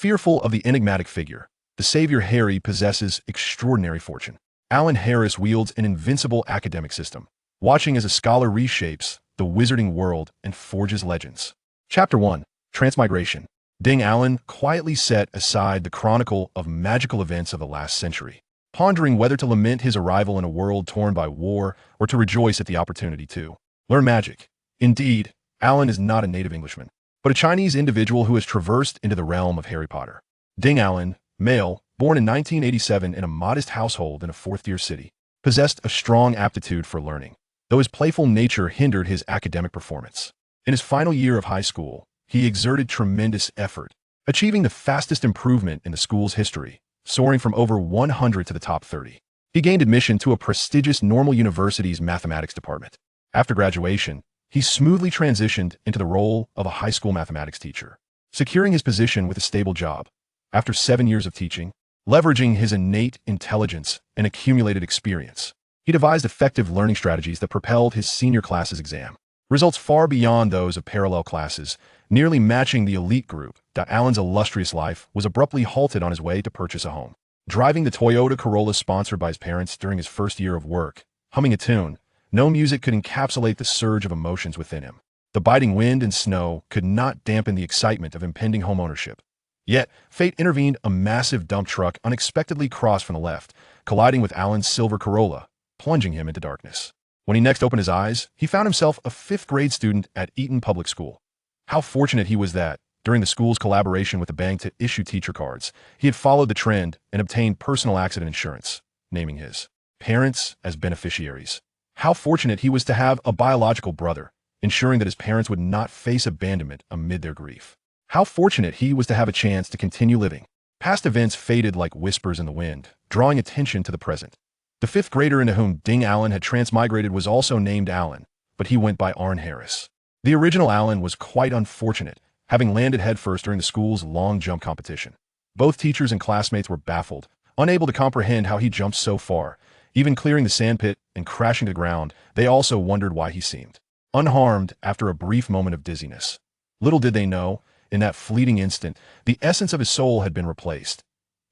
Fearful of the enigmatic figure, the savior Harry possesses extraordinary fortune. Alan Harris wields an invincible academic system, watching as a scholar reshapes the wizarding world and forges legends. Chapter 1. Transmigration. Ding Allen quietly set aside the chronicle of magical events of the last century, pondering whether to lament his arrival in a world torn by war or to rejoice at the opportunity to learn magic. Indeed, Allen is not a native Englishman, but a Chinese individual who has traversed into the realm of Harry Potter. Ding Allen, male, born in 1987 in a modest household in a fourth-tier city, possessed a strong aptitude for learning, though his playful nature hindered his academic performance. In his final year of high school, he exerted tremendous effort, achieving the fastest improvement in the school's history, soaring from over 100 to the top 30. He gained admission to a prestigious Normal University's mathematics department. After graduation, he smoothly transitioned into the role of a high school mathematics teacher, securing his position with a stable job. After 7 years of teaching, leveraging his innate intelligence and accumulated experience, he devised effective learning strategies that propelled his senior class's exam results far beyond those of parallel classes, nearly matching the elite group. Allen's illustrious life was abruptly halted on his way to purchase a home. Driving the Toyota Corolla sponsored by his parents during his first year of work, humming a tune, no music could encapsulate the surge of emotions within him. The biting wind and snow could not dampen the excitement of impending homeownership. Yet, fate intervened. A massive dump truck unexpectedly crossed from the left, colliding with Allen's silver Corolla, plunging him into darkness. When he next opened his eyes, he found himself a fifth-grade student at Eton Public School. How fortunate he was that, during the school's collaboration with the bank to issue teacher cards, he had followed the trend and obtained personal accident insurance, naming his parents as beneficiaries. How fortunate he was to have a biological brother, ensuring that his parents would not face abandonment amid their grief. How fortunate he was to have a chance to continue living. Past events faded like whispers in the wind, drawing attention to the present. The fifth grader into whom Ding Allen had transmigrated was also named Allen, but he went by Arn Harris. The original Allen was quite unfortunate, having landed headfirst during the school's long jump competition. Both teachers and classmates were baffled, unable to comprehend how he jumped so far. Even clearing the sandpit and crashing to the ground, they also wondered why he seemed unharmed after a brief moment of dizziness. Little did they know, in that fleeting instant, the essence of his soul had been replaced.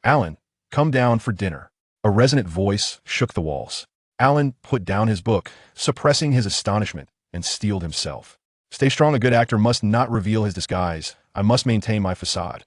"Allen, come down for dinner." A resonant voice shook the walls. Allen put down his book, suppressing his astonishment, and steeled himself. "Stay strong. A good actor must not reveal his disguise. I must maintain my facade."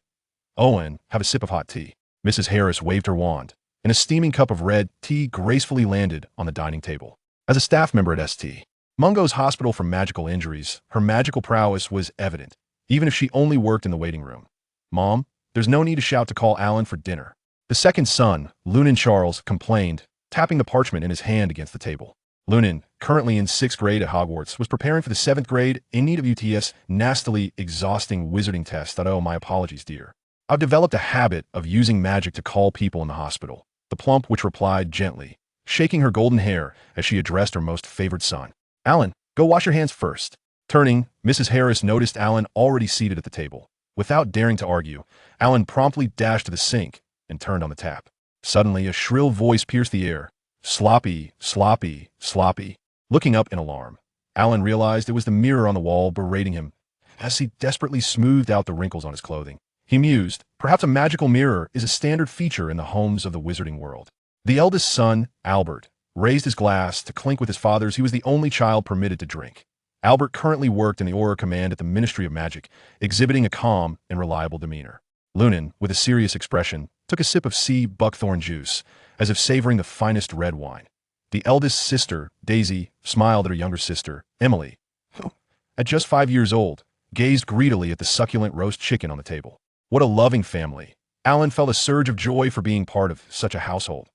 "Owen, have a sip of hot tea." Mrs. Harris waved her wand, and a steaming cup of red tea gracefully landed on the dining table. As a staff member at St. Mungo's Hospital for Magical Injuries, her magical prowess was evident, even if she only worked in the waiting room. "Mom, there's no need to shout to call Allen for dinner." The second son, Lunan Charles, complained, tapping the parchment in his hand against the table. Lunan, currently in 6th grade at Hogwarts, was preparing for the 7th grade in need of UTS nastily exhausting wizarding test. "Oh, my apologies, dear. I've developed a habit of using magic to call people in the hospital." The plump witch replied gently, shaking her golden hair as she addressed her most favored son. "Allen, go wash your hands first." Turning, Mrs. Harris noticed Allen already seated at the table. Without daring to argue, Allen promptly dashed to the sink and turned on the tap. Suddenly, a shrill voice pierced the air. "Sloppy, sloppy, sloppy." Looking up in alarm, Allen realized it was the mirror on the wall berating him. As he desperately smoothed out the wrinkles on his clothing, he mused, perhaps a magical mirror is a standard feature in the homes of the wizarding world. The eldest son, Albert, raised his glass to clink with his father's. He was the only child permitted to drink. Albert currently worked in the Aura Command at the Ministry of Magic, exhibiting a calm and reliable demeanor. Lunan, with a serious expression, took a sip of sea buckthorn juice, as if savoring the finest red wine. The eldest sister, Daisy, smiled at her younger sister, Emily, who, at just 5 years old, gazed greedily at the succulent roast chicken on the table. What a loving family. Allen felt a surge of joy for being part of such a household.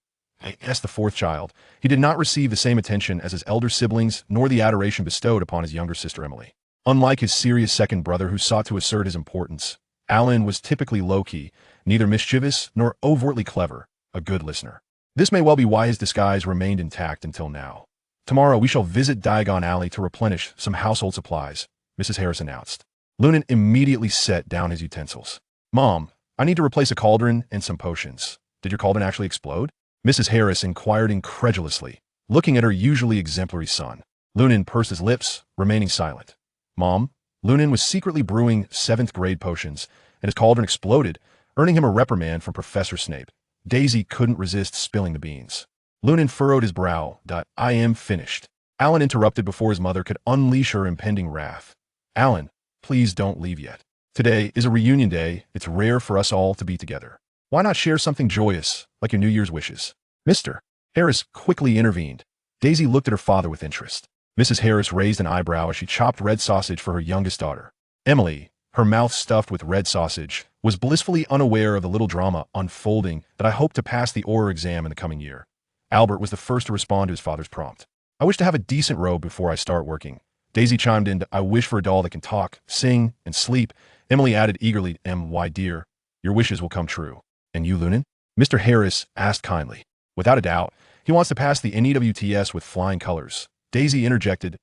As the fourth child, he did not receive the same attention as his elder siblings nor the adoration bestowed upon his younger sister Emily. Unlike his serious second brother who sought to assert his importance, Allen was typically low-key, neither mischievous nor overtly clever, a good listener. This may well be why his disguise remained intact until now. "Tomorrow we shall visit Diagon Alley to replenish some household supplies," Mrs. Harris announced. Lunan immediately set down his utensils. "Mom, I need to replace a cauldron and some potions. Did your cauldron actually explode?" Mrs. Harris inquired incredulously, looking at her usually exemplary son. Lunan pursed his lips, remaining silent. "Mom, Lunan was secretly brewing 7th grade potions, and his cauldron exploded. earning him a reprimand from Professor Snape. Daisy couldn't resist spilling the beans. Lunan furrowed his brow. I am finished. Alan interrupted before his mother could unleash her impending wrath. Alan, please don't leave yet. Today is a reunion day. It's rare for us all to be together. Why not share something joyous, like your New Year's wishes? Mr. Harris quickly intervened. Daisy looked at her father with interest. Mrs. Harris raised an eyebrow as she chopped red sausage for her youngest daughter. Emily, her mouth stuffed with red sausage, was blissfully unaware of the little drama unfolding that I hope to pass the oral exam in the coming year. Albert was the first to respond to his father's prompt. I wish to have a decent robe before I start working. Daisy chimed in, I wish for a doll that can talk, sing, and sleep. Emily added eagerly, why dear, your wishes will come true. And you, Lunan? Mr. Harris asked kindly. Without a doubt, he wants to pass the NEWTS with flying colors. Daisy interjected,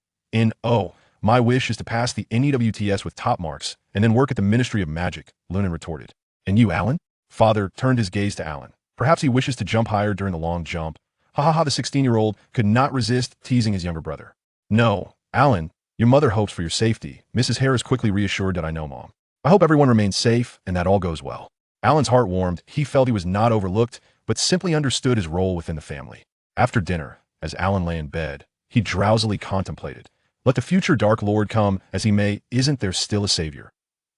my wish is to pass the NEWTS with top marks, and then work at the Ministry of Magic, Lunan retorted. And you, Alan? Father turned his gaze to Alan. Perhaps he wishes to jump higher during the long jump. Ha ha ha, the 16-year-old could not resist teasing his younger brother. No, Alan, your mother hopes for your safety. Mrs. Harris quickly reassured that I know, Mom. I hope everyone remains safe and that all goes well. Alan's heart warmed. He felt he was not overlooked, but simply understood his role within the family. After dinner, as Alan lay in bed, he drowsily contemplated. Let the future Dark Lord come as he may, isn't there still a savior?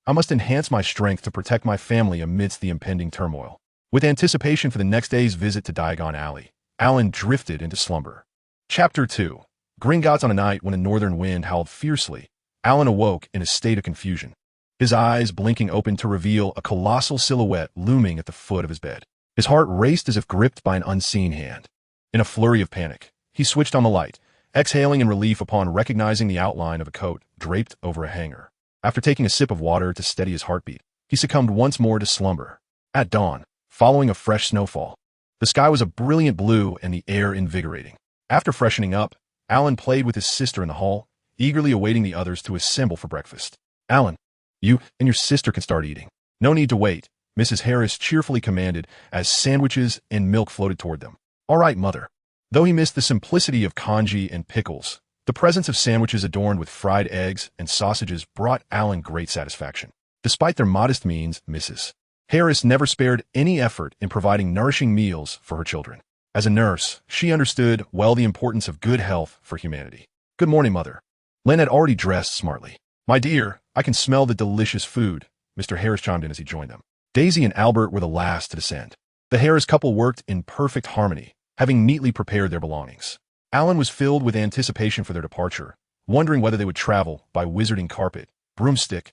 I must enhance my strength to protect my family amidst the impending turmoil. With anticipation for the next day's visit to Diagon Alley, Alan drifted into slumber. Chapter 2. Gringotts on a night when a northern wind howled fiercely, Alan awoke in a state of confusion. His eyes blinking open to reveal a colossal silhouette looming at the foot of his bed. His heart raced as if gripped by an unseen hand. In a flurry of panic, he switched on the light, exhaling in relief upon recognizing the outline of a coat draped over a hanger. After taking a sip of water to steady his heartbeat, he succumbed once more to slumber. At dawn, following a fresh snowfall, the sky was a brilliant blue and the air invigorating. After freshening up, Alan played with his sister in the hall, eagerly awaiting the others to assemble for breakfast. Alan, you and your sister can start eating. No need to wait, Mrs. Harris cheerfully commanded as sandwiches and milk floated toward them. All right, Mother. Though he missed the simplicity of congee and pickles, the presence of sandwiches adorned with fried eggs and sausages brought Alan great satisfaction. Despite their modest means, Mrs. Harris never spared any effort in providing nourishing meals for her children. As a nurse, she understood well the importance of good health for humanity. Good morning, Mother. Len had already dressed smartly. My dear, I can smell the delicious food, Mr. Harris chimed in as he joined them. Daisy and Albert were the last to descend. The Harris couple worked in perfect harmony, having neatly prepared their belongings. Alan was filled with anticipation for their departure, wondering whether they would travel by wizarding carpet, broomstick,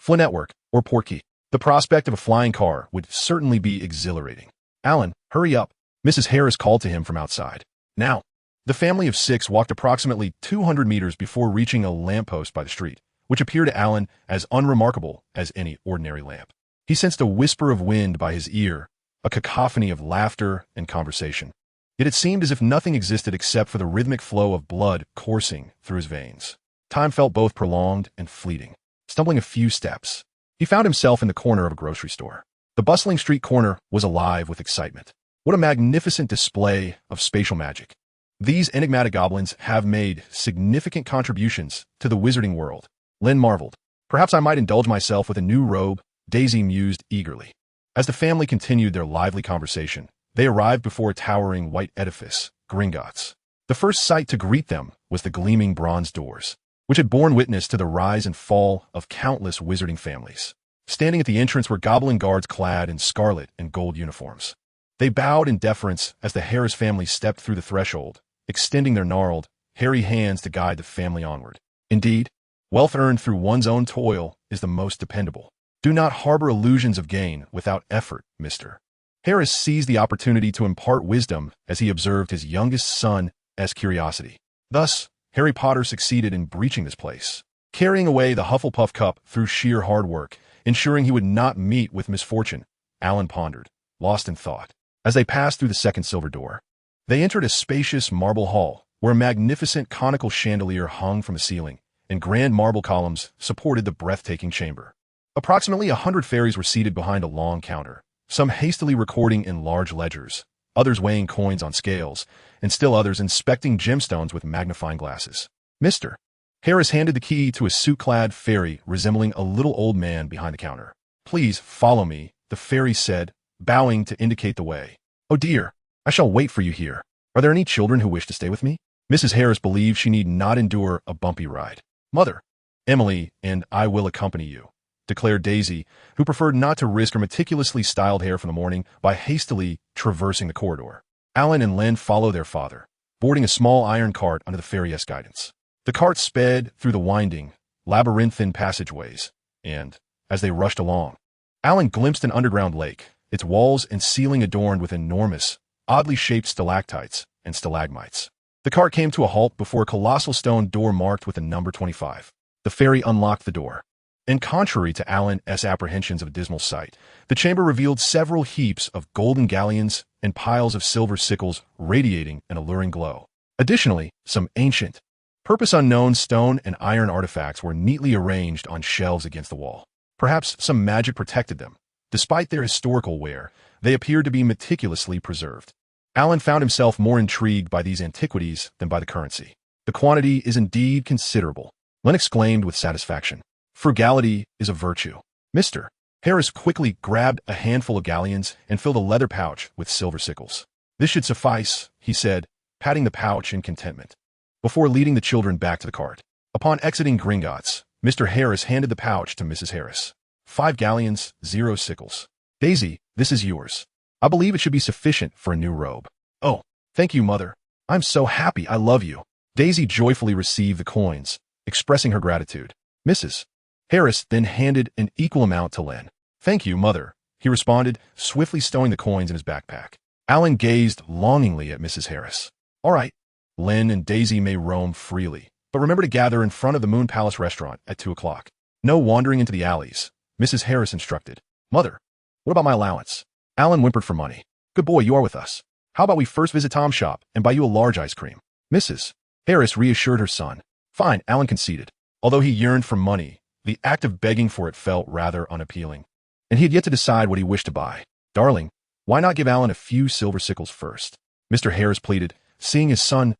flannetwork, or portkey. The prospect of a flying car would certainly be exhilarating. Alan, hurry up, Mrs. Harris called to him from outside. Now, the family of 6 walked approximately 200 meters before reaching a lamppost by the street, which appeared to Alan as unremarkable as any ordinary lamp. He sensed a whisper of wind by his ear, a cacophony of laughter and conversation. Yet it seemed as if nothing existed except for the rhythmic flow of blood coursing through his veins. Time felt both prolonged and fleeting. Stumbling a few steps, he found himself in the corner of a grocery store. The bustling street corner was alive with excitement. What a magnificent display of spatial magic. These enigmatic goblins have made significant contributions to the wizarding world. Len marveled. Perhaps I might indulge myself with a new robe, Daisy mused eagerly. As the family continued their lively conversation, they arrived before a towering white edifice, Gringotts. The first sight to greet them was the gleaming bronze doors, which had borne witness to the rise and fall of countless wizarding families. Standing at the entrance were goblin guards clad in scarlet and gold uniforms. They bowed in deference as the Harris family stepped through the threshold, extending their gnarled, hairy hands to guide the family onward. Indeed, wealth earned through one's own toil is the most dependable. Do not harbor illusions of gain without effort, Mr. Harris seized the opportunity to impart wisdom as he observed his youngest son's curiosity. Thus, Harry Potter succeeded in breaching this place, carrying away the Hufflepuff cup through sheer hard work, ensuring he would not meet with misfortune. Alan pondered, lost in thought. As they passed through the second silver door, they entered a spacious marble hall where a magnificent conical chandelier hung from the ceiling, and grand marble columns supported the breathtaking chamber. Approximately 100 fairies were seated behind a long counter, some hastily recording in large ledgers, others weighing coins on scales, and still others inspecting gemstones with magnifying glasses. Mr. Harris handed the key to a suit-clad fairy resembling a little old man behind the counter. Please follow me, the fairy said, bowing to indicate the way. "Oh dear, I shall wait for you here. Are there any children who wish to stay with me?" Mrs. Harris believed she need not endure a bumpy ride. "Mother, Emily and I will accompany you," declared Daisy, who preferred not to risk her meticulously styled hair from the morning by hastily traversing the corridor. Alan and Len followed their father, boarding a small iron cart under the fairy's guidance. The cart sped through the winding, labyrinthine passageways, and, as they rushed along, Alan glimpsed an underground lake, its walls and ceiling adorned with enormous, oddly shaped stalactites and stalagmites. The cart came to a halt before a colossal stone door marked with the number 25. The fairy unlocked the door. And contrary to Alan's apprehensions of a dismal sight, the chamber revealed several heaps of golden galleons and piles of silver sickles radiating an alluring glow. Additionally, some ancient, purpose unknown stone and iron artifacts were neatly arranged on shelves against the wall. Perhaps some magic protected them. Despite their historical wear, they appeared to be meticulously preserved. Alan found himself more intrigued by these antiquities than by the currency. "The quantity is indeed considerable," Len exclaimed with satisfaction. "Frugality is a virtue." Mr. Harris quickly grabbed a handful of galleons and filled a leather pouch with silver sickles. "This should suffice," he said, patting the pouch in contentment, before leading the children back to the cart. Upon exiting Gringotts, Mr. Harris handed the pouch to Mrs. Harris. 5 galleons, 0 sickles. "Daisy, this is yours. I believe it should be sufficient for a new robe." "Oh, thank you, Mother. I'm so happy. I love you." Daisy joyfully received the coins, expressing her gratitude. Mrs. Harris then handed an equal amount to Len. "Thank you, Mother," he responded, swiftly stowing the coins in his backpack. Alan gazed longingly at Mrs. Harris. "All right, Len and Daisy may roam freely, but remember to gather in front of the Moon Palace restaurant at 2 o'clock. No wandering into the alleys," Mrs. Harris instructed. "Mother, what about my allowance?" Alan whimpered for money. "Good boy, you are with us. How about we first visit Tom's shop and buy you a large ice cream?" Mrs. Harris reassured her son. "Fine," Alan conceded. Although he yearned for money, the act of begging for it felt rather unappealing, and he had yet to decide what he wished to buy. "Darling, why not give Alan a few silver sickles first?" Mr. Harris pleaded, seeing his son's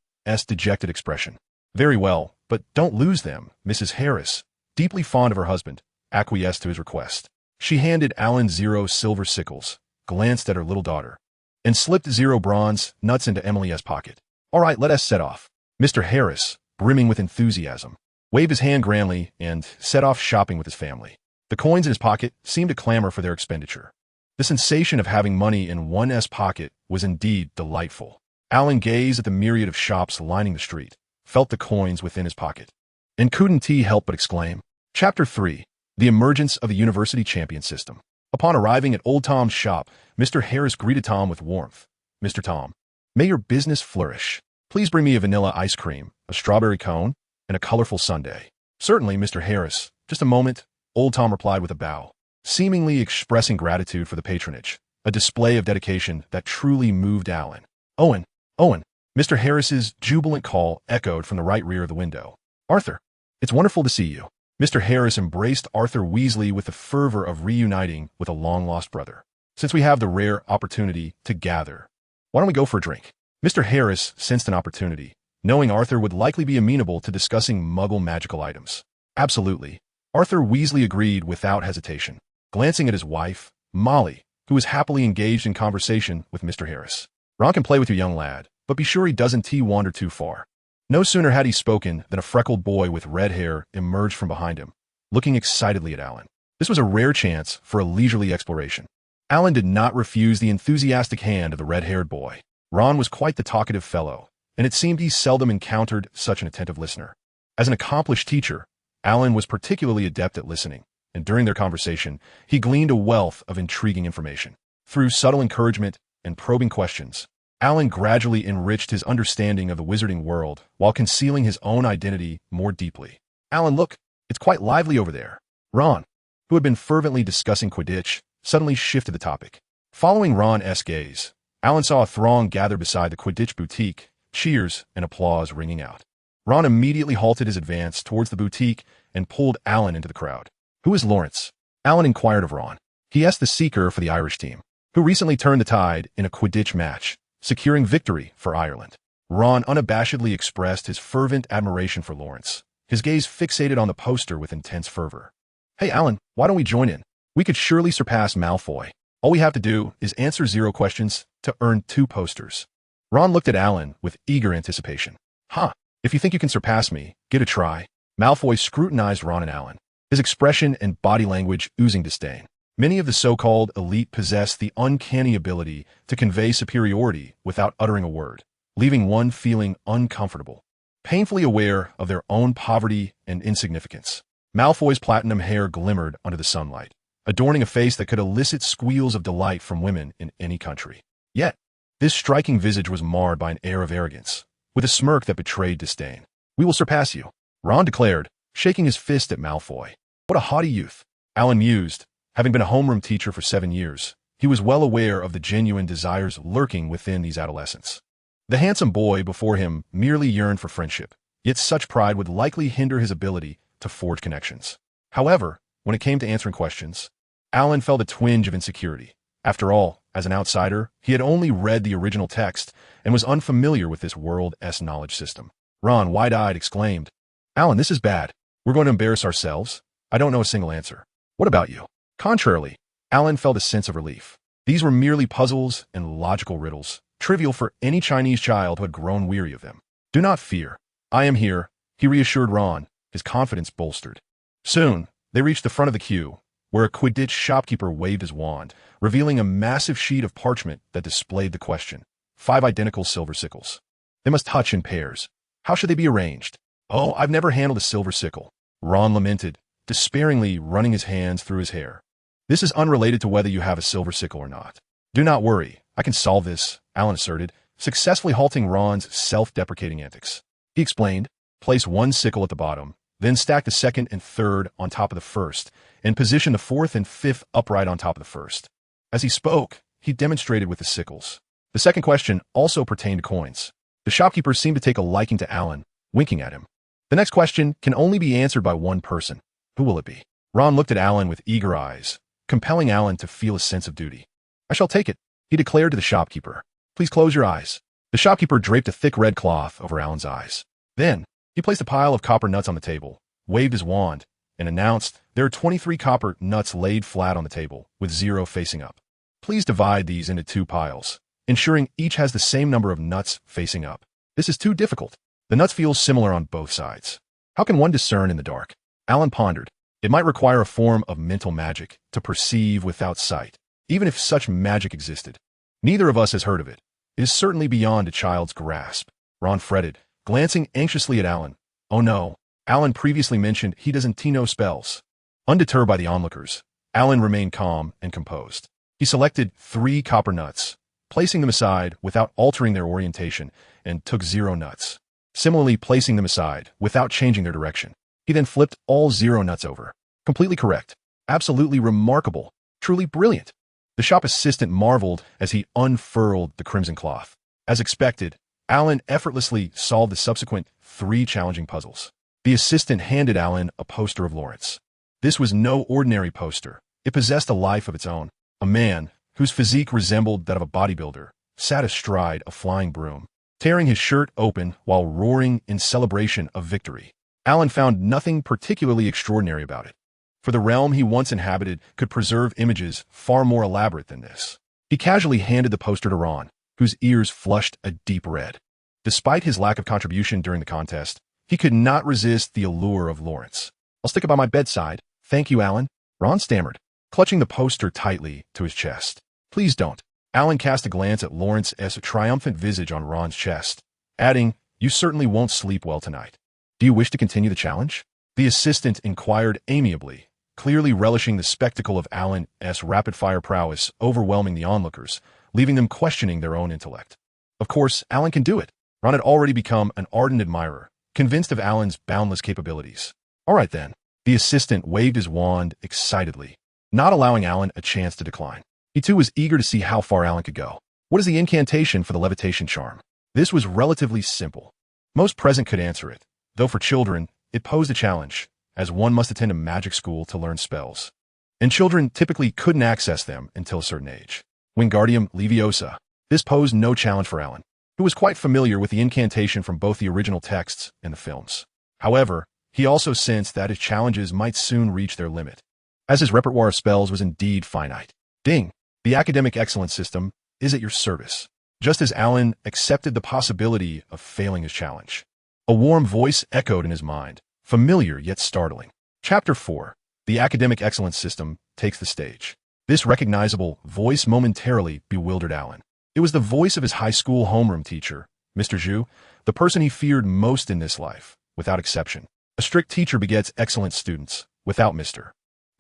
dejected expression. "Very well, but don't lose them." Mrs. Harris, deeply fond of her husband, acquiesced to his request. She handed Alan 0 silver sickles, glanced at her little daughter, and slipped 0 bronze nuts into Emily's pocket. "All right, let us set off." Mr. Harris, brimming with enthusiasm, waved his hand grandly and set off shopping with his family. The coins in his pocket seemed to clamor for their expenditure. The sensation of having money in one's pocket was indeed delightful. Alan gazed at the myriad of shops lining the street, felt the coins within his pocket, and couldn't he help but exclaim. Chapter 3. The Emergence of the University Champion System. Upon arriving at Old Tom's shop, Mr. Harris greeted Tom with warmth. "Mr. Tom, may your business flourish. Please bring me a vanilla ice cream, a strawberry cone, and a colorful sundae." "Certainly, Mr. Harris. Just a moment," Old Tom replied with a bow, seemingly expressing gratitude for the patronage, a display of dedication that truly moved Alan. Owen! Owen!" Mr. Harris's jubilant call echoed from the right rear of the window. "Arthur, it's wonderful to see you." Mr. Harris embraced Arthur Weasley with the fervor of reuniting with a long-lost brother. "Since we have the rare opportunity to gather, why don't we go for a drink?" Mr. Harris sensed an opportunity, knowing Arthur would likely be amenable to discussing Muggle magical items. "Absolutely," Arthur Weasley agreed without hesitation, glancing at his wife, Molly, who was happily engaged in conversation with Mr. Harris. "Ron can play with your young lad, but be sure he doesn't wander too far." No sooner had he spoken than a freckled boy with red hair emerged from behind him, looking excitedly at Alan. This was a rare chance for a leisurely exploration. Alan did not refuse the enthusiastic hand of the red-haired boy. Ron was quite the talkative fellow, and it seemed he seldom encountered such an attentive listener. As an accomplished teacher, Alan was particularly adept at listening, and during their conversation, he gleaned a wealth of intriguing information. Through subtle encouragement and probing questions, Alan gradually enriched his understanding of the wizarding world while concealing his own identity more deeply. "Alan, look, it's quite lively over there." Ron, who had been fervently discussing Quidditch, suddenly shifted the topic. Following Ron's gaze, Alan saw a throng gather beside the Quidditch boutique, cheers and applause ringing out. Ron immediately halted his advance towards the boutique and pulled Alan into the crowd. "Who is Lawrence?" Alan inquired of Ron. He asked the seeker for the Irish team, who recently turned the tide in a Quidditch match, securing victory for Ireland. Ron unabashedly expressed his fervent admiration for Lawrence, his gaze fixated on the poster with intense fervor. "Hey, Alan, why don't we join in? We could surely surpass Malfoy." All we have to do is answer 0 questions to earn 2 posters. Ron looked at Alan with eager anticipation. Huh, if you think you can surpass me, give it a try. Malfoy scrutinized Ron and Alan, his expression and body language oozing disdain. Many of the so-called elite possess the uncanny ability to convey superiority without uttering a word, leaving one feeling uncomfortable, painfully aware of their own poverty and insignificance. Malfoy's platinum hair glimmered under the sunlight, adorning a face that could elicit squeals of delight from women in any country. Yet, this striking visage was marred by an air of arrogance, with a smirk that betrayed disdain. "We will surpass you," Ron declared, shaking his fist at Malfoy. What a haughty youth. Alan mused. Having been a homeroom teacher for 7 years, he was well aware of the genuine desires lurking within these adolescents. The handsome boy before him merely yearned for friendship, yet such pride would likely hinder his ability to forge connections. However, when it came to answering questions, Alan felt a twinge of insecurity. After all, as an outsider, he had only read the original text and was unfamiliar with this world's knowledge system. Ron, wide-eyed, exclaimed, "Alan, this is bad. We're going to embarrass ourselves. I don't know a single answer. What about you?" Contrarily, Alan felt a sense of relief. These were merely puzzles and logical riddles, trivial for any Chinese child who had grown weary of them. "Do not fear. I am here," he reassured Ron, his confidence bolstered. Soon, they reached the front of the queue, where a Quidditch shopkeeper waved his wand, revealing a massive sheet of parchment that displayed the question. 5 identical silver sickles. They must touch in pairs. How should they be arranged? "Oh, I've never handled a silver sickle," Ron lamented, despairingly running his hands through his hair. "This is unrelated to whether you have a silver sickle or not." "Do not worry, I can solve this," Alan asserted, successfully halting Ron's self-deprecating antics. He explained, "Place 1 sickle at the bottom, then stack the 2nd and 3rd on top of the 1st, and position the 4th and 5th upright on top of the 1st. As he spoke, he demonstrated with the sickles. The second question also pertained to coins. The shopkeeper seemed to take a liking to Alan, winking at him. "The next question can only be answered by one person. Who will it be?" Ron looked at Alan with eager eyes, compelling Alan to feel a sense of duty. "I shall take it," he declared to the shopkeeper. "Please close your eyes." The shopkeeper draped a thick red cloth over Alan's eyes. Then, he placed a pile of copper nuts on the table, waved his wand, and announced, "There are 23 copper nuts laid flat on the table, with 0 facing up. Please divide these into 2 piles, ensuring each has the same number of nuts facing up. This is too difficult. The nuts feel similar on both sides. How can one discern in the dark?" Alan pondered. It might require a form of mental magic to perceive without sight, even if such magic existed. Neither of us has heard of it. It is certainly beyond a child's grasp. Ron fretted, glancing anxiously at Alan. "Oh no, Alan previously mentioned he doesn't know spells." Undeterred by the onlookers, Alan remained calm and composed. He selected 3 copper nuts, placing them aside without altering their orientation, and took 0 nuts, similarly placing them aside without changing their direction. He then flipped all 0 nuts over. Completely correct. Absolutely remarkable. Truly brilliant. The shop assistant marveled as he unfurled the crimson cloth. As expected, Alan effortlessly solved the subsequent 3 challenging puzzles. The assistant handed Alan a poster of Lawrence. This was no ordinary poster. It possessed a life of its own. A man, whose physique resembled that of a bodybuilder, sat astride a flying broom, tearing his shirt open while roaring in celebration of victory. Alan found nothing particularly extraordinary about it, for the realm he once inhabited could preserve images far more elaborate than this. He casually handed the poster to Ron, whose ears flushed a deep red. Despite his lack of contribution during the contest, he could not resist the allure of Lawrence. "I'll stick it by my bedside. Thank you, Alan," Ron stammered, clutching the poster tightly to his chest. "Please don't." Alan cast a glance at Lawrence's triumphant visage on Ron's chest, adding, "You certainly won't sleep well tonight. Do you wish to continue the challenge?" The assistant inquired amiably, clearly relishing the spectacle of Alan's rapid-fire prowess overwhelming the onlookers, leaving them questioning their own intellect. Of course, Alan can do it. Ron had already become an ardent admirer, convinced of Alan's boundless capabilities. "All right then." The assistant waved his wand excitedly, not allowing Alan a chance to decline. He too was eager to see how far Alan could go. "What is the incantation for the levitation charm?" This was relatively simple. Most present could answer it, though for children, it posed a challenge, as one must attend a magic school to learn spells. And children typically couldn't access them until a certain age. Wingardium Leviosa. This posed no challenge for Alan, who was quite familiar with the incantation from both the original texts and the films. However, he also sensed that his challenges might soon reach their limit, as his repertoire of spells was indeed finite. Ding! The academic excellence system is at your service. Just as Alan accepted the possibility of failing his challenge, a warm voice echoed in his mind, familiar yet startling. Chapter 4. The academic excellence system takes the stage. This recognizable voice momentarily bewildered Alan. It was the voice of his high school homeroom teacher, Mr. Zhu, the person he feared most in this life, without exception. A strict teacher begets excellent students. Without Mr.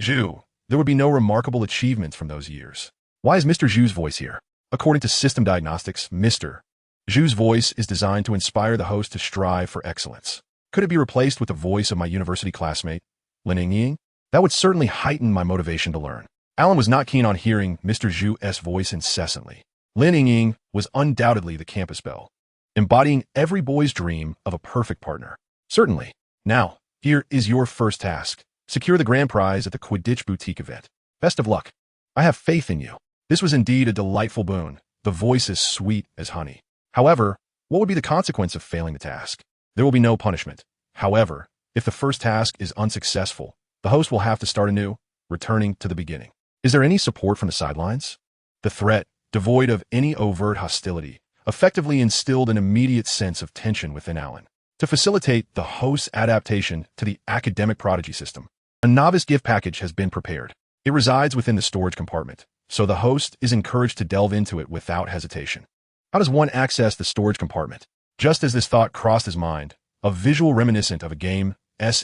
Zhu, there would be no remarkable achievements from those years. Why is Mr. Zhu's voice here? According to System Diagnostics, Mr. Zhu's voice is designed to inspire the host to strive for excellence. Could it be replaced with the voice of my university classmate, Lin Ying? That would certainly heighten my motivation to learn. Alan was not keen on hearing Mr. Zhu's voice incessantly. Lin Ying was undoubtedly the campus belle, embodying every boy's dream of a perfect partner. Certainly. Now, here is your first task. Secure the grand prize at the Quidditch Boutique event. Best of luck. I have faith in you. This was indeed a delightful boon, the voice as sweet as honey. However, what would be the consequence of failing the task? There will be no punishment. However, if the first task is unsuccessful, the host will have to start anew, returning to the beginning. Is there any support from the sidelines? The threat, devoid of any overt hostility, effectively instilled an immediate sense of tension within Alan. To facilitate the host's adaptation to the academic prodigy system, a novice gift package has been prepared. It resides within the storage compartment, so the host is encouraged to delve into it without hesitation. How does one access the storage compartment? Just as this thought crossed his mind, a visual reminiscent of a game's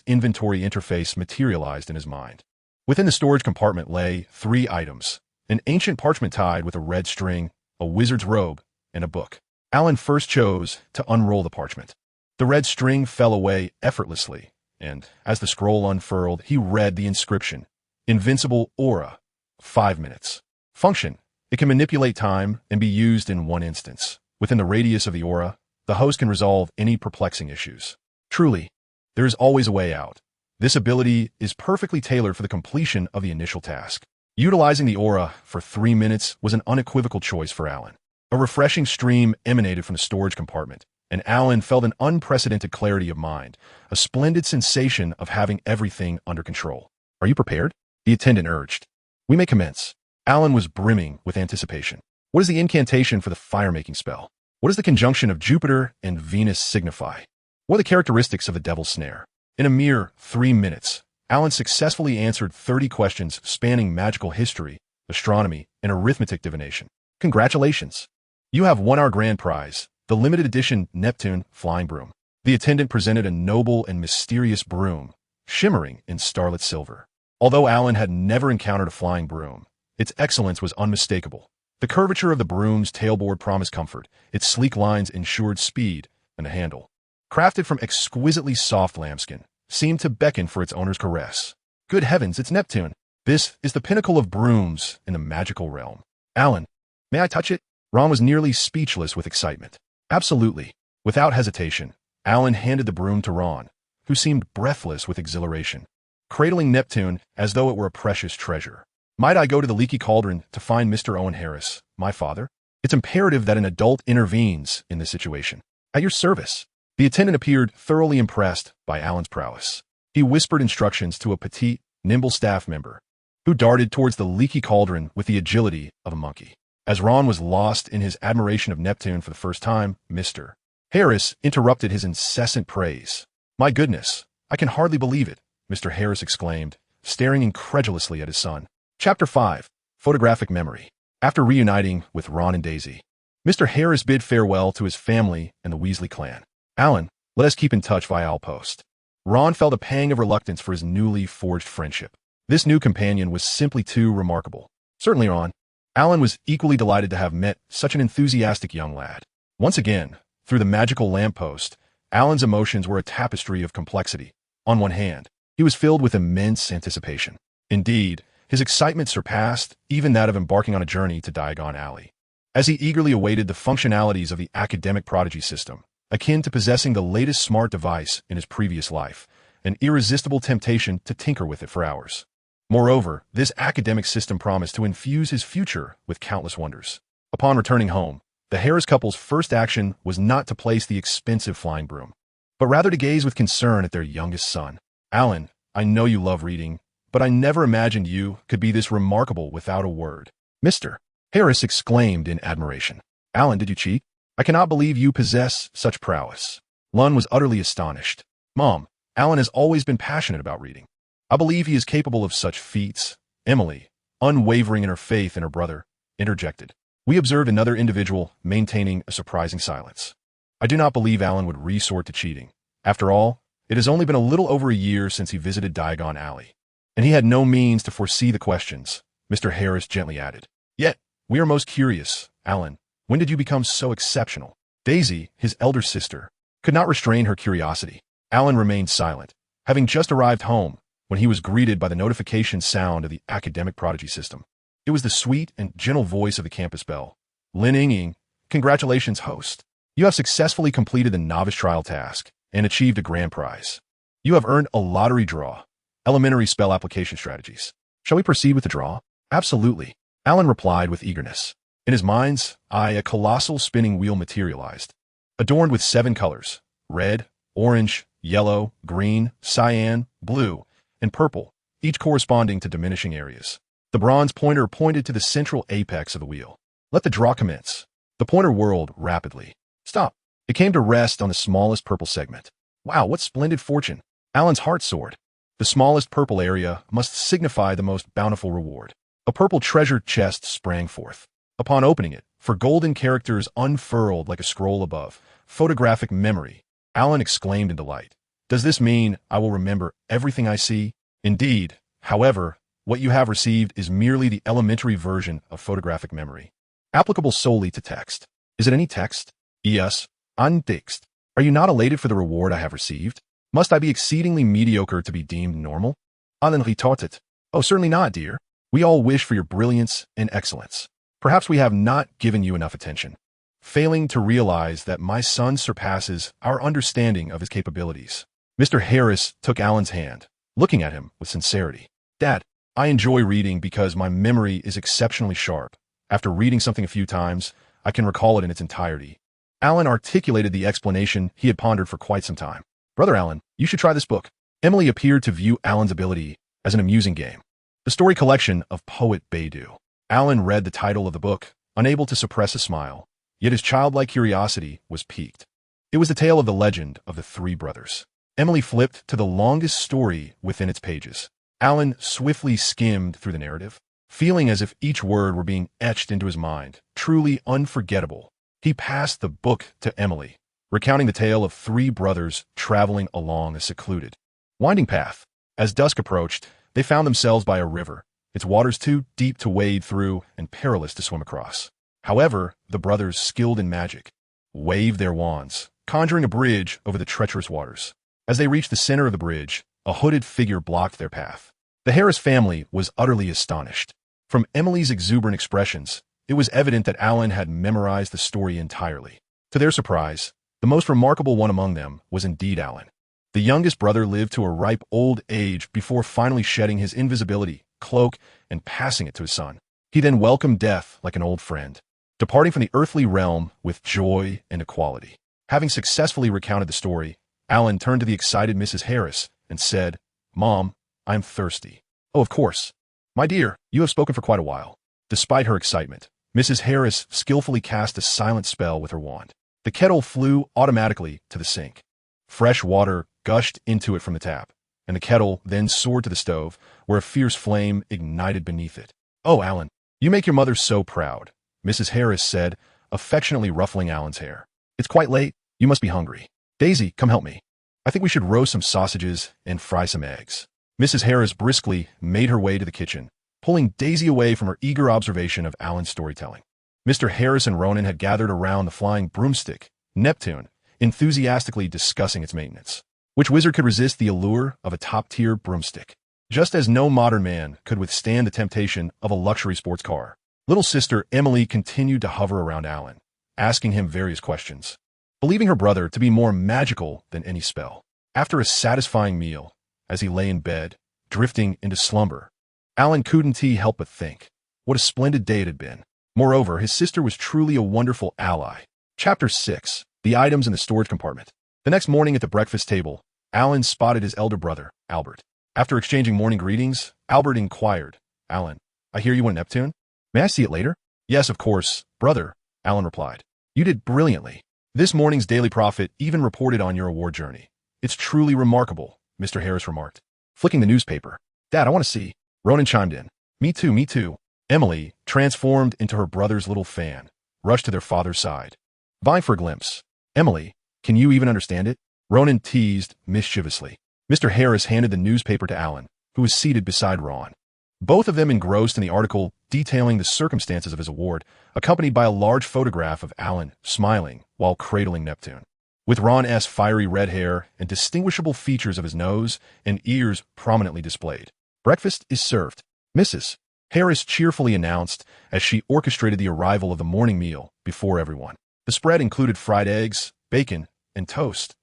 inventory interface materialized in his mind. Within the storage compartment lay 3 items: an ancient parchment tied with a red string, a wizard's robe, and a book. Alan first chose to unroll the parchment. The red string fell away effortlessly, and as the scroll unfurled, he read the inscription, Invincible Aura, 5 minutes. Function: it can manipulate time and be used in one instance. Within the radius of the aura, the host can resolve any perplexing issues. Truly, there is always a way out. This ability is perfectly tailored for the completion of the initial task. Utilizing the aura for 3 minutes was an unequivocal choice for Alan. A refreshing stream emanated from the storage compartment, and Alan felt an unprecedented clarity of mind, a splendid sensation of having everything under control. Are you prepared? The attendant urged. We may commence. Alan was brimming with anticipation. What is the incantation for the fire-making spell? What does the conjunction of Jupiter and Venus signify? What are the characteristics of the devil's snare? In a mere 3 minutes, Alan successfully answered 30 questions spanning magical history, astronomy, and arithmetic divination. Congratulations! You have won our grand prize, the limited edition Neptune flying broom. The attendant presented a noble and mysterious broom, shimmering in starlit silver. Although Alan had never encountered a flying broom, its excellence was unmistakable. The curvature of the broom's tailboard promised comfort, its sleek lines ensured speed, and the handle, crafted from exquisitely soft lambskin, seemed to beckon for its owner's caress. Good heavens, it's Neptune! This is the pinnacle of brooms in the magical realm. Alan, may I touch it? Ron was nearly speechless with excitement. Absolutely. Without hesitation, Alan handed the broom to Ron, who seemed breathless with exhilaration, cradling Neptune as though it were a precious treasure. Might I go to the leaky cauldron to find Mr. Owen Harris, my father? It's imperative that an adult intervenes in this situation. At your service. The attendant appeared thoroughly impressed by Alan's prowess. He whispered instructions to a petite, nimble staff member, who darted towards the leaky cauldron with the agility of a monkey. As Ron was lost in his admiration of Neptune for the first time, Mr. Harris interrupted his incessant praise. My goodness, I can hardly believe it, Mr. Harris exclaimed, staring incredulously at his son. Chapter 5. Photographic Memory. After reuniting with Ron and Daisy, Mr. Harris bid farewell to his family and the Weasley clan. Alan, let us keep in touch via Outpost. Ron felt a pang of reluctance for his newly forged friendship. This new companion was simply too remarkable. Certainly, Ron. Alan was equally delighted to have met such an enthusiastic young lad. Once again, through the magical lamppost, Alan's emotions were a tapestry of complexity. On one hand, he was filled with immense anticipation. Indeed, his excitement surpassed even that of embarking on a journey to Diagon Alley. As he eagerly awaited the functionalities of the academic prodigy system, akin to possessing the latest smart device in his previous life, an irresistible temptation to tinker with it for hours. Moreover, this academic system promised to infuse his future with countless wonders. Upon returning home, the Harris couple's first action was not to place the expensive flying broom, but rather to gaze with concern at their youngest son. Alan, I know you love reading, but I never imagined you could be this remarkable without a word. Mr. Harris exclaimed in admiration. Alan, did you cheat? I cannot believe you possess such prowess. Lun was utterly astonished. Mom, Alan has always been passionate about reading. I believe he is capable of such feats. Emily, unwavering in her faith in her brother, interjected. We observed another individual maintaining a surprising silence. I do not believe Alan would resort to cheating. After all, it has only been a little over a year since he visited Diagon Alley, and he had no means to foresee the questions, Mr. Harris gently added. Yet, we are most curious, Alan, when did you become so exceptional? Daisy, his elder sister, could not restrain her curiosity. Alan remained silent, having just arrived home when he was greeted by the notification sound of the academic prodigy system. It was the sweet and gentle voice of the campus bell. Lin Ying, congratulations, host. You have successfully completed the novice trial task and achieved a grand prize. You have earned a lottery draw. Elementary spell application strategies. Shall we proceed with the draw? Absolutely, Alan replied with eagerness. In his mind's eye, a colossal spinning wheel materialized, adorned with 7 colors: red, orange, yellow, green, cyan, blue, and purple, each corresponding to diminishing areas. The bronze pointer pointed to the central apex of the wheel. Let the draw commence. The pointer whirled rapidly. Stop. It came to rest on the smallest purple segment. Wow, what splendid fortune. Alan's heart soared. The smallest purple area must signify the most bountiful reward. A purple treasure chest sprang forth. Upon opening it, for golden characters unfurled like a scroll above, photographic memory, Alan exclaimed in delight. Does this mean I will remember everything I see? Indeed. However, what you have received is merely the elementary version of photographic memory, applicable solely to text. Is it any text? Yes, an text. Are you not elated for the reward I have received? Must I be exceedingly mediocre to be deemed normal? Alan retorted. Oh, certainly not, dear. We all wish for your brilliance and excellence. Perhaps we have not given you enough attention, failing to realize that my son surpasses our understanding of his capabilities. Mr. Harris took Alan's hand, looking at him with sincerity. Dad, I enjoy reading because my memory is exceptionally sharp. After reading something a few times, I can recall it in its entirety. Alan articulated the explanation he had pondered for quite some time. Brother Alan, you should try this book. Emily appeared to view Alan's ability as an amusing game. The story collection of Poet Baidu. Alan read the title of the book, unable to suppress a smile, yet his childlike curiosity was piqued. It was the tale of the legend of the 3 brothers. Emily flipped to the longest story within its pages. Alan swiftly skimmed through the narrative, feeling as if each word were being etched into his mind, truly unforgettable. He passed the book to Emily, recounting the tale of 3 brothers traveling along a secluded, winding path. As dusk approached, they found themselves by a river, its waters too deep to wade through and perilous to swim across. However, the brothers, skilled in magic, waved their wands, conjuring a bridge over the treacherous waters. As they reached the center of the bridge, a hooded figure blocked their path. The Harris family was utterly astonished. From Emily's exuberant expressions, it was evident that Alan had memorized the story entirely. To their surprise, the most remarkable one among them was indeed Alan. The youngest brother lived to a ripe old age before finally shedding his invisibility, cloak, and passing it to his son. He then welcomed death like an old friend, departing from the earthly realm with joy and equality. Having successfully recounted the story, Alan turned to the excited Mrs. Harris and said, Mom, I'm thirsty. Oh, of course. My dear, you have spoken for quite a while. Despite her excitement, Mrs. Harris skillfully cast a silent spell with her wand. The kettle flew automatically to the sink. Fresh water gushed into it from the tap, and the kettle then soared to the stove, where a fierce flame ignited beneath it. Oh, Alan, you make your mother so proud, Mrs. Harris said, affectionately ruffling Alan's hair. It's quite late. You must be hungry. Daisy, come help me. I think we should roast some sausages and fry some eggs. Mrs. Harris briskly made her way to the kitchen, pulling Daisy away from her eager observation of Alan's storytelling. Mr. Harris and Ronan had gathered around the flying broomstick, Neptune, enthusiastically discussing its maintenance. Which wizard could resist the allure of a top-tier broomstick? Just as no modern man could withstand the temptation of a luxury sports car, little sister Emily continued to hover around Alan, asking him various questions, believing her brother to be more magical than any spell. After a satisfying meal, as he lay in bed, drifting into slumber, Alan couldn't help but think, what a splendid day it had been. Moreover, his sister was truly a wonderful ally. Chapter 6. The items in the storage compartment. The next morning at the breakfast table, Alan spotted his elder brother, Albert. After exchanging morning greetings, Albert inquired, Alan, I hear you want Neptune? May I see it later? Yes, of course, brother, Alan replied. You did brilliantly. This morning's Daily Prophet even reported on your award journey. It's truly remarkable, Mr. Harris remarked, flicking the newspaper. Dad, I want to see. Ronan chimed in. Me too, me too. Emily, transformed into her brother's little fan, rushed to their father's side, vying for a glimpse. Emily, can you even understand it? Ronan teased mischievously. Mr. Harris handed the newspaper to Alan, who was seated beside Ron. Both of them engrossed in the article detailing the circumstances of his award, accompanied by a large photograph of Alan smiling while cradling Neptune. With Ron's fiery red hair and distinguishable features of his nose and ears prominently displayed. Breakfast is served, Mrs. Harris cheerfully announced as she orchestrated the arrival of the morning meal before everyone. The spread included fried eggs, bacon, and toast.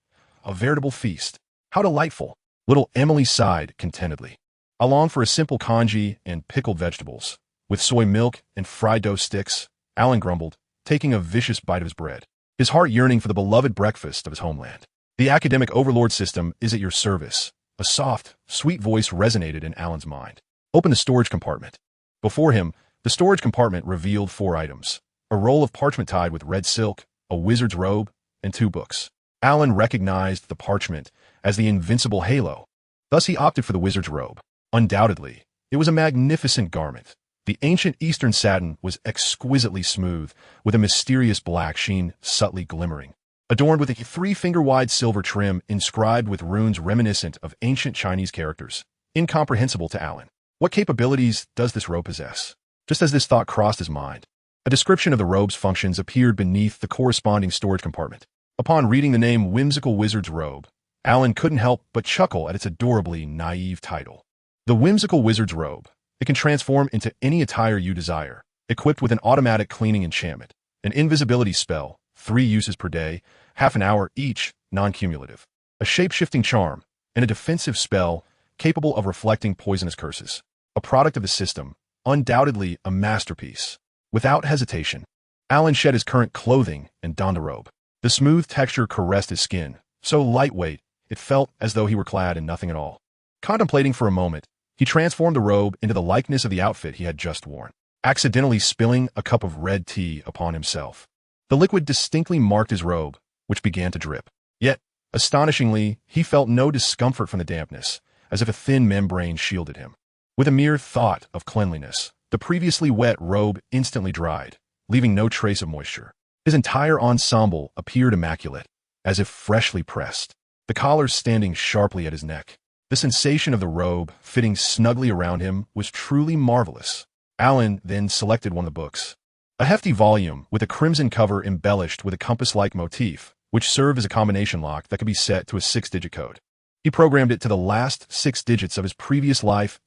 A veritable feast. How delightful! Little Emily sighed contentedly. I long for a simple congee and pickled vegetables. With soy milk and fried dough sticks, Alan grumbled, taking a vicious bite of his bread, his heart yearning for the beloved breakfast of his homeland. The academic overlord system is at your service. A soft, sweet voice resonated in Alan's mind. Open the storage compartment. Before him, the storage compartment revealed 4 items. A roll of parchment tied with red silk, a wizard's robe, and 2 books. Alan recognized the parchment as the Invincible Halo. Thus he opted for the wizard's robe. Undoubtedly, it was a magnificent garment. The ancient Eastern satin was exquisitely smooth, with a mysterious black sheen subtly glimmering, adorned with a 3-finger-wide silver trim inscribed with runes reminiscent of ancient Chinese characters, incomprehensible to Alan. What capabilities does this robe possess? Just as this thought crossed his mind, a description of the robe's functions appeared beneath the corresponding storage compartment. Upon reading the name Whimsical Wizard's Robe, Alan couldn't help but chuckle at its adorably naive title. The Whimsical Wizard's Robe. It can transform into any attire you desire, equipped with an automatic cleaning enchantment, an invisibility spell, 3 uses per day, half an hour each, non-cumulative, a shape-shifting charm, and a defensive spell capable of reflecting poisonous curses. A product of the system, undoubtedly a masterpiece. Without hesitation, Alan shed his current clothing and donned a robe. The smooth texture caressed his skin, so lightweight it felt as though he were clad in nothing at all. Contemplating for a moment, he transformed the robe into the likeness of the outfit he had just worn, accidentally spilling a cup of red tea upon himself. The liquid distinctly marked his robe, which began to drip. Yet, astonishingly, he felt no discomfort from the dampness, as if a thin membrane shielded him. With a mere thought of cleanliness, the previously wet robe instantly dried, leaving no trace of moisture. His entire ensemble appeared immaculate, as if freshly pressed, the collar standing sharply at his neck. The sensation of the robe fitting snugly around him was truly marvelous. Alan then selected one of the books. A hefty volume with a crimson cover embellished with a compass-like motif, which served as a combination lock that could be set to a 6-digit code. He programmed it to the last 6 digits of his previous life's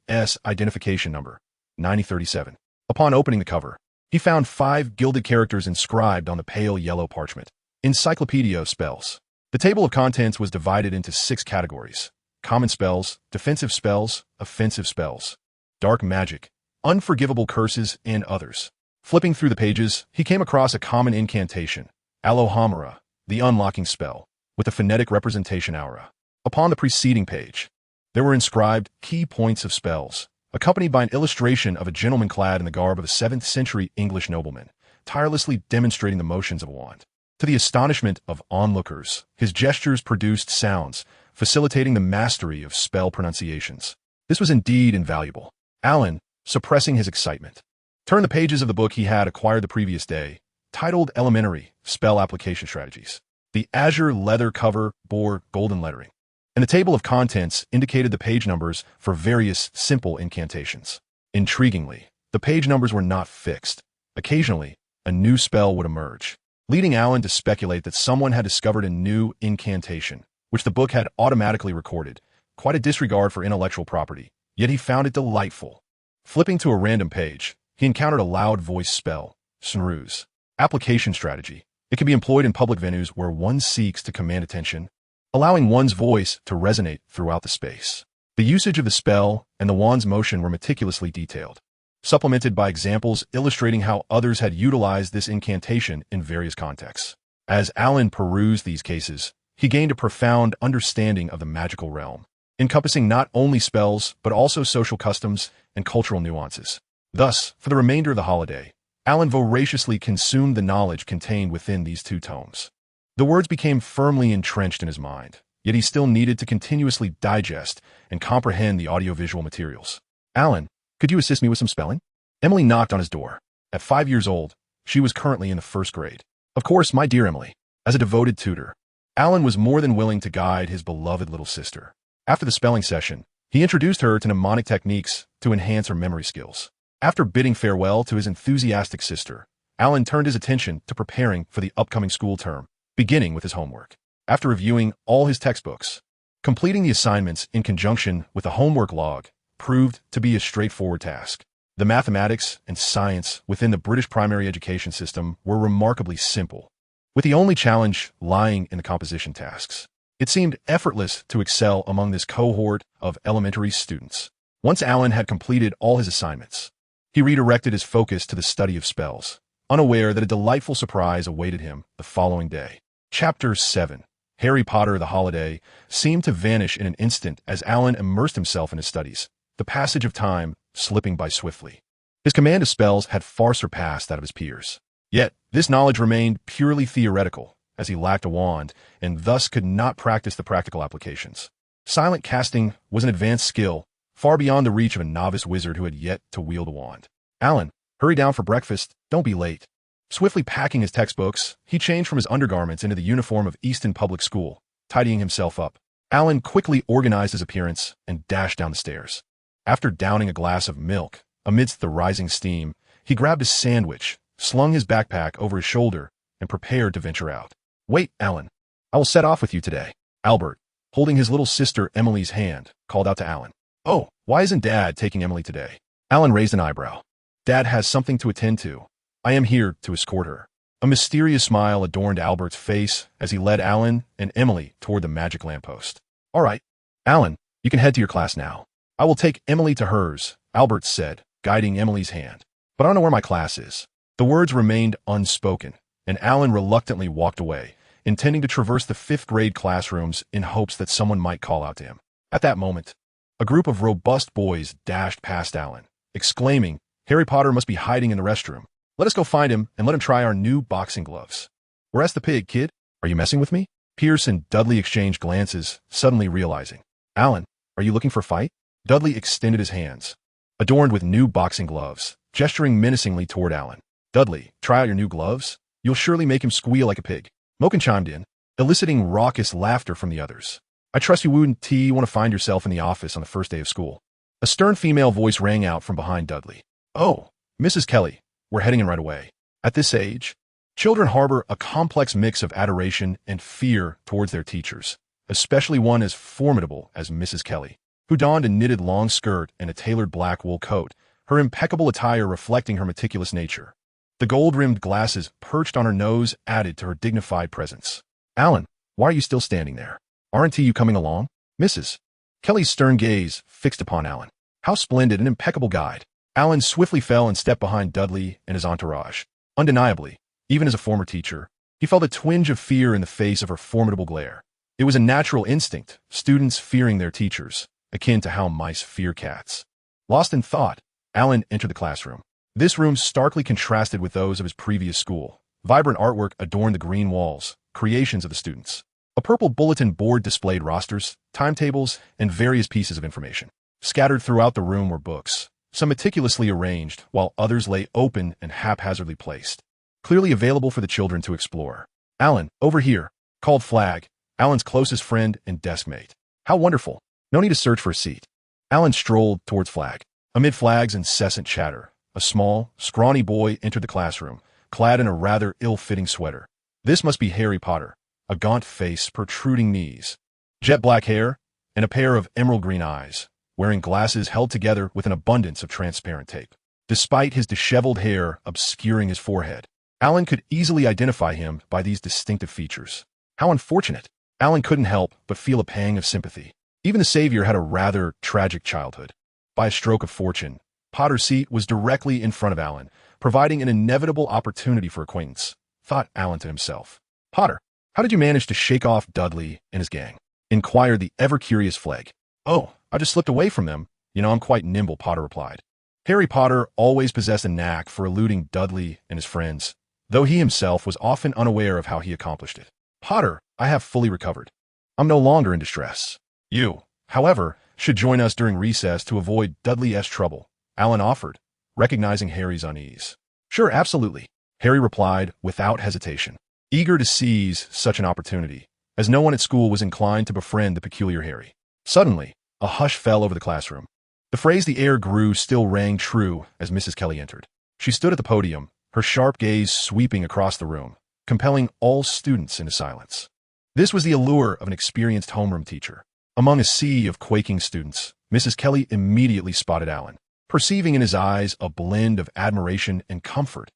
identification number, 9037. Upon opening the cover, he found 5 gilded characters inscribed on the pale yellow parchment. Encyclopedia of Spells. The table of contents was divided into 6 categories: common spells, defensive spells, offensive spells, dark magic, unforgivable curses, and others. Flipping through the pages, he came across a common incantation, Alohomora, the unlocking spell, with a phonetic representation aura. Upon the preceding page, there were inscribed key points of spells, accompanied by an illustration of a gentleman clad in the garb of a 7th century English nobleman, tirelessly demonstrating the motions of a wand. To the astonishment of onlookers, his gestures produced sounds, facilitating the mastery of spell pronunciations. This was indeed invaluable. Alan, suppressing his excitement, turned the pages of the book he had acquired the previous day, titled Elementary Spell Application Strategies. The azure leather cover bore golden lettering, and the table of contents indicated the page numbers for various simple incantations. Intriguingly, the page numbers were not fixed. Occasionally, a new spell would emerge, leading Alan to speculate that someone had discovered a new incantation, which the book had automatically recorded. Quite a disregard for intellectual property, yet he found it delightful. Flipping to a random page, he encountered a loud voice spell, Snrooze. Application strategy. It can be employed in public venues where one seeks to command attention, allowing one's voice to resonate throughout the space. The usage of the spell and the wand's motion were meticulously detailed, supplemented by examples illustrating how others had utilized this incantation in various contexts. As Alan perused these cases, he gained a profound understanding of the magical realm, encompassing not only spells but also social customs and cultural nuances. Thus, for the remainder of the holiday, Alan voraciously consumed the knowledge contained within these two tomes. The words became firmly entrenched in his mind, yet he still needed to continuously digest and comprehend the audiovisual materials. Alan, could you assist me with some spelling? Emily knocked on his door. At 5 years old, she was currently in the first grade. Of course, my dear Emily. As a devoted tutor, Alan was more than willing to guide his beloved little sister. After the spelling session, he introduced her to mnemonic techniques to enhance her memory skills. After bidding farewell to his enthusiastic sister, Alan turned his attention to preparing for the upcoming school term, beginning with his homework. After reviewing all his textbooks, completing the assignments in conjunction with a homework log proved to be a straightforward task. The mathematics and science within the British primary education system were remarkably simple, with the only challenge lying in the composition tasks. It seemed effortless to excel among this cohort of elementary students. Once Alan had completed all his assignments, he redirected his focus to the study of spells, unaware that a delightful surprise awaited him the following day. Chapter 7. Harry Potter the Holiday seemed to vanish in an instant as Alan immersed himself in his studies, the passage of time slipping by swiftly. His command of spells had far surpassed that of his peers. Yet, this knowledge remained purely theoretical, as he lacked a wand, and thus could not practice the practical applications. Silent casting was an advanced skill, far beyond the reach of a novice wizard who had yet to wield a wand. Alan, hurry down for breakfast, don't be late. Swiftly packing his textbooks, he changed from his undergarments into the uniform of Easton Public School, tidying himself up. Alan quickly organized his appearance and dashed down the stairs. After downing a glass of milk, amidst the rising steam, he grabbed a sandwich, slung his backpack over his shoulder, and prepared to venture out. Wait, Alan. I will set off with you today. Albert, holding his little sister Emily's hand, called out to Alan. Oh, why isn't Dad taking Emily today? Alan raised an eyebrow. Dad has something to attend to. I am here to escort her. A mysterious smile adorned Albert's face as he led Alan and Emily toward the magic lamppost. All right, Alan, you can head to your class now. I will take Emily to hers, Albert said, guiding Emily's hand. But I don't know where my class is. The words remained unspoken, and Alan reluctantly walked away, intending to traverse the fifth-grade classrooms in hopes that someone might call out to him. At that moment, a group of robust boys dashed past Alan, exclaiming, Harry Potter must be hiding in the restroom. Let us go find him and let him try our new boxing gloves. Where's the pig, kid? Are you messing with me? Pierce and Dudley exchanged glances, suddenly realizing. Alan, are you looking for a fight? Dudley extended his hands, adorned with new boxing gloves, gesturing menacingly toward Alan. Dudley, try out your new gloves? You'll surely make him squeal like a pig. Moken chimed in, eliciting raucous laughter from the others. I trust you wouldn't want to find yourself in the office on the first day of school. A stern female voice rang out from behind Dudley. Oh, Mrs. Kelly, we're heading in right away. At this age, children harbor a complex mix of adoration and fear towards their teachers, especially one as formidable as Mrs. Kelly, who donned a knitted long skirt and a tailored black wool coat, her impeccable attire reflecting her meticulous nature. The gold-rimmed glasses perched on her nose added to her dignified presence. Alan, why are you still standing there? Aren't you coming along? Mrs. Kelly's stern gaze fixed upon Alan. How splendid and impeccable guide. Alan swiftly fell and stepped behind Dudley and his entourage. Undeniably, even as a former teacher, he felt a twinge of fear in the face of her formidable glare. It was a natural instinct, students fearing their teachers, akin to how mice fear cats. Lost in thought, Alan entered the classroom. This room starkly contrasted with those of his previous school. Vibrant artwork adorned the green walls, creations of the students. A purple bulletin board displayed rosters, timetables, and various pieces of information. Scattered throughout the room were books, some meticulously arranged, while others lay open and haphazardly placed, clearly available for the children to explore. Alan, over here, called Flag, Alan's closest friend and deskmate. How wonderful. No need to search for a seat. Alan strolled towards Flag. Amid Flag's incessant chatter, a small, scrawny boy entered the classroom, clad in a rather ill-fitting sweater. This must be Harry Potter, a gaunt face, protruding knees, jet black hair, and a pair of emerald green eyes, wearing glasses held together with an abundance of transparent tape. Despite his disheveled hair obscuring his forehead, Alan could easily identify him by these distinctive features. How unfortunate. Alan couldn't help but feel a pang of sympathy. Even the Savior had a rather tragic childhood. By a stroke of fortune, Potter's seat was directly in front of Alan, providing an inevitable opportunity for acquaintance, thought Alan to himself. Potter, how did you manage to shake off Dudley and his gang? Inquired the ever-curious Flag. Oh, I just slipped away from them. I'm quite nimble, Potter replied. Harry Potter always possessed a knack for eluding Dudley and his friends, though he himself was often unaware of how he accomplished it. Potter, I have fully recovered. I'm no longer in distress. You, however, should join us during recess to avoid Dudley's trouble, Alan offered, recognizing Harry's unease. Sure, absolutely, Harry replied without hesitation, eager to seize such an opportunity, as no one at school was inclined to befriend the peculiar Harry. Suddenly, a hush fell over the classroom. The phrase "the air grew" still rang true as Mrs. Kelly entered. She stood at the podium, her sharp gaze sweeping across the room, compelling all students into silence. This was the allure of an experienced homeroom teacher. Among a sea of quaking students, Mrs. Kelly immediately spotted Alan, perceiving in his eyes a blend of admiration and comfort.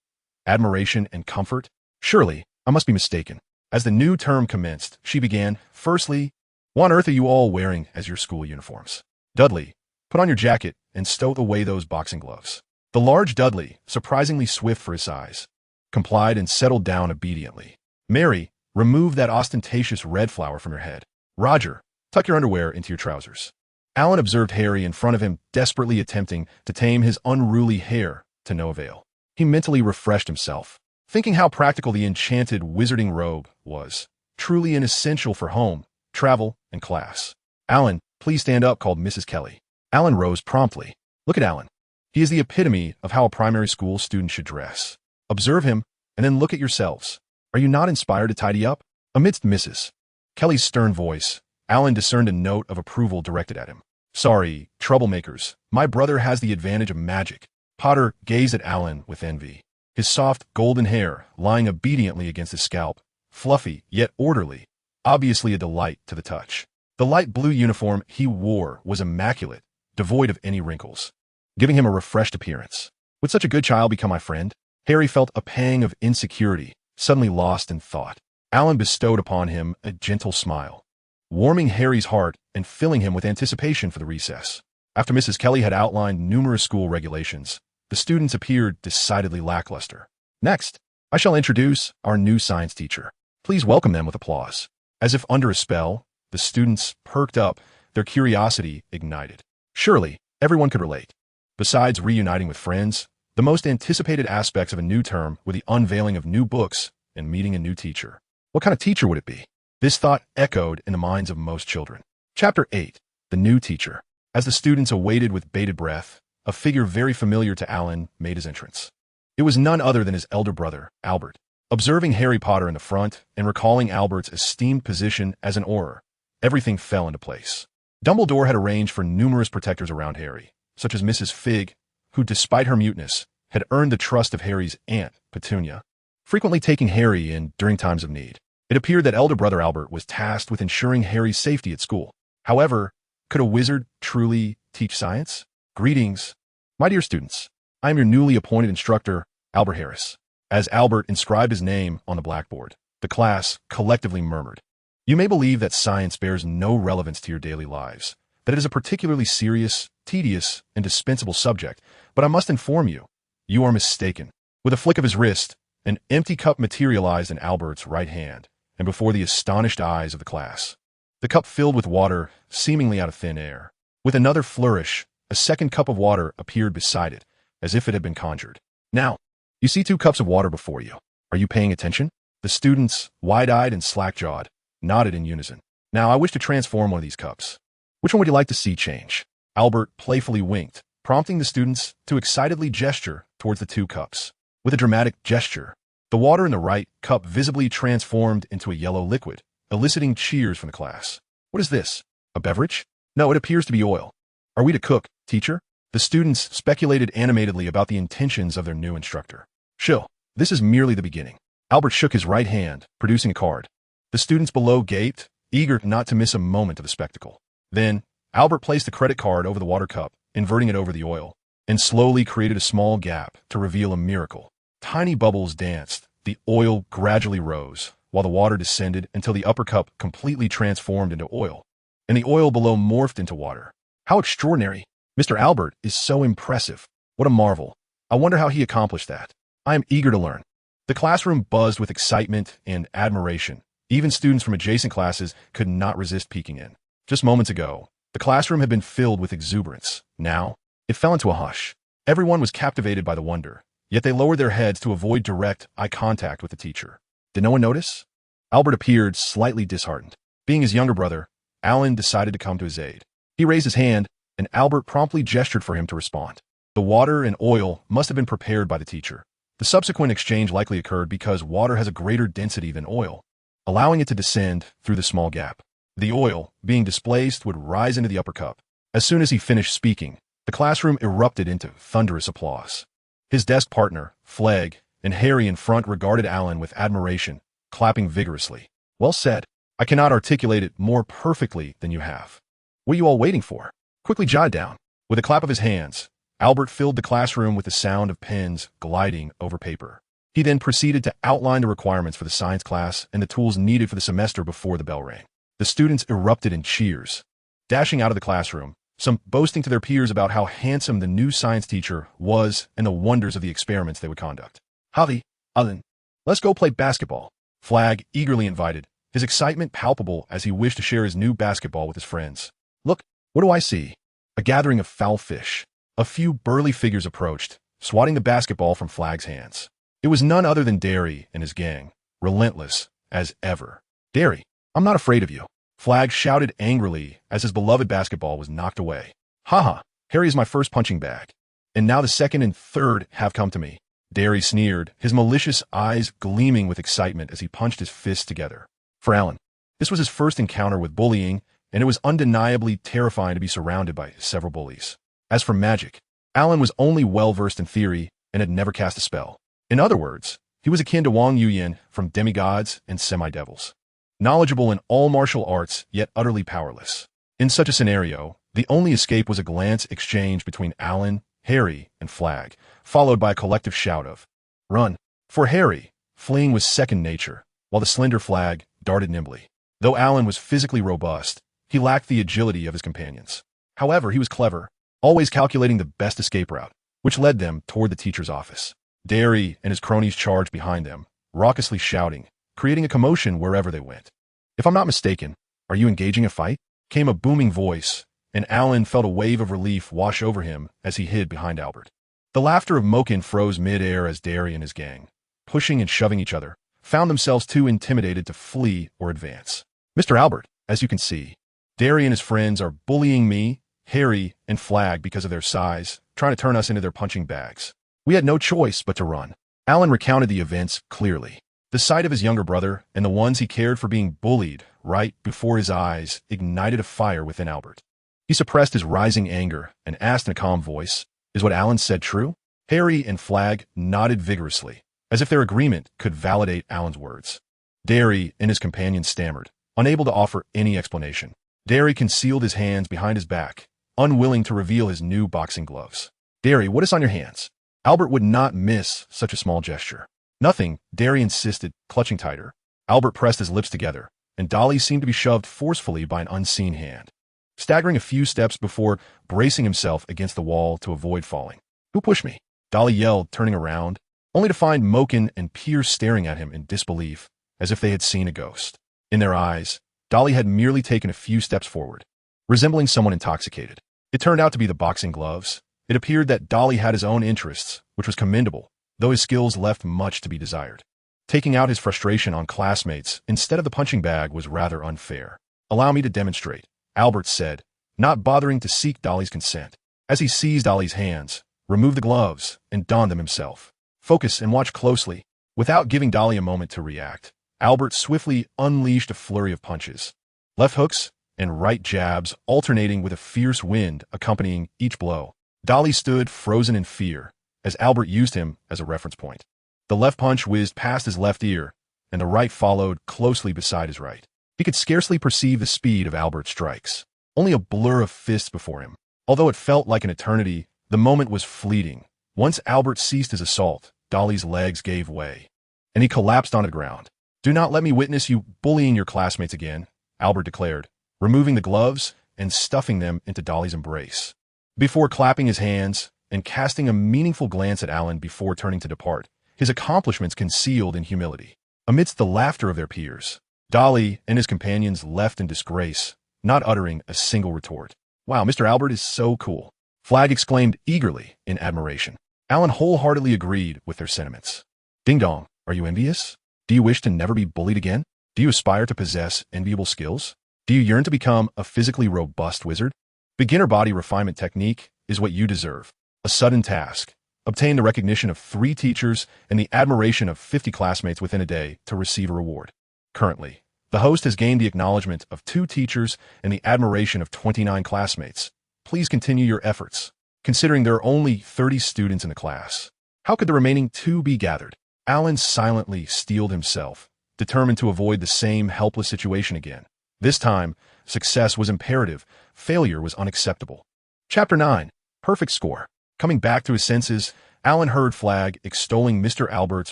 Admiration and comfort? Surely, I must be mistaken. As the new term commenced, she began, "Firstly, what on earth are you all wearing as your school uniforms? Dudley, put on your jacket and stow away those boxing gloves." The large Dudley, surprisingly swift for his size, complied and settled down obediently. "Mary, remove that ostentatious red flower from your head. Roger, tuck your underwear into your trousers." Alan observed Harry in front of him desperately attempting to tame his unruly hair to no avail. He mentally refreshed himself, thinking how practical the enchanted wizarding robe was, truly an essential for home, travel, and class. "Alan, please stand up," called Mrs. Kelly. Alan rose promptly. Look at Alan. He is the epitome of how a primary school student should dress. Observe him, and then look at yourselves. Are you not inspired to tidy up? Amidst Mrs. Kelly's stern voice, Alan discerned a note of approval directed at him. "Sorry, troublemakers. My brother has the advantage of magic." Potter gazed at Alan with envy, his soft golden hair lying obediently against his scalp, fluffy yet orderly, obviously a delight to the touch. The light blue uniform he wore was immaculate, devoid of any wrinkles, giving him a refreshed appearance. Would such a good child become my friend? Harry felt a pang of insecurity, suddenly lost in thought. Alan bestowed upon him a gentle smile, warming Harry's heart and filling him with anticipation for the recess. After Mrs. Kelly had outlined numerous school regulations, the students appeared decidedly lackluster. Next, I shall introduce our new science teacher. Please welcome them with applause. As if under a spell, the students perked up, their curiosity ignited. Surely, everyone could relate. Besides reuniting with friends, the most anticipated aspects of a new term were the unveiling of new books and meeting a new teacher. What kind of teacher would it be? This thought echoed in the minds of most children. Chapter 8. The New Teacher. As the students awaited with bated breath, a figure very familiar to Alan made his entrance. It was none other than his elder brother, Albert. Observing Harry Potter in the front and recalling Albert's esteemed position as an Auror, everything fell into place. Dumbledore had arranged for numerous protectors around Harry, such as Mrs. Figg, who, despite her muteness, had earned the trust of Harry's aunt, Petunia, frequently taking Harry in during times of need. It appeared that elder brother Albert was tasked with ensuring Harry's safety at school. However, could a wizard truly teach science? Greetings, my dear students. I am your newly appointed instructor, Albert Harris. As Albert inscribed his name on the blackboard, the class collectively murmured. You may believe that science bears no relevance to your daily lives, that it is a particularly serious, tedious, and dispensable subject, but I must inform you, you are mistaken. With a flick of his wrist, an empty cup materialized in Albert's right hand, and before the astonished eyes of the class. The cup filled with water, seemingly out of thin air. With another flourish, a second cup of water appeared beside it, as if it had been conjured. Now, you see 2 cups of water before you. Are you paying attention? The students, wide-eyed and slack-jawed, nodded in unison. Now I wish to transform one of these cups. Which one would you like to see change? Albert playfully winked, prompting the students to excitedly gesture towards the 2 cups. With a dramatic gesture, the water in the right cup visibly transformed into a yellow liquid, eliciting cheers from the class. What is this? A beverage? No, it appears to be oil. Are we to cook, teacher? The students speculated animatedly about the intentions of their new instructor. Chill, this is merely the beginning. Albert shook his right hand, producing a card. The students below gaped, eager not to miss a moment of the spectacle. Then, Albert placed the credit card over the water cup, inverting it over the oil, and slowly created a small gap to reveal a miracle. Tiny bubbles danced, the oil gradually rose, while the water descended until the upper cup completely transformed into oil, and the oil below morphed into water. How extraordinary! Mr. Albert is so impressive. What a marvel. I wonder how he accomplished that. I am eager to learn. The classroom buzzed with excitement and admiration. Even students from adjacent classes could not resist peeking in. Just moments ago, the classroom had been filled with exuberance. Now, it fell into a hush. Everyone was captivated by the wonder, yet they lowered their heads to avoid direct eye contact with the teacher. Did no one notice? Albert appeared slightly disheartened. Being his younger brother, Alan decided to come to his aid. He raised his hand, and Albert promptly gestured for him to respond. The water and oil must have been prepared by the teacher. The subsequent exchange likely occurred because water has a greater density than oil, allowing it to descend through the small gap. The oil, being displaced, would rise into the upper cup. As soon as he finished speaking, the classroom erupted into thunderous applause. His desk partner, Flag, and Harry in front regarded Alan with admiration, clapping vigorously. Well said. I cannot articulate it more perfectly than you have. What are you all waiting for? Quickly jot down. With a clap of his hands, Albert filled the classroom with the sound of pens gliding over paper. He then proceeded to outline the requirements for the science class and the tools needed for the semester before the bell rang. The students erupted in cheers, dashing out of the classroom, some boasting to their peers about how handsome the new science teacher was and the wonders of the experiments they would conduct. Javi, Alan, let's go play basketball. Flag eagerly invited, his excitement palpable as he wished to share his new basketball with his friends. Look, what do I see? A gathering of foul fish. A few burly figures approached, swatting the basketball from Flag's hands. It was none other than Derry and his gang, relentless as ever. Derry, I'm not afraid of you. Flag shouted angrily as his beloved basketball was knocked away. Haha, Harry is my first punching bag. And now the second and third have come to me. Derry sneered, his malicious eyes gleaming with excitement as he punched his fists together. For Alan, this was his first encounter with bullying, and it was undeniably terrifying to be surrounded by several bullies. As for magic, Alan was only well-versed in theory and had never cast a spell. In other words, he was akin to Wang Yuyan from demigods and semi-devils. Knowledgeable in all martial arts, yet utterly powerless. In such a scenario, the only escape was a glance exchange between Alan, Harry, and Flag, followed by a collective shout of, "Run!" For Harry, fleeing was second nature, while the slender Flag darted nimbly. Though Alan was physically robust, he lacked the agility of his companions. However, he was clever, always calculating the best escape route, which led them toward the teacher's office. Derry and his cronies charged behind them, raucously shouting, creating a commotion wherever they went. If I'm not mistaken, are you engaging a fight? Came a booming voice, and Alan felt a wave of relief wash over him as he hid behind Albert. The laughter of Mokin froze mid-air as Derry and his gang, pushing and shoving each other, found themselves too intimidated to flee or advance. Mr. Albert, as you can see, Derry and his friends are bullying me, Harry, and Flag because of their size, trying to turn us into their punching bags. We had no choice but to run. Alan recounted the events clearly. The sight of his younger brother and the ones he cared for being bullied right before his eyes ignited a fire within Albert. He suppressed his rising anger and asked in a calm voice, "Is what Alan said true?" Harry and Flag nodded vigorously, as if their agreement could validate Alan's words. Derry and his companion stammered, unable to offer any explanation. Derry concealed his hands behind his back, unwilling to reveal his new boxing gloves. "Derry, what is on your hands?" Albert would not miss such a small gesture. "Nothing," Derry insisted, clutching tighter. Albert pressed his lips together, and Dolly seemed to be shoved forcefully by an unseen hand. Staggering a few steps before bracing himself against the wall to avoid falling. "Who pushed me?" Dolly yelled, turning around, only to find Mokin and Pierce staring at him in disbelief, as if they had seen a ghost. In their eyes, Dolly had merely taken a few steps forward, resembling someone intoxicated. It turned out to be the boxing gloves. It appeared that Dolly had his own interests, which was commendable, though his skills left much to be desired. Taking out his frustration on classmates instead of the punching bag was rather unfair. "Allow me to demonstrate," Albert said, not bothering to seek Dolly's consent. As he seized Dolly's hands, removed the gloves, and donned them himself. "Focus and watch closely." Without giving Dolly a moment to react, Albert swiftly unleashed a flurry of punches. Left hooks and right jabs alternating with a fierce wind accompanying each blow. Dolly stood frozen in fear as Albert used him as a reference point. The left punch whizzed past his left ear, and the right followed closely beside his right. He could scarcely perceive the speed of Albert's strikes, only a blur of fists before him. Although it felt like an eternity, the moment was fleeting. Once Albert ceased his assault, Dolly's legs gave way, and he collapsed onto the ground. "Do not let me witness you bullying your classmates again," Albert declared, removing the gloves and stuffing them into Dolly's embrace. Before clapping his hands and casting a meaningful glance at Alan before turning to depart, his accomplishments concealed in humility. Amidst the laughter of their peers, Dolly and his companions left in disgrace, not uttering a single retort. "Wow, Mr. Albert is so cool." Flag exclaimed eagerly in admiration. Alan wholeheartedly agreed with their sentiments. Ding dong, are you envious? Do you wish to never be bullied again? Do you aspire to possess enviable skills? Do you yearn to become a physically robust wizard? Beginner body refinement technique is what you deserve. A sudden task. Obtain the recognition of 3 teachers and the admiration of 50 classmates within a day to receive a reward. Currently, the host has gained the acknowledgement of 2 teachers and the admiration of 29 classmates. Please continue your efforts, considering there are only 30 students in the class. How could the remaining 2 be gathered? Alan silently steeled himself, determined to avoid the same helpless situation again. This time, success was imperative, failure was unacceptable. Chapter 9. Perfect Score. Coming back to his senses, Alan heard Flag extolling Mr. Albert's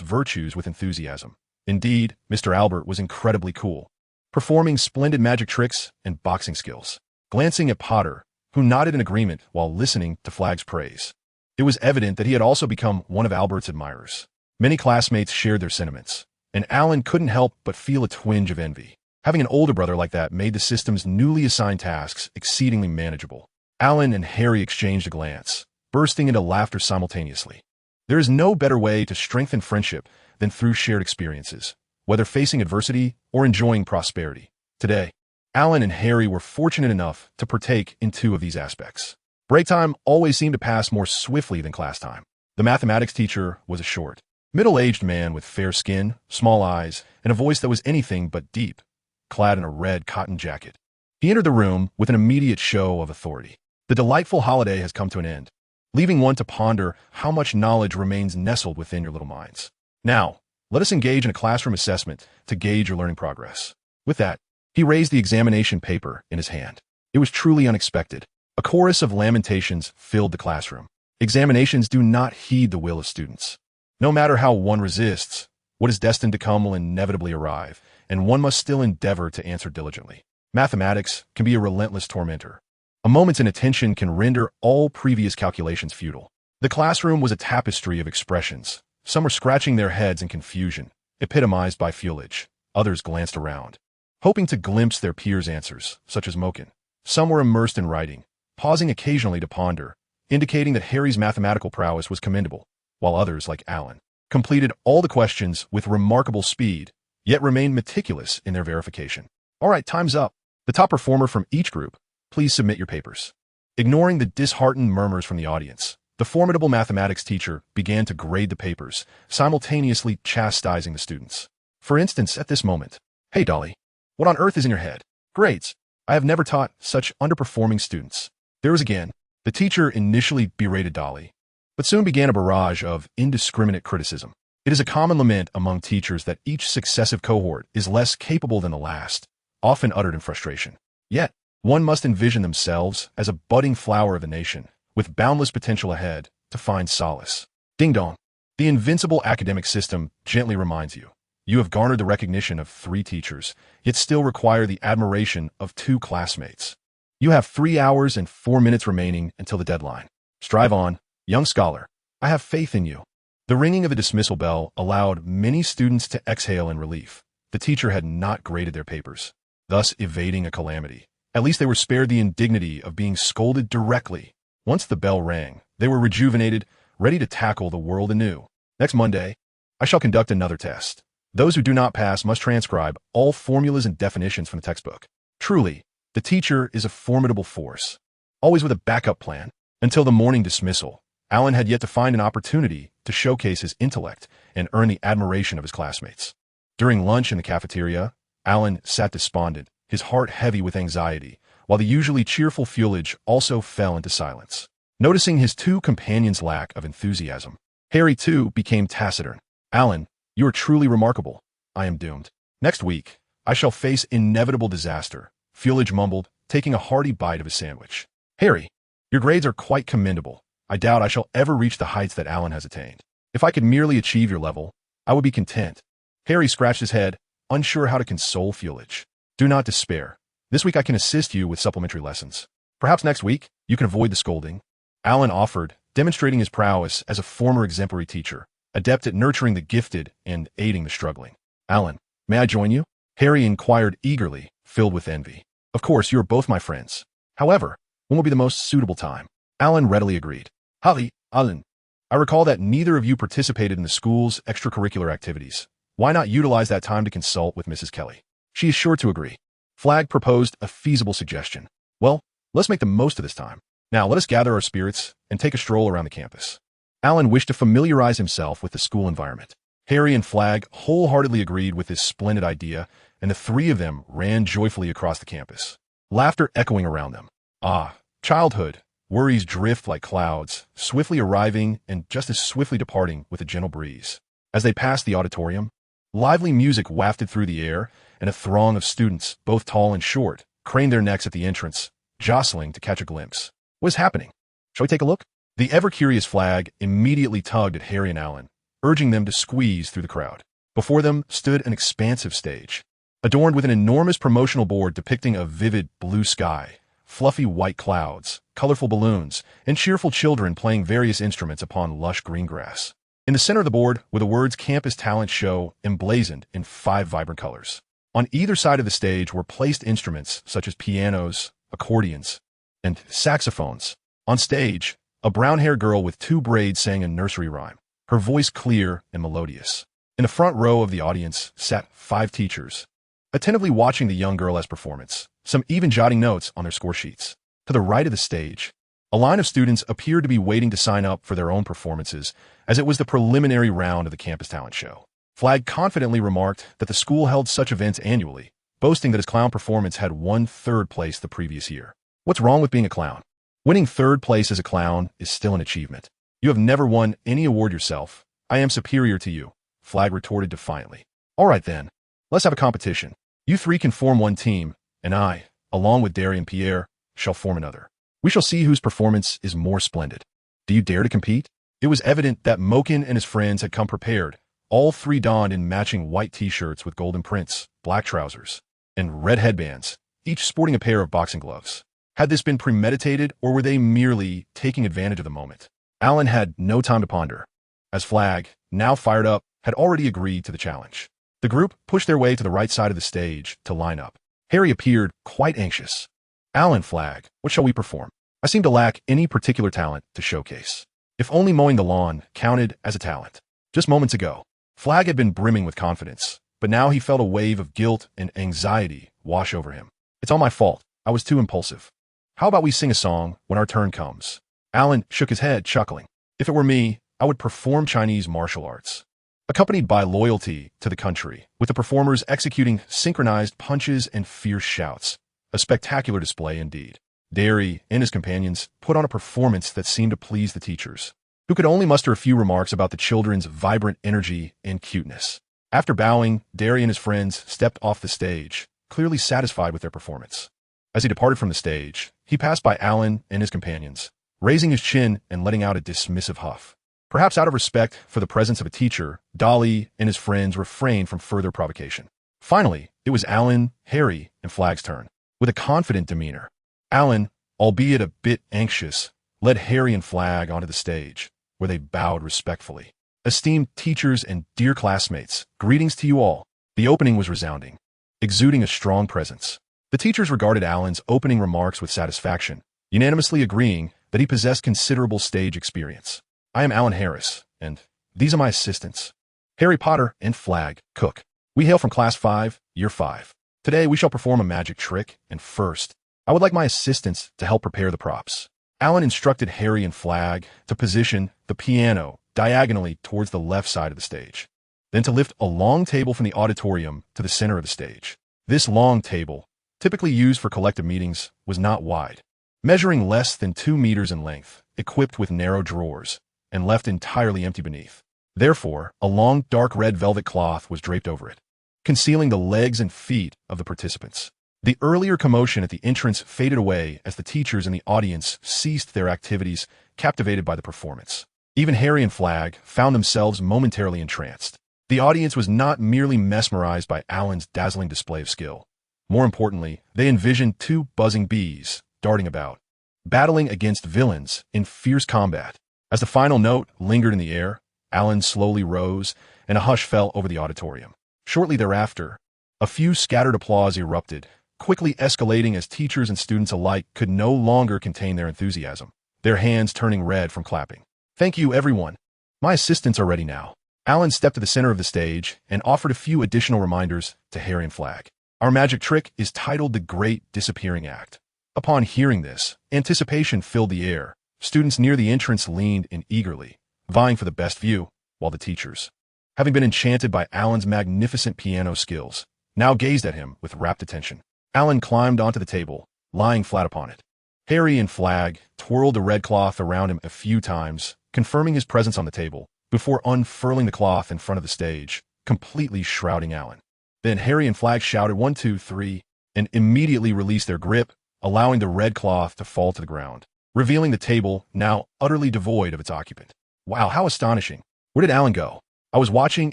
virtues with enthusiasm. Indeed, Mr. Albert was incredibly cool, performing splendid magic tricks and boxing skills. Glancing at Potter, who nodded in agreement while listening to Flag's praise, it was evident that he had also become one of Albert's admirers. Many classmates shared their sentiments, and Alan couldn't help but feel a twinge of envy. Having an older brother like that made the system's newly assigned tasks exceedingly manageable. Alan and Harry exchanged a glance, bursting into laughter simultaneously. There is no better way to strengthen friendship than through shared experiences, whether facing adversity or enjoying prosperity. Today, Alan and Harry were fortunate enough to partake in 2 of these aspects. Break time always seemed to pass more swiftly than class time. The mathematics teacher was a short, middle-aged man with fair skin, small eyes, and a voice that was anything but deep, clad in a red cotton jacket. He entered the room with an immediate show of authority. The delightful holiday has come to an end, leaving one to ponder how much knowledge remains nestled within your little minds. Now, let us engage in a classroom assessment to gauge your learning progress. With that, he raised the examination paper in his hand. It was truly unexpected. A chorus of lamentations filled the classroom. Examinations do not heed the will of students. No matter how one resists, what is destined to come will inevitably arrive, and one must still endeavor to answer diligently. Mathematics can be a relentless tormentor. A moment's inattention can render all previous calculations futile. The classroom was a tapestry of expressions. Some were scratching their heads in confusion, epitomized by foliage. Others glanced around, hoping to glimpse their peers' answers, such as Moken. Some were immersed in writing, pausing occasionally to ponder, indicating that Harry's mathematical prowess was commendable, while others, like Alan, completed all the questions with remarkable speed, yet remained meticulous in their verification. All right, time's up. The top performer from each group, please submit your papers. Ignoring the disheartened murmurs from the audience, the formidable mathematics teacher began to grade the papers, simultaneously chastising the students. For instance, at this moment, "Hey, Dolly, what on earth is in your head? Grades. I have never taught such underperforming students." There was again. The teacher initially berated Dolly, but soon began a barrage of indiscriminate criticism. It is a common lament among teachers that each successive cohort is less capable than the last, often uttered in frustration. Yet, one must envision themselves as a budding flower of the nation, with boundless potential ahead, to find solace. Ding dong. The Invincible academic system gently reminds you. You have garnered the recognition of 3 teachers, yet still require the admiration of 2 classmates. You have 3 hours and 4 minutes remaining until the deadline. Strive on, young scholar. I have faith in you. The ringing of the dismissal bell allowed many students to exhale in relief. The teacher had not graded their papers, thus evading a calamity. At least they were spared the indignity of being scolded directly. Once the bell rang, they were rejuvenated, ready to tackle the world anew. Next Monday, I shall conduct another test. Those who do not pass must transcribe all formulas and definitions from the textbook. Truly, the teacher is a formidable force, always with a backup plan. Until the morning dismissal, Alan had yet to find an opportunity to showcase his intellect and earn the admiration of his classmates. During lunch in the cafeteria, Alan sat despondent, his heart heavy with anxiety, while the usually cheerful foliage also fell into silence. Noticing his 2 companions' lack of enthusiasm, Harry too became taciturn. "Alan, you are truly remarkable. I am doomed. Next week, I shall face inevitable disaster," Foliage mumbled, taking a hearty bite of his sandwich. "Harry, your grades are quite commendable. I doubt I shall ever reach the heights that Alan has attained. If I could merely achieve your level, I would be content." Harry scratched his head, unsure how to console Foliage. "Do not despair. This week I can assist you with supplementary lessons. Perhaps next week you can avoid the scolding." Alan offered, demonstrating his prowess as a former exemplary teacher, adept at nurturing the gifted and aiding the struggling. "Alan, may I join you?" Harry inquired eagerly, filled with envy. "Of course, you are both my friends. However, when will be the most suitable time?" Alan readily agreed. Holly, Alan, I recall that neither of you participated in the school's extracurricular activities. Why not utilize that time to consult with Mrs. Kelly? She is sure to agree. Flag proposed a feasible suggestion. Well, let's make the most of this time. Now let us gather our spirits and take a stroll around the campus. Alan wished to familiarize himself with the school environment. Harry and Flag wholeheartedly agreed with this splendid idea, and the three of them ran joyfully across the campus, laughter echoing around them. Ah, childhood. Worries drift like clouds, swiftly arriving and just as swiftly departing with a gentle breeze. As they passed the auditorium, lively music wafted through the air, and a throng of students, both tall and short, craned their necks at the entrance, jostling to catch a glimpse. What is happening? Shall we take a look? The ever-curious Flag immediately tugged at Harry and Alan, urging them to squeeze through the crowd. Before them stood an expansive stage, adorned with an enormous promotional board depicting a vivid blue sky, fluffy white clouds, colorful balloons, and cheerful children playing various instruments upon lush green grass. In the center of the board were the words Campus Talent Show emblazoned in 5 vibrant colors. On either side of the stage were placed instruments such as pianos, accordions, and saxophones. On stage, a brown-haired girl with 2 braids sang a nursery rhyme, her voice clear and melodious. In the front row of the audience sat 5 teachers, attentively watching the young girl's performance, some even jotting notes on their score sheets. To the right of the stage, a line of students appeared to be waiting to sign up for their own performances, as it was the preliminary round of the Campus Talent Show. Flag confidently remarked that the school held such events annually, boasting that his clown performance had won 3rd place the previous year. What's wrong with being a clown? Winning 3rd place as a clown is still an achievement. You have never won any award yourself. I am superior to you, Flag retorted defiantly. All right then, let's have a competition. You 3 can form one team, and I, along with Derry and Pierre, shall form another. We shall see whose performance is more splendid. Do you dare to compete? It was evident that Moken and his friends had come prepared, all 3 donned in matching white t-shirts with golden prints, black trousers, and red headbands, each sporting a pair of boxing gloves. Had this been premeditated, or were they merely taking advantage of the moment? Alan had no time to ponder, as Flag, now fired up, had already agreed to the challenge. The group pushed their way to the right side of the stage to line up. Harry appeared quite anxious. Alan, Flag, what shall we perform? I seem to lack any particular talent to showcase. If only mowing the lawn counted as a talent. Just moments ago, Flag had been brimming with confidence, but now he felt a wave of guilt and anxiety wash over him. It's all my fault. I was too impulsive. How about we sing a song when our turn comes? Alan shook his head, chuckling. If it were me, I would perform Chinese martial arts, accompanied by loyalty to the country, with the performers executing synchronized punches and fierce shouts. A spectacular display indeed. Derry and his companions put on a performance that seemed to please the teachers, who could only muster a few remarks about the children's vibrant energy and cuteness. After bowing, Derry and his friends stepped off the stage, clearly satisfied with their performance. As he departed from the stage, he passed by Alan and his companions, raising his chin and letting out a dismissive huff. Perhaps out of respect for the presence of a teacher, Dolly and his friends refrained from further provocation. Finally, it was Alan, Harry, and Flag's turn. With a confident demeanor, Alan, albeit a bit anxious, led Harry and Flag onto the stage, where they bowed respectfully. Esteemed teachers and dear classmates, greetings to you all. The opening was resounding, exuding a strong presence. The teachers regarded Alan's opening remarks with satisfaction, unanimously agreeing that he possessed considerable stage experience. I am Alan Harris, and these are my assistants, Harry Potter and Flag, Cook. We hail from Class 5, Year 5. Today we shall perform a magic trick, and first, I would like my assistants to help prepare the props. Alan instructed Harry and Flag to position the piano diagonally towards the left side of the stage, then to lift a long table from the auditorium to the center of the stage. This long table, typically used for collective meetings, was not wide, measuring less than 2 meters in length, equipped with narrow drawers, and left entirely empty beneath. Therefore, a long dark red velvet cloth was draped over it, concealing the legs and feet of the participants. The earlier commotion at the entrance faded away as the teachers in the audience ceased their activities, captivated by the performance. Even Harry and Flag found themselves momentarily entranced. The audience was not merely mesmerized by Alan's dazzling display of skill. More importantly, they envisioned 2 buzzing bees darting about, battling against villains in fierce combat. As the final note lingered in the air, Alan slowly rose, and a hush fell over the auditorium. Shortly thereafter, a few scattered applause erupted, quickly escalating as teachers and students alike could no longer contain their enthusiasm. their hands turning red from clapping. "Thank you, everyone. My assistants are ready now." Alan stepped to the center of the stage and offered a few additional reminders to Harry and Flag. "Our magic trick is titled the Great Disappearing Act." Upon hearing this, anticipation filled the air. Students near the entrance leaned in eagerly, vying for the best view, while the teachers, having been enchanted by Alan's magnificent piano skills, now gazed at him with rapt attention. Alan climbed onto the table, lying flat upon it. Harry and Flag twirled the red cloth around him a few times, confirming his presence on the table, before unfurling the cloth in front of the stage, completely shrouding Alan. Then Harry and Flag shouted 1, 2, 3, and immediately released their grip, allowing the red cloth to fall to the ground, revealing the table now utterly devoid of its occupant. Wow, how astonishing. Where did Alan go? I was watching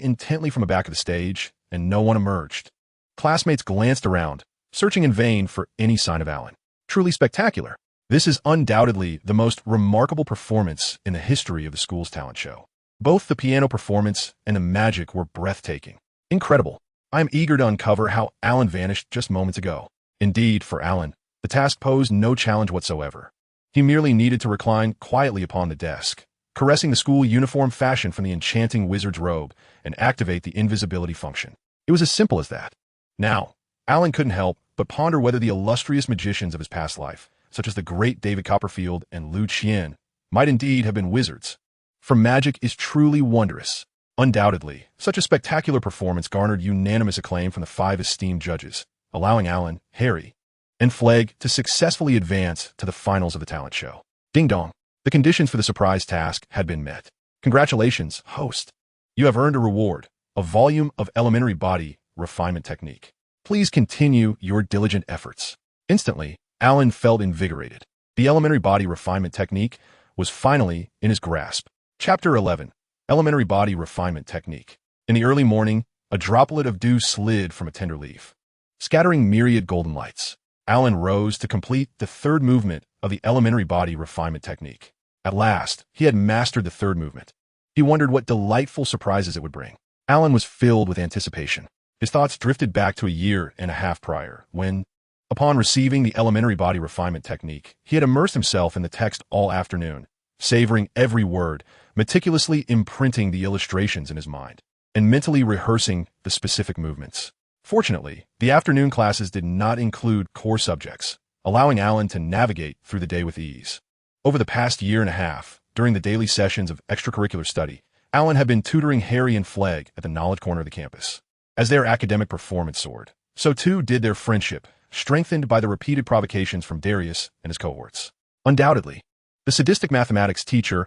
intently from the back of the stage, and no one emerged. Classmates glanced around, searching in vain for any sign of Alan. Truly spectacular. This is undoubtedly the most remarkable performance in the history of the school's talent show. Both the piano performance and the magic were breathtaking. Incredible. I am eager to uncover how Alan vanished just moments ago. Indeed, for Alan, the task posed no challenge whatsoever. He merely needed to recline quietly upon the desk, caressing the school uniform fashioned from the enchanting wizard's robe, and activate the invisibility function. It was as simple as that. Now, Alan couldn't help but ponder whether the illustrious magicians of his past life, such as the great David Copperfield and Lu Qian, might indeed have been wizards. For magic is truly wondrous. Undoubtedly, such a spectacular performance garnered unanimous acclaim from the 5 esteemed judges, allowing Alan, Harry, and Flag to successfully advance to the finals of the talent show. Ding dong. The conditions for the surprise task had been met. Congratulations, host. You have earned a reward, a volume of elementary body refinement technique. Please continue your diligent efforts. Instantly, Alan felt invigorated. The elementary body refinement technique was finally in his grasp. Chapter 11. Elementary Body Refinement Technique. In the early morning, a droplet of dew slid from a tender leaf, scattering myriad golden lights. Alan rose to complete the third movement of the elementary body refinement technique. At last, he had mastered the third movement. He wondered what delightful surprises it would bring. Alan was filled with anticipation. His thoughts drifted back to a year and a half prior, when, upon receiving the elementary body refinement technique, he had immersed himself in the text all afternoon, savoring every word, meticulously imprinting the illustrations in his mind, and mentally rehearsing the specific movements. Fortunately, the afternoon classes did not include core subjects, allowing Alan to navigate through the day with ease. Over the past year and a half, during the daily sessions of extracurricular study, Alan had been tutoring Harry and Flag at the Knowledge Corner of the campus. As their academic performance soared, so too did their friendship, strengthened by the repeated provocations from Darius and his cohorts. Undoubtedly, the sadistic mathematics teacher's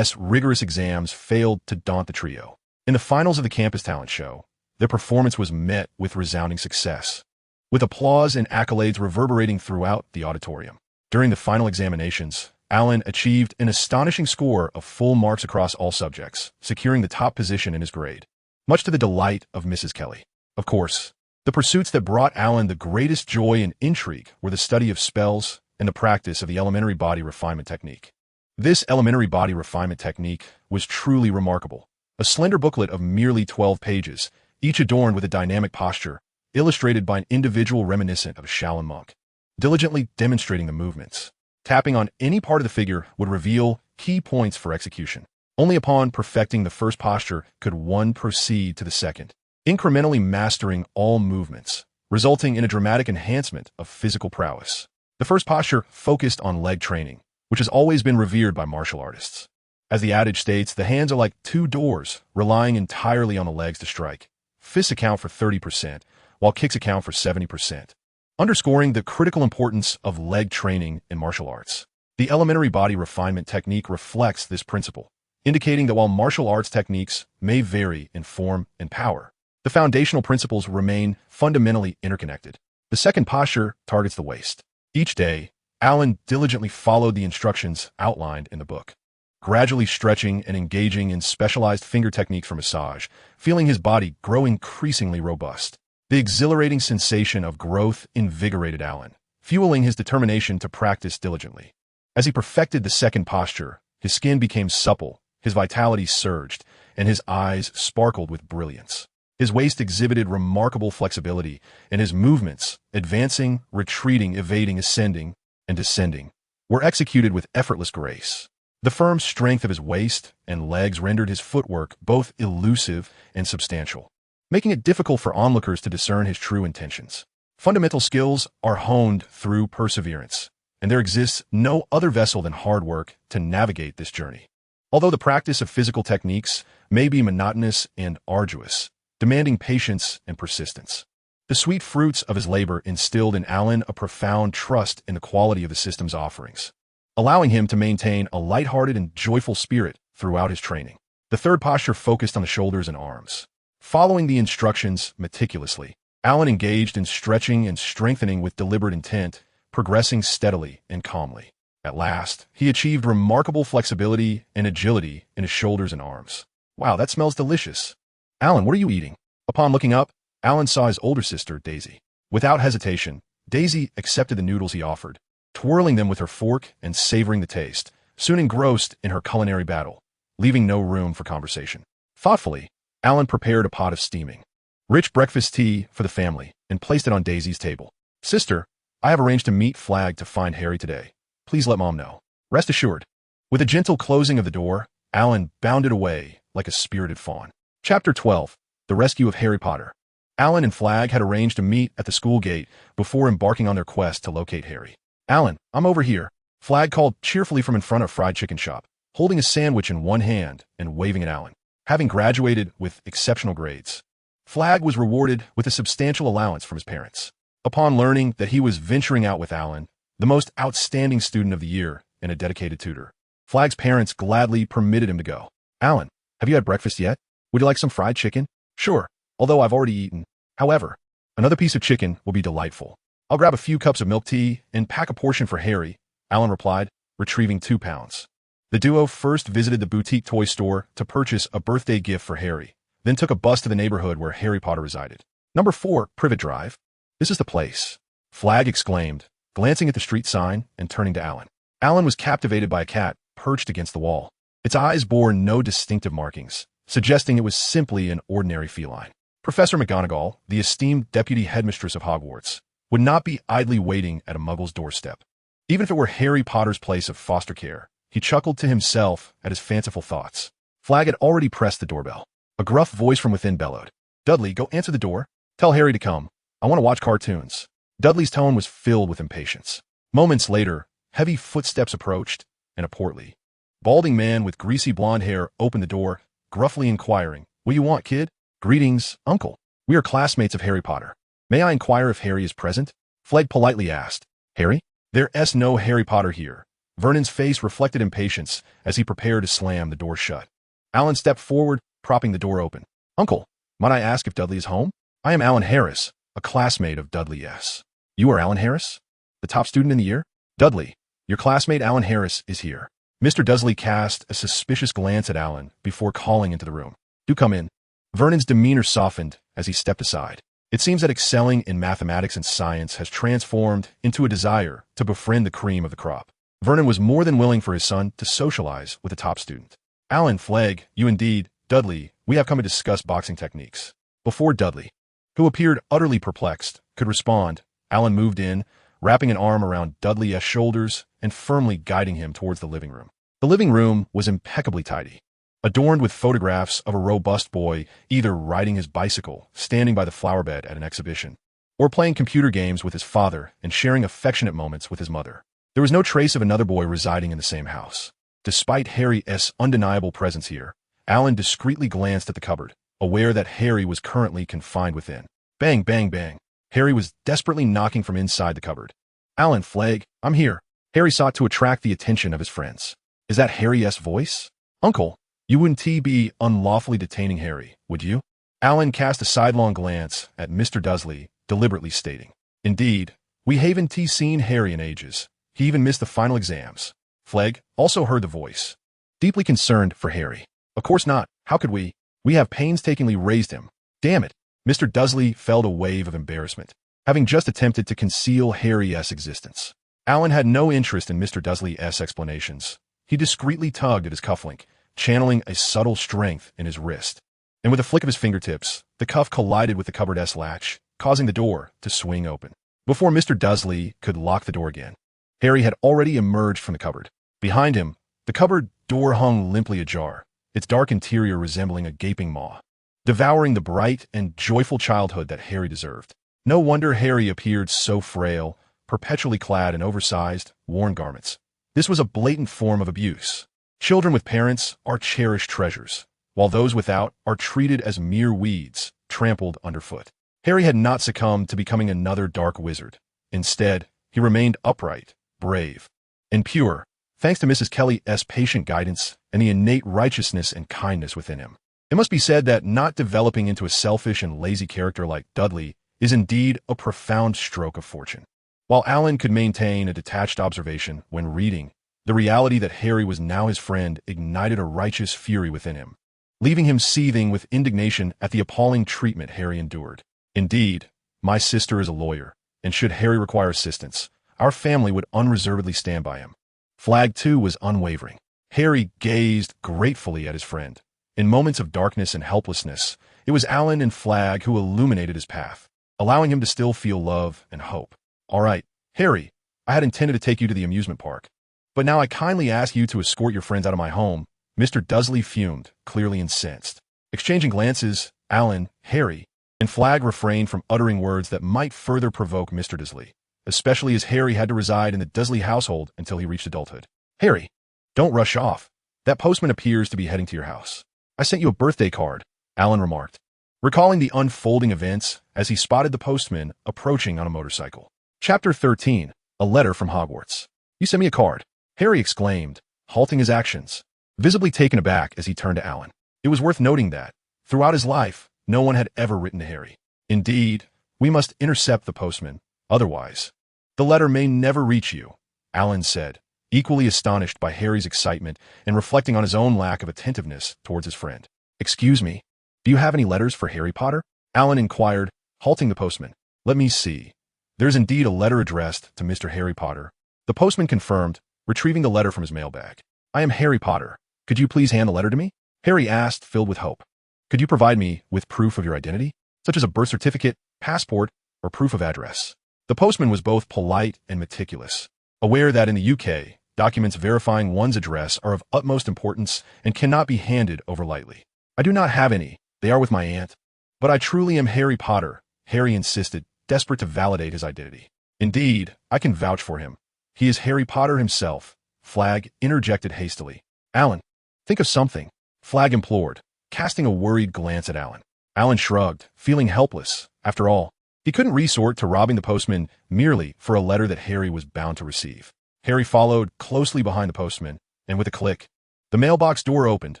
rigorous exams failed to daunt the trio. In the finals of the campus talent show, their performance was met with resounding success, with applause and accolades reverberating throughout the auditorium. During the final examinations, Alan achieved an astonishing score of full marks across all subjects, securing the top position in his grade, much to the delight of Mrs. Kelly. Of course, the pursuits that brought Alan the greatest joy and intrigue were the study of spells and the practice of the elementary body refinement technique. This elementary body refinement technique was truly remarkable. A slender booklet of merely 12 pages, each adorned with a dynamic posture, illustrated by an individual reminiscent of a Shaolin monk, diligently demonstrating the movements. Tapping on any part of the figure would reveal key points for execution. Only upon perfecting the first posture could one proceed to the second, incrementally mastering all movements, resulting in a dramatic enhancement of physical prowess. The first posture focused on leg training, which has always been revered by martial artists. As the adage states, the hands are like two doors, relying entirely on the legs to strike. Fists account for 30%, while kicks account for 70%, underscoring the critical importance of leg training in martial arts. The elementary body refinement technique reflects this principle, indicating that while martial arts techniques may vary in form and power, the foundational principles remain fundamentally interconnected. The second posture targets the waist. Each day, Alan diligently followed the instructions outlined in the book, gradually stretching and engaging in specialized finger techniques for massage, feeling his body grow increasingly robust. The exhilarating sensation of growth invigorated Alan, fueling his determination to practice diligently. As he perfected the second posture, his skin became supple, his vitality surged, and his eyes sparkled with brilliance. His waist exhibited remarkable flexibility, and his movements, advancing, retreating, evading, ascending, and descending, were executed with effortless grace. The firm strength of his waist and legs rendered his footwork both elusive and substantial, making it difficult for onlookers to discern his true intentions. Fundamental skills are honed through perseverance, and there exists no other vessel than hard work to navigate this journey. Although the practice of physical techniques may be monotonous and arduous, demanding patience and persistence, the sweet fruits of his labor instilled in Alan a profound trust in the quality of the system's offerings, allowing him to maintain a lighthearted and joyful spirit throughout his training. The third posture focused on the shoulders and arms. Following the instructions meticulously, Alan engaged in stretching and strengthening with deliberate intent, progressing steadily and calmly. At last, he achieved remarkable flexibility and agility in his shoulders and arms. Wow, that smells delicious. Alan, what are you eating? Upon looking up, Alan saw his older sister, Daisy. Without hesitation, Daisy accepted the noodles he offered, twirling them with her fork and savoring the taste, soon engrossed in her culinary battle, leaving no room for conversation. Thoughtfully, Alan prepared a pot of steaming, rich breakfast tea for the family and placed it on Daisy's table. Sister, I have arranged to meet Flag to find Harry today. Please let Mom know. Rest assured. With a gentle closing of the door, Alan bounded away like a spirited fawn. Chapter 12. The Rescue of Harry Potter. Alan and Flag had arranged to meet at the school gate before embarking on their quest to locate Harry. Alan, I'm over here. Flag called cheerfully from in front of Fried Chicken Shop, holding a sandwich in one hand and waving at Alan. Having graduated with exceptional grades, Flag was rewarded with a substantial allowance from his parents. Upon learning that he was venturing out with Alan, the most outstanding student of the year and a dedicated tutor, Flag's parents gladly permitted him to go. Alan, have you had breakfast yet? Would you like some fried chicken? Sure, although I've already eaten. However, another piece of chicken will be delightful. I'll grab a few cups of milk tea and pack a portion for Harry, Alan replied, retrieving 2 pounds. The duo first visited the boutique toy store to purchase a birthday gift for Harry, then took a bus to the neighborhood where Harry Potter resided. Number 4, Privet Drive. This is the place, Flag exclaimed, glancing at the street sign and turning to Alan. Alan was captivated by a cat perched against the wall. Its eyes bore no distinctive markings, suggesting it was simply an ordinary feline. Professor McGonagall, the esteemed deputy headmistress of Hogwarts, would not be idly waiting at a muggle's doorstep. Even if it were Harry Potter's place of foster care, he chuckled to himself at his fanciful thoughts. Flag had already pressed the doorbell. A gruff voice from within bellowed, Dudley, go answer the door. Tell Harry to come. I want to watch cartoons. Dudley's tone was filled with impatience. Moments later, heavy footsteps approached, and a portly, balding man with greasy blonde hair opened the door, gruffly inquiring, What do you want, kid? Greetings, uncle. We are classmates of Harry Potter. May I inquire if Harry is present? Flag politely asked. Harry? There's no Harry Potter here. Vernon's face reflected impatience as he prepared to slam the door shut. Alan stepped forward, propping the door open. Uncle, might I ask if Dudley is home? I am Alan Harris, a classmate of Dudley S. You are Alan Harris? The top student in the year? Dudley, your classmate Alan Harris is here. Mr. Dudley cast a suspicious glance at Alan before calling into the room. Do come in. Vernon's demeanor softened as he stepped aside. It seems that excelling in mathematics and science has transformed into a desire to befriend the cream of the crop. Vernon was more than willing for his son to socialize with a top student. Alan, Flag, you indeed, Dudley, we have come to discuss boxing techniques. Before Dudley, who appeared utterly perplexed, could respond, Alan moved in, wrapping an arm around Dudley's shoulders and firmly guiding him towards the living room. The living room was impeccably tidy, adorned with photographs of a robust boy either riding his bicycle, standing by the flower bed at an exhibition, or playing computer games with his father and sharing affectionate moments with his mother. There was no trace of another boy residing in the same house. Despite Harry's undeniable presence here, Alan discreetly glanced at the cupboard, aware that Harry was currently confined within. Bang, bang, bang. Harry was desperately knocking from inside the cupboard. Alan, Flag, I'm here. Harry sought to attract the attention of his friends. Is that Harry's voice? Uncle, you wouldn't be unlawfully detaining Harry, would you? Alan cast a sidelong glance at Mr. Dudley, deliberately stating, Indeed, we haven't seen Harry in ages. He even missed the final exams. Flag also heard the voice, deeply concerned for Harry. Of course not. How could we? We have painstakingly raised him. Damn it. Mr. Dudley felt a wave of embarrassment, having just attempted to conceal Harry's existence. Alan had no interest in Mr. Dudley's explanations. He discreetly tugged at his cufflink, channeling a subtle strength in his wrist. And with a flick of his fingertips, the cuff collided with the cupboard's latch, causing the door to swing open. Before Mr. Dudley could lock the door again, Harry had already emerged from the cupboard. Behind him, the cupboard door hung limply ajar, its dark interior resembling a gaping maw, devouring the bright and joyful childhood that Harry deserved. No wonder Harry appeared so frail, perpetually clad in oversized, worn garments. This was a blatant form of abuse. Children with parents are cherished treasures, while those without are treated as mere weeds, trampled underfoot. Harry had not succumbed to becoming another dark wizard. Instead, he remained upright, brave, and pure, thanks to Mrs. Kelly's patient guidance and the innate righteousness and kindness within him. It must be said that not developing into a selfish and lazy character like Dudley is indeed a profound stroke of fortune. While Alan could maintain a detached observation when reading, the reality that Harry was now his friend ignited a righteous fury within him, leaving him seething with indignation at the appalling treatment Harry endured. Indeed, my sister is a lawyer, and should Harry require assistance, our family would unreservedly stand by him. Flagg, too, was unwavering. Harry gazed gratefully at his friend. In moments of darkness and helplessness, it was Alan and Flagg who illuminated his path, allowing him to still feel love and hope. All right, Harry, I had intended to take you to the amusement park, but now I kindly ask you to escort your friends out of my home. Mr. Dursley fumed, clearly incensed. Exchanging glances, Alan, Harry, and Flagg refrained from uttering words that might further provoke Mr. Dursley, especially as Harry had to reside in the Dursley household until he reached adulthood. Harry, don't rush off. That postman appears to be heading to your house. I sent you a birthday card, Alan remarked, recalling the unfolding events as he spotted the postman approaching on a motorcycle. Chapter 13, A Letter from Hogwarts. You sent me a card, Harry exclaimed, halting his actions, visibly taken aback as he turned to Alan. It was worth noting that, throughout his life, no one had ever written to Harry. Indeed, we must intercept the postman, otherwise, the letter may never reach you, Alan said, equally astonished by Harry's excitement and reflecting on his own lack of attentiveness towards his friend. Excuse me, do you have any letters for Harry Potter? Alan inquired, halting the postman. Let me see. There's indeed a letter addressed to Mr. Harry Potter. The postman confirmed, retrieving the letter from his mailbag. I am Harry Potter. Could you please hand the letter to me? Harry asked, filled with hope. Could you provide me with proof of your identity, such as a birth certificate, passport, or proof of address? The postman was both polite and meticulous, aware that in the UK, documents verifying one's address are of utmost importance and cannot be handed over lightly. I do not have any. They are with my aunt. But I truly am Harry Potter, Harry insisted, desperate to validate his identity. Indeed, I can vouch for him. He is Harry Potter himself, Flagg interjected hastily. Alan, think of something, Flagg implored, casting a worried glance at Alan. Alan shrugged, feeling helpless. After all, he couldn't resort to robbing the postman merely for a letter that Harry was bound to receive. Harry followed closely behind the postman, and with a click, the mailbox door opened,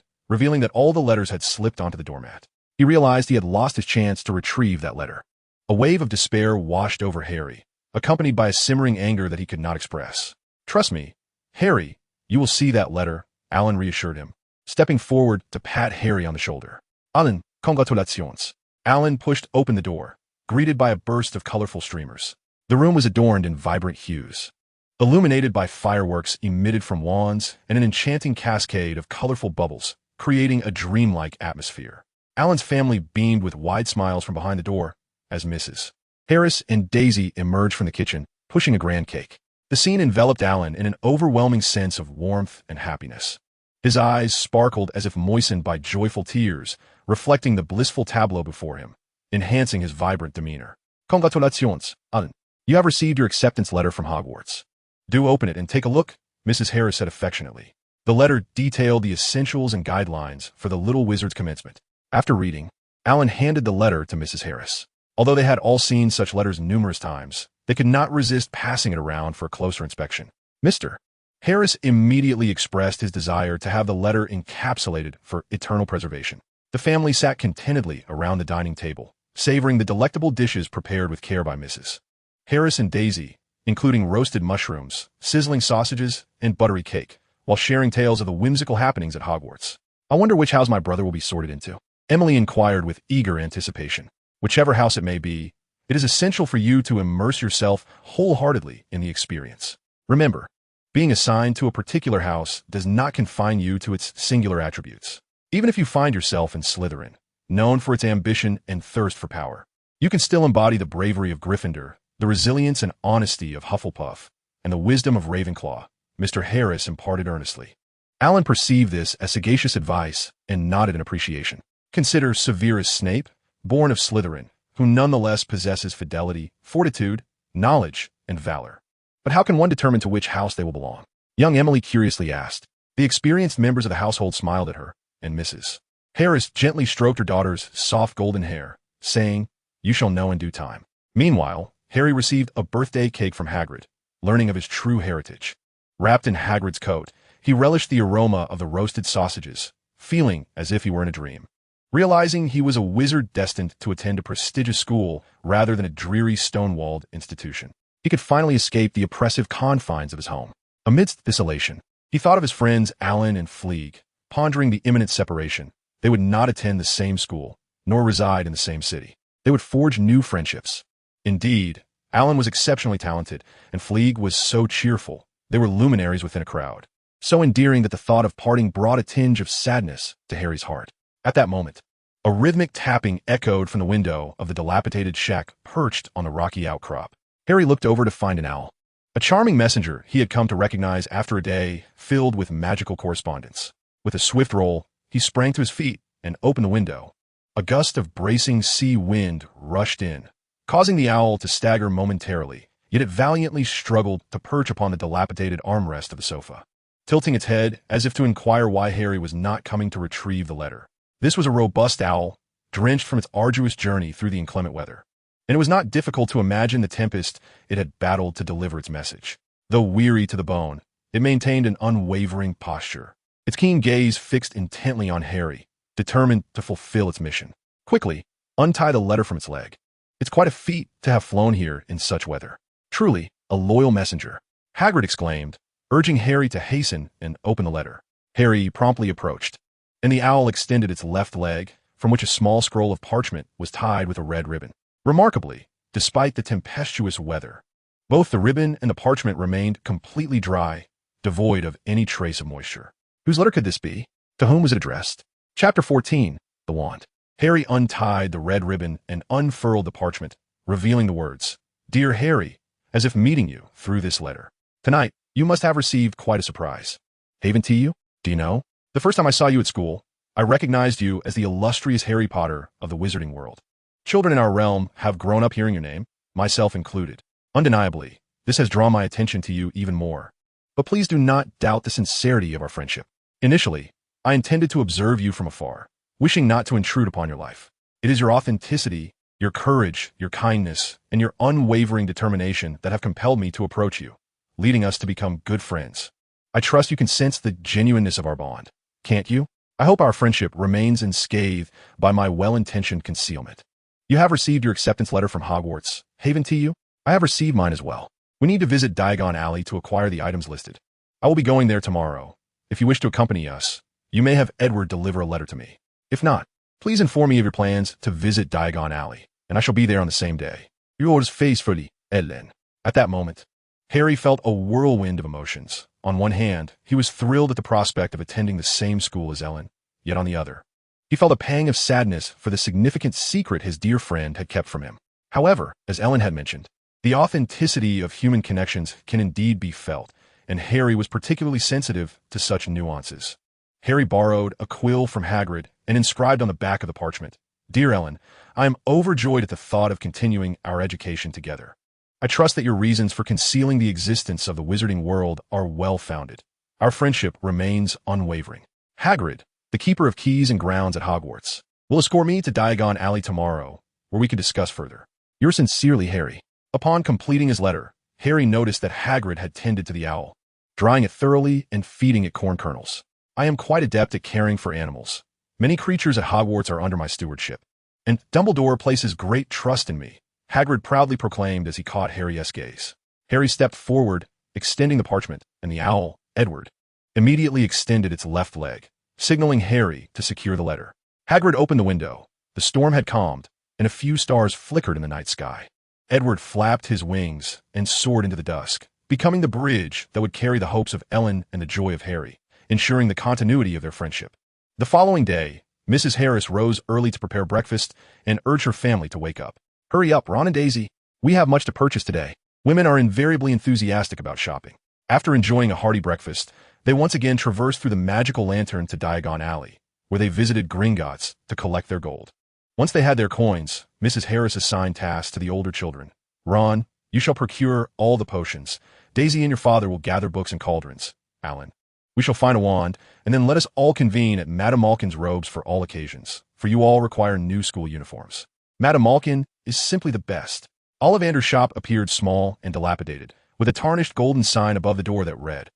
revealing that all the letters had slipped onto the doormat. He realized he had lost his chance to retrieve that letter. A wave of despair washed over Harry, accompanied by a simmering anger that he could not express. Trust me, Harry, you will see that letter, Alan reassured him, stepping forward to pat Harry on the shoulder. Alan, congratulations. Alan pushed open the door, greeted by a burst of colorful streamers. The room was adorned in vibrant hues, illuminated by fireworks emitted from wands and an enchanting cascade of colorful bubbles, creating a dreamlike atmosphere. Alan's family beamed with wide smiles from behind the door as Mrs. Harris and Daisy emerged from the kitchen, pushing a grand cake. The scene enveloped Alan in an overwhelming sense of warmth and happiness. His eyes sparkled as if moistened by joyful tears, reflecting the blissful tableau before him, enhancing his vibrant demeanor. Congratulations, Alan. You have received your acceptance letter from Hogwarts. Do open it and take a look, Mrs. Harris said affectionately. The letter detailed the essentials and guidelines for the little wizard's commencement. After reading, Alan handed the letter to Mrs. Harris. Although they had all seen such letters numerous times, they could not resist passing it around for a closer inspection. Mr. Harris immediately expressed his desire to have the letter encapsulated for eternal preservation. The family sat contentedly around the dining table, savoring the delectable dishes prepared with care by Mrs. Harris and Daisy, including roasted mushrooms, sizzling sausages, and buttery cake, while sharing tales of the whimsical happenings at Hogwarts. I wonder which house my brother will be sorted into, Emily inquired with eager anticipation. Whichever house it may be, it is essential for you to immerse yourself wholeheartedly in the experience. Remember, being assigned to a particular house does not confine you to its singular attributes. Even if you find yourself in Slytherin, known for its ambition and thirst for power, you can still embody the bravery of Gryffindor, the resilience and honesty of Hufflepuff, and the wisdom of Ravenclaw, Mr. Harris imparted earnestly. Alan perceived this as sagacious advice and nodded in appreciation. Consider Severus Snape, born of Slytherin, who nonetheless possesses fidelity, fortitude, knowledge, and valor. But how can one determine to which house they will belong? Young Emily curiously asked. The experienced members of the household smiled at her, and Mrs. Harris gently stroked her daughter's soft golden hair, saying, "You shall know in due time." Meanwhile, Harry received a birthday cake from Hagrid, learning of his true heritage. Wrapped in Hagrid's coat, he relished the aroma of the roasted sausages, feeling as if he were in a dream. Realizing he was a wizard destined to attend a prestigious school rather than a dreary stone-walled institution, he could finally escape the oppressive confines of his home. Amidst this elation, he thought of his friends Alan and Fleeg, pondering the imminent separation. They would not attend the same school, nor reside in the same city. They would forge new friendships. Indeed, Alan was exceptionally talented, and Fleeg was so cheerful. They were luminaries within a crowd, so endearing that the thought of parting brought a tinge of sadness to Harry's heart. At that moment, a rhythmic tapping echoed from the window of the dilapidated shack perched on the rocky outcrop. Harry looked over to find an owl, a charming messenger he had come to recognize after a day filled with magical correspondence. With a swift roll, he sprang to his feet and opened the window. A gust of bracing sea wind rushed in, causing the owl to stagger momentarily, yet it valiantly struggled to perch upon the dilapidated armrest of the sofa, tilting its head as if to inquire why Harry was not coming to retrieve the letter. This was a robust owl, drenched from its arduous journey through the inclement weather, and it was not difficult to imagine the tempest it had battled to deliver its message. Though weary to the bone, it maintained an unwavering posture, its keen gaze fixed intently on Harry, determined to fulfill its mission. Quickly, untie the letter from its leg. It's quite a feat to have flown here in such weather. Truly, a loyal messenger, Hagrid exclaimed, urging Harry to hasten and open the letter. Harry promptly approached, and the owl extended its left leg, from which a small scroll of parchment was tied with a red ribbon. Remarkably, despite the tempestuous weather, both the ribbon and the parchment remained completely dry, devoid of any trace of moisture. Whose letter could this be? To whom was it addressed? Chapter 14, The Wand. Harry untied the red ribbon and unfurled the parchment, revealing the words, "Dear Harry," as if meeting you through this letter. Tonight, you must have received quite a surprise. Haven to you? Do you know? The first time I saw you at school, I recognized you as the illustrious Harry Potter of the wizarding world. Children in our realm have grown up hearing your name, myself included. Undeniably, this has drawn my attention to you even more. But please do not doubt the sincerity of our friendship. Initially, I intended to observe you from afar, wishing not to intrude upon your life. It is your authenticity, your courage, your kindness, and your unwavering determination that have compelled me to approach you, leading us to become good friends. I trust you can sense the genuineness of our bond, can't you? I hope our friendship remains unscathed by my well-intentioned concealment. You have received your acceptance letter from Hogwarts. Haven to you? I have received mine as well. We need to visit Diagon Alley to acquire the items listed. I will be going there tomorrow. If you wish to accompany us, you may have Edward deliver a letter to me. If not, please inform me of your plans to visit Diagon Alley, and I shall be there on the same day. Yours faithfully, Ellen. At that moment, Harry felt a whirlwind of emotions. On one hand, he was thrilled at the prospect of attending the same school as Ellen, yet on the other, he felt a pang of sadness for the significant secret his dear friend had kept from him. However, as Ellen had mentioned, the authenticity of human connections can indeed be felt, and Harry was particularly sensitive to such nuances. Harry borrowed a quill from Hagrid and inscribed on the back of the parchment, "Dear Ellen, I am overjoyed at the thought of continuing our education together. I trust that your reasons for concealing the existence of the wizarding world are well-founded. Our friendship remains unwavering. Hagrid, the keeper of keys and grounds at Hogwarts, will escort me to Diagon Alley tomorrow, where we can discuss further. Yours sincerely, Harry." Upon completing his letter, Harry noticed that Hagrid had tended to the owl, drying it thoroughly and feeding it corn kernels. "I am quite adept at caring for animals. Many creatures at Hogwarts are under my stewardship, and Dumbledore places great trust in me," Hagrid proudly proclaimed as he caught Harry's gaze. Harry stepped forward, extending the parchment, and the owl, Edward, immediately extended its left leg, signaling Harry to secure the letter. Hagrid opened the window. The storm had calmed, and a few stars flickered in the night sky. Edward flapped his wings and soared into the dusk, becoming the bridge that would carry the hopes of Ellen and the joy of Harry, ensuring the continuity of their friendship. The following day, Mrs. Harris rose early to prepare breakfast and urged her family to wake up. "Hurry up, Ron and Daisy. We have much to purchase today." Women are invariably enthusiastic about shopping. After enjoying a hearty breakfast, they once again traversed through the magical lantern to Diagon Alley, where they visited Gringotts to collect their gold. Once they had their coins, Mrs. Harris assigned tasks to the older children. Ron, you shall procure all the potions. Daisy and your father will gather books and cauldrons. Alan, we shall find a wand, and then let us all convene at Madame Malkin's robes for all occasions, for you all require new school uniforms. Madame Malkin is simply the best. Ollivander's shop appeared small and dilapidated, with a tarnished golden sign above the door that read,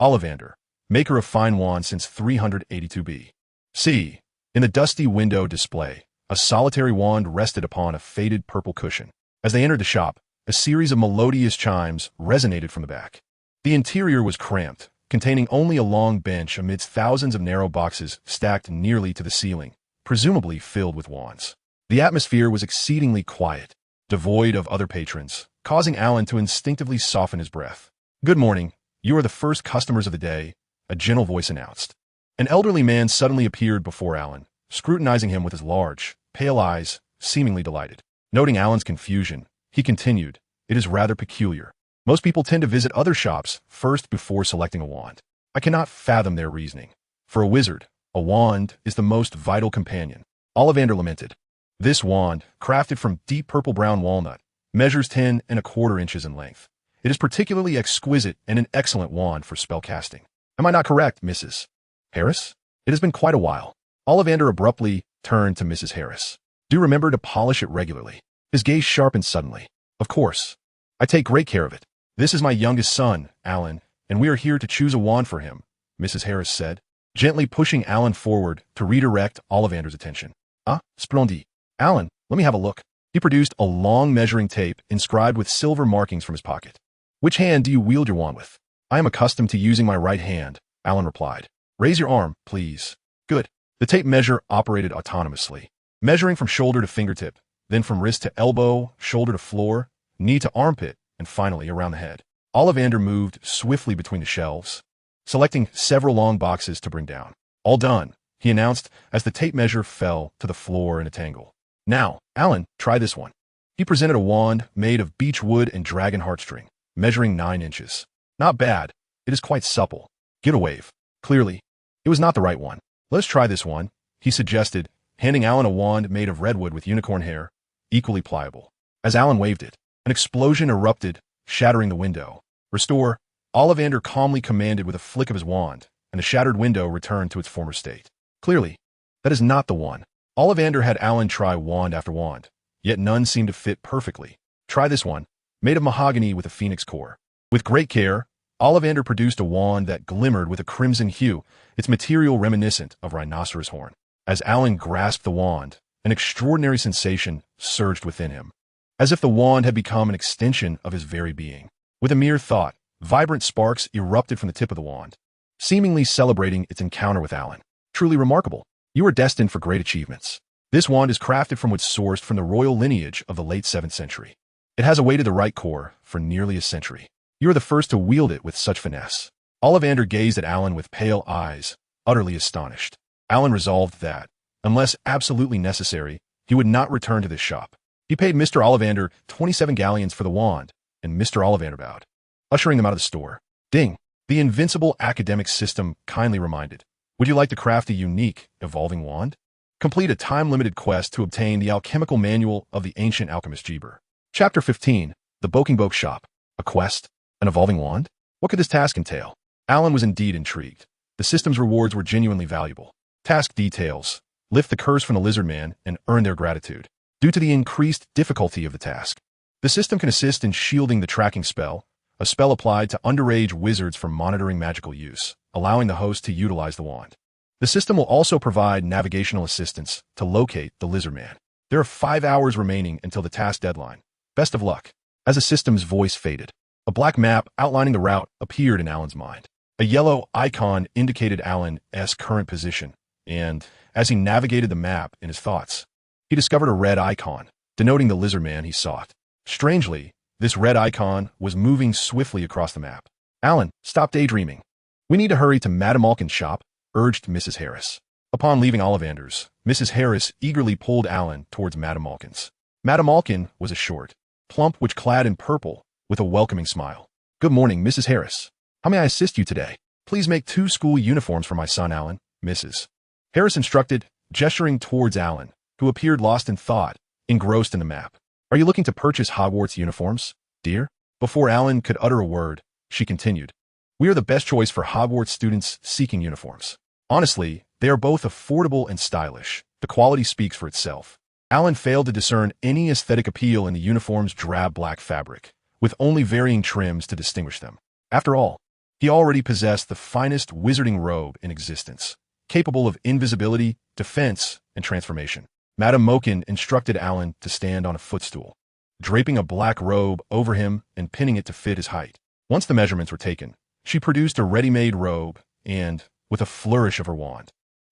Ollivander, maker of fine wands since 382 B.C. In the dusty window display, a solitary wand rested upon a faded purple cushion. As they entered the shop, a series of melodious chimes resonated from the back. The interior was cramped, containing only a long bench amidst thousands of narrow boxes stacked nearly to the ceiling, presumably filled with wands. The atmosphere was exceedingly quiet, devoid of other patrons, causing Alan to instinctively soften his breath. Good morning, you are the first customers of the day, a gentle voice announced. An elderly man suddenly appeared before Alan, scrutinizing him with his large, pale eyes, seemingly delighted. Noting Alan's confusion, he continued, it is rather peculiar. Most people tend to visit other shops first before selecting a wand. I cannot fathom their reasoning. For a wizard, a wand is the most vital companion. Ollivander lamented. This wand, crafted from deep purple-brown walnut, measures 10¼ inches in length. It is particularly exquisite and an excellent wand for spellcasting. Am I not correct, Mrs. Harris? It has been quite a while. Ollivander abruptly turned to Mrs. Harris. Do remember to polish it regularly. His gaze sharpened suddenly. Of course. I take great care of it. This is my youngest son, Alan, and we are here to choose a wand for him, Mrs. Harris said, gently pushing Alan forward to redirect Ollivander's attention. Ah, splendid. Alan, let me have a look. He produced a long measuring tape inscribed with silver markings from his pocket. Which hand do you wield your wand with? I am accustomed to using my right hand, Alan replied. Raise your arm, please. Good. The tape measure operated autonomously, measuring from shoulder to fingertip, then from wrist to elbow, shoulder to floor, knee to armpit, and finally around the head. Ollivander moved swiftly between the shelves, selecting several long boxes to bring down. All done, he announced as the tape measure fell to the floor in a tangle. Now, Alan, try this one. He presented a wand made of beech wood and dragon heartstring, measuring 9 inches. Not bad. It is quite supple. Give it a wave. Clearly, it was not the right one. Let's try this one, he suggested, handing Alan a wand made of redwood with unicorn hair, equally pliable. As Alan waved it, an explosion erupted, shattering the window. Restore, Ollivander calmly commanded with a flick of his wand, and the shattered window returned to its former state. Clearly, that is not the one. Ollivander had Alan try wand after wand, yet none seemed to fit perfectly. Try this one, made of mahogany with a phoenix core. With great care, Ollivander produced a wand that glimmered with a crimson hue, its material reminiscent of rhinoceros horn. As Alan grasped the wand, an extraordinary sensation surged within him, as if the wand had become an extension of his very being. With a mere thought, vibrant sparks erupted from the tip of the wand, seemingly celebrating its encounter with Alan. Truly remarkable. You are destined for great achievements. This wand is crafted from wood sourced from the royal lineage of the late 7th century. It has awaited the right core for nearly a century. You are the first to wield it with such finesse. Ollivander gazed at Alan with pale eyes, utterly astonished. Alan resolved that, unless absolutely necessary, he would not return to this shop. He paid Mr. Ollivander 27 galleons for the wand, and Mr. Ollivander bowed, ushering them out of the store. Ding! The Invincible Academic System kindly reminded. Would you like to craft a unique, evolving wand? Complete a time-limited quest to obtain the alchemical manual of the ancient alchemist Rebirth. Chapter 15. The Boking Shop. A quest? An evolving wand? What could this task entail? Alan was indeed intrigued. The system's rewards were genuinely valuable. Task details. Lift the curse from the lizard man and earn their gratitude. Due to the increased difficulty of the task, the system can assist in shielding the tracking spell, a spell applied to underage wizards for monitoring magical use, allowing the host to utilize the wand. The system will also provide navigational assistance to locate the lizard man. There are 5 hours remaining until the task deadline. Best of luck. As the system's voice faded, a black map outlining the route appeared in Alan's mind. A yellow icon indicated Alan's current position, and as he navigated the map in his thoughts, he discovered a red icon, denoting the lizard man he sought. Strangely, this red icon was moving swiftly across the map. Alan, stop daydreaming. We need to hurry to Madame Malkin's shop, urged Mrs. Harris. Upon leaving Ollivander's, Mrs. Harris eagerly pulled Alan towards Madame Malkin's. Madame Malkin was a short, plump witch clad in purple, with a welcoming smile. "Good morning, Mrs. Harris. How may I assist you today? Please make 2 school uniforms for my son, Alan," Mrs. Harris instructed, gesturing towards Alan, who appeared lost in thought, engrossed in the map. "Are you looking to purchase Hogwarts uniforms, dear?" Before Alan could utter a word, she continued, "We are the best choice for Hogwarts students seeking uniforms. Honestly, they are both affordable and stylish. The quality speaks for itself." Alan failed to discern any aesthetic appeal in the uniform's drab black fabric, with only varying trims to distinguish them. After all, he already possessed the finest wizarding robe in existence, capable of invisibility, defense, and transformation. Madame Mokin instructed Alan to stand on a footstool, draping a black robe over him and pinning it to fit his height. Once the measurements were taken, she produced a ready-made robe and, with a flourish of her wand,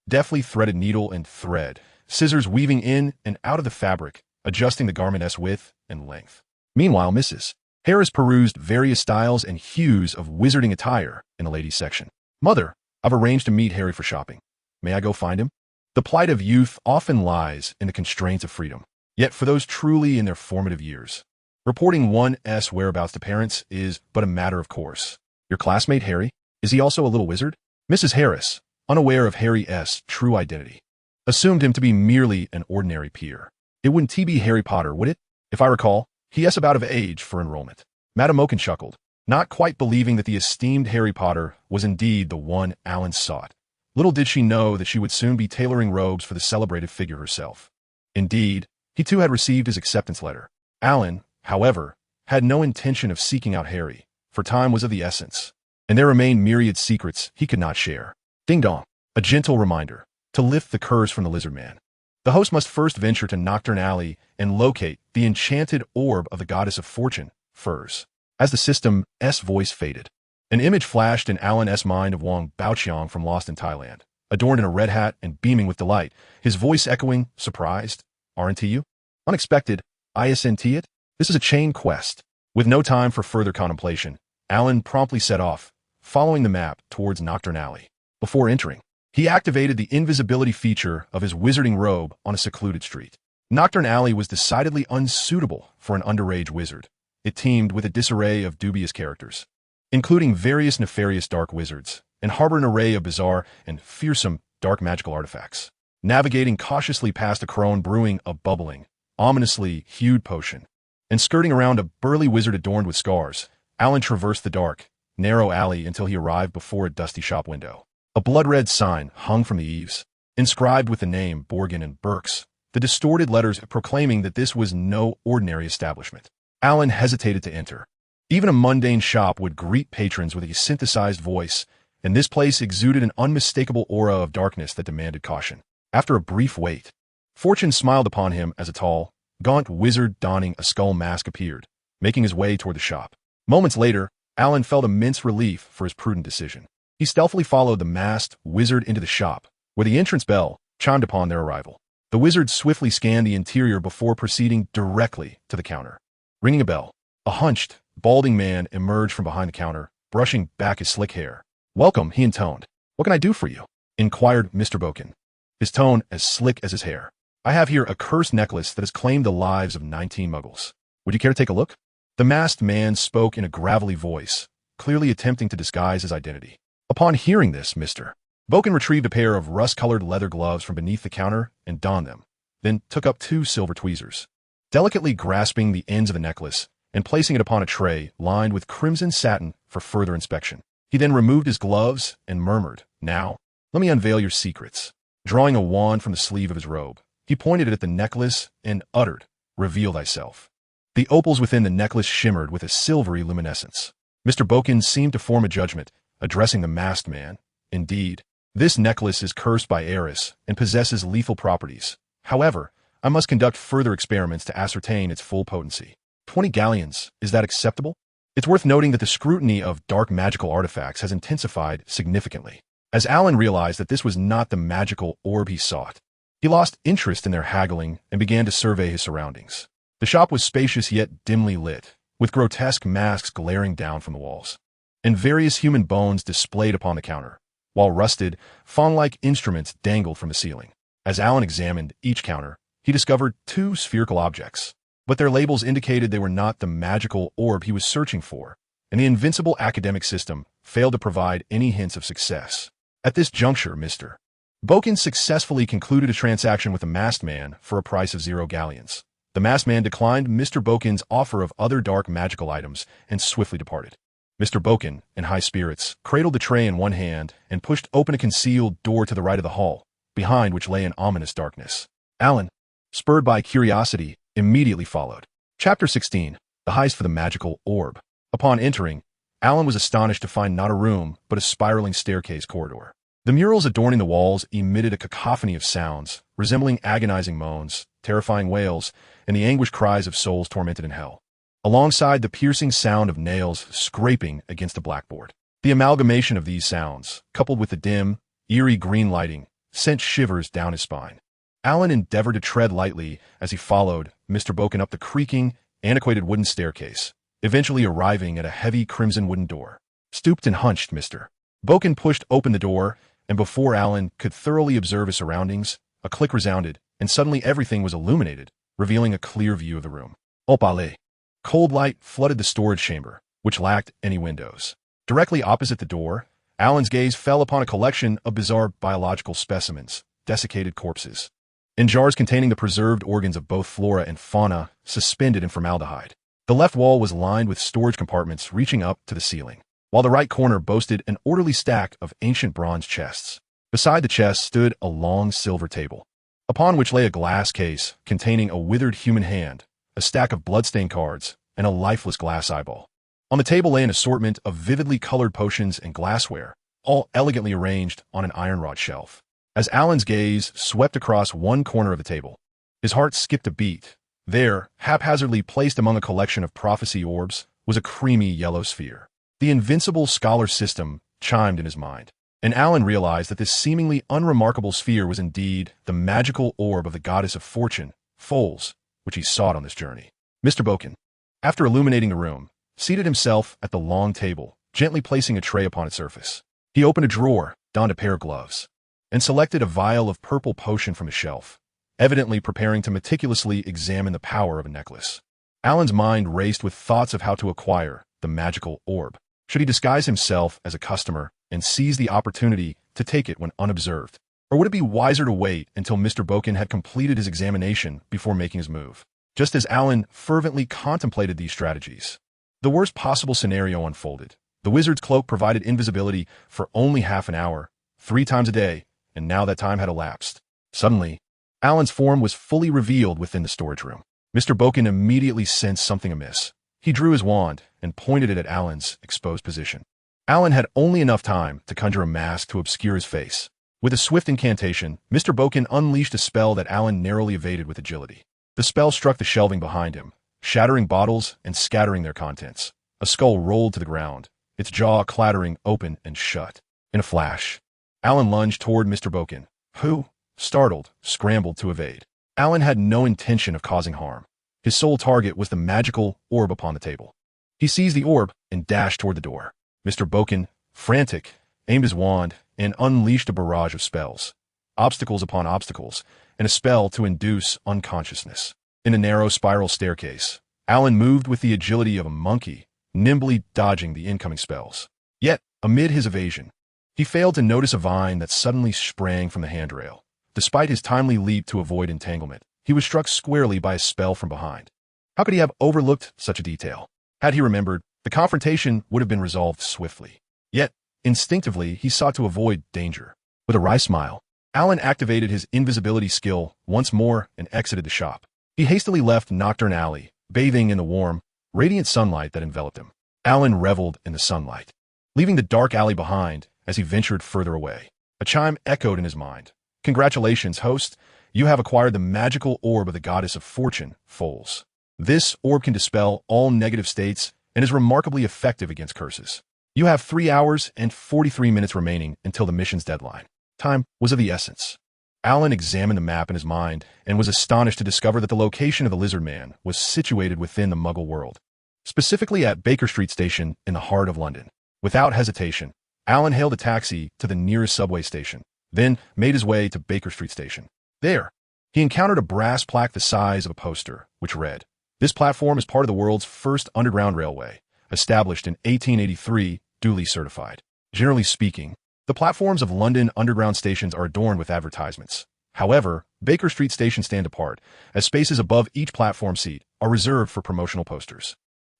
deftly threaded needle and thread, scissors weaving in and out of the fabric, adjusting the garment's width and length. Meanwhile, Mrs. Harris perused various styles and hues of wizarding attire in the ladies' section. "Mother, I've arranged to meet Harry for shopping. May I go find him?" The plight of youth often lies in the constraints of freedom. Yet for those truly in their formative years, reporting one's whereabouts to parents is but a matter of course. "Your classmate Harry? Is he also a little wizard?" Mrs. Harris, unaware of Harry's true identity, assumed him to be merely an ordinary peer. "It wouldn't be Harry Potter, would it? If I recall, he is about of age for enrollment." Madame Mokin chuckled, not quite believing that the esteemed Harry Potter was indeed the one Alan sought. Little did she know that she would soon be tailoring robes for the celebrated figure herself. Indeed, he too had received his acceptance letter. Alan, however, had no intention of seeking out Harry, for time was of the essence, and there remained myriad secrets he could not share. Ding dong, a gentle reminder to lift the curse from the lizard man. The host must first venture to Nocturne Alley and locate the enchanted orb of the goddess of fortune, Furs. As the system's voice faded, an image flashed in Alan's mind of Wong Baoqiang from Lost in Thailand, adorned in a red hat and beaming with delight, his voice echoing, "Surprised? Aren't you? Unexpected? Isn't it? This is a chain quest." With no time for further contemplation, Alan promptly set off, following the map towards Nocturne Alley. Before entering, he activated the invisibility feature of his wizarding robe on a secluded street. Nocturne Alley was decidedly unsuitable for an underage wizard. It teemed with a disarray of dubious characters, including various nefarious dark wizards, and harbored an array of bizarre and fearsome dark magical artifacts. Navigating cautiously past a crone brewing a bubbling, ominously hued potion, and skirting around a burly wizard adorned with scars, Alan traversed the dark, narrow alley until he arrived before a dusty shop window. A blood-red sign hung from the eaves, inscribed with the name Borgin and Burks, the distorted letters proclaiming that this was no ordinary establishment. Alan hesitated to enter. Even a mundane shop would greet patrons with a synthesized voice, and this place exuded an unmistakable aura of darkness that demanded caution. After a brief wait, fortune smiled upon him as a tall, gaunt wizard donning a skull mask appeared, making his way toward the shop. Moments later, Alan felt immense relief for his prudent decision. He stealthily followed the masked wizard into the shop, where the entrance bell chimed upon their arrival. The wizard swiftly scanned the interior before proceeding directly to the counter. Ringing a bell, a hunched, balding man emerged from behind the counter, brushing back his slick hair. "Welcome," he intoned. "What can I do for you?" inquired Mr. Boken, his tone as slick as his hair. "I have here a cursed necklace that has claimed the lives of 19 muggles. Would you care to take a look?" The masked man spoke in a gravelly voice, clearly attempting to disguise his identity. Upon hearing this, Mr. Boken retrieved a pair of rust-colored leather gloves from beneath the counter and donned them, then took up 2 silver tweezers. Delicately grasping the ends of the necklace and placing it upon a tray lined with crimson satin for further inspection, he then removed his gloves and murmured, "Now, let me unveil your secrets." Drawing a wand from the sleeve of his robe, he pointed it at the necklace and uttered, "Reveal thyself." The opals within the necklace shimmered with a silvery luminescence. Mr. Boken seemed to form a judgment, addressing the masked man. "Indeed, this necklace is cursed by Eris and possesses lethal properties. However, I must conduct further experiments to ascertain its full potency. 20 galleons, is that acceptable?" It's worth noting that the scrutiny of dark magical artifacts has intensified significantly, as Alan realized that this was not the magical orb he sought. He lost interest in their haggling and began to survey his surroundings. The shop was spacious yet dimly lit, with grotesque masks glaring down from the walls, and various human bones displayed upon the counter, while rusted, fawn-like instruments dangled from the ceiling. As Alan examined each counter, he discovered 2 spherical objects, but their labels indicated they were not the magical orb he was searching for, and the Invincible academic system failed to provide any hints of success. At this juncture, Mr. Boken successfully concluded a transaction with the masked man for a price of 0 galleons. The masked man declined Mr. Boken's offer of other dark magical items and swiftly departed. Mr. Boken, in high spirits, cradled the tray in one hand and pushed open a concealed door to the right of the hall, behind which lay an ominous darkness. Alan, spurred by curiosity, immediately followed. Chapter 16. The Heist for the Magical Orb. Upon entering, Alan was astonished to find not a room, but a spiraling staircase corridor. The murals adorning the walls emitted a cacophony of sounds, resembling agonizing moans, terrifying wails, and the anguished cries of souls tormented in hell, alongside the piercing sound of nails scraping against a blackboard. The amalgamation of these sounds, coupled with the dim, eerie green lighting, sent shivers down his spine. Alan endeavored to tread lightly as he followed Mr. Boken up the creaking, antiquated wooden staircase, eventually arriving at a heavy crimson wooden door. Stooped and hunched, Mr. Boken pushed open the door, and before Alan could thoroughly observe his surroundings, a click resounded, and suddenly everything was illuminated, revealing a clear view of the room. Opale. Cold light flooded the storage chamber, which lacked any windows. Directly opposite the door, Alan's gaze fell upon a collection of bizarre biological specimens, desiccated corpses, in jars containing the preserved organs of both flora and fauna, suspended in formaldehyde. The left wall was lined with storage compartments reaching up to the ceiling, while the right corner boasted an orderly stack of ancient bronze chests. Beside the chests stood a long silver table, upon which lay a glass case containing a withered human hand, a stack of bloodstained cards, and a lifeless glass eyeball. On the table lay an assortment of vividly colored potions and glassware, all elegantly arranged on an iron-wrought shelf. As Alan's gaze swept across one corner of the table, his heart skipped a beat. There, haphazardly placed among a collection of prophecy orbs, was a creamy yellow sphere. The Invincible Scholar System chimed in his mind, and Alan realized that this seemingly unremarkable sphere was indeed the magical orb of the goddess of fortune, Foles, which he sought on this journey. Mr. Boken, after illuminating the room, seated himself at the long table, gently placing a tray upon its surface. He opened a drawer, donned a pair of gloves, and selected a vial of purple potion from a shelf, evidently preparing to meticulously examine the power of a necklace. Alan's mind raced with thoughts of how to acquire the magical orb. Should he disguise himself as a customer and seize the opportunity to take it when unobserved? Or would it be wiser to wait until Mr. Boken had completed his examination before making his move? Just as Alan fervently contemplated these strategies, the worst possible scenario unfolded. The wizard's cloak provided invisibility for only half an hour, 3 times a day, and now that time had elapsed. Suddenly, Alan's form was fully revealed within the storage room. Mr. Boken immediately sensed something amiss. He drew his wand and pointed it at Alan's exposed position. Alan had only enough time to conjure a mask to obscure his face. With a swift incantation, Mr. Boken unleashed a spell that Alan narrowly evaded with agility. The spell struck the shelving behind him, shattering bottles and scattering their contents. A skull rolled to the ground, its jaw clattering open and shut. In a flash, Alan lunged toward Mr. Boken, who, startled, scrambled to evade. Alan had no intention of causing harm. His sole target was the magical orb upon the table. He seized the orb and dashed toward the door. Mr. Boken, frantic, aimed his wand and unleashed a barrage of spells, obstacles upon obstacles, and a spell to induce unconsciousness. In a narrow spiral staircase, Alan moved with the agility of a monkey, nimbly dodging the incoming spells. Yet, amid his evasion, he failed to notice a vine that suddenly sprang from the handrail. Despite his timely leap to avoid entanglement, he was struck squarely by a spell from behind. How could he have overlooked such a detail? Had he remembered, the confrontation would have been resolved swiftly. Yet, instinctively, he sought to avoid danger. With a wry smile, Alan activated his invisibility skill once more and exited the shop. He hastily left Nocturne Alley, bathing in the warm, radiant sunlight that enveloped him. Alan reveled in the sunlight, leaving the dark alley behind as he ventured further away. A chime echoed in his mind. Congratulations, host. You have acquired the magical orb of the goddess of fortune, Foles. This orb can dispel all negative states and is remarkably effective against curses. You have 3 hours and 43 minutes remaining until the mission's deadline. Time was of the essence. Alan examined the map in his mind and was astonished to discover that the location of the Lizard Man was situated within the Muggle world, specifically at Baker Street Station in the heart of London. Without hesitation, Alan hailed a taxi to the nearest subway station, then made his way to Baker Street Station. There, he encountered a brass plaque the size of a poster, which read, This platform is part of the world's first underground railway, established in 1883, duly certified. Generally speaking, the platforms of London Underground stations are adorned with advertisements. However, Baker Street stations stand apart, as spaces above each platform seat are reserved for promotional posters.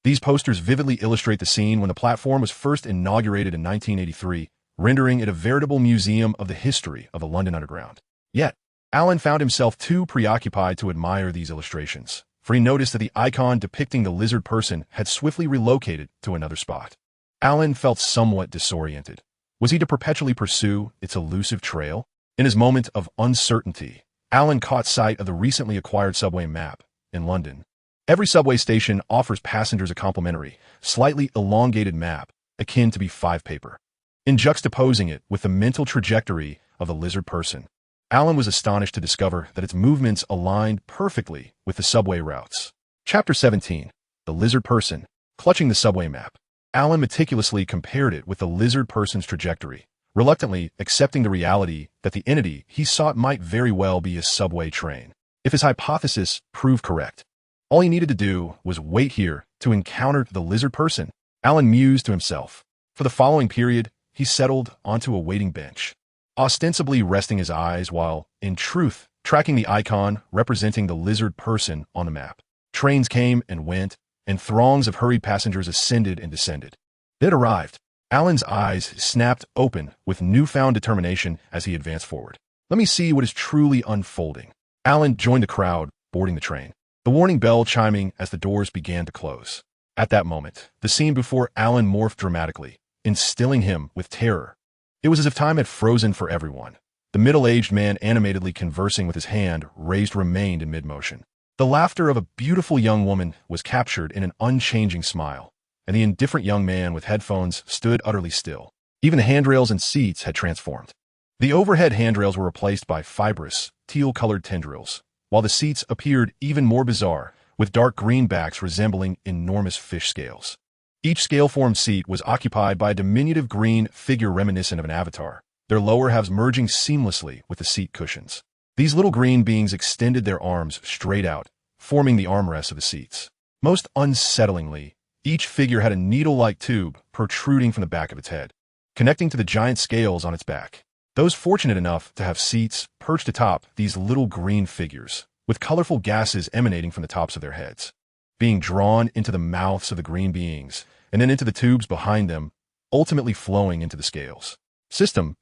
These posters vividly illustrate the scene when the platform was first inaugurated in 1983, rendering it a veritable museum of the history of the London Underground. Yet, Alan found himself too preoccupied to admire these illustrations, for he noticed that the icon depicting the lizard person had swiftly relocated to another spot. Alan felt somewhat disoriented. Was he to perpetually pursue its elusive trail? In his moment of uncertainty, Alan caught sight of the recently acquired subway map in London. Every subway station offers passengers a complimentary, slightly elongated map, akin to B5 paper. In juxtaposing it with the mental trajectory of the lizard person, Alan was astonished to discover that its movements aligned perfectly with the subway routes. Chapter 17. The Lizard Person. Clutching the subway map, Alan meticulously compared it with the lizard person's trajectory, reluctantly accepting the reality that the entity he sought might very well be a subway train. If his hypothesis proved correct, all he needed to do was wait here to encounter the lizard person. Alan mused to himself. For the following period, he settled onto a waiting bench, ostensibly resting his eyes while, in truth, tracking the icon representing the lizard person on the map. Trains came and went, and throngs of hurried passengers ascended and descended. They had arrived. Alan's eyes snapped open with newfound determination as he advanced forward. Let me see what is truly unfolding. Alan joined the crowd, boarding the train, the warning bell chiming as the doors began to close. At that moment, the scene before Alan morphed dramatically, instilling him with terror. It was as if time had frozen for everyone. The middle-aged man animatedly conversing with his hand raised remained in mid-motion. The laughter of a beautiful young woman was captured in an unchanging smile, and the indifferent young man with headphones stood utterly still. Even the handrails and seats had transformed. The overhead handrails were replaced by fibrous, teal-colored tendrils, while the seats appeared even more bizarre, with dark green backs resembling enormous fish scales. Each scale-formed seat was occupied by a diminutive green figure reminiscent of an avatar, their lower halves merging seamlessly with the seat cushions. These little green beings extended their arms straight out, forming the armrests of the seats. Most unsettlingly, each figure had a needle-like tube protruding from the back of its head, connecting to the giant scales on its back. Those fortunate enough to have seats perched atop these little green figures, with colorful gases emanating from the tops of their heads, being drawn into the mouths of the green beings, and then into the tubes behind them, ultimately flowing into the scales. System,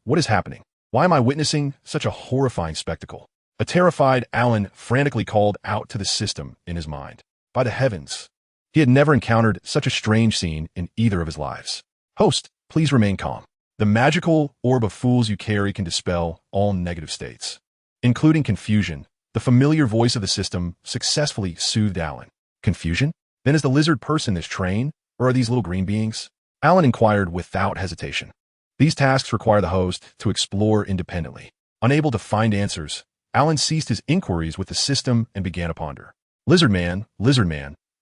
what is happening? Why am I witnessing such a horrifying spectacle? A terrified Alan frantically called out to the system in his mind. By the heavens! He had never encountered such a strange scene in either of his lives. Host, please remain calm. The magical orb of fools you carry can dispel all negative states, including confusion. The familiar voice of the system successfully soothed Alan. Confusion? Then is the lizard person this train, or are these little green beings? Alan inquired without hesitation. These tasks require the host to explore independently. Unable to find answers, Alan ceased his inquiries with the system and began to ponder. Lizard man,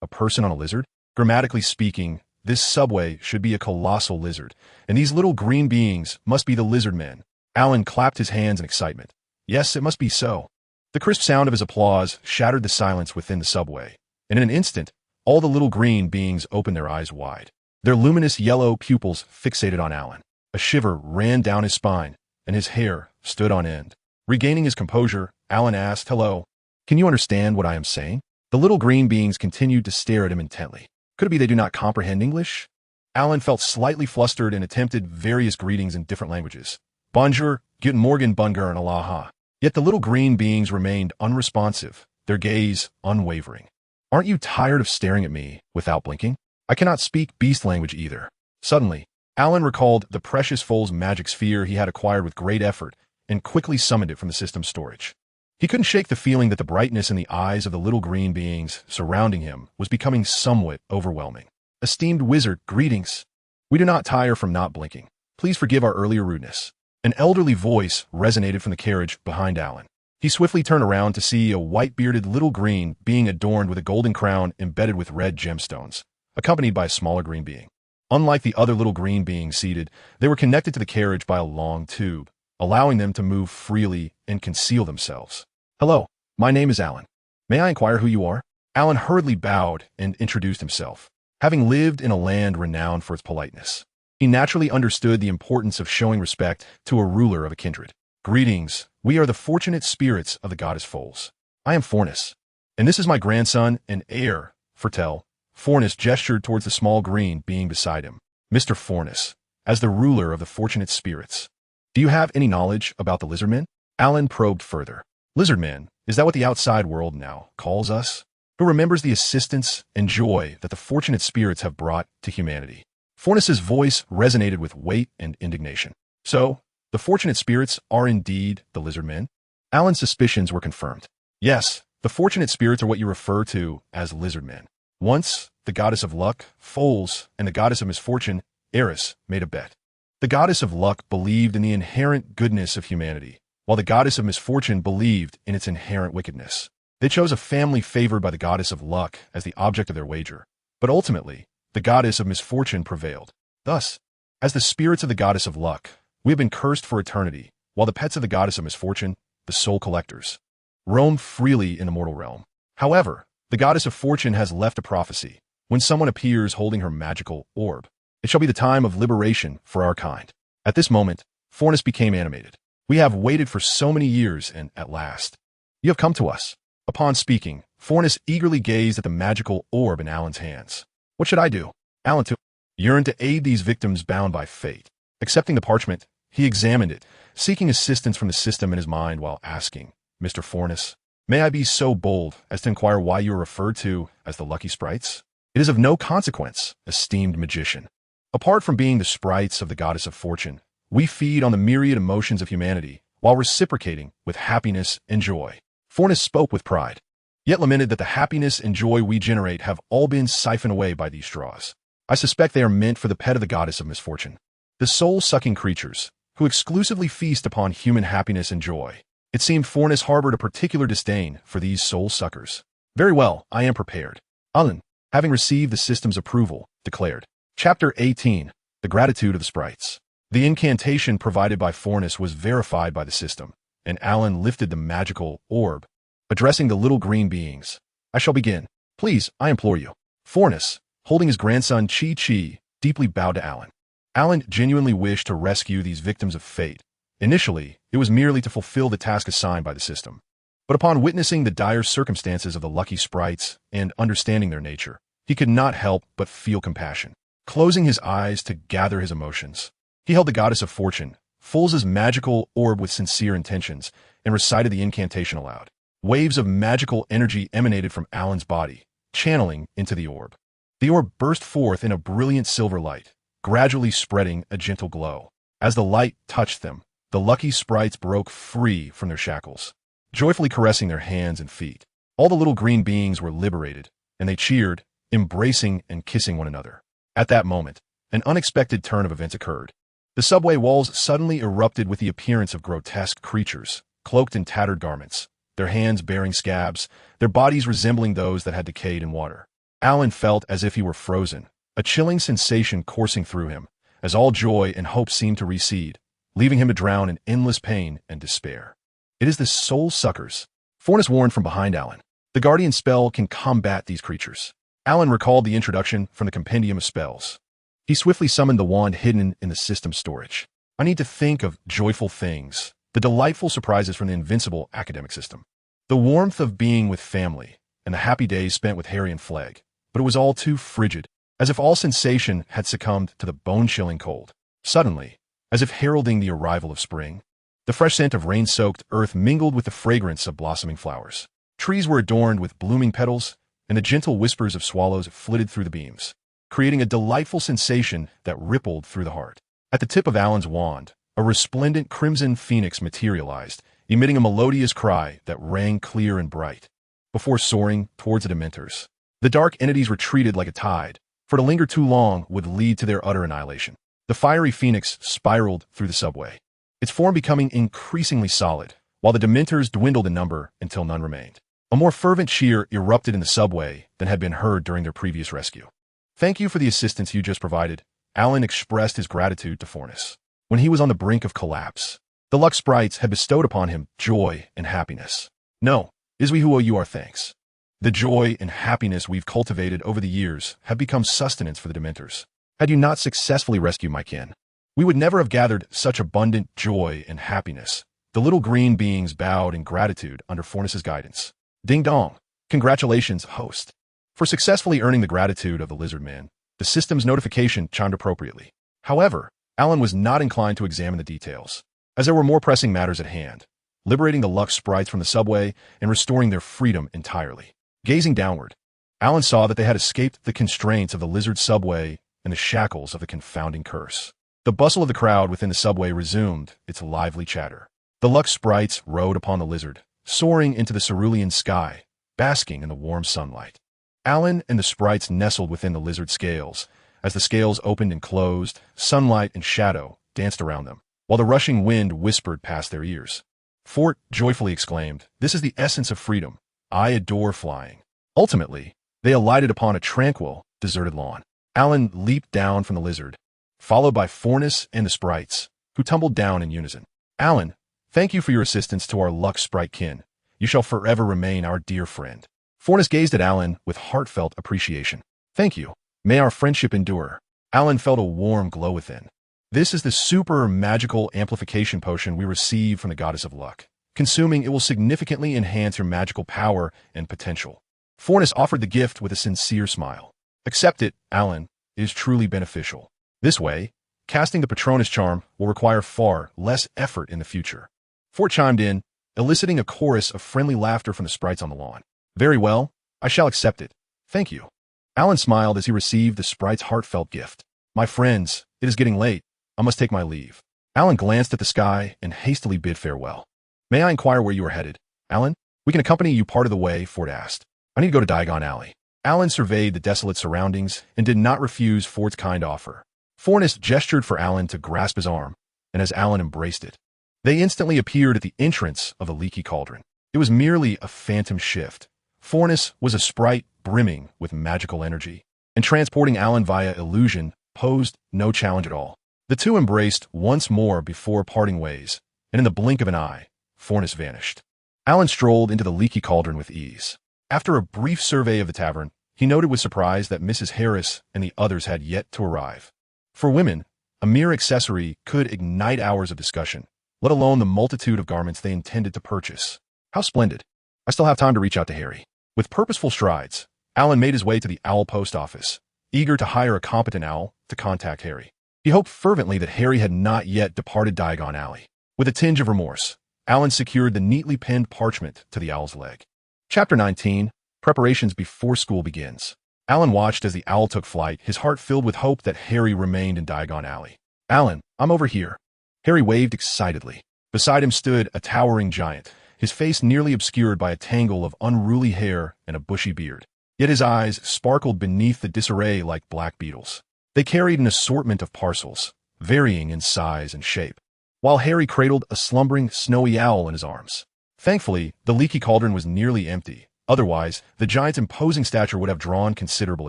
a person on a lizard? Grammatically speaking, this subway should be a colossal lizard, and these little green beings must be the lizard men. Alan clapped his hands in excitement. Yes, it must be so. The crisp sound of his applause shattered the silence within the subway, and in an instant, all the little green beings opened their eyes wide, their luminous yellow pupils fixated on Alan. A shiver ran down his spine, and his hair stood on end. Regaining his composure, Alan asked, "Hello, can you understand what I am saying?" The little green beings continued to stare at him intently. Could it be they do not comprehend English? Alan felt slightly flustered and attempted various greetings in different languages. Bonjour, guten Morgen, Bunger, and Aloha. Yet the little green beings remained unresponsive, their gaze unwavering. Aren't you tired of staring at me without blinking? I cannot speak beast language either. Suddenly, Alan recalled the precious foal's magic sphere he had acquired with great effort and quickly summoned it from the system's storage. He couldn't shake the feeling that the brightness in the eyes of the little green beings surrounding him was becoming somewhat overwhelming. Esteemed wizard, greetings. We do not tire from not blinking. Please forgive our earlier rudeness. An elderly voice resonated from the carriage behind Alan. He swiftly turned around to see a white-bearded little green being adorned with a golden crown embedded with red gemstones, accompanied by a smaller green being. Unlike the other little green beings seated, they were connected to the carriage by a long tube, allowing them to move freely and conceal themselves. Hello, my name is Alan. May I inquire who you are? Alan hurriedly bowed and introduced himself. Having lived in a land renowned for its politeness, he naturally understood the importance of showing respect to a ruler of a kindred. Greetings, we are the fortunate spirits of the goddess Foles. I am Fornis, and this is my grandson and heir, Fertel. Fornis gestured towards the small green being beside him. Mr. Fornis, as the ruler of the fortunate spirits, do you have any knowledge about the lizardmen? Alan probed further. Lizardmen, is that what the outside world now calls us? Who remembers the assistance and joy that the fortunate spirits have brought to humanity? Fornis's voice resonated with weight and indignation. So, the fortunate spirits are indeed the lizardmen? Alan's suspicions were confirmed. Yes, the fortunate spirits are what you refer to as lizardmen. Once, the goddess of luck, Foles, and the goddess of misfortune, Eris, made a bet. The goddess of luck believed in the inherent goodness of humanity, while the goddess of misfortune believed in its inherent wickedness. They chose a family favored by the goddess of luck as the object of their wager, but ultimately, the goddess of misfortune prevailed. Thus, as the spirits of the goddess of luck, we have been cursed for eternity, while the pets of the goddess of misfortune, the soul collectors, roam freely in the mortal realm. However, the goddess of fortune has left a prophecy. When someone appears holding her magical orb, it shall be the time of liberation for our kind. At this moment, Fornis became animated. We have waited for so many years, and at last, you have come to us. Upon speaking, Fornis eagerly gazed at the magical orb in Alan's hands. What should I do? Alan too yearned to aid these victims bound by fate. Accepting the parchment, he examined it, seeking assistance from the system in his mind while asking, Mr. Fornis, may I be so bold as to inquire why you are referred to as the lucky sprites? It is of no consequence, esteemed magician. Apart from being the sprites of the goddess of fortune, we feed on the myriad emotions of humanity while reciprocating with happiness and joy. Fornis spoke with pride, yet lamented that the happiness and joy we generate have all been siphoned away by these straws. I suspect they are meant for the pet of the goddess of misfortune, the soul-sucking creatures, who exclusively feast upon human happiness and joy. It seemed Fornis harbored a particular disdain for these soul-suckers. Very well, I am prepared. Alan, having received the system's approval, declared. Chapter 18, The Gratitude of the Sprites. The incantation provided by Fornis was verified by the system, and Alan lifted the magical orb, addressing the little green beings. I shall begin. Please, I implore you. Fornis, holding his grandson Chi-Chi, deeply bowed to Alan. Alan genuinely wished to rescue these victims of fate. Initially, it was merely to fulfill the task assigned by the system. But upon witnessing the dire circumstances of the lucky sprites and understanding their nature, he could not help but feel compassion. Closing his eyes to gather his emotions, he held the goddess of fortune, Foles' magical orb with sincere intentions, and recited the incantation aloud. Waves of magical energy emanated from Alan's body, channeling into the orb. The orb burst forth in a brilliant silver light, gradually spreading a gentle glow. As the light touched them, the lucky sprites broke free from their shackles, joyfully caressing their hands and feet. All the little green beings were liberated, and they cheered, embracing and kissing one another. At that moment, an unexpected turn of events occurred. The subway walls suddenly erupted with the appearance of grotesque creatures, cloaked in tattered garments, their hands bearing scabs, their bodies resembling those that had decayed in water. Alan felt as if he were frozen, a chilling sensation coursing through him, as all joy and hope seemed to recede, leaving him to drown in endless pain and despair. It is the soul suckers. Fornis warned from behind Alan. The guardian spell can combat these creatures. Alan recalled the introduction from the Compendium of Spells. He swiftly summoned the wand hidden in the system's storage. I need to think of joyful things, the delightful surprises from the Invincible academic system, the warmth of being with family, and the happy days spent with Harry and Flegg. But it was all too frigid, as if all sensation had succumbed to the bone-chilling cold. Suddenly, as if heralding the arrival of spring, the fresh scent of rain-soaked earth mingled with the fragrance of blossoming flowers. Trees were adorned with blooming petals, and the gentle whispers of swallows flitted through the beams, creating a delightful sensation that rippled through the heart. At the tip of Alan's wand, a resplendent crimson phoenix materialized, emitting a melodious cry that rang clear and bright. Before soaring towards the Dementors, the dark entities retreated like a tide, for to linger too long would lead to their utter annihilation. The fiery phoenix spiraled through the subway, its form becoming increasingly solid, while the Dementors dwindled in number until none remained. A more fervent cheer erupted in the subway than had been heard during their previous rescue. Thank you for the assistance you just provided. Alan expressed his gratitude to Fornis. When he was on the brink of collapse, the luck sprites had bestowed upon him joy and happiness. No, it is we who owe you our thanks. The joy and happiness we've cultivated over the years have become sustenance for the Dementors. Had you not successfully rescued my kin, we would never have gathered such abundant joy and happiness. The little green beings bowed in gratitude under Fornis's guidance. Ding dong. Congratulations, host. For successfully earning the gratitude of the lizard man, the system's notification chimed appropriately. However, Alan was not inclined to examine the details, as there were more pressing matters at hand, liberating the Lux sprites from the subway and restoring their freedom entirely. Gazing downward, Alan saw that they had escaped the constraints of the lizard subway and the shackles of the confounding curse. The bustle of the crowd within the subway resumed its lively chatter. The Lux sprites rode upon the lizard, soaring into the cerulean sky, basking in the warm sunlight. Alan and the sprites nestled within the lizard scales. As the scales opened and closed, sunlight and shadow danced around them, while the rushing wind whispered past their ears. Fort joyfully exclaimed, "This is the essence of freedom. I adore flying." Ultimately, they alighted upon a tranquil, deserted lawn. Alan leaped down from the lizard, followed by Fornis and the sprites, who tumbled down in unison. "Alan, thank you for your assistance to our Lux sprite kin. You shall forever remain our dear friend." Fornis gazed at Alan with heartfelt appreciation. "Thank you. May our friendship endure." Alan felt a warm glow within. "This is the super magical amplification potion we receive from the Goddess of Luck. Consuming it will significantly enhance your magical power and potential." Fornis offered the gift with a sincere smile. "Accept it, Alan. It is truly beneficial. This way, casting the Patronus charm will require far less effort in the future." Fort chimed in, eliciting a chorus of friendly laughter from the sprites on the lawn. "Very well, I shall accept it. Thank you." Alan smiled as he received the sprite's heartfelt gift. "My friends, it is getting late. I must take my leave." Alan glanced at the sky and hastily bid farewell. "May I inquire where you are headed, Alan? We can accompany you part of the way," Fort asked. "I need to go to Diagon Alley." Alan surveyed the desolate surroundings and did not refuse Fort's kind offer. Fornis gestured for Alan to grasp his arm, and as Alan embraced it, they instantly appeared at the entrance of the leaky cauldron. It was merely a phantom shift. Fornis was a sprite brimming with magical energy, and transporting Alan via illusion posed no challenge at all. The two embraced once more before parting ways, and in the blink of an eye, Fornis vanished. Alan strolled into the leaky cauldron with ease. After a brief survey of the tavern, he noted with surprise that Mrs. Harris and the others had yet to arrive. For women, a mere accessory could ignite hours of discussion, let alone the multitude of garments they intended to purchase. How splendid. I still have time to reach out to Harry. With purposeful strides, Alan made his way to the owl post office, eager to hire a competent owl to contact Harry. He hoped fervently that Harry had not yet departed Diagon Alley. With a tinge of remorse, Alan secured the neatly pinned parchment to the owl's leg. Chapter 19, Preparations Before School Begins. Alan watched as the owl took flight, his heart filled with hope that Harry remained in Diagon Alley. "Alan, I'm over here." Harry waved excitedly. Beside him stood a towering giant, his face nearly obscured by a tangle of unruly hair and a bushy beard. Yet his eyes sparkled beneath the disarray like black beetles. They carried an assortment of parcels, varying in size and shape, while Harry cradled a slumbering, snowy owl in his arms. Thankfully, the leaky cauldron was nearly empty. Otherwise, the giant's imposing stature would have drawn considerable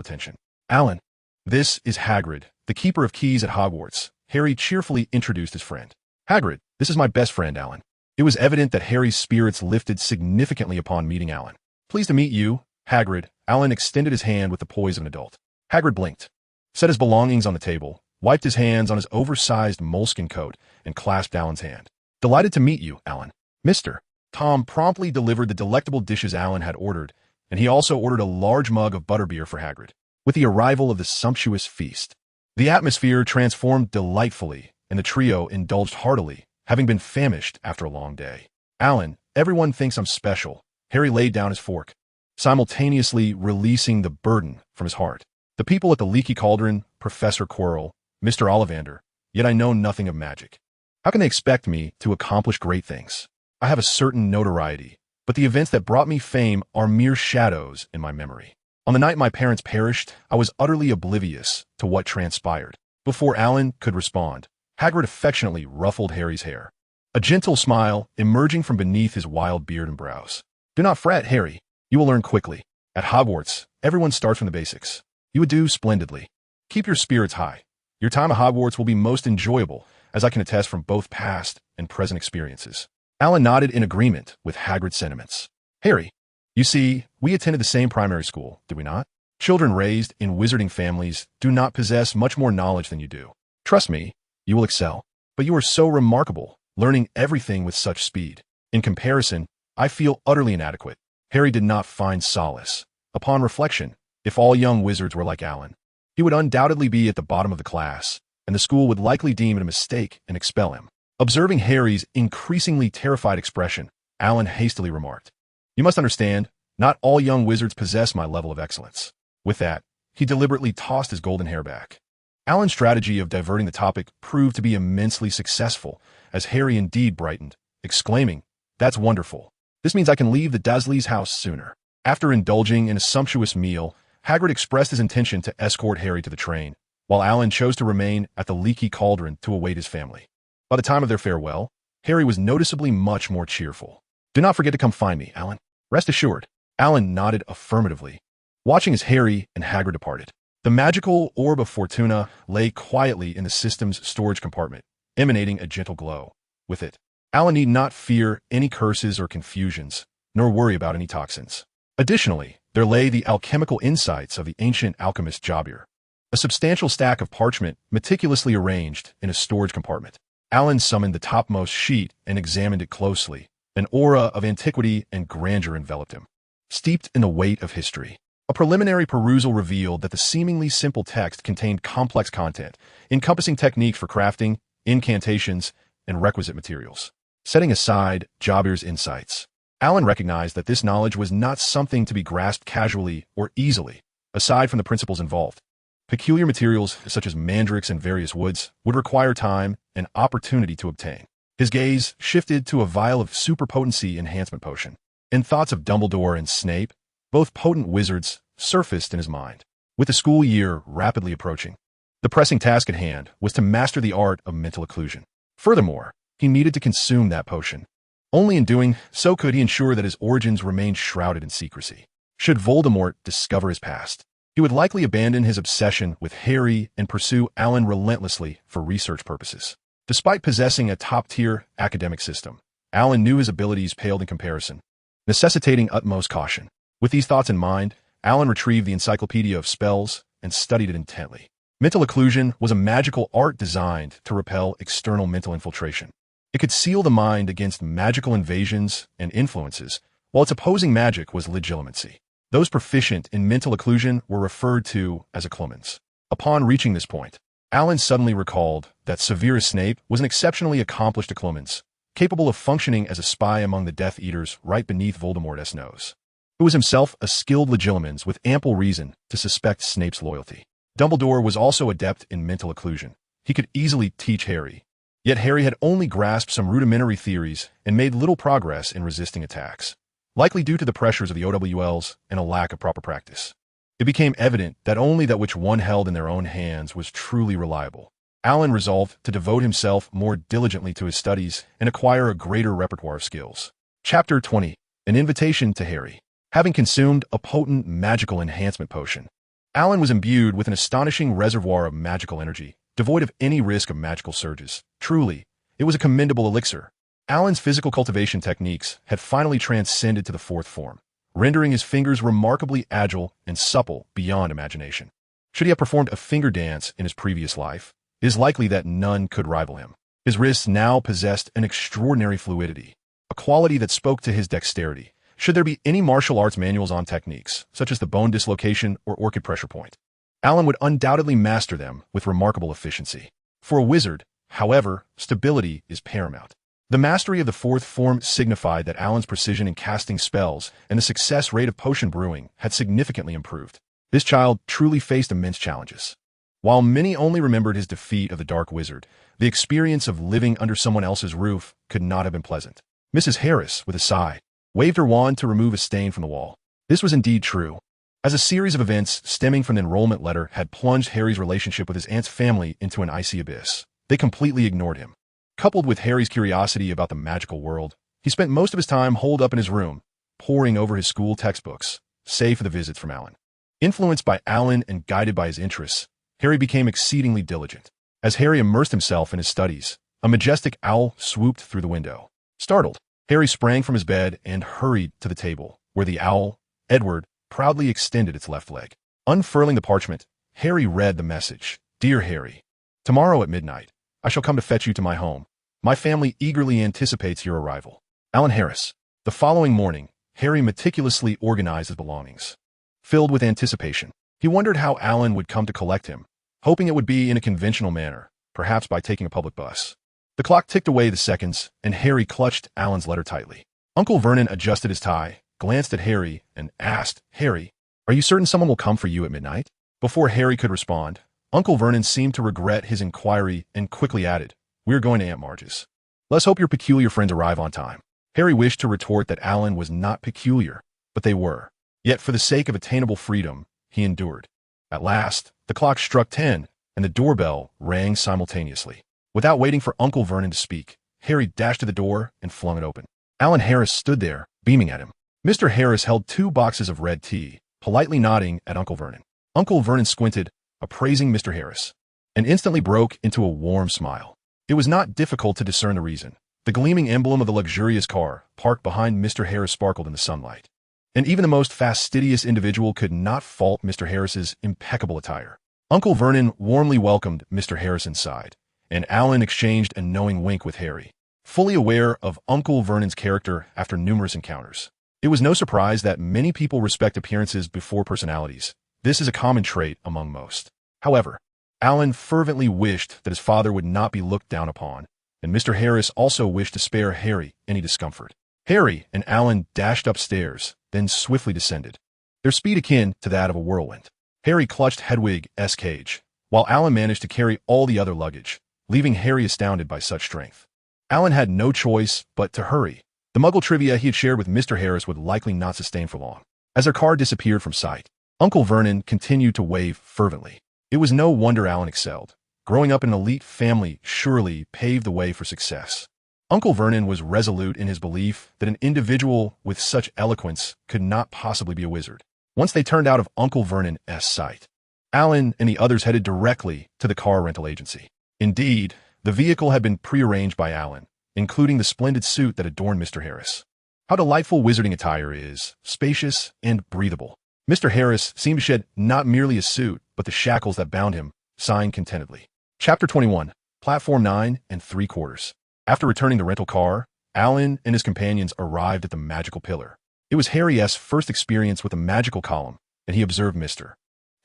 attention. "Alan, this is Hagrid, the keeper of keys at Hogwarts." Harry cheerfully introduced his friend. "Hagrid, this is my best friend, Alan." It was evident that Harry's spirits lifted significantly upon meeting Alan. "Pleased to meet you, Hagrid." Alan extended his hand with the poise of an adult. Hagrid blinked, set his belongings on the table, wiped his hands on his oversized moleskin coat, and clasped Alan's hand. "Delighted to meet you, Alan." "Mr. Tom promptly delivered the delectable dishes Alan had ordered, and he also ordered a large mug of butterbeer for Hagrid. With the arrival of the sumptuous feast, the atmosphere transformed delightfully, and the trio indulged heartily, having been famished after a long day. "Alan, everyone thinks I'm special." Harry laid down his fork, simultaneously releasing the burden from his heart. "The people at the leaky cauldron, Professor Quirrell, Mr. Ollivander, yet I know nothing of magic. How can they expect me to accomplish great things? I have a certain notoriety, but the events that brought me fame are mere shadows in my memory. On the night my parents perished, I was utterly oblivious to what transpired." Before Alan could respond, Hagrid affectionately ruffled Harry's hair, a gentle smile emerging from beneath his wild beard and brows. "Do not fret, Harry. You will learn quickly. At Hogwarts, everyone starts from the basics. You would do splendidly. Keep your spirits high. Your time at Hogwarts will be most enjoyable, as I can attest from both past and present experiences." Alan nodded in agreement with Hagrid's sentiments. "Harry, You see, we attended the same primary school, did we not? Children raised in wizarding families do not possess much more knowledge than you do. Trust me, you will excel. But you are so remarkable, learning everything with such speed. In comparison, I feel utterly inadequate. Harry did not find solace. Upon reflection, if all young wizards were like Alan, he would undoubtedly be at the bottom of the class, and the school would likely deem it a mistake and expel him. Observing Harry's increasingly terrified expression, Alan hastily remarked, "You must understand, not all young wizards possess my level of excellence." With that, he deliberately tossed his golden hair back. Alan's strategy of diverting the topic proved to be immensely successful, as Harry indeed brightened, exclaiming, "That's wonderful. This means I can leave the Dursleys' house sooner." After indulging in a sumptuous meal, Hagrid expressed his intention to escort Harry to the train, while Alan chose to remain at the Leaky Cauldron to await his family. By the time of their farewell, Harry was noticeably much more cheerful. "Do not forget to come find me, Alan. Rest assured." Alan nodded affirmatively, watching as Harry and Hagrid departed. The magical Orb of Fortuna lay quietly in the system's storage compartment, emanating a gentle glow. With it, Alan need not fear any curses or confusions, nor worry about any toxins. Additionally, there lay the alchemical insights of the ancient alchemist Jabir, a substantial stack of parchment meticulously arranged in a storage compartment. Alan summoned the topmost sheet and examined it closely. An aura of antiquity and grandeur enveloped him, steeped in the weight of history. A preliminary perusal revealed that the seemingly simple text contained complex content, encompassing techniques for crafting, incantations, and requisite materials. Setting aside Jabir's insights, Alan recognized that this knowledge was not something to be grasped casually or easily. Aside from the principles involved, peculiar materials such as mandrakes and various woods would require time and opportunity to obtain. His gaze shifted to a vial of superpotency enhancement potion, and thoughts of Dumbledore and Snape, both potent wizards, surfaced in his mind. With the school year rapidly approaching, the pressing task at hand was to master the art of mental occlusion. Furthermore, he needed to consume that potion. Only in doing so could he ensure that his origins remained shrouded in secrecy. Should Voldemort discover his past, he would likely abandon his obsession with Harry and pursue Alan relentlessly for research purposes. Despite possessing a top-tier academic system, Alan knew his abilities paled in comparison, necessitating utmost caution. With these thoughts in mind, Alan retrieved the Encyclopedia of Spells and studied it intently. Mental occlusion was a magical art designed to repel external mental infiltration. It could seal the mind against magical invasions and influences, while its opposing magic was legilimency. Those proficient in mental occlusion were referred to as occlumens. Upon reaching this point, Alan suddenly recalled that Severus Snape was an exceptionally accomplished occlumens, capable of functioning as a spy among the Death Eaters right beneath Voldemort's nose. Who was himself a skilled legilimens with ample reason to suspect Snape's loyalty. Dumbledore was also adept in mental occlusion. He could easily teach Harry. Yet Harry had only grasped some rudimentary theories and made little progress in resisting attacks, likely due to the pressures of the OWLs and a lack of proper practice. It became evident that only that which one held in their own hands was truly reliable. Alan resolved to devote himself more diligently to his studies and acquire a greater repertoire of skills. Chapter 20. An Invitation to Harry. Having consumed a potent magical enhancement potion, Alan was imbued with an astonishing reservoir of magical energy, devoid of any risk of magical surges. Truly, it was a commendable elixir. Alan's physical cultivation techniques had finally transcended to the fourth form, rendering his fingers remarkably agile and supple beyond imagination. Should he have performed a finger dance in his previous life, it is likely that none could rival him. His wrists now possessed an extraordinary fluidity, a quality that spoke to his dexterity. Should there be any martial arts manuals on techniques, such as the bone dislocation or orchid pressure point, Alan would undoubtedly master them with remarkable efficiency. For a wizard, however, stability is paramount. The mastery of the fourth form signified that Alan's precision in casting spells and the success rate of potion brewing had significantly improved. This child truly faced immense challenges. While many only remembered his defeat of the Dark Wizard, the experience of living under someone else's roof could not have been pleasant. Mrs. Harris, with a sigh, waved her wand to remove a stain from the wall. This was indeed true. As a series of events stemming from the enrollment letter had plunged Harry's relationship with his aunt's family into an icy abyss, they completely ignored him. Coupled with Harry's curiosity about the magical world, he spent most of his time holed up in his room, poring over his school textbooks, save for the visits from Alan. Influenced by Alan and guided by his interests, Harry became exceedingly diligent. As Harry immersed himself in his studies, a majestic owl swooped through the window. Startled, Harry sprang from his bed and hurried to the table, where the owl, Edward, proudly extended its left leg. Unfurling the parchment, Harry read the message. Dear Harry, tomorrow at midnight, I shall come to fetch you to my home. My family eagerly anticipates your arrival. Alan Harris. The following morning, Harry meticulously organized his belongings. Filled with anticipation, he wondered how Alan would come to collect him, hoping it would be in a conventional manner, perhaps by taking a public bus. The clock ticked away the seconds, and Harry clutched Alan's letter tightly. Uncle Vernon adjusted his tie, glanced at Harry, and asked, Harry, are you certain someone will come for you at midnight? Before Harry could respond, Uncle Vernon seemed to regret his inquiry and quickly added, We're going to Aunt Marge's. Let's hope your peculiar friends arrive on time. Harry wished to retort that Alan was not peculiar, but they were. Yet for the sake of attainable freedom, he endured. At last, the clock struck 10, and the doorbell rang simultaneously. Without waiting for Uncle Vernon to speak, Harry dashed to the door and flung it open. Alan Harris stood there, beaming at him. Mr. Harris held 2 boxes of red tea, politely nodding at Uncle Vernon. Uncle Vernon squinted, appraising Mr. Harris, and instantly broke into a warm smile. It was not difficult to discern the reason. The gleaming emblem of the luxurious car parked behind Mr. Harris sparkled in the sunlight. And even the most fastidious individual could not fault Mr. Harris's impeccable attire. Uncle Vernon warmly welcomed Mr. Harris inside, and Alan exchanged a knowing wink with Harry, fully aware of Uncle Vernon's character after numerous encounters. It was no surprise that many people respect appearances before personalities. This is a common trait among most. However, Alan fervently wished that his father would not be looked down upon, and Mr. Harris also wished to spare Harry any discomfort. Harry and Alan dashed upstairs, then swiftly descended, their speed akin to that of a whirlwind. Harry clutched Hedwig's cage, while Alan managed to carry all the other luggage, leaving Harry astounded by such strength. Alan had no choice but to hurry. The Muggle trivia he had shared with Mr. Harris would likely not sustain for long. As their car disappeared from sight, Uncle Vernon continued to wave fervently. It was no wonder Alan excelled. Growing up in an elite family surely paved the way for success. Uncle Vernon was resolute in his belief that an individual with such eloquence could not possibly be a wizard. Once they turned out of Uncle Vernon's sight, Alan and the others headed directly to the car rental agency. Indeed, the vehicle had been prearranged by Alan, including the splendid suit that adorned Mr. Harris. How delightful wizarding attire is, spacious and breathable. Mr. Harris seemed to shed not merely a suit, but the shackles that bound him, sighing contentedly. Chapter 21, Platform 9 3/4. After returning the rental car, Alan and his companions arrived at the magical pillar. It was Harry's first experience with a magical column, and he observed Mr.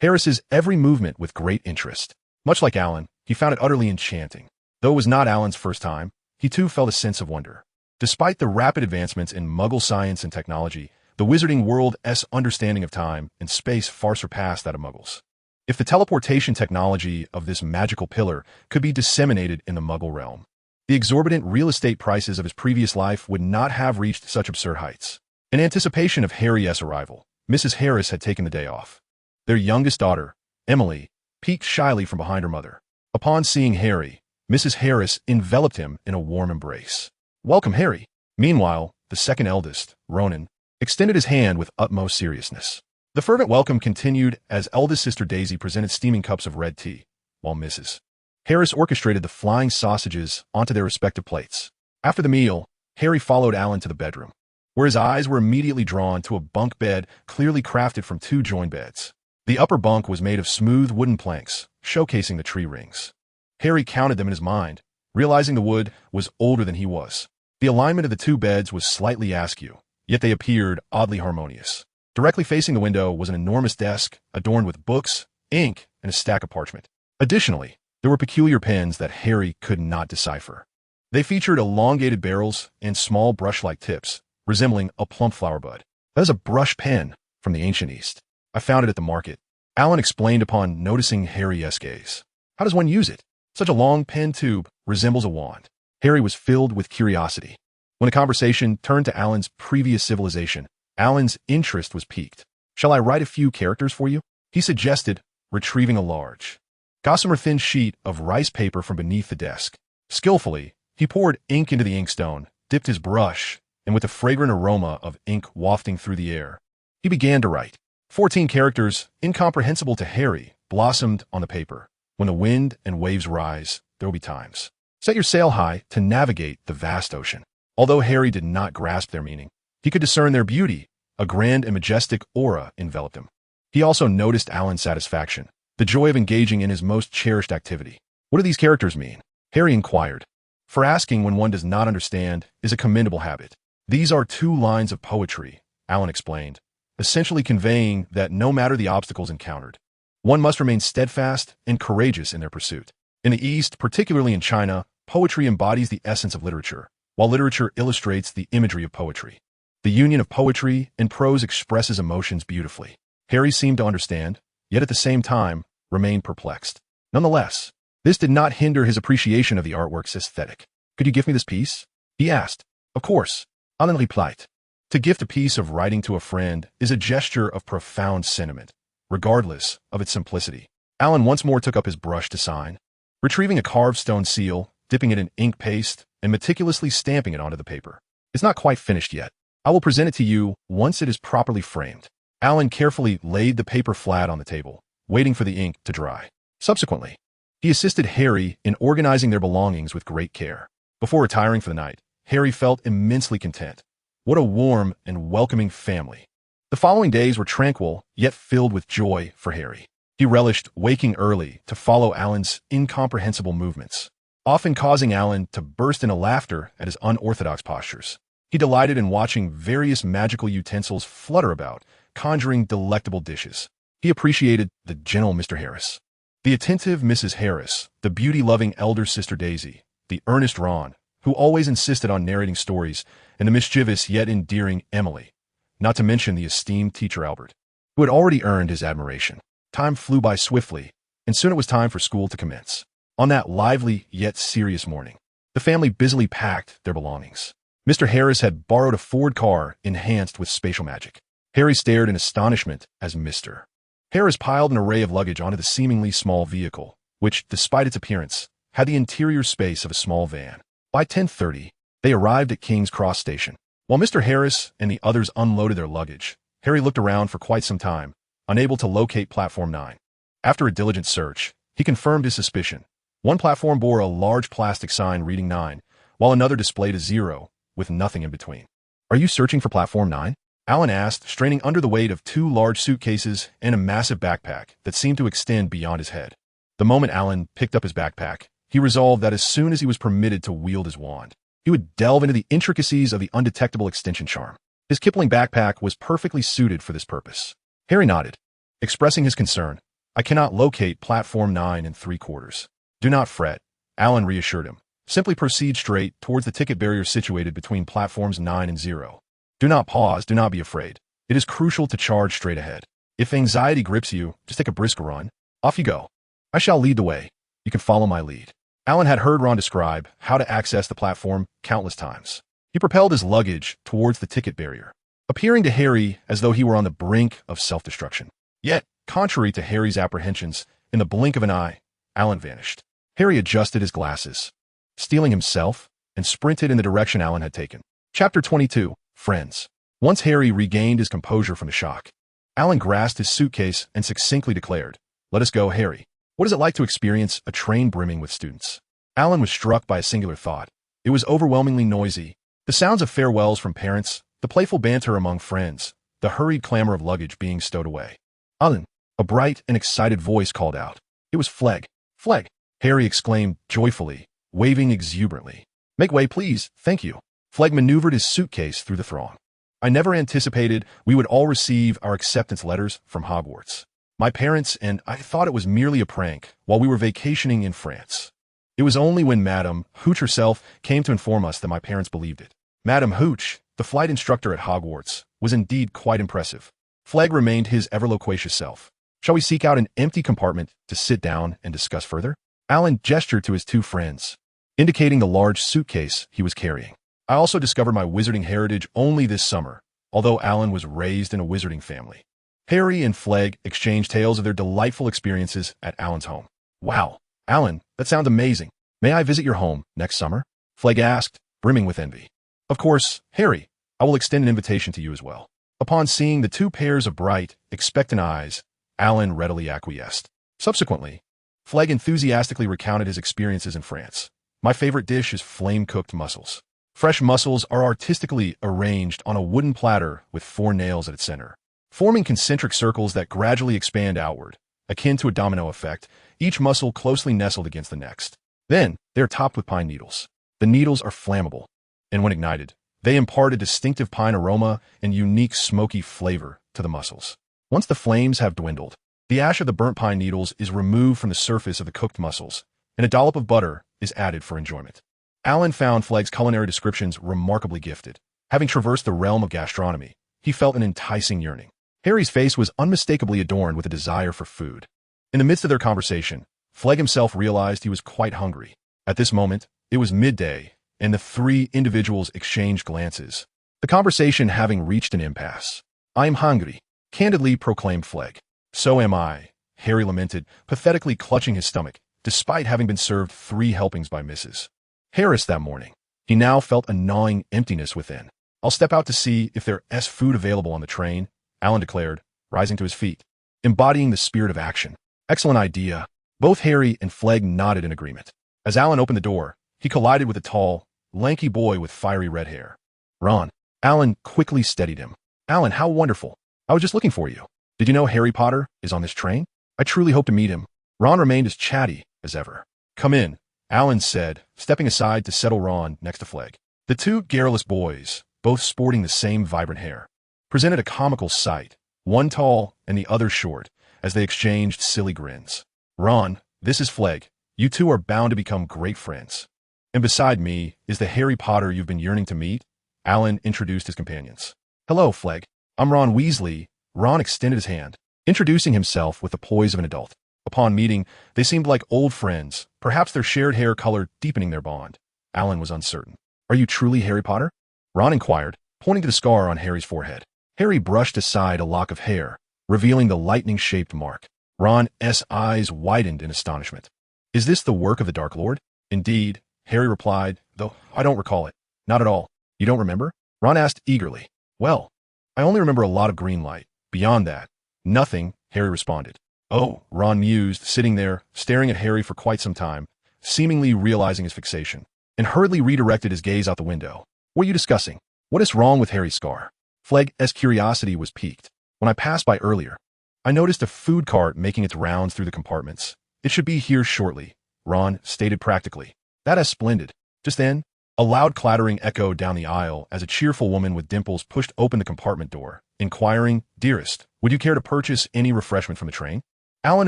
Harris's every movement with great interest. Much like Alan, he found it utterly enchanting. Though it was not Alan's first time, he too felt a sense of wonder. Despite the rapid advancements in Muggle science and technology, the wizarding world's understanding of time and space far surpassed that of Muggles. If the teleportation technology of this magical pillar could be disseminated in the Muggle realm, the exorbitant real estate prices of his previous life would not have reached such absurd heights. In anticipation of Harry's arrival, Mrs. Harris had taken the day off. Their youngest daughter, Emily, peeked shyly from behind her mother. Upon seeing Harry, Mrs. Harris enveloped him in a warm embrace. Welcome, Harry. Meanwhile, the second eldest, Ronan, extended his hand with utmost seriousness. The fervent welcome continued as eldest sister Daisy presented steaming cups of red tea, while Mrs. Harris orchestrated the flying sausages onto their respective plates. After the meal, Harry followed Alan to the bedroom, where his eyes were immediately drawn to a bunk bed clearly crafted from 2 joined beds. The upper bunk was made of smooth wooden planks, showcasing the tree rings. Harry counted them in his mind, realizing the wood was older than he was. The alignment of the 2 beds was slightly askew, yet they appeared oddly harmonious. Directly facing the window was an enormous desk adorned with books, ink, and a stack of parchment. Additionally, there were peculiar pens that Harry could not decipher. They featured elongated barrels and small brush-like tips, resembling a plump flower bud. That is a brush pen from the ancient East. I found it at the market. Alan explained upon noticing Harry's gaze. How does one use it? Such a long pen tube resembles a wand. Harry was filled with curiosity. When the conversation turned to Alan's previous civilization, Alan's interest was piqued. Shall I write a few characters for you? He suggested, retrieving a large, gossamer thin sheet of rice paper from beneath the desk. Skillfully, he poured ink into the inkstone, dipped his brush, and with a fragrant aroma of ink wafting through the air, he began to write. 14 characters, incomprehensible to Harry, blossomed on the paper. When the wind and waves rise, there will be times. Set your sail high to navigate the vast ocean. Although Harry did not grasp their meaning, he could discern their beauty A grand and majestic aura enveloped him. He also noticed Alan's satisfaction, the joy of engaging in his most cherished activity. What do these characters mean? Harry inquired. For asking when one does not understand is a commendable habit. These are 2 lines of poetry, Alan explained, essentially conveying that no matter the obstacles encountered, one must remain steadfast and courageous in their pursuit. In the East, particularly in China, poetry embodies the essence of literature, while literature illustrates the imagery of poetry. The union of poetry and prose expresses emotions beautifully. Harry seemed to understand, yet at the same time, remained perplexed. Nonetheless, this did not hinder his appreciation of the artwork's aesthetic. Could you give me this piece? He asked. Of course, Alan replied. To gift a piece of writing to a friend is a gesture of profound sentiment, regardless of its simplicity. Alan once more took up his brush to sign, retrieving a carved stone seal, dipping it in ink paste, and meticulously stamping it onto the paper. It's not quite finished yet. I will present it to you once it is properly framed. Alan carefully laid the paper flat on the table, waiting for the ink to dry. Subsequently, he assisted Harry in organizing their belongings with great care. Before retiring for the night, Harry felt immensely content. What a warm and welcoming family. The following days were tranquil, yet filled with joy for Harry. He relished waking early to follow Alan's incomprehensible movements, often causing Alan to burst into laughter at his unorthodox postures. He delighted in watching various magical utensils flutter about, conjuring delectable dishes. He appreciated the gentle Mr. Harris, the attentive Mrs. Harris, the beauty-loving elder sister Daisy, the earnest Ron, who always insisted on narrating stories, and the mischievous yet endearing Emily, not to mention the esteemed teacher Albert, who had already earned his admiration. Time flew by swiftly, and soon it was time for school to commence. On that lively yet serious morning, the family busily packed their belongings. Mr. Harris had borrowed a Ford car enhanced with spatial magic. Harry stared in astonishment as Mr. Harris piled an array of luggage onto the seemingly small vehicle, which, despite its appearance, had the interior space of a small van. By 10:30, they arrived at King's Cross Station. While Mr. Harris and the others unloaded their luggage, Harry looked around for quite some time, unable to locate Platform 9. After a diligent search, he confirmed his suspicion. One platform bore a large plastic sign reading 9, while another displayed a 0, with nothing in between. Are you searching for Platform 9? Alan asked, straining under the weight of 2 large suitcases and a massive backpack that seemed to extend beyond his head. The moment Alan picked up his backpack, he resolved that as soon as he was permitted to wield his wand, he would delve into the intricacies of the undetectable extension charm. His Kipling backpack was perfectly suited for this purpose. Harry nodded, expressing his concern. I cannot locate Platform 9 3/4. Do not fret, Alan reassured him. Simply proceed straight towards the ticket barrier situated between platforms 9 and 0. Do not pause, do not be afraid. It is crucial to charge straight ahead. If anxiety grips you, just take a brisk run. Off you go. I shall lead the way. You can follow my lead. Alan had heard Ron describe how to access the platform countless times. He propelled his luggage towards the ticket barrier, appearing to Harry as though he were on the brink of self-destruction. Yet, contrary to Harry's apprehensions, in the blink of an eye, Alan vanished. Harry adjusted his glasses, steeling himself, and sprinted in the direction Alan had taken. Chapter 22. Friends. Once Harry regained his composure from the shock, Alan grasped his suitcase and succinctly declared, "Let us go, Harry. What is it like to experience a train brimming with students?" Alan was struck by a singular thought. It was overwhelmingly noisy. The sounds of farewells from parents, the playful banter among friends, the hurried clamor of luggage being stowed away. "Alan," a bright and excited voice called out. It was Flegg. "Flegg!" Harry exclaimed joyfully, waving exuberantly. "Make way, please. Thank you." Flegg maneuvered his suitcase through the throng. "I never anticipated we would all receive our acceptance letters from Hogwarts. My parents and I thought it was merely a prank while we were vacationing in France. It was only when Madame Hooch herself came to inform us that my parents believed it." Madame Hooch, the flight instructor at Hogwarts, was indeed quite impressive. Flegg remained his ever-loquacious self. "Shall we seek out an empty compartment to sit down and discuss further?" Alan gestured to his 2 friends, indicating the large suitcase he was carrying. "I also discovered my wizarding heritage only this summer, although Alan was raised in a wizarding family." Harry and Flegg exchanged tales of their delightful experiences at Alan's home. "Wow, Alan, that sounds amazing. May I visit your home next summer?" Flegg asked, brimming with envy. "Of course, Harry. I will extend an invitation to you as well." Upon seeing the 2 pairs of bright, expectant eyes, Alan readily acquiesced. Subsequently, Flegg enthusiastically recounted his experiences in France. "My favorite dish is flame-cooked mussels. Fresh mussels are artistically arranged on a wooden platter with 4 nails at its center, forming concentric circles that gradually expand outward, akin to a domino effect, each mussel closely nestled against the next. Then, they are topped with pine needles. The needles are flammable, and when ignited, they impart a distinctive pine aroma and unique smoky flavor to the mussels. Once the flames have dwindled, the ash of the burnt pine needles is removed from the surface of the cooked mussels, and a dollop of butter is added for enjoyment. Alan found Flegg's culinary descriptions remarkably gifted. Having traversed the realm of gastronomy, he felt an enticing yearning. Harry's face was unmistakably adorned with a desire for food. In the midst of their conversation, Flegg himself realized he was quite hungry. At this moment, it was midday, and the 3 individuals exchanged glances, the conversation having reached an impasse. "I'm hungry," candidly proclaimed Flegg. "So am I," Harry lamented, pathetically clutching his stomach, despite having been served 3 helpings by Mrs. Harris that morning. He now felt a gnawing emptiness within. "I'll step out to see if there's food available on the train," Alan declared, rising to his feet, embodying the spirit of action. "Excellent idea." Both Harry and Flegg nodded in agreement. As Alan opened the door, he collided with a tall, lanky boy with fiery red hair. "Ron." Alan quickly steadied him. "Alan, how wonderful. I was just looking for you. Did you know Harry Potter is on this train? I truly hope to meet him." Ron remained as chatty as ever. "Come in," Alan said, stepping aside to settle Ron next to Flegg. The 2 garrulous boys, both sporting the same vibrant hair, presented a comical sight, one tall and the other short, as they exchanged silly grins. "Ron, this is Flegg. You 2 are bound to become great friends. And beside me is the Harry Potter you've been yearning to meet," Alan introduced his companions. "Hello, Flegg. I'm Ron Weasley." Ron extended his hand, introducing himself with the poise of an adult. Upon meeting, they seemed like old friends, perhaps their shared hair color deepening their bond. Alan was uncertain. "Are you truly Harry Potter?" Ron inquired, pointing to the scar on Harry's forehead. Harry brushed aside a lock of hair, revealing the lightning-shaped mark. Ron's eyes widened in astonishment. "Is this the work of the Dark Lord?" "Indeed," Harry replied, "though I don't recall it." "Not at all. You don't remember?" Ron asked eagerly. "Well, I only remember a lot of green light. Beyond that, nothing," Harry responded. "Oh," Ron mused, sitting there, staring at Harry for quite some time, seemingly realizing his fixation, and hurriedly redirected his gaze out the window. "What are you discussing? What is wrong with Harry's scar?" Flegg's curiosity was piqued. "When I passed by earlier, I noticed a food cart making its rounds through the compartments. It should be here shortly," Ron stated practically. "That is splendid." Just then, a loud clattering echoed down the aisle as a cheerful woman with dimples pushed open the compartment door, inquiring, "Dearest, would you care to purchase any refreshment from the train?" Alan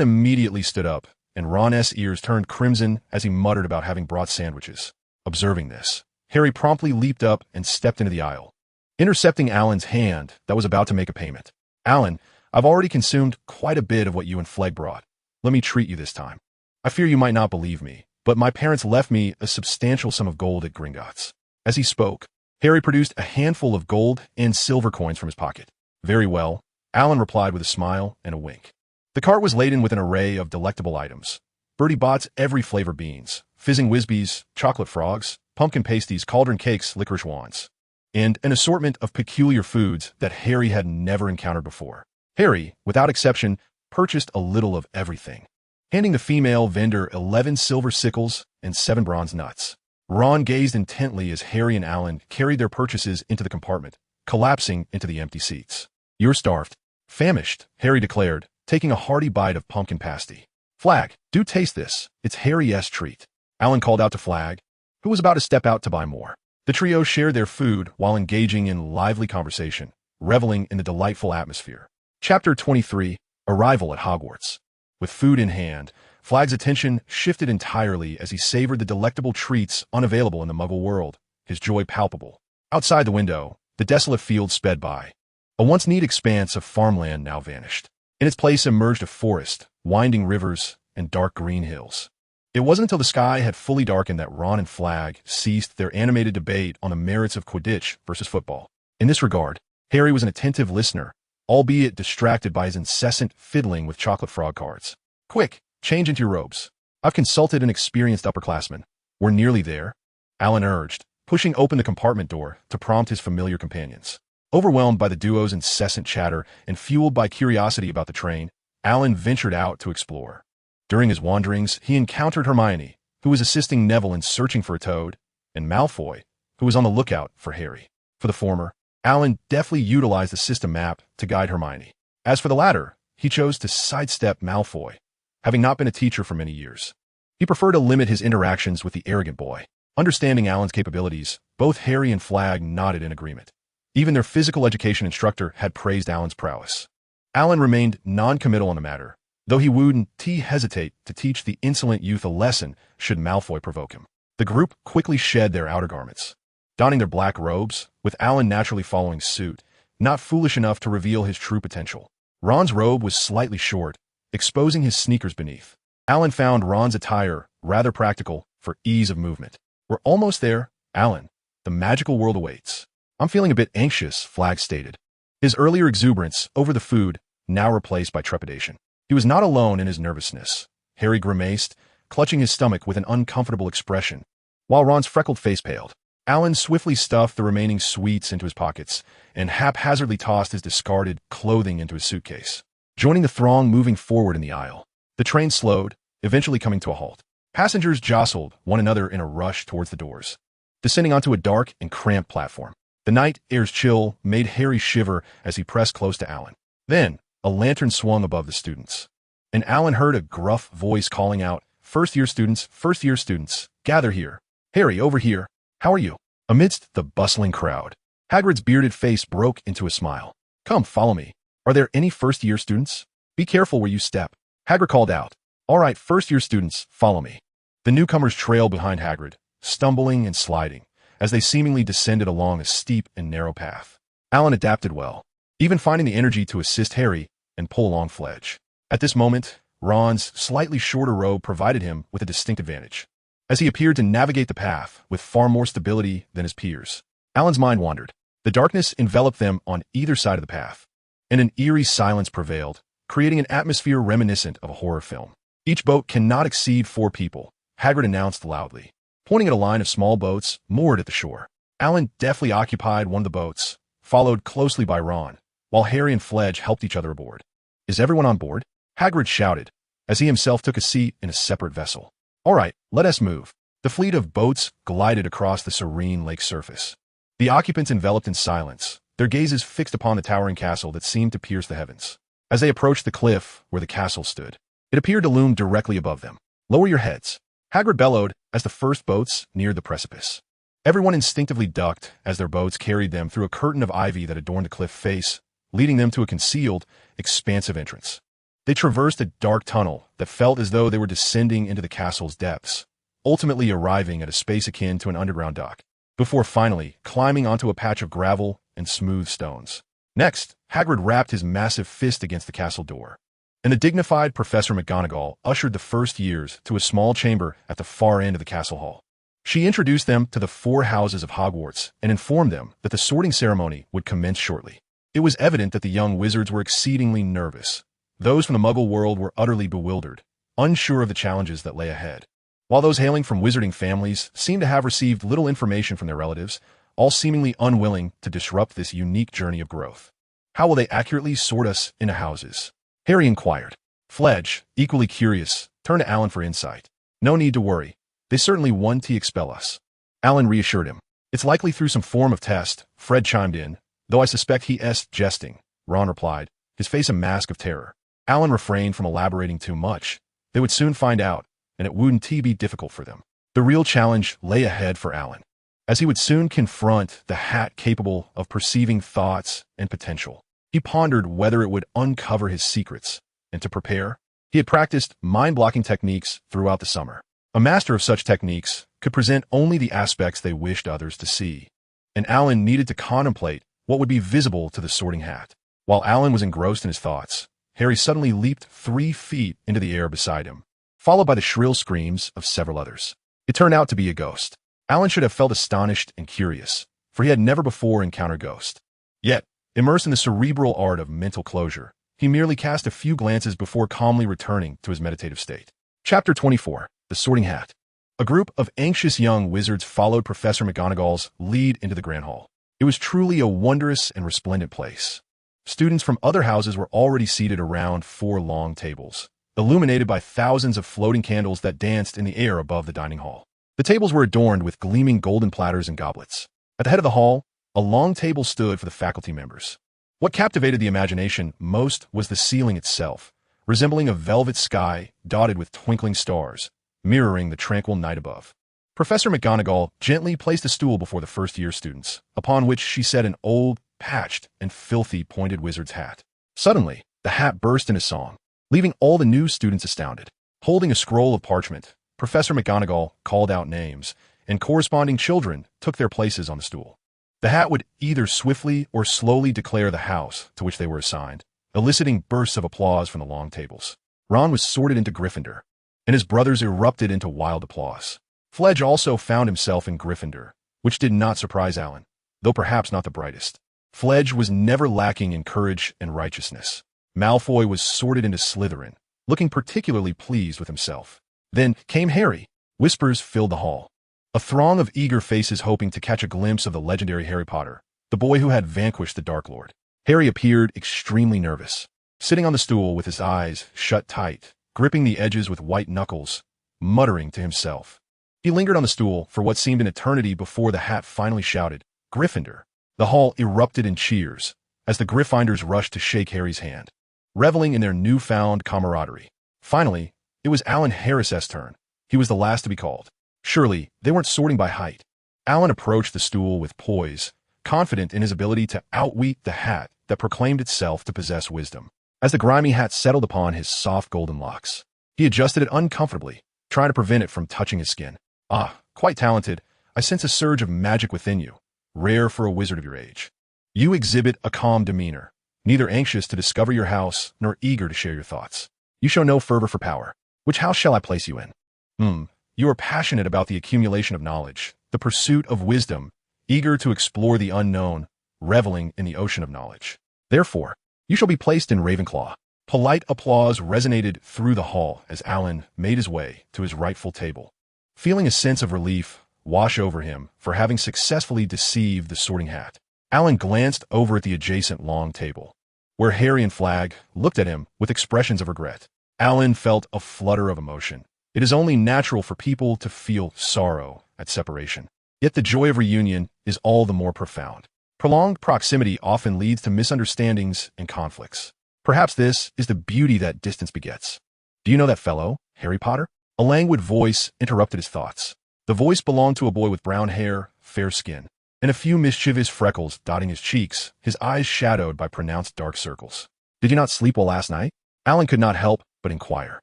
immediately stood up, and Ron's ears turned crimson as he muttered about having brought sandwiches. Observing this, Harry promptly leaped up and stepped into the aisle, intercepting Alan's hand that was about to make a payment. "Alan, I've already consumed quite a bit of what you and Flegg brought. Let me treat you this time. I fear you might not believe me, but my parents left me a substantial sum of gold at Gringotts." As he spoke, Harry produced a handful of gold and silver coins from his pocket. "Very well," Alan replied with a smile and a wink. The cart was laden with an array of delectable items. Bertie Bott's every flavor beans, fizzing Whizbees, chocolate frogs, pumpkin pasties, cauldron cakes, licorice wands, and an assortment of peculiar foods that Harry had never encountered before. Harry, without exception, purchased a little of everything, handing the female vendor 11 silver sickles and 7 bronze nuts. Ron gazed intently as Harry and Alan carried their purchases into the compartment, collapsing into the empty seats. "You're starved." "Famished," Harry declared, taking a hearty bite of pumpkin pasty. "Flag, do taste this. It's Harry's treat," Alan called out to Flag, who was about to step out to buy more. The trio shared their food while engaging in lively conversation, reveling in the delightful atmosphere. Chapter 23, Arrival at Hogwarts. With food in hand, Flag's attention shifted entirely as he savored the delectable treats unavailable in the Muggle world, his joy palpable. Outside the window, the desolate field sped by. A once neat expanse of farmland now vanished. In its place emerged a forest, winding rivers, and dark green hills. It wasn't until the sky had fully darkened that Ron and Flag ceased their animated debate on the merits of Quidditch versus football. In this regard, Harry was an attentive listener, albeit distracted by his incessant fiddling with chocolate frog cards. "Quick, change into your robes. I've consulted an experienced upperclassman. We're nearly there," Alan urged, pushing open the compartment door to prompt his familiar companions. Overwhelmed by the duo's incessant chatter and fueled by curiosity about the train, Alan ventured out to explore. During his wanderings, he encountered Hermione, who was assisting Neville in searching for a toad, and Malfoy, who was on the lookout for Harry. For the former, Alan deftly utilized the system map to guide Hermione. As for the latter, he chose to sidestep Malfoy, having not been a teacher for many years. He preferred to limit his interactions with the arrogant boy. Understanding Alan's capabilities, both Harry and Flagg nodded in agreement. Even their physical education instructor had praised Alan's prowess. Alan remained non-committal on the matter, though he wouldn't hesitate to teach the insolent youth a lesson should Malfoy provoke him. The group quickly shed their outer garments, donning their black robes, with Alan naturally following suit, not foolish enough to reveal his true potential. Ron's robe was slightly short, exposing his sneakers beneath. Alan found Ron's attire rather practical for ease of movement. We're almost there, Alan. The magical world awaits. I'm feeling a bit anxious, Flagg stated. His earlier exuberance over the food now replaced by trepidation. He was not alone in his nervousness. Harry grimaced, clutching his stomach with an uncomfortable expression, while Ron's freckled face paled. Alan swiftly stuffed the remaining sweets into his pockets and haphazardly tossed his discarded clothing into his suitcase. Joining the throng moving forward in the aisle, the train slowed, eventually coming to a halt. Passengers jostled one another in a rush towards the doors, descending onto a dark and cramped platform. The night air's chill made Harry shiver as he pressed close to Alan. Then, a lantern swung above the students, and Alan heard a gruff voice calling out, first-year students, gather here. Harry, over here. How are you?" Amidst the bustling crowd, Hagrid's bearded face broke into a smile. "Come, follow me. Are there any first-year students? Be careful where you step." Hagrid called out. "All right, first-year students, follow me." The newcomers trailed behind Hagrid, stumbling and sliding, as they seemingly descended along a steep and narrow path. Alan adapted well, even finding the energy to assist Harry and pull along Fledge. At this moment, Ron's slightly shorter robe provided him with a distinct advantage, as he appeared to navigate the path with far more stability than his peers. Alan's mind wandered. The darkness enveloped them on either side of the path, and an eerie silence prevailed, creating an atmosphere reminiscent of a horror film. "Each boat cannot exceed 4 people," Hagrid announced loudly, pointing at a line of small boats moored at the shore. Alan deftly occupied one of the boats, followed closely by Ron, while Harry and Fledge helped each other aboard. "Is everyone on board?" Hagrid shouted, as he himself took a seat in a separate vessel. "All right, let us move." The fleet of boats glided across the serene lake surface. The occupants enveloped in silence, their gazes fixed upon the towering castle that seemed to pierce the heavens. As they approached the cliff where the castle stood, it appeared to loom directly above them. "Lower your heads," Hagrid bellowed as the first boats neared the precipice. Everyone instinctively ducked as their boats carried them through a curtain of ivy that adorned the cliff face, leading them to a concealed, expansive entrance. They traversed a dark tunnel that felt as though they were descending into the castle's depths, ultimately arriving at a space akin to an underground dock, before finally climbing onto a patch of gravel and smooth stones. Next, Hagrid rapped his massive fist against the castle door, and the dignified Professor McGonagall ushered the first years to a small chamber at the far end of the castle hall. She introduced them to the 4 houses of Hogwarts and informed them that the sorting ceremony would commence shortly. It was evident that the young wizards were exceedingly nervous. Those from the Muggle world were utterly bewildered, unsure of the challenges that lay ahead, while those hailing from wizarding families seemed to have received little information from their relatives, all seemingly unwilling to disrupt this unique journey of growth. "How will they accurately sort us into houses?" Harry inquired. Fledge, equally curious, turned to Alan for insight. "No need to worry. They certainly won't expel us." Alan reassured him. "It's likely through some form of test," Fred chimed in, "though I suspect he's jesting," Ron replied, his face a mask of terror. Alan refrained from elaborating too much. They would soon find out, and it wouldn't be difficult for them. The real challenge lay ahead for Alan, as he would soon confront the hat capable of perceiving thoughts and potential. He pondered whether it would uncover his secrets, and to prepare, he had practiced mind-blocking techniques throughout the summer. A master of such techniques could present only the aspects they wished others to see, and Alan needed to contemplate what would be visible to the sorting hat. While Alan was engrossed in his thoughts, Harry suddenly leaped 3 feet into the air beside him, followed by the shrill screams of several others. It turned out to be a ghost. Alan should have felt astonished and curious, for he had never before encountered ghosts. Yet, immersed in the cerebral art of mental closure, he merely cast a few glances before calmly returning to his meditative state. Chapter 24. The Sorting Hat. A group of anxious young wizards followed Professor McGonagall's lead into the Grand Hall. It was truly a wondrous and resplendent place. Students from other houses were already seated around 4 long tables, illuminated by thousands of floating candles that danced in the air above the dining hall. The tables were adorned with gleaming golden platters and goblets. At the head of the hall, a long table stood for the faculty members. What captivated the imagination most was the ceiling itself, resembling a velvet sky dotted with twinkling stars, mirroring the tranquil night above. Professor McGonagall gently placed a stool before the first-year students, upon which she set an old, patched, and filthy pointed wizard's hat. Suddenly, the hat burst into song, leaving all the new students astounded. Holding a scroll of parchment, Professor McGonagall called out names, and corresponding children took their places on the stool. The hat would either swiftly or slowly declare the house to which they were assigned, eliciting bursts of applause from the long tables. Ron was sorted into Gryffindor, and his brothers erupted into wild applause. Fledge also found himself in Gryffindor, which did not surprise Alan, though perhaps not the brightest. Fledge was never lacking in courage and righteousness. Malfoy was sorted into Slytherin, looking particularly pleased with himself. Then came Harry. Whispers filled the hall. A throng of eager faces hoping to catch a glimpse of the legendary Harry Potter, the boy who had vanquished the Dark Lord. Harry appeared extremely nervous, sitting on the stool with his eyes shut tight, gripping the edges with white knuckles, muttering to himself. He lingered on the stool for what seemed an eternity before the hat finally shouted, "Gryffindor." The hall erupted in cheers as the Gryffindors rushed to shake Harry's hand, reveling in their newfound camaraderie. Finally, it was Alan Harris's turn. He was the last to be called. Surely, they weren't sorting by height. Alan approached the stool with poise, confident in his ability to outwit the hat that proclaimed itself to possess wisdom. As the grimy hat settled upon his soft golden locks, he adjusted it uncomfortably, trying to prevent it from touching his skin. "Ah, quite talented. I sense a surge of magic within you, rare for a wizard of your age. You exhibit a calm demeanor, neither anxious to discover your house nor eager to share your thoughts. You show no fervor for power. Which house shall I place you in? You are passionate about the accumulation of knowledge, the pursuit of wisdom, eager to explore the unknown, reveling in the ocean of knowledge. Therefore, you shall be placed in Ravenclaw." Polite applause resonated through the hall as Alan made his way to his rightful table. Feeling a sense of relief wash over him for having successfully deceived the sorting hat, Alan glanced over at the adjacent long table, where Harry and Flagg looked at him with expressions of regret. Alan felt a flutter of emotion. It is only natural for people to feel sorrow at separation. Yet the joy of reunion is all the more profound. Prolonged proximity often leads to misunderstandings and conflicts. Perhaps this is the beauty that distance begets. "Do you know that fellow, Harry Potter?" A languid voice interrupted his thoughts. The voice belonged to a boy with brown hair, fair skin, and a few mischievous freckles dotting his cheeks, his eyes shadowed by pronounced dark circles. "Did you not sleep well last night?" Alan could not help but inquire.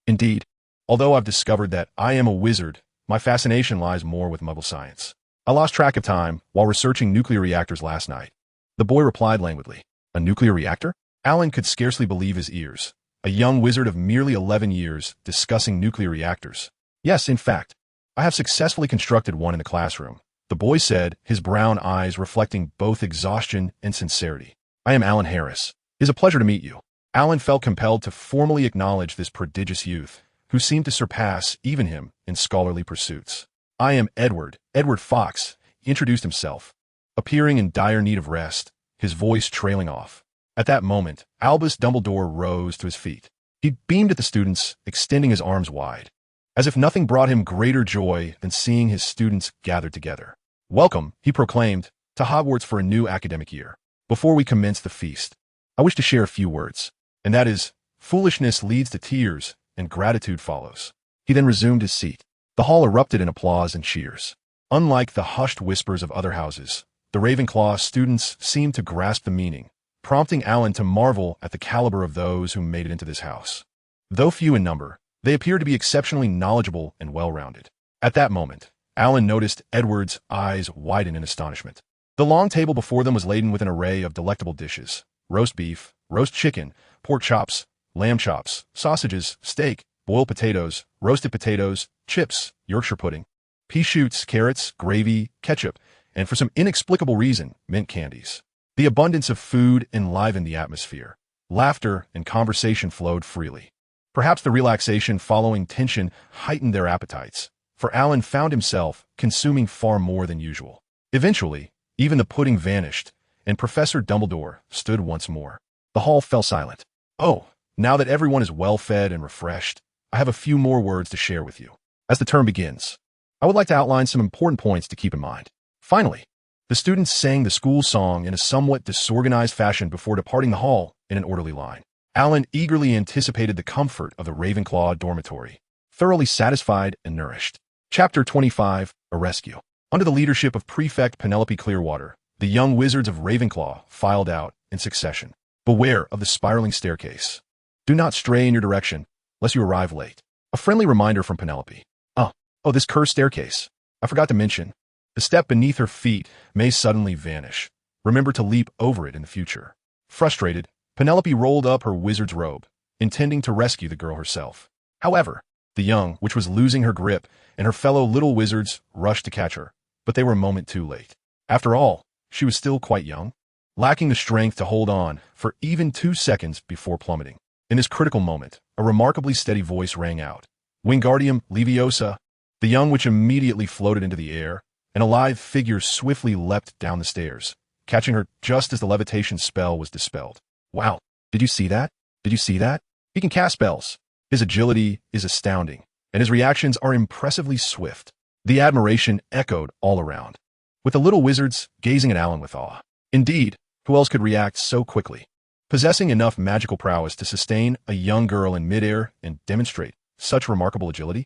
"Indeed. Although I've discovered that I am a wizard, my fascination lies more with Muggle science. I lost track of time while researching nuclear reactors last night." The boy replied languidly. "A nuclear reactor?" Alan could scarcely believe his ears. A young wizard of merely 11 years discussing nuclear reactors. "Yes, in fact, I have successfully constructed one in the classroom," the boy said, his brown eyes reflecting both exhaustion and sincerity. "I am Alan Harris. It is a pleasure to meet you." Alan felt compelled to formally acknowledge this prodigious youth, who seemed to surpass even him in scholarly pursuits. "I am Edward Fox," he introduced himself, appearing in dire need of rest, his voice trailing off. At that moment, Albus Dumbledore rose to his feet. He beamed at the students, extending his arms wide, as if nothing brought him greater joy than seeing his students gathered together. "Welcome," he proclaimed, "to Hogwarts for a new academic year. Before we commence the feast, I wish to share a few words, and that is, foolishness leads to tears, and gratitude follows." He then resumed his seat. The hall erupted in applause and cheers. Unlike the hushed whispers of other houses, the Ravenclaw students seemed to grasp the meaning, prompting Alan to marvel at the caliber of those who made it into this house. Though few in number, they appeared to be exceptionally knowledgeable and well-rounded. At that moment, Alan noticed Edward's eyes widen in astonishment. The long table before them was laden with an array of delectable dishes: roast beef, roast chicken, pork chops, lamb chops, sausages, steak, boiled potatoes, roasted potatoes, chips, Yorkshire pudding, pea shoots, carrots, gravy, ketchup, and for some inexplicable reason, mint candies. The abundance of food enlivened the atmosphere. Laughter and conversation flowed freely. Perhaps the relaxation following tension heightened their appetites, for Alan found himself consuming far more than usual. Eventually, even the pudding vanished, and Professor Dumbledore stood once more. The hall fell silent. "Oh, now that everyone is well fed and refreshed, I have a few more words to share with you. As the term begins, I would like to outline some important points to keep in mind. Finally, the students sang the school song in a somewhat disorganized fashion before departing the hall in an orderly line. Alan eagerly anticipated the comfort of the Ravenclaw dormitory, thoroughly satisfied and nourished. Chapter 25, A Rescue. Under the leadership of Prefect Penelope Clearwater, the young wizards of Ravenclaw filed out in succession. Beware of the spiraling staircase. Do not stray in your direction, lest you arrive late. A friendly reminder from Penelope. Oh, this cursed staircase. I forgot to mention. The step beneath her feet may suddenly vanish. Remember to leap over it in the future. Frustrated, Penelope rolled up her wizard's robe, intending to rescue the girl herself. However, the young witch was losing her grip, and her fellow little wizards rushed to catch her, but they were a moment too late. After all, she was still quite young, lacking the strength to hold on for even 2 seconds before plummeting. In this critical moment, a remarkably steady voice rang out. Wingardium Leviosa. The young witch immediately floated into the air, and a lithe figure swiftly leapt down the stairs, catching her just as the levitation spell was dispelled. Wow, did you see that? Did you see that? He can cast spells. His agility is astounding, and his reactions are impressively swift. The admiration echoed all around, with the little wizards gazing at Alan with awe. Indeed, who else could react so quickly? Possessing enough magical prowess to sustain a young girl in midair and demonstrate such remarkable agility?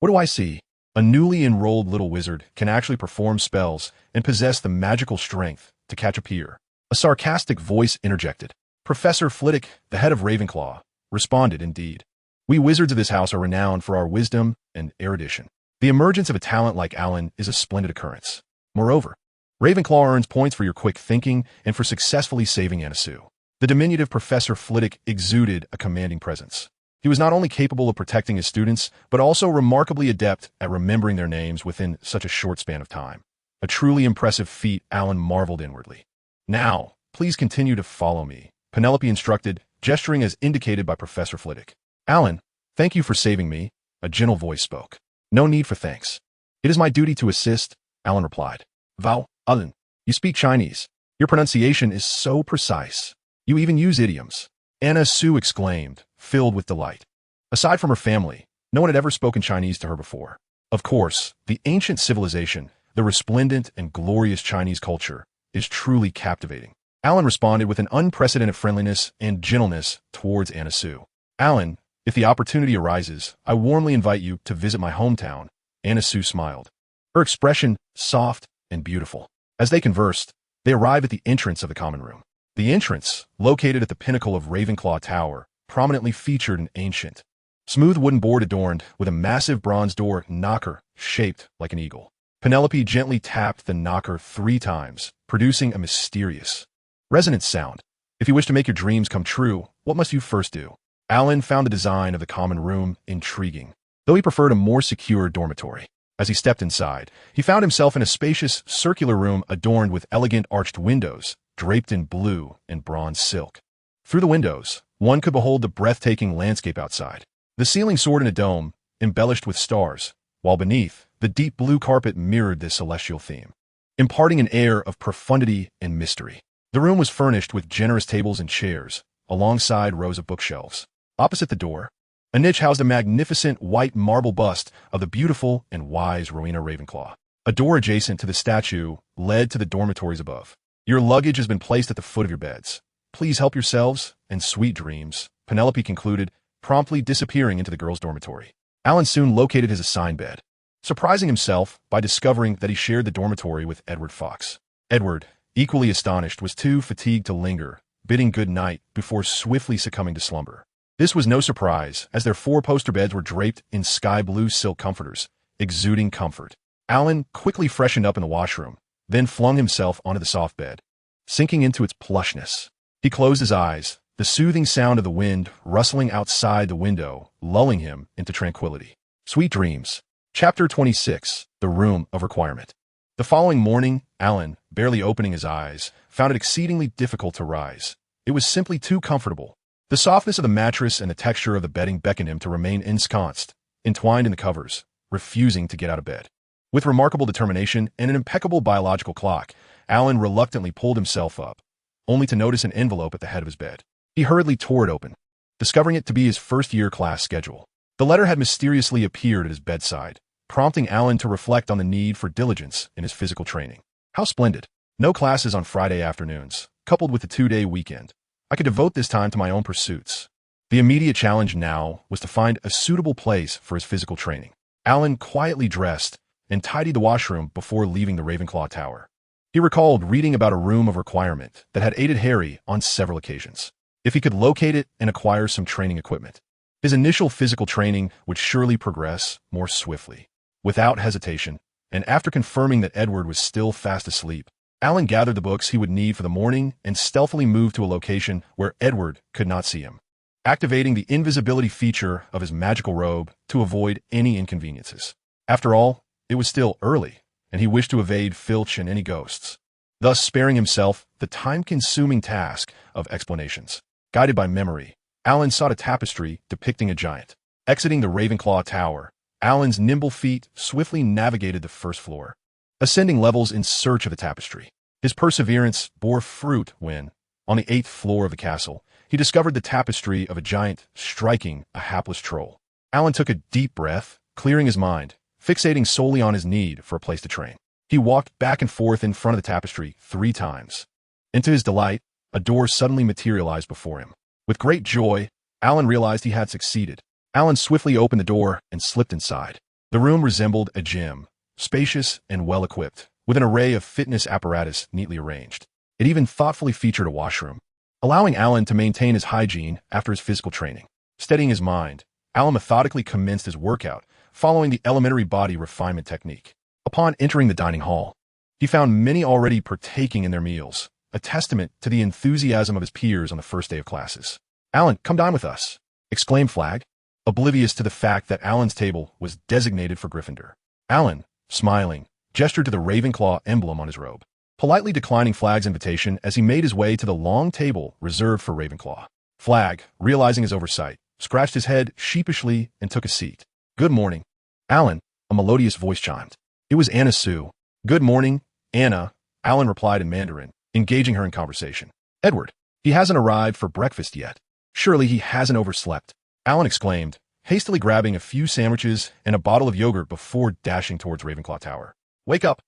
What do I see? A newly enrolled little wizard can actually perform spells and possess the magical strength to catch a peer. A sarcastic voice interjected. Professor Flitwick, the head of Ravenclaw, responded indeed. We wizards of this house are renowned for our wisdom and erudition. The emergence of a talent like Alan is a splendid occurrence. Moreover, Ravenclaw earns points for your quick thinking and for successfully saving Anna Sue. The diminutive Professor Flitwick exuded a commanding presence. He was not only capable of protecting his students, but also remarkably adept at remembering their names within such a short span of time. A truly impressive feat, Alan marveled inwardly. Now, please continue to follow me, Penelope instructed, gesturing as indicated by Professor Flitwick. Alan, thank you for saving me, a gentle voice spoke. No need for thanks. It is my duty to assist, Alan replied. Vao, Alan, you speak Chinese. Your pronunciation is so precise. You even use idioms. Anna Sue exclaimed, filled with delight. Aside from her family, no one had ever spoken Chinese to her before. Of course, the ancient civilization, the resplendent and glorious Chinese culture, is truly captivating. Alan responded with an unprecedented friendliness and gentleness towards Anna Sue. Alan, if the opportunity arises, I warmly invite you to visit my hometown. Anna Sue smiled, her expression soft and beautiful. As they conversed, they arrived at the entrance of the common room. The entrance, located at the pinnacle of Ravenclaw Tower, prominently featured an ancient, smooth wooden board adorned with a massive bronze door knocker shaped like an eagle. Penelope gently tapped the knocker 3 times, producing a mysterious, resonant sound. If you wish to make your dreams come true, what must you first do? Alan found the design of the common room intriguing, though he preferred a more secure dormitory. As he stepped inside, he found himself in a spacious, circular room adorned with elegant arched windows, draped in blue and bronze silk. Through the windows, one could behold the breathtaking landscape outside. The ceiling soared in a dome, embellished with stars, while beneath, the deep blue carpet mirrored this celestial theme, imparting an air of profundity and mystery. The room was furnished with generous tables and chairs, alongside rows of bookshelves. Opposite the door, a niche housed a magnificent white marble bust of the beautiful and wise Rowena Ravenclaw. A door adjacent to the statue led to the dormitories above. Your luggage has been placed at the foot of your beds. Please help yourselves, and sweet dreams, Penelope concluded, promptly disappearing into the girls' dormitory. Alan soon located his assigned bed, surprising himself by discovering that he shared the dormitory with Edward Fox. Edward, equally astonished, was too fatigued to linger, bidding good night before swiftly succumbing to slumber. This was no surprise, as their 4-poster beds were draped in sky-blue silk comforters, exuding comfort. Alan quickly freshened up in the washroom, then flung himself onto the soft bed, sinking into its plushness. He closed his eyes, the soothing sound of the wind rustling outside the window, lulling him into tranquility. Sweet dreams. Chapter 26, The Room of Requirement. The following morning, Alan, barely opening his eyes, found it exceedingly difficult to rise. It was simply too comfortable. The softness of the mattress and the texture of the bedding beckoned him to remain ensconced, entwined in the covers, refusing to get out of bed. With remarkable determination and an impeccable biological clock, Alan reluctantly pulled himself up, only to notice an envelope at the head of his bed. He hurriedly tore it open, discovering it to be his first-year class schedule. The letter had mysteriously appeared at his bedside, prompting Alan to reflect on the need for diligence in his physical training. How splendid. No classes on Friday afternoons, coupled with the 2-day weekend. I could devote this time to my own pursuits. The immediate challenge now was to find a suitable place for his physical training. Alan quietly dressed and tidied the washroom before leaving the Ravenclaw Tower. He recalled reading about a room of requirement that had aided Harry on several occasions. If he could locate it and acquire some training equipment, his initial physical training would surely progress more swiftly. Without hesitation, and after confirming that Edward was still fast asleep, Alan gathered the books he would need for the morning and stealthily moved to a location where Edward could not see him, activating the invisibility feature of his magical robe to avoid any inconveniences. After all, it was still early, and he wished to evade Filch and any ghosts, thus sparing himself the time-consuming task of explanations. Guided by memory, Alan sought a tapestry depicting a giant. Exiting the Ravenclaw Tower, Alan's nimble feet swiftly navigated the first floor, ascending levels in search of the tapestry. His perseverance bore fruit when, on the 8th floor of the castle, he discovered the tapestry of a giant striking a hapless troll. Alan took a deep breath, clearing his mind, fixating solely on his need for a place to train. He walked back and forth in front of the tapestry 3 times. And to his delight, a door suddenly materialized before him. With great joy, Alan realized he had succeeded. Alan swiftly opened the door and slipped inside. The room resembled a gym, spacious and well-equipped, with an array of fitness apparatus neatly arranged. It even thoughtfully featured a washroom, allowing Alan to maintain his hygiene after his physical training. Steadying his mind, Alan methodically commenced his workout, following the elementary body refinement technique. Upon entering the dining hall, he found many already partaking in their meals, a testament to the enthusiasm of his peers on the first day of classes. "Alan, come dine with us," exclaimed Flagg, oblivious to the fact that Alan's table was designated for Gryffindor. Alan, smiling, gestured to the Ravenclaw emblem on his robe, politely declining Flagg's invitation as he made his way to the long table reserved for Ravenclaw. Flagg, realizing his oversight, scratched his head sheepishly and took a seat. "Good morning, Alan," a melodious voice chimed. It was Anna Sue. "Good morning, Anna," Alan replied in Mandarin, engaging her in conversation. "Edward, he hasn't arrived for breakfast yet. Surely he hasn't overslept," Alan exclaimed, hastily grabbing a few sandwiches and a bottle of yogurt before dashing towards Ravenclaw Tower. Wake up,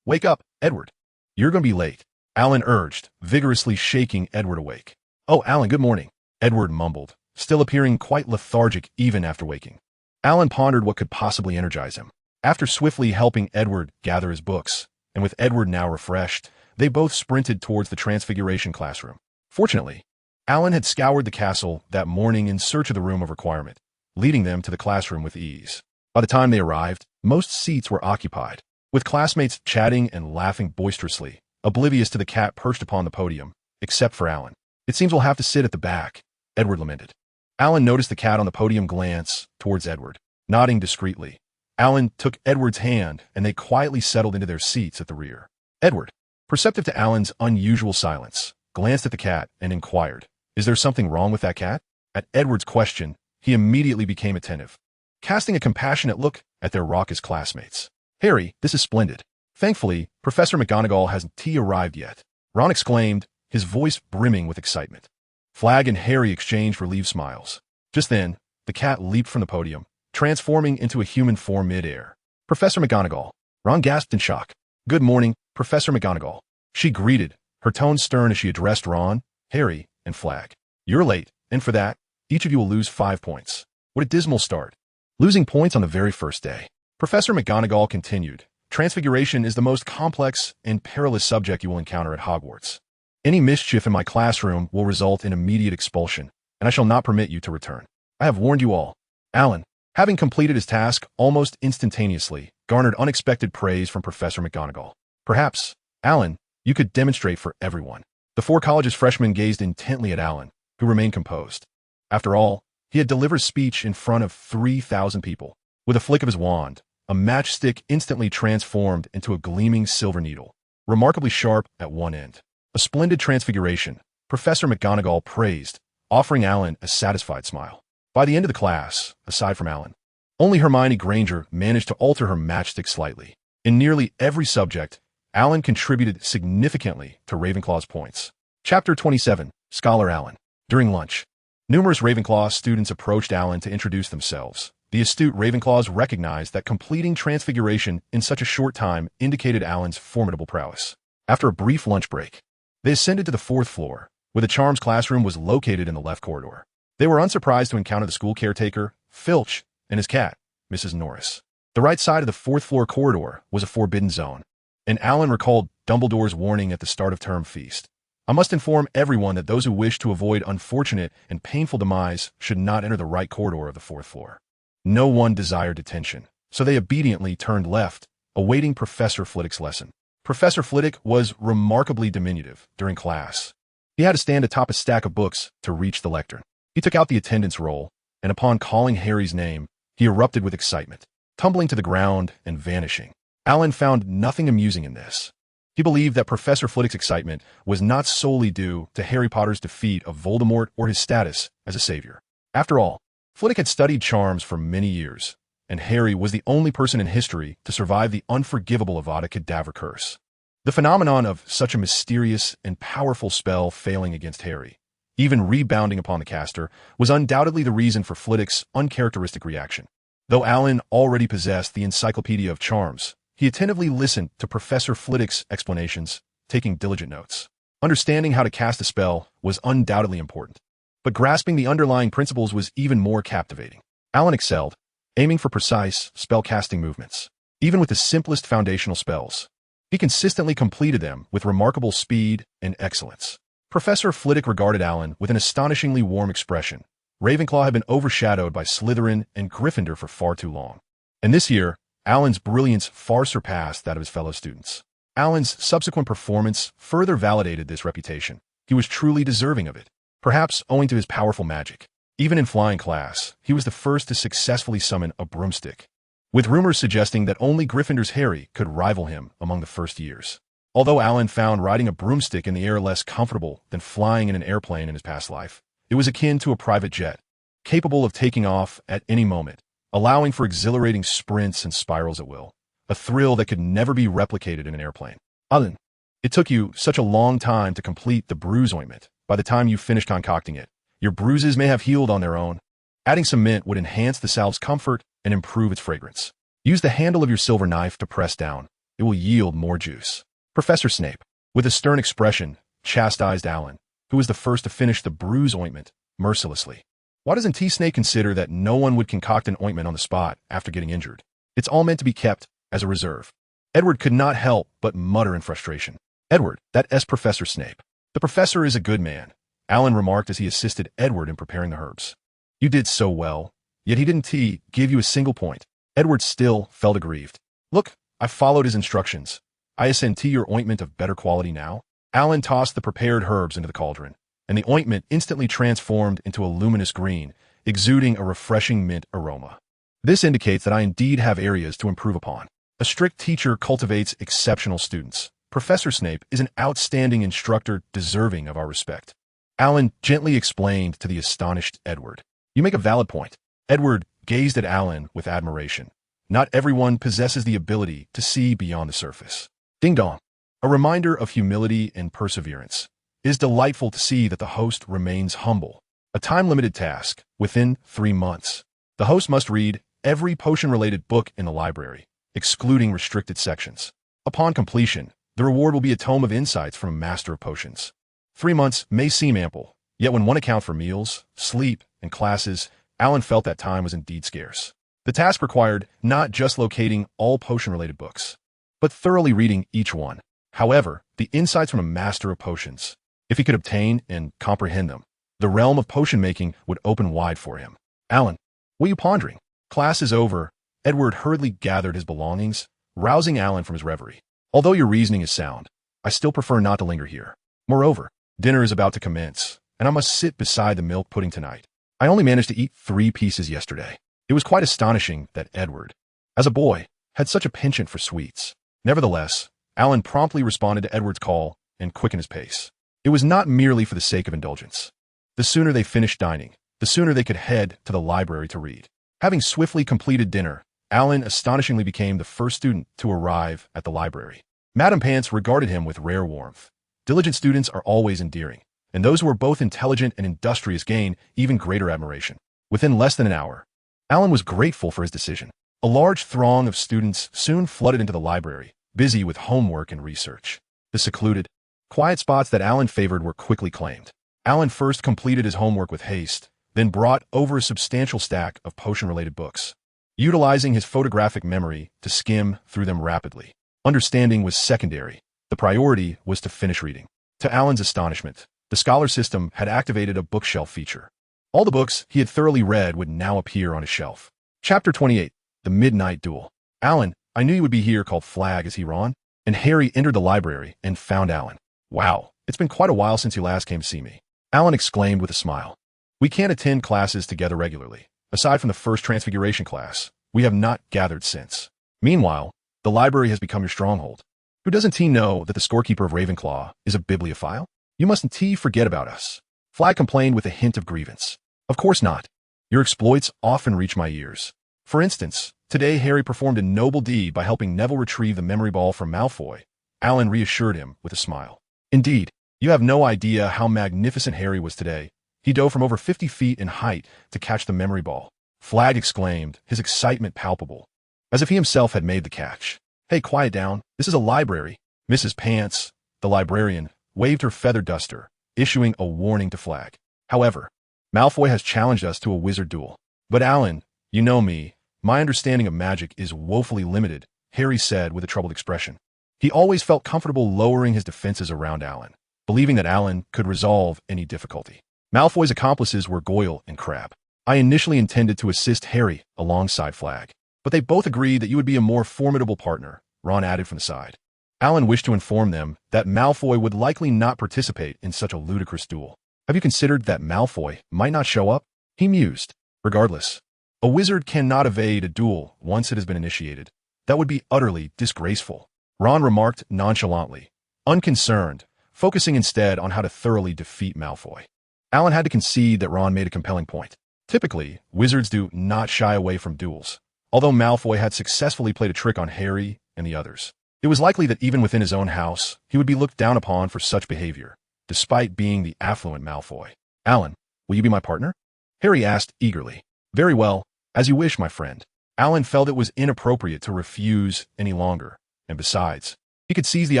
Edward. You're going to be late," Alan urged, vigorously shaking Edward awake. "Oh, Alan, good morning," Edward mumbled, still appearing quite lethargic even after waking. Alan pondered what could possibly energize him. After swiftly helping Edward gather his books, and with Edward now refreshed, they both sprinted towards the Transfiguration classroom. Fortunately, Alan had scoured the castle that morning in search of the room of requirement, leading them to the classroom with ease. By the time they arrived, most seats were occupied, with classmates chatting and laughing boisterously, oblivious to the cat perched upon the podium, except for Alan. "It seems we'll have to sit at the back," Edward lamented. Alan noticed the cat on the podium glance towards Edward. Nodding discreetly, Alan took Edward's hand and they quietly settled into their seats at the rear. Edward, perceptive to Alan's unusual silence, glanced at the cat and inquired, "Is there something wrong with that cat?" At Edward's question, he immediately became attentive, casting a compassionate look at their raucous classmates. "Harry, this is splendid. Thankfully, Professor McGonagall hasn't arrived yet," Ron exclaimed, his voice brimming with excitement. Flagg and Harry exchanged relieved smiles. Just then, the cat leaped from the podium, transforming into a human form mid-air. "Professor McGonagall," Ron gasped in shock. "Good morning, Professor McGonagall," she greeted, her tone stern as she addressed Ron, Harry, and Flagg. "You're late, and for that, each of you will lose 5 points. What a dismal start. Losing points on the very first day." Professor McGonagall continued, "Transfiguration is the most complex and perilous subject you will encounter at Hogwarts. Any mischief in my classroom will result in immediate expulsion, and I shall not permit you to return. I have warned you all." Alan, having completed his task almost instantaneously, garnered unexpected praise from Professor McGonagall. "Perhaps, Alan, you could demonstrate for everyone." The 4 college's freshmen gazed intently at Alan, who remained composed. After all, he had delivered a speech in front of 3,000 people. With a flick of his wand, a matchstick instantly transformed into a gleaming silver needle, remarkably sharp at one end. A splendid transfiguration, Professor McGonagall praised, offering Alan a satisfied smile. By the end of the class, aside from Alan, only Hermione Granger managed to alter her matchstick slightly. In nearly every subject, Alan contributed significantly to Ravenclaw's points. Chapter 27, Scholar Alan. During lunch, numerous Ravenclaw students approached Alan to introduce themselves, The astute Ravenclaws recognized that completing Transfiguration in such a short time indicated Alan's formidable prowess. After a brief lunch break, they ascended to the 4th floor, where the charms classroom was located in the left corridor. They were unsurprised to encounter the school caretaker, Filch, and his cat, Mrs. Norris. The right side of the 4th floor corridor was a forbidden zone, and Alan recalled Dumbledore's warning at the start of term feast. I must inform everyone that those who wish to avoid unfortunate and painful demise should not enter the right corridor of the 4th floor. No one desired detention, so they obediently turned left, awaiting Professor Flitwick's lesson. Professor Flitwick was remarkably diminutive during class. He had to stand atop a stack of books to reach the lectern. He took out the attendance roll, and upon calling Harry's name, he erupted with excitement, tumbling to the ground and vanishing. Alan found nothing amusing in this. He believed that Professor Flitwick's excitement was not solely due to Harry Potter's defeat of Voldemort or his status as a savior. After all, Flitwick had studied charms for many years, and Harry was the only person in history to survive the unforgivable Avada Kedavra curse. The phenomenon of such a mysterious and powerful spell failing against Harry, even rebounding upon the caster, was undoubtedly the reason for Flitwick's uncharacteristic reaction. Though Alan already possessed the Encyclopedia of Charms, he attentively listened to Professor Flitwick's explanations, taking diligent notes. Understanding how to cast a spell was undoubtedly important, but grasping the underlying principles was even more captivating. Alan excelled, aiming for precise spell-casting movements. Even with the simplest foundational spells, he consistently completed them with remarkable speed and excellence. Professor Flitwick regarded Alan with an astonishingly warm expression. Ravenclaw had been overshadowed by Slytherin and Gryffindor for far too long, and this year, Alan's brilliance far surpassed that of his fellow students. Alan's subsequent performance further validated this reputation. He was truly deserving of it, perhaps owing to his powerful magic. Even in flying class, he was the first to successfully summon a broomstick, with rumors suggesting that only Gryffindor's Harry could rival him among the first years. Although Alan found riding a broomstick in the air less comfortable than flying in an airplane in his past life, it was akin to a private jet, capable of taking off at any moment, allowing for exhilarating sprints and spirals at will, a thrill that could never be replicated in an airplane. Alan, it took you such a long time to complete the bruise ointment. By the time you finished concocting it, your bruises may have healed on their own. Adding some mint would enhance the salve's comfort and improve its fragrance. Use the handle of your silver knife to press down. It will yield more juice. Professor Snape, with a stern expression, chastised Alan, who was the first to finish the bruise ointment, mercilessly. Why doesn't T-Snake consider that no one would concoct an ointment on the spot after getting injured? It's all meant to be kept as a reserve. Edward could not help but mutter in frustration. Edward, that's Professor Snape. The professor is a good man, Alan remarked as he assisted Edward in preparing the herbs. You did so well, yet he didn't give you a single point. Edward still felt aggrieved. Look, I followed his instructions. I send your ointment of better quality now. Alan tossed the prepared herbs into the cauldron, and the ointment instantly transformed into a luminous green, exuding a refreshing mint aroma. This indicates that I indeed have areas to improve upon. A strict teacher cultivates exceptional students. Professor Snape is an outstanding instructor deserving of our respect. Alan gently explained to the astonished Edward. You make a valid point. Edward gazed at Alan with admiration. Not everyone possesses the ability to see beyond the surface. Ding dong. A reminder of humility and perseverance. It is delightful to see that the host remains humble. A time-limited task, within 3 months. The host must read every potion-related book in the library, excluding restricted sections. Upon completion, the reward will be a tome of insights from a master of potions. 3 months may seem ample, yet when one accounts for meals, sleep, and classes, Alan felt that time was indeed scarce. The task required not just locating all potion-related books, but thoroughly reading each one. However, the insights from a master of potions, if he could obtain and comprehend them, the realm of potion-making would open wide for him. Alan, what are you pondering? Class is over. Edward hurriedly gathered his belongings, rousing Alan from his reverie. Although your reasoning is sound, I still prefer not to linger here. Moreover, dinner is about to commence, and I must sit beside the milk pudding tonight. I only managed to eat 3 pieces yesterday. It was quite astonishing that Edward, as a boy, had such a penchant for sweets. Nevertheless, Alan promptly responded to Edward's call and quickened his pace. It was not merely for the sake of indulgence. The sooner they finished dining, the sooner they could head to the library to read. Having swiftly completed dinner, Alan astonishingly became the first student to arrive at the library. Madame Pants regarded him with rare warmth. Diligent students are always endearing, and those who are both intelligent and industrious gain even greater admiration. Within less than an hour, Alan was grateful for his decision. A large throng of students soon flooded into the library, busy with homework and research. The secluded, quiet spots that Alan favored were quickly claimed. Alan first completed his homework with haste, then brought over a substantial stack of potion-related books, utilizing his photographic memory to skim through them rapidly. Understanding was secondary. The priority was to finish reading. To Alan's astonishment, the Scholar System had activated a bookshelf feature. All the books he had thoroughly read would now appear on his shelf. Chapter 28. The Midnight Duel. Alan, I knew you would be here, called Flag as he ran, and Harry entered the library and found Alan. Wow, it's been quite a while since you last came to see me, Alan exclaimed with a smile. We can't attend classes together regularly. Aside from the first Transfiguration class, we have not gathered since. Meanwhile, the library has become your stronghold. Who doesn't T know that the scorekeeper of Ravenclaw is a bibliophile? You mustn't T forget about us. Flag complained with a hint of grievance. Of course not. Your exploits often reach my ears. For instance, today Harry performed a noble deed by helping Neville retrieve the memory ball from Malfoy. Alan reassured him with a smile. Indeed, you have no idea how magnificent Harry was today. He dove from over 50 feet in height to catch the memory ball. Flag exclaimed, his excitement palpable, as if he himself had made the catch. Hey, quiet down. This is a library. Mrs. Pants, the librarian, waved her feather duster, issuing a warning to Flag. However, Malfoy has challenged us to a wizard duel. But Alan, you know me. My understanding of magic is woefully limited, Harry said with a troubled expression. He always felt comfortable lowering his defenses around Alan, believing that Alan could resolve any difficulty. Malfoy's accomplices were Goyle and Crabbe. I initially intended to assist Harry alongside Flag, but they both agreed that you would be a more formidable partner, Ron added from the side. Alan wished to inform them that Malfoy would likely not participate in such a ludicrous duel. Have you considered that Malfoy might not show up? He mused. Regardless, a wizard cannot evade a duel once it has been initiated. That would be utterly disgraceful, Ron remarked nonchalantly, unconcerned, focusing instead on how to thoroughly defeat Malfoy. Alan had to concede that Ron made a compelling point. Typically, wizards do not shy away from duels, although Malfoy had successfully played a trick on Harry and the others. It was likely that even within his own house, he would be looked down upon for such behavior, despite being the affluent Malfoy. Alan, will you be my partner? Harry asked eagerly. Very well, as you wish, my friend. Alan felt it was inappropriate to refuse any longer, and besides, he could seize the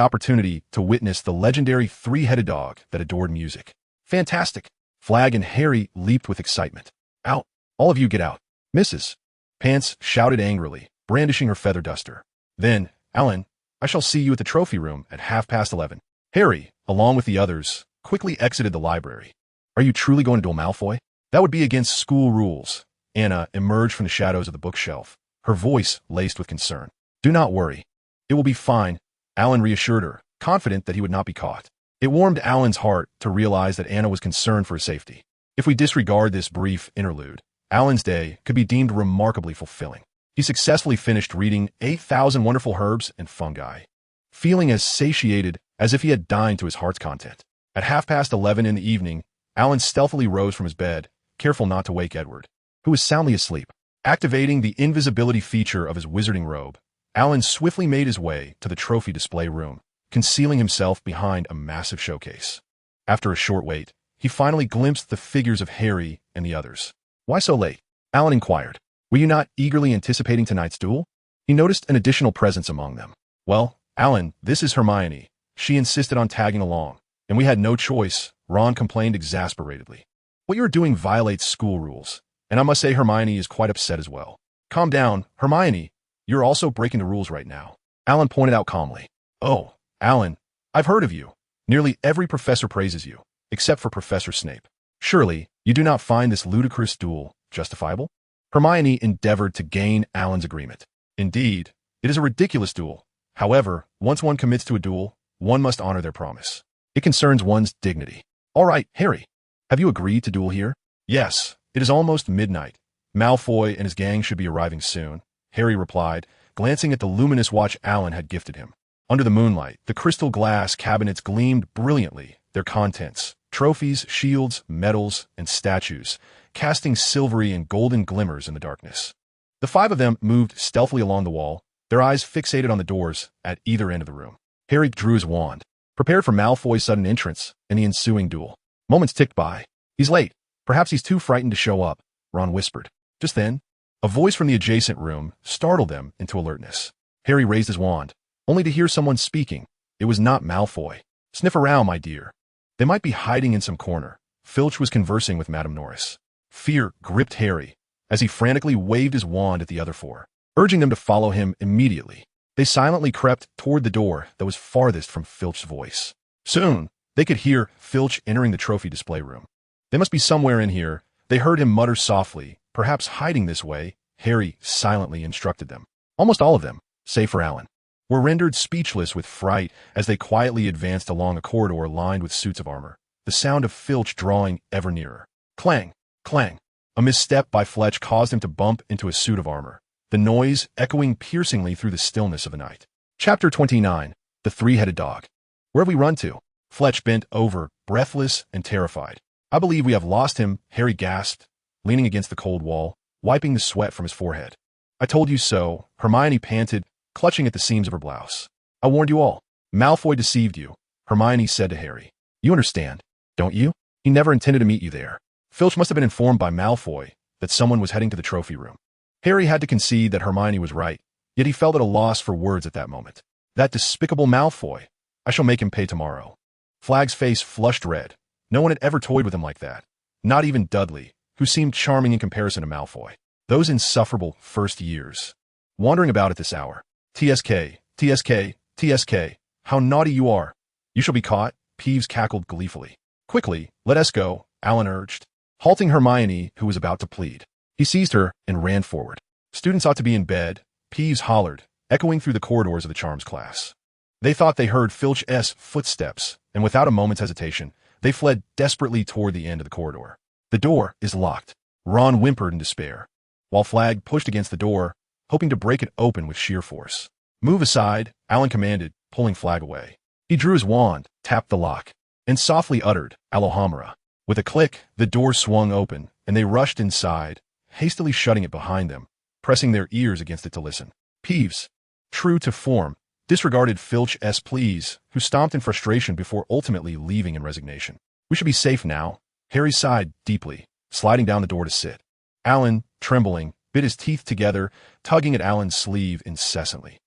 opportunity to witness the legendary three-headed dog that adored music. Fantastic! Flag and Harry leaped with excitement. Out! All of you get out! Mrs. Pants shouted angrily, brandishing her feather duster. Then, Alan, I shall see you at the trophy room at 11:30. Harry, along with the others, quickly exited the library. Are you truly going to duel Malfoy? That would be against school rules. Anna emerged from the shadows of the bookshelf, her voice laced with concern. Do not worry. It will be fine, Alan reassured her, confident that he would not be caught. It warmed Alan's heart to realize that Anna was concerned for his safety. If we disregard this brief interlude, Alan's day could be deemed remarkably fulfilling. He successfully finished reading 8,000 Wonderful Herbs and Fungi, feeling as satiated as if he had dined to his heart's content. At 11:30 in the evening, Alan stealthily rose from his bed, careful not to wake Edward, who was soundly asleep. Activating the invisibility feature of his wizarding robe, Alan swiftly made his way to the trophy display room, concealing himself behind a massive showcase. After a short wait, he finally glimpsed the figures of Harry and the others. Why so late? Alan inquired. Were you not eagerly anticipating tonight's duel? He noticed an additional presence among them. Well, Alan, this is Hermione. She insisted on tagging along, and we had no choice, Ron complained exasperatedly. What you're doing violates school rules, and I must say Hermione is quite upset as well. Calm down, Hermione. You're also breaking the rules right now, Alan pointed out calmly. Oh, Alan, I've heard of you. Nearly every professor praises you, except for Professor Snape. Surely, you do not find this ludicrous duel justifiable? Hermione endeavored to gain Alan's agreement. Indeed, it is a ridiculous duel. However, once one commits to a duel, one must honor their promise. It concerns one's dignity. All right, Harry, have you agreed to duel here? Yes, it is almost midnight. Malfoy and his gang should be arriving soon, Harry replied, glancing at the luminous watch Alan had gifted him. Under the moonlight, the crystal glass cabinets gleamed brilliantly, their contents, trophies, shields, medals, and statues, casting silvery and golden glimmers in the darkness. The five of them moved stealthily along the wall, their eyes fixated on the doors at either end of the room. Harry drew his wand, prepared for Malfoy's sudden entrance and the ensuing duel. Moments ticked by. He's late. Perhaps he's too frightened to show up, Ron whispered. Just then, A voice from the adjacent room startled them into alertness. Harry raised his wand, only to hear someone speaking. It was not Malfoy. "Sniff around, my dear. They might be hiding in some corner." Filch was conversing with Madame Norris. Fear gripped Harry as he frantically waved his wand at the other four, urging them to follow him immediately. They silently crept toward the door that was farthest from Filch's voice. Soon, they could hear Filch entering the trophy display room. "They must be somewhere in here." They heard him mutter softly, "Perhaps hiding this way." Harry silently instructed them. Almost all of them, save for Alan, were rendered speechless with fright as they quietly advanced along a corridor lined with suits of armor, the sound of Filch drawing ever nearer. Clang! Clang! A misstep by Fletch caused him to bump into a suit of armor, the noise echoing piercingly through the stillness of the night. Chapter 29. The Three-Headed Dog. "Where have we run to?" Fletch bent over, breathless and terrified. "I believe we have lost him," Harry gasped, leaning against the cold wall, wiping the sweat from his forehead. "I told you so," Hermione panted, clutching at the seams of her blouse. "I warned you all. Malfoy deceived you," Hermione said to Harry. "You understand, don't you? He never intended to meet you there." Filch must have been informed by Malfoy that someone was heading to the trophy room. Harry had to concede that Hermione was right, yet he felt at a loss for words at that moment. "That despicable Malfoy. I shall make him pay tomorrow." Flag's face flushed red. No one had ever toyed with him like that. Not even Dudley, who seemed charming in comparison to Malfoy. Those insufferable first years. Wandering about at this hour. "TSK, TSK, TSK, how naughty you are." "You shall be caught," Peeves cackled gleefully. "Quickly, let us go," Alan urged, halting Hermione, who was about to plead. He seized her and ran forward. "Students ought to be in bed," Peeves hollered, echoing through the corridors of the charms class. They thought they heard Filch's footsteps, and without a moment's hesitation, they fled desperately toward the end of the corridor. "The door is locked," Ron whimpered in despair, while Flag pushed against the door, hoping to break it open with sheer force. "Move aside," Alan commanded, pulling Flag away. He drew his wand, tapped the lock, and softly uttered, "Alohomora." With a click, the door swung open, and they rushed inside, hastily shutting it behind them, pressing their ears against it to listen. Peeves, true to form, disregarded Filch's pleas, who stomped in frustration before ultimately leaving in resignation. "We should be safe now." Harry sighed deeply, sliding down the door to sit. Alan, trembling, bit his teeth together, tugging at Alan's sleeve incessantly.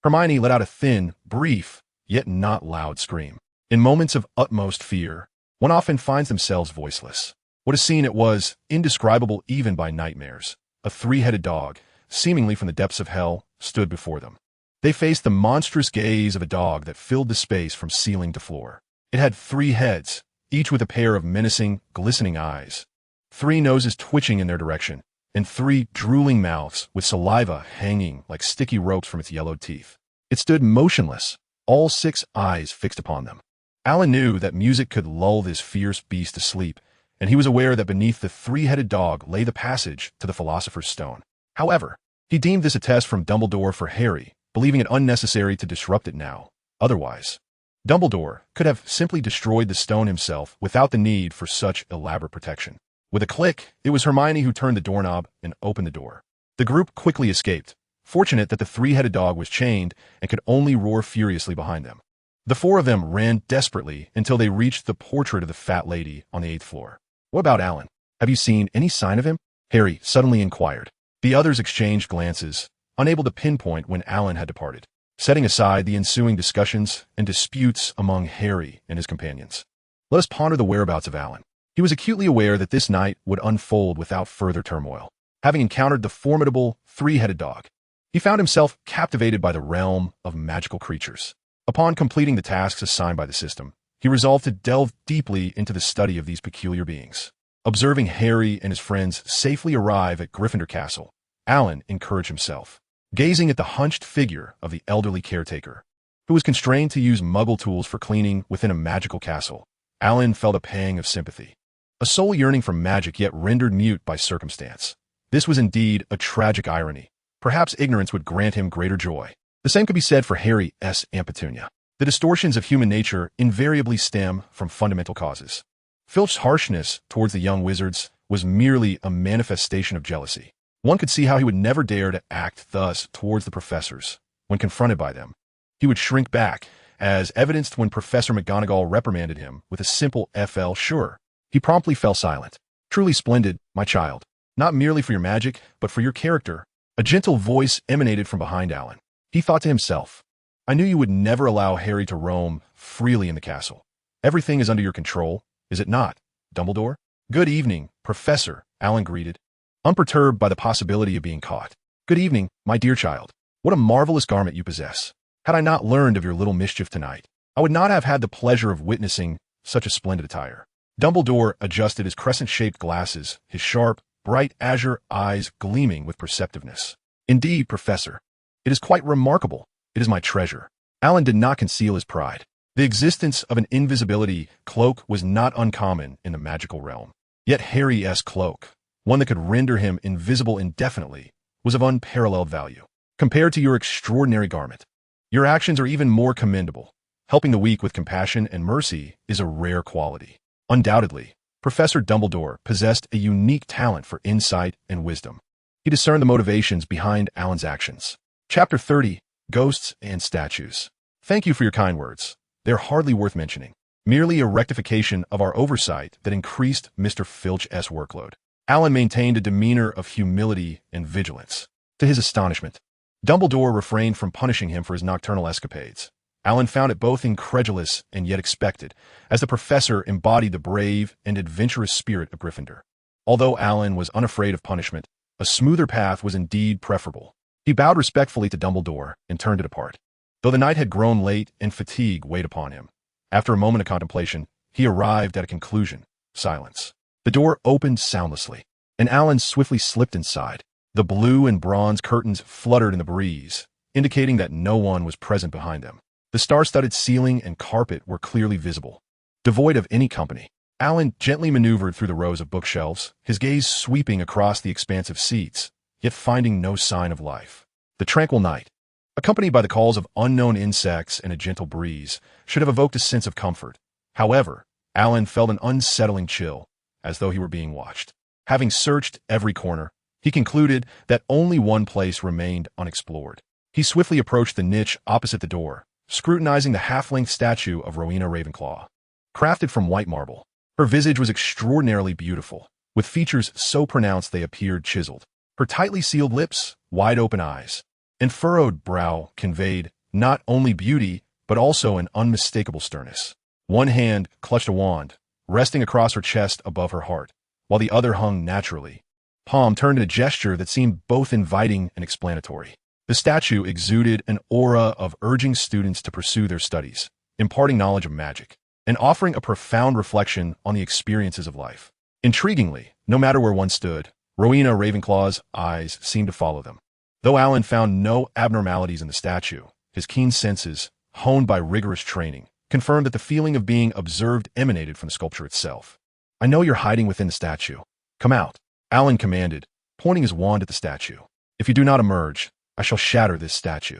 Hermione let out a thin, brief, yet not loud scream. In moments of utmost fear, one often finds themselves voiceless. What a scene it was, indescribable even by nightmares. A three-headed dog, seemingly from the depths of hell, stood before them. They faced the monstrous gaze of a dog that filled the space from ceiling to floor. It had 3 heads, each with a pair of menacing, glistening eyes, 3 noses twitching in their direction, and 3 drooling mouths with saliva hanging like sticky ropes from its yellowed teeth. It stood motionless, all 6 eyes fixed upon them. Alan knew that music could lull this fierce beast to sleep, and he was aware that beneath the 3-headed dog lay the passage to the Philosopher's Stone. However, he deemed this a test from Dumbledore for Harry, believing it unnecessary to disrupt it now. Otherwise, Dumbledore could have simply destroyed the stone himself without the need for such elaborate protection. With a click, it was Hermione who turned the doorknob and opened the door. The group quickly escaped, fortunate that the 3-headed dog was chained and could only roar furiously behind them. The 4 of them ran desperately until they reached the portrait of the fat lady on the 8th floor. "What about Alan? Have you seen any sign of him?" Harry suddenly inquired. The others exchanged glances, unable to pinpoint when Alan had departed, setting aside the ensuing discussions and disputes among Harry and his companions. Let us ponder the whereabouts of Alan. He was acutely aware that this night would unfold without further turmoil. Having encountered the formidable 3-headed dog, he found himself captivated by the realm of magical creatures. Upon completing the tasks assigned by the system, he resolved to delve deeply into the study of these peculiar beings. Observing Harry and his friends safely arrive at Gryffindor Castle, Alan encouraged himself, gazing at the hunched figure of the elderly caretaker, who was constrained to use muggle tools for cleaning within a magical castle. Alan felt a pang of sympathy. A soul yearning for magic yet rendered mute by circumstance. This was indeed a tragic irony. Perhaps ignorance would grant him greater joy. The same could be said for Harry's Aunt Petunia. The distortions of human nature invariably stem from fundamental causes. Filch's harshness towards the young wizards was merely a manifestation of jealousy. One could see how he would never dare to act thus towards the professors. When confronted by them, he would shrink back, as evidenced when Professor McGonagall reprimanded him with a simple "FL sure." He promptly fell silent. "Truly splendid, my child. not merely for your magic, but for your character. A gentle voice emanated from behind Alan. He thought to himself, I knew you would never allow Harry to roam freely in the castle. Everything is under your control, is it not, Dumbledore? Good evening, Professor, Alan greeted, unperturbed by the possibility of being caught. Good evening, my dear child. What a marvelous garment you possess. Had I not learned of your little mischief tonight, I would not have had the pleasure of witnessing such a splendid attire. Dumbledore adjusted his crescent-shaped glasses, his sharp, bright azure eyes gleaming with perceptiveness. Indeed, Professor, it is quite remarkable. It is my treasure. Alan did not conceal his pride. The existence of an invisibility cloak was not uncommon in the magical realm. Yet Harry's cloak, one that could render him invisible indefinitely, was of unparalleled value. Compared to your extraordinary garment, your actions are even more commendable. Helping the weak with compassion and mercy is a rare quality. Undoubtedly, Professor Dumbledore possessed a unique talent for insight and wisdom. He discerned the motivations behind Alan's actions. Chapter 30, Ghosts and Statues. Thank you for your kind words. They're hardly worth mentioning. Merely a rectification of our oversight that increased Mr. Filch's workload. Alan maintained a demeanor of humility and vigilance. To his astonishment, Dumbledore refrained from punishing him for his nocturnal escapades. Alan found it both incredulous and yet expected, as the professor embodied the brave and adventurous spirit of Gryffindor. Although Alan was unafraid of punishment, a smoother path was indeed preferable. He bowed respectfully to Dumbledore and turned to depart. Though the night had grown late and fatigue weighed upon him, after a moment of contemplation, he arrived at a conclusion: silence. The door opened soundlessly, and Alan swiftly slipped inside. The blue and bronze curtains fluttered in the breeze, indicating that no one was present behind them. The star-studded ceiling and carpet were clearly visible. Devoid of any company, Alan gently maneuvered through the rows of bookshelves, his gaze sweeping across the expansive seats, yet finding no sign of life. The tranquil night, accompanied by the calls of unknown insects and a gentle breeze, should have evoked a sense of comfort. However, Alan felt an unsettling chill, as though he were being watched. Having searched every corner, he concluded that only one place remained unexplored. He swiftly approached the niche opposite the door, scrutinizing the half-length statue of Rowena Ravenclaw. Crafted from white marble, her visage was extraordinarily beautiful, with features so pronounced they appeared chiseled. Her tightly sealed lips, wide-open eyes, and furrowed brow conveyed not only beauty, but also an unmistakable sternness. One hand clutched a wand, resting across her chest above her heart, while the other hung naturally. Palm turned in a gesture that seemed both inviting and explanatory. The statue exuded an aura of urging students to pursue their studies, imparting knowledge of magic, and offering a profound reflection on the experiences of life. Intriguingly, no matter where one stood, Rowena Ravenclaw's eyes seemed to follow them. Though Alan found no abnormalities in the statue, his keen senses, honed by rigorous training, confirmed that the feeling of being observed emanated from the sculpture itself. I know you're hiding within the statue. Come out, Alan commanded, pointing his wand at the statue. If you do not emerge, I shall shatter this statue.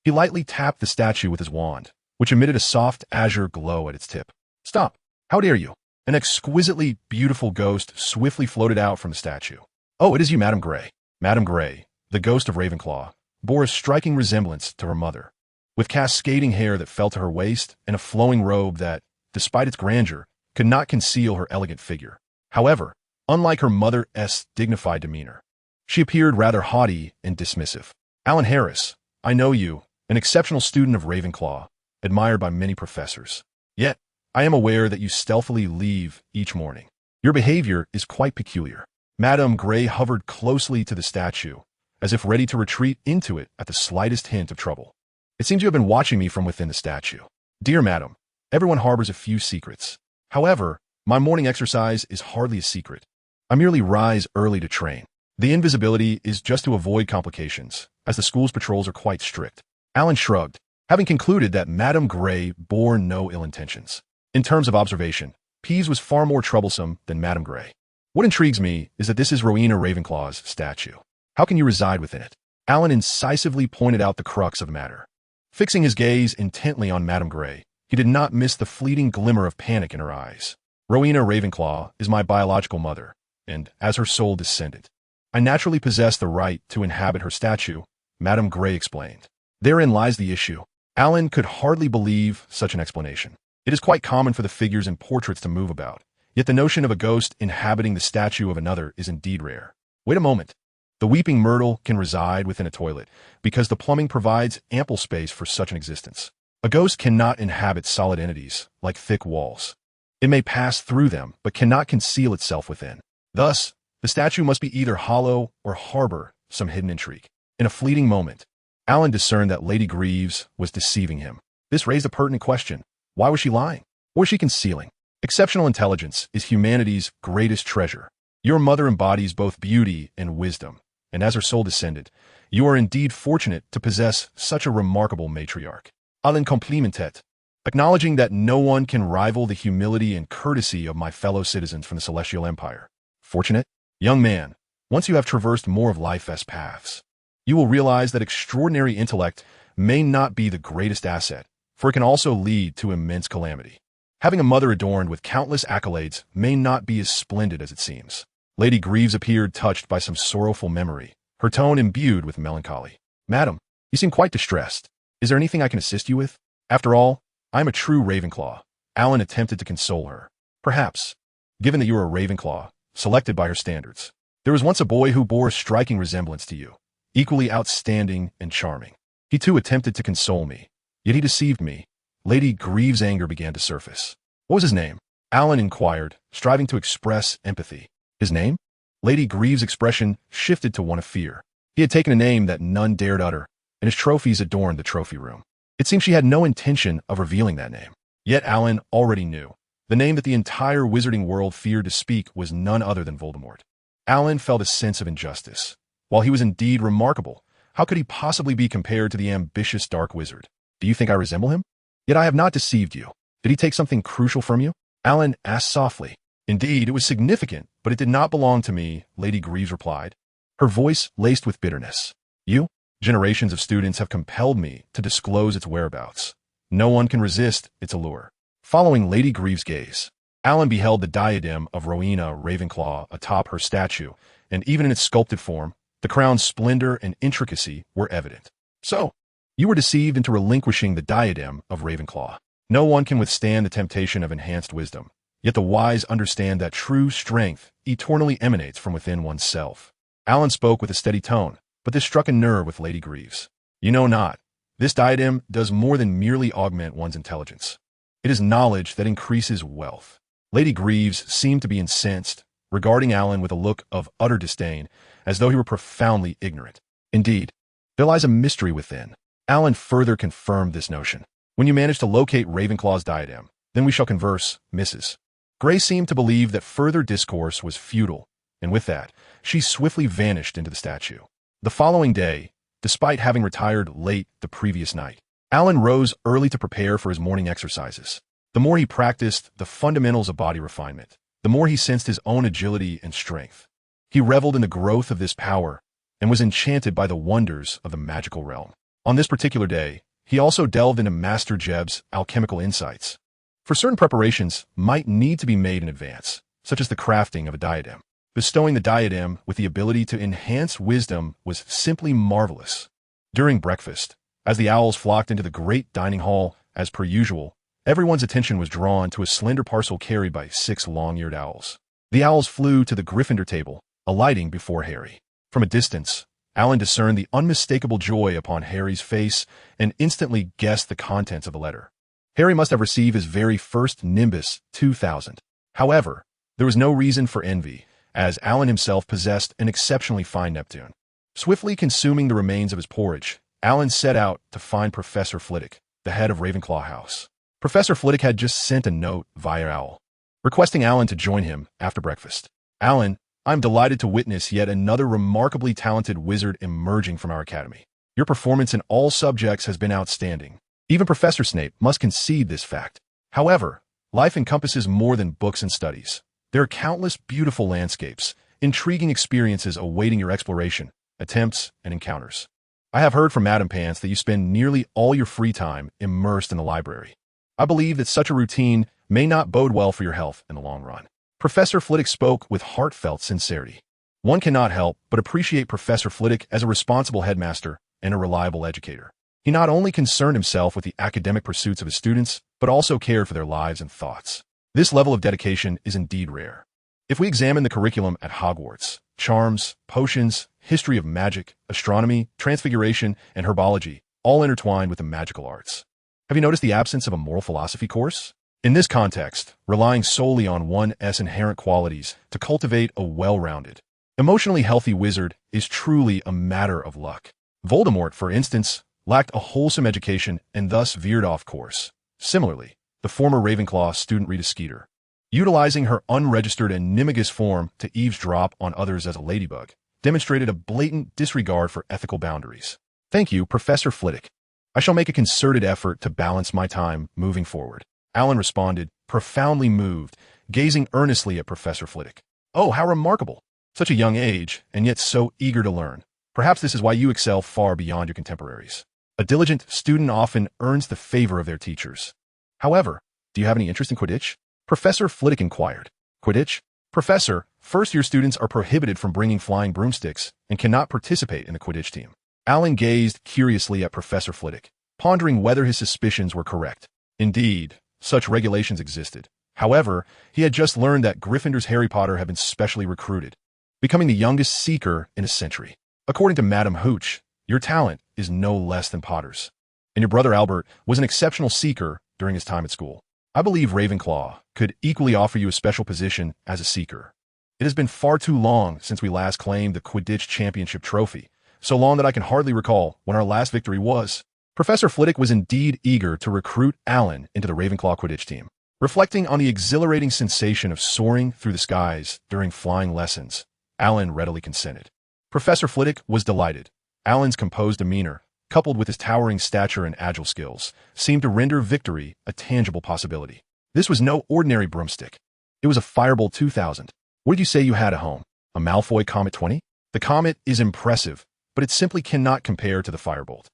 He lightly tapped the statue with his wand, which emitted a soft azure glow at its tip. Stop! How dare you? An exquisitely beautiful ghost swiftly floated out from the statue. Oh, it is you, Madame Grey. Madame Grey, the ghost of Ravenclaw, bore a striking resemblance to her mother, with cascading hair that fell to her waist and a flowing robe that, despite its grandeur, could not conceal her elegant figure. However, unlike her mother's dignified demeanor, she appeared rather haughty and dismissive. Alan Harris, I know you, an exceptional student of Ravenclaw, admired by many professors. Yet, I am aware that you stealthily leave each morning. Your behavior is quite peculiar. Madame Grey hovered closely to the statue, as if ready to retreat into it at the slightest hint of trouble. It seems you have been watching me from within the statue. Dear madam, everyone harbors a few secrets. However, my morning exercise is hardly a secret. I merely rise early to train. The invisibility is just to avoid complications, as the school's patrols are quite strict. Alan shrugged, having concluded that Madame Grey bore no ill intentions. In terms of observation, Peeves was far more troublesome than Madame Grey. What intrigues me is that this is Rowena Ravenclaw's statue. How can you reside within it? Alan incisively pointed out the crux of the matter. Fixing his gaze intently on Madame Grey, he did not miss the fleeting glimmer of panic in her eyes. Rowena Ravenclaw is my biological mother, and as her sole descendant, I naturally possess the right to inhabit her statue, Madame Grey explained. Therein lies the issue. Alan could hardly believe such an explanation. It is quite common for the figures in portraits to move about, yet the notion of a ghost inhabiting the statue of another is indeed rare. Wait a moment. The weeping myrtle can reside within a toilet because the plumbing provides ample space for such an existence. A ghost cannot inhabit solid entities like thick walls. It may pass through them, but cannot conceal itself within. Thus, the statue must be either hollow or harbor some hidden intrigue. In a fleeting moment, Alan discerned that Lady Greaves was deceiving him. This raised a pertinent question. Why was she lying? What was she concealing? Exceptional intelligence is humanity's greatest treasure. Your mother embodies both beauty and wisdom, and as her sole descendant, you are indeed fortunate to possess such a remarkable matriarch. Alan complimentet, acknowledging that no one can rival the humility and courtesy of my fellow citizens from the Celestial Empire. Fortunate? Young man, once you have traversed more of life's paths, you will realize that extraordinary intellect may not be the greatest asset, for it can also lead to immense calamity. Having a mother adorned with countless accolades may not be as splendid as it seems. Lady Greaves appeared touched by some sorrowful memory, her tone imbued with melancholy. Madam, you seem quite distressed. Is there anything I can assist you with? After all, I am a true Ravenclaw. Alan attempted to console her. Perhaps, given that you are a Ravenclaw, selected by her standards, there was once a boy who bore a striking resemblance to you, equally outstanding and charming. He too attempted to console me, yet he deceived me. Lady Greaves' anger began to surface. What was his name? Alan inquired, striving to express empathy. His name? Lady Greaves' expression shifted to one of fear. He had taken a name that none dared utter, and his trophies adorned the trophy room. It seemed she had no intention of revealing that name. Yet Alan already knew. The name that the entire wizarding world feared to speak was none other than Voldemort. Alan felt a sense of injustice. While he was indeed remarkable, how could he possibly be compared to the ambitious dark wizard? Do you think I resemble him? Yet I have not deceived you. Did he take something crucial from you? Alan asked softly. Indeed, it was significant, but it did not belong to me, Lady Greaves replied, her voice laced with bitterness. You? Generations of students have compelled me to disclose its whereabouts. No one can resist its allure. Following Lady Greaves' gaze, Alan beheld the diadem of Rowena Ravenclaw atop her statue, and even in its sculpted form, the crown's splendor and intricacy were evident. So, you were deceived into relinquishing the diadem of Ravenclaw. No one can withstand the temptation of enhanced wisdom, yet the wise understand that true strength eternally emanates from within oneself. Alan spoke with a steady tone, but this struck a nerve with Lady Greaves. You know not, this diadem does more than merely augment one's intelligence. It is knowledge that increases wealth. Lady Greaves seemed to be incensed, regarding Alan with a look of utter disdain, as though he were profoundly ignorant. Indeed, there lies a mystery within. Alan further confirmed this notion. When you manage to locate Ravenclaw's diadem, then we shall converse, Mrs. Grey seemed to believe that further discourse was futile, and with that, she swiftly vanished into the statue. The following day, despite having retired late the previous night, Alan rose early to prepare for his morning exercises. The more he practiced the fundamentals of body refinement, the more he sensed his own agility and strength. He reveled in the growth of this power and was enchanted by the wonders of the magical realm. On this particular day, he also delved into Master Jeb's alchemical insights. For certain preparations might need to be made in advance, such as the crafting of a diadem. Bestowing the diadem with the ability to enhance wisdom was simply marvelous. During breakfast, as the owls flocked into the great dining hall, as per usual, everyone's attention was drawn to a slender parcel carried by 6 long-eared owls. The owls flew to the Gryffindor table, alighting before Harry. From a distance, Alan discerned the unmistakable joy upon Harry's face and instantly guessed the contents of the letter. Harry must have received his very first Nimbus 2000. However, there was no reason for envy, as Alan himself possessed an exceptionally fine Neptune. Swiftly consuming the remains of his porridge, Alan set out to find Professor Flitwick, the head of Ravenclaw House. Professor Flitwick had just sent a note via owl, requesting Alan to join him after breakfast. Alan, I'm delighted to witness yet another remarkably talented wizard emerging from our academy. Your performance in all subjects has been outstanding. Even Professor Snape must concede this fact. However, life encompasses more than books and studies. There are countless beautiful landscapes, intriguing experiences awaiting your exploration, attempts, and encounters. I have heard from Madame Pants that you spend nearly all your free time immersed in the library. I believe that such a routine may not bode well for your health in the long run. Professor Flitwick spoke with heartfelt sincerity. One cannot help but appreciate Professor Flitwick as a responsible headmaster and a reliable educator. He not only concerned himself with the academic pursuits of his students, but also cared for their lives and thoughts. This level of dedication is indeed rare. If we examine the curriculum at Hogwarts, charms, potions, history of magic, astronomy, transfiguration, and herbology, all intertwined with the magical arts. Have you noticed the absence of a moral philosophy course? In this context, relying solely on one's inherent qualities to cultivate a well-rounded, emotionally healthy wizard is truly a matter of luck. Voldemort, for instance, lacked a wholesome education and thus veered off course. Similarly, the former Ravenclaw student Rita Skeeter, utilizing her unregistered and animagus form to eavesdrop on others as a ladybug, demonstrated a blatant disregard for ethical boundaries. Thank you, Professor Flitwick. I shall make a concerted effort to balance my time moving forward. Alan responded, profoundly moved, gazing earnestly at Professor Flitwick. Oh, how remarkable! Such a young age, and yet so eager to learn. Perhaps this is why you excel far beyond your contemporaries. A diligent student often earns the favor of their teachers. However, do you have any interest in Quidditch? Professor Flitwick inquired. Quidditch? Professor, first-year students are prohibited from bringing flying broomsticks and cannot participate in the Quidditch team. Alan gazed curiously at Professor Flitwick, pondering whether his suspicions were correct. Indeed, such regulations existed. However, he had just learned that Gryffindor's Harry Potter had been specially recruited, becoming the youngest Seeker in a century. According to Madame Hooch, your talent is no less than Potter's. And your brother Albert was an exceptional Seeker during his time at school. I believe Ravenclaw could equally offer you a special position as a Seeker. It has been far too long since we last claimed the Quidditch Championship trophy, so long that I can hardly recall when our last victory was. Professor Flitwick was indeed eager to recruit Alan into the Ravenclaw Quidditch team. Reflecting on the exhilarating sensation of soaring through the skies during flying lessons, Alan readily consented. Professor Flitwick was delighted. Alan's composed demeanor, coupled with his towering stature and agile skills, seemed to render victory a tangible possibility. This was no ordinary broomstick. It was a Firebolt 2000. What did you say you had at home? A Malfoy Comet 20? The Comet is impressive, but it simply cannot compare to the Firebolt.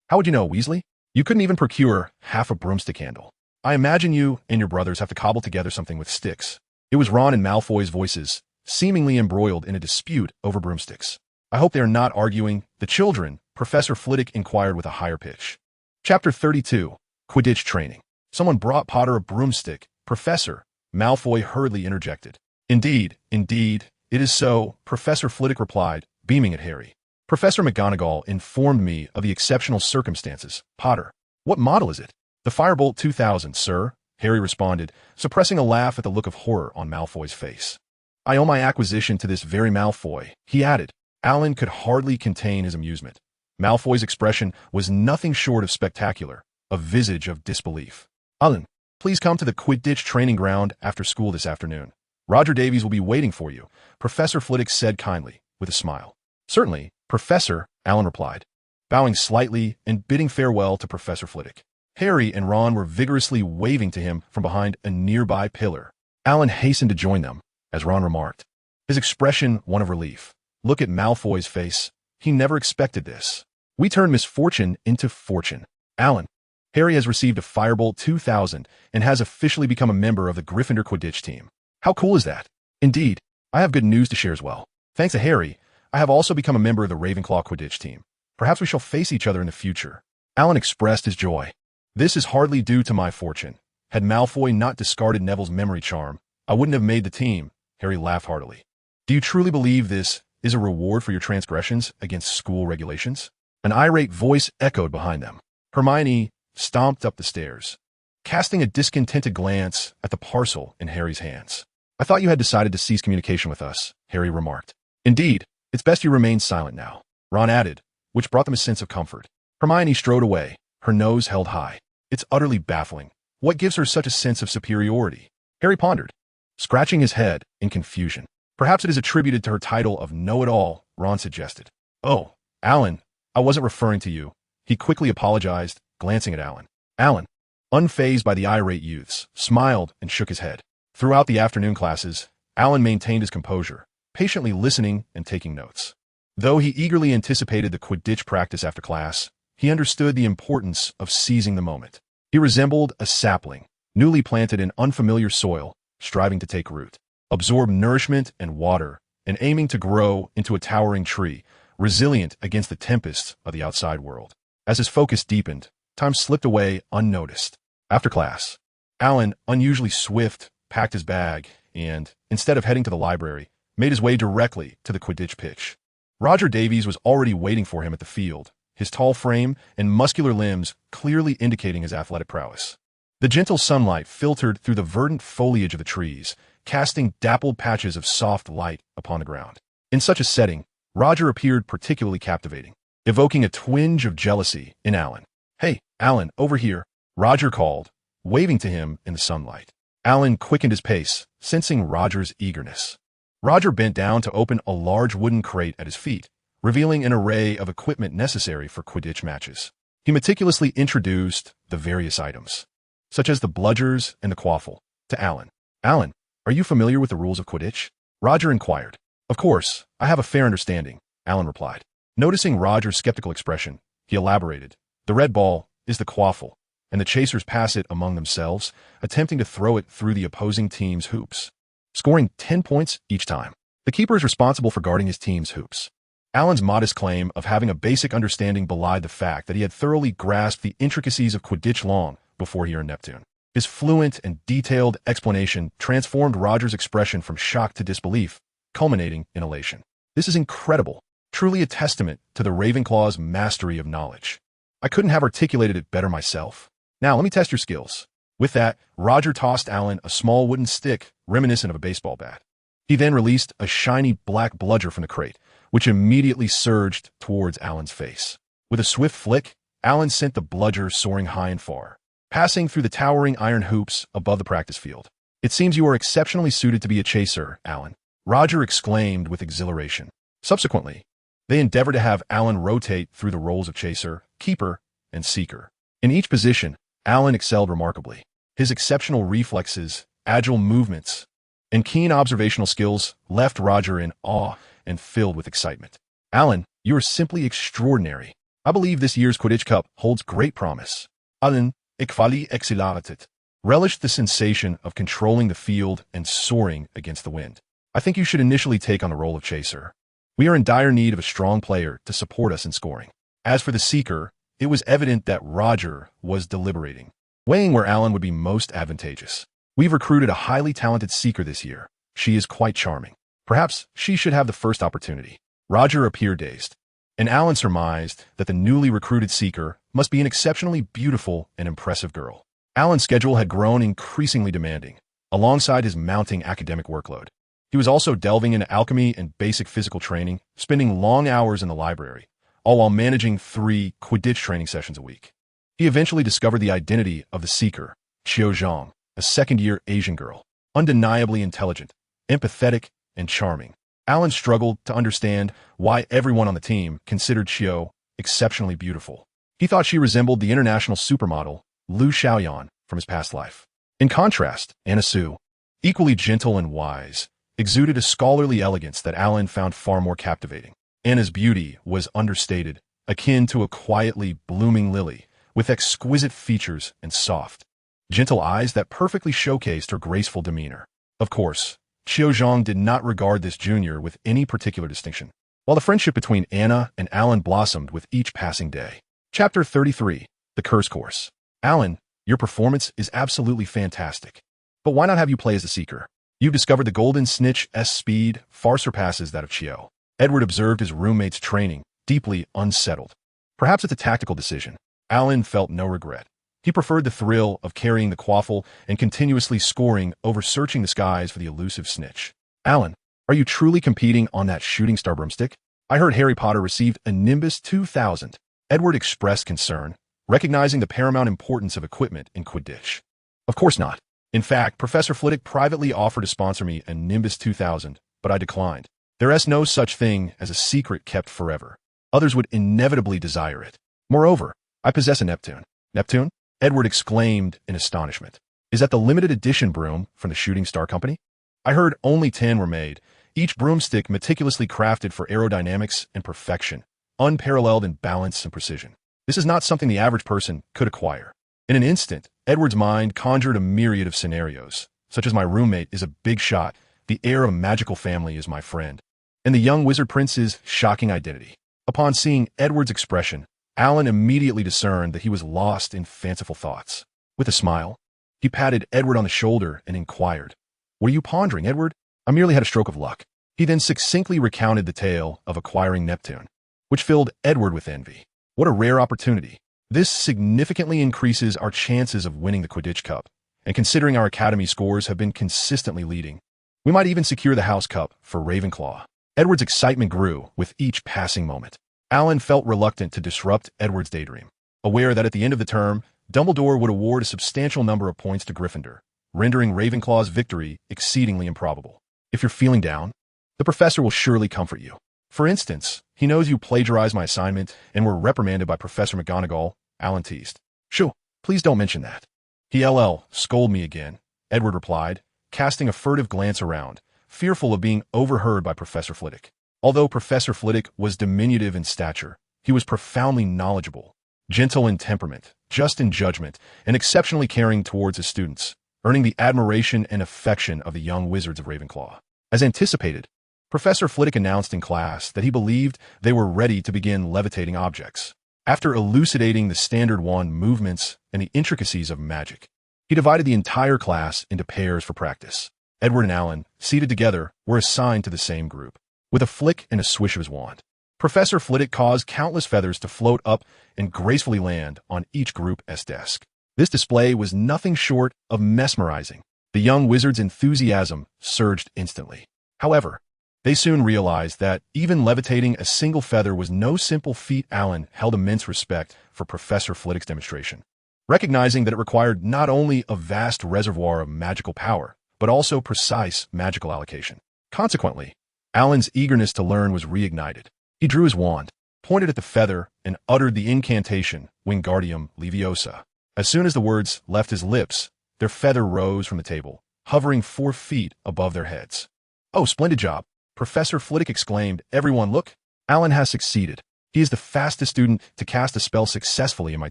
How would you know, Weasley? You couldn't even procure half a broomstick handle. I imagine you and your brothers have to cobble together something with sticks. It was Ron and Malfoy's voices, seemingly embroiled in a dispute over broomsticks. I hope they are not arguing. The children, Professor Flitwick inquired with a higher pitch. Chapter 32, Quidditch Training. Someone brought Potter a broomstick. Professor, Malfoy hurriedly interjected. Indeed, it is so, Professor Flitwick replied, beaming at Harry. Professor McGonagall informed me of the exceptional circumstances. Potter, what model is it? The Firebolt 2000, sir, Harry responded, suppressing a laugh at the look of horror on Malfoy's face. I owe my acquisition to this very Malfoy, he added. Alan could hardly contain his amusement. Malfoy's expression was nothing short of spectacular, a visage of disbelief. Alan, please come to the Quidditch training ground after school this afternoon. Roger Davies will be waiting for you, Professor Flitwick said kindly, with a smile. Certainly, Professor, Alan replied, bowing slightly and bidding farewell to Professor Flitwick. Harry and Ron were vigorously waving to him from behind a nearby pillar. Alan hastened to join them, as Ron remarked, his expression one of relief. Look at Malfoy's face. He never expected this. We turn misfortune into fortune. Alan, Harry has received a Firebolt 2000 and has officially become a member of the Gryffindor Quidditch team. How cool is that? Indeed, I have good news to share as well. Thanks to Harry, I have also become a member of the Ravenclaw Quidditch team. Perhaps we shall face each other in the future. Alan expressed his joy. This is hardly due to my fortune. Had Malfoy not discarded Neville's memory charm, I wouldn't have made the team. Harry laughed heartily. Do you truly believe this is a reward for your transgressions against school regulations? An irate voice echoed behind them. Hermione stomped up the stairs, casting a discontented glance at the parcel in Harry's hands. I thought you had decided to cease communication with us, Harry remarked. Indeed, it's best you remain silent now, Ron added, which brought them a sense of comfort. Hermione strode away, her nose held high. It's utterly baffling. What gives her such a sense of superiority? Harry pondered, scratching his head in confusion. Perhaps it is attributed to her title of know-it-all, Ron suggested. Oh, Alan, I wasn't referring to you. He quickly apologized, glancing at Alan. Alan, unfazed by the irate youths, smiled and shook his head. Throughout the afternoon classes, Alan maintained his composure, patiently listening and taking notes. Though he eagerly anticipated the Quidditch practice after class, he understood the importance of seizing the moment. He resembled a sapling, newly planted in unfamiliar soil, striving to take root, absorb nourishment and water, and aiming to grow into a towering tree, resilient against the tempests of the outside world. As his focus deepened, time slipped away unnoticed. After class, Alan, unusually swift, packed his bag and, instead of heading to the library, made his way directly to the Quidditch pitch. Roger Davies was already waiting for him at the field, his tall frame and muscular limbs clearly indicating his athletic prowess. The gentle sunlight filtered through the verdant foliage of the trees, casting dappled patches of soft light upon the ground. In such a setting, Roger appeared particularly captivating, evoking a twinge of jealousy in Alan. "Hey, Alan, over here," Roger called, waving to him in the sunlight. Alan quickened his pace, sensing Roger's eagerness. Roger bent down to open a large wooden crate at his feet, revealing an array of equipment necessary for Quidditch matches. He meticulously introduced the various items, such as the bludgers and the quaffle, to Alan. "Alan, are you familiar with the rules of Quidditch?" Roger inquired. "Of course, I have a fair understanding," Alan replied. Noticing Roger's skeptical expression, he elaborated. "The red ball is the quaffle, and the chasers pass it among themselves, attempting to throw it through the opposing team's hoops, scoring 10 points each time. The keeper is responsible for guarding his team's hoops." Alan's modest claim of having a basic understanding belied the fact that he had thoroughly grasped the intricacies of Quidditch long before he earned Neptune. His fluent and detailed explanation transformed Roger's expression from shock to disbelief, culminating in elation. "This is incredible, truly a testament to the Ravenclaw's mastery of knowledge. I couldn't have articulated it better myself. Now let me test your skills." With that, Roger tossed Alan a small wooden stick reminiscent of a baseball bat. He then released a shiny black bludger from the crate, which immediately surged towards Alan's face. With a swift flick, Alan sent the bludger soaring high and far, passing through the towering iron hoops above the practice field. "It seems you are exceptionally suited to be a chaser, Alan," Roger exclaimed with exhilaration. Subsequently, they endeavored to have Alan rotate through the roles of chaser, keeper, and seeker. In each position, Alan excelled remarkably. His exceptional reflexes, agile movements, and keen observational skills left Roger in awe and filled with excitement. "Alan, you are simply extraordinary. I believe this year's Quidditch Cup holds great promise." Alan, ikvali exilaratit, relished the sensation of controlling the field and soaring against the wind. "I think you should initially take on the role of chaser. We are in dire need of a strong player to support us in scoring." As for the seeker, it was evident that Roger was deliberating, weighing where Alan would be most advantageous. "We've recruited a highly talented seeker this year. She is quite charming. Perhaps she should have the first opportunity." Roger appeared dazed, and Alan surmised that the newly recruited seeker must be an exceptionally beautiful and impressive girl. Alan's schedule had grown increasingly demanding, alongside his mounting academic workload. He was also delving into alchemy and basic physical training, spending long hours in the library, all while managing 3 Quidditch training sessions a week. He eventually discovered the identity of the seeker, Qiu Zhang, a second-year Asian girl, undeniably intelligent, empathetic, and charming. Alan struggled to understand why everyone on the team considered Qiu exceptionally beautiful. He thought she resembled the international supermodel Lu Xiaoyan from his past life. In contrast, Anna Su, equally gentle and wise, exuded a scholarly elegance that Alan found far more captivating. Anna's beauty was understated, akin to a quietly blooming lily, with exquisite features and soft, gentle eyes that perfectly showcased her graceful demeanor. Of course, Qiu Zhang did not regard this junior with any particular distinction, while the friendship between Anna and Alan blossomed with each passing day. Chapter 33, The Curse Course. "Alan, your performance is absolutely fantastic. But why not have you play as the Seeker? You've discovered the Golden Snitch's speed far surpasses that of Qiu." Edward observed his roommate's training, deeply unsettled. Perhaps it's a tactical decision. Alan felt no regret. He preferred the thrill of carrying the quaffle and continuously scoring over searching the skies for the elusive snitch. "Alan, are you truly competing on that shooting star broomstick? I heard Harry Potter received a Nimbus 2000. Edward expressed concern, recognizing the paramount importance of equipment in Quidditch. "Of course not. In fact, Professor Flitwick privately offered to sponsor me a Nimbus 2000, but I declined. There is no such thing as a secret kept forever. Others would inevitably desire it. Moreover, I possess a Neptune." "Neptune?" Edward exclaimed in astonishment. "Is that the limited edition broom from the Shooting Star Company? I heard only 10 were made, each broomstick meticulously crafted for aerodynamics and perfection, unparalleled in balance and precision. This is not something the average person could acquire." In an instant, Edward's mind conjured a myriad of scenarios, such as my roommate is a big shot, the heir of a magical family is my friend, and the young wizard prince's shocking identity. Upon seeing Edward's expression, Alan immediately discerned that he was lost in fanciful thoughts. With a smile, he patted Edward on the shoulder and inquired, "What are you pondering, Edward?" "I merely had a stroke of luck." He He then succinctly recounted the tale of acquiring Neptune, which filled Edward with envy. What a rare opportunity. This significantly increases our chances of winning the Quidditch Cup, and considering our academy scores have been consistently leading, we might even secure the House Cup for Ravenclaw. Edward's excitement grew with each passing moment. Alan felt reluctant to disrupt Edward's daydream, aware that at the end of the term, Dumbledore would award a substantial number of points to Gryffindor, rendering Ravenclaw's victory exceedingly improbable. If you're feeling down, the professor will surely comfort you. For instance, he knows you plagiarized my assignment and were reprimanded by Professor McGonagall, Alan teased. Shoo, please don't mention that. He scold me again, Edward replied, casting a furtive glance around, fearful of being overheard by Professor Flitwick. Although Professor Flitwick was diminutive in stature, he was profoundly knowledgeable, gentle in temperament, just in judgment, and exceptionally caring towards his students, earning the admiration and affection of the young wizards of Ravenclaw. As anticipated, Professor Flitwick announced in class that he believed they were ready to begin levitating objects. After elucidating the standard wand movements and the intricacies of magic, he divided the entire class into pairs for practice. Edward and Alan, seated together, were assigned to the same group. With a flick and a swish of his wand, Professor Flitwick caused countless feathers to float up and gracefully land on each group's desk. This display was nothing short of mesmerizing. The young wizard's enthusiasm surged instantly. However, they soon realized that even levitating a single feather was no simple feat. Alan held immense respect for Professor Flitwick's demonstration, recognizing that it required not only a vast reservoir of magical power, but also precise magical allocation. Consequently, Alan's eagerness to learn was reignited. He drew his wand, pointed at the feather, and uttered the incantation Wingardium Leviosa. As soon as the words left his lips, their feather rose from the table, hovering 4 feet above their heads. Oh, splendid job, Professor Flitwick exclaimed. Everyone look, Alan has succeeded. He is the fastest student to cast a spell successfully in my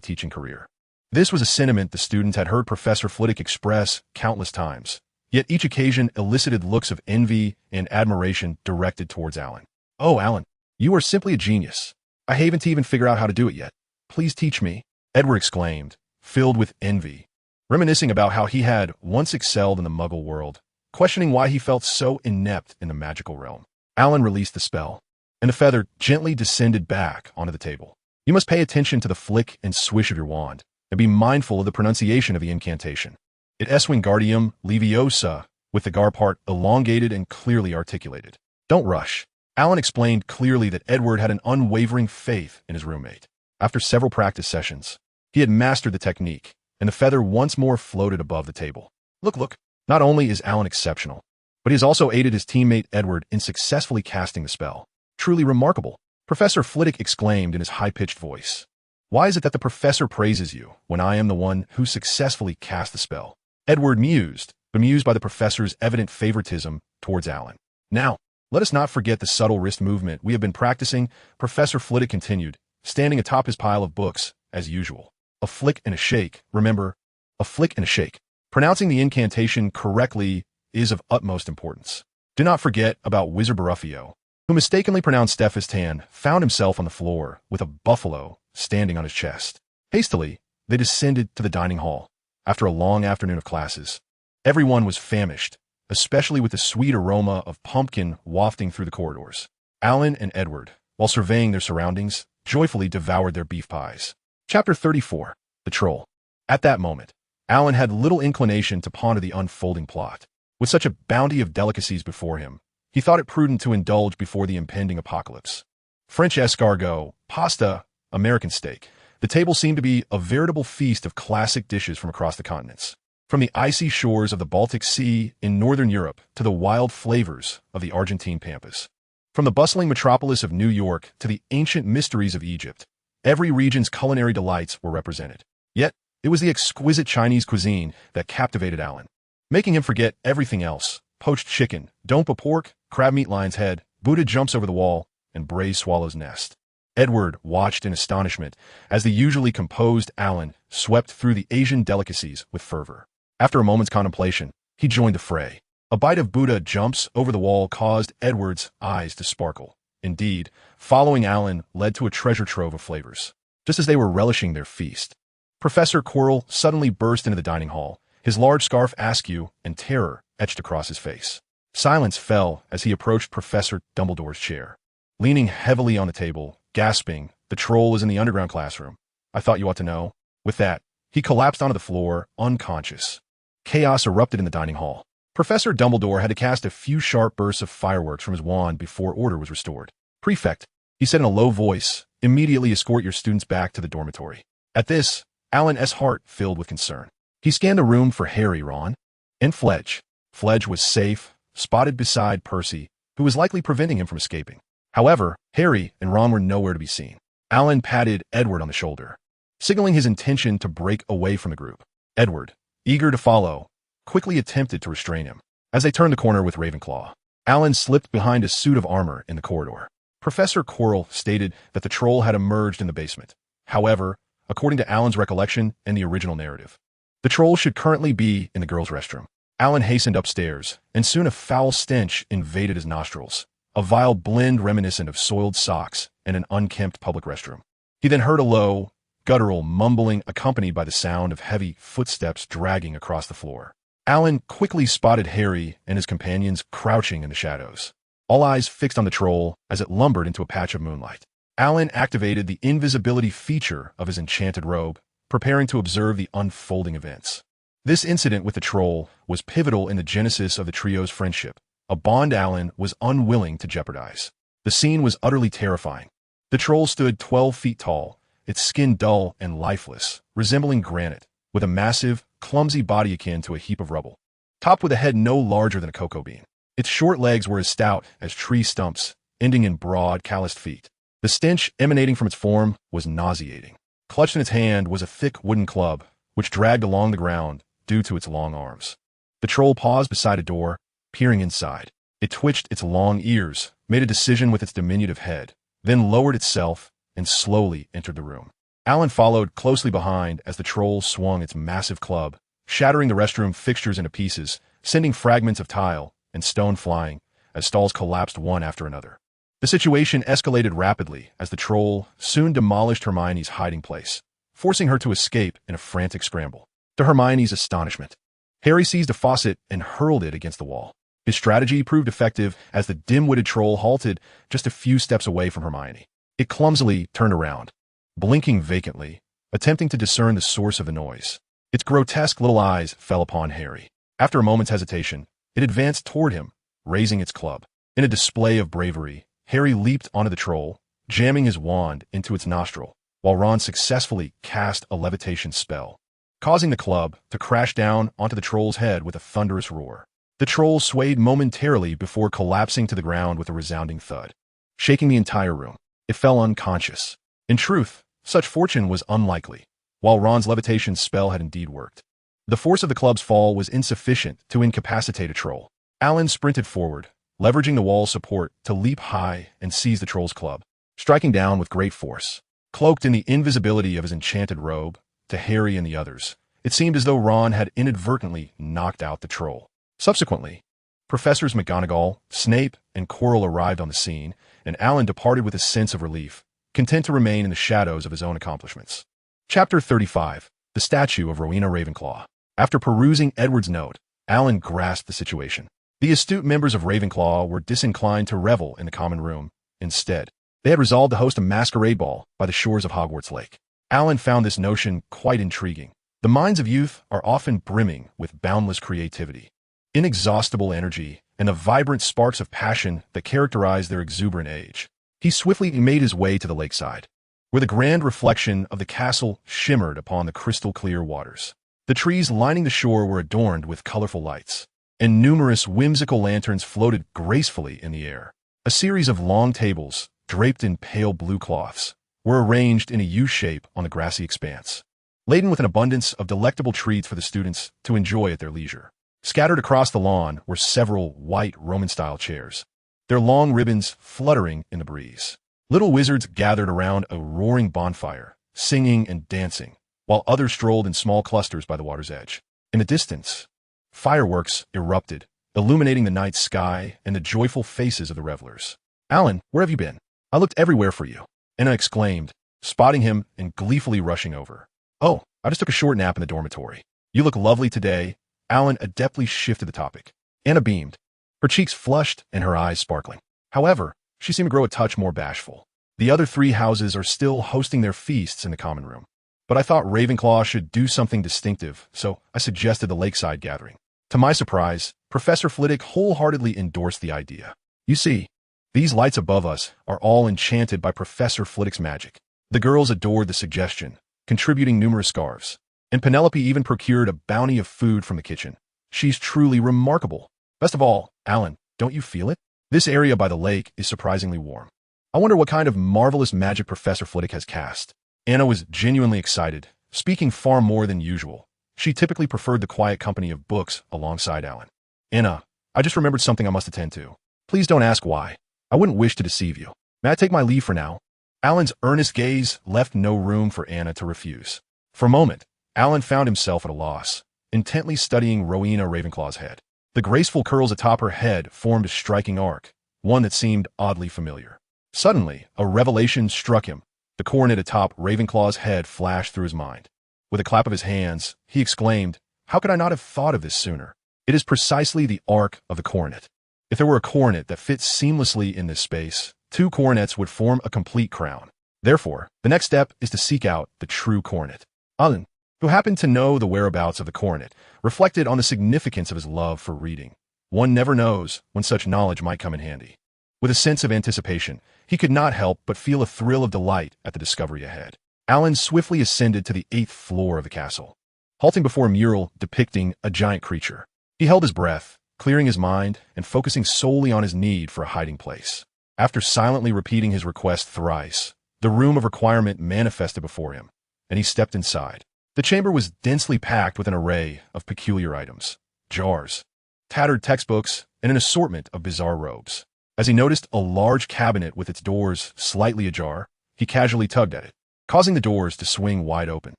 teaching career. This was a sentiment the students had heard Professor Flitwick express countless times, yet each occasion elicited looks of envy and admiration directed towards Alan. Oh, Alan, you are simply a genius. I haven't even figured out how to do it yet. Please teach me, Edward exclaimed, filled with envy, reminiscing about how he had once excelled in the Muggle world, questioning why he felt so inept in the magical realm. Alan released the spell, and the feather gently descended back onto the table. You must pay attention to the flick and swish of your wand, and be mindful of the pronunciation of the incantation. It is Wingardium Leviosa, with the gar part elongated and clearly articulated. Don't rush. Alan explained clearly that Edward had an unwavering faith in his roommate. After several practice sessions, he had mastered the technique, and the feather once more floated above the table. Look. Not only is Alan exceptional, but he has also aided his teammate Edward in successfully casting the spell. Truly remarkable, Professor Flitwick exclaimed in his high-pitched voice. Why is it that the professor praises you when I am the one who successfully cast the spell? Edward mused, bemused by the professor's evident favoritism towards Alan. Now, let us not forget the subtle wrist movement we have been practicing, Professor Flitwick continued, standing atop his pile of books, as usual. A flick and a shake, remember, a flick and a shake. Pronouncing the incantation correctly is of utmost importance. Do not forget about Wizard Baruffio, who mistakenly pronounced Stephistan, found himself on the floor with a buffalo standing on his chest. Hastily, they descended to the dining hall. After a long afternoon of classes, everyone was famished, especially with the sweet aroma of pumpkin wafting through the corridors. Alan and Edward, while surveying their surroundings, joyfully devoured their beef pies. Chapter 34. The Troll. At that moment, Alan had little inclination to ponder the unfolding plot. With such a bounty of delicacies before him, he thought it prudent to indulge before the impending apocalypse. French escargot, pasta, American steak. The table seemed to be a veritable feast of classic dishes from across the continents. From the icy shores of the Baltic Sea in northern Europe to the wild flavors of the Argentine pampas. From the bustling metropolis of New York to the ancient mysteries of Egypt, every region's culinary delights were represented. Yet, it was the exquisite Chinese cuisine that captivated Alan, making him forget everything else. Poached chicken, dompa pork, crab meat lion's head, Buddha jumps over the wall, and braised swallow's nest. Edward watched in astonishment as the usually composed Alan swept through the Asian delicacies with fervor. After a moment's contemplation, he joined the fray. A bite of Buddha jumps over the wall caused Edward's eyes to sparkle. Indeed, following Alan led to a treasure trove of flavors. Just as they were relishing their feast, Professor Quirrell suddenly burst into the dining hall, his large scarf askew and terror etched across his face. Silence fell as he approached Professor Dumbledore's chair. Leaning heavily on the table, gasping, the troll is in the underground classroom. I thought you ought to know. With that, he collapsed onto the floor, unconscious. Chaos erupted in the dining hall. Professor Dumbledore had to cast a few sharp bursts of fireworks from his wand before order was restored. Prefect, he said in a low voice, immediately escort your students back to the dormitory. At this, Alan's heart filled with concern. He scanned the room for Harry, Ron, and Fledge. Fledge was safe, spotted beside Percy, who was likely preventing him from escaping. However, Harry and Ron were nowhere to be seen. Alan patted Edward on the shoulder, signaling his intention to break away from the group. Edward, eager to follow, quickly attempted to restrain him. As they turned the corner with Ravenclaw, Alan slipped behind a suit of armor in the corridor. Professor Quirrell stated that the troll had emerged in the basement. However, according to Alan's recollection and the original narrative, the troll should currently be in the girls' restroom. Alan hastened upstairs, and soon a foul stench invaded his nostrils, a vile blend reminiscent of soiled socks and an unkempt public restroom. He then heard a low, guttural mumbling accompanied by the sound of heavy footsteps dragging across the floor. Alan quickly spotted Harry and his companions crouching in the shadows, all eyes fixed on the troll as it lumbered into a patch of moonlight. Alan activated the invisibility feature of his enchanted robe, preparing to observe the unfolding events. This incident with the troll was pivotal in the genesis of the trio's friendship, a bond Alan was unwilling to jeopardize. The scene was utterly terrifying. The troll stood 12 feet tall, its skin dull and lifeless, resembling granite, with a massive, clumsy body akin to a heap of rubble, topped with a head no larger than a cocoa bean. Its short legs were as stout as tree stumps, ending in broad, calloused feet. The stench emanating from its form was nauseating. Clutched in its hand was a thick wooden club, which dragged along the ground due to its long arms. The troll paused beside a door, peering inside. It twitched its long ears, made a decision with its diminutive head, then lowered itself and slowly entered the room. Alan followed closely behind as the troll swung its massive club, shattering the restroom fixtures into pieces, sending fragments of tile and stone flying as stalls collapsed one after another. The situation escalated rapidly as the troll soon demolished Hermione's hiding place, forcing her to escape in a frantic scramble. To Hermione's astonishment, Harry seized a faucet and hurled it against the wall. His strategy proved effective as the dim-witted troll halted just a few steps away from Hermione. It clumsily turned around, blinking vacantly, attempting to discern the source of the noise. Its grotesque little eyes fell upon Harry. After a moment's hesitation, it advanced toward him, raising its club. In a display of bravery, Harry leaped onto the troll, jamming his wand into its nostril, while Ron successfully cast a levitation spell, causing the club to crash down onto the troll's head with a thunderous roar. The troll swayed momentarily before collapsing to the ground with a resounding thud, shaking the entire room. It fell unconscious. In truth, such fortune was unlikely, while Ron's levitation spell had indeed worked. The force of the club's fall was insufficient to incapacitate a troll. Alan sprinted forward, leveraging the wall's support to leap high and seize the troll's club, striking down with great force. Cloaked in the invisibility of his enchanted robe, to Harry and the others, it seemed as though Ron had inadvertently knocked out the troll. Subsequently, Professors McGonagall, Snape, and Quirrell arrived on the scene, and Alan departed with a sense of relief, content to remain in the shadows of his own accomplishments. Chapter 35. The Statue of Rowena Ravenclaw. After perusing Edward's note, Alan grasped the situation. The astute members of Ravenclaw were disinclined to revel in the common room. Instead, they had resolved to host a masquerade ball by the shores of Hogwarts Lake. Alan found this notion quite intriguing. The minds of youth are often brimming with boundless creativity, inexhaustible energy, and the vibrant sparks of passion that characterize their exuberant age. He swiftly made his way to the lakeside, where the grand reflection of the castle shimmered upon the crystal-clear waters. The trees lining the shore were adorned with colorful lights, and numerous whimsical lanterns floated gracefully in the air. A series of long tables, draped in pale blue cloths, were arranged in a U-shape on the grassy expanse, laden with an abundance of delectable treats for the students to enjoy at their leisure. Scattered across the lawn were several white Roman-style chairs, their long ribbons fluttering in the breeze. Little wizards gathered around a roaring bonfire, singing and dancing, while others strolled in small clusters by the water's edge. In the distance, fireworks erupted, illuminating the night sky and the joyful faces of the revelers. "Alan, where have you been? I looked everywhere for you," Anna exclaimed, spotting him and gleefully rushing over. "Oh, I just took a short nap in the dormitory. You look lovely today." Alan adeptly shifted the topic. Anna beamed. her cheeks flushed and her eyes sparkling. However, she seemed to grow a touch more bashful. The other 3 houses are still hosting their feasts in the common room. But I thought Ravenclaw should do something distinctive, so I suggested the lakeside gathering. To my surprise, Professor Flitwick wholeheartedly endorsed the idea. You see, these lights above us are all enchanted by Professor Flitwick's magic. The girls adored the suggestion, contributing numerous scarves. And Penelope even procured a bounty of food from the kitchen. She's truly remarkable. Best of all, Alan, don't you feel it? This area by the lake is surprisingly warm. I wonder what kind of marvelous magic Professor Flitwick has cast. Anna was genuinely excited, speaking far more than usual. She typically preferred the quiet company of books alongside Alan. Anna, I just remembered something I must attend to. Please don't ask why. I wouldn't wish to deceive you. May I take my leave for now? Alan's earnest gaze left no room for Anna to refuse. For a moment, Alan found himself at a loss, intently studying Rowena Ravenclaw's head. The graceful curls atop her head formed a striking arc, one that seemed oddly familiar. Suddenly, a revelation struck him. The coronet atop Ravenclaw's head flashed through his mind. With a clap of his hands, he exclaimed, "How could I not have thought of this sooner? It is precisely the arc of the coronet. If there were a coronet that fits seamlessly in this space, 2 coronets would form a complete crown. Therefore, the next step is to seek out the true coronet." Alan, who happened to know the whereabouts of the coronet, reflected on the significance of his love for reading. One never knows when such knowledge might come in handy. With a sense of anticipation, he could not help but feel a thrill of delight at the discovery ahead. Alan swiftly ascended to the 8th floor of the castle, halting before a mural depicting a giant creature. He held his breath, clearing his mind and focusing solely on his need for a hiding place. After silently repeating his request thrice, the room of requirement manifested before him, and he stepped inside. The chamber was densely packed with an array of peculiar items, jars, tattered textbooks, and an assortment of bizarre robes. As he noticed a large cabinet with its doors slightly ajar, he casually tugged at it, causing the doors to swing wide open.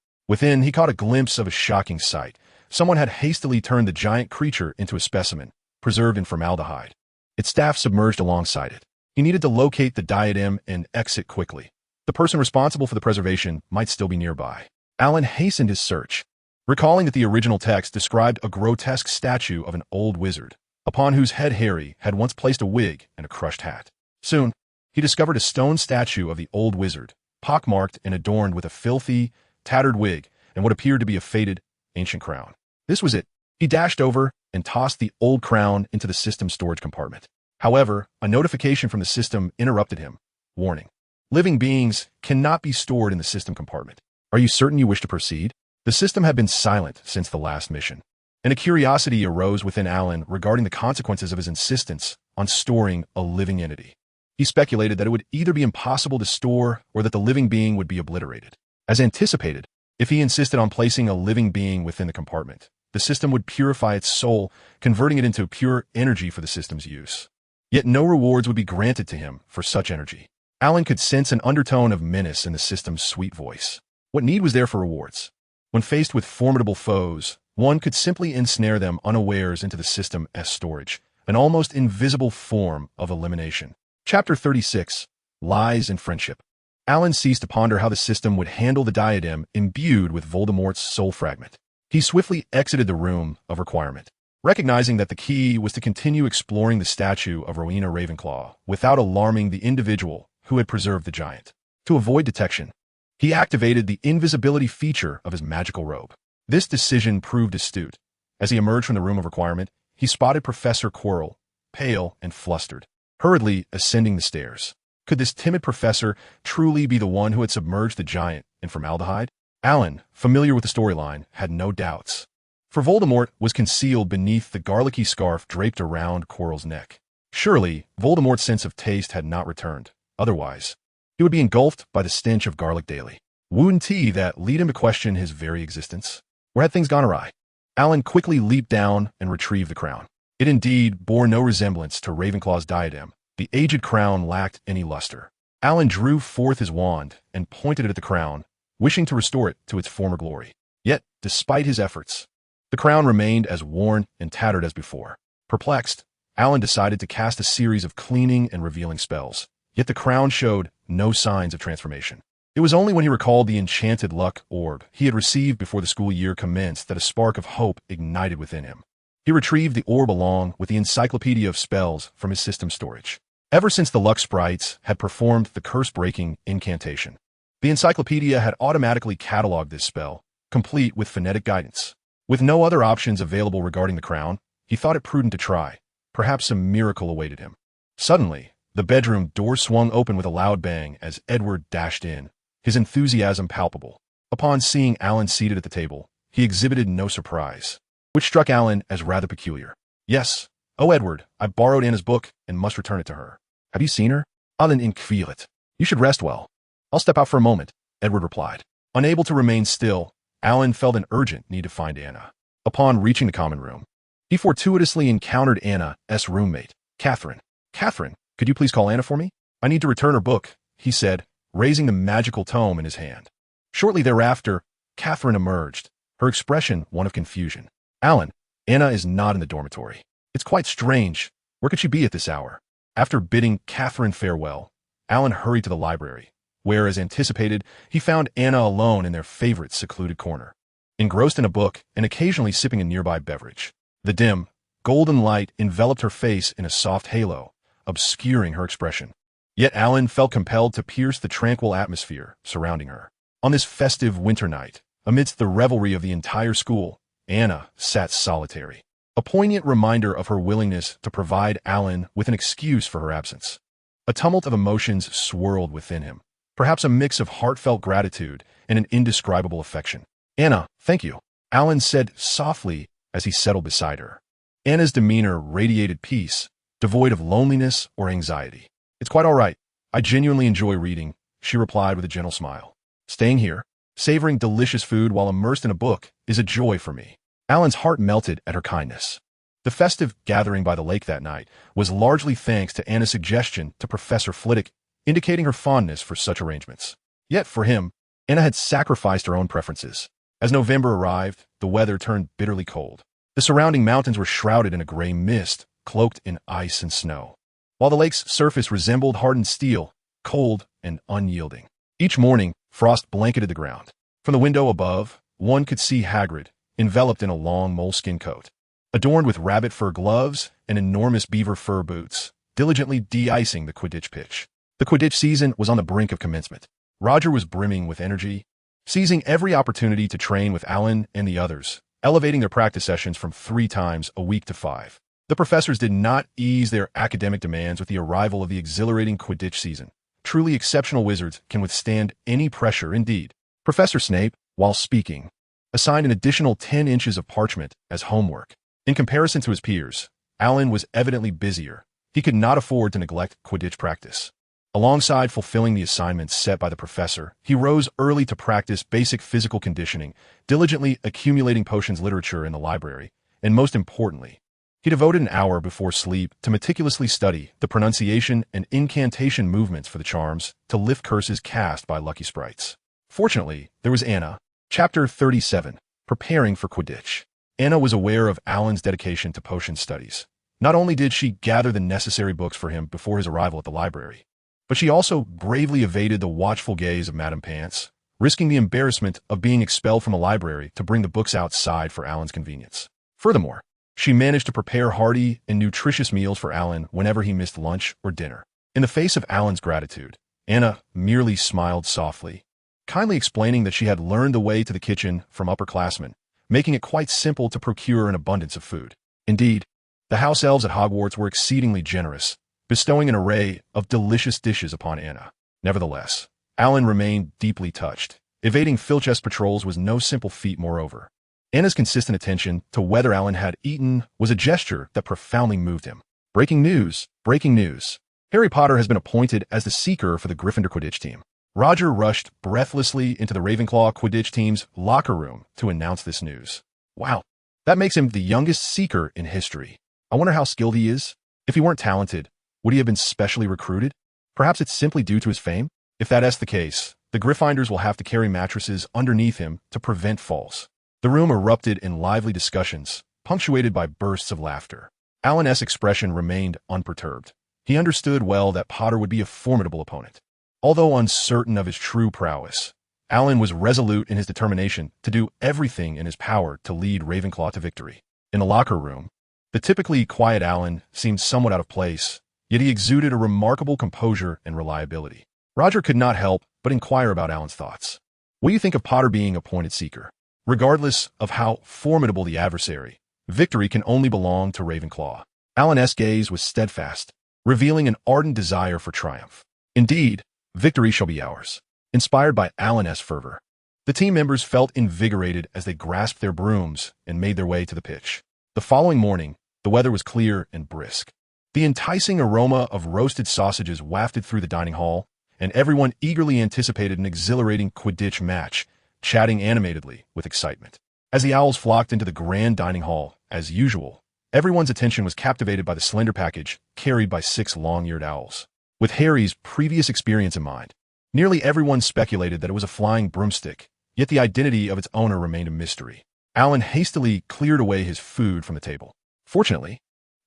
Within, he caught a glimpse of a shocking sight. Someone had hastily turned the giant creature into a specimen, preserved in formaldehyde. Its staff submerged alongside it. He needed to locate the diadem and exit quickly. The person responsible for the preservation might still be nearby. Alan hastened his search, recalling that the original text described a grotesque statue of an old wizard, upon whose head Harry had once placed a wig and a crushed hat. Soon, he discovered a stone statue of the old wizard, pockmarked and adorned with a filthy, tattered wig and what appeared to be a faded, ancient crown. This was it. He dashed over and tossed the old crown into the system storage compartment. However, a notification from the system interrupted him. Warning. Living beings cannot be stored in the system compartment. Are you certain you wish to proceed? The system had been silent since the last mission, and a curiosity arose within Alan regarding the consequences of his insistence on storing a living entity. He speculated that it would either be impossible to store or that the living being would be obliterated. As anticipated, if he insisted on placing a living being within the compartment, the system would purify its soul, converting it into pure energy for the system's use. Yet no rewards would be granted to him for such energy. Alan could sense an undertone of menace in the system's sweet voice. What need was there for rewards? When faced with formidable foes, one could simply ensnare them unawares into the system as storage, an almost invisible form of elimination. Chapter 36, Lies and Friendship. Alan ceased to ponder how the system would handle the diadem imbued with Voldemort's soul fragment. He swiftly exited the room of requirement, recognizing that the key was to continue exploring the statue of Rowena Ravenclaw without alarming the individual who had preserved the giant. To avoid detection, he activated the invisibility feature of his magical robe. This decision proved astute. As he emerged from the room of requirement, he spotted Professor Quirrell, pale and flustered, hurriedly ascending the stairs. Could this timid professor truly be the one who had submerged the giant in formaldehyde? Alan, familiar with the storyline, had no doubts. For Voldemort was concealed beneath the garlicky scarf draped around Quirrell's neck. Surely, Voldemort's sense of taste had not returned. Otherwise, he would be engulfed by the stench of garlic daily. Wouldn't he that lead him to question his very existence? Or had things gone awry? Alan quickly leaped down and retrieved the crown. It indeed bore no resemblance to Ravenclaw's diadem. The aged crown lacked any luster. Alan drew forth his wand and pointed it at the crown, wishing to restore it to its former glory. Yet, despite his efforts, the crown remained as worn and tattered as before. Perplexed, Alan decided to cast a series of cleaning and revealing spells. Yet the crown showed no signs of transformation. It was only when he recalled the enchanted luck orb he had received before the school year commenced that a spark of hope ignited within him. He retrieved the orb along with the encyclopedia of spells from his system storage. Ever since the luck sprites had performed the curse-breaking incantation, the encyclopedia had automatically cataloged this spell, complete with phonetic guidance. With no other options available regarding the crown, he thought it prudent to try. Perhaps a miracle awaited him. Suddenly, the bedroom door swung open with a loud bang as Edward dashed in, his enthusiasm palpable. Upon seeing Alan seated at the table, he exhibited no surprise, which struck Alan as rather peculiar. "Yes. Oh, Edward, I borrowed Anna's book and must return it to her. Have you seen her?" "Alan inquirit. You should rest well." "I'll step out for a moment," Edward replied. Unable to remain still, Alan felt an urgent need to find Anna. Upon reaching the common room, he fortuitously encountered Anna's roommate, Catherine. "Catherine, could you please call Anna for me? I need to return her book," he said, raising the magical tome in his hand. Shortly thereafter, Catherine emerged, her expression one of confusion. "Alan, Anna is not in the dormitory. It's quite strange. Where could she be at this hour?" After bidding Catherine farewell, Alan hurried to the library, where, as anticipated, he found Anna alone in their favorite secluded corner, engrossed in a book and occasionally sipping a nearby beverage. The dim, golden light enveloped her face in a soft halo, obscuring her expression. Yet Alan felt compelled to pierce the tranquil atmosphere surrounding her. On this festive winter night, amidst the revelry of the entire school, Anna sat solitary, a poignant reminder of her willingness to provide Alan with an excuse for her absence. A tumult of emotions swirled within him, perhaps a mix of heartfelt gratitude and an indescribable affection. "Anna, thank you," Alan said softly as he settled beside her. Anna's demeanor radiated peace, devoid of loneliness or anxiety. "It's quite all right. I genuinely enjoy reading," she replied with a gentle smile. "Staying here, savoring delicious food while immersed in a book, is a joy for me." Alan's heart melted at her kindness. The festive gathering by the lake that night was largely thanks to Anna's suggestion to Professor Flitwick, indicating her fondness for such arrangements. Yet for him, Anna had sacrificed her own preferences. As November arrived, the weather turned bitterly cold. The surrounding mountains were shrouded in a gray mist, cloaked in ice and snow, while the lake's surface resembled hardened steel, cold and unyielding. Each morning, frost blanketed the ground. From the window above, one could see Hagrid, enveloped in a long moleskin coat, adorned with rabbit fur gloves and enormous beaver fur boots, diligently de-icing the Quidditch pitch. The Quidditch season was on the brink of commencement. Roger was brimming with energy, seizing every opportunity to train with Alan and the others, elevating their practice sessions from 3 times a week to 5. The professors did not ease their academic demands with the arrival of the exhilarating Quidditch season. Truly exceptional wizards can withstand any pressure indeed. Professor Snape, while speaking, assigned an additional 10 inches of parchment as homework. In comparison to his peers, Alan was evidently busier. He could not afford to neglect Quidditch practice. Alongside fulfilling the assignments set by the professor, he rose early to practice basic physical conditioning, diligently accumulating potions literature in the library, and most importantly, he devoted an hour before sleep to meticulously study the pronunciation and incantation movements for the charms to lift curses cast by lucky sprites. Fortunately, there was Anna. Chapter 37. Preparing for Quidditch. Anna was aware of Alan's dedication to potion studies. Not only did she gather the necessary books for him before his arrival at the library, but she also bravely evaded the watchful gaze of Madame Pants, risking the embarrassment of being expelled from a library to bring the books outside for Alan's convenience. Furthermore, she managed to prepare hearty and nutritious meals for Alan whenever he missed lunch or dinner. In the face of Alan's gratitude, Anna merely smiled softly, kindly explaining that she had learned the way to the kitchen from upperclassmen, making it quite simple to procure an abundance of food. Indeed, the house elves at Hogwarts were exceedingly generous, bestowing an array of delicious dishes upon Anna. Nevertheless, Alan remained deeply touched. Evading Filch's patrols was no simple feat moreover. Anna's consistent attention to whether Alan had eaten was a gesture that profoundly moved him. Breaking news! Breaking news! Harry Potter has been appointed as the seeker for the Gryffindor Quidditch team. Roger rushed breathlessly into the Ravenclaw Quidditch team's locker room to announce this news. Wow, that makes him the youngest seeker in history. I wonder how skilled he is. If he weren't talented, would he have been specially recruited? Perhaps it's simply due to his fame? If that is the case, the Gryffindors will have to carry mattresses underneath him to prevent falls. The room erupted in lively discussions, punctuated by bursts of laughter. Alan's expression remained unperturbed. He understood well that Potter would be a formidable opponent. Although uncertain of his true prowess, Alan was resolute in his determination to do everything in his power to lead Ravenclaw to victory. In the locker room, the typically quiet Alan seemed somewhat out of place, yet he exuded a remarkable composure and reliability. Roger could not help but inquire about Alan's thoughts. What do you think of Potter being appointed Seeker? Regardless of how formidable the adversary, victory can only belong to Ravenclaw. Alan's gaze was steadfast, revealing an ardent desire for triumph. Indeed, victory shall be ours. Inspired by Alan's fervor, the team members felt invigorated as they grasped their brooms and made their way to the pitch. The following morning, the weather was clear and brisk. The enticing aroma of roasted sausages wafted through the dining hall, and everyone eagerly anticipated an exhilarating Quidditch match, chatting animatedly with excitement. As the owls flocked into the grand dining hall, as usual, everyone's attention was captivated by the slender package carried by 6 long-eared owls. With Harry's previous experience in mind, nearly everyone speculated that it was a flying broomstick, yet the identity of its owner remained a mystery. Alan hastily cleared away his food from the table. Fortunately,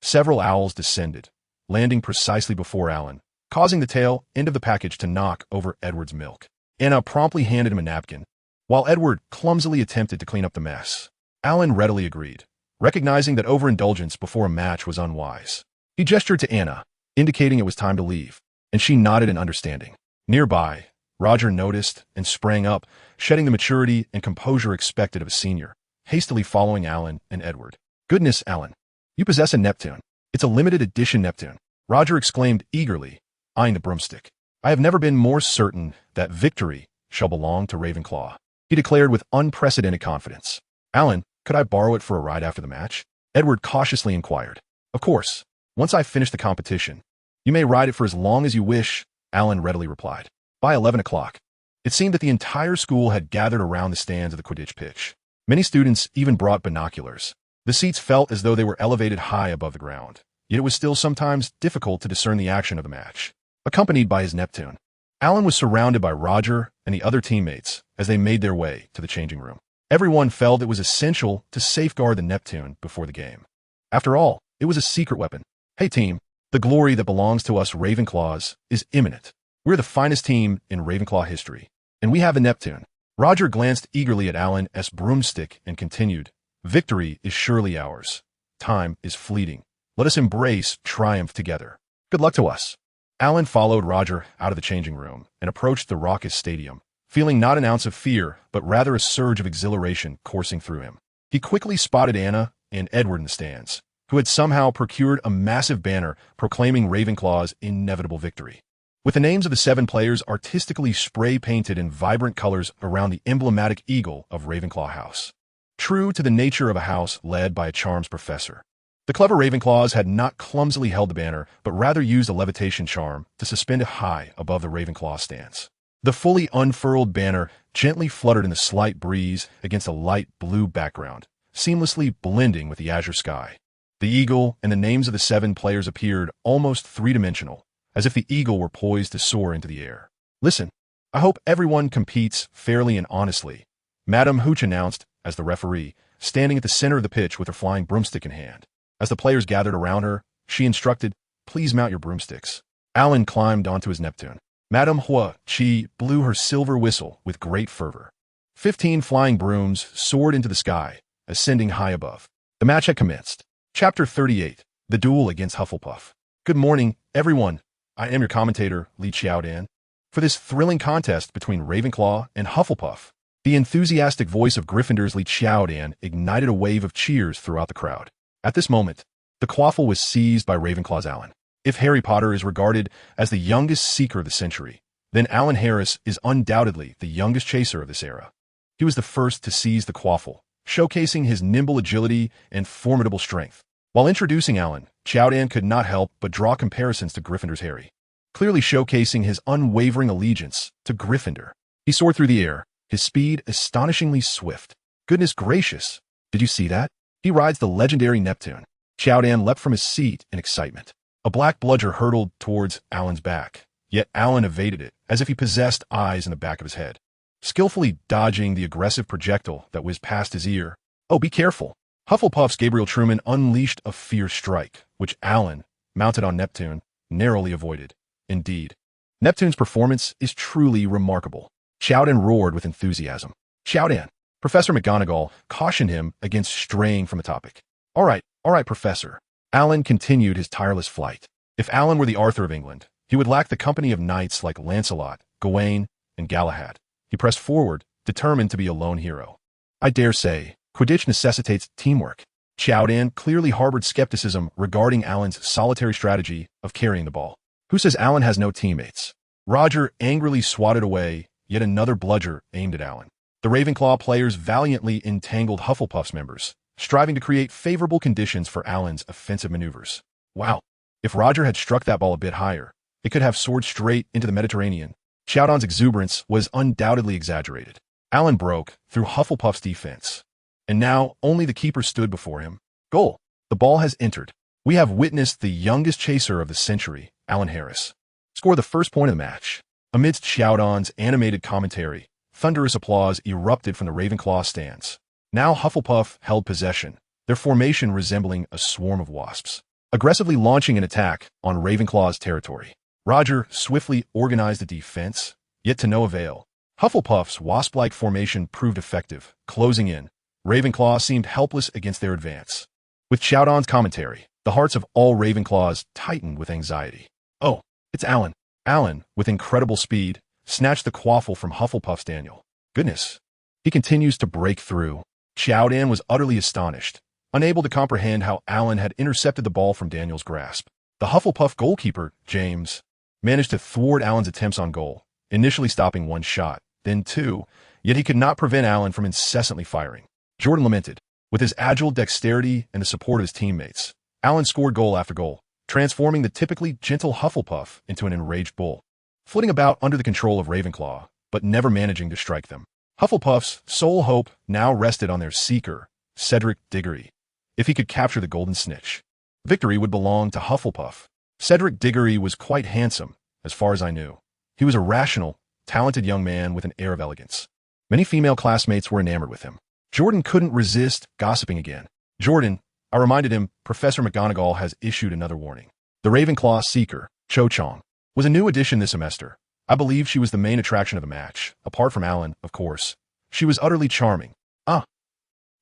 several owls descended, landing precisely before Alan, causing the tail end of the package to knock over Edward's milk. Anna promptly handed him a napkin, while Edward clumsily attempted to clean up the mess. Alan readily agreed, recognizing that overindulgence before a match was unwise. He gestured to Anna, indicating it was time to leave, and she nodded in understanding. Nearby, Roger noticed and sprang up, shedding the maturity and composure expected of a senior, hastily following Alan and Edward. "Goodness, Alan, you possess a Neptune. It's a limited edition Neptune," Roger exclaimed eagerly, eyeing the broomstick. "I have never been more certain that victory shall belong to Ravenclaw," he declared with unprecedented confidence. "Alan, could I borrow it for a ride after the match?" Edward cautiously inquired. "Of course. Once I finish the competition, you may ride it for as long as you wish," Alan readily replied. By 11 o'clock, it seemed that the entire school had gathered around the stands of the Quidditch pitch. Many students even brought binoculars. The seats felt as though they were elevated high above the ground, yet it was still sometimes difficult to discern the action of the match. Accompanied by his Neptune, Alan was surrounded by Roger and the other teammates as they made their way to the changing room. Everyone felt it was essential to safeguard the Neptune before the game. After all, it was a secret weapon. "Hey team, the glory that belongs to us Ravenclaws is imminent. We're the finest team in Ravenclaw history, and we have a Neptune." Roger glanced eagerly at Alan's broomstick and continued, "Victory is surely ours. Time is fleeting. Let us embrace triumph together. Good luck to us." Alan followed Roger out of the changing room and approached the raucous stadium, feeling not an ounce of fear, but rather a surge of exhilaration coursing through him. He quickly spotted Anna and Edward in the stands, who had somehow procured a massive banner proclaiming Ravenclaw's inevitable victory. With the names of the 7 players artistically spray-painted in vibrant colors around the emblematic eagle of Ravenclaw House. True to the nature of a house led by a charms professor, the clever Ravenclaws had not clumsily held the banner, but rather used a levitation charm to suspend it high above the Ravenclaw stands. The fully unfurled banner gently fluttered in the slight breeze against a light blue background, seamlessly blending with the azure sky. The eagle and the names of the 7 players appeared almost three-dimensional, as if the eagle were poised to soar into the air. "Listen, I hope everyone competes fairly and honestly," Madame Hooch announced as the referee, standing at the center of the pitch with her flying broomstick in hand. As the players gathered around her, she instructed, "Please mount your broomsticks." Alan climbed onto his Neptune. Madame Hua-Chi blew her silver whistle with great fervor. 15 flying brooms soared into the sky, ascending high above. The match had commenced. Chapter 38, The Duel Against Hufflepuff. "Good morning, everyone. I am your commentator, Li Xiaodan. For this thrilling contest between Ravenclaw and Hufflepuff, the enthusiastic voice of Gryffindor's Li Xiaodan ignited a wave of cheers throughout the crowd. At this moment, the quaffle was seized by Ravenclaw's Alan. If Harry Potter is regarded as the youngest seeker of the century, then Alan Harris is undoubtedly the youngest chaser of this era. He was the first to seize the quaffle, showcasing his nimble agility and formidable strength. While introducing Alan, Xiaodan could not help but draw comparisons to Gryffindor's Harry, clearly showcasing his unwavering allegiance to Gryffindor. He soared through the air, his speed astonishingly swift. "Goodness gracious, did you see that? He rides the legendary Neptune." Xiaodan leapt from his seat in excitement. A black bludger hurtled towards Alan's back, yet Alan evaded it as if he possessed eyes in the back of his head, skillfully dodging the aggressive projectile that whizzed past his ear. "Oh, be careful." Hufflepuff's Gabriel Truman unleashed a fierce strike, which Alan, mounted on Neptune, narrowly avoided. Indeed, Neptune's performance is truly remarkable. Xiaodan roared with enthusiasm. "Xiaodan," Professor McGonagall cautioned him against straying from the topic. All right, Professor. Alan continued his tireless flight. If Alan were the Arthur of England, he would lack the company of knights like Lancelot, Gawain, and Galahad. He pressed forward, determined to be a lone hero. I dare say, Quidditch necessitates teamwork. Chowdan clearly harbored skepticism regarding Alan's solitary strategy of carrying the ball. Who says Alan has no teammates? Roger angrily swatted away yet another bludger aimed at Alan. The Ravenclaw players valiantly entangled Hufflepuff's members, striving to create favorable conditions for Alan's offensive maneuvers. Wow, if Roger had struck that ball a bit higher, it could have soared straight into the Mediterranean. Chowdan's exuberance was undoubtedly exaggerated. Alan broke through Hufflepuff's defense, and now only the keeper stood before him. Goal! The ball has entered. We have witnessed the youngest chaser of the century, Alan Harris, score the first point of the match. Amidst Chowdan's animated commentary, thunderous applause erupted from the Ravenclaw stands. Now Hufflepuff held possession, their formation resembling a swarm of wasps, aggressively launching an attack on Ravenclaw's territory. Roger swiftly organized a defense, yet to no avail. Hufflepuff's wasp-like formation proved effective, closing in. Ravenclaw seemed helpless against their advance. With Chowdan's commentary, the hearts of all Ravenclaws tightened with anxiety. Oh, it's Alan. Alan, with incredible speed, snatched the quaffle from Hufflepuff's Daniel. Goodness, he continues to break through. Chowdan was utterly astonished, unable to comprehend how Alan had intercepted the ball from Daniel's grasp. The Hufflepuff goalkeeper, James, managed to thwart Alan's attempts on goal, initially stopping one shot, then two, yet he could not prevent Alan from incessantly firing. Jordan lamented. With his agile dexterity and the support of his teammates, Alan scored goal after goal, transforming the typically gentle Hufflepuff into an enraged bull, flitting about under the control of Ravenclaw, but never managing to strike them. Hufflepuff's sole hope now rested on their seeker, Cedric Diggory. If he could capture the golden snitch, victory would belong to Hufflepuff. Cedric Diggory was quite handsome, as far as I knew. He was a rational, talented young man with an air of elegance. Many female classmates were enamored with him. Jordan couldn't resist gossiping again. Jordan, I reminded him, Professor McGonagall has issued another warning. The Ravenclaw seeker, Cho Chang, was a new addition this semester. I believe she was the main attraction of the match, apart from Alan, of course. She was utterly charming.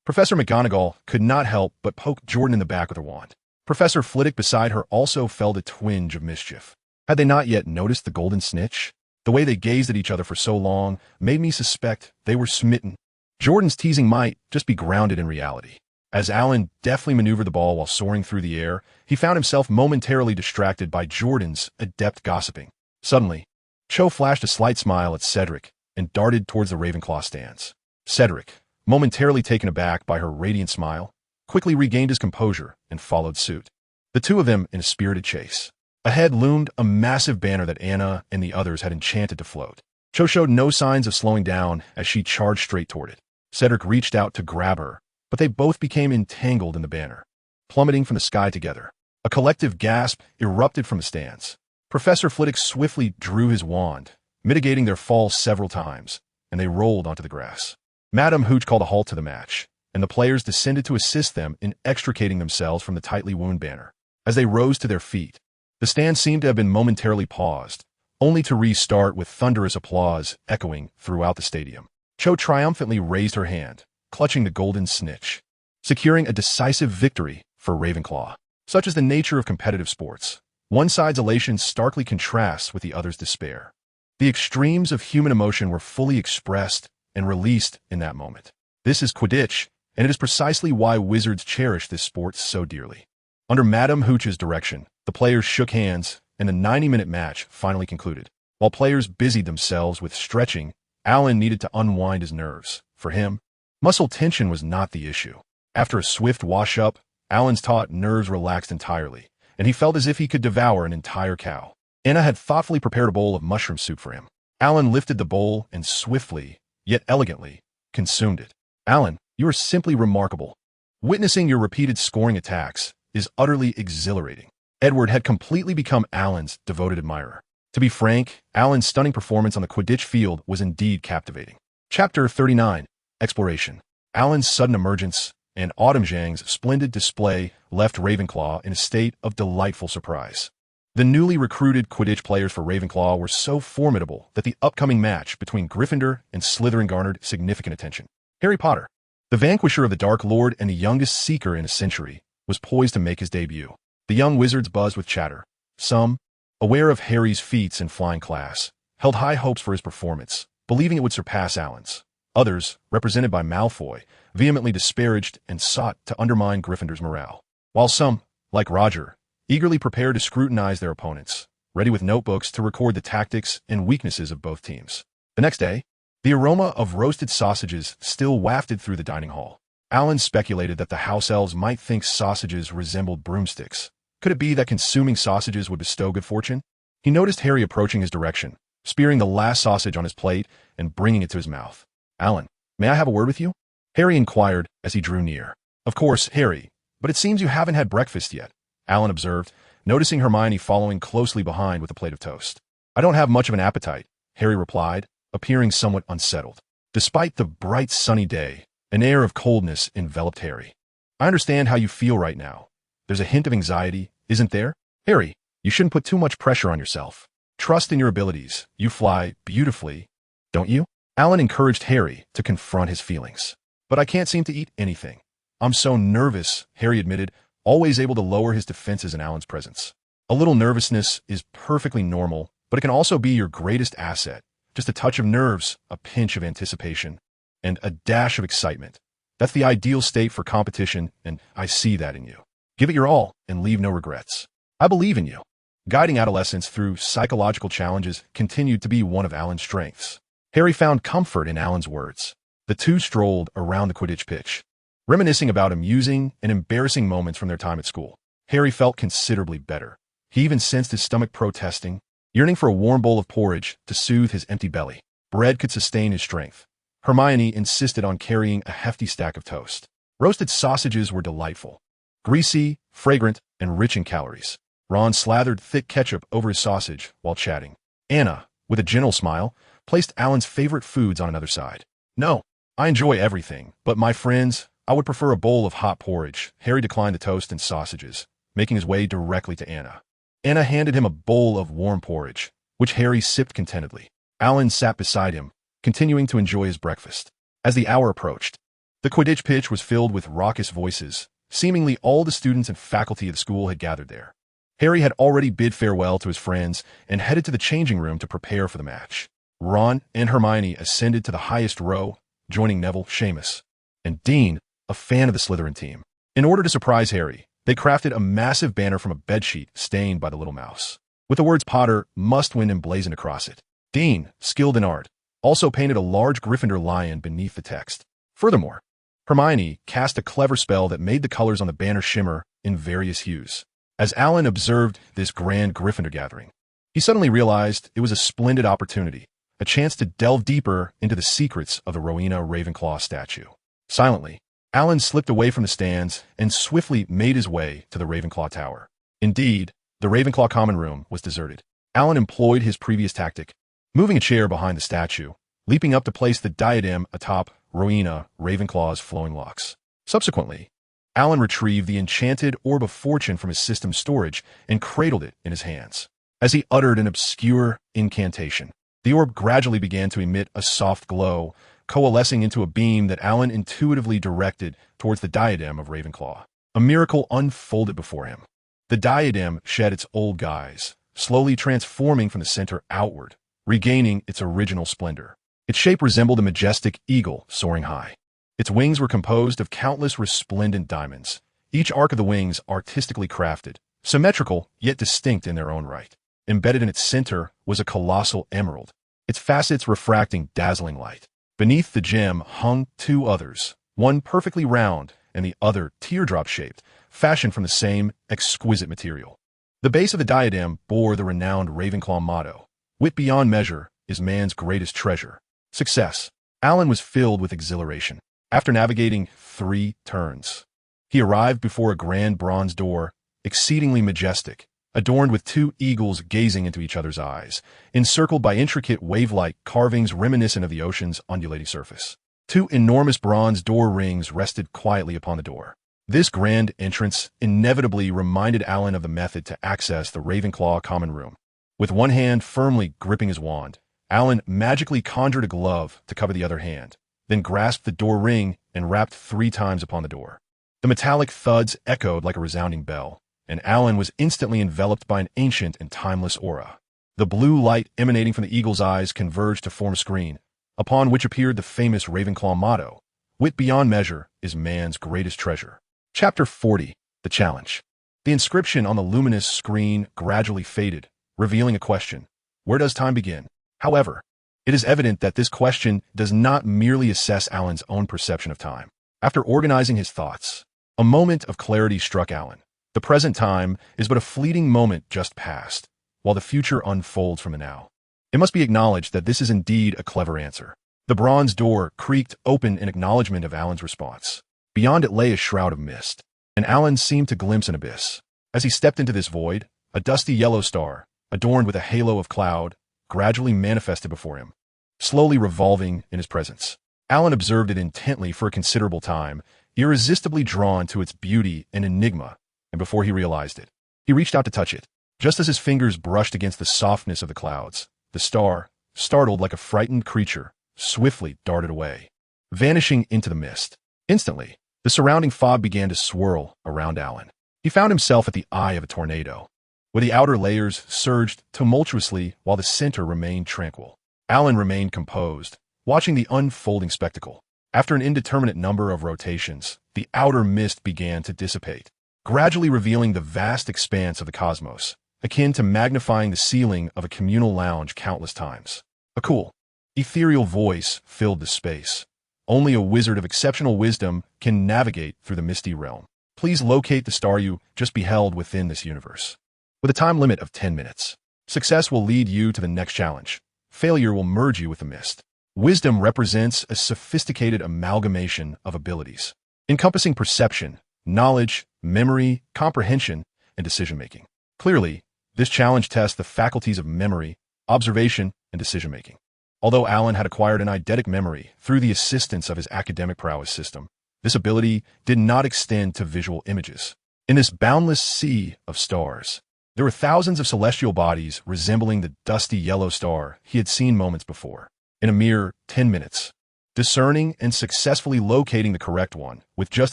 Professor McGonagall could not help but poke Jordan in the back with her wand. Professor Flitwick beside her also felt a twinge of mischief. Had they not yet noticed the golden snitch? The way they gazed at each other for so long made me suspect they were smitten. Jordan's teasing might just be grounded in reality. As Alan deftly maneuvered the ball while soaring through the air, he found himself momentarily distracted by Jordan's adept gossiping. Suddenly, Cho flashed a slight smile at Cedric and darted towards the Ravenclaw stands. Cedric, momentarily taken aback by her radiant smile, quickly regained his composure and followed suit. The two of them in a spirited chase. Ahead loomed a massive banner that Anna and the others had enchanted to float. Cho showed no signs of slowing down as she charged straight toward it. Cedric reached out to grab her, but they both became entangled in the banner, plummeting from the sky together. A collective gasp erupted from the stands. Professor Flitwick swiftly drew his wand, mitigating their fall several times, and they rolled onto the grass. Madame Hooch called a halt to the match, and the players descended to assist them in extricating themselves from the tightly wound banner. As they rose to their feet, the stand seemed to have been momentarily paused, only to restart with thunderous applause echoing throughout the stadium. Cho triumphantly raised her hand, clutching the golden snitch, securing a decisive victory for Ravenclaw. Such is the nature of competitive sports. One side's elation starkly contrasts with the other's despair. The extremes of human emotion were fully expressed and released in that moment. This is Quidditch, and it is precisely why wizards cherish this sport so dearly. Under Madame Hooch's direction, the players shook hands, and the 90-minute match finally concluded. While players busied themselves with stretching, Alan needed to unwind his nerves. For him, muscle tension was not the issue. After a swift wash-up, Alan's taut nerves relaxed entirely, and he felt as if he could devour an entire cow. Anna had thoughtfully prepared a bowl of mushroom soup for him. Alan lifted the bowl and swiftly, yet elegantly, consumed it. Alan, you are simply remarkable. Witnessing your repeated scoring attacks is utterly exhilarating. Edward had completely become Alan's devoted admirer. To be frank, Alan's stunning performance on the Quidditch field was indeed captivating. Chapter 39, Exploration. Alan's sudden emergence and Autumn Zhang's splendid display left Ravenclaw in a state of delightful surprise. The newly recruited Quidditch players for Ravenclaw were so formidable that the upcoming match between Gryffindor and Slytherin garnered significant attention. Harry Potter, the vanquisher of the Dark Lord and the youngest seeker in a century, was poised to make his debut. The young wizards buzzed with chatter. Some, aware of Harry's feats in flying class, held high hopes for his performance, believing it would surpass Alan's. Others, represented by Malfoy, vehemently disparaged and sought to undermine Gryffindor's morale. While some, like Roger, eagerly prepared to scrutinize their opponents, ready with notebooks to record the tactics and weaknesses of both teams. The next day, the aroma of roasted sausages still wafted through the dining hall. Alan speculated that the house elves might think sausages resembled broomsticks. Could it be that consuming sausages would bestow good fortune? He noticed Harry approaching his direction, spearing the last sausage on his plate and bringing it to his mouth. Alan, may I have a word with you? Harry inquired as he drew near. Of course, Harry, but it seems you haven't had breakfast yet, Alan observed, noticing Hermione following closely behind with a plate of toast. I don't have much of an appetite, Harry replied, appearing somewhat unsettled. Despite the bright sunny day, an air of coldness enveloped Harry. I understand how you feel right now. There's a hint of anxiety, isn't there? Harry, you shouldn't put too much pressure on yourself. Trust in your abilities. You fly beautifully, don't you? Alan encouraged Harry to confront his feelings. But I can't seem to eat anything. I'm so nervous, Harry admitted, always able to lower his defenses in Alan's presence. A little nervousness is perfectly normal, but it can also be your greatest asset. Just a touch of nerves, a pinch of anticipation, and a dash of excitement. That's the ideal state for competition, and I see that in you. Give it your all and leave no regrets. I believe in you. Guiding adolescents through psychological challenges continued to be one of Alan's strengths. Harry found comfort in Alan's words. The two strolled around the Quidditch pitch, reminiscing about amusing and embarrassing moments from their time at school. Harry felt considerably better. He even sensed his stomach protesting, yearning for a warm bowl of porridge to soothe his empty belly. Bread could sustain his strength. Hermione insisted on carrying a hefty stack of toast. Roasted sausages were delightful, greasy, fragrant, and rich in calories. Ron slathered thick ketchup over his sausage while chatting. Anna, with a gentle smile, placed Alan's favorite foods on another side. No, I enjoy everything, but my friends, I would prefer a bowl of hot porridge. Harry declined the toast and sausages, making his way directly to Anna. Anna handed him a bowl of warm porridge, which Harry sipped contentedly. Alan sat beside him, continuing to enjoy his breakfast. As the hour approached, the Quidditch pitch was filled with raucous voices. Seemingly all the students and faculty of the school had gathered there. Harry had already bid farewell to his friends and headed to the changing room to prepare for the match. Ron and Hermione ascended to the highest row, joining Neville, Seamus, and Dean, a fan of the Slytherin team. In order to surprise Harry, they crafted a massive banner from a bedsheet stained by the little mouse, with the words Potter must win emblazoned across it. Dean, skilled in art, also painted a large Gryffindor lion beneath the text. Furthermore, Hermione cast a clever spell that made the colors on the banner shimmer in various hues. As Alan observed this grand Gryffindor gathering, he suddenly realized it was a splendid opportunity, a chance to delve deeper into the secrets of the Rowena Ravenclaw statue. Silently, Alan slipped away from the stands and swiftly made his way to the Ravenclaw Tower. Indeed, the Ravenclaw common room was deserted. Alan employed his previous tactic, moving a chair behind the statue, leaping up to place the diadem atop Rowena Ravenclaw's flowing locks. Subsequently, Alan retrieved the enchanted Orb of Fortune from his system's storage and cradled it in his hands. As he uttered an obscure incantation, the orb gradually began to emit a soft glow, coalescing into a beam that Alan intuitively directed towards the diadem of Ravenclaw. A miracle unfolded before him. The diadem shed its old guise, slowly transforming from the center outward, regaining its original splendor. Its shape resembled a majestic eagle soaring high. Its wings were composed of countless resplendent diamonds, each arc of the wings artistically crafted, symmetrical yet distinct in their own right. Embedded in its center was a colossal emerald, its facets refracting dazzling light. Beneath the gem hung two others, one perfectly round and the other teardrop-shaped, fashioned from the same exquisite material. The base of the diadem bore the renowned Ravenclaw motto, "Wit beyond measure is man's greatest treasure." Success. Alan was filled with exhilaration. After navigating 3 turns, he arrived before a grand bronze door, exceedingly majestic, adorned with 2 eagles gazing into each other's eyes, encircled by intricate wave-like carvings reminiscent of the ocean's undulating surface. 2 enormous bronze door rings rested quietly upon the door. This grand entrance inevitably reminded Alan of the method to access the Ravenclaw common room. With one hand firmly gripping his wand, Alan magically conjured a glove to cover the other hand, then grasped the door ring and rapped 3 times upon the door. The metallic thuds echoed like a resounding bell, and Alan was instantly enveloped by an ancient and timeless aura. The blue light emanating from the eagle's eyes converged to form a screen, upon which appeared the famous Ravenclaw motto, "Wit beyond measure is man's greatest treasure." Chapter 40, The Challenge. The inscription on the luminous screen gradually faded, revealing a question: where does time begin? However, it is evident that this question does not merely assess Alan's own perception of time. After organizing his thoughts, a moment of clarity struck Alan. The present time is but a fleeting moment just past, while the future unfolds from the now. It must be acknowledged that this is indeed a clever answer. The bronze door creaked open in acknowledgement of Alan's response. Beyond it lay a shroud of mist, and Alan seemed to glimpse an abyss. As he stepped into this void, a dusty yellow star, adorned with a halo of cloud, gradually manifested before him, slowly revolving in his presence. Alan observed it intently for a considerable time, irresistibly drawn to its beauty and enigma, and before he realized it, he reached out to touch it. Just as his fingers brushed against the softness of the clouds, the star, startled like a frightened creature, swiftly darted away, vanishing into the mist. Instantly, the surrounding fog began to swirl around Alan. He found himself at the eye of a tornado, where the outer layers surged tumultuously while the center remained tranquil. Alan remained composed, watching the unfolding spectacle. After an indeterminate number of rotations, the outer mist began to dissipate, gradually revealing the vast expanse of the cosmos, akin to magnifying the ceiling of a communal lounge countless times. A cool, ethereal voice filled the space. Only a wizard of exceptional wisdom can navigate through the misty realm. Please locate the star you just beheld within this universe. With a time limit of 10 minutes. Success will lead you to the next challenge. Failure will merge you with the mist. Wisdom represents a sophisticated amalgamation of abilities, encompassing perception, knowledge, memory, comprehension, and decision-making. Clearly, this challenge tests the faculties of memory, observation, and decision-making. Although Alan had acquired an eidetic memory through the assistance of his academic prowess system, this ability did not extend to visual images. In this boundless sea of stars, there were thousands of celestial bodies resembling the dusty yellow star he had seen moments before. In a mere 10 minutes, discerning and successfully locating the correct one with just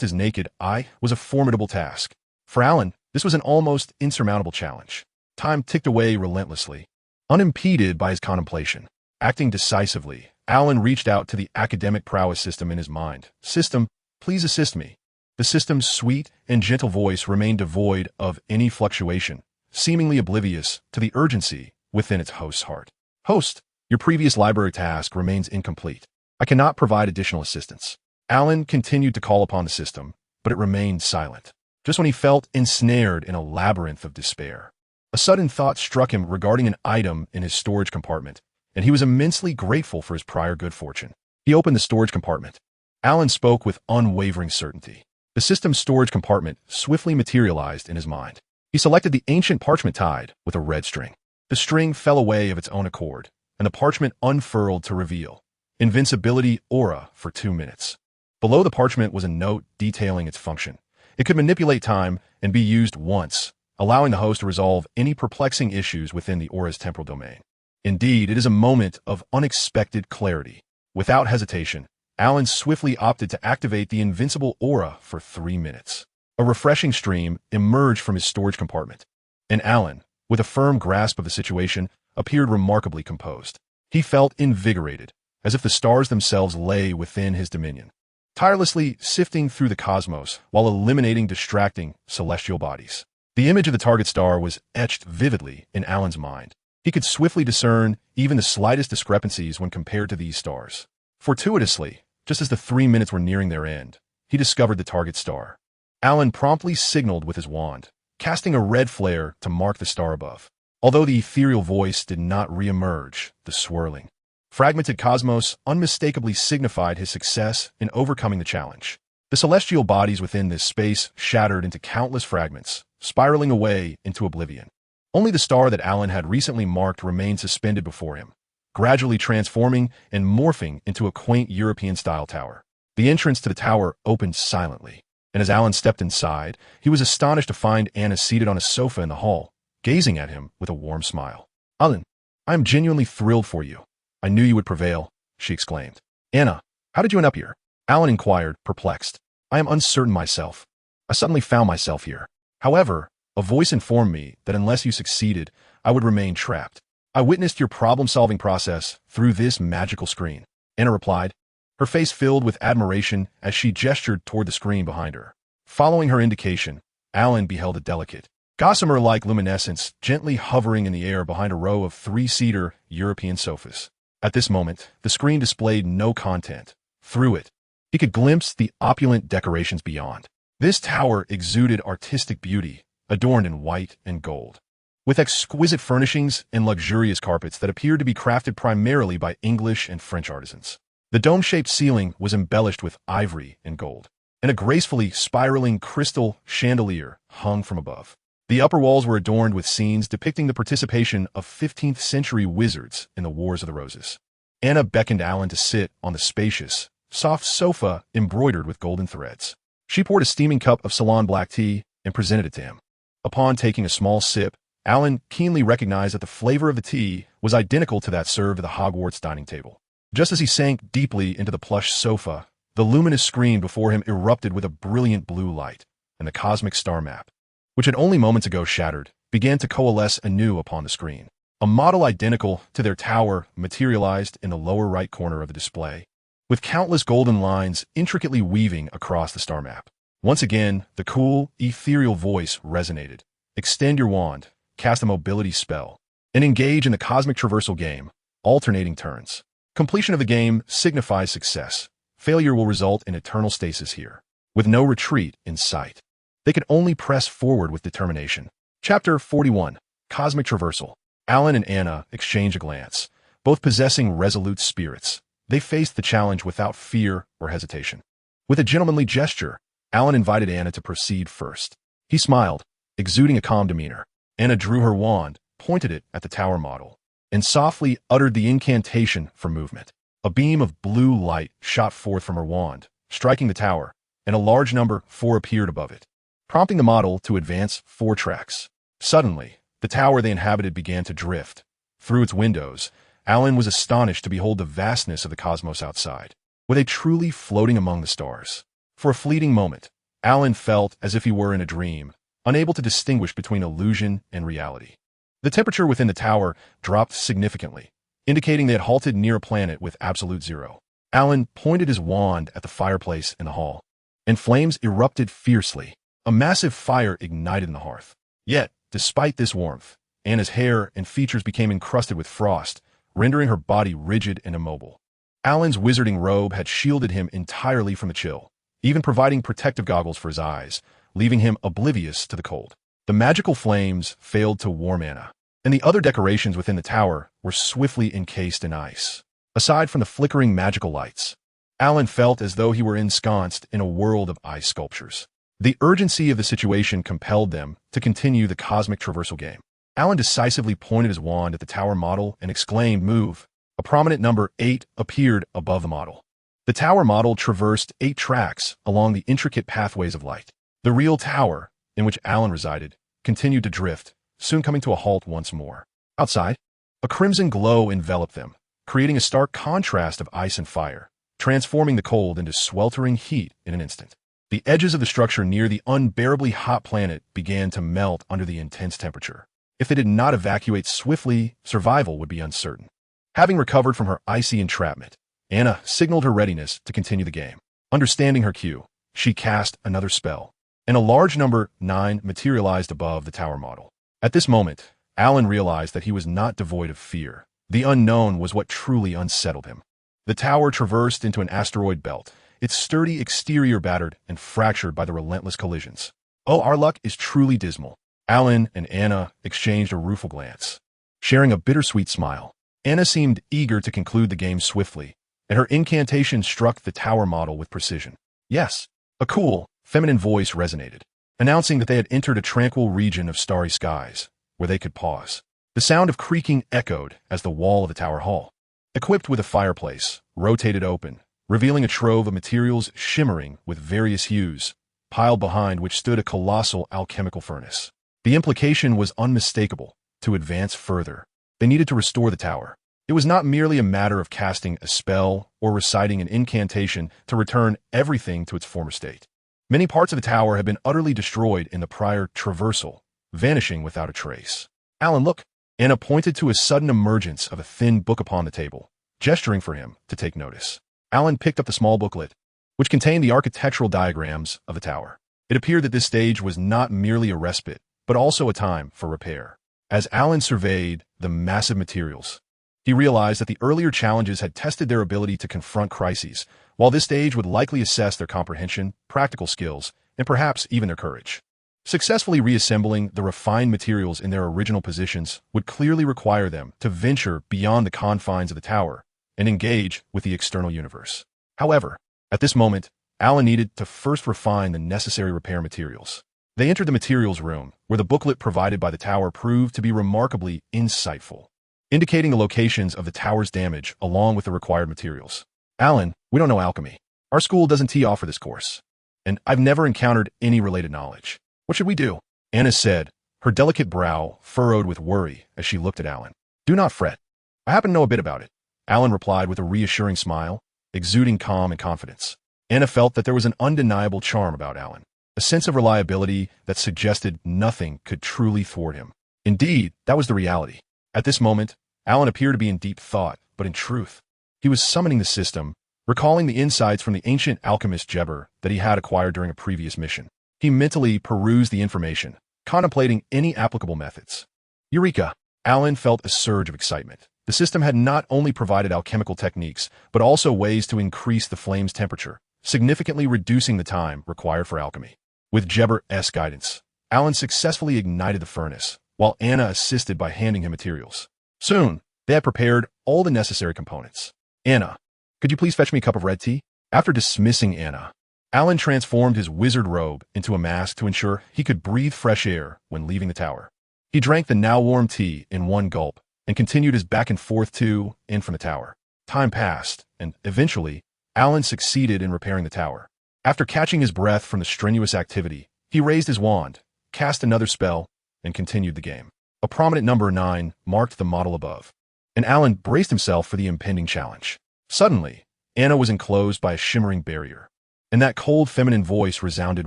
his naked eye was a formidable task. For Alan, this was an almost insurmountable challenge. Time ticked away relentlessly, unimpeded by his contemplation. Acting decisively, Alan reached out to the academic prowess system in his mind. "System, please assist me." The system's sweet and gentle voice remained devoid of any fluctuation, seemingly oblivious to the urgency within its host's heart. "Host, your previous library task remains incomplete. I cannot provide additional assistance." Alan continued to call upon the system, but it remained silent. Just when he felt ensnared in a labyrinth of despair, a sudden thought struck him regarding an item in his storage compartment, and he was immensely grateful for his prior good fortune. He opened the storage compartment. Alan spoke with unwavering certainty. The system's storage compartment swiftly materialized in his mind. He selected the ancient parchment tied with a red string. The string fell away of its own accord, and the parchment unfurled to reveal Invincibility Aura for 2 minutes. Below the parchment was a note detailing its function. It could manipulate time and be used once, allowing the host to resolve any perplexing issues within the aura's temporal domain. Indeed, it is a moment of unexpected clarity. Without hesitation, Alan swiftly opted to activate the Invincible Aura for 3 minutes. A refreshing stream emerged from his storage compartment, and Alan, with a firm grasp of the situation, appeared remarkably composed. He felt invigorated, as if the stars themselves lay within his dominion, tirelessly sifting through the cosmos while eliminating distracting celestial bodies. The image of the target star was etched vividly in Alan's mind. He could swiftly discern even the slightest discrepancies when compared to these stars. Fortuitously, just as the 3 minutes were nearing their end, he discovered the target star. Alan promptly signaled with his wand, casting a red flare to mark the star above. Although the ethereal voice did not re-emerge, the swirling, fragmented cosmos unmistakably signified his success in overcoming the challenge. The celestial bodies within this space shattered into countless fragments, spiraling away into oblivion. Only the star that Alan had recently marked remained suspended before him, gradually transforming and morphing into a quaint European-style tower. The entrance to the tower opened silently, and as Alan stepped inside, he was astonished to find Anna seated on a sofa in the hall, gazing at him with a warm smile. "Alan, I am genuinely thrilled for you. I knew you would prevail," she exclaimed. "Anna, how did you end up here?" Alan inquired, perplexed. "I am uncertain myself. I suddenly found myself here. However, a voice informed me that unless you succeeded, I would remain trapped. I witnessed your problem-solving process through this magical screen. Anna replied, her face filled with admiration as she gestured toward the screen behind her. Following her indication, Alan beheld a delicate, gossamer-like luminescence gently hovering in the air behind a row of three-seater European sofas. At this moment, the screen displayed no content. Through it, he could glimpse the opulent decorations beyond. This tower exuded artistic beauty, adorned in white and gold, with exquisite furnishings and luxurious carpets that appeared to be crafted primarily by English and French artisans. The dome-shaped ceiling was embellished with ivory and gold, and a gracefully spiraling crystal chandelier hung from above. The upper walls were adorned with scenes depicting the participation of 15th-century wizards in the Wars of the Roses. Anna beckoned Alan to sit on the spacious, soft sofa embroidered with golden threads. She poured a steaming cup of Ceylon black tea and presented it to him. Upon taking a small sip, Alan keenly recognized that the flavor of the tea was identical to that served at the Hogwarts dining table. Just as he sank deeply into the plush sofa, the luminous screen before him erupted with a brilliant blue light, and the cosmic star map, which had only moments ago shattered, began to coalesce anew upon the screen. A model identical to their tower materialized in the lower right corner of the display, with countless golden lines intricately weaving across the star map. Once again, the cool, ethereal voice resonated. Extend your wand, cast a mobility spell, and engage in the cosmic traversal game, alternating turns. Completion of the game signifies success. Failure will result in eternal stasis here, with no retreat in sight. They could only press forward with determination. Chapter 41. Cosmic Traversal. Alan and Anna exchanged a glance, both possessing resolute spirits. They faced the challenge without fear or hesitation. With a gentlemanly gesture, Alan invited Anna to proceed first. He smiled, exuding a calm demeanor. Anna drew her wand, pointed it at the tower model, and softly uttered the incantation for movement. A beam of blue light shot forth from her wand, striking the tower, and a large number 4 appeared above it, prompting the model to advance 4 tracks. Suddenly, the tower they inhabited began to drift. Through its windows, Alan was astonished to behold the vastness of the cosmos outside. Were they truly floating among the stars? For a fleeting moment, Alan felt as if he were in a dream, unable to distinguish between illusion and reality. The temperature within the tower dropped significantly, indicating they had halted near a planet with absolute zero. Alan pointed his wand at the fireplace in the hall, and flames erupted fiercely. A massive fire ignited in the hearth. Yet, despite this warmth, Anna's hair and features became encrusted with frost, rendering her body rigid and immobile. Alan's wizarding robe had shielded him entirely from the chill, even providing protective goggles for his eyes, leaving him oblivious to the cold. The magical flames failed to warm Anna, and the other decorations within the tower were swiftly encased in ice. Aside from the flickering magical lights, Alan felt as though he were ensconced in a world of ice sculptures. The urgency of the situation compelled them to continue the cosmic traversal game. Alan decisively pointed his wand at the tower model and exclaimed, "Move." A prominent number 8 appeared above the model. The tower model traversed 8 tracks along the intricate pathways of light. The real tower, in which Alan resided, continued to drift, soon coming to a halt once more. Outside, a crimson glow enveloped them, creating a stark contrast of ice and fire, transforming the cold into sweltering heat in an instant. The edges of the structure near the unbearably hot planet began to melt under the intense temperature. If they did not evacuate swiftly, survival would be uncertain. Having recovered from her icy entrapment, Anna signaled her readiness to continue the game. Understanding her cue, she cast another spell, and a large number 9 materialized above the tower model. At this moment, Alan realized that he was not devoid of fear. The unknown was what truly unsettled him. The tower traversed into an asteroid belt, its sturdy exterior battered and fractured by the relentless collisions. Oh, our luck is truly dismal. Alan and Anna exchanged a rueful glance, sharing a bittersweet smile. Anna seemed eager to conclude the game swiftly, and her incantation struck the tower model with precision. Yes, a cool, feminine voice resonated, announcing that they had entered a tranquil region of starry skies, where they could pause. The sound of creaking echoed as the wall of the tower hall, equipped with a fireplace, rotated open, revealing a trove of materials shimmering with various hues, piled behind which stood a colossal alchemical furnace. The implication was unmistakable. To advance further, they needed to restore the tower. It was not merely a matter of casting a spell or reciting an incantation to return everything to its former state. Many parts of the tower had been utterly destroyed in the prior traversal, vanishing without a trace. Alan, look! Anna pointed to a sudden emergence of a thin book upon the table, gesturing for him to take notice. Alan picked up the small booklet, which contained the architectural diagrams of the tower. It appeared that this stage was not merely a respite, but also a time for repair. As Alan surveyed the massive materials, he realized that the earlier challenges had tested their ability to confront crises, while this stage would likely assess their comprehension, practical skills, and perhaps even their courage. Successfully reassembling the refined materials in their original positions would clearly require them to venture beyond the confines of the tower and engage with the external universe. However, at this moment, Alan needed to first refine the necessary repair materials. They entered the materials room, where the booklet provided by the tower proved to be remarkably insightful, indicating the locations of the tower's damage along with the required materials. Alan, we don't know alchemy. Our school doesn't tee off for this course, and I've never encountered any related knowledge. What should we do? Anna said, her delicate brow furrowed with worry as she looked at Alan. Do not fret. I happen to know a bit about it. Alan replied with a reassuring smile, exuding calm and confidence. Anna felt that there was an undeniable charm about Alan, a sense of reliability that suggested nothing could truly thwart him. Indeed, that was the reality. At this moment, Alan appeared to be in deep thought, but in truth, he was summoning the system, recalling the insights from the ancient alchemist Rebirth that he had acquired during a previous mission. He mentally perused the information, contemplating any applicable methods. Eureka! Alan felt a surge of excitement. The system had not only provided alchemical techniques, but also ways to increase the flame's temperature, significantly reducing the time required for alchemy. With Rebirth's guidance, Alan successfully ignited the furnace, while Anna assisted by handing him materials. Soon, they had prepared all the necessary components. Anna, could you please fetch me a cup of red tea? After dismissing Anna, Alan transformed his wizard robe into a mask to ensure he could breathe fresh air when leaving the tower. He drank the now-warm tea in one gulp and continued his back and forth to and from the tower. Time passed, and eventually, Alan succeeded in repairing the tower. After catching his breath from the strenuous activity, he raised his wand, cast another spell, and continued the game. A prominent number 9 marked the model above, and Alan braced himself for the impending challenge. Suddenly, Anna was enclosed by a shimmering barrier, and that cold feminine voice resounded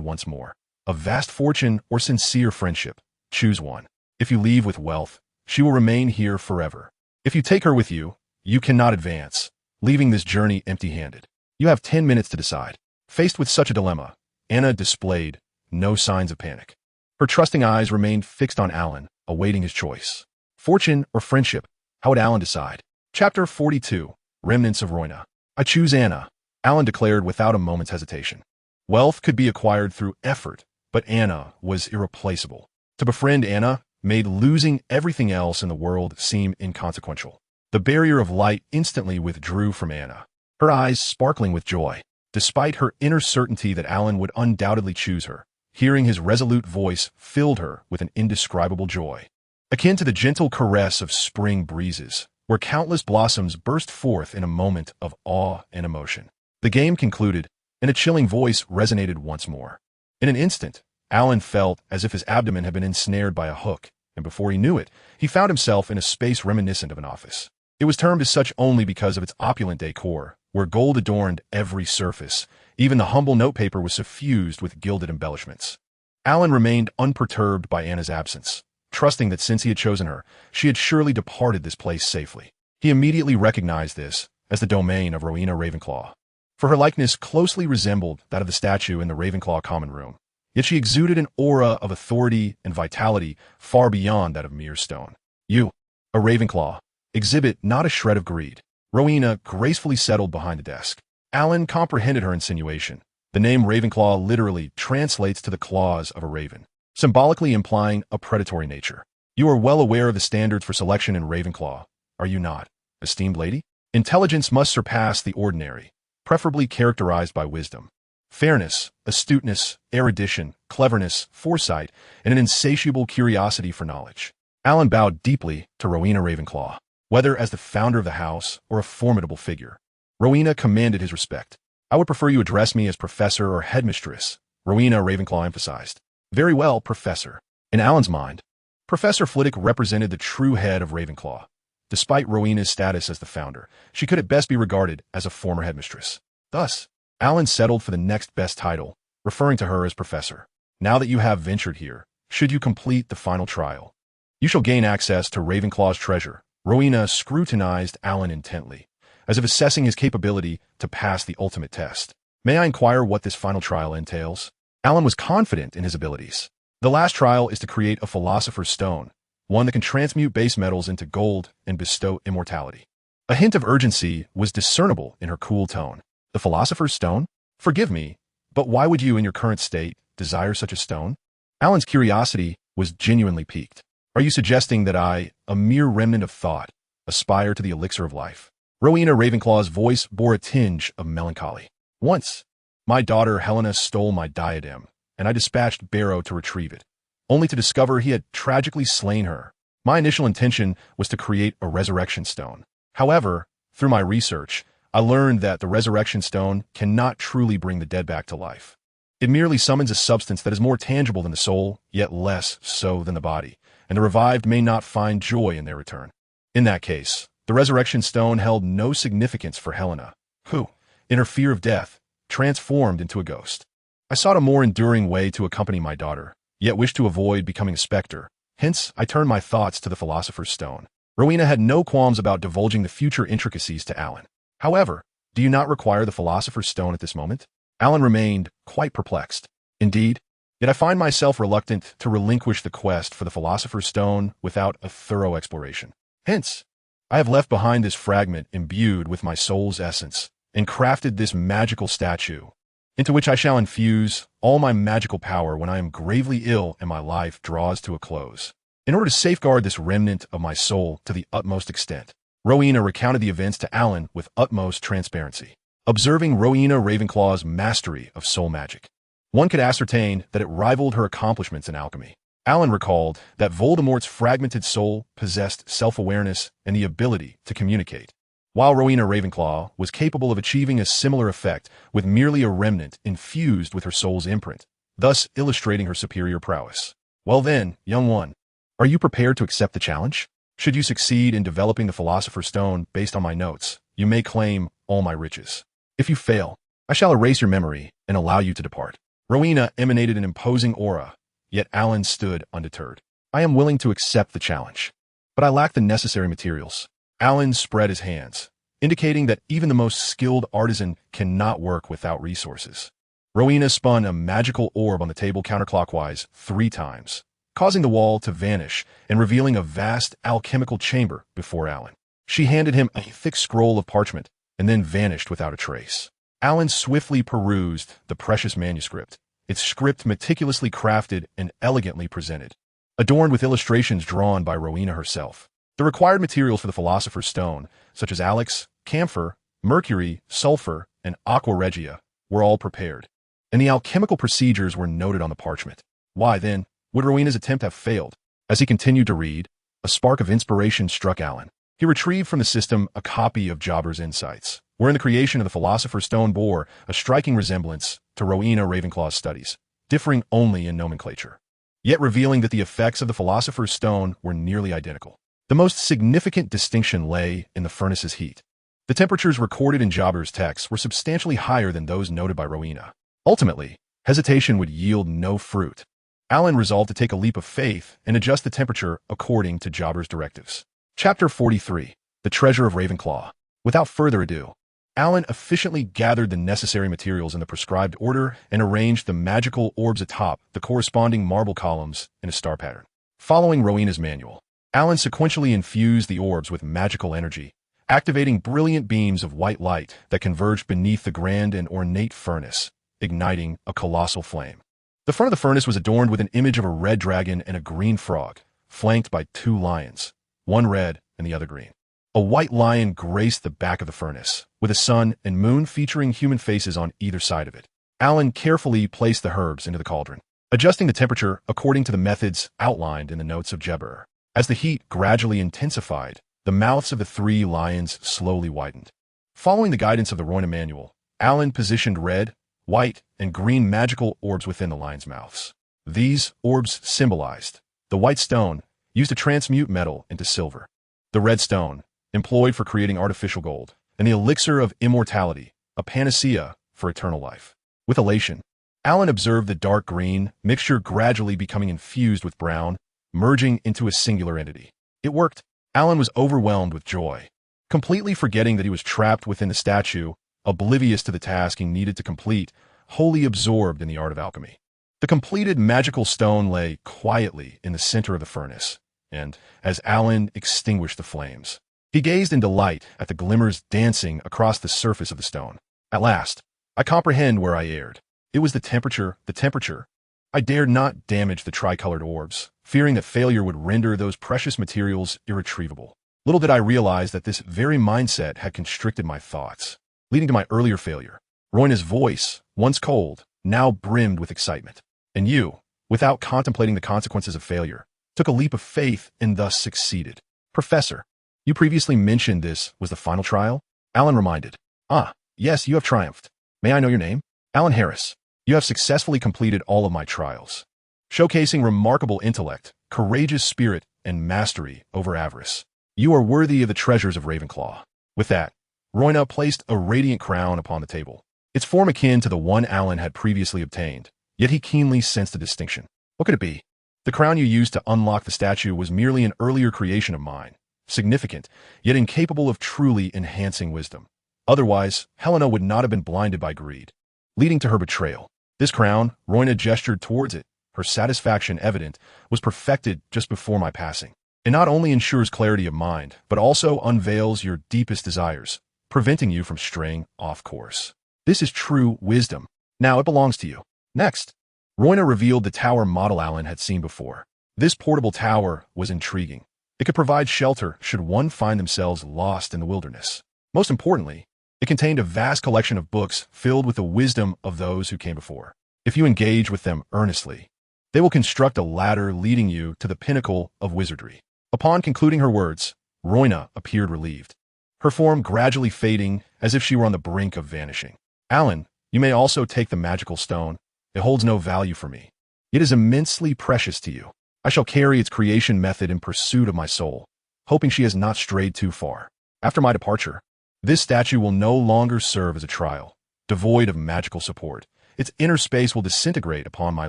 once more. A vast fortune or sincere friendship, choose one. If you leave with wealth, she will remain here forever. If you take her with you, you cannot advance, leaving this journey empty-handed. You have 10 minutes to decide. Faced with such a dilemma, Anna displayed no signs of panic. Her trusting eyes remained fixed on Alan, awaiting his choice. Fortune or friendship? How would Alan decide? Chapter 42, Remnants of Roina. I choose Anna, Alan declared without a moment's hesitation. Wealth could be acquired through effort, but Anna was irreplaceable. To befriend Anna made losing everything else in the world seem inconsequential. The barrier of light instantly withdrew from Anna, her eyes sparkling with joy. Despite her inner certainty that Alan would undoubtedly choose her, hearing his resolute voice filled her with an indescribable joy, akin to the gentle caress of spring breezes, where countless blossoms burst forth in a moment of awe and emotion. The game concluded, and a chilling voice resonated once more. In an instant, Alan felt as if his abdomen had been ensnared by a hook, and before he knew it, he found himself in a space reminiscent of an office. It was termed as such only because of its opulent decor, where gold adorned every surface. Even the humble notepaper was suffused with gilded embellishments. Alan remained unperturbed by Anna's absence, trusting that since he had chosen her, she had surely departed this place safely. He immediately recognized this as the domain of Rowena Ravenclaw, for her likeness closely resembled that of the statue in the Ravenclaw common room. Yet she exuded an aura of authority and vitality far beyond that of mere stone. You, a Ravenclaw, exhibit not a shred of greed. Rowena gracefully settled behind the desk. Alan comprehended her insinuation. The name Ravenclaw literally translates to the claws of a raven, symbolically implying a predatory nature. You are well aware of the standards for selection in Ravenclaw, are you not, esteemed lady? Intelligence must surpass the ordinary, preferably characterized by wisdom, fairness, astuteness, erudition, cleverness, foresight, and an insatiable curiosity for knowledge. Alan bowed deeply to Rowena Ravenclaw. Whether as the founder of the house or a formidable figure, Rowena commanded his respect. I would prefer you address me as Professor or Headmistress, Rowena Ravenclaw emphasized. Very well, Professor. In Alan's mind, Professor Flitwick represented the true head of Ravenclaw. Despite Rowena's status as the founder, she could at best be regarded as a former headmistress. Thus, Alan settled for the next best title, referring to her as Professor. Now that you have ventured here, should you complete the final trial, you shall gain access to Ravenclaw's treasure. Rowena scrutinized Alan intently, as if assessing his capability to pass the ultimate test. May I inquire what this final trial entails? Alan was confident in his abilities. The last trial is to create a Philosopher's Stone, one that can transmute base metals into gold and bestow immortality. A hint of urgency was discernible in her cool tone. The Philosopher's Stone? Forgive me, but why would you, in your current state, desire such a stone? Alan's curiosity was genuinely piqued. Are you suggesting that I, a mere remnant of thought, aspire to the elixir of life? Rowena Ravenclaw's voice bore a tinge of melancholy. Once, my daughter Helena stole my diadem, and I dispatched Barrow to retrieve it, only to discover he had tragically slain her. My initial intention was to create a resurrection stone. However, through my research, I learned that the resurrection stone cannot truly bring the dead back to life. It merely summons a substance that is more tangible than the soul, yet less so than the body, and the revived may not find joy in their return. In that case, the resurrection stone held no significance for Helena, who, in her fear of death, transformed into a ghost. I sought a more enduring way to accompany my daughter, yet wished to avoid becoming a specter. Hence, I turned my thoughts to the Philosopher's Stone. Rowena had no qualms about divulging the future intricacies to Alan. However, do you not require the Philosopher's Stone at this moment? Alan remained quite perplexed. Indeed, yet I find myself reluctant to relinquish the quest for the Philosopher's Stone without a thorough exploration. Hence, I have left behind this fragment imbued with my soul's essence, and crafted this magical statue, into which I shall infuse all my magical power when I am gravely ill and my life draws to a close. In order to safeguard this remnant of my soul to the utmost extent, Rowena recounted the events to Alan with utmost transparency. Observing Rowena Ravenclaw's mastery of soul magic, one could ascertain that it rivaled her accomplishments in alchemy. Alan recalled that Voldemort's fragmented soul possessed self-awareness and the ability to communicate, while Rowena Ravenclaw was capable of achieving a similar effect with merely a remnant infused with her soul's imprint, thus illustrating her superior prowess. Well then, young one, are you prepared to accept the challenge? Should you succeed in developing the Philosopher's Stone based on my notes, you may claim all my riches. If you fail, I shall erase your memory and allow you to depart. Rowena emanated an imposing aura, yet Alan stood undeterred. I am willing to accept the challenge, but I lack the necessary materials. Alan spread his hands, indicating that even the most skilled artisan cannot work without resources. Rowena spun a magical orb on the table counterclockwise 3 times, causing the wall to vanish and revealing a vast alchemical chamber before Alan. She handed him a thick scroll of parchment and then vanished without a trace. Alan swiftly perused the precious manuscript, its script meticulously crafted and elegantly presented, adorned with illustrations drawn by Rowena herself. The required materials for the Philosopher's Stone, such as alex, camphor, mercury, sulfur, and aqua regia, were all prepared, and the alchemical procedures were noted on the parchment. Why, then, would Rowena's attempt have failed? As he continued to read, a spark of inspiration struck Alan. He retrieved from the system a copy of Jobber's Insights, wherein the creation of the Philosopher's Stone bore a striking resemblance to Rowena Ravenclaw's studies, differing only in nomenclature, yet revealing that the effects of the Philosopher's Stone were nearly identical. The most significant distinction lay in the furnace's heat. The temperatures recorded in Jobber's texts were substantially higher than those noted by Rowena. Ultimately, hesitation would yield no fruit. Alan resolved to take a leap of faith and adjust the temperature according to Jobber's directives. Chapter 43. The Treasure of Ravenclaw. Without further ado, Alan efficiently gathered the necessary materials in the prescribed order and arranged the magical orbs atop the corresponding marble columns in a star pattern. Following Rowena's manual, Alan sequentially infused the orbs with magical energy, activating brilliant beams of white light that converged beneath the grand and ornate furnace, igniting a colossal flame. The front of the furnace was adorned with an image of a red dragon and a green frog, flanked by 2 lions, one red and the other green. A white lion graced the back of the furnace, with a sun and moon featuring human faces on either side of it. Alan carefully placed the herbs into the cauldron, adjusting the temperature according to the methods outlined in the notes of Jebber. As the heat gradually intensified, the mouths of the 3 lions slowly widened. Following the guidance of the Royna manual, Alan positioned red, white, and green magical orbs within the lions' mouths. These orbs symbolized the white stone, used to transmute metal into silver; the red stone, employed for creating artificial gold; and the elixir of immortality, a panacea for eternal life. With elation, Alan observed the dark green mixture gradually becoming infused with brown, merging into a singular entity. It worked. Alan was overwhelmed with joy, completely forgetting that he was trapped within the statue, oblivious to the task he needed to complete, wholly absorbed in the art of alchemy. The completed magical stone lay quietly in the center of the furnace, and as Alan extinguished the flames, he gazed in delight at the glimmers dancing across the surface of the stone. At last, I comprehend where I erred. It was the temperature. I dared not damage the tricolored orbs, fearing that failure would render those precious materials irretrievable. Little did I realize that this very mindset had constricted my thoughts, leading to my earlier failure. Roina's voice, once cold, now brimmed with excitement. And you, without contemplating the consequences of failure, took a leap of faith and thus succeeded. Professor, you previously mentioned this was the final trial? Alan reminded. Ah, yes, you have triumphed. May I know your name? Alan Harris. You have successfully completed all of my trials, showcasing remarkable intellect, courageous spirit, and mastery over avarice. You are worthy of the treasures of Ravenclaw. With that, Roina placed a radiant crown upon the table, its form akin to the one Alan had previously obtained, yet he keenly sensed a distinction. What could it be? The crown you used to unlock the statue was merely an earlier creation of mine, significant, yet incapable of truly enhancing wisdom. Otherwise, Helena would not have been blinded by greed, leading to her betrayal. This crown, Roina gestured towards it, her satisfaction evident, was perfected just before my passing. It not only ensures clarity of mind, but also unveils your deepest desires, preventing you from straying off course. This is true wisdom. Now it belongs to you. Next, Roina revealed the tower model Alan had seen before. This portable tower was intriguing. It could provide shelter should one find themselves lost in the wilderness. Most importantly, it contained a vast collection of books filled with the wisdom of those who came before. If you engage with them earnestly, they will construct a ladder leading you to the pinnacle of wizardry. Upon concluding her words, Roina appeared relieved, her form gradually fading as if she were on the brink of vanishing. Alan, you may also take the magical stone. It holds no value for me. It is immensely precious to you. I shall carry its creation method in pursuit of my soul, hoping she has not strayed too far. After my departure, this statue will no longer serve as a trial, devoid of magical support. Its inner space will disintegrate upon my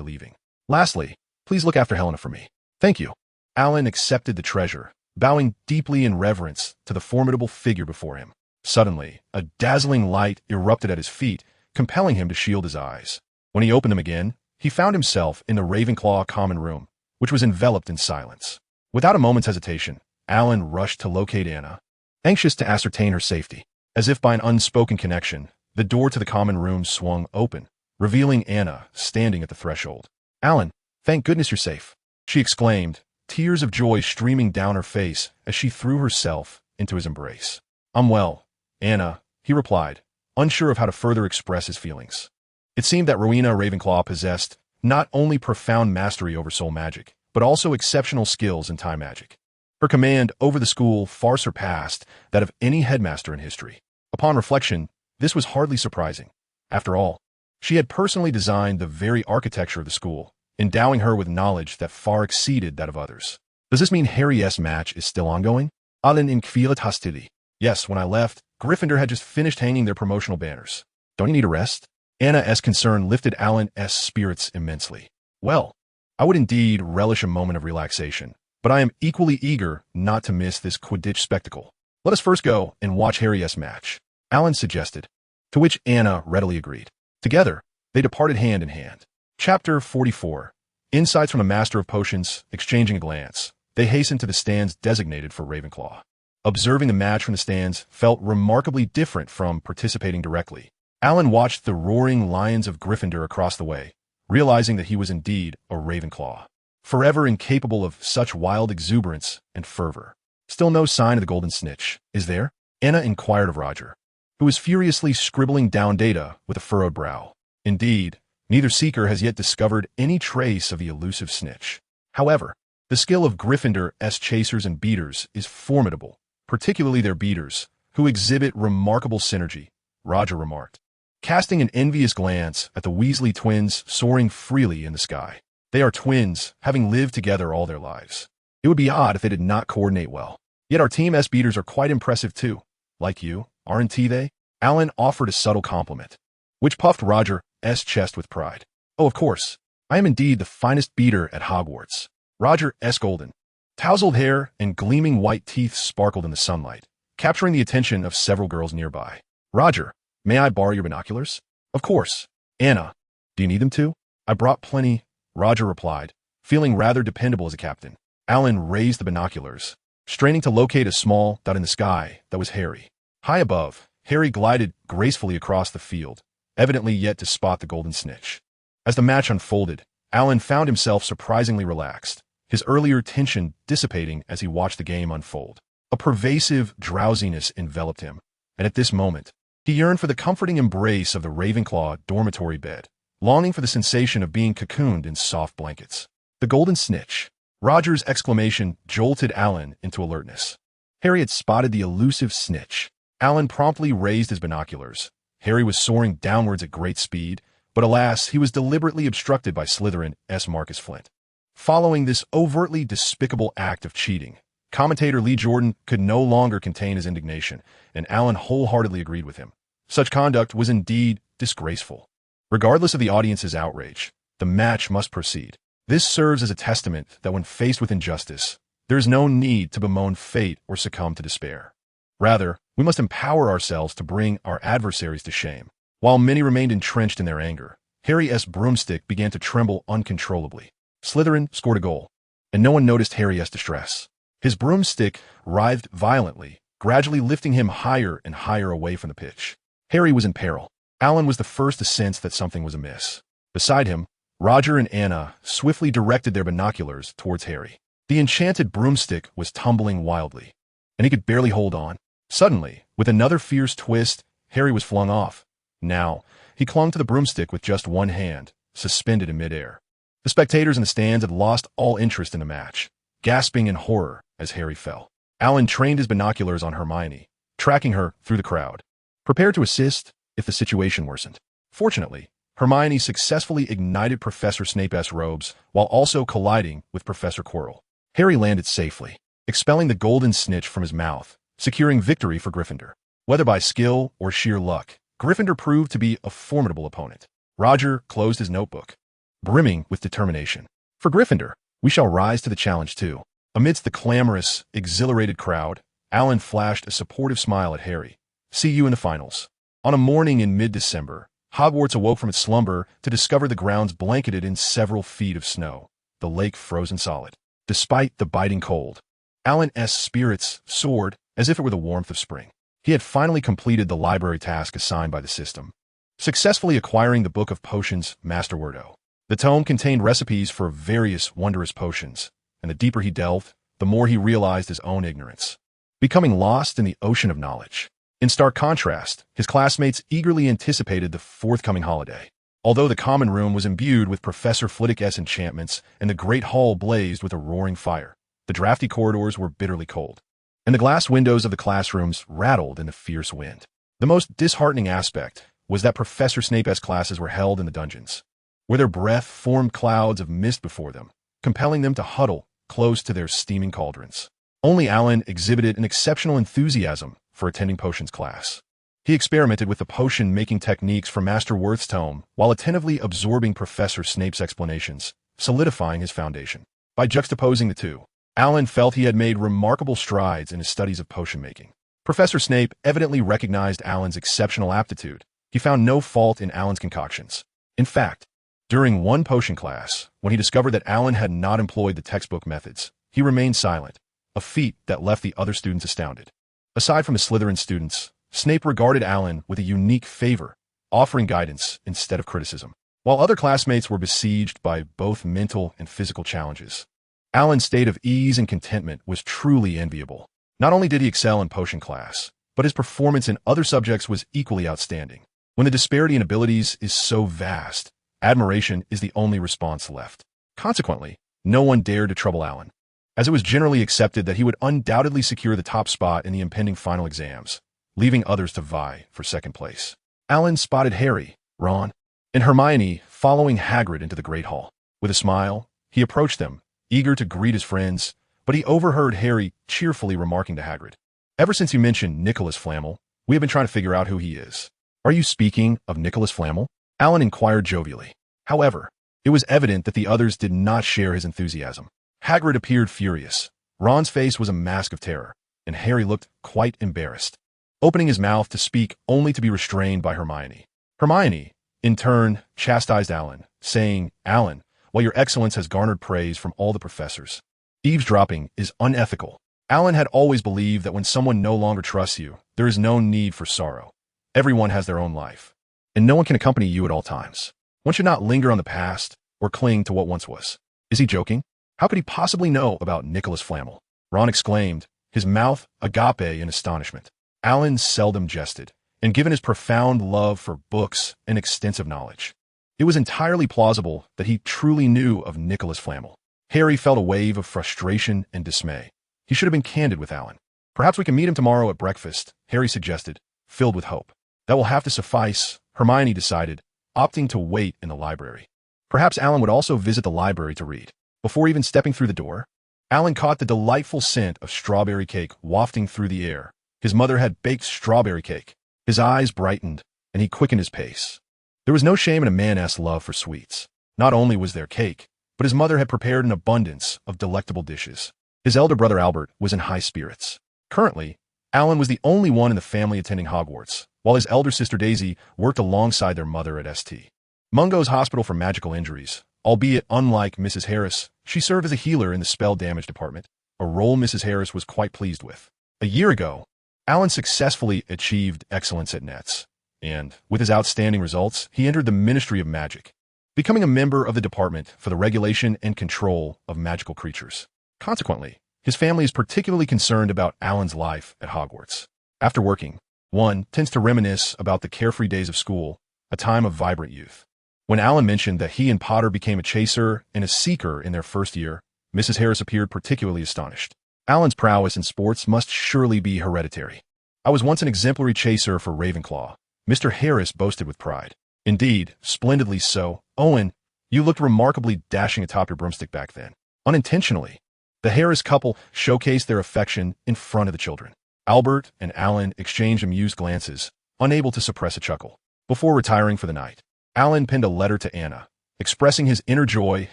leaving. Lastly, please look after Helena for me. Thank you. Alan accepted the treasure, bowing deeply in reverence to the formidable figure before him. Suddenly, a dazzling light erupted at his feet, compelling him to shield his eyes. When he opened them again, he found himself in the Ravenclaw common room, which was enveloped in silence. Without a moment's hesitation, Alan rushed to locate Anna, anxious to ascertain her safety. As if by an unspoken connection, the door to the common room swung open, revealing Anna standing at the threshold. Alan, thank goodness you're safe, she exclaimed, tears of joy streaming down her face as she threw herself into his embrace. I'm well, Anna, he replied, unsure of how to further express his feelings. It seemed that Rowena Ravenclaw possessed not only profound mastery over soul magic, but also exceptional skills in time magic. Her command over the school far surpassed that of any headmaster in history. Upon reflection, this was hardly surprising. After all, she had personally designed the very architecture of the school, endowing her with knowledge that far exceeded that of others. Does this mean Harry S. match is still ongoing? Allen inquirit hastily. Yes, when I left, Gryffindor had just finished hanging their promotional banners. Don't you need a rest? Anna S. concern lifted Alan S. spirits immensely. Well, I would indeed relish a moment of relaxation, but I am equally eager not to miss this Quidditch spectacle. Let us first go and watch Harry S. match, Alan suggested, to which Anna readily agreed. Together, they departed hand in hand. Chapter 44. Insights from a Master of Potions. Exchanging a glance, they hastened to the stands designated for Ravenclaw. Observing the match from the stands felt remarkably different from participating directly. Alan watched the roaring lions of Gryffindor across the way, realizing that he was indeed a Ravenclaw, forever incapable of such wild exuberance and fervor. Still no sign of the golden snitch, is there? Anna inquired of Roger, who was furiously scribbling down data with a furrowed brow. Indeed, neither seeker has yet discovered any trace of the elusive snitch. However, the skill of Gryffindor's chasers and beaters is formidable, particularly their beaters, who exhibit remarkable synergy, Roger remarked, casting an envious glance at the Weasley twins soaring freely in the sky. They are twins, having lived together all their lives. It would be odd if they did not coordinate well. Yet our Team S beaters are quite impressive too. Like you, aren't they? Alan offered a subtle compliment, which puffed Roger's chest with pride. Oh, of course. I am indeed the finest beater at Hogwarts. Roger S. Golden. Tousled hair and gleaming white teeth sparkled in the sunlight, capturing the attention of several girls nearby. Roger, may I borrow your binoculars? Of course. Anna, do you need them too? I brought plenty, Roger replied, feeling rather dependable as a captain. Alan raised the binoculars, straining to locate a small dot in the sky that was Harry. High above, Harry glided gracefully across the field, evidently yet to spot the golden snitch. As the match unfolded, Alan found himself surprisingly relaxed, his earlier tension dissipating as he watched the game unfold. A pervasive drowsiness enveloped him, and at this moment, he yearned for the comforting embrace of the Ravenclaw dormitory bed, longing for the sensation of being cocooned in soft blankets. The golden snitch. Roger's exclamation jolted Alan into alertness. Harry had spotted the elusive snitch. Alan promptly raised his binoculars. Harry was soaring downwards at great speed, but alas, he was deliberately obstructed by Slytherin's Marcus Flint. Following this overtly despicable act of cheating, commentator Lee Jordan could no longer contain his indignation, and Alan wholeheartedly agreed with him. Such conduct was indeed disgraceful. Regardless of the audience's outrage, the match must proceed. This serves as a testament that when faced with injustice, there is no need to bemoan fate or succumb to despair. Rather, we must empower ourselves to bring our adversaries to shame. While many remained entrenched in their anger, Harry's broomstick began to tremble uncontrollably. Slytherin scored a goal, and no one noticed Harry's distress. His broomstick writhed violently, gradually lifting him higher and higher away from the pitch. Harry was in peril. Alan was the first to sense that something was amiss. Beside him, Roger and Anna swiftly directed their binoculars towards Harry. The enchanted broomstick was tumbling wildly, and he could barely hold on. Suddenly, with another fierce twist, Harry was flung off. Now, he clung to the broomstick with just one hand, suspended in midair. The spectators in the stands had lost all interest in the match, gasping in horror as Harry fell. Alan trained his binoculars on Hermione, tracking her through the crowd, prepared to assist if the situation worsened. Fortunately, Hermione successfully ignited Professor Snape's robes while also colliding with Professor Quirrell. Harry landed safely, expelling the golden snitch from his mouth, securing victory for Gryffindor. Whether by skill or sheer luck, Gryffindor proved to be a formidable opponent. Roger closed his notebook, brimming with determination. For Gryffindor, we shall rise to the challenge too. Amidst the clamorous, exhilarated crowd, Alan flashed a supportive smile at Harry. See you in the finals. On a morning in mid-December, Hogwarts awoke from its slumber to discover the grounds blanketed in several feet of snow, the lake frozen solid. Despite the biting cold, Alan's spirits soared as if it were the warmth of spring. He had finally completed the library task assigned by the system, successfully acquiring the Book of Potions Masterwordo. The tome contained recipes for various wondrous potions, and the deeper he delved, the more he realized his own ignorance, becoming lost in the ocean of knowledge. In stark contrast, his classmates eagerly anticipated the forthcoming holiday. Although the common room was imbued with Professor Flitwick's enchantments and the great hall blazed with a roaring fire, the drafty corridors were bitterly cold, and the glass windows of the classrooms rattled in the fierce wind. The most disheartening aspect was that Professor Snape's classes were held in the dungeons, where their breath formed clouds of mist before them, compelling them to huddle close to their steaming cauldrons. Only Alan exhibited an exceptional enthusiasm for attending potions class. He experimented with the potion-making techniques from Master Worth's tome while attentively absorbing Professor Snape's explanations, solidifying his foundation. By juxtaposing the two, Alan felt he had made remarkable strides in his studies of potion-making. Professor Snape evidently recognized Alan's exceptional aptitude. He found no fault in Alan's concoctions. In fact, during one potion class, when he discovered that Alan had not employed the textbook methods, he remained silent, a feat that left the other students astounded. Aside from the Slytherin students, Snape regarded Alan with a unique favor, offering guidance instead of criticism. While other classmates were besieged by both mental and physical challenges, Alan's state of ease and contentment was truly enviable. Not only did he excel in potion class, but his performance in other subjects was equally outstanding. When the disparity in abilities is so vast, admiration is the only response left. Consequently, no one dared to trouble Alan, as it was generally accepted that he would undoubtedly secure the top spot in the impending final exams, leaving others to vie for second place. Alan spotted Harry, Ron, and Hermione following Hagrid into the Great Hall. With a smile, he approached them, eager to greet his friends, but he overheard Harry cheerfully remarking to Hagrid, "Ever since you mentioned Nicholas Flamel, we have been trying to figure out who he is." "Are you speaking of Nicholas Flamel?" Alan inquired jovially. However, it was evident that the others did not share his enthusiasm. Hagrid appeared furious. Ron's face was a mask of terror, and Harry looked quite embarrassed, opening his mouth to speak only to be restrained by Hermione. Hermione, in turn, chastised Alan, saying, "Alan, while your excellence has garnered praise from all the professors, eavesdropping is unethical." Alan had always believed that when someone no longer trusts you, there is no need for sorrow. Everyone has their own life, and no one can accompany you at all times. One should not linger on the past or cling to what once was. Is he joking? How could he possibly know about Nicholas Flamel? Ron exclaimed, his mouth agape in astonishment. Alan seldom jested, and given his profound love for books and extensive knowledge, it was entirely plausible that he truly knew of Nicholas Flamel. Harry felt a wave of frustration and dismay. He should have been candid with Alan. "Perhaps we can meet him tomorrow at breakfast," Harry suggested, filled with hope. "That will have to suffice," Hermione decided, opting to wait in the library. Perhaps Alan would also visit the library to read. Before even stepping through the door, Alan caught the delightful scent of strawberry cake wafting through the air. His mother had baked strawberry cake. His eyes brightened, and he quickened his pace. There was no shame in a man's love for sweets. Not only was there cake, but his mother had prepared an abundance of delectable dishes. His elder brother Albert was in high spirits. Currently, Alan was the only one in the family attending Hogwarts, while his elder sister Daisy worked alongside their mother at St. Mungo's Hospital for Magical Injuries. Albeit unlike Mrs. Harris, she served as a healer in the spell damage department, a role Mrs. Harris was quite pleased with. A year ago, Alan successfully achieved excellence at Nets, and, with his outstanding results, he entered the Ministry of Magic, becoming a member of the Department for the Regulation and Control of Magical Creatures. Consequently, his family is particularly concerned about Alan's life at Hogwarts. After working, one tends to reminisce about the carefree days of school, a time of vibrant youth. When Alan mentioned that he and Potter became a chaser and a seeker in their first year, Mrs. Harris appeared particularly astonished. Alan's prowess in sports must surely be hereditary. "I was once an exemplary chaser for Ravenclaw," Mr. Harris boasted with pride. "Indeed, splendidly so. Owen, you looked remarkably dashing atop your broomstick back then." Unintentionally, the Harris couple showcased their affection in front of the children. Albert and Alan exchanged amused glances, unable to suppress a chuckle. Before retiring for the night, Alan penned a letter to Anna, expressing his inner joy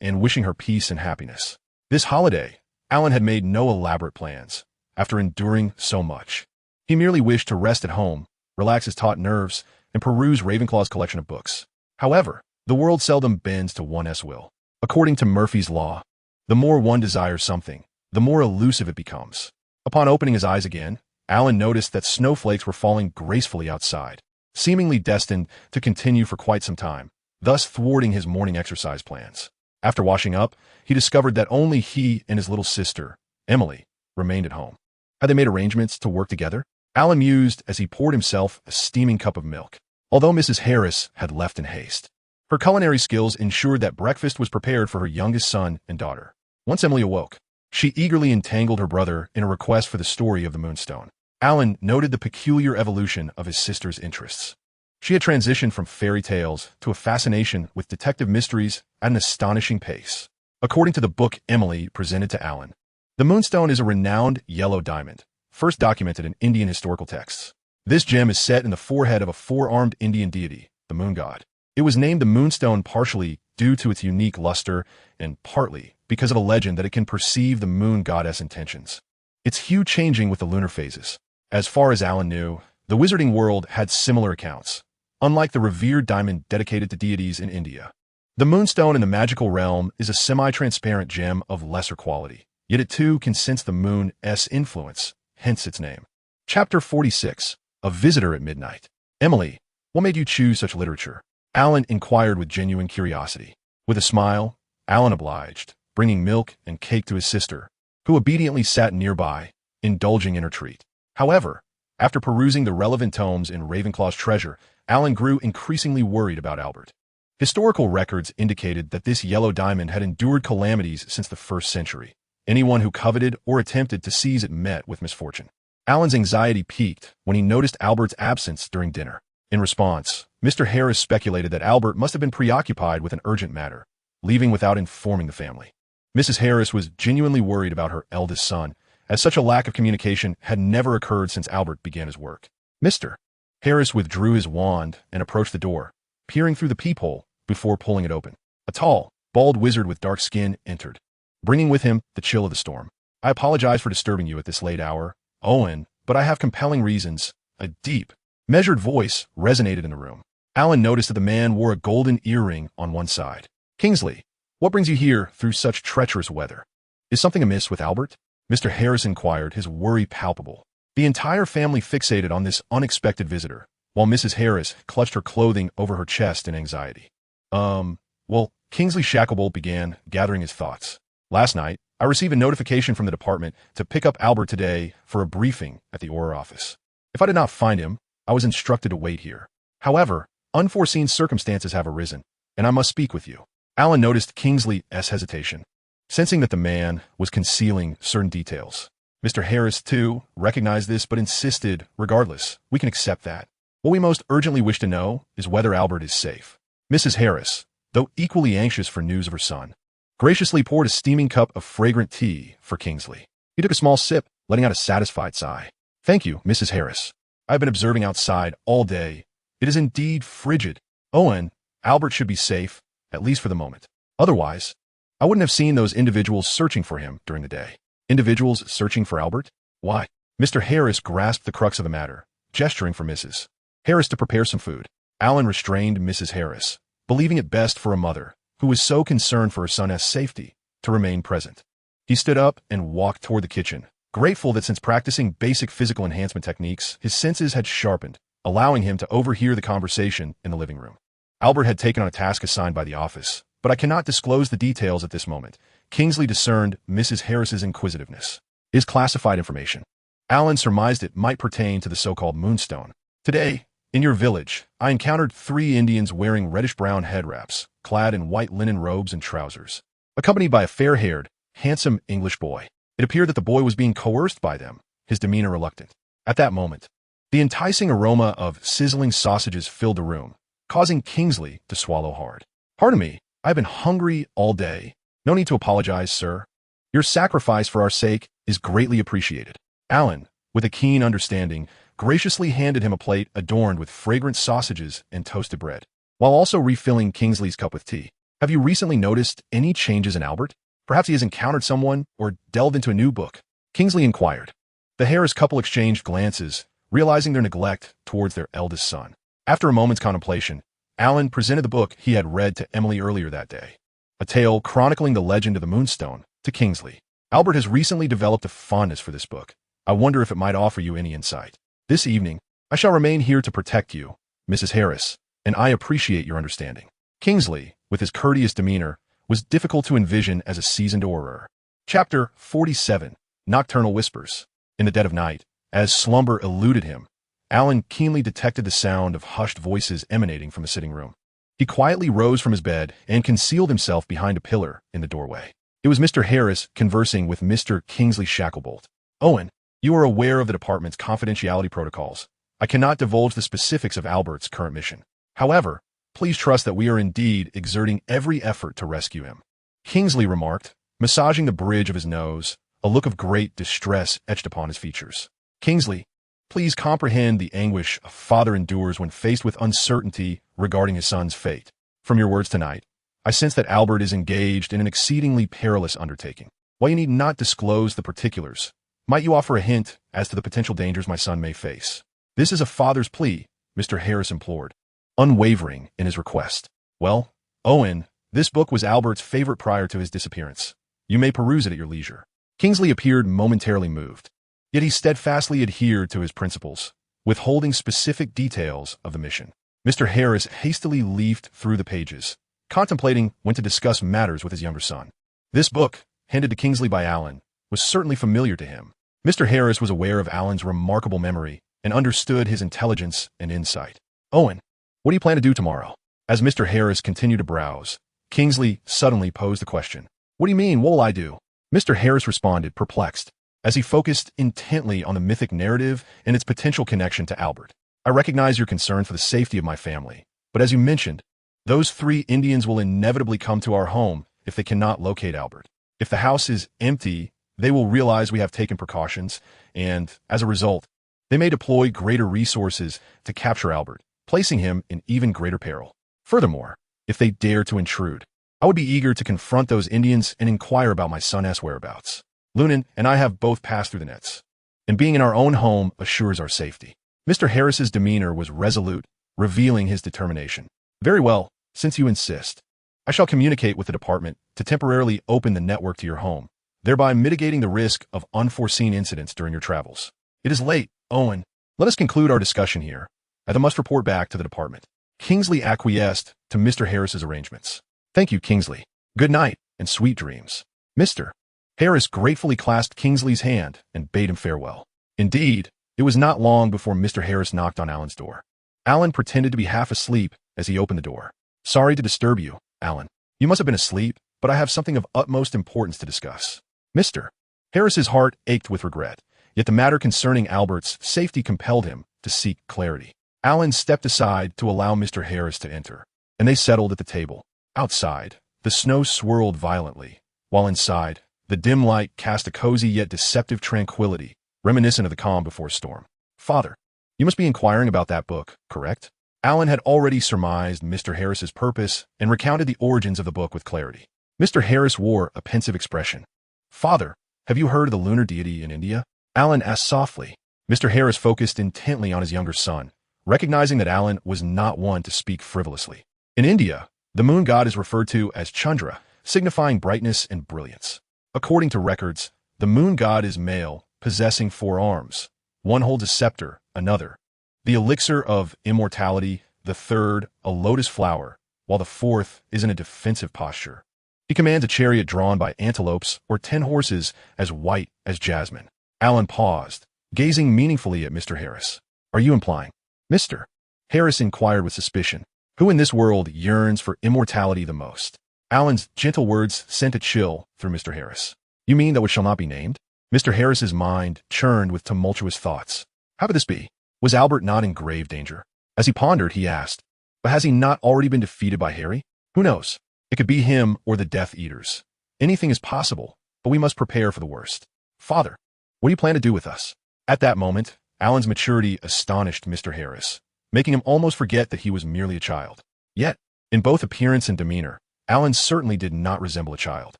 and wishing her peace and happiness. This holiday, Alan had made no elaborate plans. After enduring so much, he merely wished to rest at home, relax his taut nerves, and peruse Ravenclaw's collection of books. However, the world seldom bends to one's will. According to Murphy's Law, the more one desires something, the more elusive it becomes. Upon opening his eyes again, Alan noticed that snowflakes were falling gracefully outside, seemingly destined to continue for quite some time, thus thwarting his morning exercise plans. After washing up, he discovered that only he and his little sister, Emily, remained at home. Had they made arrangements to work together? Alan mused as he poured himself a steaming cup of milk. Although Mrs. Harris had left in haste, her culinary skills ensured that breakfast was prepared for her youngest son and daughter. Once Emily awoke, she eagerly entangled her brother in a request for the story of the Moonstone. Alan noted the peculiar evolution of his sister's interests. She had transitioned from fairy tales to a fascination with detective mysteries at an astonishing pace. According to the book Emily presented to Alan, the Moonstone is a renowned yellow diamond, first documented in Indian historical texts. This gem is set in the forehead of a four-armed Indian deity, the moon god. It was named the Moonstone partially due to its unique luster and partly because of a legend that it can perceive the moon goddess' intentions. Its hue changing with the lunar phases. As far as Alan knew, the wizarding world had similar accounts, unlike the revered diamond dedicated to deities in India. The Moonstone in the magical realm is a semi-transparent gem of lesser quality, yet it too can sense the moon's influence, hence its name. Chapter 46. A Visitor at Midnight. "Emily, what made you choose such literature?" Alan inquired with genuine curiosity. With a smile, Alan obliged, bringing milk and cake to his sister, who obediently sat nearby, indulging in her treat. However, after perusing the relevant tomes in Ravenclaw's treasure, Alan grew increasingly worried about Albert. Historical records indicated that this yellow diamond had endured calamities since the 1st century. Anyone who coveted or attempted to seize it met with misfortune. Alan's anxiety peaked when he noticed Albert's absence during dinner. In response, Mr. Harris speculated that Albert must have been preoccupied with an urgent matter, leaving without informing the family. Mrs. Harris was genuinely worried about her eldest son, as such a lack of communication had never occurred since Albert began his work. Mr. Harris withdrew his wand and approached the door, peering through the peephole before pulling it open. A tall, bald wizard with dark skin entered, bringing with him the chill of the storm. I apologize for disturbing you at this late hour, Owen, but I have compelling reasons. A deep, measured voice resonated in the room. Alan noticed that the man wore a golden earring on one side. Kingsley, what brings you here through such treacherous weather? Is something amiss with Albert? Mr. Harris inquired, his worry palpable. The entire family fixated on this unexpected visitor, while Mrs. Harris clutched her clothing over her chest in anxiety. Well, Kingsley Shacklebolt began, gathering his thoughts. Last night, I received a notification from the department to pick up Albert today for a briefing at the Auror office. If I did not find him, I was instructed to wait here. However, unforeseen circumstances have arisen, and I must speak with you. Alan noticed Kingsley's hesitation, sensing that the man was concealing certain details. Mr. Harris, too, recognized this but insisted, regardless, we can accept that. What we most urgently wish to know is whether Albert is safe. Mrs. Harris, though equally anxious for news of her son, graciously poured a steaming cup of fragrant tea for Kingsley. He took a small sip, letting out a satisfied sigh. Thank you, Mrs. Harris. I've been observing outside all day. It is indeed frigid. Owen, Albert should be safe, at least for the moment. Otherwise, I wouldn't have seen those individuals searching for him during the day. Individuals searching for Albert? Why? Mr. Harris grasped the crux of the matter, gesturing for Mrs. Harris to prepare some food. Alan restrained Mrs. Harris, believing it best for a mother, who was so concerned for her son's safety, to remain present. He stood up and walked toward the kitchen, grateful that since practicing basic physical enhancement techniques, his senses had sharpened, allowing him to overhear the conversation in the living room. Albert had taken on a task assigned by the office, but I cannot disclose the details at this moment. Kingsley discerned Mrs. Harris's inquisitiveness. It is classified information. Alan surmised it might pertain to the so-called Moonstone. Today, in your village, I encountered 3 Indians wearing reddish-brown head wraps, clad in white linen robes and trousers, accompanied by a fair-haired, handsome English boy. It appeared that the boy was being coerced by them, his demeanor reluctant. At that moment, the enticing aroma of sizzling sausages filled the room, causing Kingsley to swallow hard. Pardon me, I've been hungry all day. No need to apologize, sir. Your sacrifice for our sake is greatly appreciated. Alan, with a keen understanding, graciously handed him a plate adorned with fragrant sausages and toasted bread, while also refilling Kingsley's cup with tea. Have you recently noticed any changes in Albert? Perhaps he has encountered someone or delved into a new book. Kingsley inquired. The Harris couple exchanged glances, realizing their neglect towards their eldest son. After a moment's contemplation, Alan presented the book he had read to Emily earlier that day, a tale chronicling the legend of the Moonstone, to Kingsley. Albert has recently developed a fondness for this book. I wonder if it might offer you any insight. This evening, I shall remain here to protect you, Mrs. Harris, and I appreciate your understanding. Kingsley, with his courteous demeanor, was difficult to envision as a seasoned orator. Chapter 47, Nocturnal Whispers. In the dead of night, as slumber eluded him, Alan keenly detected the sound of hushed voices emanating from the sitting room. He quietly rose from his bed and concealed himself behind a pillar in the doorway. It was Mr. Harris conversing with Mr. Kingsley Shacklebolt. Owen, you are aware of the department's confidentiality protocols. I cannot divulge the specifics of Albert's current mission. However, please trust that we are indeed exerting every effort to rescue him. Kingsley remarked, massaging the bridge of his nose, a look of great distress etched upon his features. Kingsley, please comprehend the anguish a father endures when faced with uncertainty regarding his son's fate. From your words tonight, I sense that Albert is engaged in an exceedingly perilous undertaking. While you need not disclose the particulars, might you offer a hint as to the potential dangers my son may face? This is a father's plea, Mr. Harris implored, unwavering in his request. Well, Owen, this book was Albert's favorite prior to his disappearance. You may peruse it at your leisure. Kingsley appeared momentarily moved, yet he steadfastly adhered to his principles, withholding specific details of the mission. Mr. Harris hastily leafed through the pages, contemplating when to discuss matters with his younger son. This book, handed to Kingsley by Alan, was certainly familiar to him. Mr. Harris was aware of Alan's remarkable memory and understood his intelligence and insight. Owen, what do you plan to do tomorrow? As Mr. Harris continued to browse, Kingsley suddenly posed the question. What do you mean, what will I do? Mr. Harris responded, perplexed, as he focused intently on the mythic narrative and its potential connection to Albert. I recognize your concern for the safety of my family, but as you mentioned, those 3 Indians will inevitably come to our home if they cannot locate Albert. If the house is empty, they will realize we have taken precautions, and, as a result, they may deploy greater resources to capture Albert, placing him in even greater peril. Furthermore, if they dare to intrude. I would be eager to confront those Indians and inquire about my son's whereabouts. Lunan and I have both passed through the nets, and being in our own home assures our safety." Mr. Harris's demeanor was resolute, revealing his determination. "Very well, since you insist. I shall communicate with the department to temporarily open the network to your home, thereby mitigating the risk of unforeseen incidents during your travels. It is late, Owen. Let us conclude our discussion here, as I must report back to the department." Kingsley acquiesced to Mr. Harris's arrangements. "Thank you, Kingsley. Good night, and sweet dreams." Mr. Harris gratefully clasped Kingsley's hand and bade him farewell. Indeed, it was not long before Mr. Harris knocked on Alan's door. Alan pretended to be half asleep as he opened the door. "Sorry to disturb you, Alan. You must have been asleep, but I have something of utmost importance to discuss." Mr. Harris's heart ached with regret, yet the matter concerning Albert's safety compelled him to seek clarity. Alan stepped aside to allow Mr. Harris to enter, and they settled at the table. Outside, the snow swirled violently, while inside, the dim light cast a cozy yet deceptive tranquility, reminiscent of the calm before a storm. "Father, you must be inquiring about that book, correct?" Alan had already surmised Mr. Harris's purpose and recounted the origins of the book with clarity. Mr. Harris wore a pensive expression. "Father, have you heard of the lunar deity in India?" Alan asked softly. Mr. Harris focused intently on his younger son, recognizing that Alan was not one to speak frivolously. "In India, the moon god is referred to as Chandra, signifying brightness and brilliance. According to records, the moon god is male, possessing 4 arms. One holds a scepter, another the elixir of immortality, the third a lotus flower, while the fourth is in a defensive posture. He commands a chariot drawn by antelopes or 10 horses as white as jasmine." Alan paused, gazing meaningfully at Mr. Harris. "Are you implying?" Mr. Harris inquired with suspicion. "Who in this world yearns for immortality the most?" Alan's gentle words sent a chill through Mr. Harris. "You mean that which shall not be named?" Mr. Harris's mind churned with tumultuous thoughts. How could this be? Was Albert not in grave danger? As he pondered, he asked, "But has he not already been defeated by Harry? Who knows? It could be him or the Death Eaters. Anything is possible, but we must prepare for the worst. Father, what do you plan to do with us?" At that moment, Alan's maturity astonished Mr. Harris, making him almost forget that he was merely a child. Yet, in both appearance and demeanor, Alan certainly did not resemble a child.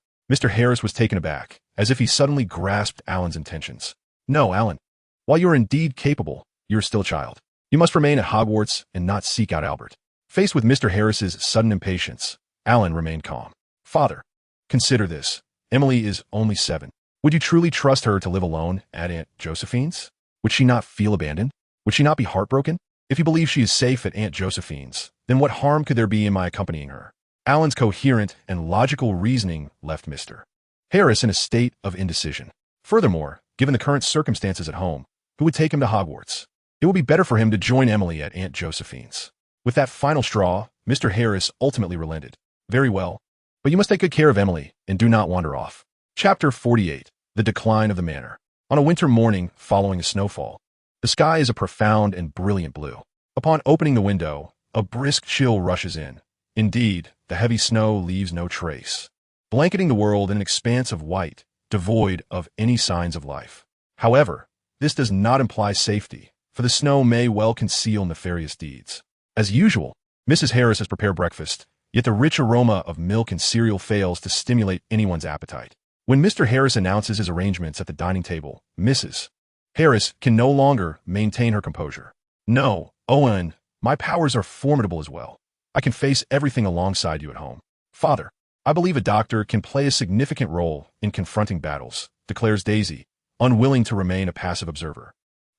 Mr. Harris was taken aback, as if he suddenly grasped Alan's intentions. "No, Alan. While you are indeed capable, you are still a child. You must remain at Hogwarts and not seek out Albert." Faced with Mr. Harris's sudden impatience, Alan remained calm. "Father, consider this. Emily is only 7. Would you truly trust her to live alone at Aunt Josephine's? Would she not feel abandoned? Would she not be heartbroken? If you believe she is safe at Aunt Josephine's, then what harm could there be in my accompanying her?" Alan's coherent and logical reasoning left Mr. Harris in a state of indecision. Furthermore, given the current circumstances at home, who would take him to Hogwarts? It would be better for him to join Emily at Aunt Josephine's. With that final straw, Mr. Harris ultimately relented. "Very well, but you must take good care of Emily and do not wander off." Chapter 48. The Decline of the Manor. On a winter morning following a snowfall, the sky is a profound and brilliant blue. Upon opening the window, a brisk chill rushes in. Indeed, the heavy snow leaves no trace, blanketing the world in an expanse of white, devoid of any signs of life. However, this does not imply safety, for the snow may well conceal nefarious deeds. As usual, Mrs. Harris has prepared breakfast, yet the rich aroma of milk and cereal fails to stimulate anyone's appetite. When Mr. Harris announces his arrangements at the dining table, Mrs. Harris can no longer maintain her composure. "No, Owen, my powers are formidable as well. I can face everything alongside you at home. Father, I believe a doctor can play a significant role in confronting battles," declares Daisy, unwilling to remain a passive observer.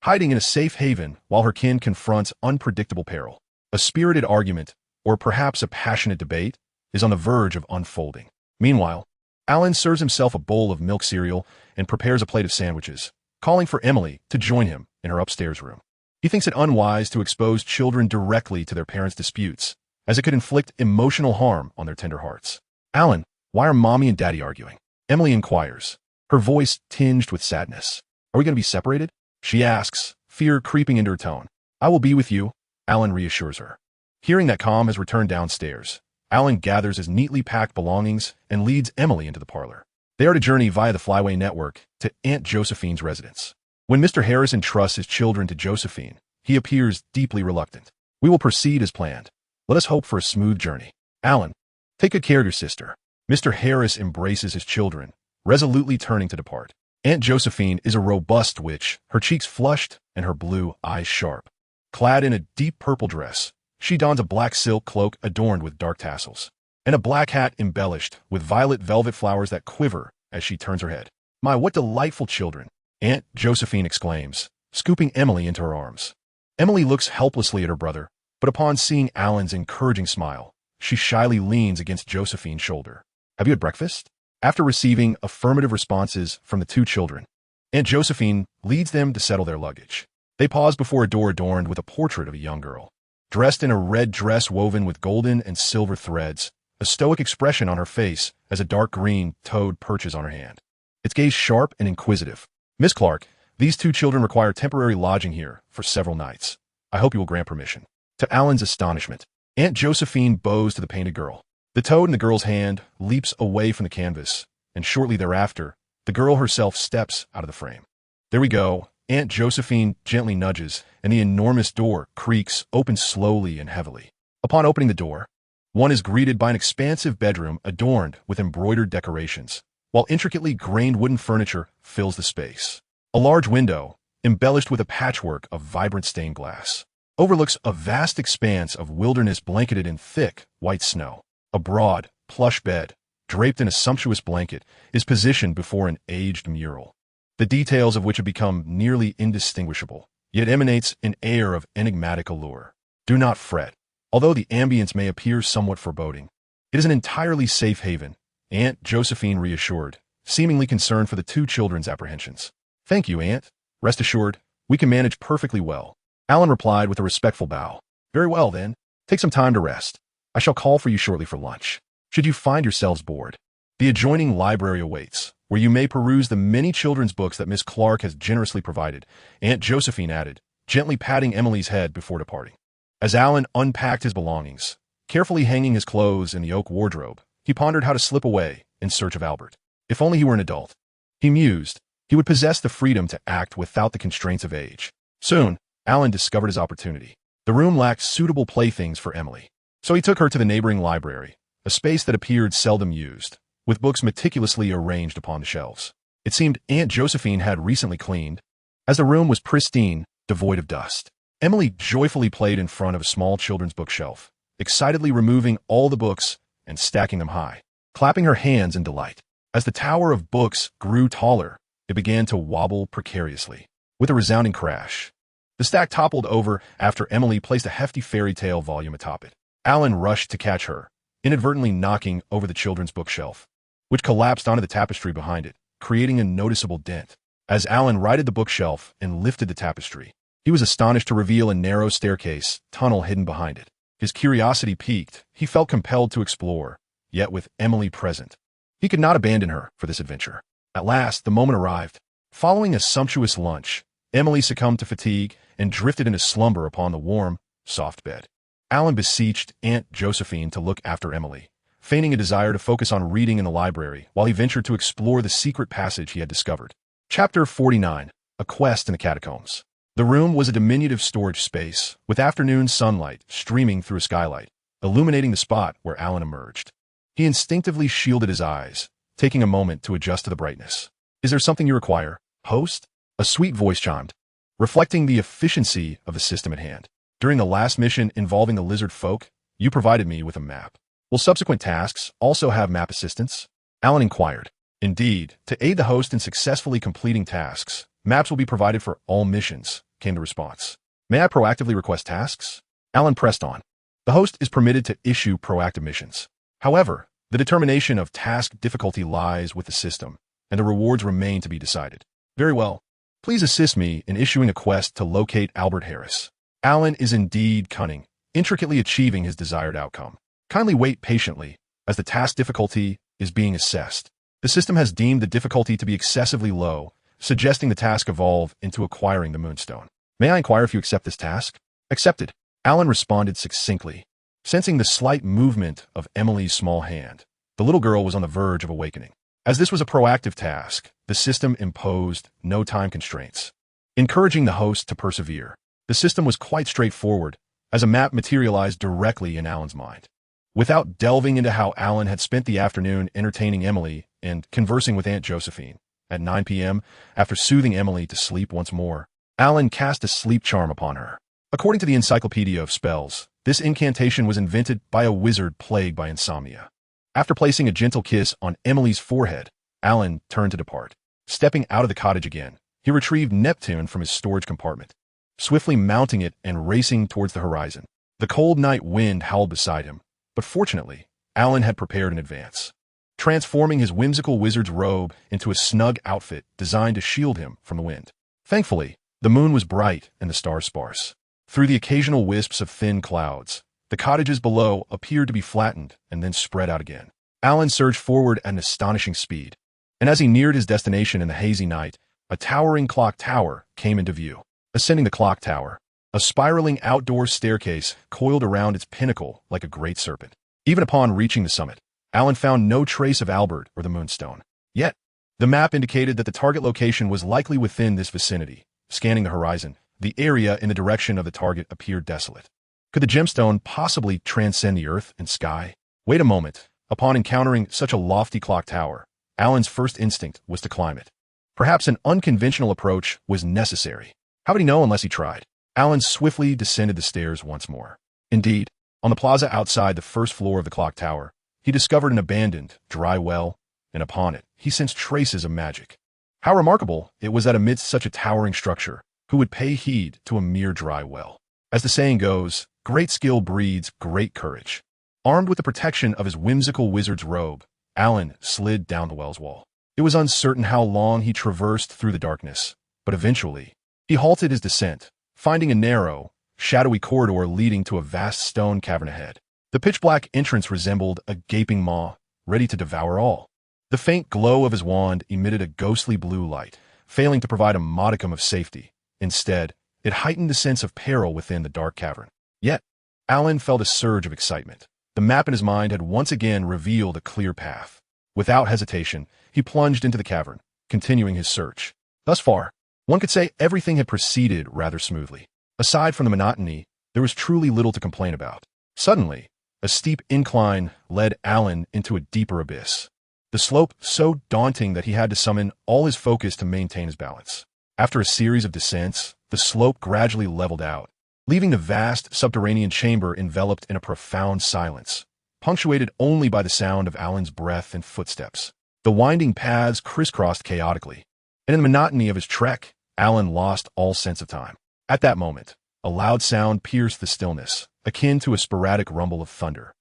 Hiding in a safe haven while her kin confronts unpredictable peril. A spirited argument, or perhaps a passionate debate, is on the verge of unfolding. Meanwhile, Alan serves himself a bowl of milk cereal and prepares a plate of sandwiches, calling for Emily to join him in her upstairs room. He thinks it unwise to expose children directly to their parents' disputes, as it could inflict emotional harm on their tender hearts. "Alan, why are Mommy and Daddy arguing?" Emily inquires, her voice tinged with sadness. "Are we going to be separated?" she asks, fear creeping into her tone. "I will be with you," Alan reassures her. Hearing that calm has returned downstairs, Alan gathers his neatly packed belongings and leads Emily into the parlor. They are to journey via the Flyway network to Aunt Josephine's residence. When Mr. Harris entrusts his children to Josephine, he appears deeply reluctant. "We will proceed as planned. Let us hope for a smooth journey." Alan, take good care of your sister. Mr. Harris embraces his children, resolutely turning to depart. Aunt Josephine is a robust witch, her cheeks flushed and her blue eyes sharp. Clad in a deep purple dress, she dons a black silk cloak adorned with dark tassels, and a black hat embellished with violet velvet flowers that quiver as she turns her head. "My, what delightful children!" Aunt Josephine exclaims, scooping Emily into her arms. Emily looks helplessly at her brother, but upon seeing Alan's encouraging smile, she shyly leans against Josephine's shoulder. "Have you had breakfast?" After receiving affirmative responses from the two children, Aunt Josephine leads them to settle their luggage. They pause before a door adorned with a portrait of a young girl. Dressed in a red dress woven with golden and silver threads, a stoic expression on her face as a dark green toad perches on her hand. Its gaze sharp and inquisitive. "Miss Clark, these two children require temporary lodging here for several nights. I hope you will grant permission." To Alan's astonishment, Aunt Josephine bows to the painted girl. The toad in the girl's hand leaps away from the canvas, and shortly thereafter, the girl herself steps out of the frame. "There we go." Aunt Josephine gently nudges, and the enormous door creaks open slowly and heavily. Upon opening the door, one is greeted by an expansive bedroom adorned with embroidered decorations, while intricately grained wooden furniture fills the space. A large window, embellished with a patchwork of vibrant stained glass, overlooks a vast expanse of wilderness blanketed in thick, white snow. A broad, plush bed, draped in a sumptuous blanket, is positioned before an aged mural, the details of which have become nearly indistinguishable, yet emanates an air of enigmatic allure. Do not fret. Although the ambience may appear somewhat foreboding, it is an entirely safe haven, Aunt Josephine reassured, seemingly concerned for the two children's apprehensions. "Thank you, Aunt. Rest assured, we can manage perfectly well." Alan replied with a respectful bow. "Very well, then. Take some time to rest. I shall call for you shortly for lunch. Should you find yourselves bored, the adjoining library awaits, where you may peruse the many children's books that Miss Clark has generously provided," Aunt Josephine added, gently patting Emily's head before departing. As Alan unpacked his belongings, carefully hanging his clothes in the oak wardrobe, he pondered how to slip away in search of Albert. If only he were an adult, he mused, he would possess the freedom to act without the constraints of age. Soon, Alan discovered his opportunity. The room lacked suitable playthings for Emily, so he took her to the neighboring library, a space that appeared seldom used, with books meticulously arranged upon the shelves. It seemed Aunt Josephine had recently cleaned, as the room was pristine, devoid of dust. Emily joyfully played in front of a small children's bookshelf, excitedly removing all the books and stacking them high, clapping her hands in delight. As the tower of books grew taller, it began to wobble precariously. With a resounding crash, the stack toppled over after Emily placed a hefty fairy tale volume atop it. Alan rushed to catch her, inadvertently knocking over the children's bookshelf, which collapsed onto the tapestry behind it, creating a noticeable dent. As Alan righted the bookshelf and lifted the tapestry, he was astonished to reveal a narrow staircase tunnel hidden behind it. His curiosity piqued, he felt compelled to explore, yet with Emily present, he could not abandon her for this adventure. At last, the moment arrived. Following a sumptuous lunch, Emily succumbed to fatigue and drifted into slumber upon the warm, soft bed. Alan beseeched Aunt Josephine to look after Emily, feigning a desire to focus on reading in the library while he ventured to explore the secret passage he had discovered. Chapter 49. A Quest in the Catacombs. The room was a diminutive storage space, with afternoon sunlight streaming through a skylight, illuminating the spot where Alan emerged. He instinctively shielded his eyes, taking a moment to adjust to the brightness. "Is there something you require, host?" A sweet voice chimed, reflecting the efficiency of the system at hand. "During the last mission involving the lizard folk, you provided me with a map. Will subsequent tasks also have map assistance?" Alan inquired. "Indeed, to aid the host in successfully completing tasks, maps will be provided for all missions," came the response. "May I proactively request tasks?" Alan pressed on. The host is permitted to issue proactive missions. However, the determination of task difficulty lies with the system, and the rewards remain to be decided. "Very well. Please assist me in issuing a quest to locate Albert Harris." Alan is indeed cunning, intricately achieving his desired outcome. Kindly wait patiently, as the task difficulty is being assessed. The system has deemed the difficulty to be excessively low, suggesting the task evolve into acquiring the Moonstone. "May I inquire if you accept this task?" "Accepted," Alan responded succinctly. Sensing the slight movement of Emily's small hand, the little girl was on the verge of awakening. As this was a proactive task, the system imposed no time constraints, encouraging the host to persevere. The system was quite straightforward, as a map materialized directly in Alan's mind. Without delving into how Alan had spent the afternoon entertaining Emily and conversing with Aunt Josephine, at 9 p.m., after soothing Emily to sleep once more, Alan cast a sleep charm upon her. According to the Encyclopedia of Spells, this incantation was invented by a wizard plagued by insomnia. After placing a gentle kiss on Emily's forehead, Alan turned to depart. Stepping out of the cottage again, he retrieved Neptune from his storage compartment, swiftly mounting it and racing towards the horizon. The cold night wind howled beside him, but fortunately, Alan had prepared in advance, transforming his whimsical wizard's robe into a snug outfit designed to shield him from the wind. Thankfully, the moon was bright and the stars sparse. Through the occasional wisps of thin clouds, the cottages below appeared to be flattened and then spread out again. Alan surged forward at an astonishing speed, and as he neared his destination in the hazy night, a towering clock tower came into view. Ascending the clock tower, a spiraling outdoor staircase coiled around its pinnacle like a great serpent. Even upon reaching the summit, Alan found no trace of Albert or the Moonstone. Yet, the map indicated that the target location was likely within this vicinity. Scanning the horizon, the area in the direction of the target appeared desolate. Could the gemstone possibly transcend the earth and sky? Wait a moment. Upon encountering such a lofty clock tower, Alan's first instinct was to climb it. Perhaps an unconventional approach was necessary. How would he know unless he tried? Alan swiftly descended the stairs once more. Indeed, on the plaza outside the first floor of the clock tower, he discovered an abandoned, dry well, and upon it, he sensed traces of magic. How remarkable it was that amidst such a towering structure, who would pay heed to a mere dry well? As the saying goes, great skill breeds great courage. Armed with the protection of his whimsical wizard's robe, Alan slid down the well's wall. It was uncertain how long he traversed through the darkness, but eventually, he halted his descent, finding a narrow, shadowy corridor leading to a vast stone cavern ahead. The pitch-black entrance resembled a gaping maw, ready to devour all. The faint glow of his wand emitted a ghostly blue light, failing to provide a modicum of safety. Instead, it heightened the sense of peril within the dark cavern. Yet, Alan felt a surge of excitement. The map in his mind had once again revealed a clear path. Without hesitation, he plunged into the cavern, continuing his search. Thus far, one could say everything had proceeded rather smoothly. Aside from the monotony, there was truly little to complain about. Suddenly, a steep incline led Alan into a deeper abyss. The slope so daunting that he had to summon all his focus to maintain his balance. After a series of descents, the slope gradually leveled out, leaving the vast subterranean chamber enveloped in a profound silence, punctuated only by the sound of Alan's breath and footsteps. The winding paths crisscrossed chaotically, and in the monotony of his trek, Alan lost all sense of time. At that moment, a loud sound pierced the stillness, akin to a sporadic rumble of thunder,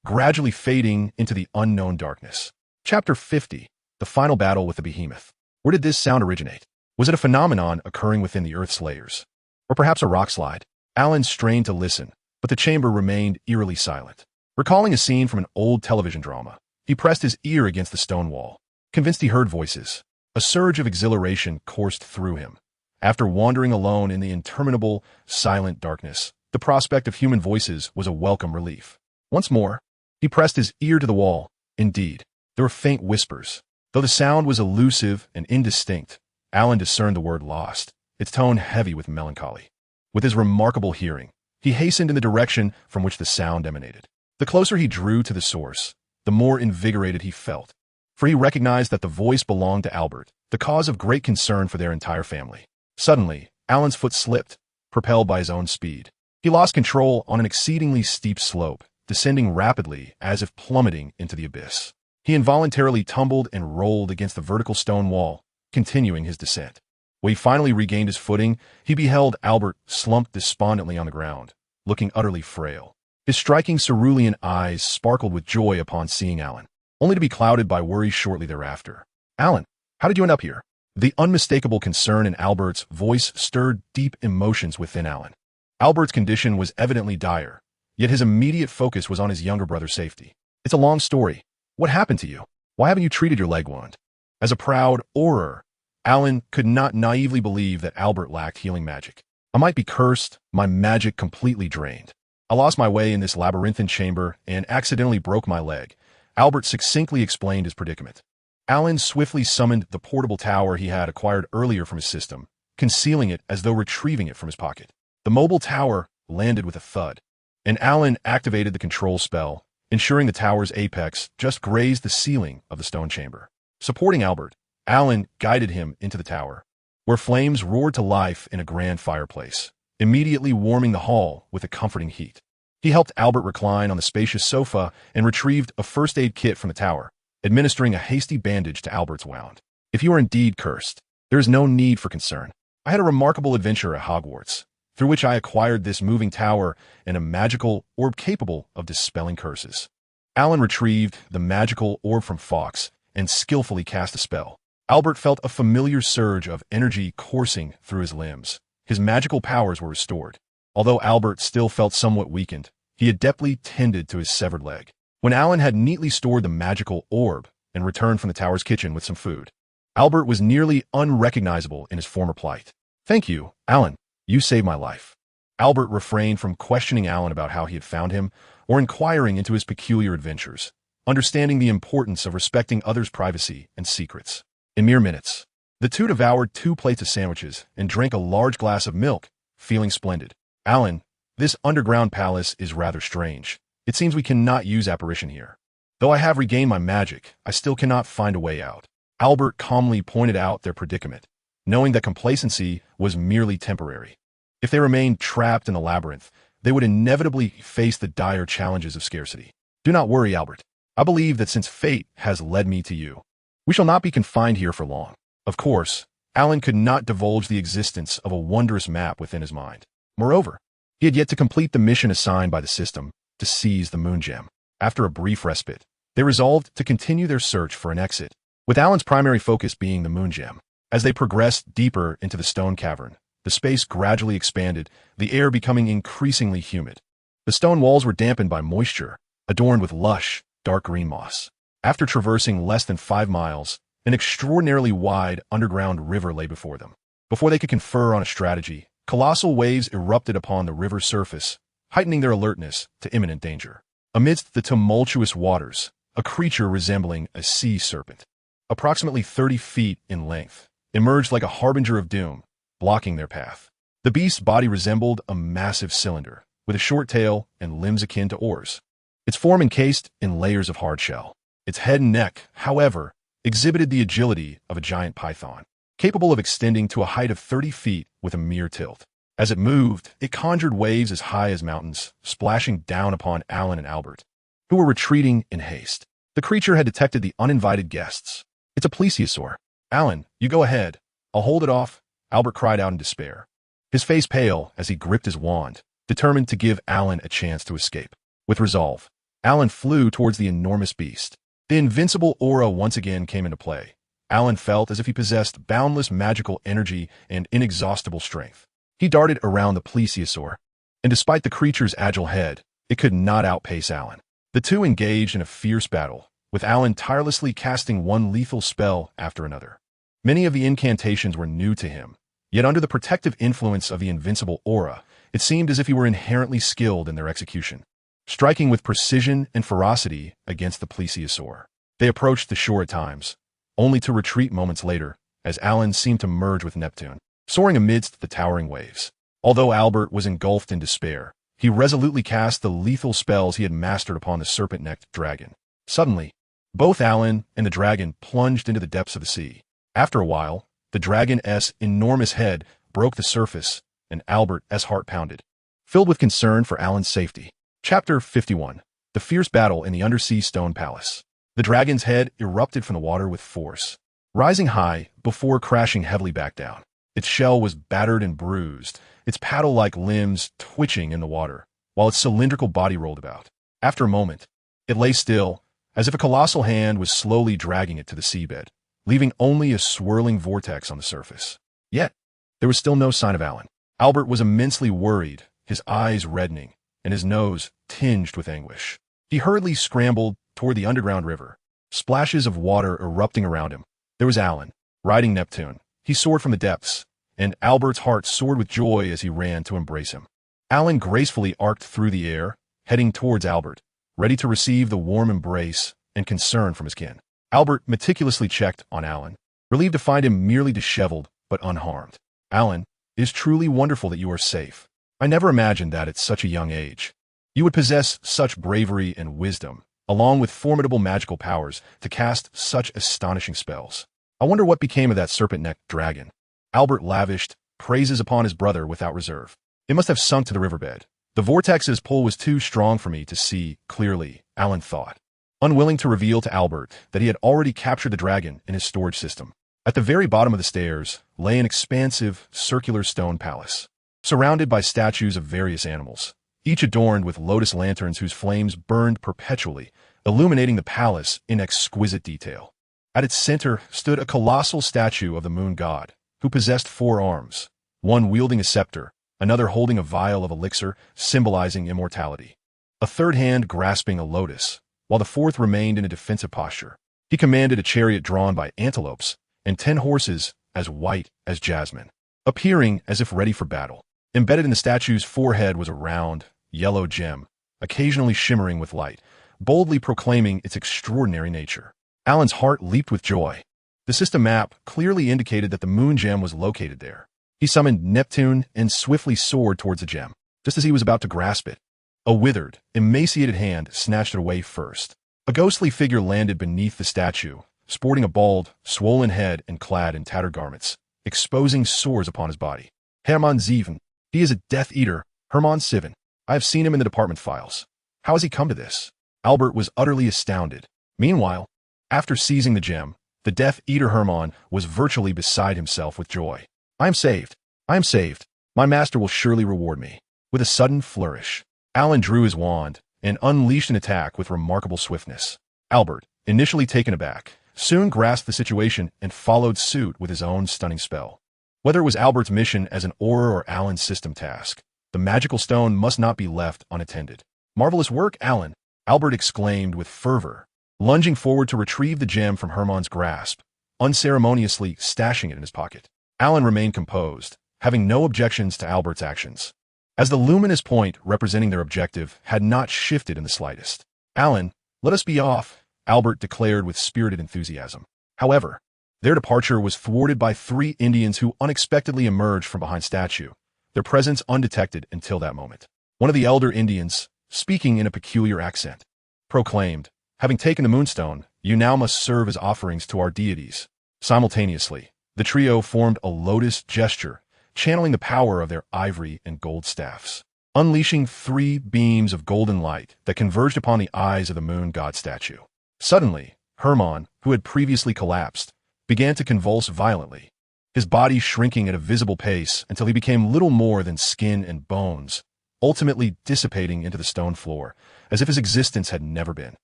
gradually fading into the unknown darkness. Chapter 50, The Final Battle with the Behemoth. Where did this sound originate? Was it a phenomenon occurring within the Earth's layers? Or perhaps a rock slide? Alan strained to listen, but the chamber remained eerily silent. Recalling a scene from an old television drama, he pressed his ear against the stone wall, convinced he heard voices. A surge of exhilaration coursed through him. After wandering alone in the interminable, silent darkness, the prospect of human voices was a welcome relief. Once more, he pressed his ear to the wall. Indeed, there were faint whispers. Though the sound was elusive and indistinct, Alan discerned the word lost, its tone heavy with melancholy. With his remarkable hearing, he hastened in the direction from which the sound emanated. The closer he drew to the source, the more invigorated he felt, for he recognized that the voice belonged to Albert, the cause of great concern for their entire family. Suddenly, Alan's foot slipped, propelled by his own speed. He lost control on an exceedingly steep slope, descending rapidly as if plummeting into the abyss. He involuntarily tumbled and rolled against the vertical stone wall, continuing his descent. When he finally regained his footing, he beheld Albert slumped despondently on the ground, looking utterly frail. His striking cerulean eyes sparkled with joy upon seeing Alan, only to be clouded by worry shortly thereafter. "Alan, how did you end up here?" The unmistakable concern in Albert's voice stirred deep emotions within Alan. Albert's condition was evidently dire, yet his immediate focus was on his younger brother's safety. "It's a long story. What happened to you? Why haven't you treated your leg wound?" As a proud Auror, Alan could not naively believe that Albert lacked healing magic. "I might be cursed, my magic completely drained. I lost my way in this labyrinthine chamber and accidentally broke my leg." Albert succinctly explained his predicament. Alan swiftly summoned the portable tower he had acquired earlier from his system, concealing it as though retrieving it from his pocket. The mobile tower landed with a thud, and Alan activated the control spell, ensuring the tower's apex just grazed the ceiling of the stone chamber. Supporting Albert, Alan guided him into the tower, where flames roared to life in a grand fireplace, immediately warming the hall with a comforting heat. He helped Albert recline on the spacious sofa and retrieved a first aid kit from the tower, administering a hasty bandage to Albert's wound. If you are indeed cursed, there is no need for concern. I had a remarkable adventure at Hogwarts, through which I acquired this moving tower and a magical orb capable of dispelling curses. Alan retrieved the magical orb from Fawkes and skillfully cast a spell. Albert felt a familiar surge of energy coursing through his limbs. His magical powers were restored. Although Albert still felt somewhat weakened, he adeptly tended to his severed leg. When Alan had neatly stored the magical orb and returned from the tower's kitchen with some food, Albert was nearly unrecognizable in his former plight. "Thank you, Alan. You saved my life." Albert refrained from questioning Alan about how he had found him or inquiring into his peculiar adventures, understanding the importance of respecting others' privacy and secrets. In mere minutes, the two devoured 2 plates of sandwiches and drank a large glass of milk, feeling splendid. "Alan, this underground palace is rather strange. It seems we cannot use apparition here. Though I have regained my magic, I still cannot find a way out." Albert calmly pointed out their predicament, knowing that complacency was merely temporary. If they remained trapped in the labyrinth, they would inevitably face the dire challenges of scarcity. "Do not worry, Albert. I believe that since fate has led me to you, we shall not be confined here for long." Of course, Alan could not divulge the existence of a wondrous map within his mind. Moreover, he had yet to complete the mission assigned by the system to seize the moon gem. After a brief respite, they resolved to continue their search for an exit, with Alan's primary focus being the moon gem. As they progressed deeper into the stone cavern, the space gradually expanded, the air becoming increasingly humid. The stone walls were dampened by moisture, adorned with lush, dark green moss. After traversing less than 5 miles, an extraordinarily wide underground river lay before them. Before they could confer on a strategy, colossal waves erupted upon the river's surface, heightening their alertness to imminent danger. Amidst the tumultuous waters, a creature resembling a sea serpent, approximately 30 feet in length, emerged like a harbinger of doom, blocking their path. The beast's body resembled a massive cylinder, with a short tail and limbs akin to oars, its form encased in layers of hard shell. Its head and neck, however, exhibited the agility of a giant python, capable of extending to a height of 30 feet with a mere tilt. As it moved, it conjured waves as high as mountains, splashing down upon Alan and Albert, who were retreating in haste. The creature had detected the uninvited guests. "It's a plesiosaur. Alan, you go ahead. I'll hold it off," Albert cried out in despair, his face pale as he gripped his wand, determined to give Alan a chance to escape. With resolve, Alan flew towards the enormous beast. The invincible aura once again came into play. Alan felt as if he possessed boundless magical energy and inexhaustible strength. He darted around the plesiosaur, and despite the creature's agile head, it could not outpace Alan. The two engaged in a fierce battle, with Alan tirelessly casting one lethal spell after another. Many of the incantations were new to him, yet under the protective influence of the invincible aura, it seemed as if he were inherently skilled in their execution, striking with precision and ferocity against the plesiosaur. They approached the shore at times, only to retreat moments later, as Alan seemed to merge with Neptune, soaring amidst the towering waves. Although Albert was engulfed in despair, he resolutely cast the lethal spells he had mastered upon the serpent-necked dragon. Suddenly, both Alan and the dragon plunged into the depths of the sea. After a while, the dragon's enormous head broke the surface, and Albert's heart pounded, filled with concern for Alan's safety. Chapter 51. The Fierce Battle in the Undersea Stone Palace. The dragon's head erupted from the water with force, rising high before crashing heavily back down. Its shell was battered and bruised, its paddle-like limbs twitching in the water, while its cylindrical body rolled about. After a moment, it lay still, as if a colossal hand was slowly dragging it to the seabed, leaving only a swirling vortex on the surface. Yet, there was still no sign of Alan. Albert was immensely worried, his eyes reddening, and his nose tinged with anguish. He hurriedly scrambled toward the underground river, splashes of water erupting around him. There was Alan, riding Neptune. He soared from the depths, and Albert's heart soared with joy as he ran to embrace him. Alan gracefully arced through the air, heading towards Albert, ready to receive the warm embrace and concern from his kin. Albert meticulously checked on Alan, relieved to find him merely disheveled but unharmed. "Alan, it is truly wonderful that you are safe. I never imagined that at such a young age. You would possess such bravery and wisdom, along with formidable magical powers, to cast such astonishing spells. I wonder what became of that serpent-necked dragon. Albert lavished praises upon his brother without reserve. It must have sunk to the riverbed. The vortex's pull was too strong for me to see clearly, Alan thought, unwilling to reveal to Albert that he had already captured the dragon in his storage system. At the very bottom of the stairs lay an expansive, circular stone palace, surrounded by statues of various animals, each adorned with lotus lanterns whose flames burned perpetually, illuminating the palace in exquisite detail. At its center stood a colossal statue of the moon god, who possessed 4 arms, one wielding a scepter, another holding a vial of elixir symbolizing immortality, a third hand grasping a lotus, while the fourth remained in a defensive posture. He commanded a chariot drawn by antelopes and 10 horses as white as jasmine, appearing as if ready for battle. Embedded in the statue's forehead was a round, yellow gem, occasionally shimmering with light, boldly proclaiming its extraordinary nature. Alan's heart leaped with joy. The system map clearly indicated that the moon gem was located there. He summoned Neptune and swiftly soared towards the gem. Just as he was about to grasp it, a withered, emaciated hand snatched it away first. A ghostly figure landed beneath the statue, sporting a bald, swollen head and clad in tattered garments, exposing sores upon his body. Hermann Zeven. He is a Death Eater, Hermann Siven. I have seen him in the department files. How has he come to this? Albert was utterly astounded. Meanwhile, after seizing the gem, the Death Eater Hermann was virtually beside himself with joy. I am saved. I am saved. My master will surely reward me. With a sudden flourish, Alan drew his wand and unleashed an attack with remarkable swiftness. Albert, initially taken aback, soon grasped the situation and followed suit with his own stunning spell. Whether it was Albert's mission as an Auror or Alan's system task, the magical stone must not be left unattended. Marvelous work, Alan! Albert exclaimed with fervor, lunging forward to retrieve the gem from Hermann's grasp, unceremoniously stashing it in his pocket. Alan remained composed, having no objections to Albert's actions, as the luminous point representing their objective had not shifted in the slightest. Alan, let us be off, Albert declared with spirited enthusiasm. However, their departure was thwarted by 3 Indians who unexpectedly emerged from behind statue, their presence undetected until that moment. One of the elder Indians, speaking in a peculiar accent, proclaimed, "Having taken the moonstone, you now must serve as offerings to our deities." Simultaneously, the trio formed a lotus gesture, channeling the power of their ivory and gold staffs, unleashing 3 beams of golden light that converged upon the eyes of the moon god statue. Suddenly, Hermann, who had previously collapsed, began to convulse violently, his body shrinking at a visible pace until he became little more than skin and bones, ultimately dissipating into the stone floor, as if his existence had never been.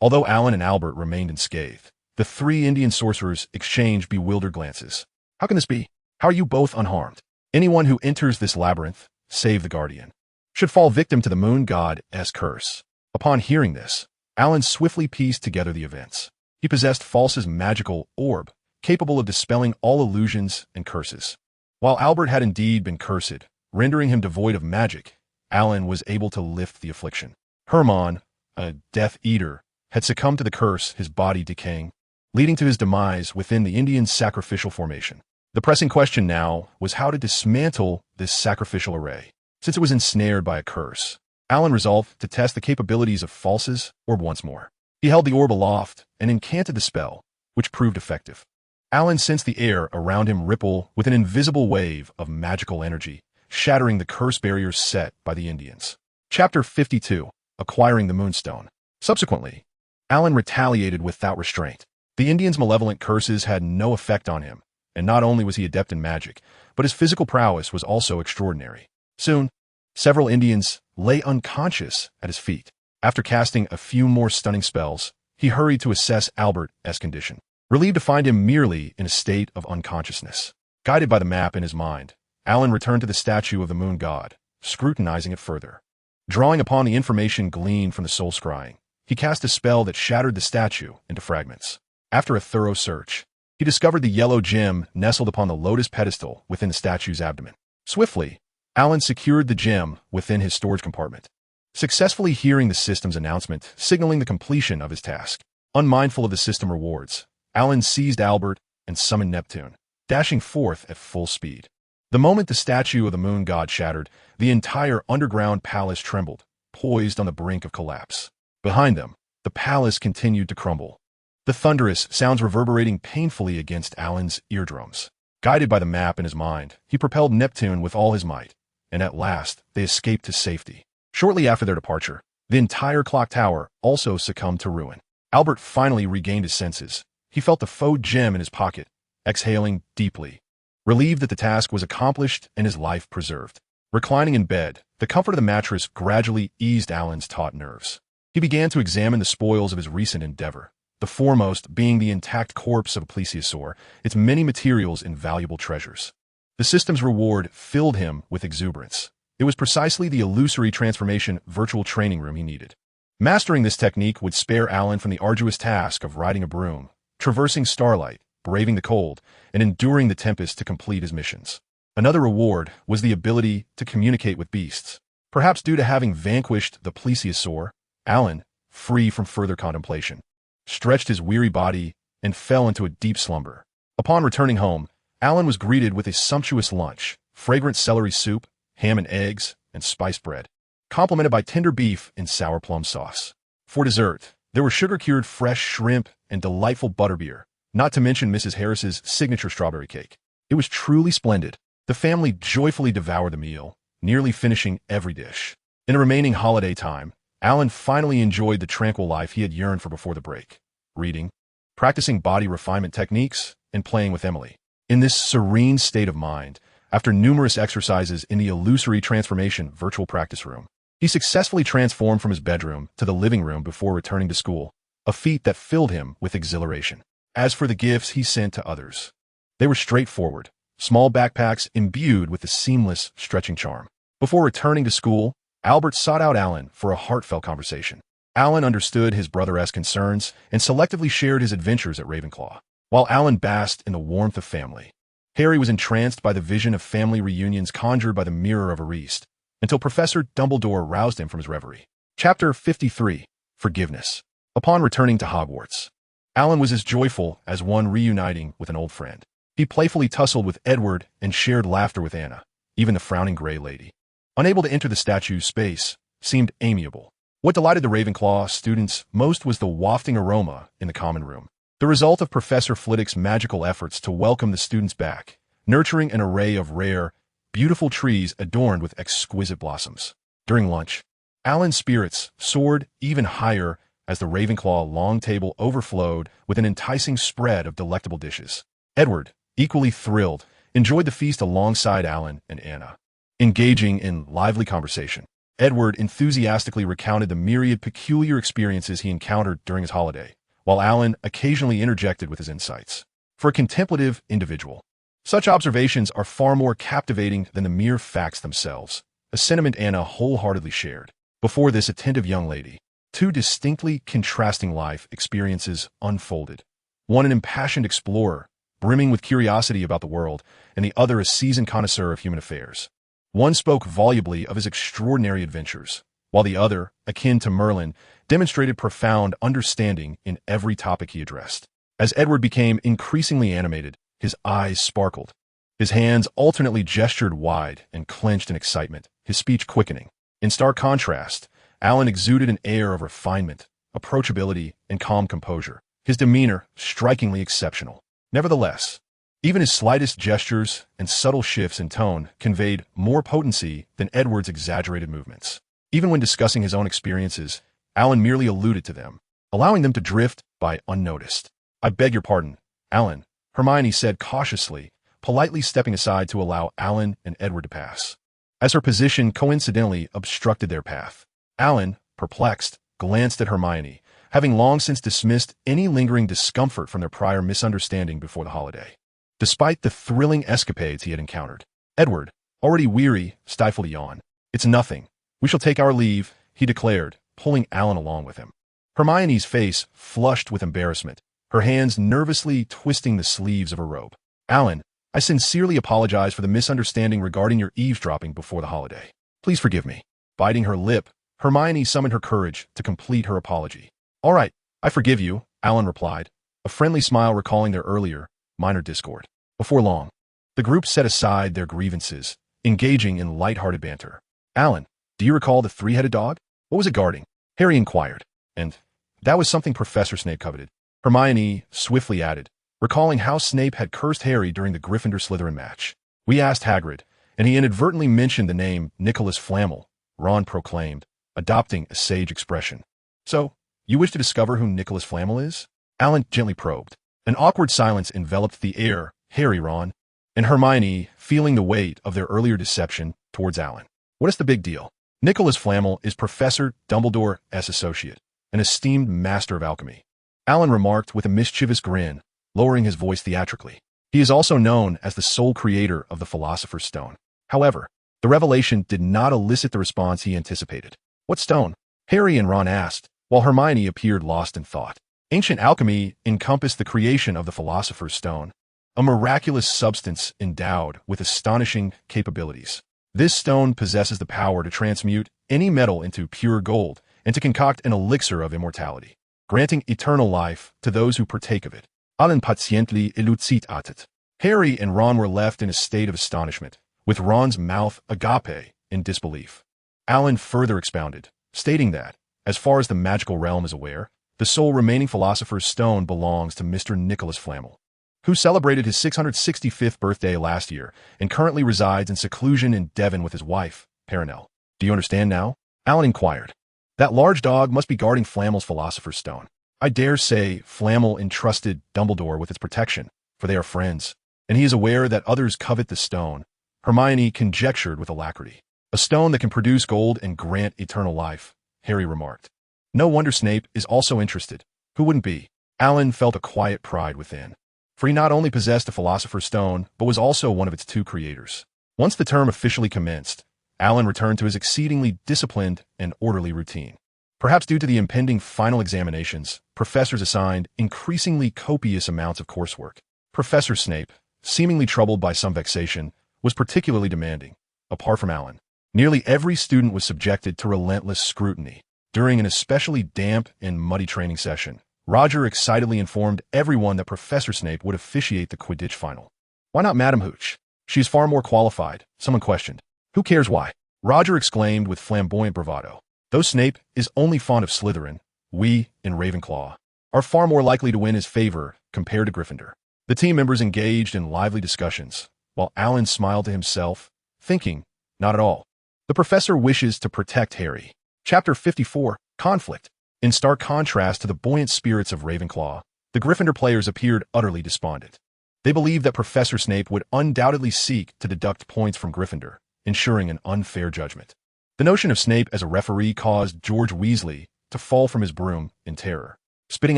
Although Alan and Albert remained unscathed, the 3 Indian sorcerers exchanged bewildered glances. How can this be? How are you both unharmed? Anyone who enters this labyrinth, save the guardian, should fall victim to the moon god's curse. Upon hearing this, Alan swiftly pieced together the events. He possessed False's magical orb, capable of dispelling all illusions and curses. While Albert had indeed been cursed, rendering him devoid of magic, Alan was able to lift the affliction. Hermann, a Death Eater, had succumbed to the curse, his body decaying, leading to his demise within the Indian's sacrificial formation. The pressing question now was how to dismantle this sacrificial array. Since it was ensnared by a curse, Alan resolved to test the capabilities of False's orb once more. He held the orb aloft and incanted the spell, which proved effective. Alan sensed the air around him ripple with an invisible wave of magical energy, shattering the curse barriers set by the Indians. Chapter 52, Acquiring the Moonstone. Subsequently, Alan retaliated without restraint. The Indians' malevolent curses had no effect on him, and not only was he adept in magic, but his physical prowess was also extraordinary. Soon, several Indians lay unconscious at his feet. After casting a few more stunning spells, he hurried to assess Albert's condition, relieved to find him merely in a state of unconsciousness. Guided by the map in his mind, Alan returned to the statue of the moon god, scrutinizing it further. Drawing upon the information gleaned from the soul scrying, he cast a spell that shattered the statue into fragments. After a thorough search, he discovered the yellow gem nestled upon the lotus pedestal within the statue's abdomen. Swiftly, Alan secured the gem within his storage compartment, successfully hearing the system's announcement, signaling the completion of his task. Unmindful of the system rewards, Alan seized Albert and summoned Neptune, dashing forth at full speed. The moment the statue of the moon god shattered, the entire underground palace trembled, poised on the brink of collapse. Behind them, the palace continued to crumble, the thunderous sounds reverberating painfully against Alan's eardrums. Guided by the map in his mind, he propelled Neptune with all his might, and at last they escaped to safety. Shortly after their departure, the entire clock tower also succumbed to ruin. Albert finally regained his senses. He felt the faux gem in his pocket, exhaling deeply, relieved that the task was accomplished and his life preserved. Reclining in bed, the comfort of the mattress gradually eased Alan's taut nerves. He began to examine the spoils of his recent endeavor, the foremost being the intact corpse of a plesiosaur, its many materials and valuable treasures. The system's reward filled him with exuberance. It was precisely the illusory transformation virtual training room he needed. Mastering this technique would spare Alan from the arduous task of riding a broom, traversing starlight, braving the cold, and enduring the tempest to complete his missions. Another reward was the ability to communicate with beasts. Perhaps due to having vanquished the plesiosaur, Alan, free from further contemplation, stretched his weary body and fell into a deep slumber. Upon returning home, Alan was greeted with a sumptuous lunch, fragrant celery soup, ham and eggs, and spiced bread, complemented by tender beef and sour plum sauce. For dessert, there were sugar-cured fresh shrimp and delightful butterbeer, not to mention Mrs. Harris's signature strawberry cake. It was truly splendid. The family joyfully devoured the meal, nearly finishing every dish. In the remaining holiday time, Alan finally enjoyed the tranquil life he had yearned for before the break, reading, practicing body refinement techniques, and playing with Emily. In this serene state of mind, after numerous exercises in the illusory transformation virtual practice room, he successfully transformed from his bedroom to the living room before returning to school, a feat that filled him with exhilaration. As for the gifts he sent to others, they were straightforward, small backpacks imbued with the seamless stretching charm. Before returning to school, Albert sought out Alan for a heartfelt conversation. Alan understood his brother-esque concerns and selectively shared his adventures at Ravenclaw, while Alan basked in the warmth of family. Harry was entranced by the vision of family reunions conjured by the mirror of Ariste, until Professor Dumbledore roused him from his reverie. Chapter 53. Forgiveness. Upon returning to Hogwarts, Alan was as joyful as one reuniting with an old friend. He playfully tussled with Edward and shared laughter with Anna, even the frowning Grey Lady. Unable to enter the statue's space, seemed amiable. What delighted the Ravenclaw students most was the wafting aroma in the common room, the result of Professor Flitwick's magical efforts to welcome the students back, nurturing an array of rare, beautiful trees adorned with exquisite blossoms. During lunch, Alan's spirits soared even higher as the Ravenclaw long table overflowed with an enticing spread of delectable dishes. Edward, equally thrilled, enjoyed the feast alongside Alan and Anna. Engaging in lively conversation, Edward enthusiastically recounted the myriad peculiar experiences he encountered during his holiday, while Alan occasionally interjected with his insights. For a contemplative individual, such observations are far more captivating than the mere facts themselves, a sentiment Anna wholeheartedly shared. Before this attentive young lady, two distinctly contrasting life experiences unfolded. One an impassioned explorer, brimming with curiosity about the world, and the other a seasoned connoisseur of human affairs. One spoke volubly of his extraordinary adventures, while the other, akin to Merlin, demonstrated profound understanding in every topic he addressed. As Edward became increasingly animated, his eyes sparkled. His hands alternately gestured wide and clenched in excitement, his speech quickening. In stark contrast, Alan exuded an air of refinement, approachability, and calm composure, his demeanor strikingly exceptional. Nevertheless, even his slightest gestures and subtle shifts in tone conveyed more potency than Edward's exaggerated movements. Even when discussing his own experiences, Alan merely alluded to them, allowing them to drift by unnoticed. "I beg your pardon, Alan," Hermione said cautiously, politely stepping aside to allow Alan and Edward to pass, as her position coincidentally obstructed their path. Alan, perplexed, glanced at Hermione, having long since dismissed any lingering discomfort from their prior misunderstanding before the holiday. Despite the thrilling escapades he had encountered, Edward, already weary, stifled a yawn. "It's nothing. We shall take our leave," he declared, pulling Alan along with him. Hermione's face flushed with embarrassment, her hands nervously twisting the sleeves of her robe. "Alan, I sincerely apologize for the misunderstanding regarding your eavesdropping before the holiday. Please forgive me." Biting her lip, Hermione summoned her courage to complete her apology. "All right, I forgive you," Alan replied, a friendly smile recalling their earlier, minor discord. Before long, the group set aside their grievances, engaging in light-hearted banter. "Alan, do you recall the three-headed dog?" What was it guarding? Harry inquired. And that was something Professor Snape coveted. Hermione swiftly added, recalling how Snape had cursed Harry during the Gryffindor-Slytherin match. We asked Hagrid, and he inadvertently mentioned the name Nicholas Flamel, Ron proclaimed, adopting a sage expression. So, you wish to discover who Nicholas Flamel is? Alan gently probed. An awkward silence enveloped the air, Harry, Ron, and Hermione feeling the weight of their earlier deception towards Alan. What is the big deal? Nicholas Flamel is Professor Dumbledore's associate, an esteemed master of alchemy. Alan remarked with a mischievous grin, lowering his voice theatrically. He is also known as the sole creator of the Philosopher's Stone. However, the revelation did not elicit the response he anticipated. What stone? Harry and Ron asked, while Hermione appeared lost in thought. Ancient alchemy encompassed the creation of the Philosopher's Stone, a miraculous substance endowed with astonishing capabilities. This stone possesses the power to transmute any metal into pure gold and to concoct an elixir of immortality, granting eternal life to those who partake of it. Allen patiently elucidated. Harry and Ron were left in a state of astonishment, with Ron's mouth agape in disbelief. Alan further expounded, stating that, as far as the magical realm is aware, the sole remaining Philosopher's Stone belongs to Mr. Nicholas Flamel, who celebrated his 665th birthday last year and currently resides in seclusion in Devon with his wife, Perenelle. Do you understand now? Alan inquired. That large dog must be guarding Flamel's Philosopher's Stone. I dare say Flamel entrusted Dumbledore with its protection, for they are friends, and he is aware that others covet the stone, Hermione conjectured with alacrity. A stone that can produce gold and grant eternal life, Harry remarked. No wonder Snape is also interested. Who wouldn't be? Alan felt a quiet pride within, for he not only possessed a Philosopher's Stone, but was also one of its two creators. Once the term officially commenced, Alan returned to his exceedingly disciplined and orderly routine. Perhaps due to the impending final examinations, professors assigned increasingly copious amounts of coursework. Professor Snape, seemingly troubled by some vexation, was particularly demanding. Apart from Alan, nearly every student was subjected to relentless scrutiny. During an especially damp and muddy training session, Roger excitedly informed everyone that Professor Snape would officiate the Quidditch final. Why not Madame Hooch? She is far more qualified, someone questioned. Who cares why? Roger exclaimed with flamboyant bravado. Though Snape is only fond of Slytherin, we, in Ravenclaw, are far more likely to win his favor compared to Gryffindor. The team members engaged in lively discussions, while Alan smiled to himself, thinking, not at all. The professor wishes to protect Harry. Chapter 54, Conflict. In stark contrast to the buoyant spirits of Ravenclaw, the Gryffindor players appeared utterly despondent. They believed that Professor Snape would undoubtedly seek to deduct points from Gryffindor, ensuring an unfair judgment. The notion of Snape as a referee caused George Weasley to fall from his broom in terror, spitting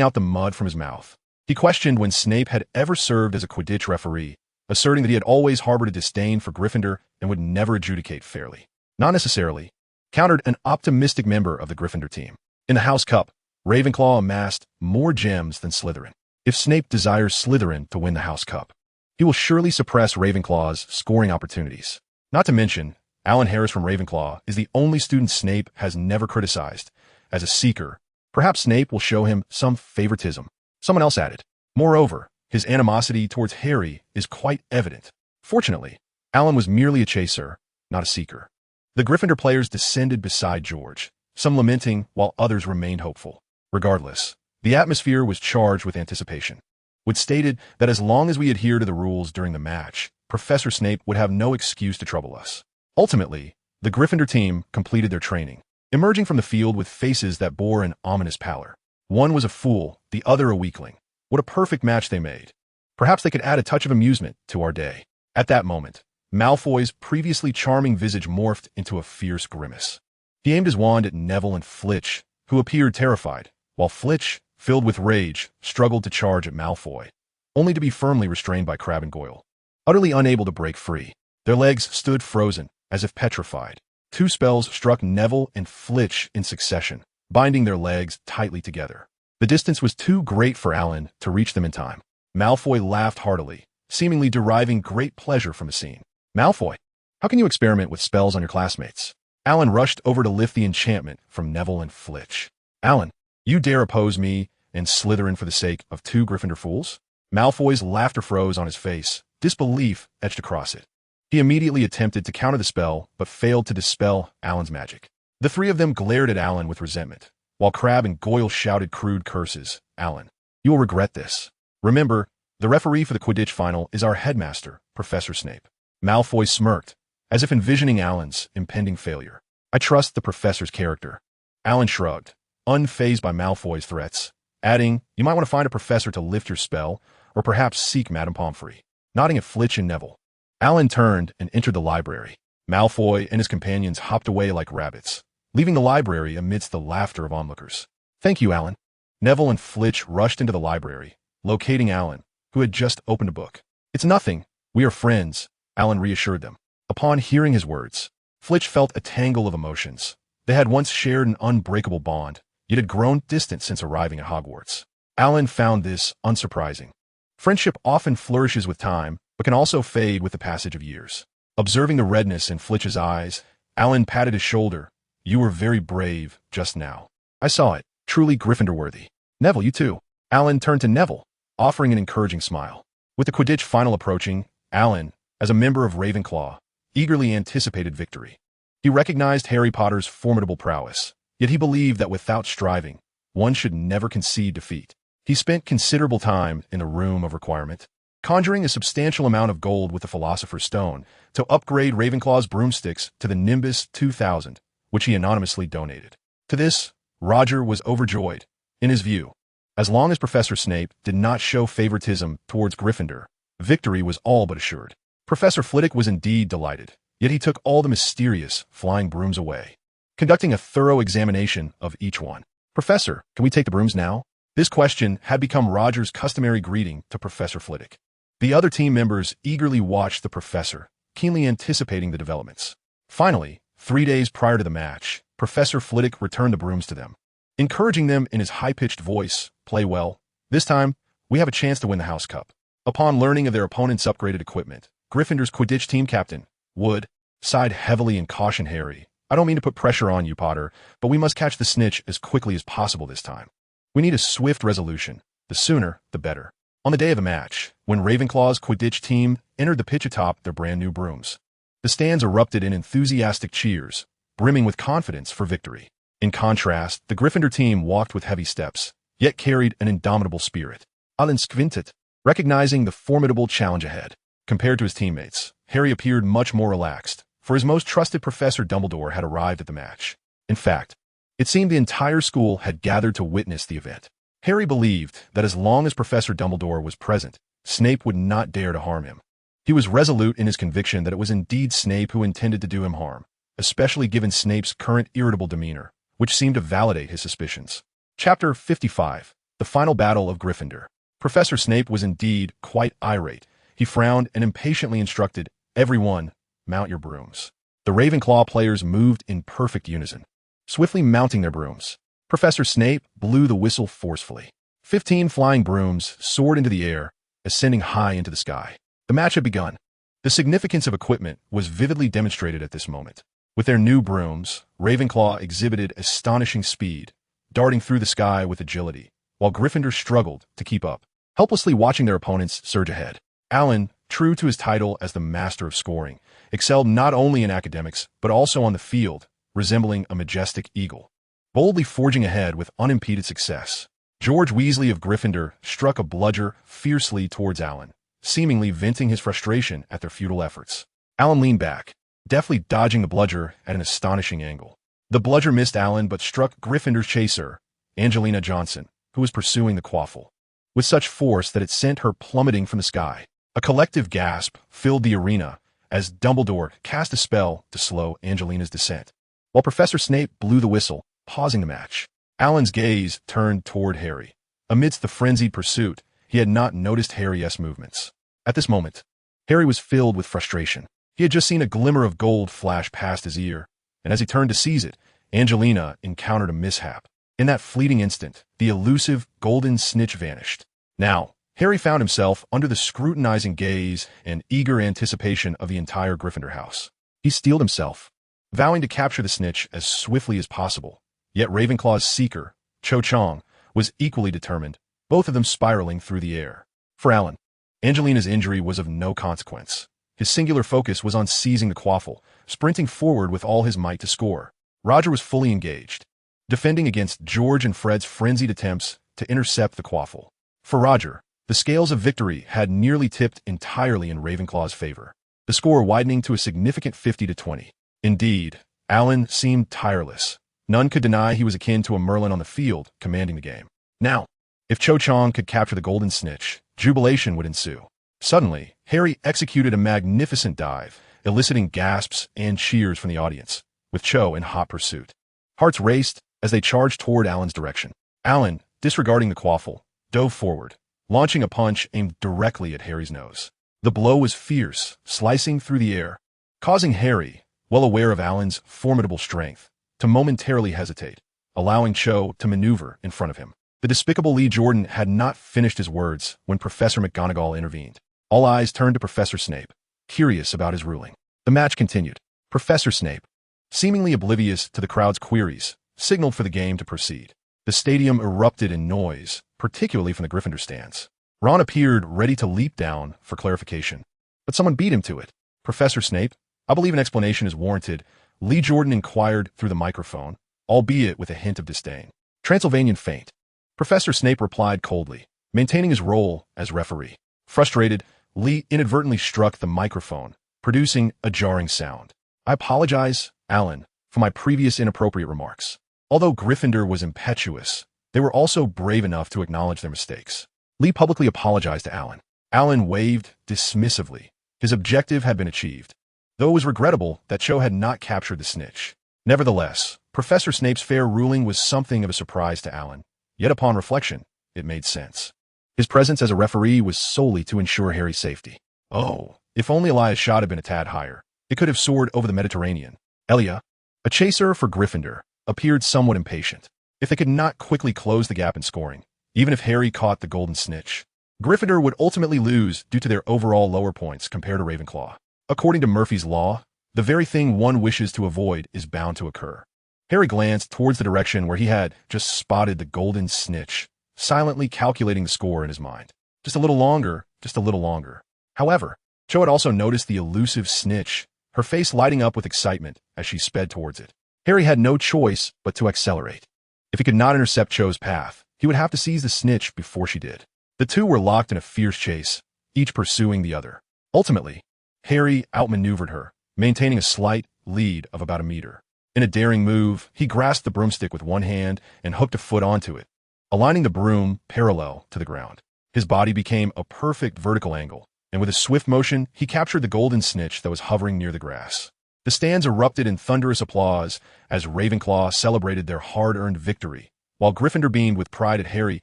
out the mud from his mouth. He questioned when Snape had ever served as a Quidditch referee, asserting that he had always harbored a disdain for Gryffindor and would never adjudicate fairly. Not necessarily, countered an optimistic member of the Gryffindor team. In the House Cup, Ravenclaw amassed more gems than Slytherin. If Snape desires Slytherin to win the House Cup, he will surely suppress Ravenclaw's scoring opportunities. Not to mention, Alan Harris from Ravenclaw is the only student Snape has never criticized. As a seeker, perhaps Snape will show him some favoritism. Someone else added. Moreover, his animosity towards Harry is quite evident. Fortunately, Alan was merely a chaser, not a seeker. The Gryffindor players descended beside George, some lamenting while others remained hopeful. Regardless, the atmosphere was charged with anticipation. Wood stated that as long as we adhere to the rules during the match, Professor Snape would have no excuse to trouble us. Ultimately, the Gryffindor team completed their training, emerging from the field with faces that bore an ominous pallor. One was a fool, the other a weakling. What a perfect match they made. Perhaps they could add a touch of amusement to our day. At that moment, Malfoy's previously charming visage morphed into a fierce grimace. He aimed his wand at Neville and Flitch, who appeared terrified, while Flitch, filled with rage, struggled to charge at Malfoy, only to be firmly restrained by Crabbe and Goyle. Utterly unable to break free, their legs stood frozen, as if petrified. Two spells struck Neville and Flitch in succession, binding their legs tightly together. The distance was too great for Alan to reach them in time. Malfoy laughed heartily, seemingly deriving great pleasure from the scene. Malfoy, how can you experiment with spells on your classmates? Alan rushed over to lift the enchantment from Neville and Flitch. Alan, you dare oppose me and Slytherin for the sake of two Gryffindor fools? Malfoy's laughter froze on his face, disbelief etched across it. He immediately attempted to counter the spell, but failed to dispel Alan's magic. The three of them glared at Alan with resentment, while Crabbe and Goyle shouted crude curses. Alan, you will regret this. Remember, the referee for the Quidditch final is our headmaster, Professor Snape. Malfoy smirked, as if envisioning Alan's impending failure. I trust the professor's character. Alan shrugged, unfazed by Malfoy's threats, adding, you might want to find a professor to lift your spell, or perhaps seek Madame Pomfrey. Nodding at Flitch and Neville. Alan turned and entered the library. Malfoy and his companions hopped away like rabbits, leaving the library amidst the laughter of onlookers. Thank you, Alan. Neville and Flitch rushed into the library, locating Alan, who had just opened a book. It's nothing. We are friends, Alan reassured them. Upon hearing his words, Flitch felt a tangle of emotions. They had once shared an unbreakable bond, yet had grown distant since arriving at Hogwarts. Alan found this unsurprising. Friendship often flourishes with time, but can also fade with the passage of years. Observing the redness in Flitch's eyes, Alan patted his shoulder. You were very brave just now. I saw it. Truly Gryffindor-worthy. Neville, you too. Alan turned to Neville, offering an encouraging smile. With the Quidditch final approaching, Alan, as a member of Ravenclaw, eagerly anticipated victory. He recognized Harry Potter's formidable prowess, yet he believed that without striving, one should never concede defeat. He spent considerable time in the Room of Requirement, conjuring a substantial amount of gold with the Philosopher's Stone to upgrade Ravenclaw's broomsticks to the Nimbus 2000, which he anonymously donated. To this, Roger was overjoyed. In his view, as long as Professor Snape did not show favoritism towards Gryffindor, victory was all but assured. Professor Flitwick was indeed delighted, yet he took all the mysterious flying brooms away, conducting a thorough examination of each one. Professor, can we take the brooms now? This question had become Roger's customary greeting to Professor Flitwick. The other team members eagerly watched the professor, keenly anticipating the developments. Finally, 3 days prior to the match, Professor Flitwick returned the brooms to them, encouraging them in his high-pitched voice, play well. This time, we have a chance to win the House Cup. Upon learning of their opponent's upgraded equipment, Gryffindor's Quidditch team captain, Wood, sighed heavily and cautioned Harry. I don't mean to put pressure on you, Potter, but we must catch the snitch as quickly as possible this time. We need a swift resolution. The sooner, the better. On the day of the match, when Ravenclaw's Quidditch team entered the pitch atop their brand new brooms, the stands erupted in enthusiastic cheers, brimming with confidence for victory. In contrast, the Gryffindor team walked with heavy steps, yet carried an indomitable spirit. Alan squinted, recognizing the formidable challenge ahead. Compared to his teammates, Harry appeared much more relaxed, for his most trusted Professor Dumbledore had arrived at the match. In fact, it seemed the entire school had gathered to witness the event. Harry believed that as long as Professor Dumbledore was present, Snape would not dare to harm him. He was resolute in his conviction that it was indeed Snape who intended to do him harm, especially given Snape's current irritable demeanor, which seemed to validate his suspicions. Chapter 55. The Final Battle of Gryffindor. Professor Snape was indeed quite irate. He frowned and impatiently instructed, everyone, mount your brooms. The Ravenclaw players moved in perfect unison, swiftly mounting their brooms. Professor Snape blew the whistle forcefully. 15 flying brooms soared into the air, ascending high into the sky. The match had begun. The significance of equipment was vividly demonstrated at this moment. With their new brooms, Ravenclaw exhibited astonishing speed, darting through the sky with agility, while Gryffindor struggled to keep up, helplessly watching their opponents surge ahead. Alan, true to his title as the master of scoring, excelled not only in academics, but also on the field, resembling a majestic eagle, boldly forging ahead with unimpeded success. George Weasley of Gryffindor struck a bludger fiercely towards Alan, seemingly venting his frustration at their futile efforts. Alan leaned back, deftly dodging the bludger at an astonishing angle. The bludger missed Alan but struck Gryffindor's chaser, Angelina Johnson, who was pursuing the quaffle, with such force that it sent her plummeting from the sky. A collective gasp filled the arena as Dumbledore cast a spell to slow Angelina's descent, while Professor Snape blew the whistle, pausing the match. Alan's gaze turned toward Harry. Amidst the frenzied pursuit, he had not noticed Harry's movements. At this moment, Harry was filled with frustration. He had just seen a glimmer of gold flash past his ear, and as he turned to seize it, Angelina encountered a mishap. In that fleeting instant, the elusive golden snitch vanished. Now, Harry found himself under the scrutinizing gaze and eager anticipation of the entire Gryffindor house. He steeled himself, vowing to capture the snitch as swiftly as possible. Yet Ravenclaw's seeker, Cho Chang, was equally determined, both of them spiraling through the air. For Alan, Angelina's injury was of no consequence. His singular focus was on seizing the quaffle, sprinting forward with all his might to score. Roger was fully engaged, defending against George and Fred's frenzied attempts to intercept the quaffle. For Roger, the scales of victory had nearly tipped entirely in Ravenclaw's favor, the score widening to a significant 50-20. Indeed, Alan seemed tireless. None could deny he was akin to a Merlin on the field, commanding the game. Now, if Cho Chang could capture the golden snitch, jubilation would ensue. Suddenly, Harry executed a magnificent dive, eliciting gasps and cheers from the audience, with Cho in hot pursuit. Hearts raced as they charged toward Alan's direction. Alan, disregarding the quaffle, dove forward, launching a punch aimed directly at Harry's nose. The blow was fierce, slicing through the air, causing Harry, well aware of Alan's formidable strength, to momentarily hesitate, allowing Cho to maneuver in front of him. The despicable Lee Jordan had not finished his words when Professor McGonagall intervened. All eyes turned to Professor Snape, curious about his ruling. The match continued. Professor Snape, seemingly oblivious to the crowd's queries, signaled for the game to proceed. The stadium erupted in noise, particularly from the Gryffindor stands. Ron appeared ready to leap down for clarification, but someone beat him to it. Professor Snape, I believe an explanation is warranted, Lee Jordan inquired through the microphone, albeit with a hint of disdain. Transylvanian feint. Professor Snape replied coldly, maintaining his role as referee. Frustrated, Lee inadvertently struck the microphone, producing a jarring sound. I apologize, Alan, for my previous inappropriate remarks. Although Gryffindor was impetuous, they were also brave enough to acknowledge their mistakes. Lee publicly apologized to Alan. Alan waved dismissively. His objective had been achieved, though it was regrettable that Cho had not captured the snitch. Nevertheless, Professor Snape's fair ruling was something of a surprise to Alan, yet upon reflection, it made sense. His presence as a referee was solely to ensure Harry's safety. Oh, if only Elias' shot had been a tad higher, it could have soared over the Mediterranean. Elia, a chaser for Gryffindor, appeared somewhat impatient. If they could not quickly close the gap in scoring, even if Harry caught the golden snitch, Gryffindor would ultimately lose due to their overall lower points compared to Ravenclaw. According to Murphy's Law, the very thing one wishes to avoid is bound to occur. Harry glanced towards the direction where he had just spotted the golden snitch, silently calculating the score in his mind. Just a little longer, just a little longer. However, Cho had also noticed the elusive snitch, her face lighting up with excitement as she sped towards it. Harry had no choice but to accelerate. If he could not intercept Cho's path, he would have to seize the snitch before she did. The two were locked in a fierce chase, each pursuing the other. Ultimately, Harry outmaneuvered her, maintaining a slight lead of about a meter. In a daring move, he grasped the broomstick with one hand and hooked a foot onto it, aligning the broom parallel to the ground. His body became a perfect vertical angle, and with a swift motion, he captured the golden snitch that was hovering near the grass. The stands erupted in thunderous applause as Ravenclaw celebrated their hard-earned victory, while Gryffindor beamed with pride at Harry's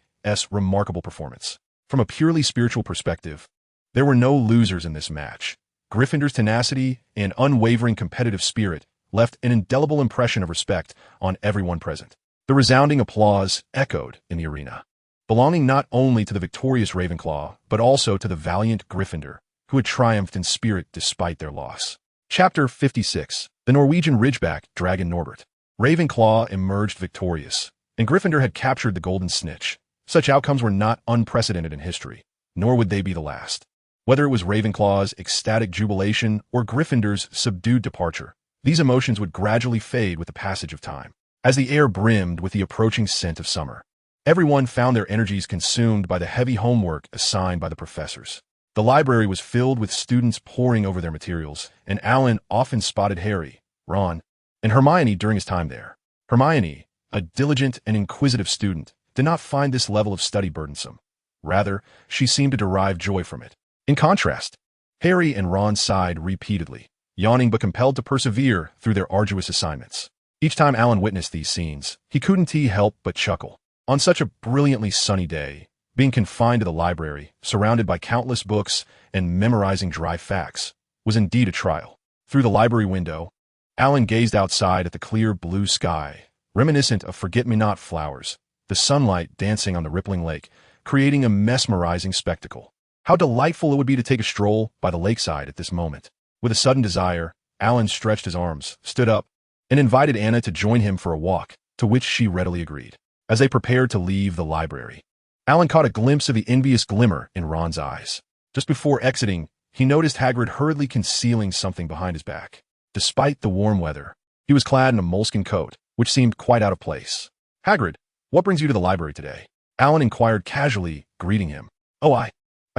remarkable performance. From a purely spiritual perspective, there were no losers in this match. Gryffindor's tenacity and unwavering competitive spirit left an indelible impression of respect on everyone present. The resounding applause echoed in the arena, belonging not only to the victorious Ravenclaw, but also to the valiant Gryffindor, who had triumphed in spirit despite their loss. Chapter 56. The Norwegian Ridgeback Dragon Norbert. Ravenclaw emerged victorious, and Gryffindor had captured the golden snitch. Such outcomes were not unprecedented in history, nor would they be the last. Whether it was Ravenclaw's ecstatic jubilation or Gryffindor's subdued departure, these emotions would gradually fade with the passage of time. As the air brimmed with the approaching scent of summer, everyone found their energies consumed by the heavy homework assigned by the professors. The library was filled with students poring over their materials, and Alan often spotted Harry, Ron, and Hermione during his time there. Hermione, a diligent and inquisitive student, did not find this level of study burdensome. Rather, she seemed to derive joy from it. In contrast, Harry and Ron sighed repeatedly, yawning but compelled to persevere through their arduous assignments. Each time Alan witnessed these scenes, he couldn't help but chuckle. On such a brilliantly sunny day, being confined to the library, surrounded by countless books and memorizing dry facts, was indeed a trial. Through the library window, Alan gazed outside at the clear blue sky, reminiscent of forget-me-not flowers, the sunlight dancing on the rippling lake, creating a mesmerizing spectacle. How delightful it would be to take a stroll by the lakeside at this moment. With a sudden desire, Alan stretched his arms, stood up, and invited Anna to join him for a walk, to which she readily agreed. As they prepared to leave the library, Alan caught a glimpse of the envious glimmer in Ron's eyes. Just before exiting, he noticed Hagrid hurriedly concealing something behind his back. Despite the warm weather, He was clad in a moleskin coat, which seemed quite out of place. "Hagrid, what brings you to the library today?" Alan inquired casually, greeting him. "Oh, I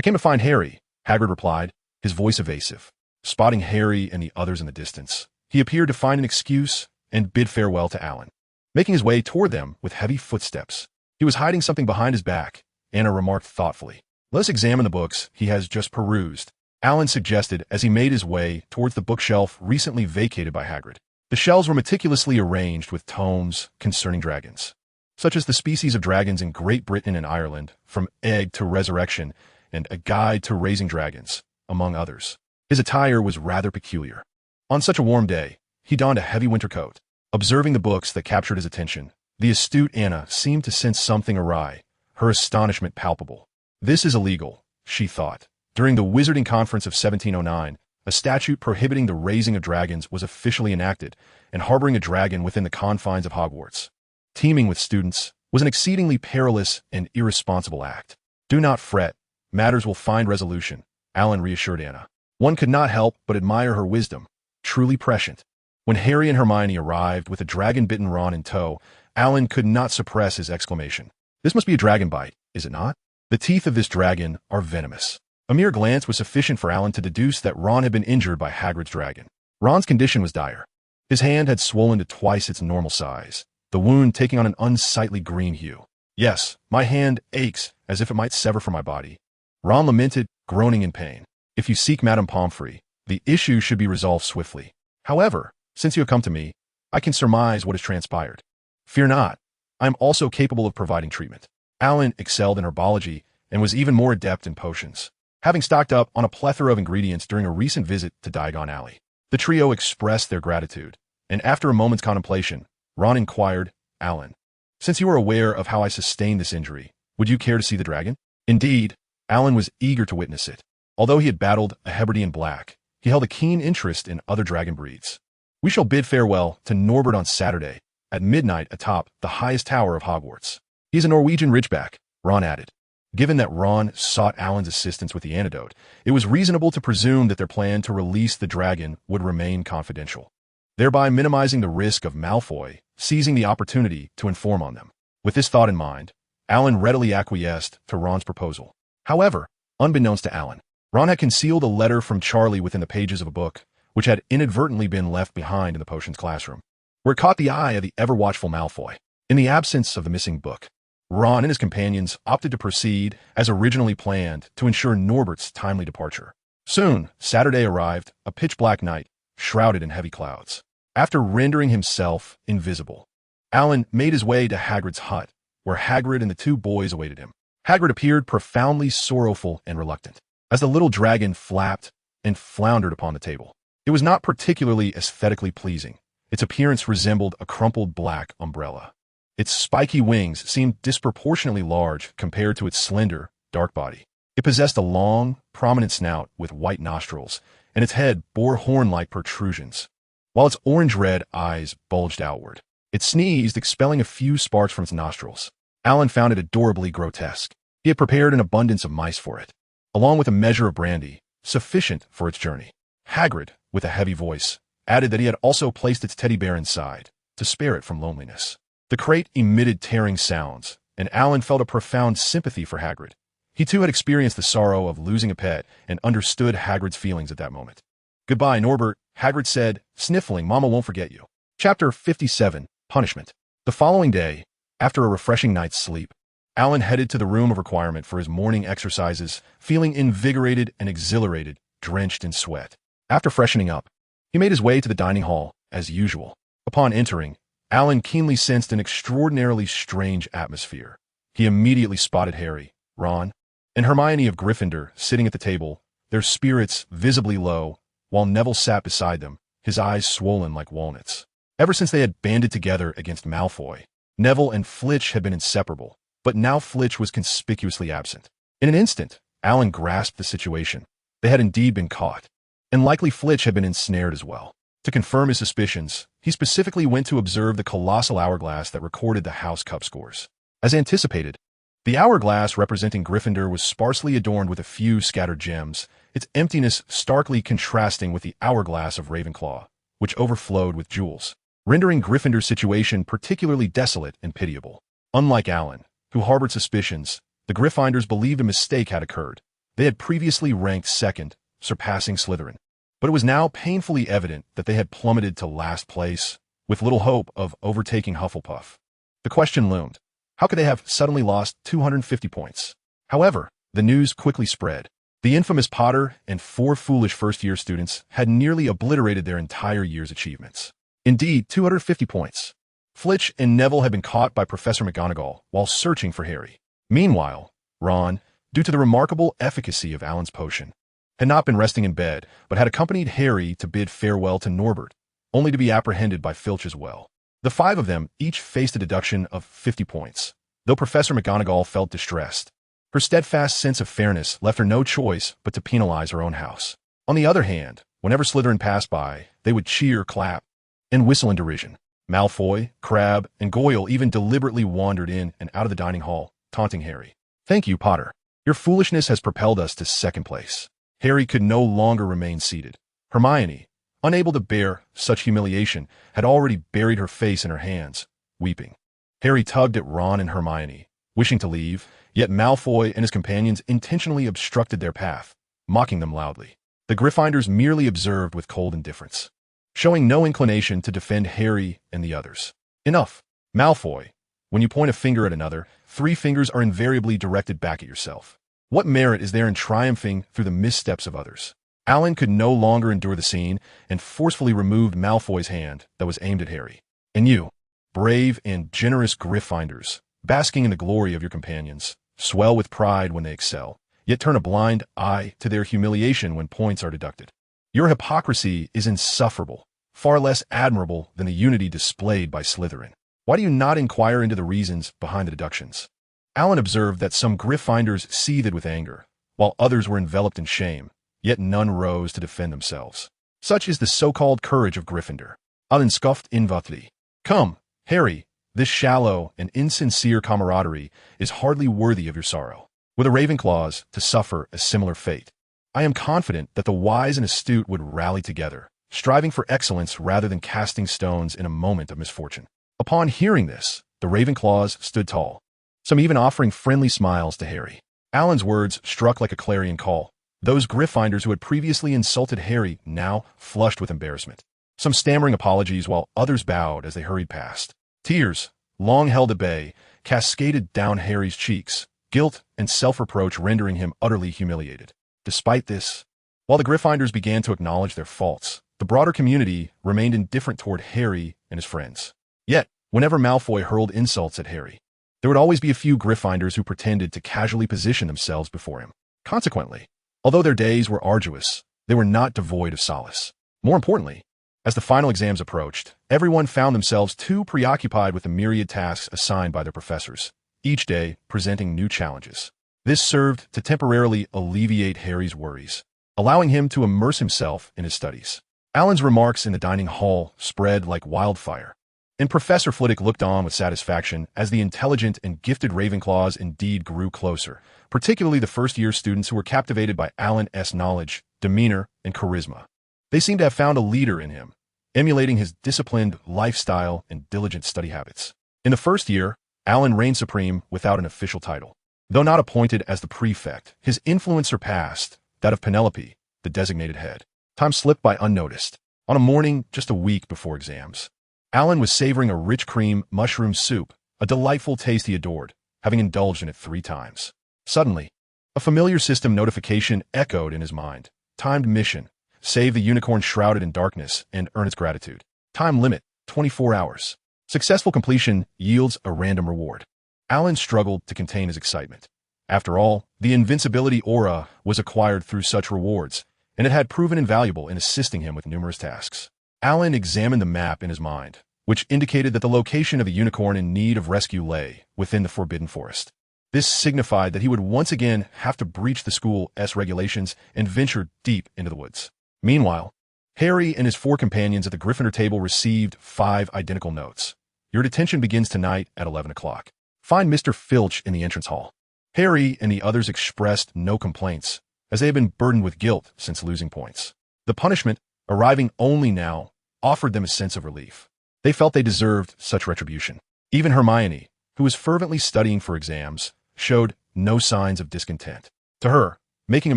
came to find Harry," Hagrid replied, his voice evasive. Spotting Harry and the others in the distance, he appeared to find an excuse and bid farewell to Alan. Making his way toward them with heavy footsteps, he was hiding something behind his back, Anna remarked thoughtfully. "Let us examine the books he has just perused," Alan suggested as he made his way towards the bookshelf recently vacated by Hagrid. The shelves were meticulously arranged with tomes concerning dragons, such as the species of dragons in Great Britain and Ireland, from Egg to Resurrection, and A Guide to Raising Dragons, among others. His attire was rather peculiar. On such a warm day, he donned a heavy winter coat. Observing the books that captured his attention, the astute Anna seemed to sense something awry, her astonishment palpable. "This is illegal," she thought. During the Wizarding Conference of 1709, a statute prohibiting the raising of dragons was officially enacted, and harboring a dragon within the confines of Hogwarts, teeming with students, was an exceedingly perilous and irresponsible act. "Do not fret, matters will find resolution," Alan reassured Anna. One could not help but admire her wisdom, truly prescient. When Harry and Hermione arrived with a dragon-bitten Ron in tow, Alan could not suppress his exclamation. "This must be a dragon bite, is it not? The teeth of this dragon are venomous." A mere glance was sufficient for Alan to deduce that Ron had been injured by Hagrid's dragon. Ron's condition was dire. His hand had swollen to twice its normal size, the wound taking on an unsightly green hue. "Yes, my hand aches as if it might sever from my body," Ron lamented, groaning in pain. "If you seek Madame Pomfrey, the issue should be resolved swiftly. However, since you have come to me, I can surmise what has transpired. Fear not, I am also capable of providing treatment." Alan excelled in herbology and was even more adept in potions, having stocked up on a plethora of ingredients during a recent visit to Diagon Alley. The trio expressed their gratitude, and after a moment's contemplation, Ron inquired, "Alan, since you are aware of how I sustained this injury, would you care to see the dragon?" Indeed, Alan was eager to witness it. Although he had battled a Hebridean black, he held a keen interest in other dragon breeds. "We shall bid farewell to Norbert on Saturday, at midnight atop the highest tower of Hogwarts. He is a Norwegian ridgeback," Ron added. Given that Ron sought Alan's assistance with the antidote, it was reasonable to presume that their plan to release the dragon would remain confidential, thereby minimizing the risk of Malfoy seizing the opportunity to inform on them. With this thought in mind, Alan readily acquiesced to Ron's proposal. However, unbeknownst to Alan, Ron had concealed a letter from Charlie within the pages of a book, which had inadvertently been left behind in the potions classroom, where it caught the eye of the ever-watchful Malfoy. In the absence of the missing book, Ron and his companions opted to proceed as originally planned to ensure Norbert's timely departure. Soon, Saturday arrived, a pitch-black night, shrouded in heavy clouds. After rendering himself invisible, Alan made his way to Hagrid's hut, where Hagrid and the two boys awaited him. Hagrid appeared profoundly sorrowful and reluctant, as the little dragon flapped and floundered upon the table. It was not particularly aesthetically pleasing. Its appearance resembled a crumpled black umbrella. Its spiky wings seemed disproportionately large compared to its slender, dark body. It possessed a long, prominent snout with white nostrils, and its head bore horn-like protrusions, while its orange-red eyes bulged outward. It sneezed, expelling a few sparks from its nostrils. Alan found it adorably grotesque. He had prepared an abundance of mice for it, along with a measure of brandy, sufficient for its journey. Hagrid, with a heavy voice, added that he had also placed its teddy bear inside, to spare it from loneliness. The crate emitted tearing sounds, and Alan felt a profound sympathy for Hagrid. He too had experienced the sorrow of losing a pet and understood Hagrid's feelings at that moment. "Goodbye, Norbert," Hagrid said, sniffling. "Mama won't forget you." Chapter 57, Punishment. The following day, after a refreshing night's sleep, Alan headed to the room of requirement for his morning exercises, feeling invigorated and exhilarated, drenched in sweat. After freshening up, he made his way to the dining hall, as usual. Upon entering, Alan keenly sensed an extraordinarily strange atmosphere. He immediately spotted Harry, Ron, and Hermione of Gryffindor sitting at the table, their spirits visibly low, while Neville sat beside them, his eyes swollen like walnuts. Ever since they had banded together against Malfoy, Neville and Flitch had been inseparable, but now Flitch was conspicuously absent. In an instant, Alan grasped the situation. They had indeed been caught, and likely Flitch had been ensnared as well. To confirm his suspicions, he specifically went to observe the colossal hourglass that recorded the House Cup scores. As anticipated, the hourglass representing Gryffindor was sparsely adorned with a few scattered gems, its emptiness starkly contrasting with the hourglass of Ravenclaw, which overflowed with jewels. rendering Gryffindor's situation particularly desolate and pitiable. Unlike Alan, who harbored suspicions, the Gryffindors believed a mistake had occurred. They had previously ranked second, surpassing Slytherin. But it was now painfully evident that they had plummeted to last place, with little hope of overtaking Hufflepuff. The question loomed: how could they have suddenly lost 250 points? However, the news quickly spread. The infamous Potter and 4 foolish first-year students had nearly obliterated their entire year's achievements. Indeed, 250 points. Flitch and Neville had been caught by Professor McGonagall while searching for Harry. Meanwhile, Ron, due to the remarkable efficacy of Alan's potion, had not been resting in bed, but had accompanied Harry to bid farewell to Norbert, only to be apprehended by Filch as well. The 5 of them each faced a deduction of 50 points, though Professor McGonagall felt distressed. Her steadfast sense of fairness left her no choice but to penalize her own house. On the other hand, whenever Slytherin passed by, they would cheer, clap, and whistle in derision. Malfoy, Crabbe, and Goyle even deliberately wandered in and out of the dining hall, taunting Harry. "Thank you, Potter. Your foolishness has propelled us to second place." Harry could no longer remain seated. Hermione, unable to bear such humiliation, had already buried her face in her hands, weeping. Harry tugged at Ron and Hermione, wishing to leave, yet Malfoy and his companions intentionally obstructed their path, mocking them loudly. The Gryffindors merely observed with cold indifference, showing no inclination to defend Harry and the others. "Enough. Malfoy, when you point a finger at another, 3 fingers are invariably directed back at yourself. What merit is there in triumphing through the missteps of others?" Alan could no longer endure the scene and forcefully removed Malfoy's hand that was aimed at Harry. "And you, brave and generous Gryffindors, basking in the glory of your companions, swell with pride when they excel, yet turn a blind eye to their humiliation when points are deducted. Your hypocrisy is insufferable, far less admirable than the unity displayed by Slytherin. Why do you not inquire into the reasons behind the deductions?" Alan observed that some Gryffindors seethed with anger, while others were enveloped in shame, yet none rose to defend themselves. Such is the so-called courage of Gryffindor. Alan scoffed inwardly. "Come, Harry, this shallow and insincere camaraderie is hardly worthy of your sorrow. Were the Ravenclaws to suffer a similar fate, I am confident that the wise and astute would rally together, striving for excellence rather than casting stones in a moment of misfortune." Upon hearing this, the Ravenclaws stood tall, some even offering friendly smiles to Harry. Alan's words struck like a clarion call. Those Gryffindors who had previously insulted Harry now flushed with embarrassment, some stammering apologies while others bowed as they hurried past. Tears, long held at bay, cascaded down Harry's cheeks, guilt and self-reproach rendering him utterly humiliated. Despite this, while the Gryffindors began to acknowledge their faults, the broader community remained indifferent toward Harry and his friends. Yet, whenever Malfoy hurled insults at Harry, there would always be a few Gryffindors who pretended to casually position themselves before him. Consequently, although their days were arduous, they were not devoid of solace. More importantly, as the final exams approached, everyone found themselves too preoccupied with the myriad tasks assigned by their professors, each day presenting new challenges. This served to temporarily alleviate Harry's worries, allowing him to immerse himself in his studies. Alan's remarks in the dining hall spread like wildfire, and Professor Flitwick looked on with satisfaction as the intelligent and gifted Ravenclaws indeed grew closer, particularly the first-year students who were captivated by Alan's knowledge, demeanor, and charisma. They seemed to have found a leader in him, emulating his disciplined lifestyle and diligent study habits. In the first year, Alan reigned supreme without an official title. Though not appointed as the prefect, his influence surpassed that of Penelope, the designated head. Time slipped by unnoticed. On a morning just a week before exams, Alan was savoring a rich cream mushroom soup, a delightful taste he adored, having indulged in it 3 times. Suddenly, a familiar system notification echoed in his mind. Timed mission. Save the unicorn shrouded in darkness and earn its gratitude. Time limit, 24 hours. Successful completion yields a random reward. Alan struggled to contain his excitement. After all, the invincibility aura was acquired through such rewards, and it had proven invaluable in assisting him with numerous tasks. Alan examined the map in his mind, which indicated that the location of the unicorn in need of rescue lay within the Forbidden Forest. This signified that he would once again have to breach the school's regulations and venture deep into the woods. Meanwhile, Harry and his 4 companions at the Gryffindor table received 5 identical notes. Your detention begins tonight at 11 o'clock. Find Mr. Filch in the entrance hall. Harry and the others expressed no complaints, as they had been burdened with guilt since losing points. The punishment, arriving only now, offered them a sense of relief. They felt they deserved such retribution. Even Hermione, who was fervently studying for exams, showed no signs of discontent. To her, making a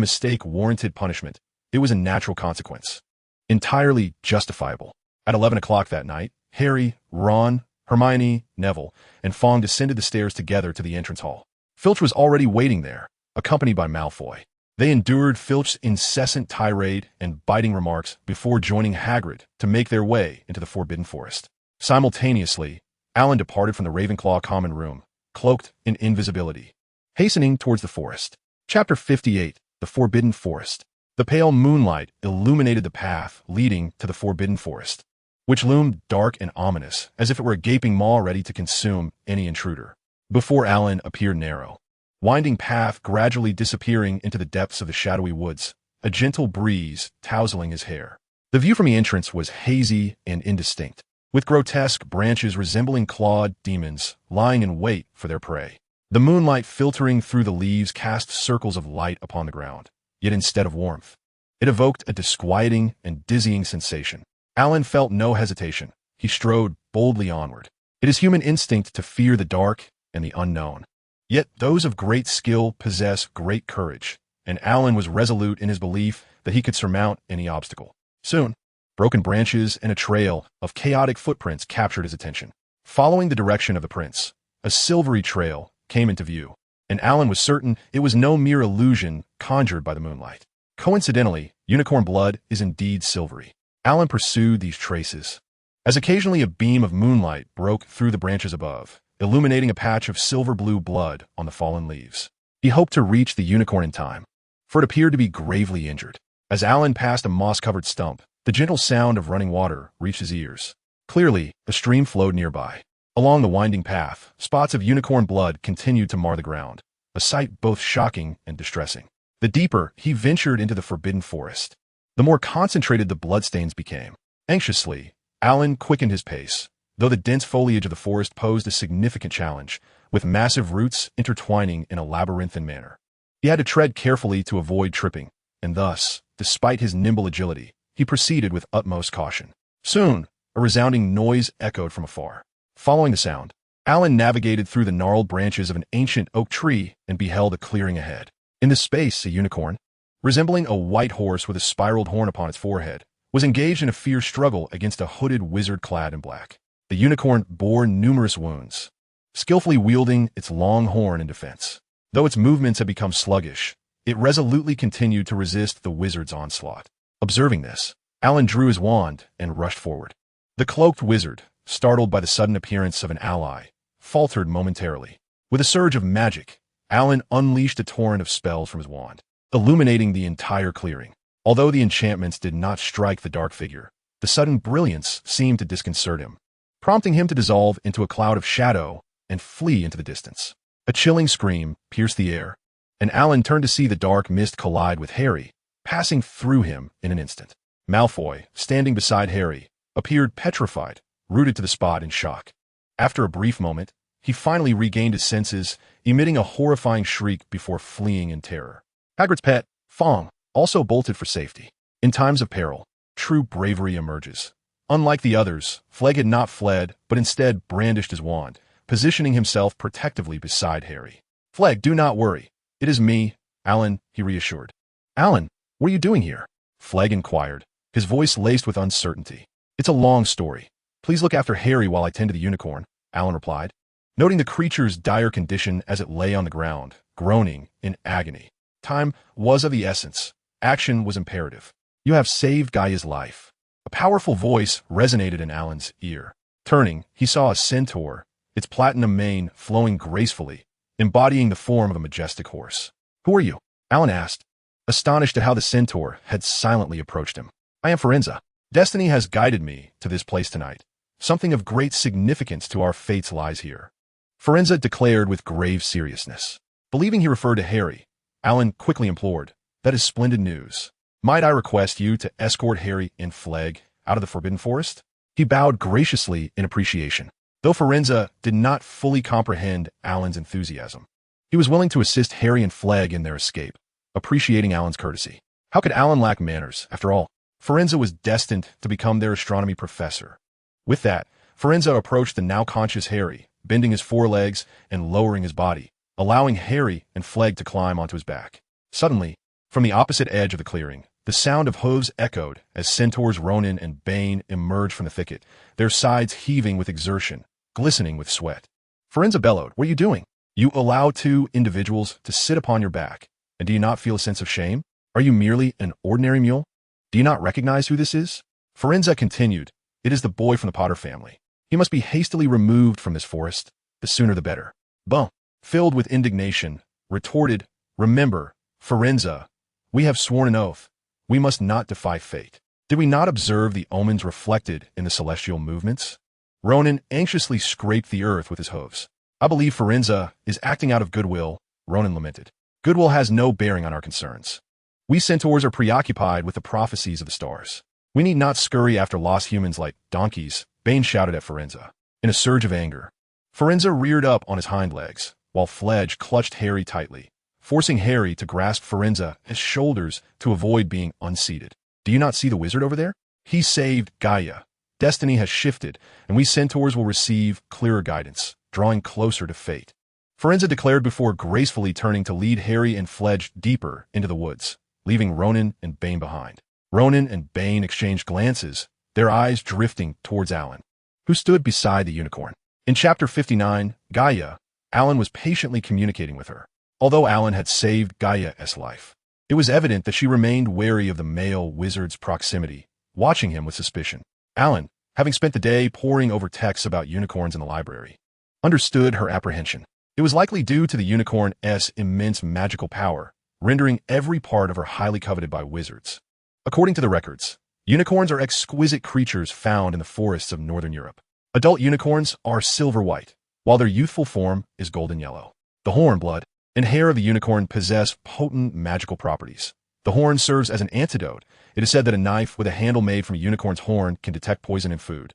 mistake warranted punishment. It was a natural consequence. Entirely justifiable. At 11 o'clock that night, Harry, Ron, Hermione, Neville, and Fong descended the stairs together to the entrance hall. Filch was already waiting there, accompanied by Malfoy. They endured Filch's incessant tirade and biting remarks before joining Hagrid to make their way into the Forbidden Forest. Simultaneously, Alan departed from the Ravenclaw common room, cloaked in invisibility, hastening towards the forest. Chapter 58, The Forbidden Forest. The pale moonlight illuminated the path leading to the Forbidden Forest, which loomed dark and ominous, as if it were a gaping maw ready to consume any intruder. Before Alan appeared narrow, winding path gradually disappearing into the depths of the shadowy woods, a gentle breeze tousling his hair. The view from the entrance was hazy and indistinct, with grotesque branches resembling clawed demons lying in wait for their prey. The moonlight filtering through the leaves cast circles of light upon the ground, yet instead of warmth, it evoked a disquieting and dizzying sensation. Alan felt no hesitation. He strode boldly onward. It is human instinct to fear the dark and the unknown. Yet those of great skill possess great courage, and Alan was resolute in his belief that he could surmount any obstacle. Soon, broken branches and a trail of chaotic footprints captured his attention. Following the direction of the prints, a silvery trail came into view, and Alan was certain it was no mere illusion conjured by the moonlight. Coincidentally, unicorn blood is indeed silvery. Alan pursued these traces, as occasionally a beam of moonlight broke through the branches above, illuminating a patch of silver-blue blood on the fallen leaves. He hoped to reach the unicorn in time, for it appeared to be gravely injured. As Alan passed a moss-covered stump, the gentle sound of running water reached his ears. Clearly, a stream flowed nearby. Along the winding path, spots of unicorn blood continued to mar the ground, a sight both shocking and distressing. The deeper he ventured into the Forbidden Forest, the more concentrated the bloodstains became. Anxiously, Alan quickened his pace, though the dense foliage of the forest posed a significant challenge, with massive roots intertwining in a labyrinthine manner. He had to tread carefully to avoid tripping, and thus, despite his nimble agility, he proceeded with utmost caution. Soon, a resounding noise echoed from afar. Following the sound, Alan navigated through the gnarled branches of an ancient oak tree and beheld a clearing ahead. In this space, a unicorn, resembling a white horse with a spiraled horn upon its forehead, was engaged in a fierce struggle against a hooded wizard clad in black. The unicorn bore numerous wounds, skillfully wielding its long horn in defense. Though its movements had become sluggish, it resolutely continued to resist the wizard's onslaught. Observing this, Alan drew his wand and rushed forward. The cloaked wizard, startled by the sudden appearance of an ally, faltered momentarily. With a surge of magic, Alan unleashed a torrent of spells from his wand, illuminating the entire clearing. Although the enchantments did not strike the dark figure, the sudden brilliance seemed to disconcert him, prompting him to dissolve into a cloud of shadow and flee into the distance. A chilling scream pierced the air, and Alan turned to see the dark mist collide with Harry, passing through him in an instant. Malfoy, standing beside Harry, appeared petrified, rooted to the spot in shock. After a brief moment, he finally regained his senses, emitting a horrifying shriek before fleeing in terror. Hagrid's pet, Fong, also bolted for safety. In times of peril, true bravery emerges. Unlike the others, Flegg had not fled, but instead brandished his wand, positioning himself protectively beside Harry. "Flegg, do not worry. It is me, Alan," he reassured. "Alan, what are you doing here?" Flegg inquired, his voice laced with uncertainty. "It's a long story. Please look after Harry while I tend to the unicorn," Alan replied, noting the creature's dire condition as it lay on the ground, groaning in agony. Time was of the essence. Action was imperative. "You have saved Gaia's life." A powerful voice resonated in Alan's ear. Turning, he saw a centaur, its platinum mane flowing gracefully, embodying the form of a majestic horse. "Who are you?" Alan asked, astonished at how the centaur had silently approached him. "I am Forenza. Destiny has guided me to this place tonight. Something of great significance to our fates lies here," Forenza declared with grave seriousness. Believing he referred to Harry, Alan quickly implored, "That is splendid news. Might I request you to escort Harry and Flegg out of the Forbidden Forest?" He bowed graciously in appreciation. Though Forenza did not fully comprehend Alan's enthusiasm, he was willing to assist Harry and Flegg in their escape, appreciating Alan's courtesy. How could Alan lack manners, after all? Forenza was destined to become their astronomy professor. With that, Forenza approached the now-conscious Harry, bending his forelegs and lowering his body, allowing Harry and Flegg to climb onto his back. Suddenly, from the opposite edge of the clearing, the sound of hooves echoed as centaurs Ronan and Bane emerged from the thicket, their sides heaving with exertion, glistening with sweat. Forenza bellowed, "What are you doing? You allow two individuals to sit upon your back, and do you not feel a sense of shame? Are you merely an ordinary mule? Do you not recognize who this is?" Forenza continued, "It is the boy from the Potter family. He must be hastily removed from this forest. The sooner the better." Bum, filled with indignation, retorted, "Remember, Forenza, we have sworn an oath. We must not defy fate. Did we not observe the omens reflected in the celestial movements?" Ronan anxiously scraped the earth with his hooves. "I believe Forenza is acting out of goodwill," Ronan lamented. "Goodwill has no bearing on our concerns. We centaurs are preoccupied with the prophecies of the stars. We need not scurry after lost humans like donkeys," Bane shouted at Forenza. In a surge of anger, Forenza reared up on his hind legs, while Fledge clutched Harry tightly, forcing Harry to grasp Forenza's shoulders to avoid being unseated. "Do you not see the wizard over there? He saved Gaia. Destiny has shifted, and we centaurs will receive clearer guidance, drawing closer to fate." Forenza declared before gracefully turning to lead Harry and Fledge deeper into the woods, leaving Ronan and Bane behind. Ronan and Bane exchanged glances, their eyes drifting towards Alan, who stood beside the unicorn. In Chapter 59, Gaia, Alan was patiently communicating with her. Although Alan had saved Gaia's life, it was evident that she remained wary of the male wizard's proximity, watching him with suspicion. Alan, having spent the day poring over texts about unicorns in the library, understood her apprehension. It was likely due to the unicorn's immense magical power, rendering every part of her highly coveted by wizards. According to the records, unicorns are exquisite creatures found in the forests of northern Europe. Adult unicorns are silver-white, while their youthful form is golden yellow. The horn, blood, and hair of the unicorn possess potent magical properties. The horn serves as an antidote. It is said that a knife with a handle made from a unicorn's horn can detect poison in food.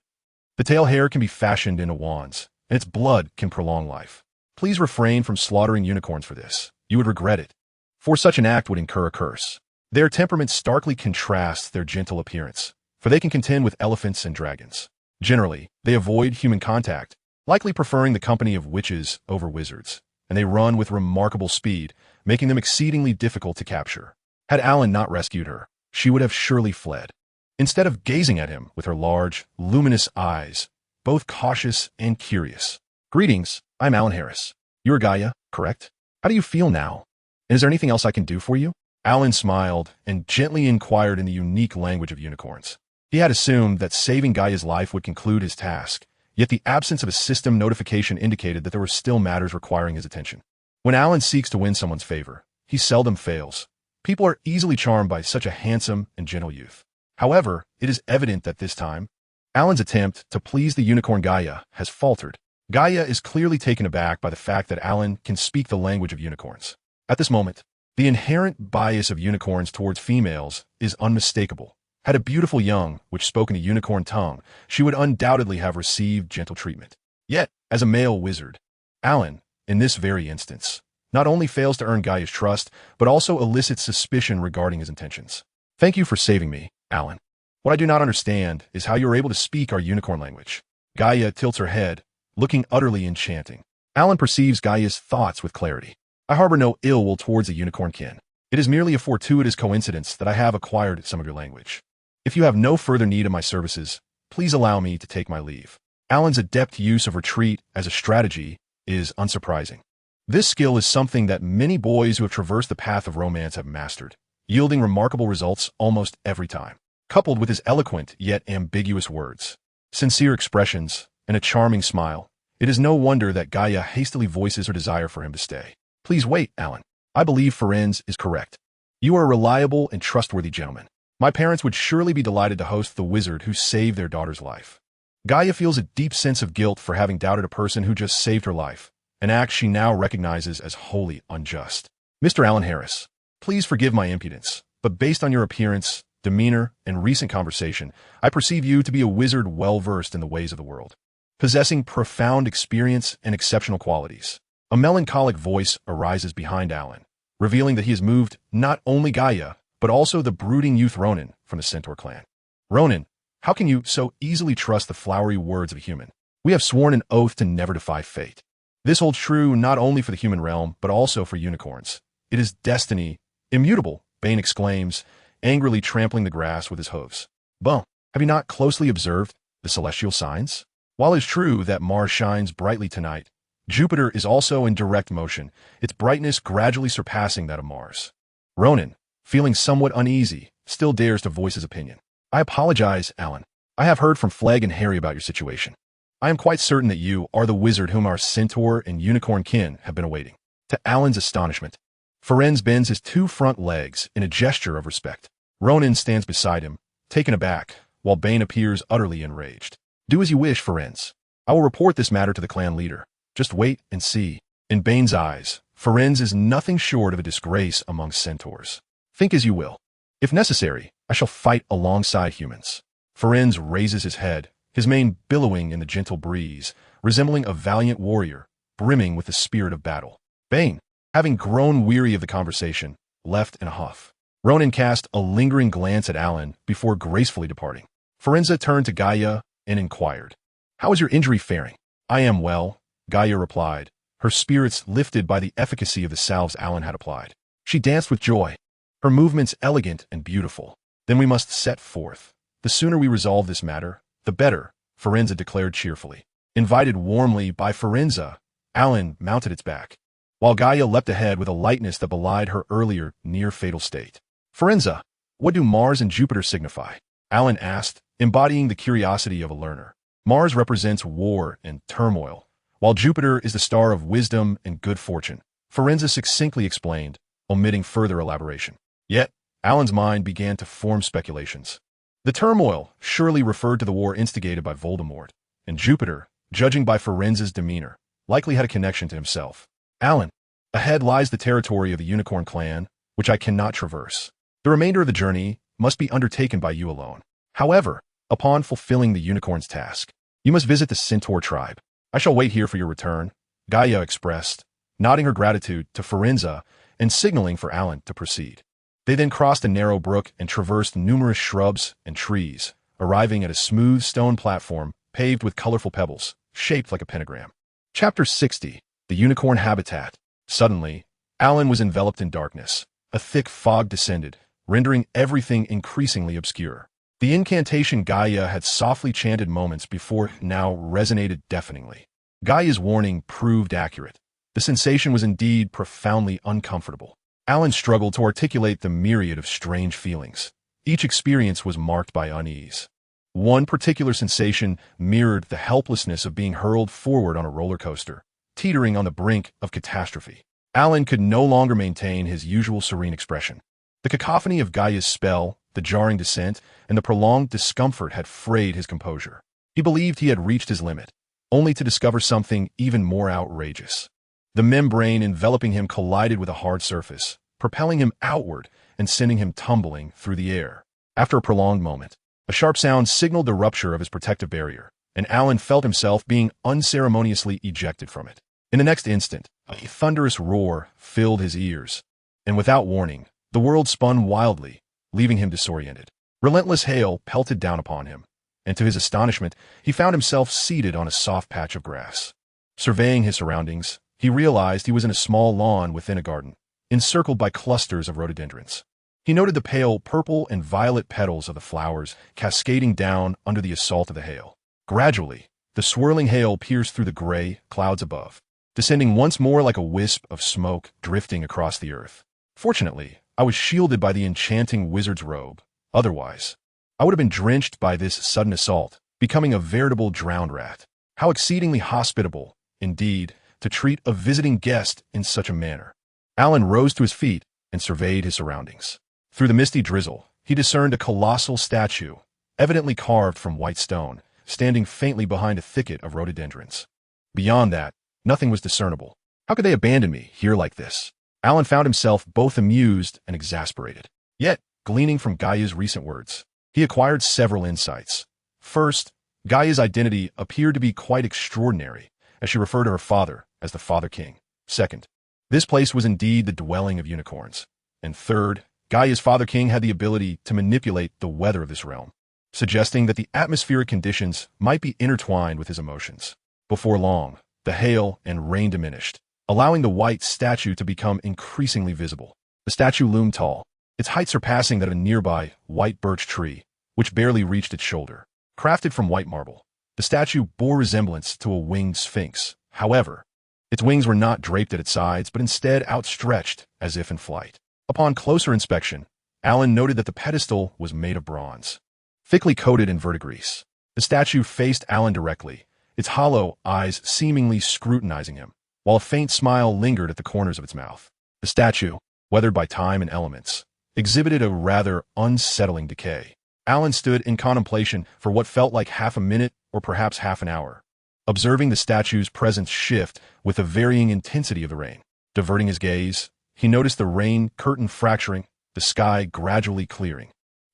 The tail hair can be fashioned into wands, and its blood can prolong life. Please refrain from slaughtering unicorns for this. You would regret it, for such an act would incur a curse. Their temperament starkly contrasts their gentle appearance, for they can contend with elephants and dragons. Generally, they avoid human contact, likely preferring the company of witches over wizards, and they run with remarkable speed, making them exceedingly difficult to capture. Had Alan not rescued her, she would have surely fled. Instead of gazing at him with her large, luminous eyes, both cautious and curious. "Greetings, I'm Alan Harris. You're Gaia, correct? How do you feel now? And is there anything else I can do for you?" Alan smiled and gently inquired in the unique language of unicorns. He had assumed that saving Gaia's life would conclude his task, yet the absence of a system notification indicated that there were still matters requiring his attention. When Alan seeks to win someone's favor, he seldom fails. People are easily charmed by such a handsome and gentle youth. However, it is evident that this time, Alan's attempt to please the unicorn Gaia has faltered. Gaia is clearly taken aback by the fact that Alan can speak the language of unicorns. At this moment, the inherent bias of unicorns towards females is unmistakable. Had a beautiful young which spoke in a unicorn tongue, she would undoubtedly have received gentle treatment. Yet, as a male wizard, Alan, in this very instance, not only fails to earn Gaia's trust, but also elicits suspicion regarding his intentions. "Thank you for saving me, Alan. What I do not understand is how you are able to speak our unicorn language." Gaia tilts her head, looking utterly enchanting. Alan perceives Gaia's thoughts with clarity. "I harbor no ill will towards a unicorn kin. It is merely a fortuitous coincidence that I have acquired some of your language. If you have no further need of my services, please allow me to take my leave." Alan's adept use of retreat as a strategy is unsurprising. This skill is something that many boys who have traversed the path of romance have mastered, yielding remarkable results almost every time. Coupled with his eloquent yet ambiguous words, sincere expressions, and a charming smile, it is no wonder that Gaia hastily voices her desire for him to stay. "Please wait, Alan. I believe Ferenz is correct. You are a reliable and trustworthy gentleman. My parents would surely be delighted to host the wizard who saved their daughter's life." Gaia feels a deep sense of guilt for having doubted a person who just saved her life, an act she now recognizes as wholly unjust. "Mr. Alan Harris, please forgive my impudence, but based on your appearance, demeanor, and recent conversation, I perceive you to be a wizard well-versed in the ways of the world, possessing profound experience and exceptional qualities." A melancholic voice arises behind Alan, revealing that he has moved not only Gaia, but also the brooding youth Ronan from the Centaur clan. Ronan, How can you so easily trust the flowery words of a human? We have sworn an oath to never defy fate. This holds true not only for the human realm, but also for unicorns. It is destiny, immutable, Bane exclaims, angrily trampling the grass with his hooves. Bon, have you not closely observed the celestial signs? While it is true that Mars shines brightly tonight, Jupiter is also in direct motion, its brightness gradually surpassing that of Mars. Ronan, feeling somewhat uneasy, still dares to voice his opinion. I apologize, Alan. I have heard from Flegg and Harry about your situation. I am quite certain that you are the wizard whom our centaur and unicorn kin have been awaiting. To Alan's astonishment, Ferenz bends his two front legs in a gesture of respect. Ronan stands beside him, taken aback, while Bane appears utterly enraged. Do as you wish, Ferenz. I will report this matter to the clan leader. Just wait and see. In Bane's eyes, Ferenz is nothing short of a disgrace among centaurs. Think as you will. If necessary, I shall fight alongside humans. Ferenz raises his head, his mane billowing in the gentle breeze, resembling a valiant warrior, brimming with the spirit of battle. Bane, having grown weary of the conversation, left in a huff. Ronan cast a lingering glance at Alan before gracefully departing. Ferenza turned to Gaia and inquired, "How is your injury faring?" "I am well," Gaia replied, her spirits lifted by the efficacy of the salves Alan had applied. She danced with joy, her movements elegant and beautiful. "Then we must set forth. The sooner we resolve this matter, the better," Ferenza declared cheerfully. Invited warmly by Ferenza, Alan mounted its back, while Gaia leapt ahead with a lightness that belied her earlier near-fatal state. "Ferenza, what do Mars and Jupiter signify?" Alan asked, embodying the curiosity of a learner. "Mars represents war and turmoil, while Jupiter is the star of wisdom and good fortune," Ferenza succinctly explained, omitting further elaboration. Yet, Alan's mind began to form speculations. The turmoil surely referred to the war instigated by Voldemort, and Jupiter, judging by Ferenza's demeanor, likely had a connection to himself. "Alan, ahead lies the territory of the Unicorn clan, which I cannot traverse. The remainder of the journey must be undertaken by you alone. However, upon fulfilling the Unicorn's task, you must visit the Centaur tribe. I shall wait here for your return," Gaia expressed, nodding her gratitude to Ferenza and signaling for Alan to proceed. They then crossed a narrow brook and traversed numerous shrubs and trees, arriving at a smooth stone platform paved with colorful pebbles, shaped like a pentagram. Chapter 60, The Unicorn Habitat. Suddenly, Alan was enveloped in darkness. A thick fog descended, rendering everything increasingly obscure. The incantation Gaia had softly chanted moments before now resonated deafeningly. Gaia's warning proved accurate. The sensation was indeed profoundly uncomfortable. Alan struggled to articulate the myriad of strange feelings. Each experience was marked by unease. One particular sensation mirrored the helplessness of being hurled forward on a roller coaster, teetering on the brink of catastrophe. Alan could no longer maintain his usual serene expression. The cacophony of Gaia's spell, the jarring descent, and the prolonged discomfort had frayed his composure. He believed he had reached his limit, only to discover something even more outrageous. The membrane enveloping him collided with a hard surface, propelling him outward and sending him tumbling through the air. After a prolonged moment, a sharp sound signaled the rupture of his protective barrier, and Alan felt himself being unceremoniously ejected from it. In the next instant, a thunderous roar filled his ears, and without warning, the world spun wildly, leaving him disoriented. Relentless hail pelted down upon him, and to his astonishment, he found himself seated on a soft patch of grass. Surveying his surroundings, he realized he was in a small lawn within a garden, encircled by clusters of rhododendrons. He noted the pale purple and violet petals of the flowers cascading down under the assault of the hail. Gradually, the swirling hail pierced through the gray clouds above, descending once more like a wisp of smoke drifting across the earth. Fortunately, I was shielded by the enchanting wizard's robe. Otherwise, I would have been drenched by this sudden assault, becoming a veritable drowned rat. How exceedingly hospitable, indeed, to treat a visiting guest in such a manner. Alan rose to his feet and surveyed his surroundings. Through the misty drizzle, he discerned a colossal statue, evidently carved from white stone, standing faintly behind a thicket of rhododendrons. Beyond that, nothing was discernible. How could they abandon me here like this? Alan found himself both amused and exasperated. Yet, gleaning from Gaia's recent words, he acquired several insights. First, Gaia's identity appeared to be quite extraordinary, as she referred to her father as the Father King. Second, this place was indeed the dwelling of unicorns. And third, Gaia's Father King had the ability to manipulate the weather of this realm. suggesting that the atmospheric conditions might be intertwined with his emotions. Before long, the hail and rain diminished, allowing the white statue to become increasingly visible. The statue loomed tall, its height surpassing that of a nearby white birch tree, which barely reached its shoulder. Crafted from white marble, the statue bore resemblance to a winged sphinx. However, its wings were not draped at its sides, but instead outstretched as if in flight. Upon closer inspection, Alan noted that the pedestal was made of bronze, thickly coated in verdigris. The statue faced Alan directly, its hollow eyes seemingly scrutinizing him, while a faint smile lingered at the corners of its mouth. The statue, weathered by time and elements, exhibited a rather unsettling decay. Alan stood in contemplation for what felt like half a minute or perhaps half an hour, observing the statue's presence shift with the varying intensity of the rain. Diverting his gaze, he noticed the rain curtain fracturing, the sky gradually clearing,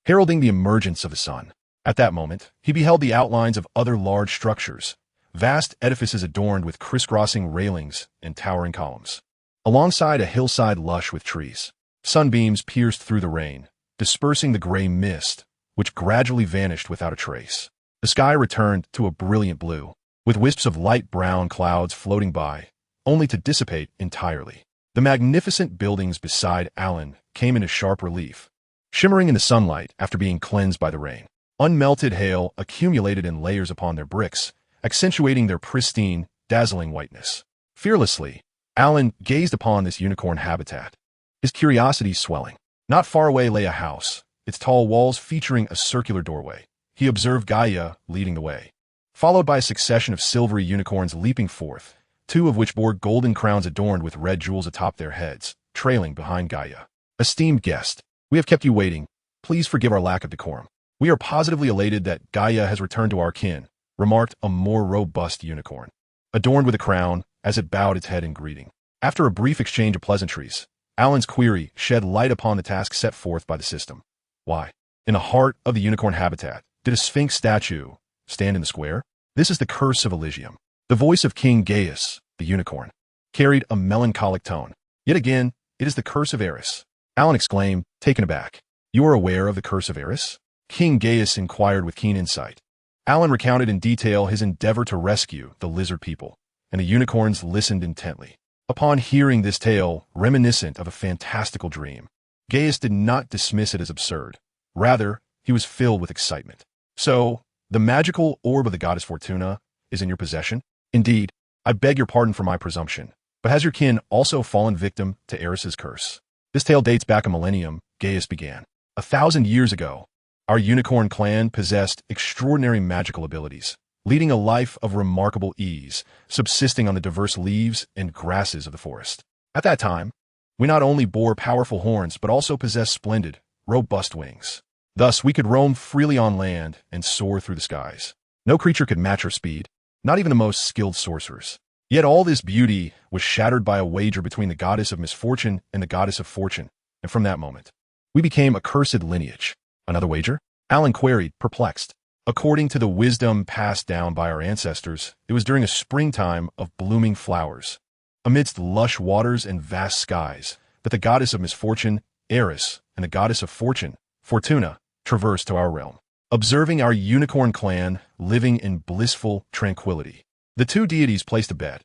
heralding the emergence of the sun. At that moment, he beheld the outlines of other large structures, vast edifices adorned with crisscrossing railings and towering columns. Alongside a hillside lush with trees, sunbeams pierced through the rain, dispersing the gray mist, which gradually vanished without a trace. The sky returned to a brilliant blue, with wisps of light brown clouds floating by, only to dissipate entirely. The magnificent buildings beside Alan came into sharp relief, shimmering in the sunlight after being cleansed by the rain. Unmelted hail accumulated in layers upon their bricks, accentuating their pristine, dazzling whiteness. Fearlessly, Alan gazed upon this unicorn habitat, his curiosity swelling. Not far away lay a house, its tall walls featuring a circular doorway. He observed Gaia leading the way, followed by a succession of silvery unicorns leaping forth, two of which bore golden crowns adorned with red jewels atop their heads, trailing behind Gaia. Esteemed guest, we have kept you waiting. Please forgive our lack of decorum. We are positively elated that Gaia has returned to our kin, remarked a more robust unicorn, adorned with a crown, as it bowed its head in greeting. After a brief exchange of pleasantries, Alan's query shed light upon the task set forth by the system. Why, in the heart of the unicorn habitat, did a sphinx statue stand in the square? This is the curse of Elysium. The voice of King Gaius, the unicorn, carried a melancholic tone. Yet again, it is the curse of Eris. Alan exclaimed, taken aback. You are aware of the curse of Eris? King Gaius inquired with keen insight. Alan recounted in detail his endeavor to rescue the lizard people, and the unicorns listened intently. Upon hearing this tale, reminiscent of a fantastical dream, Gaius did not dismiss it as absurd. Rather, he was filled with excitement. So, the magical orb of the goddess Fortuna is in your possession? Indeed, I beg your pardon for my presumption, but has your kin also fallen victim to Eris's curse? This tale dates back a millennium, Gaius began. 1,000 years ago, our unicorn clan possessed extraordinary magical abilities, leading a life of remarkable ease, subsisting on the diverse leaves and grasses of the forest. At that time, we not only bore powerful horns, but also possessed splendid, robust wings. Thus, we could roam freely on land and soar through the skies. No creature could match our speed, not even the most skilled sorcerers. Yet all this beauty was shattered by a wager between the goddess of misfortune and the goddess of fortune, and from that moment, we became a cursed lineage. Another wager? Alan queried, perplexed. According to the wisdom passed down by our ancestors, it was during a springtime of blooming flowers, amidst lush waters and vast skies, that the goddess of misfortune, Eris, and the goddess of fortune, Fortuna, traversed to our realm. Observing our unicorn clan living in blissful tranquility, the two deities placed a bet.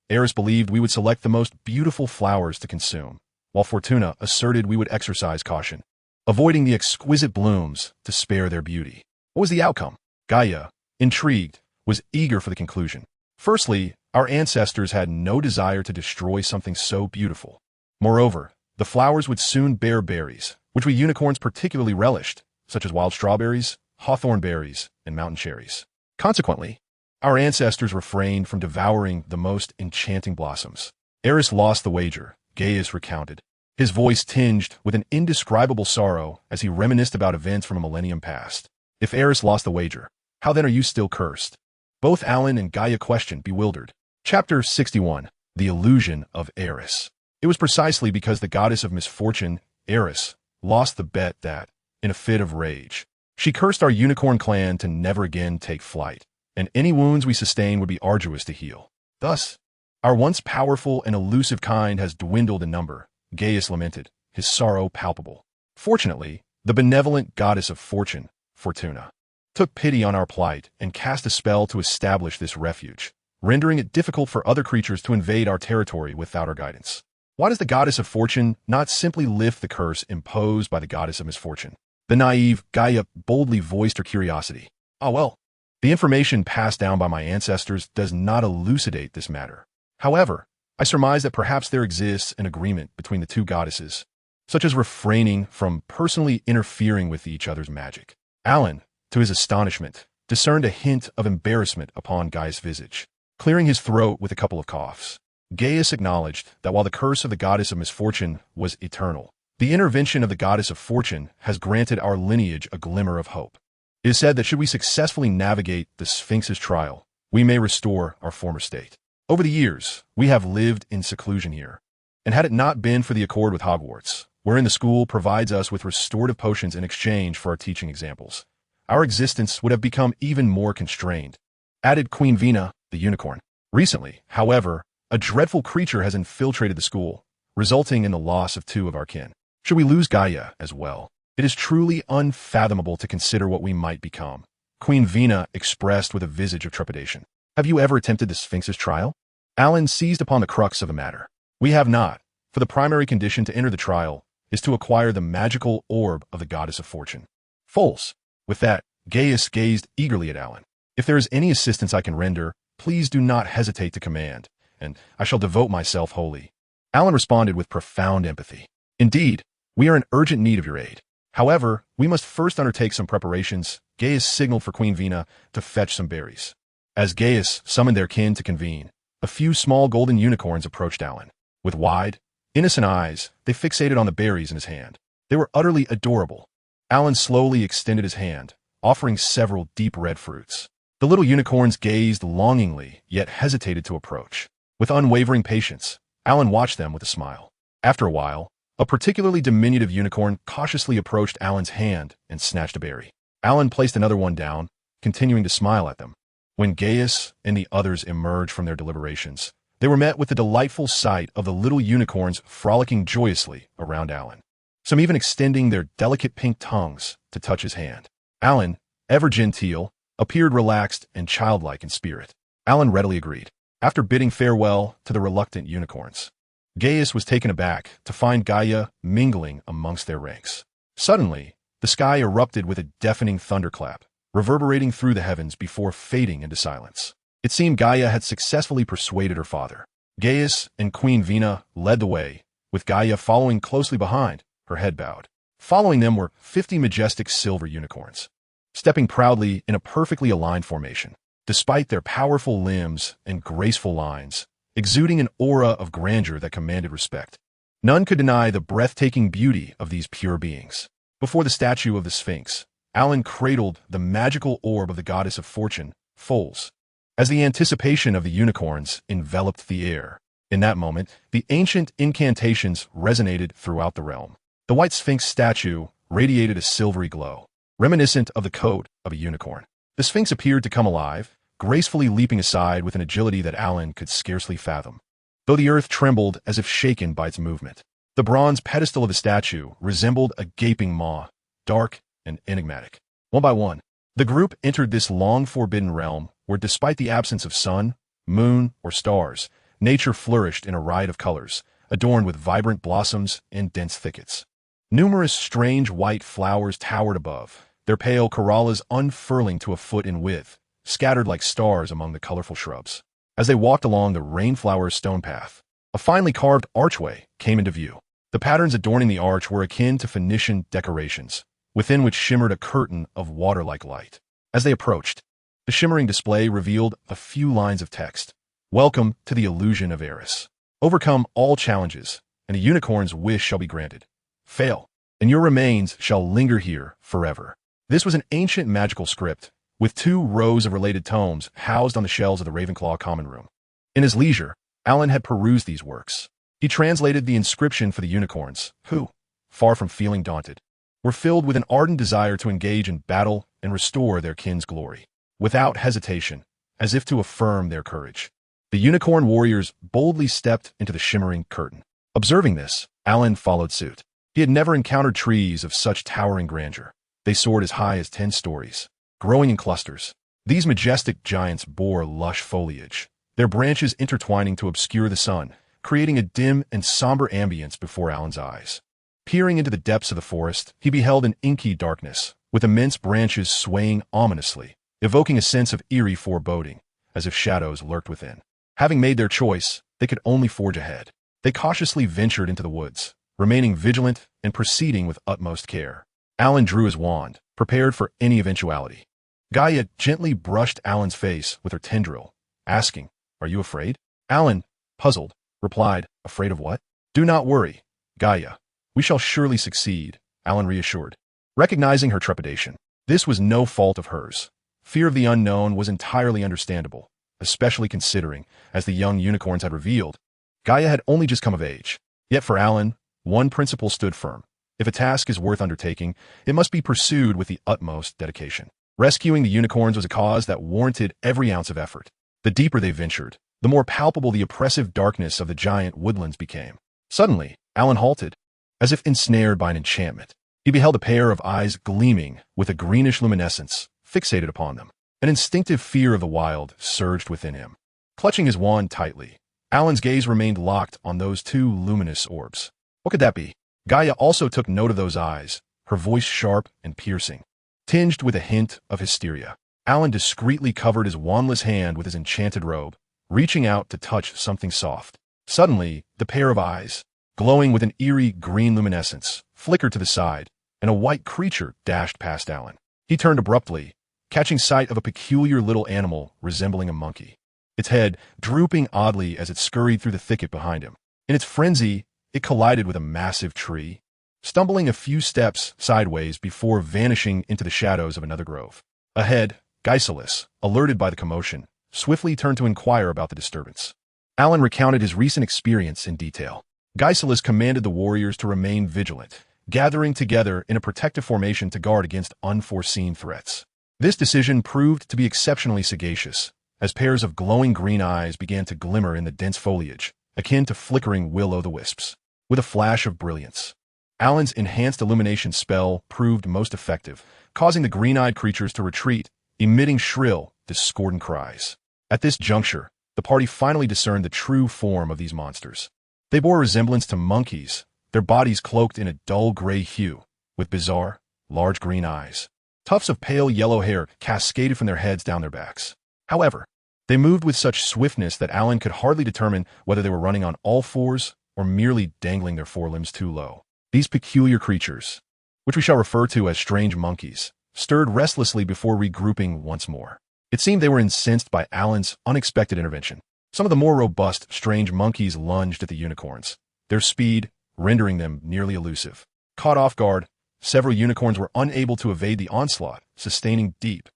Eris believed we would select the most beautiful flowers to consume, while Fortuna asserted we would exercise caution, avoiding the exquisite blooms to spare their beauty. What was the outcome? Gaia, intrigued, was eager for the conclusion. Firstly, our ancestors had no desire to destroy something so beautiful. Moreover, the flowers would soon bear berries, which we unicorns particularly relished, such as wild strawberries, hawthorn berries, and mountain cherries. Consequently, our ancestors refrained from devouring the most enchanting blossoms. Eris lost the wager, Gaius recounted, his voice tinged with an indescribable sorrow as he reminisced about events from a millennium past. If Eris lost the wager, how then are you still cursed? Both Alan and Gaia questioned, bewildered. Chapter 61. The Illusion of Eris. It was precisely because the goddess of misfortune, Eris, lost the bet that, in a fit of rage, she cursed our unicorn clan to never again take flight, and any wounds we sustain would be arduous to heal. Thus, our once powerful and elusive kind has dwindled in number, Gaius lamented, his sorrow palpable. Fortunately, the benevolent goddess of fortune, Fortuna, took pity on our plight and cast a spell to establish this refuge, rendering it difficult for other creatures to invade our territory without our guidance. Why does the goddess of fortune not simply lift the curse imposed by the goddess of misfortune? The naive Gaia boldly voiced her curiosity. Ah, well, the information passed down by my ancestors does not elucidate this matter. However, I surmise that perhaps there exists an agreement between the two goddesses, such as refraining from personally interfering with each other's magic. Alan, to his astonishment, discerned a hint of embarrassment upon Gaia's visage, clearing his throat with a couple of coughs. Gaius acknowledged that while the curse of the goddess of misfortune was eternal, the intervention of the goddess of fortune has granted our lineage a glimmer of hope. It is said that should we successfully navigate the Sphinx's trial, we may restore our former state. Over the years, we have lived in seclusion here, and had it not been for the accord with Hogwarts, wherein the school provides us with restorative potions in exchange for our teaching examples, our existence would have become even more constrained, added Queen Vina, the unicorn. Recently, however, a dreadful creature has infiltrated the school, resulting in the loss of 2 of our kin. Should we lose Gaia as well? It is truly unfathomable to consider what we might become. Queen Vina expressed with a visage of trepidation. Have you ever attempted the Sphinx's trial? Alan seized upon the crux of the matter. We have not, for the primary condition to enter the trial is to acquire the magical orb of the goddess of fortune. Foals. With that, Gaius gazed eagerly at Alan. If there is any assistance I can render, please do not hesitate to command, and I shall devote myself wholly. Alan responded with profound empathy. Indeed, we are in urgent need of your aid. However, we must first undertake some preparations. Gaius signaled for Queen Vina to fetch some berries. As Gaius summoned their kin to convene, a few small golden unicorns approached Alan. With wide, innocent eyes, they fixated on the berries in his hand. They were utterly adorable. Alan slowly extended his hand, offering several deep red fruits. The little unicorns gazed longingly, yet hesitated to approach. With unwavering patience, Alan watched them with a smile. After a while, a particularly diminutive unicorn cautiously approached Alan's hand and snatched a berry. Alan placed another one down, continuing to smile at them. When Gaius and the others emerged from their deliberations, they were met with the delightful sight of the little unicorns frolicking joyously around Alan, some even extending their delicate pink tongues to touch his hand. Alan, ever genteel, appeared relaxed and childlike in spirit. Alan readily agreed. After bidding farewell to the reluctant unicorns, Gaius was taken aback to find Gaia mingling amongst their ranks. Suddenly, the sky erupted with a deafening thunderclap, reverberating through the heavens before fading into silence. It seemed Gaia had successfully persuaded her father. Gaius and Queen Vina led the way, with Gaia following closely behind, her head bowed. Following them were 50 majestic silver unicorns, stepping proudly in a perfectly aligned formation. Despite their powerful limbs and graceful lines, exuding an aura of grandeur that commanded respect, none could deny the breathtaking beauty of these pure beings. Before the statue of the Sphinx, Alan cradled the magical orb of the goddess of fortune, Foals, as the anticipation of the unicorns enveloped the air. In that moment, the ancient incantations resonated throughout the realm. The white Sphinx statue radiated a silvery glow, reminiscent of the coat of a unicorn. The Sphinx appeared to come alive, gracefully leaping aside with an agility that Alan could scarcely fathom, though the earth trembled as if shaken by its movement. The bronze pedestal of the statue resembled a gaping maw, dark and enigmatic. One by one, the group entered this long-forbidden realm where, despite the absence of sun, moon, or stars, nature flourished in a riot of colors, adorned with vibrant blossoms and dense thickets. Numerous strange white flowers towered above, their pale corollas unfurling to a foot in width, scattered like stars among the colorful shrubs. As they walked along the rainflower stone path, a finely carved archway came into view. The patterns adorning the arch were akin to Phoenician decorations, within which shimmered a curtain of water-like light. As they approached, the shimmering display revealed a few lines of text. Welcome to the illusion of Eris. Overcome all challenges, and a unicorn's wish shall be granted. Fail, and your remains shall linger here forever. This was an ancient magical script, with 2 rows of related tomes housed on the shelves of the Ravenclaw common room. In his leisure, Alan had perused these works. He translated the inscription for the unicorns, who, far from feeling daunted, were filled with an ardent desire to engage in battle and restore their kin's glory. Without hesitation, as if to affirm their courage, the unicorn warriors boldly stepped into the shimmering curtain. Observing this, Alan followed suit. He had never encountered trees of such towering grandeur. They soared as high as 10 stories, growing in clusters. These majestic giants bore lush foliage, their branches intertwining to obscure the sun, creating a dim and somber ambience before Alan's eyes. Peering into the depths of the forest, he beheld an inky darkness, with immense branches swaying ominously, evoking a sense of eerie foreboding, as if shadows lurked within. Having made their choice, they could only forge ahead. They cautiously ventured into the woods, remaining vigilant and proceeding with utmost care. Alan drew his wand, prepared for any eventuality. Gaia gently brushed Alan's face with her tendril, asking, "Are you afraid?" Alan, puzzled, replied, "Afraid of what?" "Do not worry, Gaia. We shall surely succeed," Alan reassured. Recognizing her trepidation, this was no fault of hers. Fear of the unknown was entirely understandable, especially considering, as the young unicorns had revealed, Gaia had only just come of age. Yet for Alan, one principle stood firm. If a task is worth undertaking, it must be pursued with the utmost dedication. Rescuing the unicorns was a cause that warranted every ounce of effort. The deeper they ventured, the more palpable the oppressive darkness of the giant woodlands became. Suddenly, Alan halted, as if ensnared by an enchantment. He beheld a pair of eyes gleaming with a greenish luminescence fixated upon them. An instinctive fear of the wild surged within him. Clutching his wand tightly, Alan's gaze remained locked on those two luminous orbs. What could that be? Gaia also took note of those eyes, her voice sharp and piercing, tinged with a hint of hysteria. Alan discreetly covered his wandless hand with his enchanted robe, reaching out to touch something soft. Suddenly, the pair of eyes, glowing with an eerie green luminescence, flickered to the side, and a white creature dashed past Alan. He turned abruptly, catching sight of a peculiar little animal resembling a monkey, its head drooping oddly as it scurried through the thicket behind him. In its frenzy, it collided with a massive tree, stumbling a few steps sideways before vanishing into the shadows of another grove. Ahead, Gaisalis, alerted by the commotion, swiftly turned to inquire about the disturbance. Alan recounted his recent experience in detail. Gaisalis commanded the warriors to remain vigilant, gathering together in a protective formation to guard against unforeseen threats. This decision proved to be exceptionally sagacious, as pairs of glowing green eyes began to glimmer in the dense foliage, akin to flickering will-o'-the-wisps. With a flash of brilliance, Alan's enhanced illumination spell proved most effective, causing the green-eyed creatures to retreat, emitting shrill, discordant cries. At this juncture, the party finally discerned the true form of these monsters. They bore resemblance to monkeys, their bodies cloaked in a dull gray hue, with bizarre, large green eyes. Tufts of pale yellow hair cascaded from their heads down their backs. However, they moved with such swiftness that Alan could hardly determine whether they were running on all fours or merely dangling their forelimbs too low. These peculiar creatures, which we shall refer to as strange monkeys, stirred restlessly before regrouping once more. It seemed they were incensed by Alan's unexpected intervention. Some of the more robust, strange monkeys lunged at the unicorns, their speed rendering them nearly elusive. Caught off guard, several unicorns were unable to evade the onslaught, sustaining deep,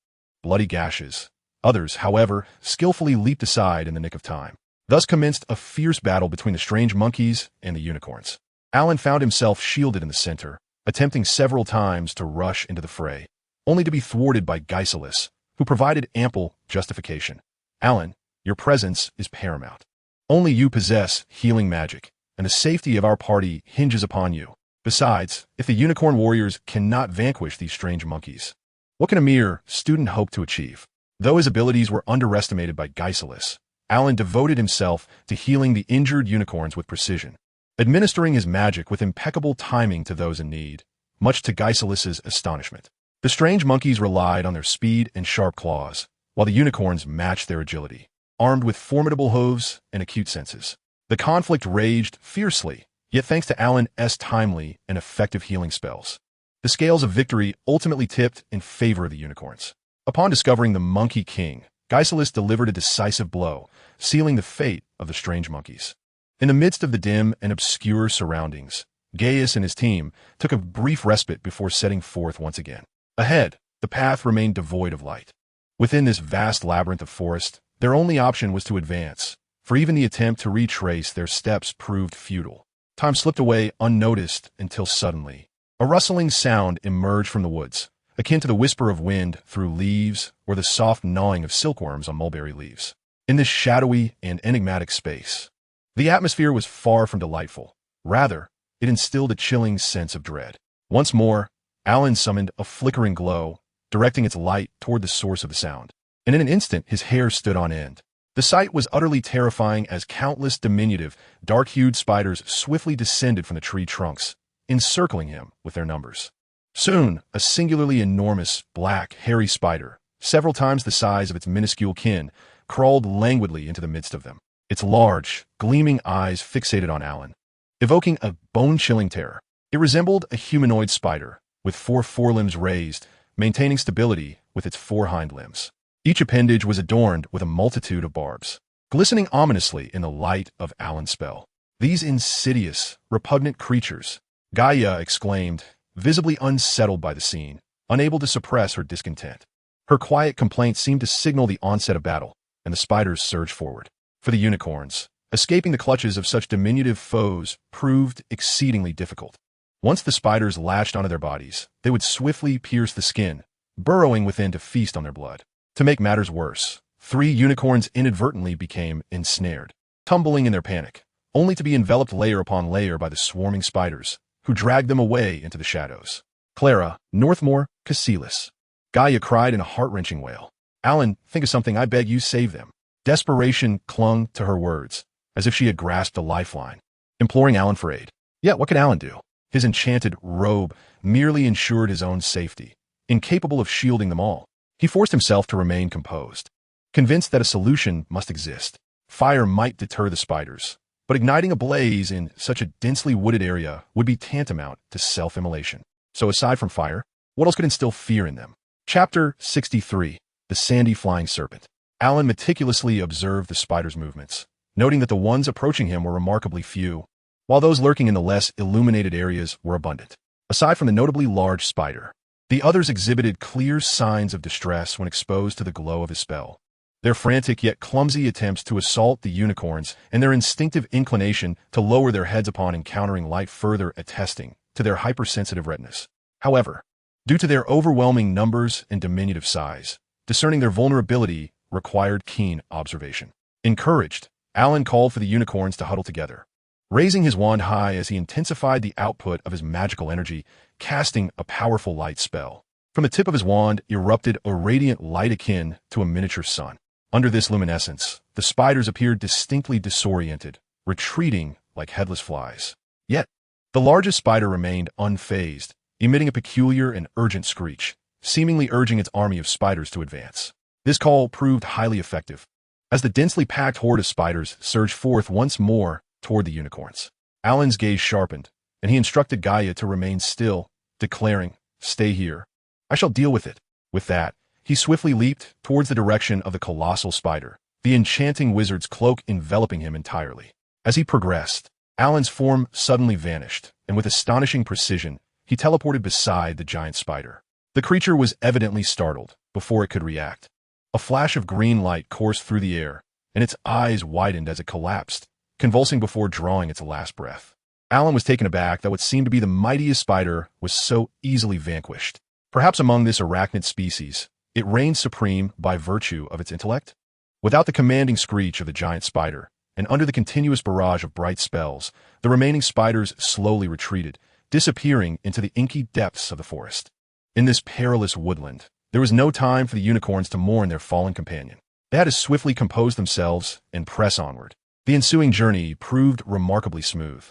bloody gashes. Others, however, skillfully leaped aside in the nick of time. Thus commenced a fierce battle between the strange monkeys and the unicorns. Alan found himself shielded in the center, attempting several times to rush into the fray, only to be thwarted by Gaisalis, who provided ample justification. "Alan, your presence is paramount. Only you possess healing magic, and the safety of our party hinges upon you. Besides, if the unicorn warriors cannot vanquish these strange monkeys, what can a mere student hope to achieve?" Though his abilities were underestimated by Gaisalis, Alan devoted himself to healing the injured unicorns with precision, administering his magic with impeccable timing to those in need, much to Gaisalis's astonishment. The strange monkeys relied on their speed and sharp claws, while the unicorns matched their agility, armed with formidable hooves and acute senses. The conflict raged fiercely, yet thanks to Alan's timely and effective healing spells, the scales of victory ultimately tipped in favor of the unicorns. Upon discovering the Monkey King, Gaisalis delivered a decisive blow, sealing the fate of the strange monkeys. In the midst of the dim and obscure surroundings, Gaius and his team took a brief respite before setting forth once again. Ahead, the path remained devoid of light. Within this vast labyrinth of forest, their only option was to advance, for even the attempt to retrace their steps proved futile. Time slipped away unnoticed until suddenly, a rustling sound emerged from the woods, akin to the whisper of wind through leaves or the soft gnawing of silkworms on mulberry leaves. In this shadowy and enigmatic space, the atmosphere was far from delightful. Rather, it instilled a chilling sense of dread. Once more, Alan summoned a flickering glow, directing its light toward the source of the sound. And in an instant, his hair stood on end. The sight was utterly terrifying as countless diminutive, dark-hued spiders swiftly descended from the tree trunks, encircling him with their numbers. Soon, a singularly enormous, black, hairy spider, several times the size of its minuscule kin, crawled languidly into the midst of them, its large, gleaming eyes fixated on Alan, evoking a bone-chilling terror. It resembled a humanoid spider, with 4 forelimbs raised, maintaining stability with its 4 hind limbs. Each appendage was adorned with a multitude of barbs, glistening ominously in the light of Alan's spell. These insidious, repugnant creatures, Gaia exclaimed, visibly unsettled by the scene, unable to suppress her discontent. Her quiet complaint seemed to signal the onset of battle, and the spiders surged forward. For the unicorns, escaping the clutches of such diminutive foes proved exceedingly difficult. Once the spiders latched onto their bodies, they would swiftly pierce the skin, burrowing within to feast on their blood. To make matters worse, 3 unicorns inadvertently became ensnared, tumbling in their panic, only to be enveloped layer upon layer by the swarming spiders, who dragged them away into the shadows. Clara, Northmore, Cassilis. Gaia cried in a heart-wrenching wail. Alan, think of something, I beg you, save them. Desperation clung to her words, as if she had grasped a lifeline, imploring Alan for aid. Yet what could Alan do? His enchanted robe merely ensured his own safety, incapable of shielding them all. He forced himself to remain composed, convinced that a solution must exist. Fire might deter the spiders, but igniting a blaze in such a densely wooded area would be tantamount to self-immolation. So aside from fire, what else could instill fear in them? Chapter 63. The Sandy Flying Serpent. Alan meticulously observed the spider's movements, noting that the ones approaching him were remarkably few, while those lurking in the less illuminated areas were abundant. Aside from the notably large spider, the others exhibited clear signs of distress when exposed to the glow of his spell. Their frantic yet clumsy attempts to assault the unicorns and their instinctive inclination to lower their heads upon encountering light further attesting to their hypersensitive retinas. However, due to their overwhelming numbers and diminutive size, discerning their vulnerability required keen observation. Encouraged, Alan called for the unicorns to huddle together, raising his wand high as he intensified the output of his magical energy, casting a powerful light spell. From the tip of his wand erupted a radiant light akin to a miniature sun. Under this luminescence, the spiders appeared distinctly disoriented, retreating like headless flies. Yet, the largest spider remained unfazed, emitting a peculiar and urgent screech, seemingly urging its army of spiders to advance. This call proved highly effective, as the densely packed horde of spiders surged forth once more toward the unicorns. Alan's gaze sharpened, and he instructed Gaia to remain still, declaring, "Stay here. I shall deal with it." With that, he swiftly leaped towards the direction of the colossal spider, the enchanting wizard's cloak enveloping him entirely. As he progressed, Alan's form suddenly vanished, and with astonishing precision, he teleported beside the giant spider. The creature was evidently startled before it could react. A flash of green light coursed through the air, and its eyes widened as it collapsed, convulsing before drawing its last breath. Alan was taken aback that what seemed to be the mightiest spider was so easily vanquished. Perhaps among this arachnid species, it reigned supreme by virtue of its intellect? Without the commanding screech of the giant spider, and under the continuous barrage of bright spells, the remaining spiders slowly retreated, disappearing into the inky depths of the forest. In this perilous woodland, there was no time for the unicorns to mourn their fallen companion. They had to swiftly compose themselves and press onward. The ensuing journey proved remarkably smooth.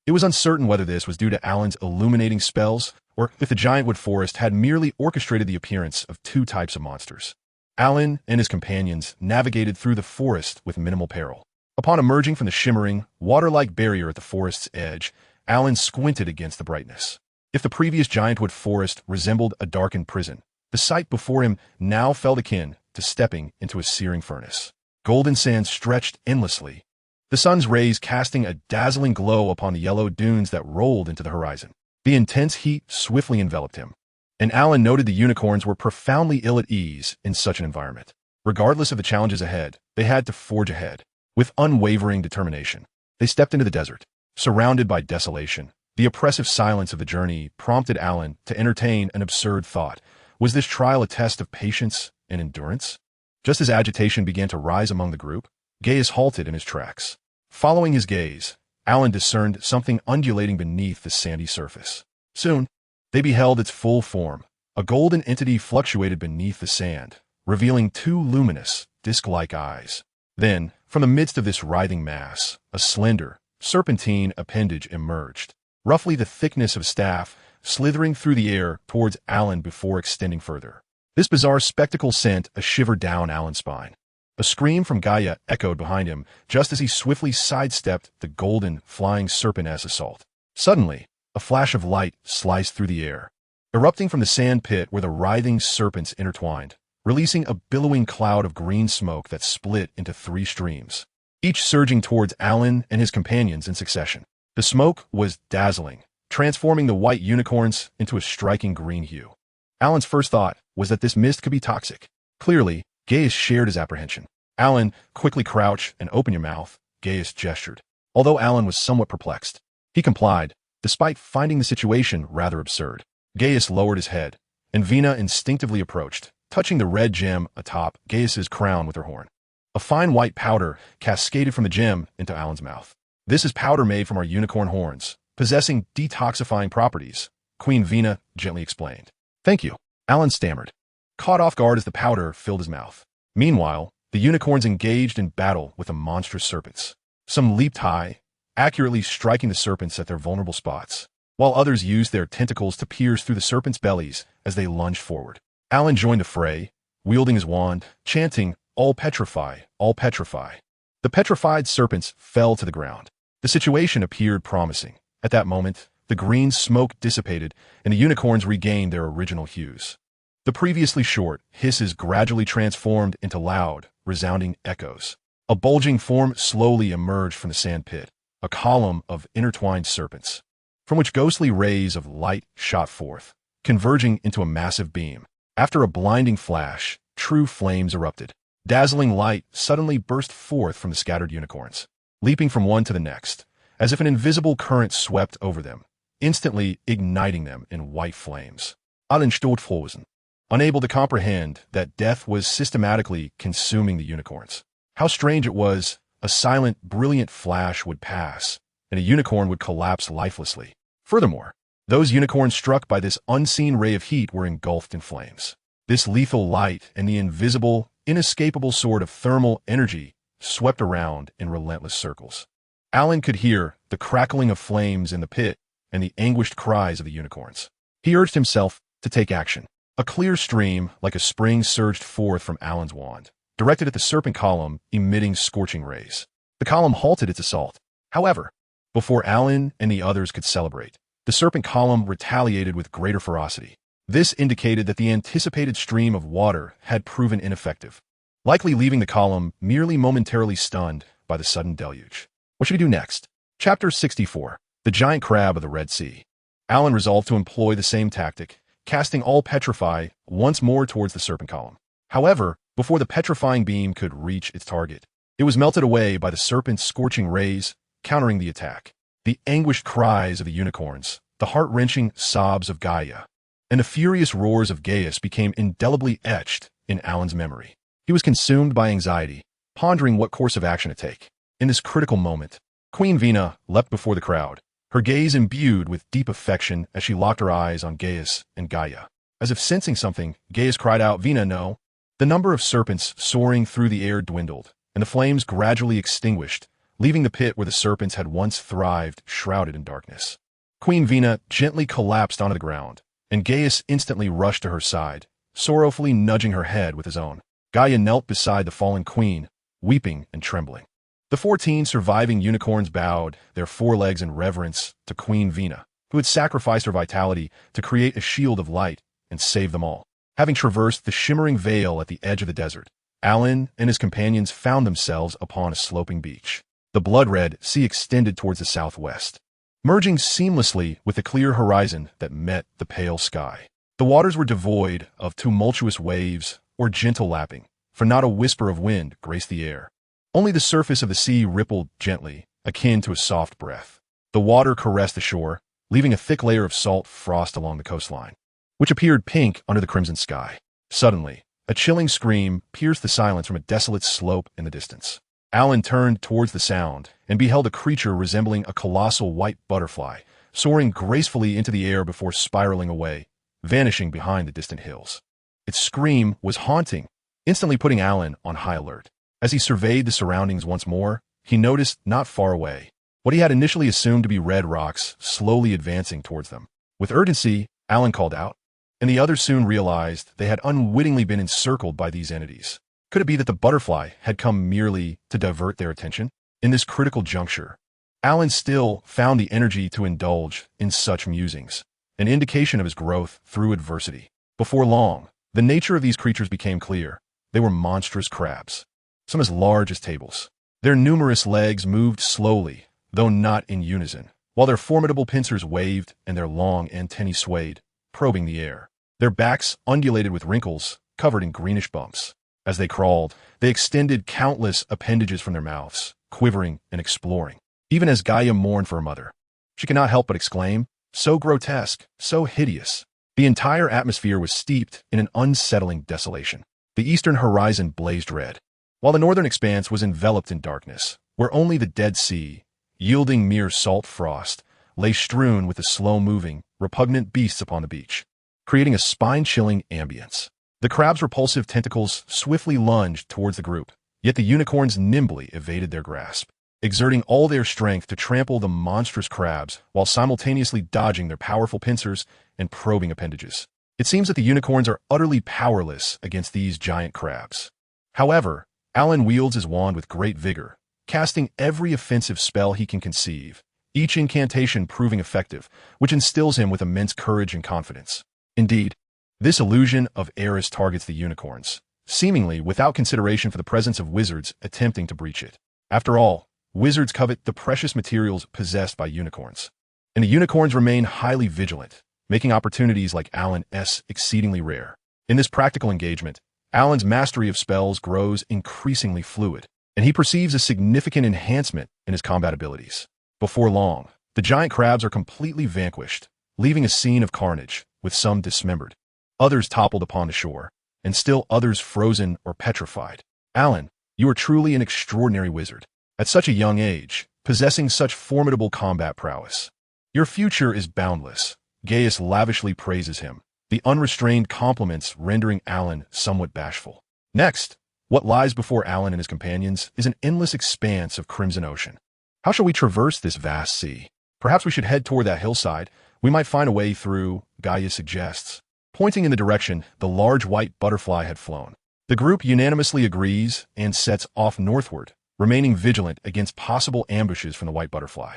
It was uncertain whether this was due to Alan's illuminating spells, or if the giant wood forest had merely orchestrated the appearance of 2 types of monsters. Alan and his companions navigated through the forest with minimal peril. Upon emerging from the shimmering, water-like barrier at the forest's edge, Alan squinted against the brightness. If the previous giantwood forest resembled a darkened prison, the sight before him now felt akin to stepping into a searing furnace. Golden sands stretched endlessly, the sun's rays casting a dazzling glow upon the yellow dunes that rolled into the horizon. The intense heat swiftly enveloped him, and Alan noted the unicorns were profoundly ill at ease in such an environment. Regardless of the challenges ahead, they had to forge ahead. With unwavering determination, they stepped into the desert. Surrounded by desolation, the oppressive silence of the journey prompted Alan to entertain an absurd thought. Was this trial a test of patience and endurance? Just as agitation began to rise among the group, Gaius halted in his tracks. Following his gaze, Alan discerned something undulating beneath the sandy surface. Soon, they beheld its full form, A golden entity fluctuated beneath the sand, revealing two luminous, disc-like eyes. Then, from the midst of this writhing mass, a slender, serpentine appendage emerged, roughly the thickness of a staff, slithering through the air towards Alan before extending further. This bizarre spectacle sent a shiver down Alan's spine. A scream from Gaia echoed behind him just as he swiftly sidestepped the golden, flying serpent-esque assault. Suddenly, a flash of light sliced through the air, erupting from the sand pit where the writhing serpents intertwined, releasing a billowing cloud of green smoke that split into three streams, each surging towards Alan and his companions in succession. The smoke was dazzling, transforming the white unicorns into a striking green hue. Alan's first thought was that this mist could be toxic. Clearly, Gaius shared his apprehension. "Alan, quickly crouch and open your mouth," Gaius gestured. Although Alan was somewhat perplexed, he complied, despite finding the situation rather absurd. Gaius lowered his head, and Vina instinctively approached, touching the red gem atop Gaius's crown with her horn. A fine white powder cascaded from the gem into Alan's mouth. "This is powder made from our unicorn horns, possessing detoxifying properties," Queen Vina gently explained. "Thank you," Alan stammered, caught off guard as the powder filled his mouth. Meanwhile, the unicorns engaged in battle with the monstrous serpents. Some leaped high, accurately striking the serpents at their vulnerable spots, while others used their tentacles to pierce through the serpents' bellies as they lunged forward. Alan joined the fray, wielding his wand, chanting, "All petrify, all petrify." The petrified serpents fell to the ground. The situation appeared promising. At that moment, the green smoke dissipated, and the unicorns regained their original hues. The previously short hisses gradually transformed into loud, resounding echoes. A bulging form slowly emerged from the sand pit, a column of intertwined serpents, from which ghostly rays of light shot forth, converging into a massive beam. After a blinding flash, true flames erupted. Dazzling light suddenly burst forth from the scattered unicorns, leaping from one to the next, as if an invisible current swept over them, instantly igniting them in white flames. Allen stood frozen, unable to comprehend that death was systematically consuming the unicorns. How strange it was, a silent, brilliant flash would pass, and a unicorn would collapse lifelessly. Furthermore, those unicorns struck by this unseen ray of heat were engulfed in flames. This lethal light and the invisible, inescapable sword of thermal energy swept around in relentless circles. Alan could hear the crackling of flames in the pit and the anguished cries of the unicorns. He urged himself to take action. A clear stream, like a spring, surged forth from Alan's wand, directed at the serpent column, emitting scorching rays. The column halted its assault. However, before Alan and the others could celebrate, the serpent column retaliated with greater ferocity. This indicated that the anticipated stream of water had proven ineffective, likely leaving the column merely momentarily stunned by the sudden deluge. What should he do next? Chapter 64. The Giant Crab of the Red Sea. Alan resolved to employ the same tactic, casting all petrify once more towards the serpent column. However, before the petrifying beam could reach its target, it was melted away by the serpent's scorching rays, countering the attack. The anguished cries of the unicorns, the heart-wrenching sobs of Gaia, and the furious roars of Gaius became indelibly etched in Alan's memory. He was consumed by anxiety, pondering what course of action to take. In this critical moment, Queen Vina leapt before the crowd, her gaze imbued with deep affection as she locked her eyes on Gaius and Gaia. As if sensing something, Gaius cried out, "Vina, no!" The number of serpents soaring through the air dwindled, and the flames gradually extinguished, leaving the pit where the serpents had once thrived shrouded in darkness. Queen Vina gently collapsed onto the ground, and Gaius instantly rushed to her side, sorrowfully nudging her head with his own. Gaia knelt beside the fallen queen, weeping and trembling. The 14 surviving unicorns bowed their forelegs in reverence to Queen Vina, who had sacrificed her vitality to create a shield of light and save them all. Having traversed the shimmering veil at the edge of the desert, Alan and his companions found themselves upon a sloping beach. The blood-red sea extended towards the southwest, merging seamlessly with the clear horizon that met the pale sky. The waters were devoid of tumultuous waves or gentle lapping, for not a whisper of wind graced the air. Only the surface of the sea rippled gently, akin to a soft breath. The water caressed the shore, leaving a thick layer of salt frost along the coastline, which appeared pink under the crimson sky. Suddenly, a chilling scream pierced the silence from a desolate slope in the distance. Alan turned towards the sound and beheld a creature resembling a colossal white butterfly, soaring gracefully into the air before spiraling away, vanishing behind the distant hills. Its scream was haunting, instantly putting Alan on high alert. As he surveyed the surroundings once more, he noticed not far away what he had initially assumed to be red rocks slowly advancing towards them. With urgency, Alan called out, and the others soon realized they had unwittingly been encircled by these entities. Could it be that the butterfly had come merely to divert their attention? In this critical juncture, Alan still found the energy to indulge in such musings, an indication of his growth through adversity. Before long, the nature of these creatures became clear. They were monstrous crabs, some as large as tables. Their numerous legs moved slowly, though not in unison, while their formidable pincers waved and their long antennae swayed, probing the air. Their backs undulated with wrinkles, covered in greenish bumps. As they crawled, they extended countless appendages from their mouths, quivering and exploring. Even as Gaia mourned for her mother, she could not help but exclaim, "So grotesque, so hideous." The entire atmosphere was steeped in an unsettling desolation. The eastern horizon blazed red, while the northern expanse was enveloped in darkness, where only the Dead Sea, yielding mere salt frost, lay strewn with the slow-moving, repugnant beasts upon the beach, creating a spine-chilling ambience. The crab's repulsive tentacles swiftly lunged towards the group, yet the unicorns nimbly evaded their grasp, exerting all their strength to trample the monstrous crabs while simultaneously dodging their powerful pincers and probing appendages. It seems that the unicorns are utterly powerless against these giant crabs. However, Alan wields his wand with great vigor, casting every offensive spell he can conceive, each incantation proving effective, which instills him with immense courage and confidence. Indeed, this illusion of Eris targets the unicorns, seemingly without consideration for the presence of wizards attempting to breach it. After all, wizards covet the precious materials possessed by unicorns, and the unicorns remain highly vigilant, making opportunities like Alan's exceedingly rare. In this practical engagement, Alan's mastery of spells grows increasingly fluid, and he perceives a significant enhancement in his combat abilities. Before long, the giant crabs are completely vanquished, leaving a scene of carnage, with some dismembered, others toppled upon the shore, and still others frozen or petrified. Alan, you are truly an extraordinary wizard. At such a young age, possessing such formidable combat prowess. Your future is boundless. Gaius lavishly praises him, the unrestrained compliments rendering Alan somewhat bashful. Next, what lies before Alan and his companions is an endless expanse of crimson ocean. How shall we traverse this vast sea? Perhaps we should head toward that hillside. We might find a way through, Gaius suggests, pointing in the direction the large white butterfly had flown. The group unanimously agrees and sets off northward, remaining vigilant against possible ambushes from the white butterfly.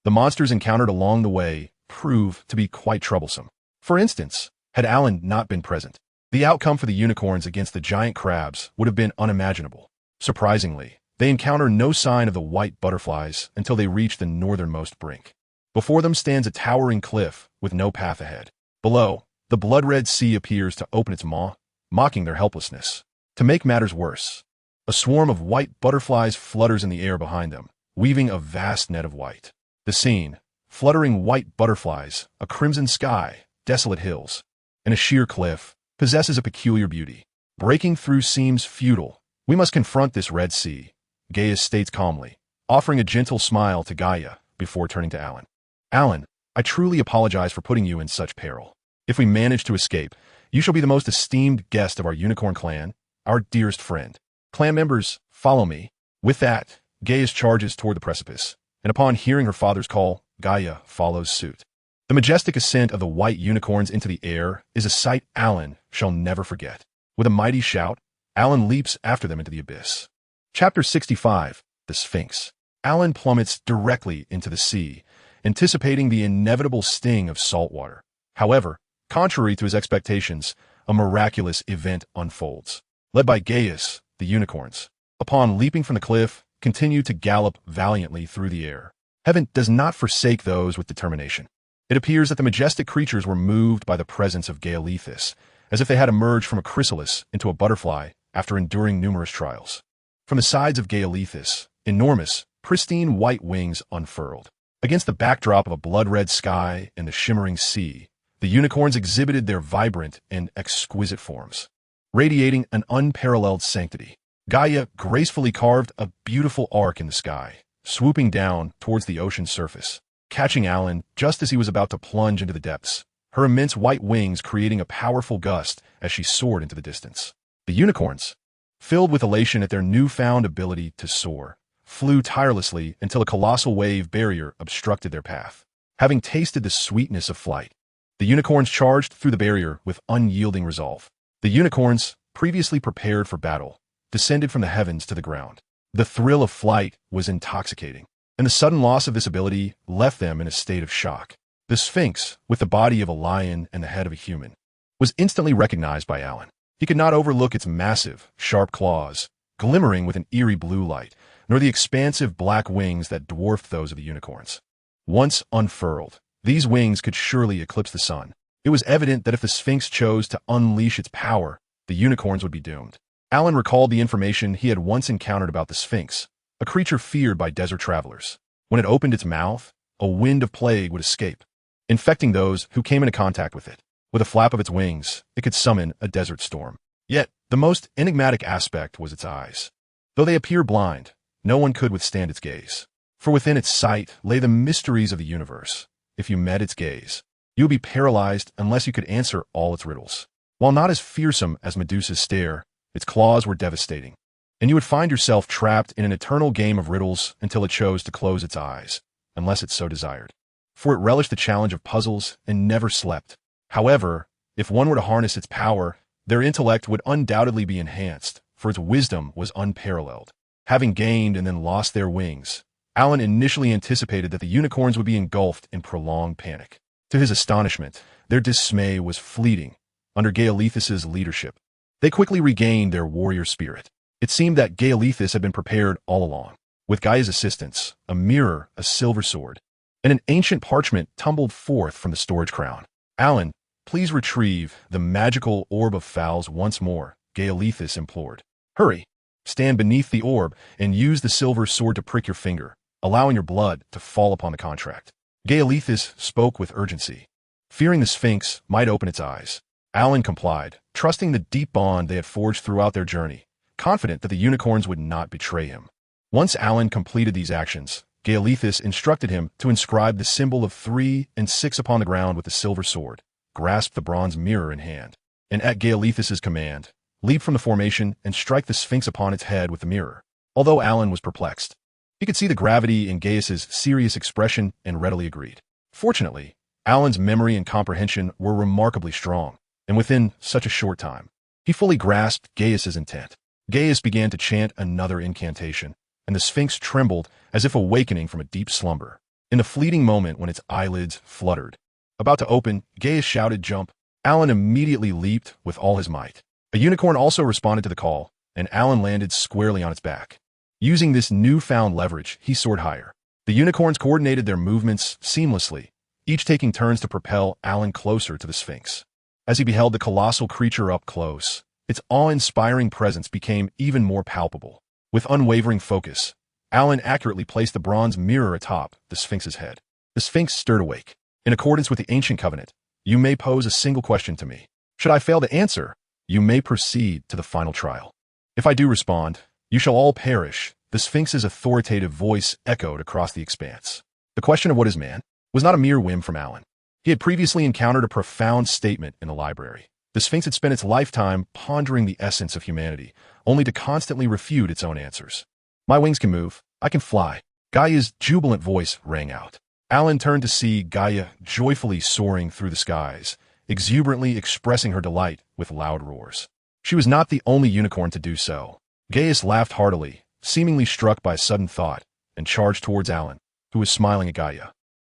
The monsters encountered along the way prove to be quite troublesome. For instance, had Alan not been present, the outcome for the unicorns against the giant crabs would have been unimaginable. Surprisingly, they encounter no sign of the white butterflies until they reach the northernmost brink. Before them stands a towering cliff with no path ahead. Below, the blood-red sea appears to open its maw, mocking their helplessness. To make matters worse, a swarm of white butterflies flutters in the air behind them, weaving a vast net of white. The scene, fluttering white butterflies, a crimson sky, desolate hills, and a sheer cliff, possesses a peculiar beauty. Breaking through seems futile. We must confront this red sea, Gaius states calmly, offering a gentle smile to Gaia before turning to Alan. Alan, I truly apologize for putting you in such peril. If we manage to escape, you shall be the most esteemed guest of our unicorn clan, our dearest friend. Clan members, follow me. With that, Gaius charges toward the precipice, and upon hearing her father's call, Gaia follows suit. The majestic ascent of the white unicorns into the air is a sight Alan shall never forget. With a mighty shout, Alan leaps after them into the abyss. Chapter 65, The Sphinx. Alan plummets directly into the sea, anticipating the inevitable sting of salt water. However, contrary to his expectations, a miraculous event unfolds. Led by Gaius, the unicorns, upon leaping from the cliff, continue to gallop valiantly through the air. Heaven does not forsake those with determination. It appears that the majestic creatures were moved by the presence of Gaelethis, as if they had emerged from a chrysalis into a butterfly after enduring numerous trials. From the sides of Gaelethis, enormous, pristine white wings unfurled. Against the backdrop of a blood-red sky and the shimmering sea, the unicorns exhibited their vibrant and exquisite forms, radiating an unparalleled sanctity. Gaia gracefully carved a beautiful arc in the sky, swooping down towards the ocean's surface, catching Alan just as he was about to plunge into the depths. her immense white wings creating a powerful gust as she soared into the distance. The unicorns, filled with elation at their newfound ability to soar, flew tirelessly until a colossal wave barrier obstructed their path. Having tasted the sweetness of flight, the unicorns charged through the barrier with unyielding resolve. The unicorns, previously prepared for battle, descended from the heavens to the ground. The thrill of flight was intoxicating, and the sudden loss of this ability left them in a state of shock. The Sphinx, with the body of a lion and the head of a human, was instantly recognized by Alan. He could not overlook its massive, sharp claws, glimmering with an eerie blue light, nor the expansive black wings that dwarfed those of the unicorns. Once unfurled, these wings could surely eclipse the sun. It was evident that if the Sphinx chose to unleash its power, the unicorns would be doomed. Alan recalled the information he had once encountered about the Sphinx, a creature feared by desert travelers. When it opened its mouth, a wind of plague would escape, infecting those who came into contact with it. With a flap of its wings, it could summon a desert storm. Yet, the most enigmatic aspect was its eyes. Though they appear blind, no one could withstand its gaze. For within its sight lay the mysteries of the universe. If you met its gaze, you would be paralyzed unless you could answer all its riddles. While not as fearsome as Medusa's stare, its claws were devastating, and you would find yourself trapped in an eternal game of riddles until it chose to close its eyes, unless it so desired. For it relished the challenge of puzzles and never slept. However, if one were to harness its power, their intellect would undoubtedly be enhanced, for its wisdom was unparalleled. Having gained and then lost their wings, Alan initially anticipated that the unicorns would be engulfed in prolonged panic. To his astonishment, their dismay was fleeting. Under Gaelethus's leadership, they quickly regained their warrior spirit. It seemed that Gaelethus had been prepared all along. With Gaia's assistance, a mirror, a silver sword, and an ancient parchment tumbled forth from the storage crown. Alan, please retrieve the magical orb of fowls once more, Gaelethus implored. Hurry, stand beneath the orb and use the silver sword to prick your finger, allowing your blood to fall upon the contract. Gaelethus spoke with urgency, fearing the Sphinx might open its eyes. Alan complied, trusting the deep bond they had forged throughout their journey, confident that the unicorns would not betray him. Once Alan completed these actions, Gaelethus instructed him to inscribe the symbol of 3 and 6 upon the ground with the silver sword, grasp the bronze mirror in hand, and at Gaelethus's command, leap from the formation and strike the Sphinx upon its head with the mirror. Although Alan was perplexed, he could see the gravity in Gaius's serious expression and readily agreed. Fortunately, Alan's memory and comprehension were remarkably strong, and within such a short time, he fully grasped Gaius's intent. Gaius began to chant another incantation, and the Sphinx trembled as if awakening from a deep slumber. In the fleeting moment when its eyelids fluttered, about to open, Gaius shouted, "Jump!" Alan immediately leaped with all his might. A unicorn also responded to the call, and Alan landed squarely on its back. Using this newfound leverage, he soared higher. The unicorns coordinated their movements seamlessly, each taking turns to propel Alan closer to the Sphinx. As he beheld the colossal creature up close, its awe-inspiring presence became even more palpable. With unwavering focus, Alan accurately placed the bronze mirror atop the Sphinx's head. The Sphinx stirred awake. In accordance with the ancient covenant, you may pose a single question to me. Should I fail to answer, you may proceed to the final trial. If I do respond, you shall all perish. The Sphinx's authoritative voice echoed across the expanse. The question of what is man was not a mere whim from Alan. He had previously encountered a profound statement in the library. The Sphinx had spent its lifetime pondering the essence of humanity, only to constantly refute its own answers. My wings can move. I can fly. Gaia's jubilant voice rang out. Alan turned to see Gaia joyfully soaring through the skies, exuberantly expressing her delight with loud roars. She was not the only unicorn to do so. Gaius laughed heartily, seemingly struck by a sudden thought, and charged towards Alan, who was smiling at Gaia.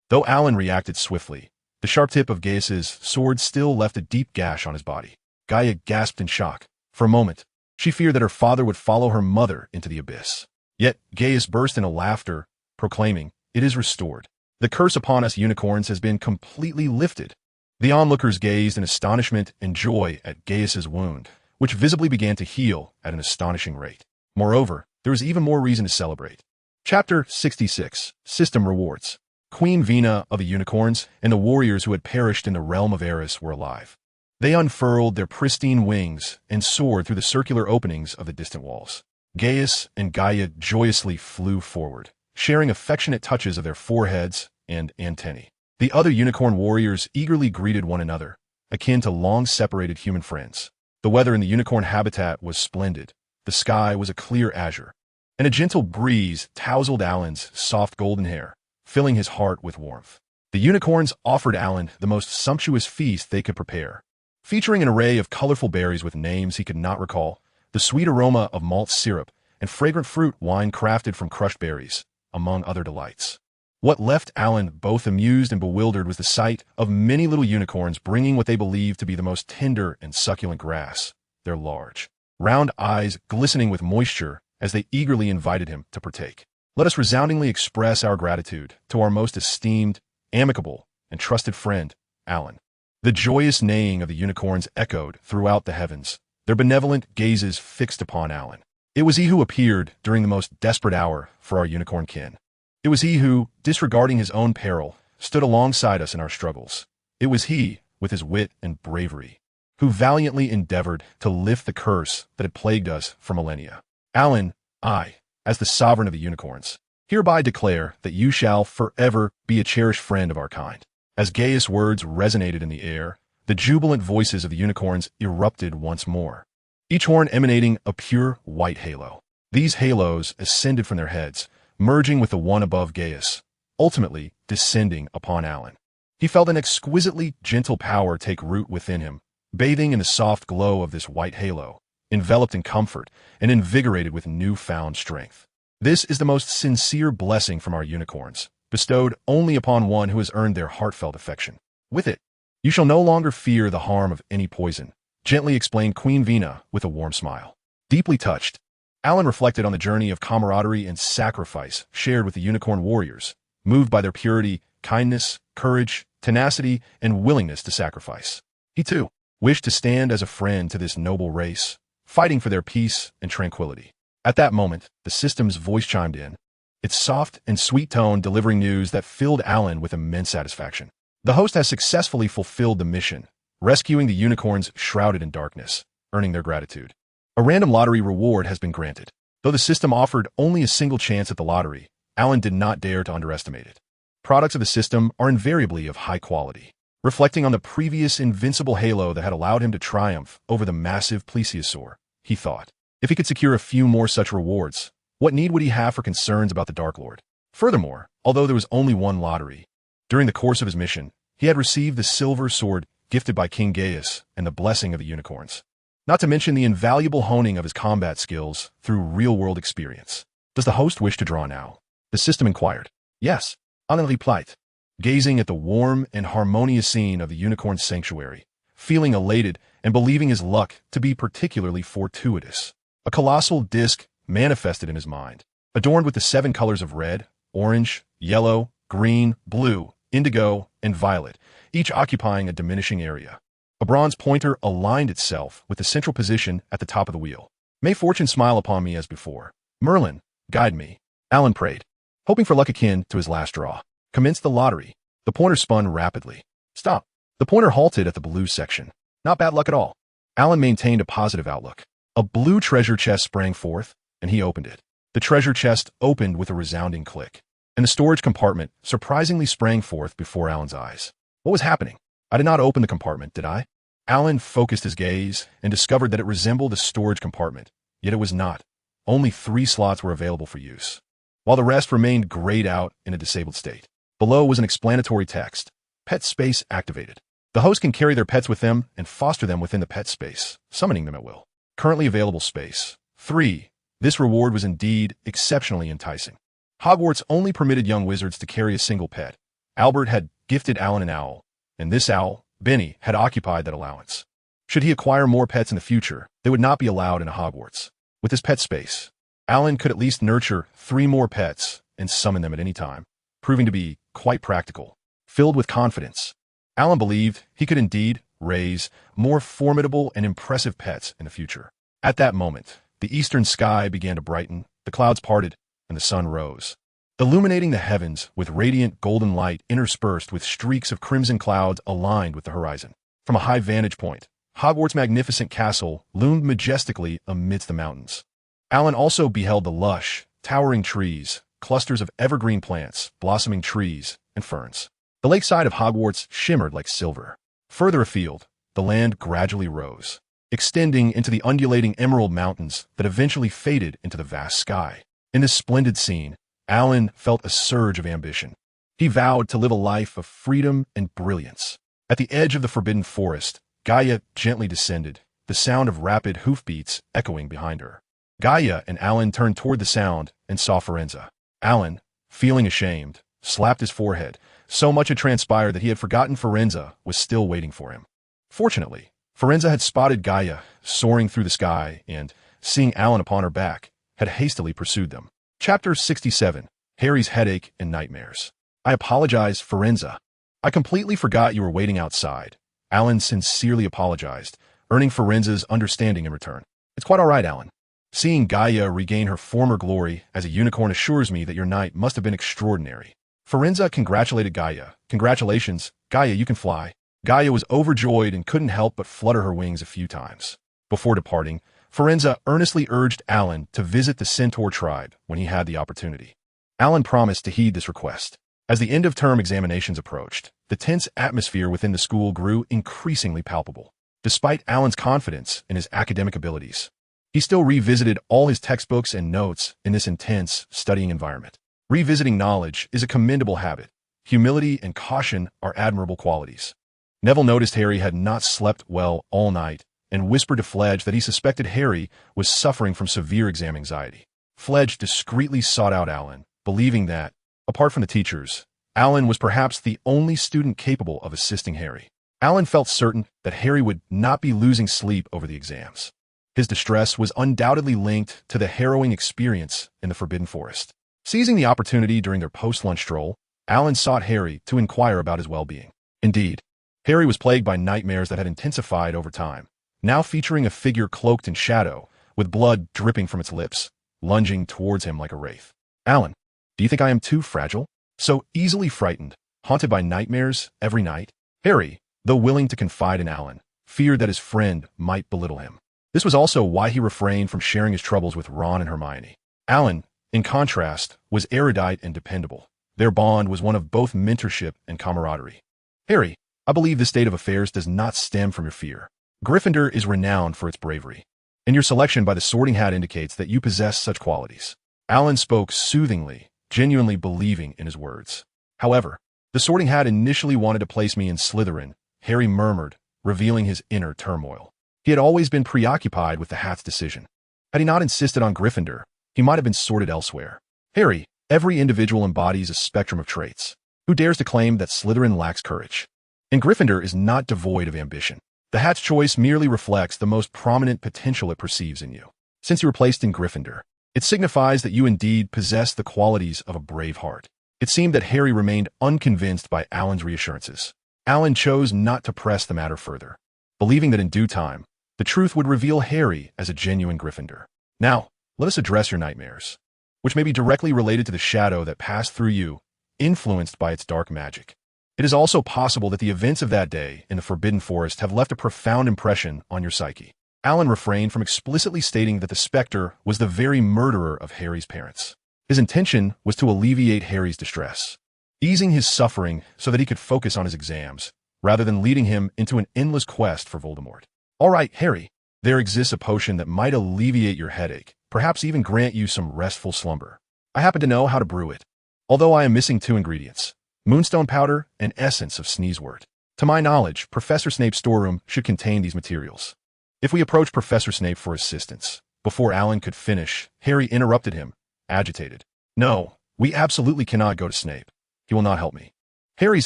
Though Alan reacted swiftly, the sharp tip of Gaius's sword still left a deep gash on his body. Gaia gasped in shock. For a moment, she feared that her father would follow her mother into the abyss. Yet Gaius burst into laughter, proclaiming, "It is restored. The curse upon us unicorns has been completely lifted." The onlookers gazed in astonishment and joy at Gaius's wound, which visibly began to heal at an astonishing rate. Moreover, there was even more reason to celebrate. Chapter 66, System Rewards. Queen Vina of the unicorns and the warriors who had perished in the realm of Eris were alive. They unfurled their pristine wings and soared through the circular openings of the distant walls. Gaius and Gaia joyously flew forward, sharing affectionate touches of their foreheads and antennae. The other unicorn warriors eagerly greeted one another, akin to long-separated human friends. The weather in the unicorn habitat was splendid. The sky was a clear azure, and a gentle breeze tousled Alan's soft golden hair, filling his heart with warmth. The unicorns offered Alan the most sumptuous feast they could prepare, featuring an array of colorful berries with names he could not recall, the sweet aroma of malt syrup, and fragrant fruit wine crafted from crushed berries, among other delights. What left Alan both amused and bewildered was the sight of many little unicorns bringing what they believed to be the most tender and succulent grass, their large, round eyes glistening with moisture as they eagerly invited him to partake. Let us resoundingly express our gratitude to our most esteemed, amicable, and trusted friend, Alan. The joyous neighing of the unicorns echoed throughout the heavens, their benevolent gazes fixed upon Alan. It was he who appeared during the most desperate hour for our unicorn kin. It was he who, disregarding his own peril, stood alongside us in our struggles. It was he, with his wit and bravery, who valiantly endeavored to lift the curse that had plagued us for millennia. Alan, I, as the sovereign of the unicorns, hereby declare that you shall forever be a cherished friend of our kind. As Gaius' words resonated in the air, the jubilant voices of the unicorns erupted once more, each horn emanating a pure white halo. These halos ascended from their heads, merging with the one above Gaius, ultimately descending upon Alan. He felt an exquisitely gentle power take root within him, bathing in the soft glow of this white halo, enveloped in comfort and invigorated with newfound strength. This is the most sincere blessing from our unicorns, bestowed only upon one who has earned their heartfelt affection. With it, you shall no longer fear the harm of any poison, gently explained Queen Vina with a warm smile. Deeply touched, Alan reflected on the journey of camaraderie and sacrifice shared with the unicorn warriors, moved by their purity, kindness, courage, tenacity, and willingness to sacrifice. He, too, wished to stand as a friend to this noble race, fighting for their peace and tranquility. At that moment, the system's voice chimed in, its soft and sweet tone delivering news that filled Alan with immense satisfaction. The host has successfully fulfilled the mission, rescuing the unicorns shrouded in darkness, earning their gratitude. A random lottery reward has been granted. Though the system offered only a single chance at the lottery, Alan did not dare to underestimate it. Products of the system are invariably of high quality, reflecting on the previous invincible halo that had allowed him to triumph over the massive plesiosaur. He thought, if he could secure a few more such rewards, what need would he have for concerns about the Dark Lord? Furthermore, although there was only one lottery, during the course of his mission, he had received the silver sword gifted by King Gaius and the blessing of the unicorns. Not to mention the invaluable honing of his combat skills through real-world experience. Does the host wish to draw now? The system inquired. Yes, Alan replied, gazing at the warm and harmonious scene of the unicorn's sanctuary, feeling elated and believing his luck to be particularly fortuitous. A colossal disc manifested in his mind, adorned with the 7 colors of red, orange, yellow, green, blue, indigo, and violet, each occupying a diminishing area. A bronze pointer aligned itself with the central position at the top of the wheel. May fortune smile upon me as before. Merlin, guide me, Alan prayed, hoping for luck akin to his last draw. Commenced the lottery. The pointer spun rapidly. Stop. The pointer halted at the blue section. Not bad luck at all. Alan maintained a positive outlook. A blue treasure chest sprang forth, and he opened it. The treasure chest opened with a resounding click, and the storage compartment surprisingly sprang forth before Alan's eyes. What was happening? I did not open the compartment, did I? Alan focused his gaze and discovered that it resembled a storage compartment, yet it was not. Only 3 slots were available for use, while the rest remained grayed out in a disabled state. Below was an explanatory text. Pet space activated. The host can carry their pets with them and foster them within the pet space, summoning them at will. Currently available space. 3. This reward was indeed exceptionally enticing. Hogwarts only permitted young wizards to carry a single pet. Albert had gifted Alan an owl, and this owl, Benny, had occupied that allowance. Should he acquire more pets in the future, they would not be allowed into Hogwarts. With his pet space, Alan could at least nurture 3 more pets and summon them at any time, proving to be quite practical. Filled with confidence, Alan believed he could indeed raise more formidable and impressive pets in the future. At that moment, the eastern sky began to brighten, the clouds parted, and the sun rose, illuminating the heavens with radiant golden light interspersed with streaks of crimson clouds aligned with the horizon. From a high vantage point, Hogwarts' magnificent castle loomed majestically amidst the mountains. Alan also beheld the lush, towering trees, clusters of evergreen plants, blossoming trees, and ferns. The lakeside of Hogwarts shimmered like silver. Further afield, the land gradually rose, extending into the undulating emerald mountains that eventually faded into the vast sky. In this splendid scene, Alan felt a surge of ambition. He vowed to live a life of freedom and brilliance. At the edge of the forbidden forest, Gaia gently descended, the sound of rapid hoofbeats echoing behind her. Gaia and Alan turned toward the sound and saw Forenza. Alan, feeling ashamed, slapped his forehead. So much had transpired that he had forgotten Forenza was still waiting for him. Fortunately, Forenza had spotted Gaia soaring through the sky and, seeing Alan upon her back, had hastily pursued them. Chapter 67. Harry's Headache and Nightmares. I apologize, Forenza. I completely forgot you were waiting outside. Alan sincerely apologized, earning Forenza's understanding in return. It's quite all right, Alan. Seeing Gaia regain her former glory as a unicorn assures me that your night must have been extraordinary. Forenza congratulated Gaia. Congratulations, Gaia, you can fly. Gaia was overjoyed and couldn't help but flutter her wings a few times. Before departing, Forenza earnestly urged Alan to visit the Centaur tribe when he had the opportunity. Alan promised to heed this request. As the end-of-term examinations approached, the tense atmosphere within the school grew increasingly palpable. Despite Alan's confidence in his academic abilities, he still revisited all his textbooks and notes in this intense studying environment. Revisiting knowledge is a commendable habit. Humility and caution are admirable qualities. Neville noticed Harry had not slept well all night and whispered to Fledge that he suspected Harry was suffering from severe exam anxiety. Fledge discreetly sought out Alan, believing that, apart from the teachers, Alan was perhaps the only student capable of assisting Harry. Alan felt certain that Harry would not be losing sleep over the exams. His distress was undoubtedly linked to the harrowing experience in the Forbidden Forest. Seizing the opportunity during their post-lunch stroll, Alan sought Harry to inquire about his well-being. Indeed, Harry was plagued by nightmares that had intensified over time, now featuring a figure cloaked in shadow, with blood dripping from its lips, lunging towards him like a wraith. Alan, do you think I am too fragile? So easily frightened, haunted by nightmares every night? Harry, though willing to confide in Alan, feared that his friend might belittle him. This was also why he refrained from sharing his troubles with Ron and Hermione. Alan, in contrast, was erudite and dependable. Their bond was one of both mentorship and camaraderie. Harry, I believe this state of affairs does not stem from your fear. Gryffindor is renowned for its bravery, and your selection by the Sorting Hat indicates that you possess such qualities. Alan spoke soothingly, genuinely believing in his words. However, the Sorting Hat initially wanted to place me in Slytherin, Harry murmured, revealing his inner turmoil. He had always been preoccupied with the Hat's decision. Had he not insisted on Gryffindor, he might have been sorted elsewhere. Harry, every individual embodies a spectrum of traits. Who dares to claim that Slytherin lacks courage? And Gryffindor is not devoid of ambition. The Hat's choice merely reflects the most prominent potential it perceives in you. Since you were placed in Gryffindor, it signifies that you indeed possess the qualities of a brave heart. It seemed that Harry remained unconvinced by Alan's reassurances. Alan chose not to press the matter further, believing that in due time, the truth would reveal Harry as a genuine Gryffindor. Now, let us address your nightmares, which may be directly related to the shadow that passed through you, influenced by its dark magic. It is also possible that the events of that day in the Forbidden Forest have left a profound impression on your psyche. Alan refrained from explicitly stating that the specter was the very murderer of Harry's parents. His intention was to alleviate Harry's distress, easing his suffering so that he could focus on his exams, rather than leading him into an endless quest for Voldemort. All right, Harry, there exists a potion that might alleviate your headache, perhaps even grant you some restful slumber. I happen to know how to brew it, although I am missing 2 ingredients: moonstone powder and essence of sneezewort. To my knowledge, Professor Snape's storeroom should contain these materials. If we approach Professor Snape for assistance, before Alan could finish, Harry interrupted him, agitated. No, we absolutely cannot go to Snape. He will not help me. Harry's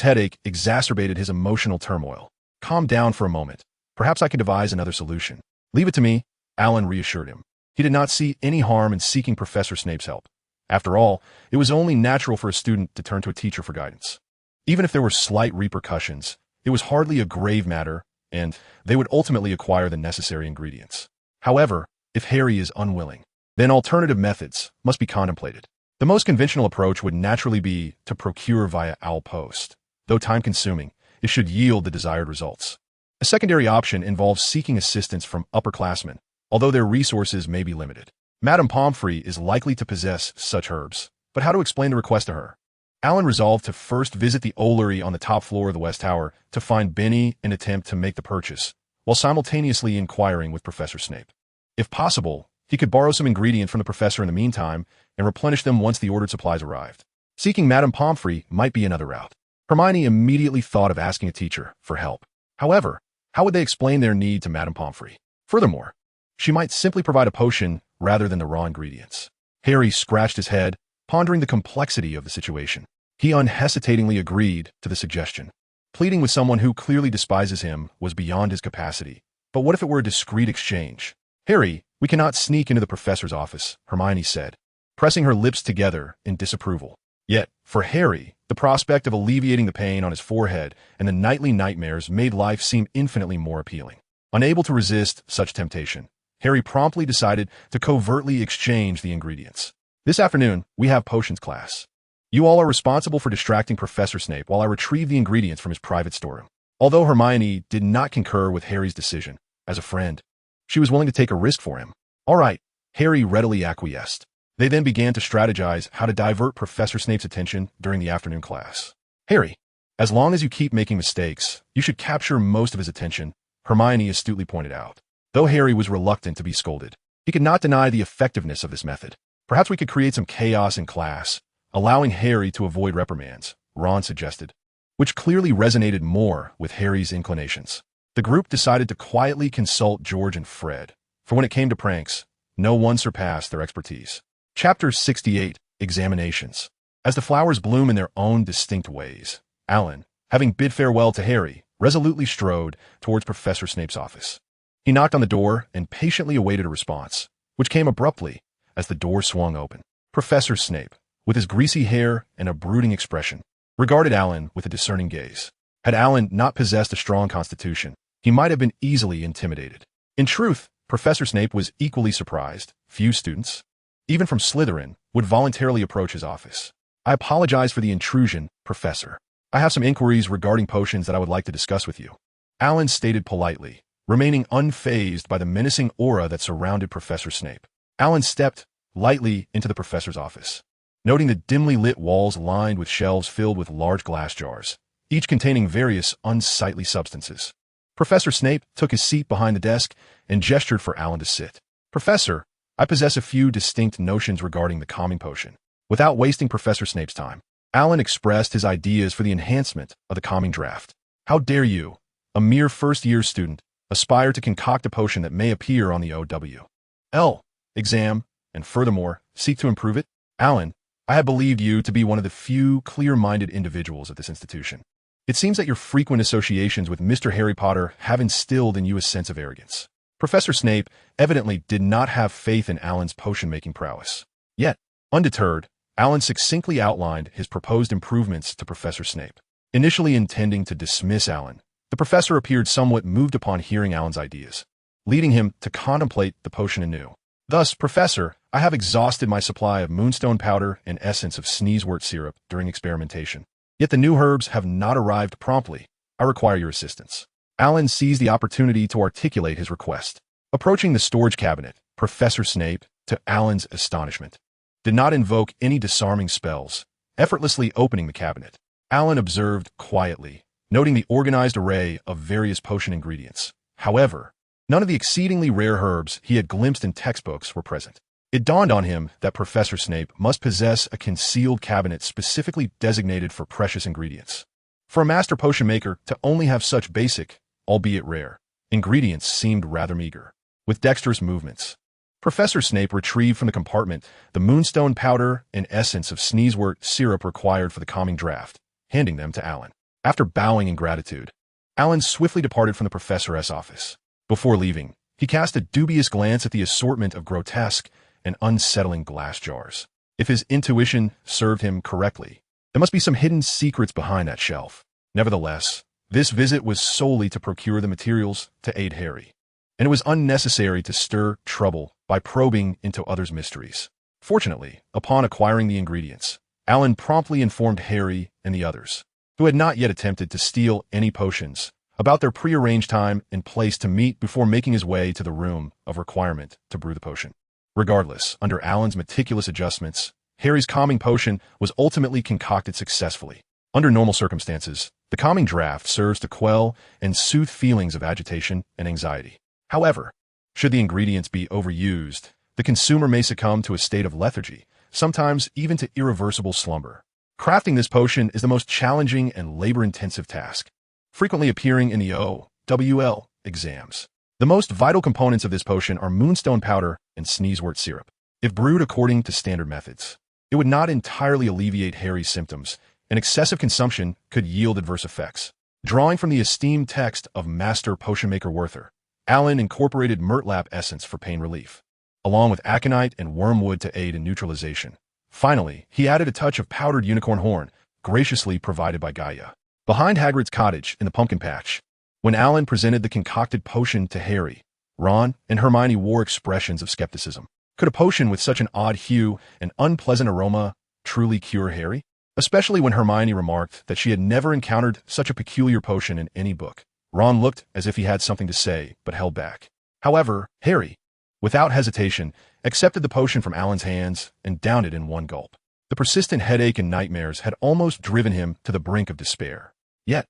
headache exacerbated his emotional turmoil. Calm down for a moment. Perhaps I can devise another solution. Leave it to me, Alan reassured him. He did not see any harm in seeking Professor Snape's help. After all, it was only natural for a student to turn to a teacher for guidance. Even if there were slight repercussions, it was hardly a grave matter, and they would ultimately acquire the necessary ingredients. However, if Harry is unwilling, then alternative methods must be contemplated. The most conventional approach would naturally be to procure via owl post. Though time-consuming, it should yield the desired results. A secondary option involves seeking assistance from upperclassmen, although their resources may be limited. Madame Pomfrey is likely to possess such herbs, but how to explain the request to her? Alan resolved to first visit the Olery on the top floor of the West Tower to find Benny and attempt to make the purchase, while simultaneously inquiring with Professor Snape. If possible, he could borrow some ingredients from the professor in the meantime and replenish them once the ordered supplies arrived. Seeking Madame Pomfrey might be another route. Hermione immediately thought of asking a teacher for help. However, how would they explain their need to Madame Pomfrey? Furthermore, she might simply provide a potion rather than the raw ingredients. Harry scratched his head, pondering the complexity of the situation. He unhesitatingly agreed to the suggestion. Pleading with someone who clearly despises him was beyond his capacity. But what if it were a discreet exchange? Harry, we cannot sneak into the professor's office, Hermione said, pressing her lips together in disapproval. Yet, for Harry, the prospect of alleviating the pain on his forehead and the nightly nightmares made life seem infinitely more appealing. Unable to resist such temptation, Harry promptly decided to covertly exchange the ingredients. This afternoon, we have potions class. You all are responsible for distracting Professor Snape while I retrieve the ingredients from his private storeroom. Although Hermione did not concur with Harry's decision, as a friend, she was willing to take a risk for him. All right, Harry readily acquiesced. They then began to strategize how to divert Professor Snape's attention during the afternoon class. Harry, as long as you keep making mistakes, you should capture most of his attention, Hermione astutely pointed out. Though Harry was reluctant to be scolded, he could not deny the effectiveness of this method. Perhaps we could create some chaos in class, allowing Harry to avoid reprimands, Ron suggested, which clearly resonated more with Harry's inclinations. The group decided to quietly consult George and Fred, for when it came to pranks, no one surpassed their expertise. Chapter 68, Examinations. As the flowers bloom in their own distinct ways, Alan, having bid farewell to Harry, resolutely strode towards Professor Snape's office. He knocked on the door and patiently awaited a response, which came abruptly as the door swung open. Professor Snape, with his greasy hair and a brooding expression, regarded Alan with a discerning gaze. Had Alan not possessed a strong constitution, he might have been easily intimidated. In truth, Professor Snape was equally surprised. Few students, even from Slytherin, would voluntarily approach his office. I apologize for the intrusion, Professor. I have some inquiries regarding potions that I would like to discuss with you. Alan stated politely, remaining unfazed by the menacing aura that surrounded Professor Snape. Alan stepped lightly into the professor's office, noting the dimly lit walls lined with shelves filled with large glass jars, each containing various unsightly substances. Professor Snape took his seat behind the desk and gestured for Alan to sit. Professor, I possess a few distinct notions regarding the calming potion. Without wasting Professor Snape's time, Alan expressed his ideas for the enhancement of the calming draft. How dare you, a mere first-year student, aspire to concoct a potion that may appear on the OWL exam, and furthermore, seek to improve it? Alan, I have believed you to be one of the few clear-minded individuals at this institution. It seems that your frequent associations with Mr. Harry Potter have instilled in you a sense of arrogance. Professor Snape evidently did not have faith in Alan's potion-making prowess. Yet, undeterred, Alan succinctly outlined his proposed improvements to Professor Snape. Initially intending to dismiss Alan, the professor appeared somewhat moved upon hearing Alan's ideas, leading him to contemplate the potion anew. Thus, Professor, I have exhausted my supply of moonstone powder and essence of sneezewort syrup during experimentation. Yet the new herbs have not arrived promptly. I require your assistance. Alan seized the opportunity to articulate his request. Approaching the storage cabinet, Professor Snape, to Alan's astonishment, did not invoke any disarming spells, effortlessly opening the cabinet. Alan observed quietly, noting the organized array of various potion ingredients. However, none of the exceedingly rare herbs he had glimpsed in textbooks were present. It dawned on him that Professor Snape must possess a concealed cabinet specifically designated for precious ingredients. For a master potion maker to only have such basic, albeit rare, ingredients seemed rather meager. With dexterous movements, Professor Snape retrieved from the compartment the moonstone powder and essence of sneezewort syrup required for the calming draft, handing them to Alan. After bowing in gratitude, Alan swiftly departed from the professor's office. Before leaving, he cast a dubious glance at the assortment of grotesque and unsettling glass jars. If his intuition served him correctly, there must be some hidden secrets behind that shelf. Nevertheless, this visit was solely to procure the materials to aid Harry, and it was unnecessary to stir trouble by probing into others' mysteries. Fortunately, upon acquiring the ingredients, Alan promptly informed Harry and the others, who had not yet attempted to steal any potions, about their prearranged time and place to meet before making his way to the room of requirement to brew the potion. Regardless, under Alan's meticulous adjustments, Harry's calming potion was ultimately concocted successfully. Under normal circumstances, the calming draft serves to quell and soothe feelings of agitation and anxiety. However, should the ingredients be overused, the consumer may succumb to a state of lethargy, sometimes even to irreversible slumber. Crafting this potion is the most challenging and labor-intensive task, frequently appearing in the OWL exams. The most vital components of this potion are moonstone powder and sneezewort syrup. If brewed according to standard methods, it would not entirely alleviate Harry's symptoms, and excessive consumption could yield adverse effects. Drawing from the esteemed text of Master Potionmaker Werther, Alan incorporated myrtlap essence for pain relief, along with aconite and wormwood to aid in neutralization. Finally, he added a touch of powdered unicorn horn, graciously provided by Gaia. Behind Hagrid's cottage in the pumpkin patch, when Alan presented the concocted potion to Harry, Ron and Hermione wore expressions of skepticism. Could a potion with such an odd hue and unpleasant aroma truly cure Harry? Especially when Hermione remarked that she had never encountered such a peculiar potion in any book. Ron looked as if he had something to say, but held back. However, Harry, without hesitation, accepted the potion from Alan's hands and downed it in one gulp. The persistent headache and nightmares had almost driven him to the brink of despair. Yet,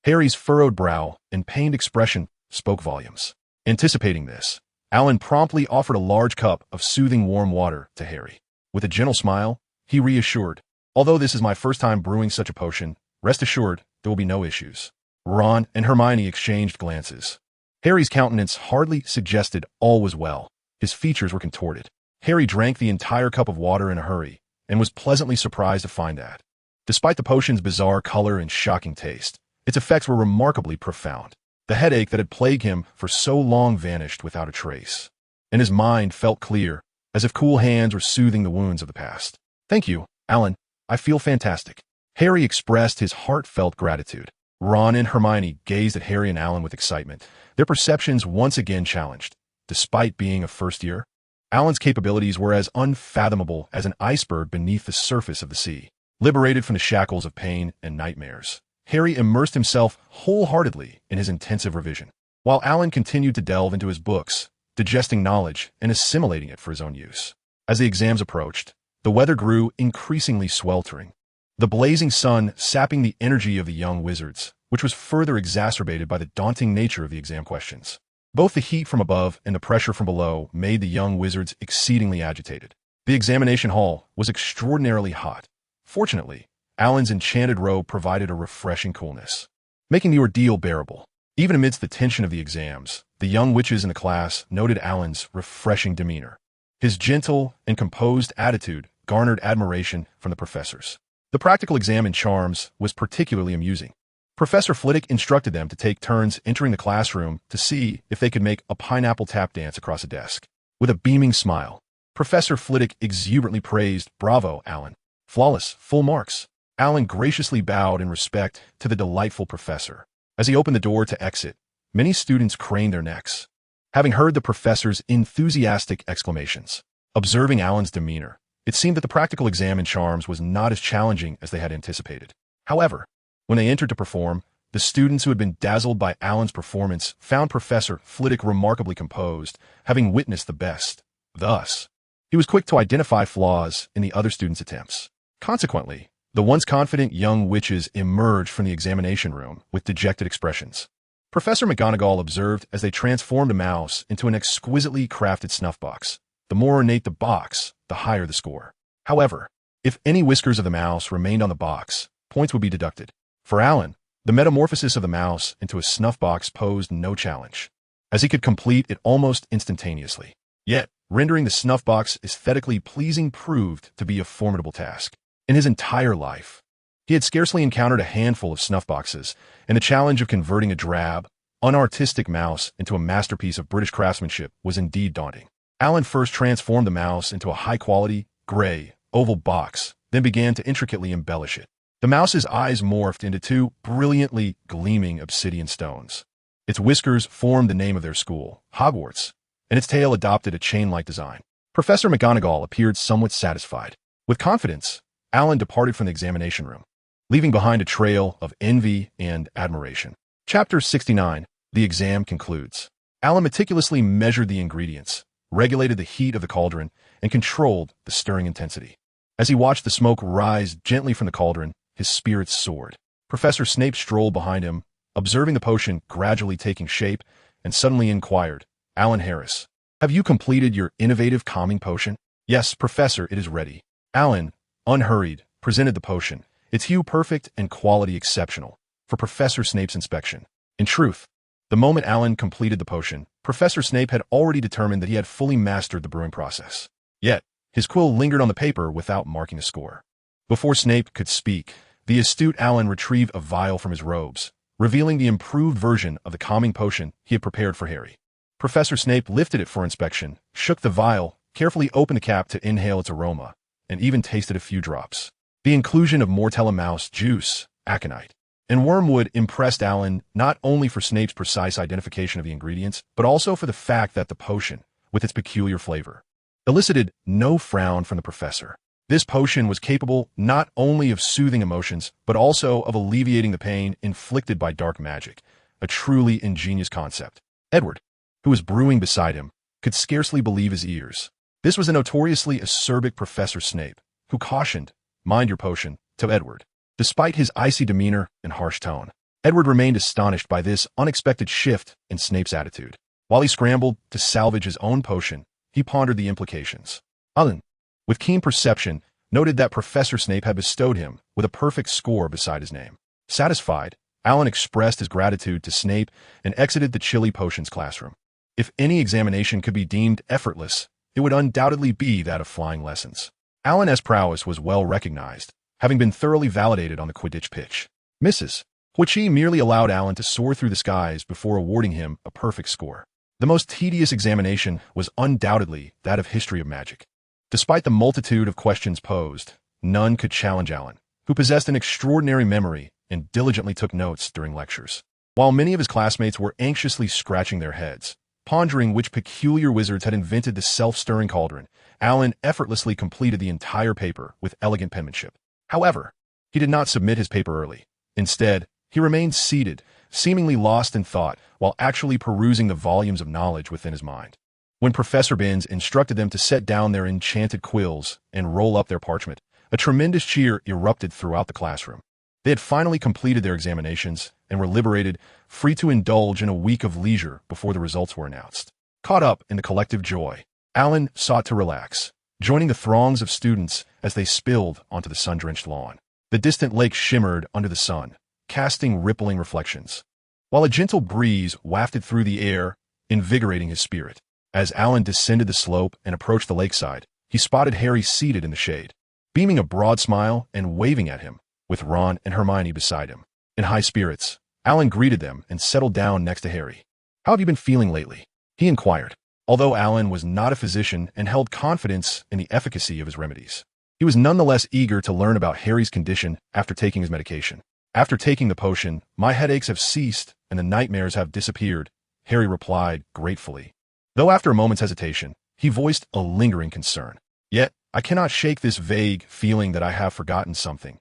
Harry's furrowed brow and pained expression spoke volumes. Anticipating this, Alan promptly offered a large cup of soothing warm water to Harry. With a gentle smile, he reassured, "Although this is my first time brewing such a potion, rest assured there will be no issues." Ron and Hermione exchanged glances. Harry's countenance hardly suggested all was well. His features were contorted. Harry drank the entire cup of water in a hurry and was pleasantly surprised to find that, despite the potion's bizarre color and shocking taste, its effects were remarkably profound. The headache that had plagued him for so long vanished without a trace, and his mind felt clear, as if cool hands were soothing the wounds of the past. "Thank you, Alan. I feel fantastic." Harry expressed his heartfelt gratitude. Ron and Hermione gazed at Harry and Alan with excitement, their perceptions once again challenged. Despite being a first year, Alan's capabilities were as unfathomable as an iceberg beneath the surface of the sea. Liberated from the shackles of pain and nightmares, Harry immersed himself wholeheartedly in his intensive revision, while Alan continued to delve into his books, digesting knowledge and assimilating it for his own use. As the exams approached, the weather grew increasingly sweltering, the blazing sun sapping the energy of the young wizards, which was further exacerbated by the daunting nature of the exam questions. Both the heat from above and the pressure from below made the young wizards exceedingly agitated. The examination hall was extraordinarily hot. Fortunately, Alan's enchanted robe provided a refreshing coolness, making the ordeal bearable. Even amidst the tension of the exams, the young witches in the class noted Alan's refreshing demeanor. His gentle and composed attitude garnered admiration from the professors. The practical exam in charms was particularly amusing. Professor Flitwick instructed them to take turns entering the classroom to see if they could make a pineapple tap dance across a desk. With a beaming smile, Professor Flitwick exuberantly praised, "Bravo, Alan. Flawless, full marks." Alan graciously bowed in respect to the delightful professor. As he opened the door to exit, many students craned their necks, having heard the professor's enthusiastic exclamations. Observing Alan's demeanor, it seemed that the practical exam in charms was not as challenging as they had anticipated. However, when they entered to perform, the students who had been dazzled by Alan's performance found Professor Flitwick remarkably composed, having witnessed the best. Thus, he was quick to identify flaws in the other students' attempts. Consequently, the once confident young witches emerged from the examination room with dejected expressions. Professor McGonagall observed as they transformed a mouse into an exquisitely crafted snuff box. The more ornate the box, the higher the score. However, if any whiskers of the mouse remained on the box, points would be deducted. For Alan, the metamorphosis of the mouse into a snuff box posed no challenge, as he could complete it almost instantaneously. Yet, rendering the snuff box aesthetically pleasing proved to be a formidable task. In his entire life, he had scarcely encountered a handful of snuff boxes, and the challenge of converting a drab, unartistic mouse into a masterpiece of British craftsmanship was indeed daunting. Alan first transformed the mouse into a high-quality, gray, oval box, then began to intricately embellish it. The mouse's eyes morphed into two brilliantly gleaming obsidian stones. Its whiskers formed the name of their school, Hogwarts, and its tail adopted a chain-like design. Professor McGonagall appeared somewhat satisfied. With confidence, Alan departed from the examination room, leaving behind a trail of envy and admiration. Chapter 69. The exam concludes. Alan meticulously measured the ingredients, regulated the heat of the cauldron, and controlled the stirring intensity. As he watched the smoke rise gently from the cauldron, his spirits soared. Professor Snape strolled behind him, observing the potion gradually taking shape, and suddenly inquired, "Alan Harris, have you completed your innovative calming potion?" "Yes, Professor, it is ready." Alan, unhurried, presented the potion, its hue perfect and quality exceptional, for Professor Snape's inspection. In truth, the moment Alan completed the potion, Professor Snape had already determined that he had fully mastered the brewing process. Yet, his quill lingered on the paper without marking a score. Before Snape could speak, the astute Alan retrieved a vial from his robes, revealing the improved version of the calming potion he had prepared for Harry. Professor Snape lifted it for inspection, shook the vial, carefully opened the cap to inhale its aroma, and even tasted a few drops. The inclusion of Mortella mouse juice, aconite, and wormwood impressed Alan not only for Snape's precise identification of the ingredients, but also for the fact that the potion, with its peculiar flavor, elicited no frown from the professor. This potion was capable not only of soothing emotions, but also of alleviating the pain inflicted by dark magic, a truly ingenious concept. Edward, who was brewing beside him, could scarcely believe his ears. This was a notoriously acerbic Professor Snape, who cautioned, "Mind your potion," to Edward. Despite his icy demeanor and harsh tone, Edward remained astonished by this unexpected shift in Snape's attitude. While he scrambled to salvage his own potion, he pondered the implications. Alan, with keen perception, noted that Professor Snape had bestowed him with a perfect score beside his name. Satisfied, Alan expressed his gratitude to Snape and exited the chilly potions classroom. If any examination could be deemed effortless, it would undoubtedly be that of flying lessons. Alan's prowess was well recognized, having been thoroughly validated on the Quidditch pitch. Mrs. Whichy merely allowed Alan to soar through the skies before awarding him a perfect score. The most tedious examination was undoubtedly that of history of magic. Despite the multitude of questions posed, none could challenge Alan, who possessed an extraordinary memory and diligently took notes during lectures. While many of his classmates were anxiously scratching their heads, pondering which peculiar wizards had invented the self-stirring cauldron, Alan effortlessly completed the entire paper with elegant penmanship. However, he did not submit his paper early. Instead, he remained seated, seemingly lost in thought, while actually perusing the volumes of knowledge within his mind. When Professor Binns instructed them to set down their enchanted quills and roll up their parchment, a tremendous cheer erupted throughout the classroom. They had finally completed their examinations and were liberated, free to indulge in a week of leisure before the results were announced. Caught up in the collective joy, Alan sought to relax, joining the throngs of students as they spilled onto the sun-drenched lawn. The distant lake shimmered under the sun, casting rippling reflections, while a gentle breeze wafted through the air, invigorating his spirit. As Alan descended the slope and approached the lakeside, he spotted Harry seated in the shade, beaming a broad smile and waving at him, with Ron and Hermione beside him. In high spirits, Alan greeted them and settled down next to Harry. "How have you been feeling lately?" he inquired. Although Alan was not a physician and held confidence in the efficacy of his remedies, he was nonetheless eager to learn about Harry's condition after taking his medication. "After taking the potion, my headaches have ceased and the nightmares have disappeared," Harry replied gratefully. Though after a moment's hesitation, he voiced a lingering concern. "Yet, I cannot shake this vague feeling that I have forgotten something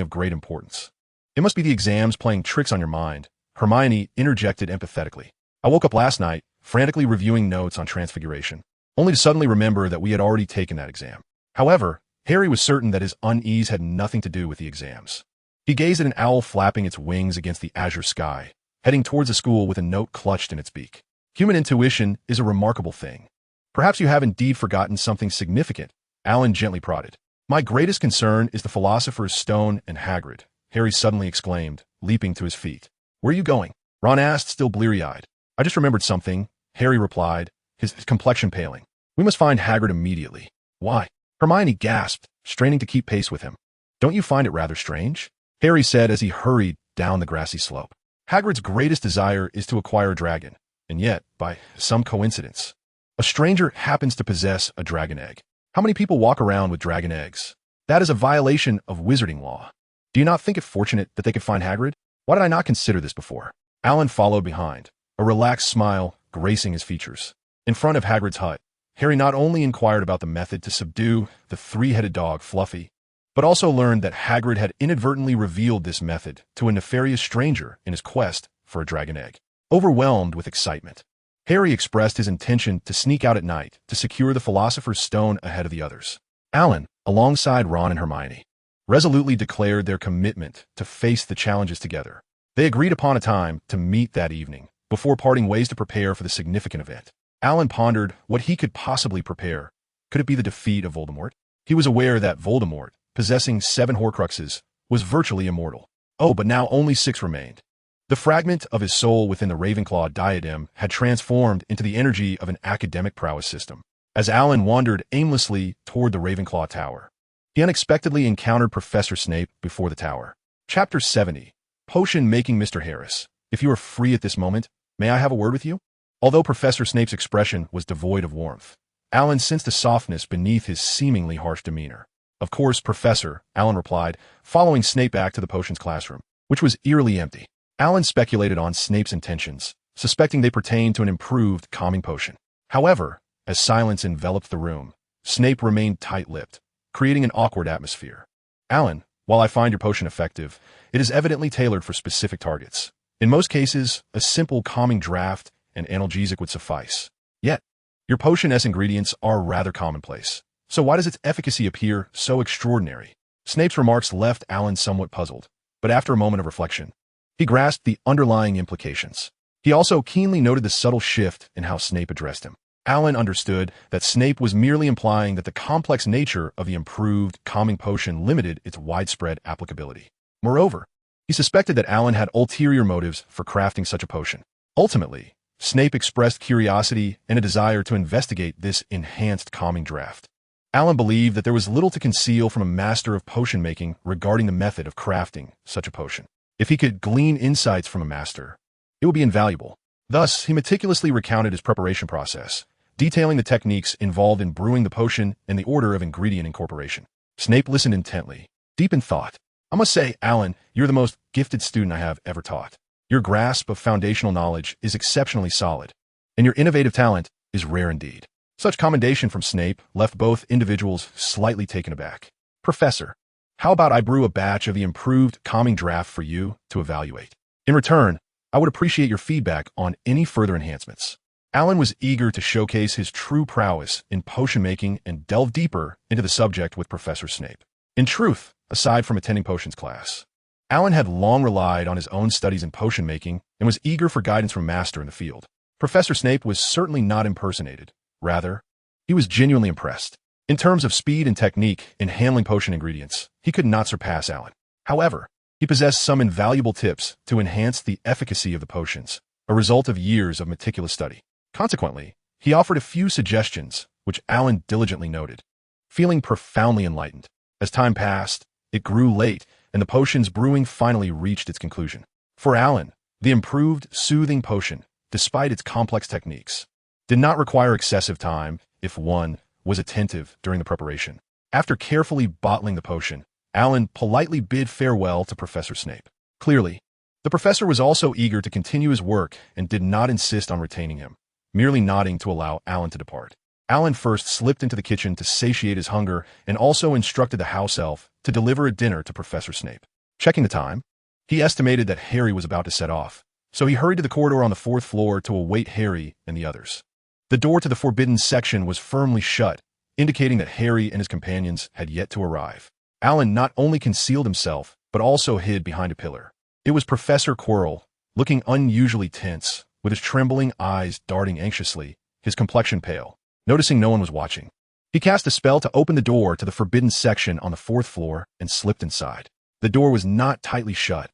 of great importance." "It must be the exams playing tricks on your mind," Hermione interjected empathetically. "I woke up last night, frantically reviewing notes on Transfiguration, only to suddenly remember that we had already taken that exam." However, Harry was certain that his unease had nothing to do with the exams. He gazed at an owl flapping its wings against the azure sky, heading towards the school with a note clutched in its beak. "Human intuition is a remarkable thing. Perhaps you have indeed forgotten something significant," Alan gently prodded. "My greatest concern is the Philosopher's Stone and Hagrid," Harry suddenly exclaimed, leaping to his feet. "Where are you going?" Ron asked, still bleary-eyed. "I just remembered something," Harry replied, his complexion paling. "We must find Hagrid immediately." "Why?" Hermione gasped, straining to keep pace with him. "Don't you find it rather strange?" Harry said as he hurried down the grassy slope. "Hagrid's greatest desire is to acquire a dragon, and yet, by some coincidence, a stranger happens to possess a dragon egg. How many people walk around with dragon eggs? That is a violation of wizarding law. Do you not think it fortunate that they could find Hagrid? Why did I not consider this before?" Alan followed behind, a relaxed smile gracing his features. In front of Hagrid's hut, Harry not only inquired about the method to subdue the three-headed dog Fluffy, but also learned that Hagrid had inadvertently revealed this method to a nefarious stranger in his quest for a dragon egg. Overwhelmed with excitement, Harry expressed his intention to sneak out at night to secure the Philosopher's Stone ahead of the others. Alan, alongside Ron and Hermione, resolutely declared their commitment to face the challenges together. They agreed upon a time to meet that evening, before parting ways to prepare for the significant event. Alan pondered what he could possibly prepare. Could it be the defeat of Voldemort? He was aware that Voldemort, possessing 7 Horcruxes, was virtually immortal. Oh, but now only 6 remained. The fragment of his soul within the Ravenclaw diadem had transformed into the energy of an academic prowess system. As Alan wandered aimlessly toward the Ravenclaw Tower, he unexpectedly encountered Professor Snape before the tower. Chapter 70. Potion Making. Mr. Harris, if you are free at this moment, may I have a word with you? Although Professor Snape's expression was devoid of warmth, Alan sensed a softness beneath his seemingly harsh demeanor. Of course, Professor, Alan replied, following Snape back to the potions classroom, which was eerily empty. Alan speculated on Snape's intentions, suspecting they pertained to an improved calming potion. However, as silence enveloped the room, Snape remained tight-lipped, creating an awkward atmosphere. Alan, while I find your potion effective, it is evidently tailored for specific targets. In most cases, a simple calming draft and analgesic would suffice. Yet, your potion's ingredients are rather commonplace. So why does its efficacy appear so extraordinary? Snape's remarks left Alan somewhat puzzled, but after a moment of reflection, he grasped the underlying implications. He also keenly noted the subtle shift in how Snape addressed him. Alan understood that Snape was merely implying that the complex nature of the improved calming potion limited its widespread applicability. Moreover, he suspected that Alan had ulterior motives for crafting such a potion. Ultimately, Snape expressed curiosity and a desire to investigate this enhanced calming draft. Alan believed that there was little to conceal from a master of potion making regarding the method of crafting such a potion. If he could glean insights from a master, it would be invaluable. Thus, he meticulously recounted his preparation process, detailing the techniques involved in brewing the potion and the order of ingredient incorporation. Snape listened intently, deep in thought. I must say, Alan, you're the most gifted student I have ever taught. Your grasp of foundational knowledge is exceptionally solid, and your innovative talent is rare indeed. Such commendation from Snape left both individuals slightly taken aback. Professor, how about I brew a batch of the improved calming draft for you to evaluate? In return, I would appreciate your feedback on any further enhancements. Alan was eager to showcase his true prowess in potion making and delve deeper into the subject with Professor Snape. In truth, aside from attending potions class, Alan had long relied on his own studies in potion making and was eager for guidance from a master in the field. Professor Snape was certainly not impersonated. Rather, he was genuinely impressed. In terms of speed and technique in handling potion ingredients, he could not surpass Alan. However, he possessed some invaluable tips to enhance the efficacy of the potions, a result of years of meticulous study. Consequently, he offered a few suggestions, which Alan diligently noted, feeling profoundly enlightened. As time passed, it grew late, and the potion's brewing finally reached its conclusion. For Alan, the improved, soothing potion, despite its complex techniques, did not require excessive time if one was attentive during the preparation. After carefully bottling the potion, Alan politely bid farewell to Professor Snape. Clearly, the professor was also eager to continue his work and did not insist on retaining him, merely nodding to allow Alan to depart. Alan first slipped into the kitchen to satiate his hunger and also instructed the house elf to deliver a dinner to Professor Snape. Checking the time, he estimated that Harry was about to set off, so he hurried to the corridor on the 4th floor to await Harry and the others. The door to the forbidden section was firmly shut, indicating that Harry and his companions had yet to arrive. Alan not only concealed himself, but also hid behind a pillar. It was Professor Quirrell, looking unusually tense, with his trembling eyes darting anxiously, his complexion pale. Noticing no one was watching, he cast a spell to open the door to the forbidden section on the 4th floor and slipped inside. The door was not tightly shut,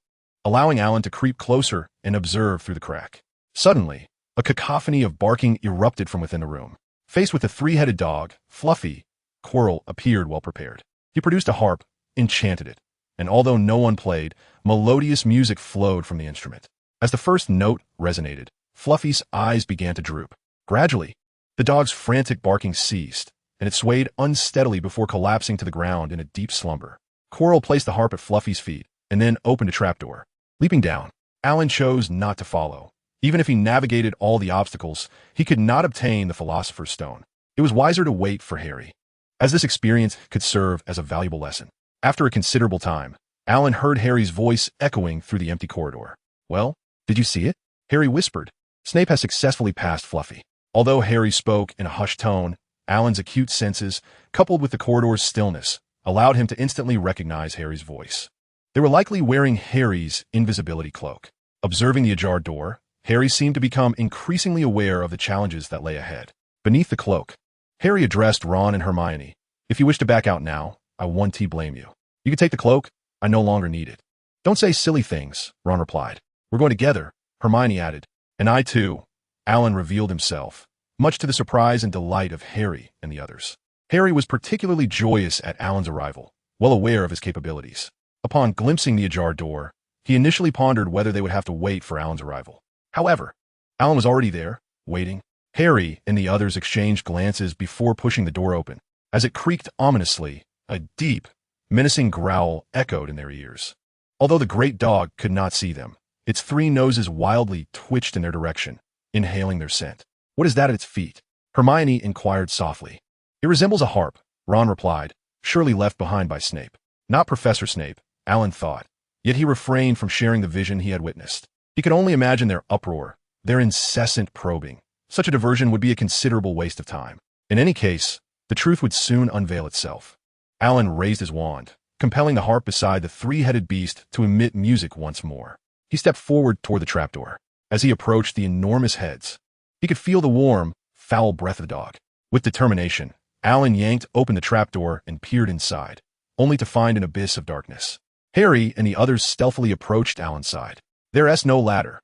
allowing Alan to creep closer and observe through the crack. Suddenly, a cacophony of barking erupted from within the room. Faced with a 3-headed dog, Fluffy, Quirrell appeared well prepared. He produced a harp, enchanted it, and although no one played, melodious music flowed from the instrument. As the first note resonated, Fluffy's eyes began to droop. Gradually, the dog's frantic barking ceased, and it swayed unsteadily before collapsing to the ground in a deep slumber. Quirrell placed the harp at Fluffy's feet, and then opened a trapdoor. Leaping down, Alan chose not to follow. Even if he navigated all the obstacles, he could not obtain the Philosopher's Stone. It was wiser to wait for Harry, as this experience could serve as a valuable lesson. After a considerable time, Alan heard Harry's voice echoing through the empty corridor. Well, did you see it? Harry whispered. Snape has successfully passed Fluffy. Although Harry spoke in a hushed tone, Alan's acute senses, coupled with the corridor's stillness, allowed him to instantly recognize Harry's voice. They were likely wearing Harry's invisibility cloak. Observing the ajar door, Harry seemed to become increasingly aware of the challenges that lay ahead. Beneath the cloak, Harry addressed Ron and Hermione. "If you wish to back out now, I won't blame you. You can take the cloak. I no longer need it." "Don't say silly things," Ron replied. "We're going together," Hermione added. "And I too," Alan revealed himself, much to the surprise and delight of Harry and the others. Harry was particularly joyous at Alan's arrival, well aware of his capabilities. Upon glimpsing the ajar door, he initially pondered whether they would have to wait for Alan's arrival. However, Alan was already there, waiting. Harry and the others exchanged glances before pushing the door open. As it creaked ominously, a deep, menacing growl echoed in their ears. Although the great dog could not see them, its three noses wildly twitched in their direction, inhaling their scent. "What is that at its feet?" Hermione inquired softly. "It resembles a harp," Ron replied, surely left behind by Snape. Not Professor Snape, Alan thought, yet he refrained from sharing the vision he had witnessed. He could only imagine their uproar, their incessant probing. Such a diversion would be a considerable waste of time. In any case, the truth would soon unveil itself. Alan raised his wand, compelling the harp beside the three-headed beast to emit music once more. He stepped forward toward the trapdoor. As he approached the enormous heads, he could feel the warm, foul breath of the dog. With determination, Alan yanked open the trapdoor and peered inside, only to find an abyss of darkness. Harry and the others stealthily approached Alan's side. "There's no ladder.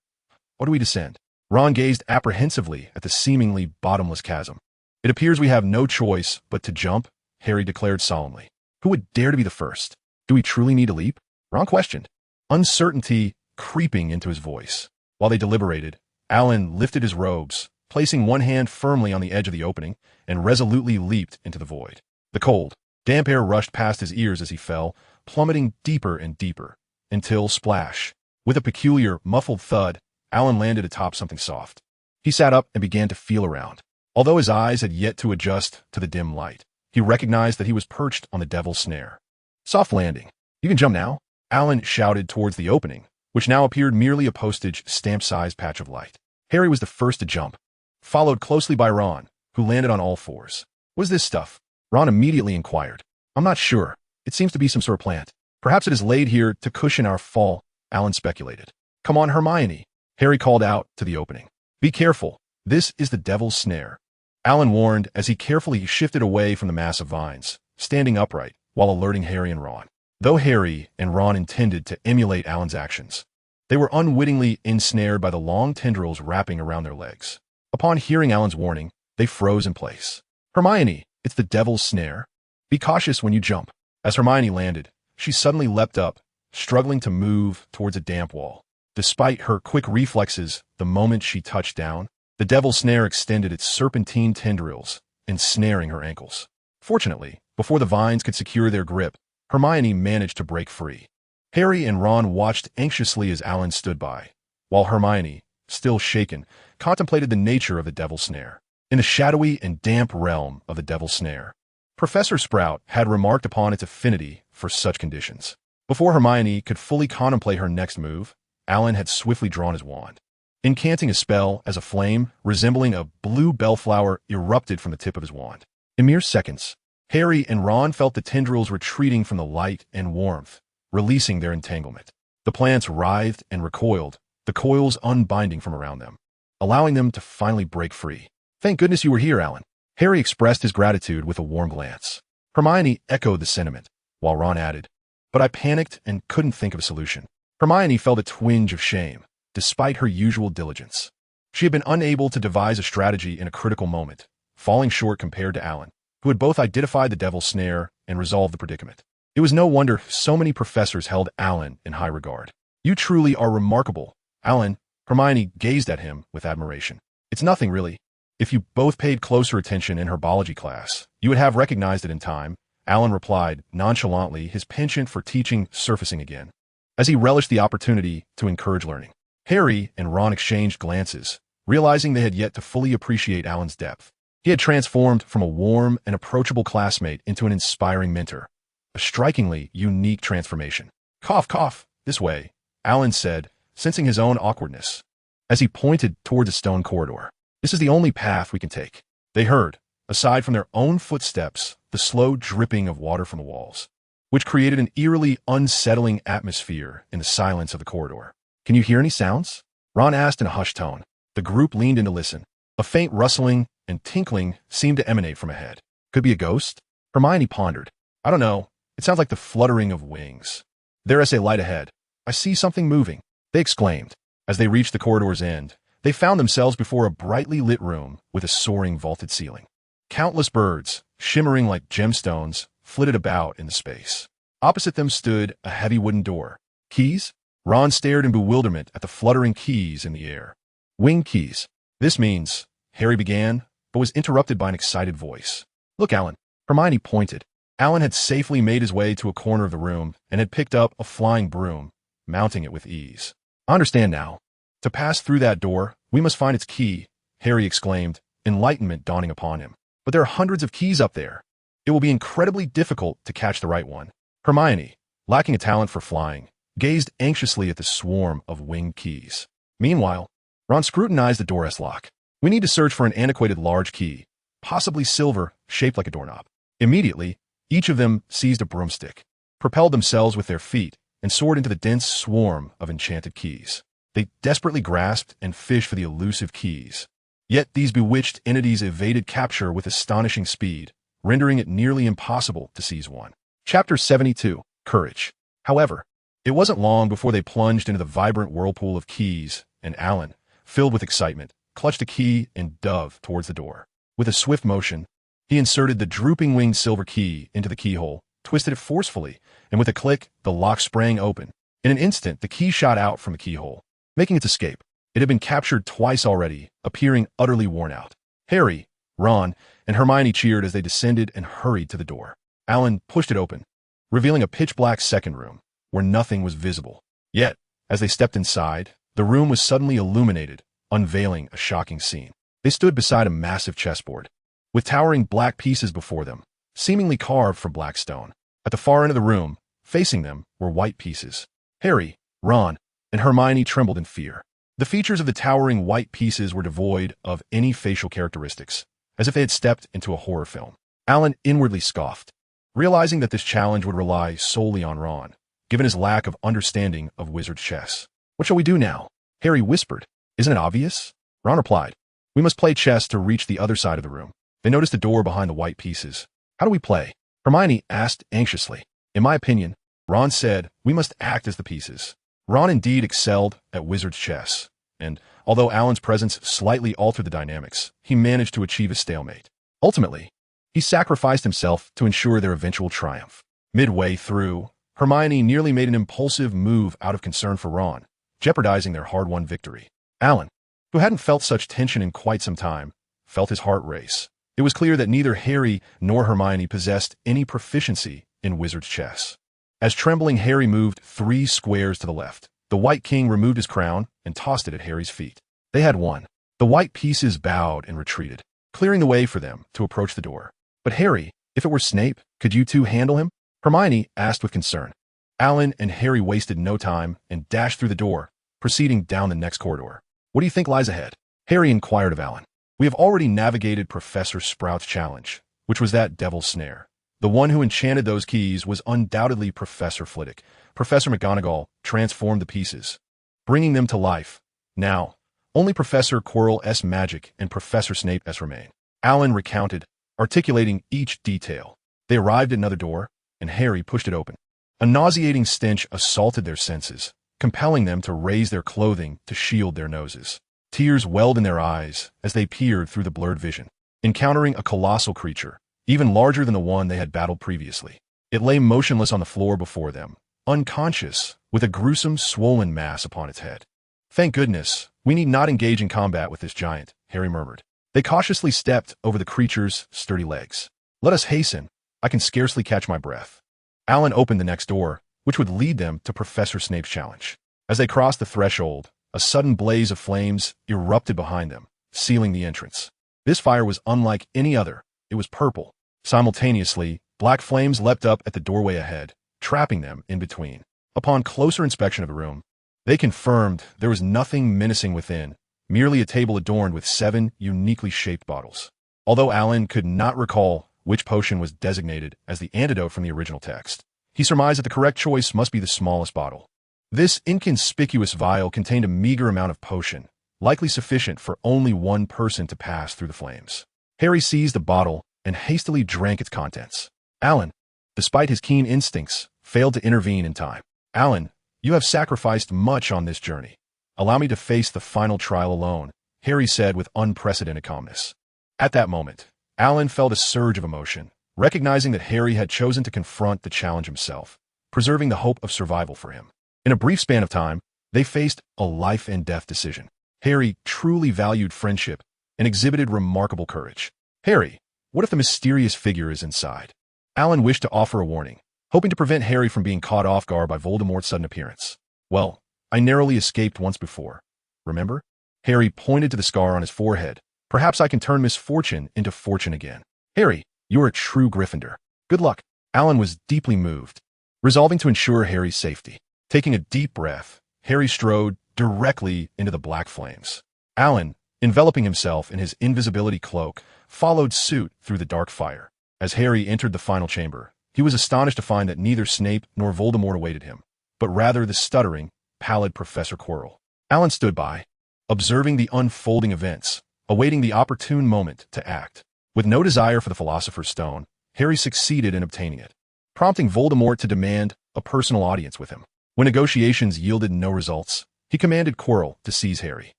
How do we descend?" Ron gazed apprehensively at the seemingly bottomless chasm. "It appears we have no choice but to jump," Harry declared solemnly. "Who would dare to be the first? Do we truly need to leap?" Ron questioned, uncertainty creeping into his voice. While they deliberated, Alan lifted his robes, placing one hand firmly on the edge of the opening, and resolutely leaped into the void. The cold, damp air rushed past his ears as he fell, plummeting deeper and deeper, until, splash, with a peculiar, muffled thud, Alan landed atop something soft. He sat up and began to feel around. Although his eyes had yet to adjust to the dim light, he recognized that he was perched on the devil's snare. "Soft landing. You can jump now," Alan shouted towards the opening, which now appeared merely a postage stamp-sized patch of light. Harry was the first to jump, followed closely by Ron, who landed on all fours. "What is this stuff?" Ron immediately inquired. "I'm not sure. It seems to be some sort of plant. Perhaps it is laid here to cushion our fall," Alan speculated. "Come on, Hermione," Harry called out to the opening. "Be careful. This is the devil's snare," Alan warned as he carefully shifted away from the mass of vines, standing upright while alerting Harry and Ron. Though Harry and Ron intended to emulate Alan's actions, they were unwittingly ensnared by the long tendrils wrapping around their legs. Upon hearing Alan's warning, they froze in place. "Hermione, it's the devil's snare. Be cautious when you jump." As Hermione landed, she suddenly leapt up, struggling to move towards a damp wall. Despite her quick reflexes, the moment she touched down, the devil's snare extended its serpentine tendrils, ensnaring her ankles. Fortunately, before the vines could secure their grip, Hermione managed to break free. Harry and Ron watched anxiously as Alan stood by, while Hermione, still shaken, contemplated the nature of the devil's snare. In the shadowy and damp realm of the devil's snare, Professor Sprout had remarked upon its affinity for such conditions. Before Hermione could fully contemplate her next move, Alan had swiftly drawn his wand. Incanting a spell as a flame resembling a blue bellflower erupted from the tip of his wand. In mere seconds, Harry and Ron felt the tendrils retreating from the light and warmth, releasing their entanglement. The plants writhed and recoiled, the coils unbinding from around them, allowing them to finally break free. "Thank goodness you were here, Alan." Harry expressed his gratitude with a warm glance. Hermione echoed the sentiment, while Ron added, "But I panicked and couldn't think of a solution." Hermione felt a twinge of shame, despite her usual diligence. She had been unable to devise a strategy in a critical moment, falling short compared to Alan, who had both identified the devil's snare and resolved the predicament. It was no wonder so many professors held Alan in high regard. "You truly are remarkable, Alan." Hermione gazed at him with admiration. "It's nothing, really. If you both paid closer attention in herbology class, you would have recognized it in time," Alan replied nonchalantly, his penchant for teaching surfacing again, as he relished the opportunity to encourage learning. Harry and Ron exchanged glances, realizing they had yet to fully appreciate Alan's depth. He had transformed from a warm and approachable classmate into an inspiring mentor, a strikingly unique transformation. "Cough, cough, this way," Alan said, sensing his own awkwardness, as he pointed toward the stone corridor. "This is the only path we can take." They heard, aside from their own footsteps, the slow dripping of water from the walls, which created an eerily unsettling atmosphere in the silence of the corridor. "Can you hear any sounds?" Ron asked in a hushed tone. The group leaned in to listen. A faint rustling and tinkling seemed to emanate from ahead. "Could be a ghost?" Hermione pondered. "I don't know. It sounds like the fluttering of wings." "There is a light ahead. I see something moving," they exclaimed. As they reached the corridor's end, they found themselves before a brightly lit room with a soaring vaulted ceiling. Countless birds, shimmering like gemstones, flitted about in the space. Opposite them stood a heavy wooden door. "Keys?" Ron stared in bewilderment at the fluttering keys in the air. "Winged keys. This means," Harry began, but was interrupted by an excited voice. "Look, Alan." Hermione pointed. Alan had safely made his way to a corner of the room and had picked up a flying broom, mounting it with ease. "I understand now. To pass through that door, we must find its key," Harry exclaimed, enlightenment dawning upon him. "But there are hundreds of keys up there. It will be incredibly difficult to catch the right one." Hermione, lacking a talent for flying, gazed anxiously at the swarm of winged keys. Meanwhile, Ron scrutinized the door's lock. "We need to search for an antiquated large key, possibly silver, shaped like a doorknob." Immediately, each of them seized a broomstick, propelled themselves with their feet, and soared into the dense swarm of enchanted keys. They desperately grasped and fished for the elusive keys. Yet these bewitched entities evaded capture with astonishing speed, rendering it nearly impossible to seize one. Chapter 72. Courage. However, it wasn't long before they plunged into the vibrant whirlpool of keys, and Alan, filled with excitement, clutched a key and dove towards the door. With a swift motion, he inserted the drooping-winged silver key into the keyhole, twisted it forcefully, and with a click, the lock sprang open. In an instant, the key shot out from the keyhole, making its escape. It had been captured twice already, appearing utterly worn out. Harry, Ron, and Hermione cheered as they descended and hurried to the door. Alan pushed it open, revealing a pitch-black second room, where nothing was visible. Yet, as they stepped inside, the room was suddenly illuminated, unveiling a shocking scene. They stood beside a massive chessboard, with towering black pieces before them, seemingly carved from black stone. At the far end of the room, facing them, were white pieces. Harry, Ron, and Hermione trembled in fear. The features of the towering white pieces were devoid of any facial characteristics, as if they had stepped into a horror film. Alan inwardly scoffed, realizing that this challenge would rely solely on Ron, given his lack of understanding of wizard chess. "What shall we do now?" Harry whispered. "Isn't it obvious?" Ron replied. "We must play chess to reach the other side of the room." They noticed a door behind the white pieces. "How do we play?" Hermione asked anxiously. "In my opinion," Ron said, "we must act as the pieces." Ron indeed excelled at wizard's chess, and although Alan's presence slightly altered the dynamics, he managed to achieve a stalemate. Ultimately, he sacrificed himself to ensure their eventual triumph. Midway through, Hermione nearly made an impulsive move out of concern for Ron, jeopardizing their hard-won victory. Alan, who hadn't felt such tension in quite some time, felt his heart race. It was clear that neither Harry nor Hermione possessed any proficiency in wizard's chess. As trembling Harry moved 3 squares to the left, the White King removed his crown and tossed it at Harry's feet. They had won. The white pieces bowed and retreated, clearing the way for them to approach the door. "But Harry, if it were Snape, could you two handle him?" Hermione asked with concern. Alan and Harry wasted no time and dashed through the door, proceeding down the next corridor. "What do you think lies ahead?" Harry inquired of Alan. "We have already navigated Professor Sprout's challenge, which was that devil's snare. The one who enchanted those keys was undoubtedly Professor Flitwick. Professor McGonagall transformed the pieces, bringing them to life. Now, only Professor Quirrell's magic and Professor Snape's remain." Alan recounted, articulating each detail. They arrived at another door, and Harry pushed it open. A nauseating stench assaulted their senses, compelling them to raise their clothing to shield their noses. Tears welled in their eyes as they peered through the blurred vision, encountering a colossal creature, even larger than the one they had battled previously. It lay motionless on the floor before them, unconscious, with a gruesome, swollen mass upon its head. "Thank goodness, we need not engage in combat with this giant," Harry murmured. They cautiously stepped over the creature's sturdy legs. "Let us hasten. I can scarcely catch my breath." Alan opened the next door, which would lead them to Professor Snape's challenge. As they crossed the threshold, a sudden blaze of flames erupted behind them, sealing the entrance. This fire was unlike any other. It was purple. Simultaneously, black flames leapt up at the doorway ahead, trapping them in between. Upon closer inspection of the room, they confirmed there was nothing menacing within, merely a table adorned with 7 uniquely shaped bottles. Although Alan could not recall which potion was designated as the antidote from the original text, he surmised that the correct choice must be the smallest bottle. This inconspicuous vial contained a meager amount of potion, likely sufficient for only one person to pass through the flames. Harry seized the bottle and hastily drank its contents. Alan, despite his keen instincts, failed to intervene in time. Alan, you have sacrificed much on this journey. Allow me to face the final trial alone, Harry said with unprecedented calmness. At that moment, Alan felt a surge of emotion, recognizing that Harry had chosen to confront the challenge himself, preserving the hope of survival for him. In a brief span of time, they faced a life-and-death decision. Harry truly valued friendship and exhibited remarkable courage. Harry, what if the mysterious figure is inside? Alan wished to offer a warning, hoping to prevent Harry from being caught off guard by Voldemort's sudden appearance. Well, I narrowly escaped once before. Remember? Harry pointed to the scar on his forehead. Perhaps I can turn misfortune into fortune again. Harry, you're a true Gryffindor. Good luck. Alan was deeply moved, resolving to ensure Harry's safety. Taking a deep breath, Harry strode directly into the black flames. Alan, enveloping himself in his invisibility cloak, followed suit through the dark fire. As Harry entered the final chamber, he was astonished to find that neither Snape nor Voldemort awaited him, but rather the stuttering, pallid Professor Quirrell. Alan stood by, observing the unfolding events, awaiting the opportune moment to act. With no desire for the Philosopher's Stone, Harry succeeded in obtaining it, prompting Voldemort to demand a personal audience with him. When negotiations yielded no results, he commanded Quirrell to seize Harry.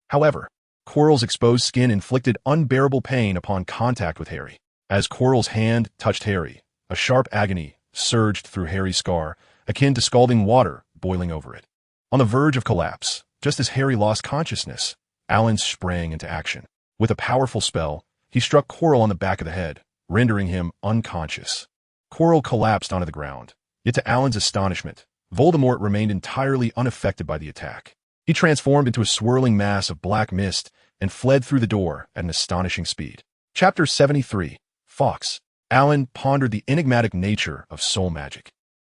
However, Quirrell's exposed skin inflicted unbearable pain upon contact with Harry. As Quirrell's hand touched Harry, a sharp agony surged through Harry's scar, akin to scalding water boiling over it. On the verge of collapse, just as Harry lost consciousness, Alan sprang into action. With a powerful spell, he struck Quirrell on the back of the head, rendering him unconscious. Quirrell collapsed onto the ground, yet to Alan's astonishment, Voldemort remained entirely unaffected by the attack. He transformed into a swirling mass of black mist and fled through the door at an astonishing speed. Chapter 73. Fawkes. Alan pondered the enigmatic nature of soul magic.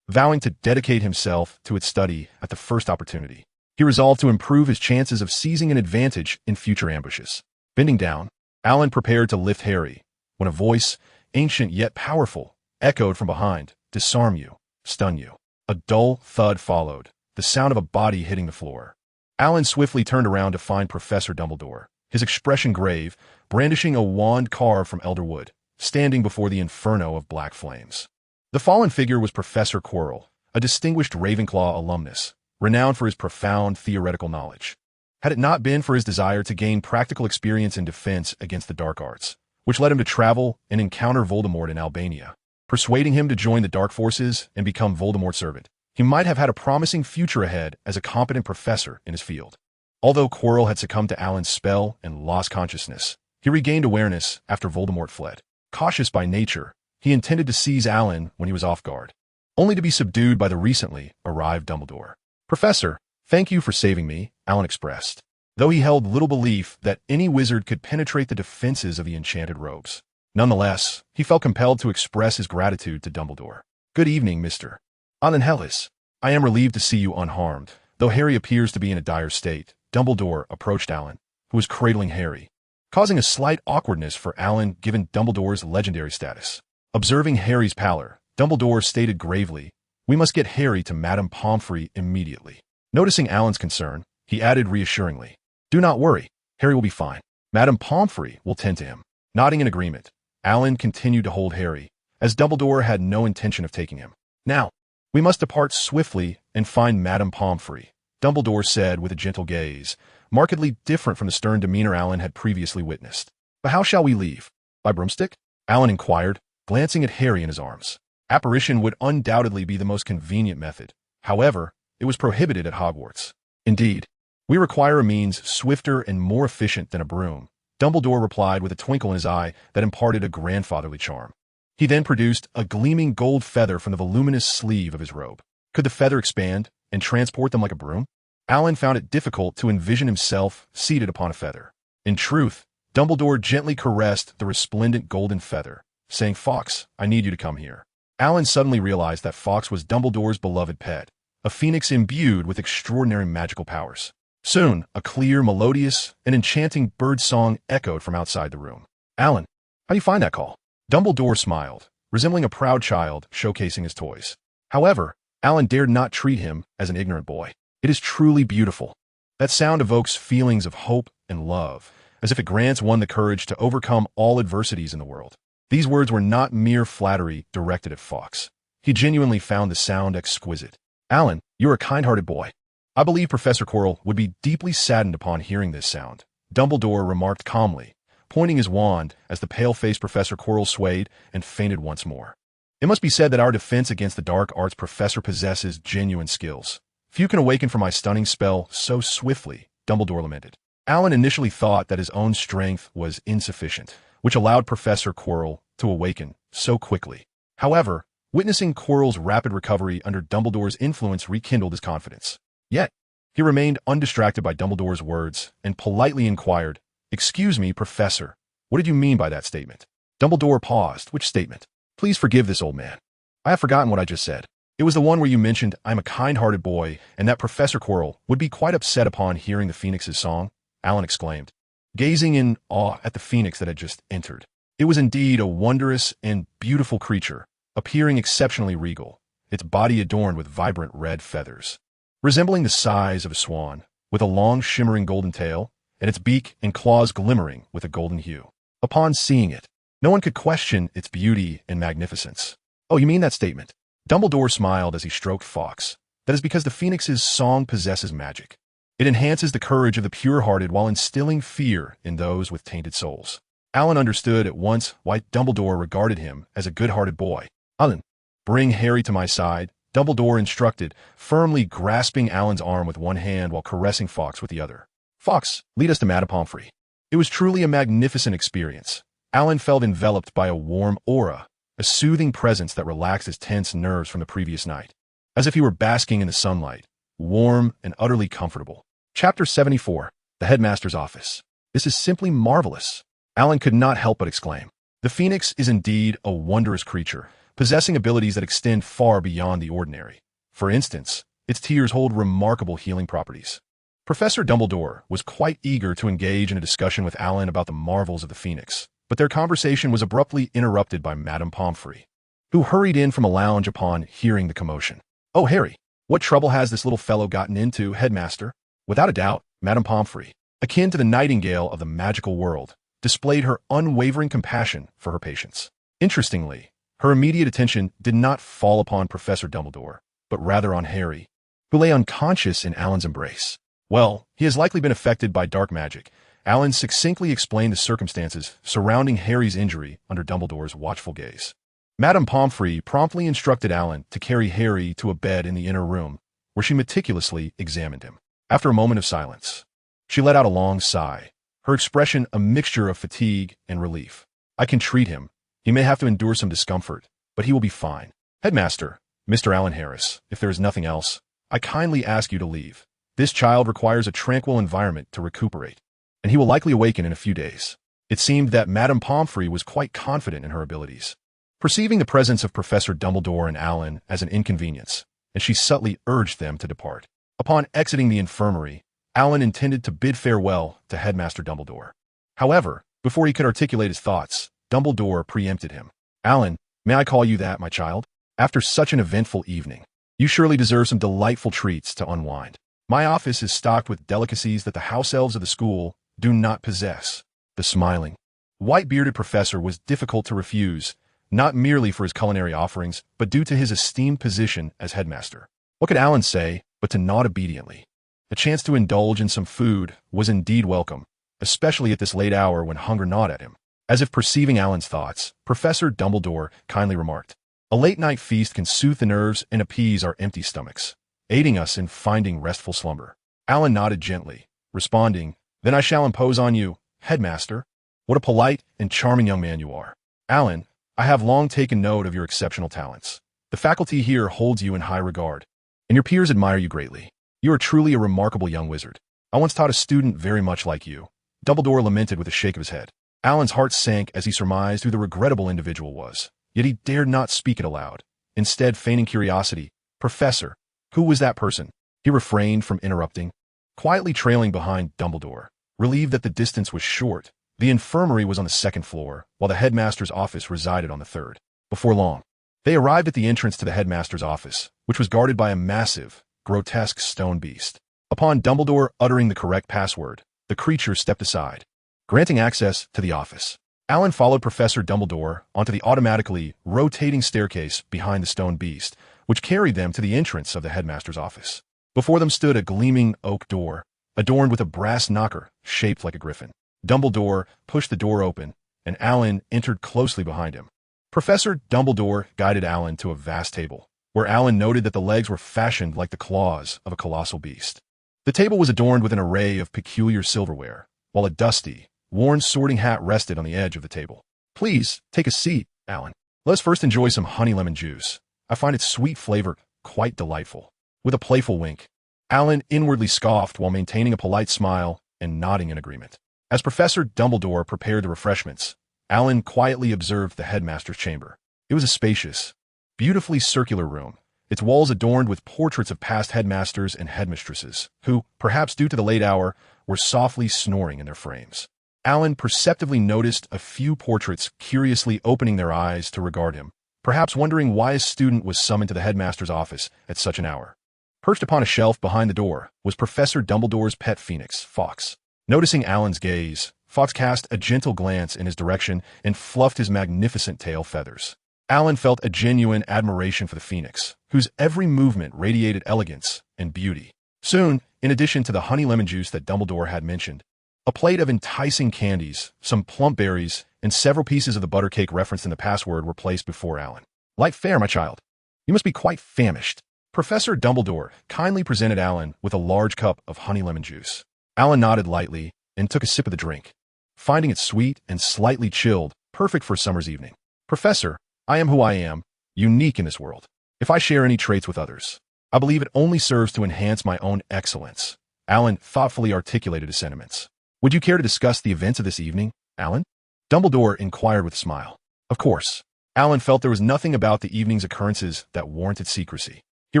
Vowing to dedicate himself to its study at the first opportunity, he resolved to improve his chances of seizing an advantage in future ambushes. Bending down, Alan prepared to lift Harry, when a voice, ancient yet powerful, echoed from behind, "Disarm you, stun you." A dull thud followed, the sound of a body hitting the floor. Alan swiftly turned around to find Professor Dumbledore, his expression grave, brandishing a wand carved from elder wood, standing before the inferno of black flames. The fallen figure was Professor Quirrell, a distinguished Ravenclaw alumnus, renowned for his profound theoretical knowledge. Had it not been for his desire to gain practical experience in defense against the dark arts, which led him to travel and encounter Voldemort in Albania, persuading him to join the dark forces and become Voldemort's servant, he might have had a promising future ahead as a competent professor in his field. Although Quirrell had succumbed to Alan's spell and lost consciousness, he regained awareness after Voldemort fled. Cautious by nature, he intended to seize Alan when he was off guard, only to be subdued by the recently arrived Dumbledore. "Professor, thank you for saving me," Alan expressed, though he held little belief that any wizard could penetrate the defenses of the enchanted robes. Nonetheless, he felt compelled to express his gratitude to Dumbledore. "Good evening, Mr. Anhellis. I am relieved to see you unharmed, though Harry appears to be in a dire state." Dumbledore approached Alan, who was cradling Harry, causing a slight awkwardness for Alan given Dumbledore's legendary status. Observing Harry's pallor, Dumbledore stated gravely, "We must get Harry to Madame Pomfrey immediately." Noticing Alan's concern, he added reassuringly, "Do not worry, Harry will be fine. Madame Pomfrey will tend to him." Nodding in agreement, Alan continued to hold Harry, as Dumbledore had no intention of taking him. "Now, we must depart swiftly and find Madame Pomfrey," Dumbledore said with a gentle gaze, markedly different from the stern demeanor Alan had previously witnessed. "But how shall we leave? By broomstick?" Alan inquired, glancing at Harry in his arms. Apparition would undoubtedly be the most convenient method. However, it was prohibited at Hogwarts. "Indeed, we require a means swifter and more efficient than a broom," Dumbledore replied with a twinkle in his eye that imparted a grandfatherly charm. He then produced a gleaming gold feather from the voluminous sleeve of his robe. Could the feather expand and transport them like a broom? Alan found it difficult to envision himself seated upon a feather. In truth, Dumbledore gently caressed the resplendent golden feather, saying, "Fawkes, I need you to come here." Alan suddenly realized that Fawkes was Dumbledore's beloved pet, a phoenix imbued with extraordinary magical powers. Soon, a clear, melodious, and enchanting bird song echoed from outside the room. "Alan, How do you find that call? Dumbledore smiled, resembling a proud child showcasing his toys. However, Alan dared not treat him as an ignorant boy. It is truly beautiful. That sound evokes feelings of hope and love, as if it grants one the courage to overcome all adversities in the world. These words were not mere flattery directed at Fawkes. He genuinely found the sound exquisite. Alan, you're a kind-hearted boy. I believe Professor Quirrell would be deeply saddened upon hearing this sound, Dumbledore remarked calmly, pointing his wand as the pale-faced Professor Quirrell swayed and fainted once more. It must be said that our defense against the dark arts professor possesses genuine skills. Few can awaken from my stunning spell so swiftly, Dumbledore lamented. Alan initially thought that his own strength was insufficient, which allowed Professor Quirrell to awaken so quickly. However, witnessing Quirrell's rapid recovery under Dumbledore's influence rekindled his confidence. Yet, he remained undistracted by Dumbledore's words and politely inquired, "Excuse me, Professor, what did you mean by that statement?" Dumbledore paused. "Which statement? Please forgive this old man. I have forgotten what I just said. It was the one where you mentioned I'm a kind-hearted boy and that Professor Quirrell would be quite upset upon hearing the Phoenix's song," Alan exclaimed, gazing in awe at the Phoenix that had just entered. It was indeed a wondrous and beautiful creature, appearing exceptionally regal, its body adorned with vibrant red feathers. Resembling the size of a swan, with a long shimmering golden tail, and its beak and claws glimmering with a golden hue. Upon seeing it, no one could question its beauty and magnificence. "Oh, you mean that statement?" Dumbledore smiled as he stroked Fawkes. "That is because the Phoenix's song possesses magic. It enhances the courage of the pure-hearted while instilling fear in those with tainted souls." Alan understood at once why Dumbledore regarded him as a good-hearted boy. "Alan, bring Harry to my side," Dumbledore instructed, firmly grasping Alan's arm with one hand while caressing Fawkes with the other. "Fawkes, lead us to Madame Pomfrey." It was truly a magnificent experience. Alan felt enveloped by a warm aura, a soothing presence that relaxed his tense nerves from the previous night, as if he were basking in the sunlight, warm and utterly comfortable. Chapter 74, The Headmaster's Office. "This is simply marvelous," Alan could not help but exclaim. The Phoenix is indeed a wondrous creature, possessing abilities that extend far beyond the ordinary. For instance, its tears hold remarkable healing properties. Professor Dumbledore was quite eager to engage in a discussion with Alan about the marvels of the Phoenix, but their conversation was abruptly interrupted by Madame Pomfrey, who hurried in from a lounge upon hearing the commotion. "Oh, Harry, what trouble has this little fellow gotten into, Headmaster?" Without a doubt, Madame Pomfrey, akin to the nightingale of the magical world, displayed her unwavering compassion for her patients. Interestingly, her immediate attention did not fall upon Professor Dumbledore, but rather on Harry, who lay unconscious in Alan's embrace. "Well, he has likely been affected by dark magic." Alan succinctly explained the circumstances surrounding Harry's injury under Dumbledore's watchful gaze. Madame Pomfrey promptly instructed Alan to carry Harry to a bed in the inner room, where she meticulously examined him. After a moment of silence, she let out a long sigh, her expression a mixture of fatigue and relief. "I can treat him. He may have to endure some discomfort, but he will be fine. Headmaster, Mr. Alan Harris, if there is nothing else, I kindly ask you to leave. This child requires a tranquil environment to recuperate, and he will likely awaken in a few days." It seemed that Madame Pomfrey was quite confident in her abilities. Perceiving the presence of Professor Dumbledore and Alan as an inconvenience, and she subtly urged them to depart. Upon exiting the infirmary, Alan intended to bid farewell to Headmaster Dumbledore. However, before he could articulate his thoughts, Dumbledore preempted him. "Alan, may I call you that, my child? After such an eventful evening, you surely deserve some delightful treats to unwind. My office is stocked with delicacies that the house elves of the school do not possess." The smiling, white-bearded professor was difficult to refuse, not merely for his culinary offerings, but due to his esteemed position as headmaster. What could Alan say but to nod obediently? A chance to indulge in some food was indeed welcome, especially at this late hour when hunger gnawed at him. As if perceiving Alan's thoughts, Professor Dumbledore kindly remarked, "A late-night feast can soothe the nerves and appease our empty stomachs, aiding us in finding restful slumber." Alan nodded gently, responding, "Then I shall impose on you, Headmaster. What a polite and charming young man you are. Alan, I have long taken note of your exceptional talents. The faculty here holds you in high regard, and your peers admire you greatly. You are truly a remarkable young wizard. I once taught a student very much like you." Dumbledore lamented with a shake of his head. Alan's heart sank as he surmised who the regrettable individual was, yet he dared not speak it aloud. Instead, feigning curiosity, "Professor, who was that person?" He refrained from interrupting, quietly trailing behind Dumbledore, relieved that the distance was short The infirmary was on the second floor, while the headmaster's office resided on the third. Before long, they arrived at the entrance to the headmaster's office, which was guarded by a massive, grotesque stone beast. Upon Dumbledore uttering the correct password, the creature stepped aside, granting access to the office. Alan followed Professor Dumbledore onto the automatically rotating staircase behind the stone beast, which carried them to the entrance of the headmaster's office. Before them stood a gleaming oak door, adorned with a brass knocker shaped like a griffin. Dumbledore pushed the door open, and Alan entered closely behind him. Professor Dumbledore guided Alan to a vast table, where Alan noted that the legs were fashioned like the claws of a colossal beast. The table was adorned with an array of peculiar silverware, while a dusty, worn sorting hat rested on the edge of the table. "Please, take a seat, Alan. Let's first enjoy some honey lemon juice. I find its sweet flavor quite delightful." With a playful wink, Alan inwardly scoffed while maintaining a polite smile and nodding in agreement. As Professor Dumbledore prepared the refreshments, Alan quietly observed the headmaster's chamber. It was a spacious, beautifully circular room, its walls adorned with portraits of past headmasters and headmistresses, who, perhaps due to the late hour, were softly snoring in their frames. Alan perceptively noticed a few portraits curiously opening their eyes to regard him, perhaps wondering why a student was summoned to the headmaster's office at such an hour. Perched upon a shelf behind the door was Professor Dumbledore's pet phoenix, Fawkes. Noticing Alan's gaze, Fawkes cast a gentle glance in his direction and fluffed his magnificent tail feathers. Alan felt a genuine admiration for the phoenix, whose every movement radiated elegance and beauty. Soon, in addition to the honey lemon juice that Dumbledore had mentioned, a plate of enticing candies, some plump berries, and several pieces of the butter cake referenced in the password were placed before Alan. "Light fare, my child. You must be quite famished." Professor Dumbledore kindly presented Alan with a large cup of honey lemon juice. Alan nodded lightly and took a sip of the drink, finding it sweet and slightly chilled, perfect for a summer's evening. "Professor, I am who I am, unique in this world. If I share any traits with others, I believe it only serves to enhance my own excellence." Alan thoughtfully articulated his sentiments. "Would you care to discuss the events of this evening, Alan?" Dumbledore inquired with a smile. Of course. Alan felt there was nothing about the evening's occurrences that warranted secrecy. He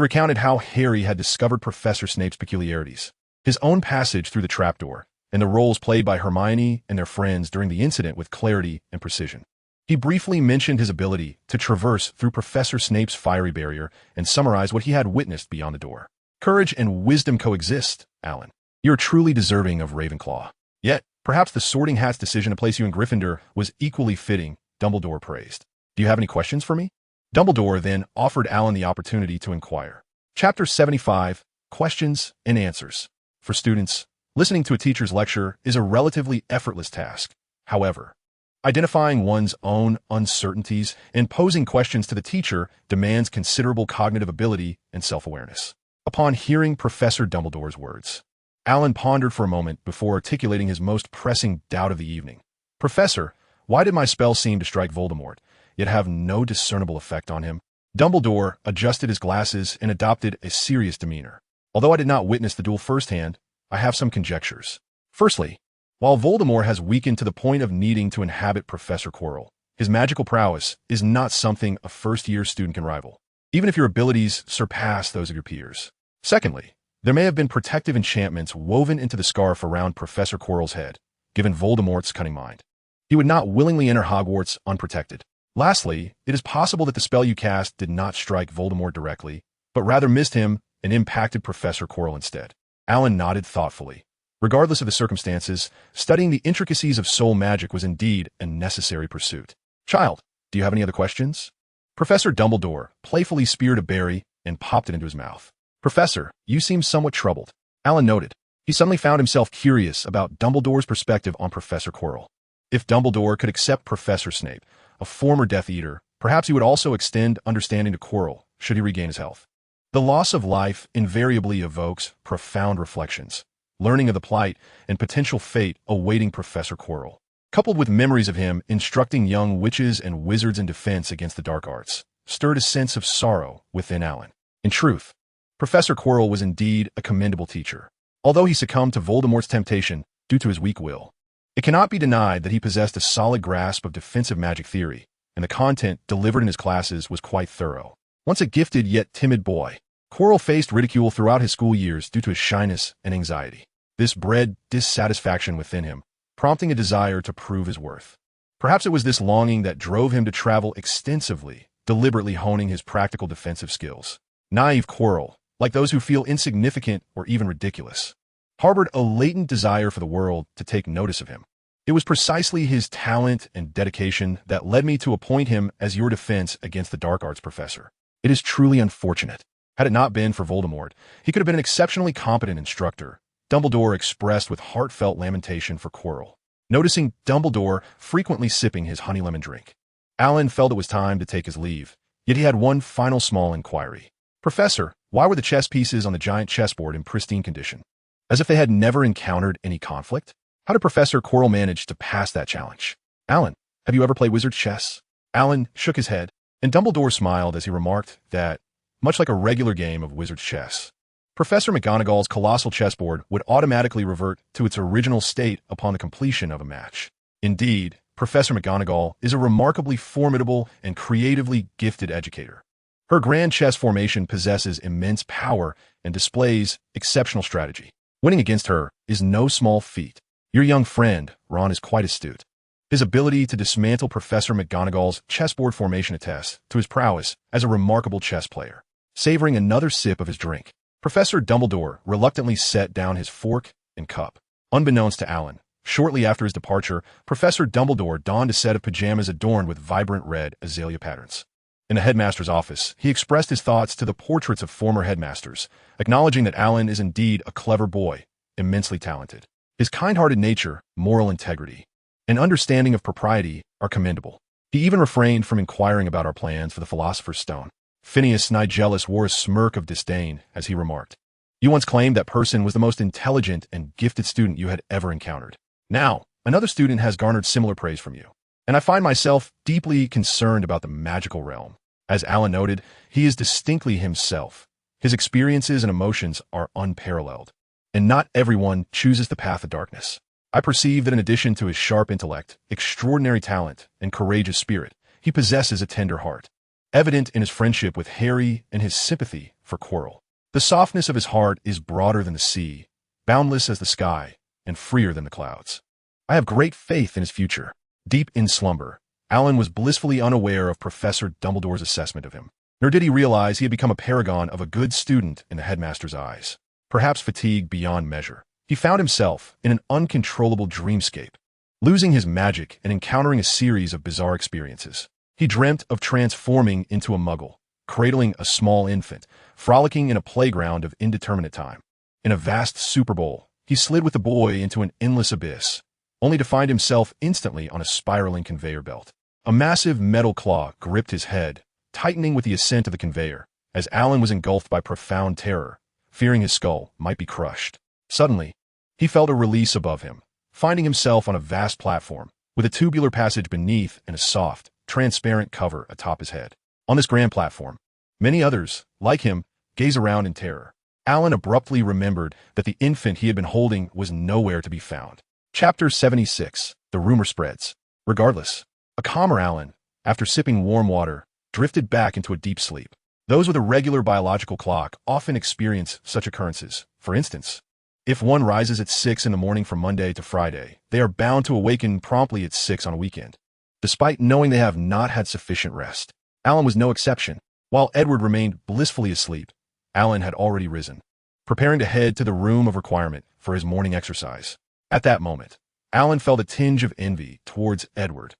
recounted how Harry had discovered Professor Snape's peculiarities, his own passage through the trapdoor, and the roles played by Hermione and their friends during the incident with clarity and precision. He briefly mentioned his ability to traverse through Professor Snape's fiery barrier and summarize what he had witnessed beyond the door. "Courage and wisdom coexist, Alan. You are truly deserving of Ravenclaw. Yet, perhaps the Sorting Hat's decision to place you in Gryffindor was equally fitting," Dumbledore praised. "Do you have any questions for me?" Dumbledore then offered Alan the opportunity to inquire. Chapter 75, Questions and Answers. For students, listening to a teacher's lecture is a relatively effortless task. However, identifying one's own uncertainties and posing questions to the teacher demands considerable cognitive ability and self-awareness. Upon hearing Professor Dumbledore's words, Alan pondered for a moment before articulating his most pressing doubt of the evening. "Professor, why did my spell seem to strike Voldemort, yet have no discernible effect on him?" Dumbledore adjusted his glasses and adopted a serious demeanor. "Although I did not witness the duel firsthand, I have some conjectures. Firstly, while Voldemort has weakened to the point of needing to inhabit Professor Quirrell, his magical prowess is not something a first-year student can rival, even if your abilities surpass those of your peers. Secondly, there may have been protective enchantments woven into the scarf around Professor Quirrell's head, given Voldemort's cunning mind. He would not willingly enter Hogwarts unprotected. Lastly, it is possible that the spell you cast did not strike Voldemort directly, but rather missed him and impacted Professor Quirrell instead." Alan nodded thoughtfully. Regardless of the circumstances, studying the intricacies of soul magic was indeed a necessary pursuit. "Child, do you have any other questions?" Professor Dumbledore playfully speared a berry and popped it into his mouth. "Professor, you seem somewhat troubled," Alan noted. He suddenly found himself curious about Dumbledore's perspective on Professor Quirrell. If Dumbledore could accept Professor Snape, a former Death Eater, perhaps he would also extend understanding to Quirrell, should he regain his health. The loss of life invariably evokes profound reflections, learning of the plight and potential fate awaiting Professor Quirrell, coupled with memories of him instructing young witches and wizards in defense against the dark arts, stirred a sense of sorrow within Alan. In truth, Professor Quirrell was indeed a commendable teacher. Although he succumbed to Voldemort's temptation due to his weak will, it cannot be denied that he possessed a solid grasp of defensive magic theory, and the content delivered in his classes was quite thorough. Once a gifted yet timid boy, Quirrell faced ridicule throughout his school years due to his shyness and anxiety. This bred dissatisfaction within him, prompting a desire to prove his worth. Perhaps it was this longing that drove him to travel extensively, deliberately honing his practical defensive skills. Naive Quirrell, like those who feel insignificant or even ridiculous, harbored a latent desire for the world to take notice of him. It was precisely his talent and dedication that led me to appoint him as your defense against the dark arts professor. It is truly unfortunate. Had it not been for Voldemort, he could have been an exceptionally competent instructor, Dumbledore expressed with heartfelt lamentation for Quirrell, noticing Dumbledore frequently sipping his honey lemon drink. Alan felt it was time to take his leave, yet he had one final small inquiry. Professor, why were the chess pieces on the giant chessboard in pristine condition? As if they had never encountered any conflict? How did Professor Quirrell manage to pass that challenge? Alan, have you ever played wizard's chess? Alan shook his head, and Dumbledore smiled as he remarked that, much like a regular game of wizard's chess, Professor McGonagall's colossal chessboard would automatically revert to its original state upon the completion of a match. Indeed, Professor McGonagall is a remarkably formidable and creatively gifted educator. Her grand chess formation possesses immense power and displays exceptional strategy. Winning against her is no small feat. Your young friend, Ron, is quite astute. His ability to dismantle Professor McGonagall's chessboard formation attests to his prowess as a remarkable chess player. Savoring another sip of his drink, Professor Dumbledore reluctantly set down his fork and cup. Unbeknownst to Alan, shortly after his departure, Professor Dumbledore donned a set of pajamas adorned with vibrant red azalea patterns. In the headmaster's office, he expressed his thoughts to the portraits of former headmasters, acknowledging that Alan is indeed a clever boy, immensely talented. His kind-hearted nature, moral integrity, and understanding of propriety are commendable. He even refrained from inquiring about our plans for the Philosopher's Stone. Phineas Nigellus wore a smirk of disdain as he remarked, "You once claimed that person was the most intelligent and gifted student you had ever encountered. Now, another student has garnered similar praise from you, and I find myself deeply concerned about the magical realm." As Alan noted, he is distinctly himself. His experiences and emotions are unparalleled, and not everyone chooses the path of darkness. I perceive that in addition to his sharp intellect, extraordinary talent, and courageous spirit, he possesses a tender heart, evident in his friendship with Harry and his sympathy for Quirrell. The softness of his heart is broader than the sea, boundless as the sky, and freer than the clouds. I have great faith in his future. Deep in slumber, Alan was blissfully unaware of Professor Dumbledore's assessment of him, nor did he realize he had become a paragon of a good student in the headmaster's eyes. Perhaps fatigued beyond measure, he found himself in an uncontrollable dreamscape, losing his magic and encountering a series of bizarre experiences. He dreamt of transforming into a muggle, cradling a small infant, frolicking in a playground of indeterminate time. In a vast Super Bowl, he slid with the boy into an endless abyss, only to find himself instantly on a spiraling conveyor belt. A massive metal claw gripped his head, tightening with the ascent of the conveyor, as Alan was engulfed by profound terror, fearing his skull might be crushed. Suddenly, he felt a release above him, finding himself on a vast platform, with a tubular passage beneath and a soft, transparent cover atop his head. On this grand platform, many others, like him, gaze around in terror. Alan abruptly remembered that the infant he had been holding was nowhere to be found. Chapter 76. The Rumor Spreads. Regardless, a calmer Alan, after sipping warm water, drifted back into a deep sleep. Those with a regular biological clock often experience such occurrences. For instance, if one rises at 6 in the morning from Monday to Friday, they are bound to awaken promptly at 6 on a weekend, despite knowing they have not had sufficient rest. Alan was no exception. While Edward remained blissfully asleep, Alan had already risen, preparing to head to the room of requirement for his morning exercise. At that moment, Alan felt a tinge of envy towards Edward.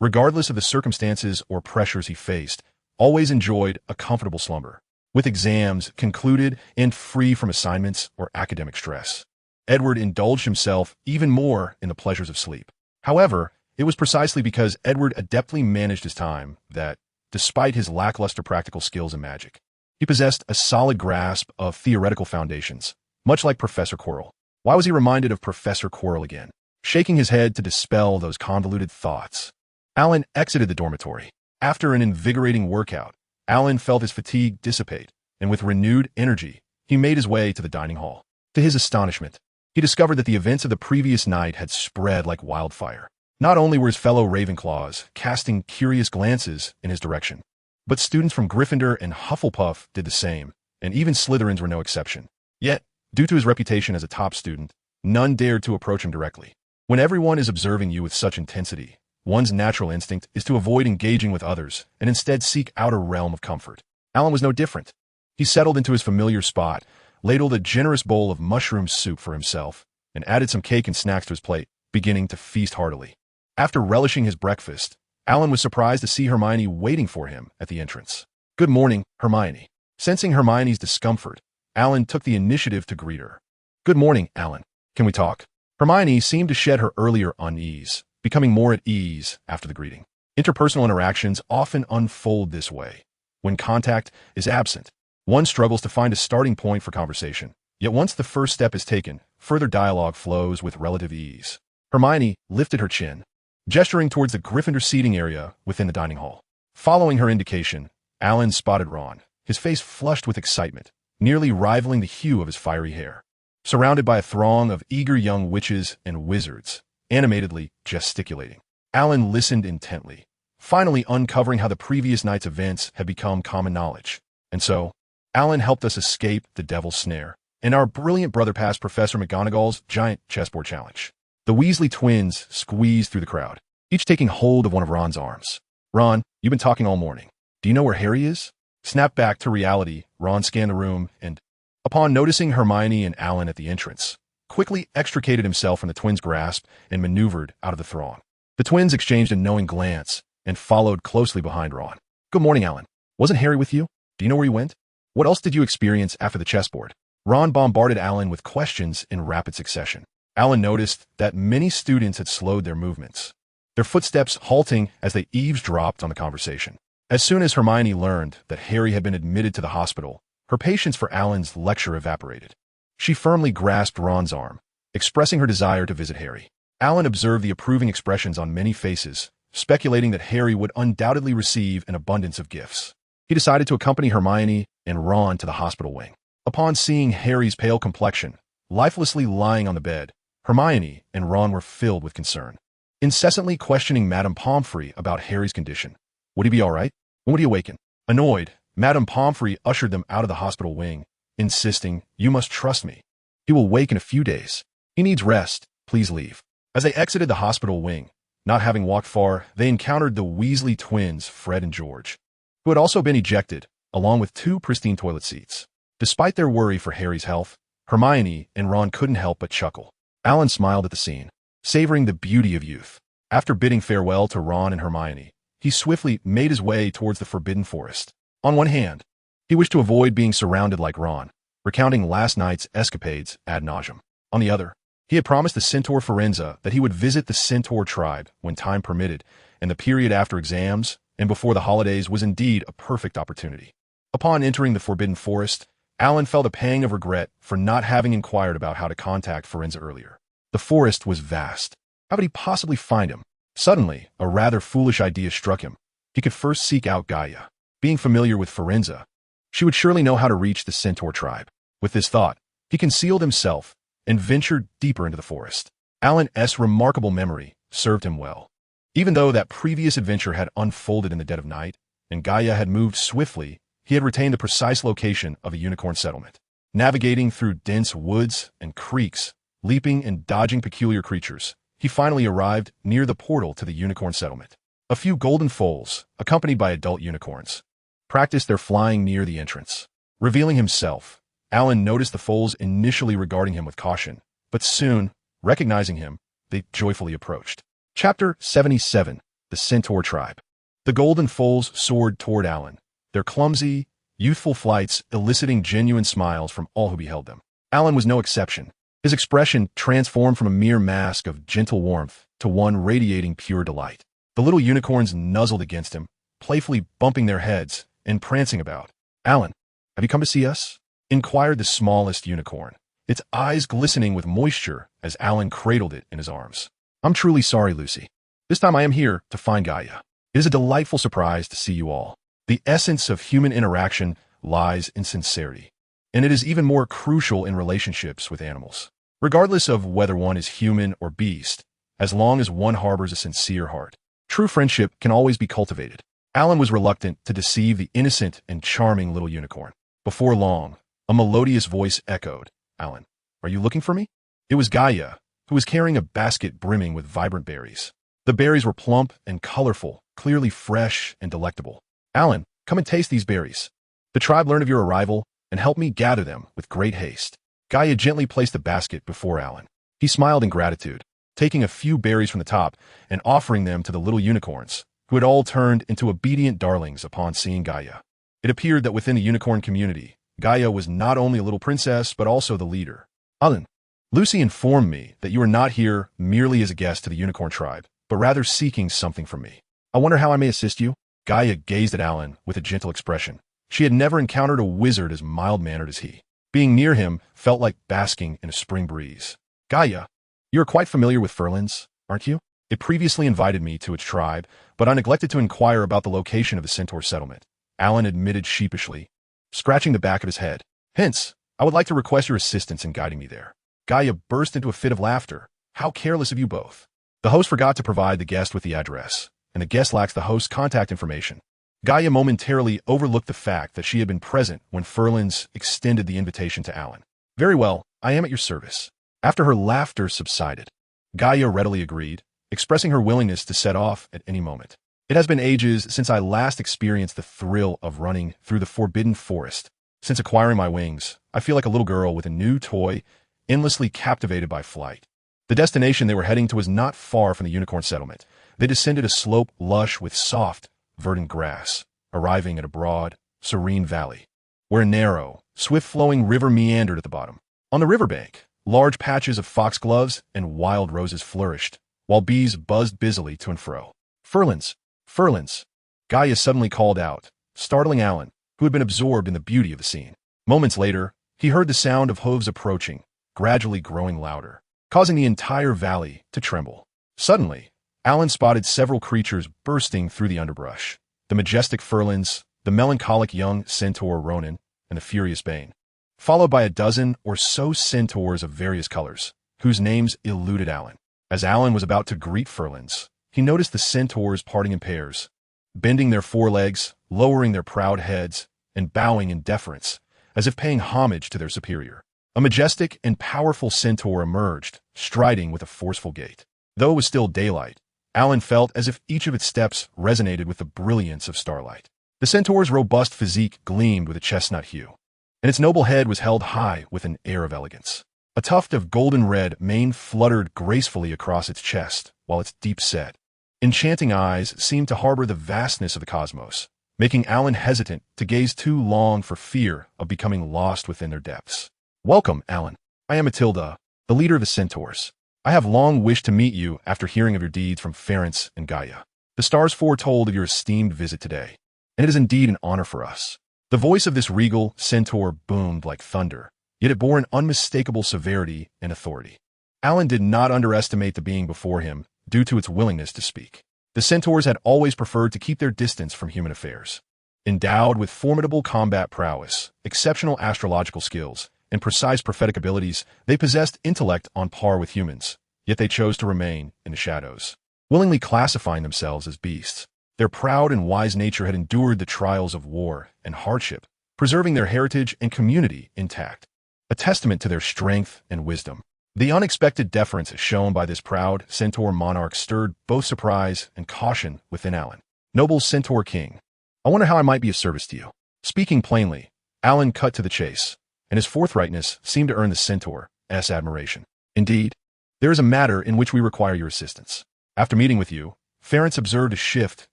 Regardless of the circumstances or pressures he faced, always enjoyed a comfortable slumber, with exams concluded and free from assignments or academic stress. Edward indulged himself even more in the pleasures of sleep. However, it was precisely because Edward adeptly managed his time that, despite his lackluster practical skills in magic, he possessed a solid grasp of theoretical foundations, much like Professor Quirrell. Why was he reminded of Professor Quirrell again? Shaking his head to dispel those convoluted thoughts, Alan exited the dormitory. After an invigorating workout, Alan felt his fatigue dissipate, and with renewed energy, he made his way to the dining hall. To his astonishment, he discovered that the events of the previous night had spread like wildfire. Not only were his fellow Ravenclaws casting curious glances in his direction, but students from Gryffindor and Hufflepuff did the same, and even Slytherins were no exception. Yet, due to his reputation as a top student, none dared to approach him directly. When everyone is observing you with such intensity, one's natural instinct is to avoid engaging with others and instead seek out a realm of comfort. Alan was no different. He settled into his familiar spot, ladled a generous bowl of mushroom soup for himself, and added some cake and snacks to his plate, beginning to feast heartily. After relishing his breakfast, Alan was surprised to see Hermione waiting for him at the entrance. "Good morning, Hermione." Sensing Hermione's discomfort, Alan took the initiative to greet her. "Good morning, Alan. Can we talk?" Hermione seemed to shed her earlier unease, becoming more at ease after the greeting. Interpersonal interactions often unfold this way. When contact is absent, one struggles to find a starting point for conversation. Yet once the first step is taken, further dialogue flows with relative ease. Hermione lifted her chin, gesturing towards the Gryffindor seating area within the dining hall. Following her indication, Alan spotted Ron, his face flushed with excitement, nearly rivaling the hue of his fiery hair. Surrounded by a throng of eager young witches and wizards, animatedly gesticulating, Alan listened intently, finally uncovering how the previous night's events had become common knowledge. And so, Alan helped us escape the Devil's Snare and our brilliant brother past Professor McGonagall's giant chessboard challenge. The Weasley twins squeezed through the crowd, each taking hold of one of Ron's arms. "Ron, you've been talking all morning. Do you know where Harry is?" Snapped back to reality, Ron scanned the room and, upon noticing Hermione and Alan at the entrance, quickly extricated himself from the twins' grasp and maneuvered out of the throng. The twins exchanged a knowing glance and followed closely behind Ron. "Good morning, Alan. Wasn't Harry with you? Do you know where he went? What else did you experience after the chessboard?" Ron bombarded Alan with questions in rapid succession. Alan noticed that many students had slowed their movements, their footsteps halting as they eavesdropped on the conversation. As soon as Hermione learned that Harry had been admitted to the hospital, her patience for Alan's lecture evaporated. She firmly grasped Ron's arm, expressing her desire to visit Harry. Alan observed the approving expressions on many faces, speculating that Harry would undoubtedly receive an abundance of gifts. He decided to accompany Hermione and Ron to the hospital wing. Upon seeing Harry's pale complexion, lifelessly lying on the bed, Hermione and Ron were filled with concern, incessantly questioning Madame Pomfrey about Harry's condition. Would he be all right? When would he awaken? Annoyed, Madame Pomfrey ushered them out of the hospital wing, insisting, "You must trust me. He will wake in a few days. He needs rest. Please leave." As they exited the hospital wing, not having walked far, they encountered the Weasley twins, Fred and George, who had also been ejected, along with 2 pristine toilet seats. Despite their worry for Harry's health, Hermione and Ron couldn't help but chuckle. Alan smiled at the scene, savoring the beauty of youth. After bidding farewell to Ron and Hermione, he swiftly made his way towards the Forbidden Forest. On one hand, he wished to avoid being surrounded like Ron, recounting last night's escapades ad nauseum. On the other, he had promised the Centaur Forenza that he would visit the Centaur tribe when time permitted, and the period after exams and before the holidays was indeed a perfect opportunity. Upon entering the Forbidden Forest, Alan felt a pang of regret for not having inquired about how to contact Forenza earlier. The forest was vast. How could he possibly find him? Suddenly, a rather foolish idea struck him. He could first seek out Gaia. Being familiar with Forenza, she would surely know how to reach the Centaur tribe. With this thought, he concealed himself and ventured deeper into the forest. Alan's remarkable memory served him well. Even though that previous adventure had unfolded in the dead of night, and Gaia had moved swiftly, he had retained the precise location of a unicorn settlement. Navigating through dense woods and creeks, leaping and dodging peculiar creatures, he finally arrived near the portal to the unicorn settlement. A few golden foals, accompanied by adult unicorns, practiced their flying near the entrance. Revealing himself, Alan noticed the foals initially regarding him with caution, but soon, recognizing him, they joyfully approached. Chapter 77, The Centaur Tribe. The golden foals soared toward Alan, their clumsy, youthful flights eliciting genuine smiles from all who beheld them. Alan was no exception. His expression transformed from a mere mask of gentle warmth to one radiating pure delight. The little unicorns nuzzled against him, playfully bumping their heads and prancing about. "Alan, have you come to see us?" inquired the smallest unicorn, its eyes glistening with moisture as Alan cradled it in his arms. "I'm truly sorry, Lucy. This time I am here to find Gaia. It is a delightful surprise to see you all. The essence of human interaction lies in sincerity, and it is even more crucial in relationships with animals. Regardless of whether one is human or beast, as long as one harbors a sincere heart, true friendship can always be cultivated." Alan was reluctant to deceive the innocent and charming little unicorn. Before long, a melodious voice echoed, "Alan, are you looking for me?" It was Gaia, who was carrying a basket brimming with vibrant berries. The berries were plump and colorful, clearly fresh and delectable. "Alan, come and taste these berries. The tribe learned of your arrival and helped me gather them with great haste." Gaia gently placed the basket before Alan. He smiled in gratitude, taking a few berries from the top and offering them to the little unicorns, who had all turned into obedient darlings upon seeing Gaia. It appeared that within the unicorn community, Gaia was not only a little princess, but also the leader. "Alan, Lucy informed me that you are not here merely as a guest to the unicorn tribe, but rather seeking something from me. I wonder how I may assist you?" Gaia gazed at Alan with a gentle expression. She had never encountered a wizard as mild-mannered as he. Being near him felt like basking in a spring breeze. "Gaia, you are quite familiar with Furlands, aren't you? It previously invited me to its tribe, but I neglected to inquire about the location of the centaur settlement," Alan admitted sheepishly, scratching the back of his head. "Hence, I would like to request your assistance in guiding me there." Gaia burst into a fit of laughter. "How careless of you both. The host forgot to provide the guest with the address, and the guest lacks the host's contact information." Gaia momentarily overlooked the fact that she had been present when Furlands extended the invitation to Alan. "Very well, I am at your service." After her laughter subsided, Gaia readily agreed, expressing her willingness to set off at any moment. "It has been ages since I last experienced the thrill of running through the forbidden forest. Since acquiring my wings, I feel like a little girl with a new toy, endlessly captivated by flight." The destination they were heading to was not far from the unicorn settlement. They descended a slope lush with soft, verdant grass, arriving at a broad, serene valley, where a narrow, swift-flowing river meandered at the bottom. On the riverbank, large patches of foxgloves and wild roses flourished, while bees buzzed busily to and fro. "Furlands! Furlands!" Gaia suddenly called out, startling Alan, who had been absorbed in the beauty of the scene. Moments later, he heard the sound of hooves approaching, gradually growing louder, causing the entire valley to tremble. Suddenly, Alan spotted several creatures bursting through the underbrush: the majestic Furlands, the melancholic young centaur Ronan, and the furious Bane, followed by a dozen or so centaurs of various colors, whose names eluded Alan. As Alan was about to greet Furlands, he noticed the centaurs parting in pairs, bending their forelegs, lowering their proud heads, and bowing in deference, as if paying homage to their superior. A majestic and powerful centaur emerged, striding with a forceful gait. Though it was still daylight, Alan felt as if each of its steps resonated with the brilliance of starlight. The centaur's robust physique gleamed with a chestnut hue, and its noble head was held high with an air of elegance. A tuft of golden-red mane fluttered gracefully across its chest, while its deep-set, enchanting eyes seemed to harbor the vastness of the cosmos, making Alan hesitant to gaze too long for fear of becoming lost within their depths. "Welcome, Alan. I am Matilda, the leader of the centaurs. I have long wished to meet you after hearing of your deeds from Ference and Gaia. The stars foretold of your esteemed visit today, and it is indeed an honor for us." The voice of this regal centaur boomed like thunder, yet it bore an unmistakable severity and authority. Alan did not underestimate the being before him due to its willingness to speak. The centaurs had always preferred to keep their distance from human affairs. Endowed with formidable combat prowess, exceptional astrological skills, and precise prophetic abilities, they possessed intellect on par with humans, yet they chose to remain in the shadows, willingly classifying themselves as beasts. Their proud and wise nature had endured the trials of war and hardship, preserving their heritage and community intact, a testament to their strength and wisdom. The unexpected deference shown by this proud centaur monarch stirred both surprise and caution within Alan. "Noble centaur king, I wonder how I might be of service to you." Speaking plainly, Alan cut to the chase, and his forthrightness seemed to earn the centaur's admiration. "Indeed, there is a matter in which we require your assistance. After meeting with you, Ference observed a shift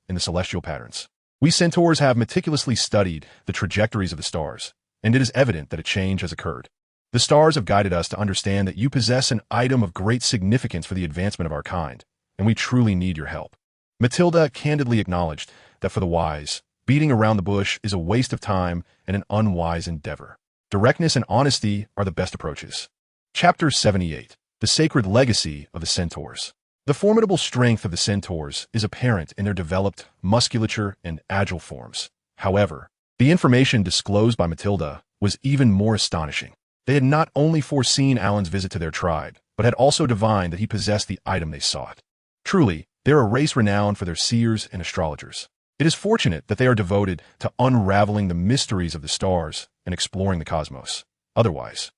in the celestial patterns. We centaurs have meticulously studied the trajectories of the stars, and it is evident that a change has occurred. The stars have guided us to understand that you possess an item of great significance for the advancement of our kind, and we truly need your help." Matilda candidly acknowledged that for the wise, beating around the bush is a waste of time and an unwise endeavor. Directness and honesty are the best approaches. Chapter 78. The Sacred Legacy of the Centaurs. The formidable strength of the centaurs is apparent in their developed musculature and agile forms. However, the information disclosed by Matilda was even more astonishing. They had not only foreseen Alan's visit to their tribe, but had also divined that he possessed the item they sought. Truly, they are a race renowned for their seers and astrologers. It is fortunate that they are devoted to unraveling the mysteries of the stars and exploring the cosmos. Otherwise,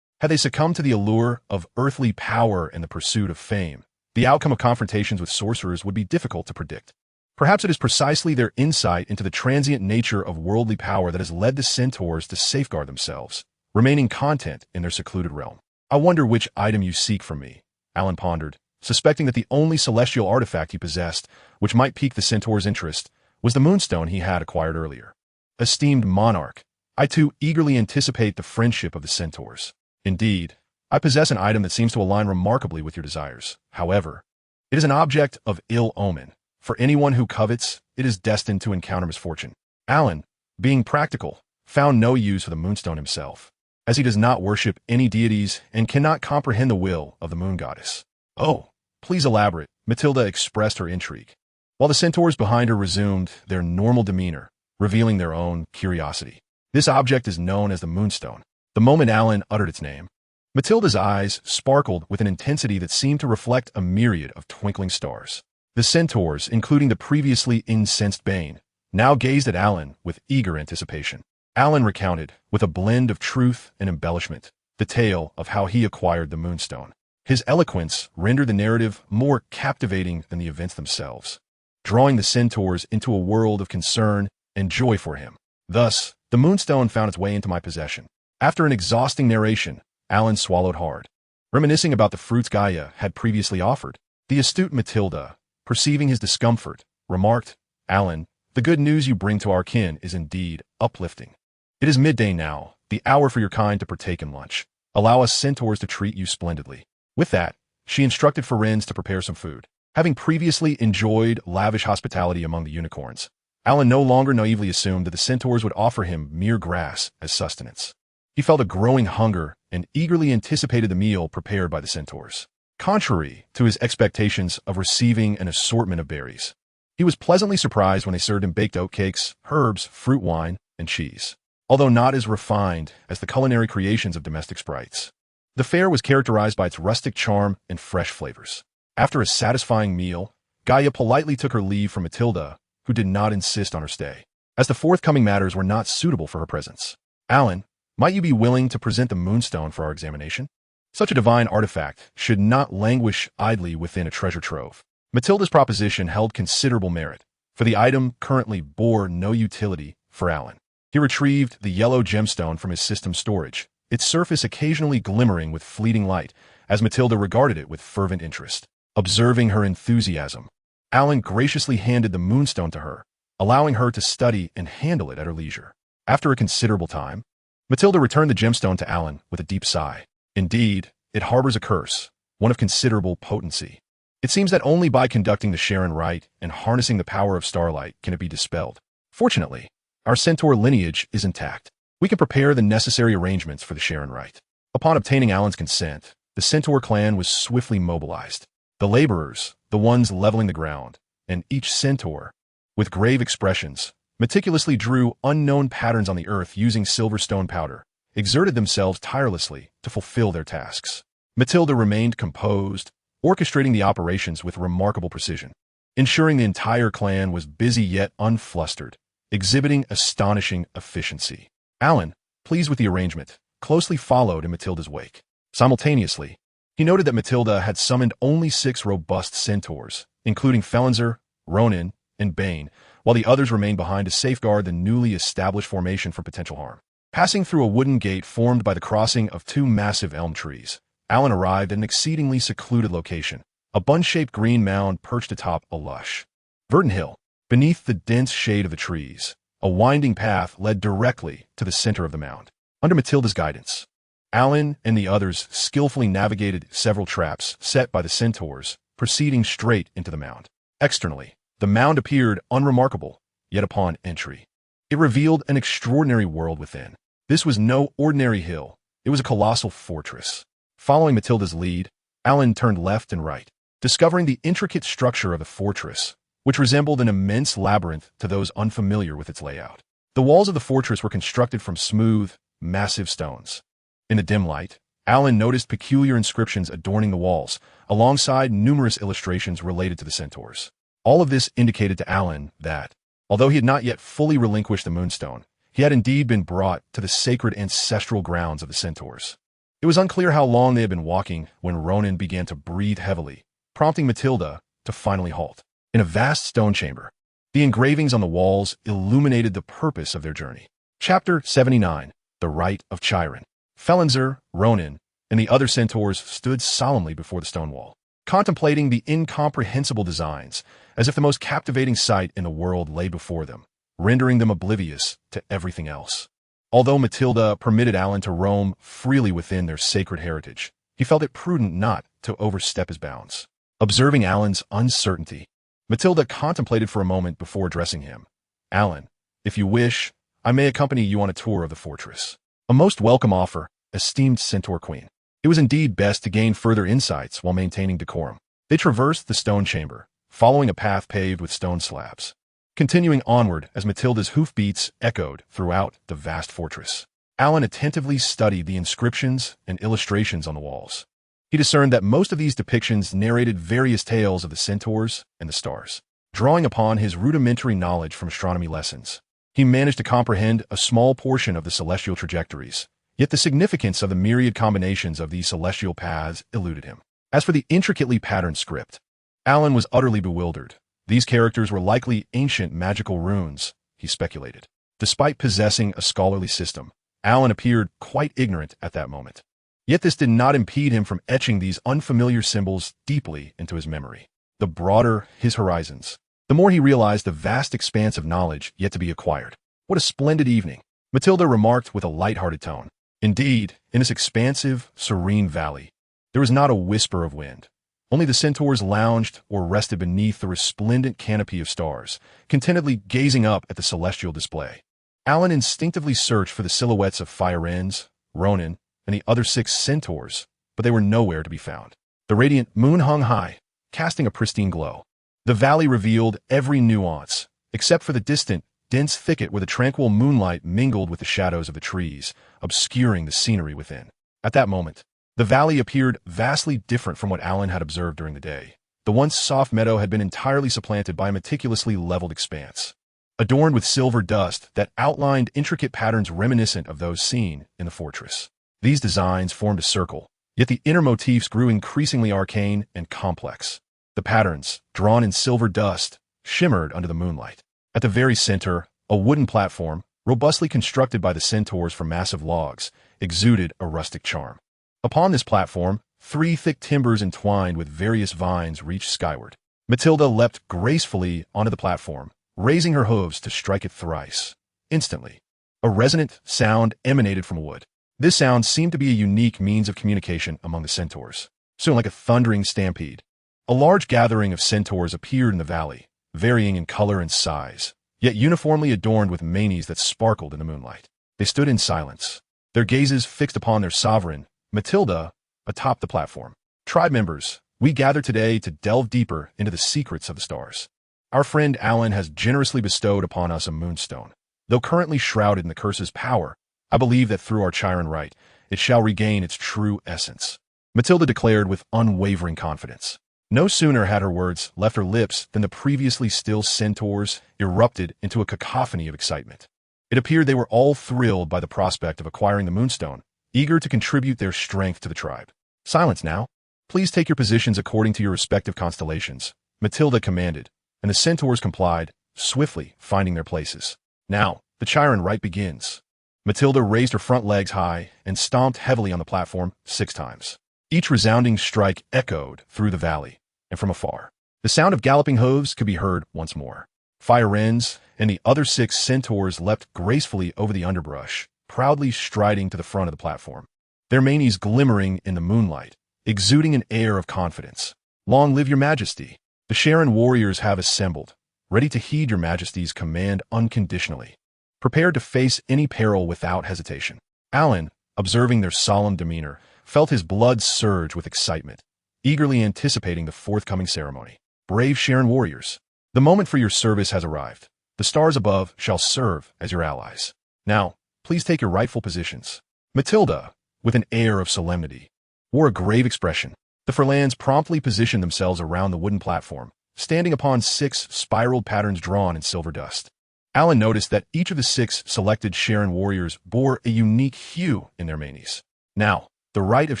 Had they succumbed to the allure of earthly power and the pursuit of fame, the outcome of confrontations with sorcerers would be difficult to predict. Perhaps it is precisely their insight into the transient nature of worldly power that has led the centaurs to safeguard themselves, remaining content in their secluded realm. I wonder which item you seek from me, Alan pondered, suspecting that the only celestial artifact he possessed, which might pique the centaur's interest, was the moonstone he had acquired earlier. Esteemed monarch, I too eagerly anticipate the friendship of the centaurs. Indeed, I possess an item that seems to align remarkably with your desires. However, it is an object of ill omen. For anyone who covets, it is destined to encounter misfortune. Alan, being practical, found no use for the moonstone himself, as he does not worship any deities and cannot comprehend the will of the moon goddess. Oh, please elaborate, Matilda expressed her intrigue, while the centaurs behind her resumed their normal demeanor, revealing their own curiosity. This object is known as the moonstone. The moment Alan uttered its name, Matilda's eyes sparkled with an intensity that seemed to reflect a myriad of twinkling stars. The centaurs, including the previously incensed Bane, now gazed at Alan with eager anticipation. Alan recounted, with a blend of truth and embellishment, the tale of how he acquired the moonstone. His eloquence rendered the narrative more captivating than the events themselves, drawing the centaurs into a world of concern and joy for him. Thus, the moonstone found its way into my possession. After an exhausting narration, Alan swallowed hard, reminiscing about the fruits Gaia had previously offered. The astute Matilda, perceiving his discomfort, remarked, Alan, the good news you bring to our kin is indeed uplifting. It is midday now, the hour for your kind to partake in lunch. Allow us centaurs to treat you splendidly. With that, she instructed Ferenz to prepare some food. Having previously enjoyed lavish hospitality among the unicorns, Alan no longer naively assumed that the centaurs would offer him mere grass as sustenance. He felt a growing hunger and eagerly anticipated the meal prepared by the centaurs. Contrary to his expectations of receiving an assortment of berries, he was pleasantly surprised when they served him baked oatcakes, herbs, fruit wine, and cheese. Although not as refined as the culinary creations of domestic sprites, the fare was characterized by its rustic charm and fresh flavors. After a satisfying meal, Gaia politely took her leave from Matilda, who did not insist on her stay, as the forthcoming matters were not suitable for her presence. Alan, might you be willing to present the moonstone for our examination? Such a divine artifact should not languish idly within a treasure trove. Matilda's proposition held considerable merit, for the item currently bore no utility for Alan. He retrieved the yellow gemstone from his system's storage, its surface occasionally glimmering with fleeting light, as Matilda regarded it with fervent interest. Observing her enthusiasm, Alan graciously handed the moonstone to her, allowing her to study and handle it at her leisure. After a considerable time, Matilda returned the gemstone to Alan with a deep sigh. Indeed, it harbors a curse, one of considerable potency. It seems that only by conducting the Sharon rite and harnessing the power of starlight can it be dispelled. Fortunately, our centaur lineage is intact. We can prepare the necessary arrangements for the Sharon rite. Upon obtaining Alan's consent, the centaur clan was swiftly mobilized. The laborers, the ones leveling the ground, and each centaur, with grave expressions, meticulously drew unknown patterns on the earth using silver stone powder, exerted themselves tirelessly to fulfill their tasks. Matilda remained composed, orchestrating the operations with remarkable precision, ensuring the entire clan was busy yet unflustered, exhibiting astonishing efficiency. Alan, pleased with the arrangement, closely followed in Matilda's wake. Simultaneously, he noted that Matilda had summoned only 6 robust centaurs, including Felenzer, Ronan, and Bane, while the others remained behind to safeguard the newly established formation from potential harm. Passing through a wooden gate formed by the crossing of 2 massive elm trees, Alan arrived at an exceedingly secluded location, a bun-shaped green mound perched atop a lush, verdant hill. Beneath the dense shade of the trees, a winding path led directly to the center of the mound. Under Matilda's guidance, Alan and the others skillfully navigated several traps set by the centaurs, proceeding straight into the mound. Externally, the mound appeared unremarkable, yet upon entry, it revealed an extraordinary world within. This was no ordinary hill, it was a colossal fortress. Following Matilda's lead, Alan turned left and right, discovering the intricate structure of the fortress, which resembled an immense labyrinth to those unfamiliar with its layout. The walls of the fortress were constructed from smooth, massive stones. In the dim light, Alan noticed peculiar inscriptions adorning the walls, alongside numerous illustrations related to the centaurs. All of this indicated to Alan that, although he had not yet fully relinquished the moonstone, he had indeed been brought to the sacred ancestral grounds of the centaurs. It was unclear how long they had been walking when Ronan began to breathe heavily, prompting Matilda to finally halt. In a vast stone chamber, the engravings on the walls illuminated the purpose of their journey. Chapter 79, The Rite of Chiron. Fellinzer, Ronan, and the other centaurs stood solemnly before the stone wall, contemplating the incomprehensible designs, as if the most captivating sight in the world lay before them, rendering them oblivious to everything else. Although Matilda permitted Alan to roam freely within their sacred heritage, he felt it prudent not to overstep his bounds. Observing Alan's uncertainty, Matilda contemplated for a moment before addressing him. Alan, if you wish, I may accompany you on a tour of the fortress. A most welcome offer, esteemed Centaur Queen. It was indeed best to gain further insights while maintaining decorum. They traversed the stone chamber, following a path paved with stone slabs, continuing onward as Matilda's hoofbeats echoed throughout the vast fortress. Alan attentively studied the inscriptions and illustrations on the walls. He discerned that most of these depictions narrated various tales of the centaurs and the stars. Drawing upon his rudimentary knowledge from astronomy lessons, he managed to comprehend a small portion of the celestial trajectories, yet the significance of the myriad combinations of these celestial paths eluded him. As for the intricately patterned script, Alan was utterly bewildered. These characters were likely ancient magical runes, he speculated. Despite possessing a scholarly system, Alan appeared quite ignorant at that moment. Yet this did not impede him from etching these unfamiliar symbols deeply into his memory. The broader his horizons, the more he realized the vast expanse of knowledge yet to be acquired. What a splendid evening, Matilda remarked with a light-hearted tone. Indeed, in this expansive, serene valley, there was not a whisper of wind. Only the centaurs lounged or rested beneath the resplendent canopy of stars, contentedly gazing up at the celestial display. Alan instinctively searched for the silhouettes of Firenze, Ronan, and the other 6 centaurs, but they were nowhere to be found. The radiant moon hung high, casting a pristine glow. The valley revealed every nuance, except for the distant, dense thicket where the tranquil moonlight mingled with the shadows of the trees, obscuring the scenery within. At that moment, the valley appeared vastly different from what Alan had observed during the day. The once soft meadow had been entirely supplanted by a meticulously leveled expanse, adorned with silver dust that outlined intricate patterns reminiscent of those seen in the fortress. These designs formed a circle, yet the inner motifs grew increasingly arcane and complex. The patterns, drawn in silver dust, shimmered under the moonlight. At the very center, a wooden platform, robustly constructed by the centaurs from massive logs, exuded a rustic charm. Upon this platform, 3 thick timbers entwined with various vines reached skyward. Matilda leapt gracefully onto the platform, raising her hooves to strike it thrice. Instantly, a resonant sound emanated from wood. This sound seemed to be a unique means of communication among the centaurs. Soon, like a thundering stampede, a large gathering of centaurs appeared in the valley, varying in color and size, yet uniformly adorned with manes that sparkled in the moonlight. They stood in silence, their gazes fixed upon their sovereign, Matilda, atop the platform. Tribe members, we gather today to delve deeper into the secrets of the stars. Our friend Alan has generously bestowed upon us a moonstone. Though currently shrouded in the curse's power, I believe that through our Chiron rite, it shall regain its true essence, Matilda declared with unwavering confidence. No sooner had her words left her lips than the previously still centaurs erupted into a cacophony of excitement. It appeared they were all thrilled by the prospect of acquiring the moonstone, eager to contribute their strength to the tribe. Silence now. Please take your positions according to your respective constellations, Matilda commanded, and the centaurs complied, swiftly finding their places. Now, the Chiron rite begins. Matilda raised her front legs high and stomped heavily on the platform 6 times. Each resounding strike echoed through the valley, and from afar, the sound of galloping hooves could be heard once more. Firenze and the other 6 centaurs leapt gracefully over the underbrush, proudly striding to the front of the platform, their manes glimmering in the moonlight, exuding an air of confidence. Long live your majesty! The Sharon warriors have assembled, ready to heed your majesty's command unconditionally, prepared to face any peril without hesitation. Alan, observing their solemn demeanor, felt his blood surge with excitement, eagerly anticipating the forthcoming ceremony. Brave Sharon warriors, the moment for your service has arrived. The stars above shall serve as your allies. Now, please take your rightful positions. Matilda, with an air of solemnity, wore a grave expression. The Furlans promptly positioned themselves around the wooden platform, standing upon 6 spiraled patterns drawn in silver dust. Alan noticed that each of the 6 selected Sharon warriors bore a unique hue in their manes. Now, the rite of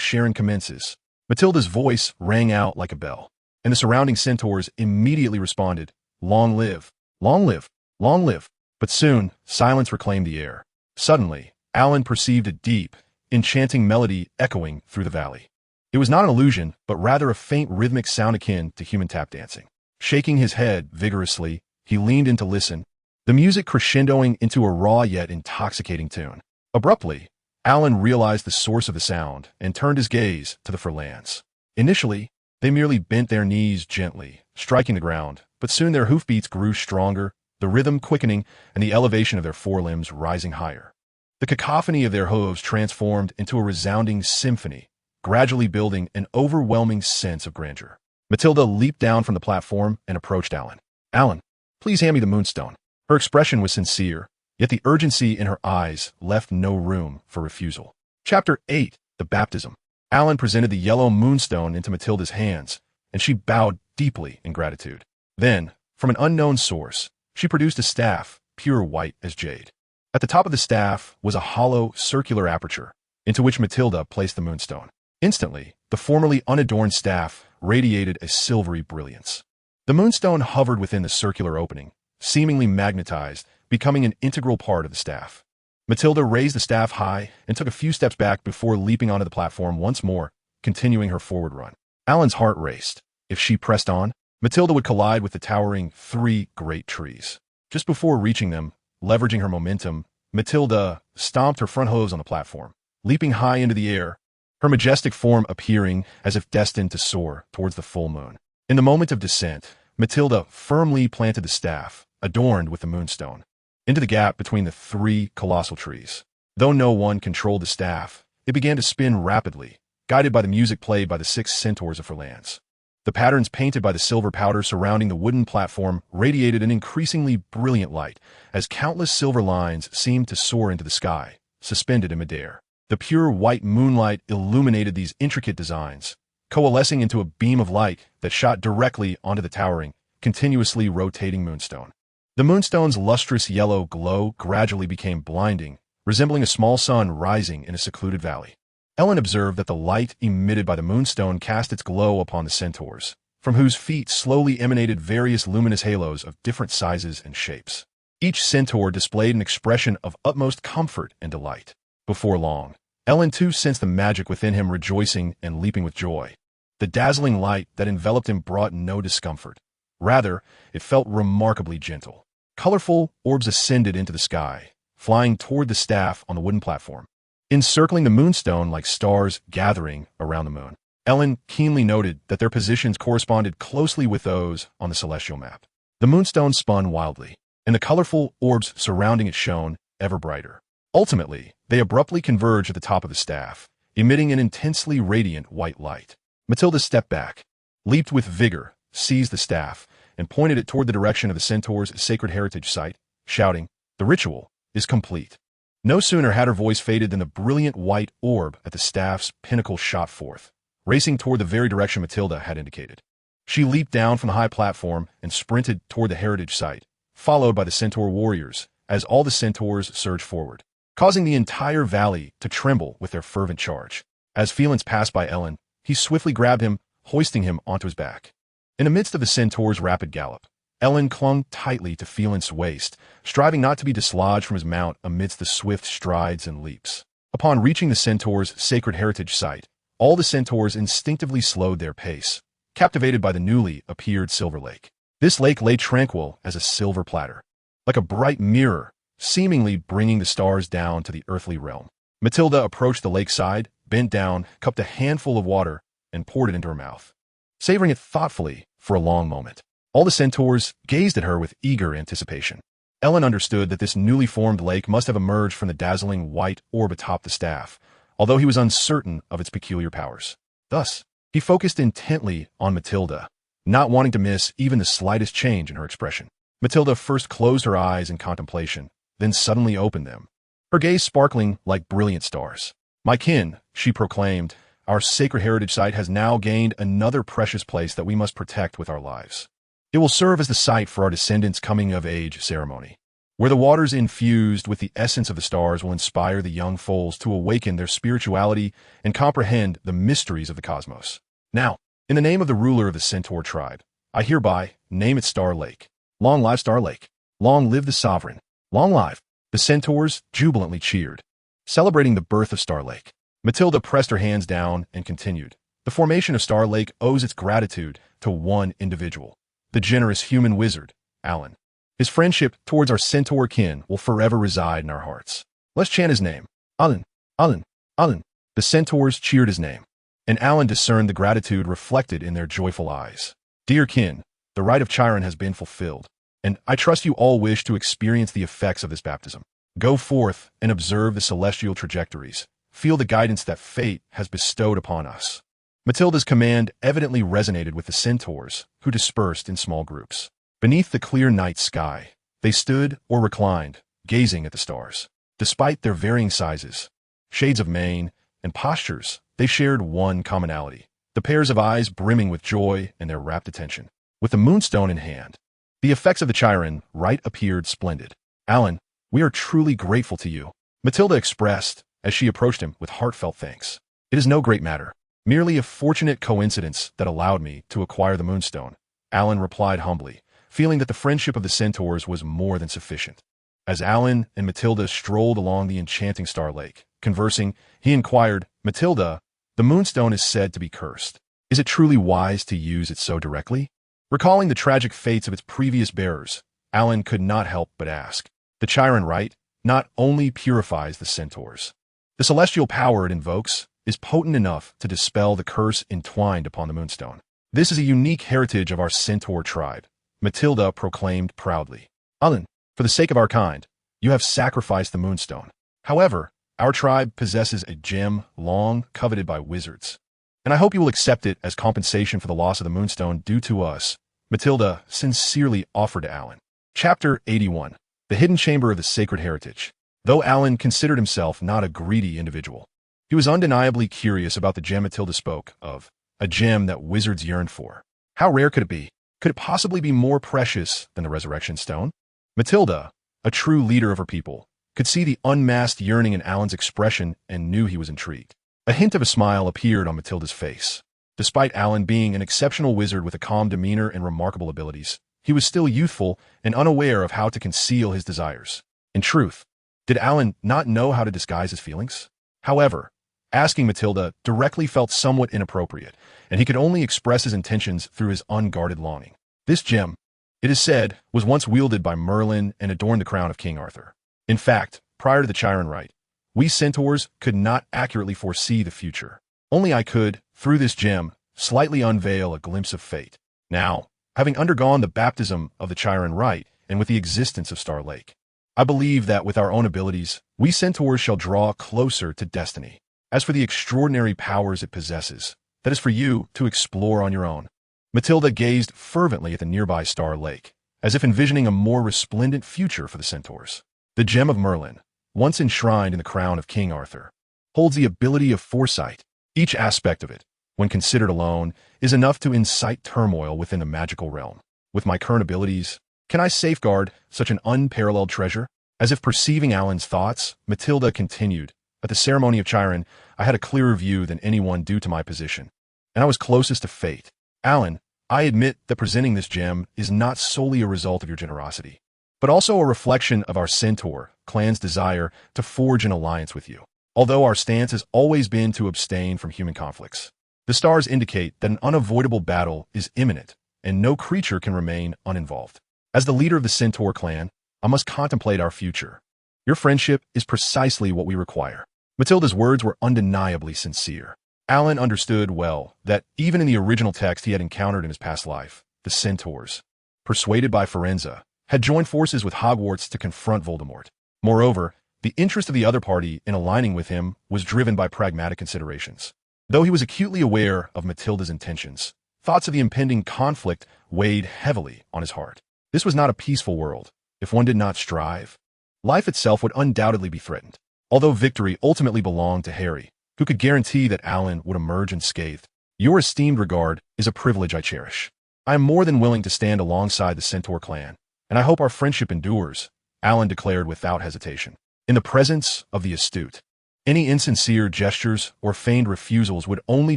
Sharon commences. Matilda's voice rang out like a bell, and the surrounding centaurs immediately responded, "Long live, long live, long live." But soon, silence reclaimed the air. Suddenly, Alan perceived a deep, enchanting melody echoing through the valley. It was not an illusion, but rather a faint rhythmic sound akin to human tap dancing. Shaking his head vigorously, he leaned in to listen, the music crescendoing into a raw yet intoxicating tune. Abruptly, Alan realized the source of the sound and turned his gaze to the Furlans. Initially, they merely bent their knees gently, striking the ground, but soon their hoofbeats grew stronger, the rhythm quickening and the elevation of their forelimbs rising higher. The cacophony of their hooves transformed into a resounding symphony, gradually building an overwhelming sense of grandeur. Matilda leaped down from the platform and approached Alan. "Alan, please hand me the moonstone." Her expression was sincere, yet the urgency in her eyes left no room for refusal. Chapter 8. The Baptism. Alan presented the yellow moonstone into Matilda's hands, and she bowed deeply in gratitude. Then, from an unknown source, she produced a staff, pure white as jade. At the top of the staff was a hollow, circular aperture, into which Matilda placed the moonstone. Instantly, the formerly unadorned staff radiated a silvery brilliance. The moonstone hovered within the circular opening, seemingly magnetized, becoming an integral part of the staff. Matilda raised the staff high and took a few steps back before leaping onto the platform once more, continuing her forward run. Alan's heart raced. If she pressed on, Matilda would collide with the towering 3 great trees. Just before reaching them, leveraging her momentum, Matilda stomped her front hooves on the platform, leaping high into the air, her majestic form appearing as if destined to soar towards the full moon. In the moment of descent, Matilda firmly planted the staff, adorned with the moonstone, into the gap between the 3 colossal trees. Though no one controlled the staff, it began to spin rapidly, guided by the music played by the 6 centaurs of Furlans. The patterns painted by the silver powder surrounding the wooden platform radiated an increasingly brilliant light, as countless silver lines seemed to soar into the sky, suspended in midair. The pure white moonlight illuminated these intricate designs, coalescing into a beam of light that shot directly onto the towering, continuously rotating moonstone. The moonstone's lustrous yellow glow gradually became blinding, resembling a small sun rising in a secluded valley. Ellen observed that the light emitted by the moonstone cast its glow upon the centaurs, from whose feet slowly emanated various luminous halos of different sizes and shapes. Each centaur displayed an expression of utmost comfort and delight. Before long, Ellen too sensed the magic within him rejoicing and leaping with joy. The dazzling light that enveloped him brought no discomfort. Rather, it felt remarkably gentle. Colorful orbs ascended into the sky, flying toward the staff on the wooden platform, encircling the moonstone like stars gathering around the moon. Ellen keenly noted that their positions corresponded closely with those on the celestial map. The moonstone spun wildly, and the colorful orbs surrounding it shone ever brighter. Ultimately, they abruptly converged at the top of the staff, emitting an intensely radiant white light. Matilda stepped back, leaped with vigor, seized the staff, and pointed it toward the direction of the centaur's sacred heritage site, shouting, "The ritual is complete." No sooner had her voice faded than the brilliant white orb at the staff's pinnacle shot forth, racing toward the very direction Matilda had indicated. She leaped down from the high platform and sprinted toward the heritage site, followed by the centaur warriors, as all the centaurs surged forward, causing the entire valley to tremble with their fervent charge. As Felix passed by Ellen, he swiftly grabbed him, hoisting him onto his back. In the midst of the centaur's rapid gallop, Ellen clung tightly to Felix's waist, striving not to be dislodged from his mount amidst the swift strides and leaps. Upon reaching the centaur's sacred heritage site, all the centaurs instinctively slowed their pace, captivated by the newly appeared silver lake. This lake lay tranquil as a silver platter, like a bright mirror, seemingly bringing the stars down to the earthly realm. Matilda approached the lakeside, bent down, cupped a handful of water, and poured it into her mouth, savoring it thoughtfully for a long moment. All the centaurs gazed at her with eager anticipation. Ellen understood that this newly formed lake must have emerged from the dazzling white orb atop the staff, although he was uncertain of its peculiar powers. Thus, he focused intently on Matilda, not wanting to miss even the slightest change in her expression. Matilda first closed her eyes in contemplation, then suddenly opened them, her gaze sparkling like brilliant stars. "My kin," she proclaimed, "our sacred heritage site has now gained another precious place that we must protect with our lives. It will serve as the site for our descendants' coming-of-age ceremony. where the waters infused with the essence of the stars will inspire the young foals to awaken their spirituality and comprehend the mysteries of the cosmos. Now, in the name of the ruler of the Centaur tribe, I hereby name it Star Lake. Long live Star Lake. Long live the sovereign. Long live. The centaurs jubilantly cheered, celebrating the birth of Star Lake. Matilda pressed her hands down and continued. The formation of Star Lake owes its gratitude to one individual, the generous human wizard, Alan. His friendship towards our centaur kin will forever reside in our hearts. Let's chant his name. Alan, Alan, Alan. The centaurs cheered his name, and Alan discerned the gratitude reflected in their joyful eyes. Dear kin, the rite of Chiron has been fulfilled, and I trust you all wish to experience the effects of this baptism. Go forth and observe the celestial trajectories. Feel the guidance that fate has bestowed upon us. Matilda's command evidently resonated with the centaurs, who dispersed in small groups. Beneath the clear night sky, they stood or reclined, gazing at the stars. Despite their varying sizes, shades of mane, and postures, they shared one commonality, the pairs of eyes brimming with joy and their rapt attention. With the moonstone in hand, the effects of the Chiron rite appeared splendid. Alan, we are truly grateful to you, Matilda expressed as she approached him with heartfelt thanks. It is no great matter, merely a fortunate coincidence that allowed me to acquire the moonstone, Alan replied humbly, feeling that the friendship of the centaurs was more than sufficient. As Alan and Matilda strolled along the enchanting Star Lake, conversing, he inquired, Matilda, the moonstone is said to be cursed. Is it truly wise to use it so directly? Recalling the tragic fates of its previous bearers, Alan could not help but ask. The Chiron rite not only purifies the centaurs. The celestial power it invokes is potent enough to dispel the curse entwined upon the moonstone. This is a unique heritage of our centaur tribe, Matilda proclaimed proudly. Alan, for the sake of our kind, you have sacrificed the moonstone. However, our tribe possesses a gem long coveted by wizards, and I hope you will accept it as compensation for the loss of the moonstone due to us, Matilda sincerely offered to Alan. Chapter 81. The Hidden Chamber of the Sacred Heritage. Though Alan considered himself not a greedy individual, he was undeniably curious about the gem Matilda spoke of, a gem that wizards yearned for. How rare could it be? Could it possibly be more precious than the Resurrection Stone? Matilda, a true leader of her people, could see the unmasked yearning in Alan's expression and knew he was intrigued. A hint of a smile appeared on Matilda's face. Despite Alan being an exceptional wizard with a calm demeanor and remarkable abilities, he was still youthful and unaware of how to conceal his desires. In truth, did Alan not know how to disguise his feelings? However, asking Matilda directly felt somewhat inappropriate, and he could only express his intentions through his unguarded longing. This gem, it is said, was once wielded by Merlin and adorned the crown of King Arthur. In fact, prior to the Chiron rite, we centaurs could not accurately foresee the future. Only I could, through this gem, slightly unveil a glimpse of fate. Now, having undergone the baptism of the Chiron rite and with the existence of Star Lake, I believe that with our own abilities, we centaurs shall draw closer to destiny. As for the extraordinary powers it possesses, that is for you to explore on your own. Matilda gazed fervently at the nearby Star Lake, as if envisioning a more resplendent future for the centaurs. The gem of Merlin, once enshrined in the crown of King Arthur, holds the ability of foresight. Each aspect of it, when considered alone, is enough to incite turmoil within the magical realm. With my current abilities, can I safeguard such an unparalleled treasure? As if perceiving Alan's thoughts, Matilda continued, at the ceremony of Chiron, I had a clearer view than anyone due to my position, and I was closest to fate. Alan, I admit that presenting this gem is not solely a result of your generosity, but also a reflection of our centaur clan's desire to forge an alliance with you. Although our stance has always been to abstain from human conflicts, the stars indicate that an unavoidable battle is imminent, and no creature can remain uninvolved. As the leader of the centaur clan, I must contemplate our future. Your friendship is precisely what we require. Matilda's words were undeniably sincere. Alan understood well that even in the original text he had encountered in his past life, the centaurs, persuaded by Firenze, had joined forces with Hogwarts to confront Voldemort. Moreover, the interest of the other party in aligning with him was driven by pragmatic considerations. Though he was acutely aware of Matilda's intentions, thoughts of the impending conflict weighed heavily on his heart. This was not a peaceful world. If one did not strive, life itself would undoubtedly be threatened. Although victory ultimately belonged to Harry, who could guarantee that Alan would emerge unscathed, your esteemed regard is a privilege I cherish. I am more than willing to stand alongside the Centaur clan, and I hope our friendship endures. Alan declared without hesitation. In the presence of the astute, any insincere gestures or feigned refusals would only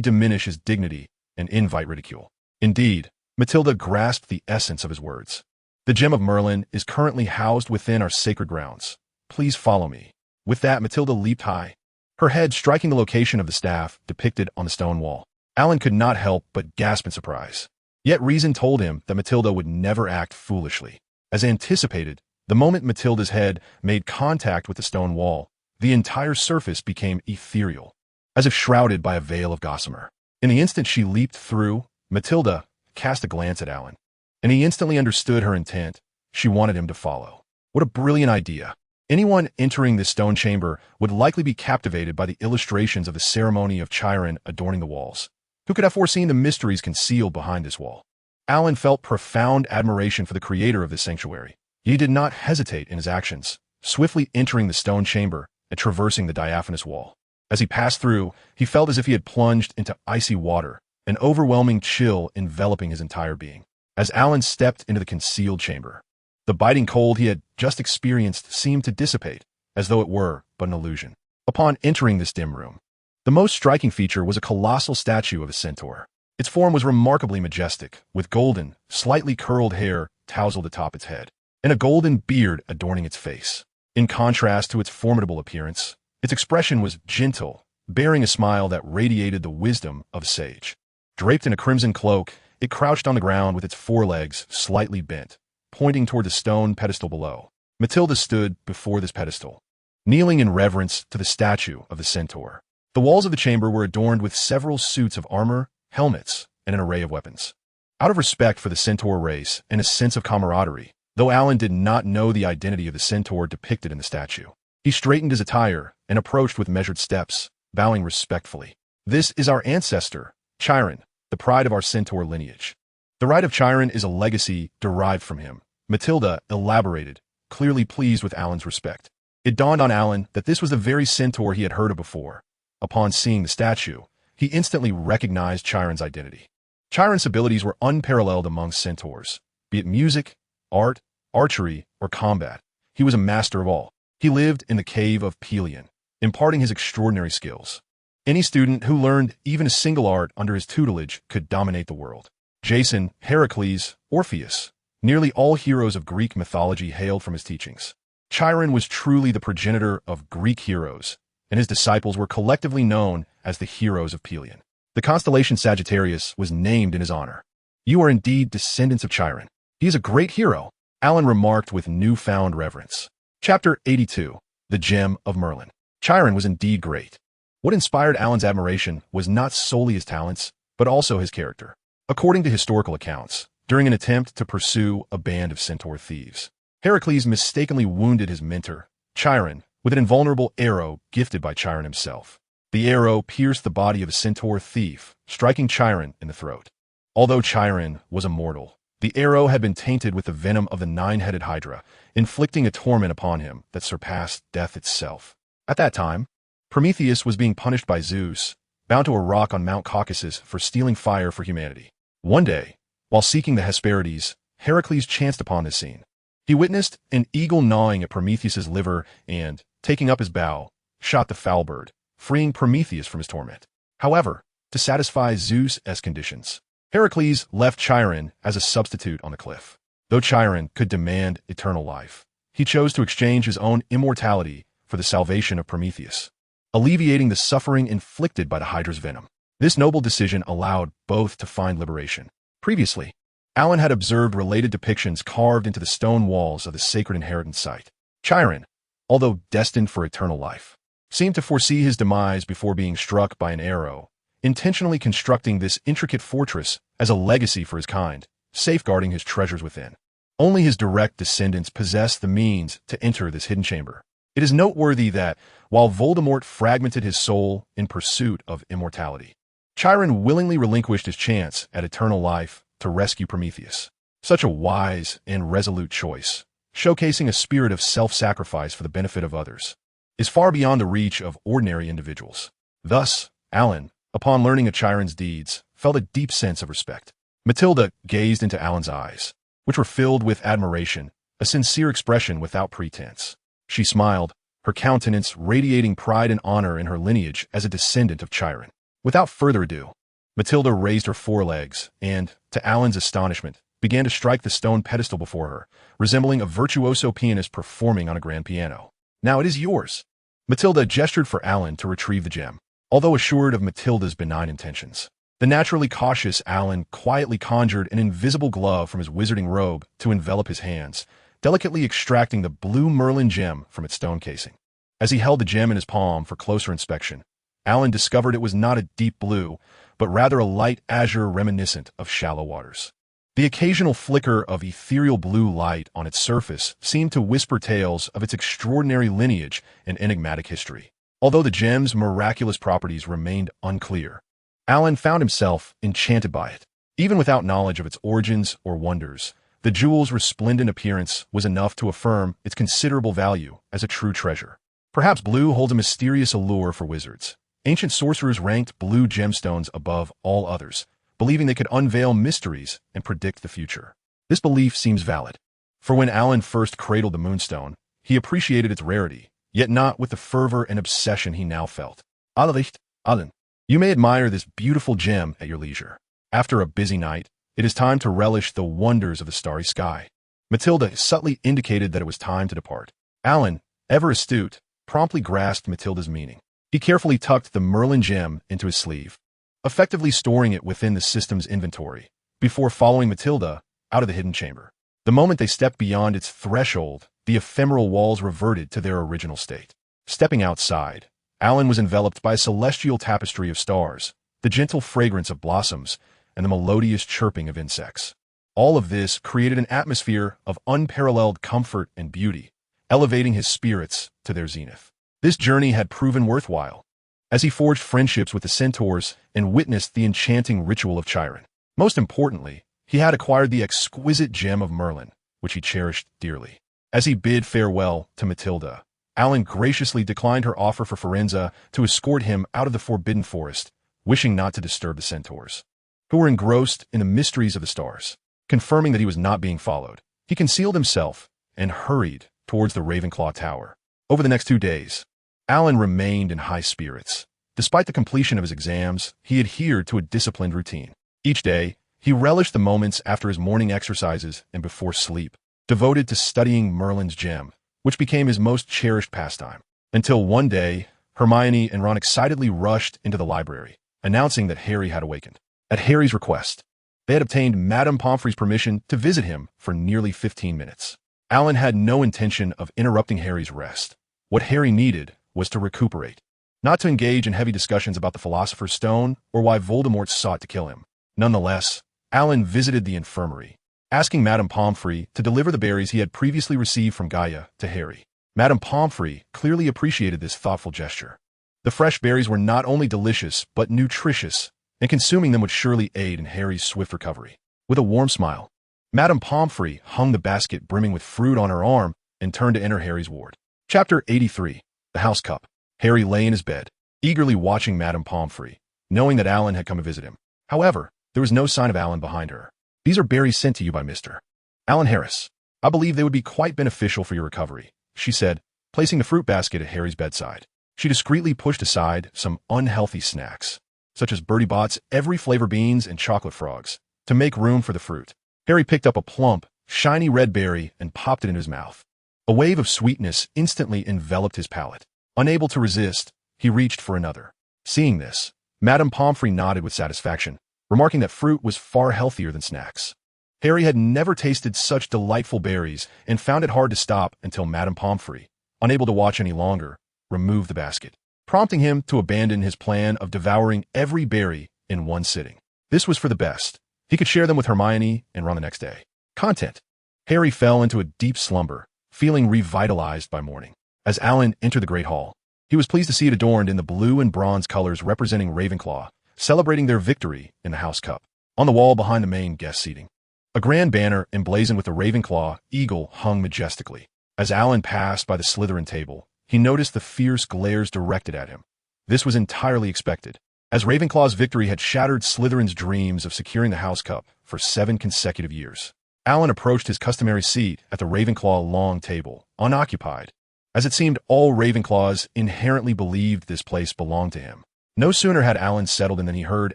diminish his dignity and invite ridicule. Indeed, Matilda grasped the essence of his words. The gem of Merlin is currently housed within our sacred grounds. Please follow me. With that, Matilda leaped high, her head striking the location of the staff depicted on the stone wall. Alan could not help but gasp in surprise. Yet reason told him that Matilda would never act foolishly. As anticipated, the moment Matilda's head made contact with the stone wall, the entire surface became ethereal, as if shrouded by a veil of gossamer. In the instant she leaped through, Matilda cast a glance at Alan, and he instantly understood her intent. She wanted him to follow. What a brilliant idea. Anyone entering this stone chamber would likely be captivated by the illustrations of the ceremony of Chiron adorning the walls. Who could have foreseen the mysteries concealed behind this wall? Alan felt profound admiration for the creator of this sanctuary. He did not hesitate in his actions, swiftly entering the stone chamber and traversing the diaphanous wall. As he passed through, he felt as if he had plunged into icy water, an overwhelming chill enveloping his entire being. As Alan stepped into the concealed chamber, the biting cold he had just experienced seemed to dissipate, as though it were but an illusion. Upon entering this dim room, the most striking feature was a colossal statue of a centaur. Its form was remarkably majestic, with golden, slightly curled hair tousled atop its head, and a golden beard adorning its face. In contrast to its formidable appearance, its expression was gentle, bearing a smile that radiated the wisdom of a sage. Draped in a crimson cloak, it crouched on the ground with its forelegs slightly bent, pointing toward the stone pedestal below. Matilda stood before this pedestal, kneeling in reverence to the statue of the centaur. The walls of the chamber were adorned with several suits of armor, helmets, and an array of weapons. Out of respect for the centaur race and a sense of camaraderie, though Alan did not know the identity of the centaur depicted in the statue, he straightened his attire and approached with measured steps, bowing respectfully. This is our ancestor, Chiron, the pride of our centaur lineage. The right of Chiron is a legacy derived from him, Matilda elaborated, clearly pleased with Alan's respect. It dawned on Alan that this was the very centaur he had heard of before. Upon seeing the statue, he instantly recognized Chiron's identity. Chiron's abilities were unparalleled among centaurs. Be it music, art, archery, or combat, he was a master of all. He lived in the cave of Pelion, imparting his extraordinary skills. Any student who learned even a single art under his tutelage could dominate the world. Jason, Heracles, Orpheus, nearly all heroes of Greek mythology hailed from his teachings. Chiron was truly the progenitor of Greek heroes, and his disciples were collectively known as the heroes of Pelion. The constellation Sagittarius was named in his honor. You are indeed descendants of Chiron. He is a great hero, Alan remarked with newfound reverence. Chapter 82, The Gem of Merlin. Chiron was indeed great. What inspired Alan's admiration was not solely his talents, but also his character. According to historical accounts, during an attempt to pursue a band of centaur thieves, Heracles mistakenly wounded his mentor, Chiron, with an invulnerable arrow gifted by Chiron himself. The arrow pierced the body of a centaur thief, striking Chiron in the throat. Although Chiron was immortal, the arrow had been tainted with the venom of the nine-headed Hydra, inflicting a torment upon him that surpassed death itself. At that time, Prometheus was being punished by Zeus, bound to a rock on Mount Caucasus for stealing fire for humanity. One day, while seeking the Hesperides, Heracles chanced upon this scene. He witnessed an eagle gnawing at Prometheus's liver and, taking up his bow, shot the foul bird, freeing Prometheus from his torment. However, to satisfy Zeus' conditions, Heracles left Chiron as a substitute on the cliff. Though Chiron could demand eternal life, he chose to exchange his own immortality for the salvation of Prometheus, alleviating the suffering inflicted by the Hydra's venom. This noble decision allowed both to find liberation. Previously, Alan had observed related depictions carved into the stone walls of the sacred inheritance site. Chiron, although destined for eternal life, seemed to foresee his demise before being struck by an arrow, intentionally constructing this intricate fortress as a legacy for his kind, safeguarding his treasures within. Only his direct descendants possessed the means to enter this hidden chamber. It is noteworthy that, while Voldemort fragmented his soul in pursuit of immortality, Chiron willingly relinquished his chance at eternal life to rescue Prometheus. Such a wise and resolute choice, showcasing a spirit of self-sacrifice for the benefit of others, is far beyond the reach of ordinary individuals. Thus, Alan, upon learning of Chiron's deeds, felt a deep sense of respect. Matilda gazed into Alan's eyes, which were filled with admiration, a sincere expression without pretense. She smiled, her countenance radiating pride and honor in her lineage as a descendant of Chiron. Without further ado, Matilda raised her forelegs and, to Alan's astonishment, began to strike the stone pedestal before her, resembling a virtuoso pianist performing on a grand piano. "Now it is yours." Matilda gestured for Alan to retrieve the gem. Although assured of Matilda's benign intentions, the naturally cautious Alan quietly conjured an invisible glove from his wizarding robe to envelop his hands, delicately extracting the blue Merlin gem from its stone casing. As he held the gem in his palm for closer inspection, Alan discovered it was not a deep blue, but rather a light azure reminiscent of shallow waters. The occasional flicker of ethereal blue light on its surface seemed to whisper tales of its extraordinary lineage and enigmatic history. Although the gem's miraculous properties remained unclear, Alan found himself enchanted by it. Even without knowledge of its origins or wonders, the jewel's resplendent appearance was enough to affirm its considerable value as a true treasure. Perhaps blue holds a mysterious allure for wizards. Ancient sorcerers ranked blue gemstones above all others, believing they could unveil mysteries and predict the future. This belief seems valid, for when Alan first cradled the moonstone, he appreciated its rarity, yet not with the fervor and obsession he now felt. Alan, you may admire this beautiful gem at your leisure. After a busy night, it is time to relish the wonders of the starry sky. Matilda subtly indicated that it was time to depart. Alan, ever astute, promptly grasped Matilda's meaning. He carefully tucked the Merlin gem into his sleeve, effectively storing it within the system's inventory, before following Matilda out of the hidden chamber. The moment they stepped beyond its threshold, the ephemeral walls reverted to their original state. Stepping outside, Alan was enveloped by a celestial tapestry of stars, the gentle fragrance of blossoms, and the melodious chirping of insects. All of this created an atmosphere of unparalleled comfort and beauty, elevating his spirits to their zenith. This journey had proven worthwhile, as he forged friendships with the centaurs and witnessed the enchanting ritual of Chiron. Most importantly, he had acquired the exquisite gem of Merlin, which he cherished dearly. As he bid farewell to Matilda, Alan graciously declined her offer for Firenze to escort him out of the forbidden forest, wishing not to disturb the centaurs, who were engrossed in the mysteries of the stars. Confirming that he was not being followed, he concealed himself and hurried towards the Ravenclaw Tower. Over the next 2 days, Alan remained in high spirits. Despite the completion of his exams, he adhered to a disciplined routine. Each day, he relished the moments after his morning exercises and before sleep, devoted to studying Merlin's gem, which became his most cherished pastime. Until one day, Hermione and Ron excitedly rushed into the library, announcing that Harry had awakened. At Harry's request, they had obtained Madame Pomfrey's permission to visit him for nearly 15 minutes. Alan had no intention of interrupting Harry's rest. What Harry needed was to recuperate, not to engage in heavy discussions about the Philosopher's Stone or why Voldemort sought to kill him. Nonetheless, Alan visited the infirmary, asking Madame Pomfrey to deliver the berries he had previously received from Gaia to Harry. Madame Pomfrey clearly appreciated this thoughtful gesture. The fresh berries were not only delicious, but nutritious, and consuming them would surely aid in Harry's swift recovery. With a warm smile, Madame Pomfrey hung the basket brimming with fruit on her arm and turned to enter Harry's ward. Chapter 83. The House Cup. Harry lay in his bed, eagerly watching Madame Pomfrey, knowing that Alan had come to visit him. However, there was no sign of Alan behind her. "These are berries sent to you by Mr. Alan Harris. I believe they would be quite beneficial for your recovery," she said, placing the fruit basket at Harry's bedside. She discreetly pushed aside some unhealthy snacks, such as Bertie Bott's every flavor beans and chocolate frogs, to make room for the fruit. Harry picked up a plump, shiny red berry and popped it into his mouth. A wave of sweetness instantly enveloped his palate. Unable to resist, he reached for another. Seeing this, Madame Pomfrey nodded with satisfaction, remarking that fruit was far healthier than snacks. Harry had never tasted such delightful berries and found it hard to stop until Madame Pomfrey, unable to watch any longer, removed the basket, prompting him to abandon his plan of devouring every berry in one sitting. This was for the best. He could share them with Hermione and Ron the next day. Content. Harry fell into a deep slumber, feeling revitalized by morning. As Alan entered the Great Hall, he was pleased to see it adorned in the blue and bronze colors representing Ravenclaw, celebrating their victory in the House Cup. On the wall behind the main guest seating, a grand banner emblazoned with the Ravenclaw eagle hung majestically. As Alan passed by the Slytherin table, he noticed the fierce glares directed at him. This was entirely expected, as Ravenclaw's victory had shattered Slytherin's dreams of securing the House Cup for 7 consecutive years. Alan approached his customary seat at the Ravenclaw long table, unoccupied, as it seemed all Ravenclaws inherently believed this place belonged to him. No sooner had Alan settled in than he heard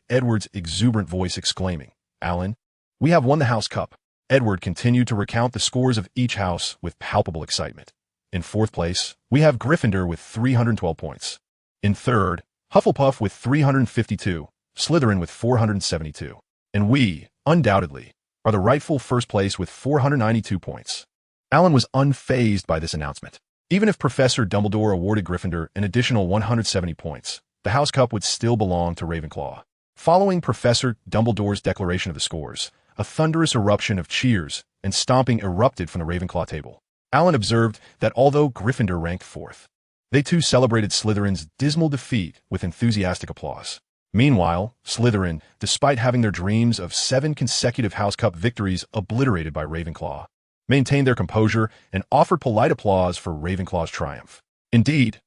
Edward's exuberant voice exclaiming, "Alan, we have won the House Cup." Edward continued to recount the scores of each house with palpable excitement. In fourth place, we have Gryffindor with 312 points. In third, Hufflepuff with 352, Slytherin with 472. And we, undoubtedly, are the rightful first place with 492 points. Alan was unfazed by this announcement. Even if Professor Dumbledore awarded Gryffindor an additional 170 points, the House Cup would still belong to Ravenclaw. Following Professor Dumbledore's declaration of the scores, a thunderous eruption of cheers and stomping erupted from the Ravenclaw table. Alan observed that although Gryffindor ranked fourth, they too celebrated Slytherin's dismal defeat with enthusiastic applause. Meanwhile, Slytherin, despite having their dreams of 7 consecutive House Cup victories obliterated by Ravenclaw, maintained their composure and offered polite applause for Ravenclaw's triumph. Indeed,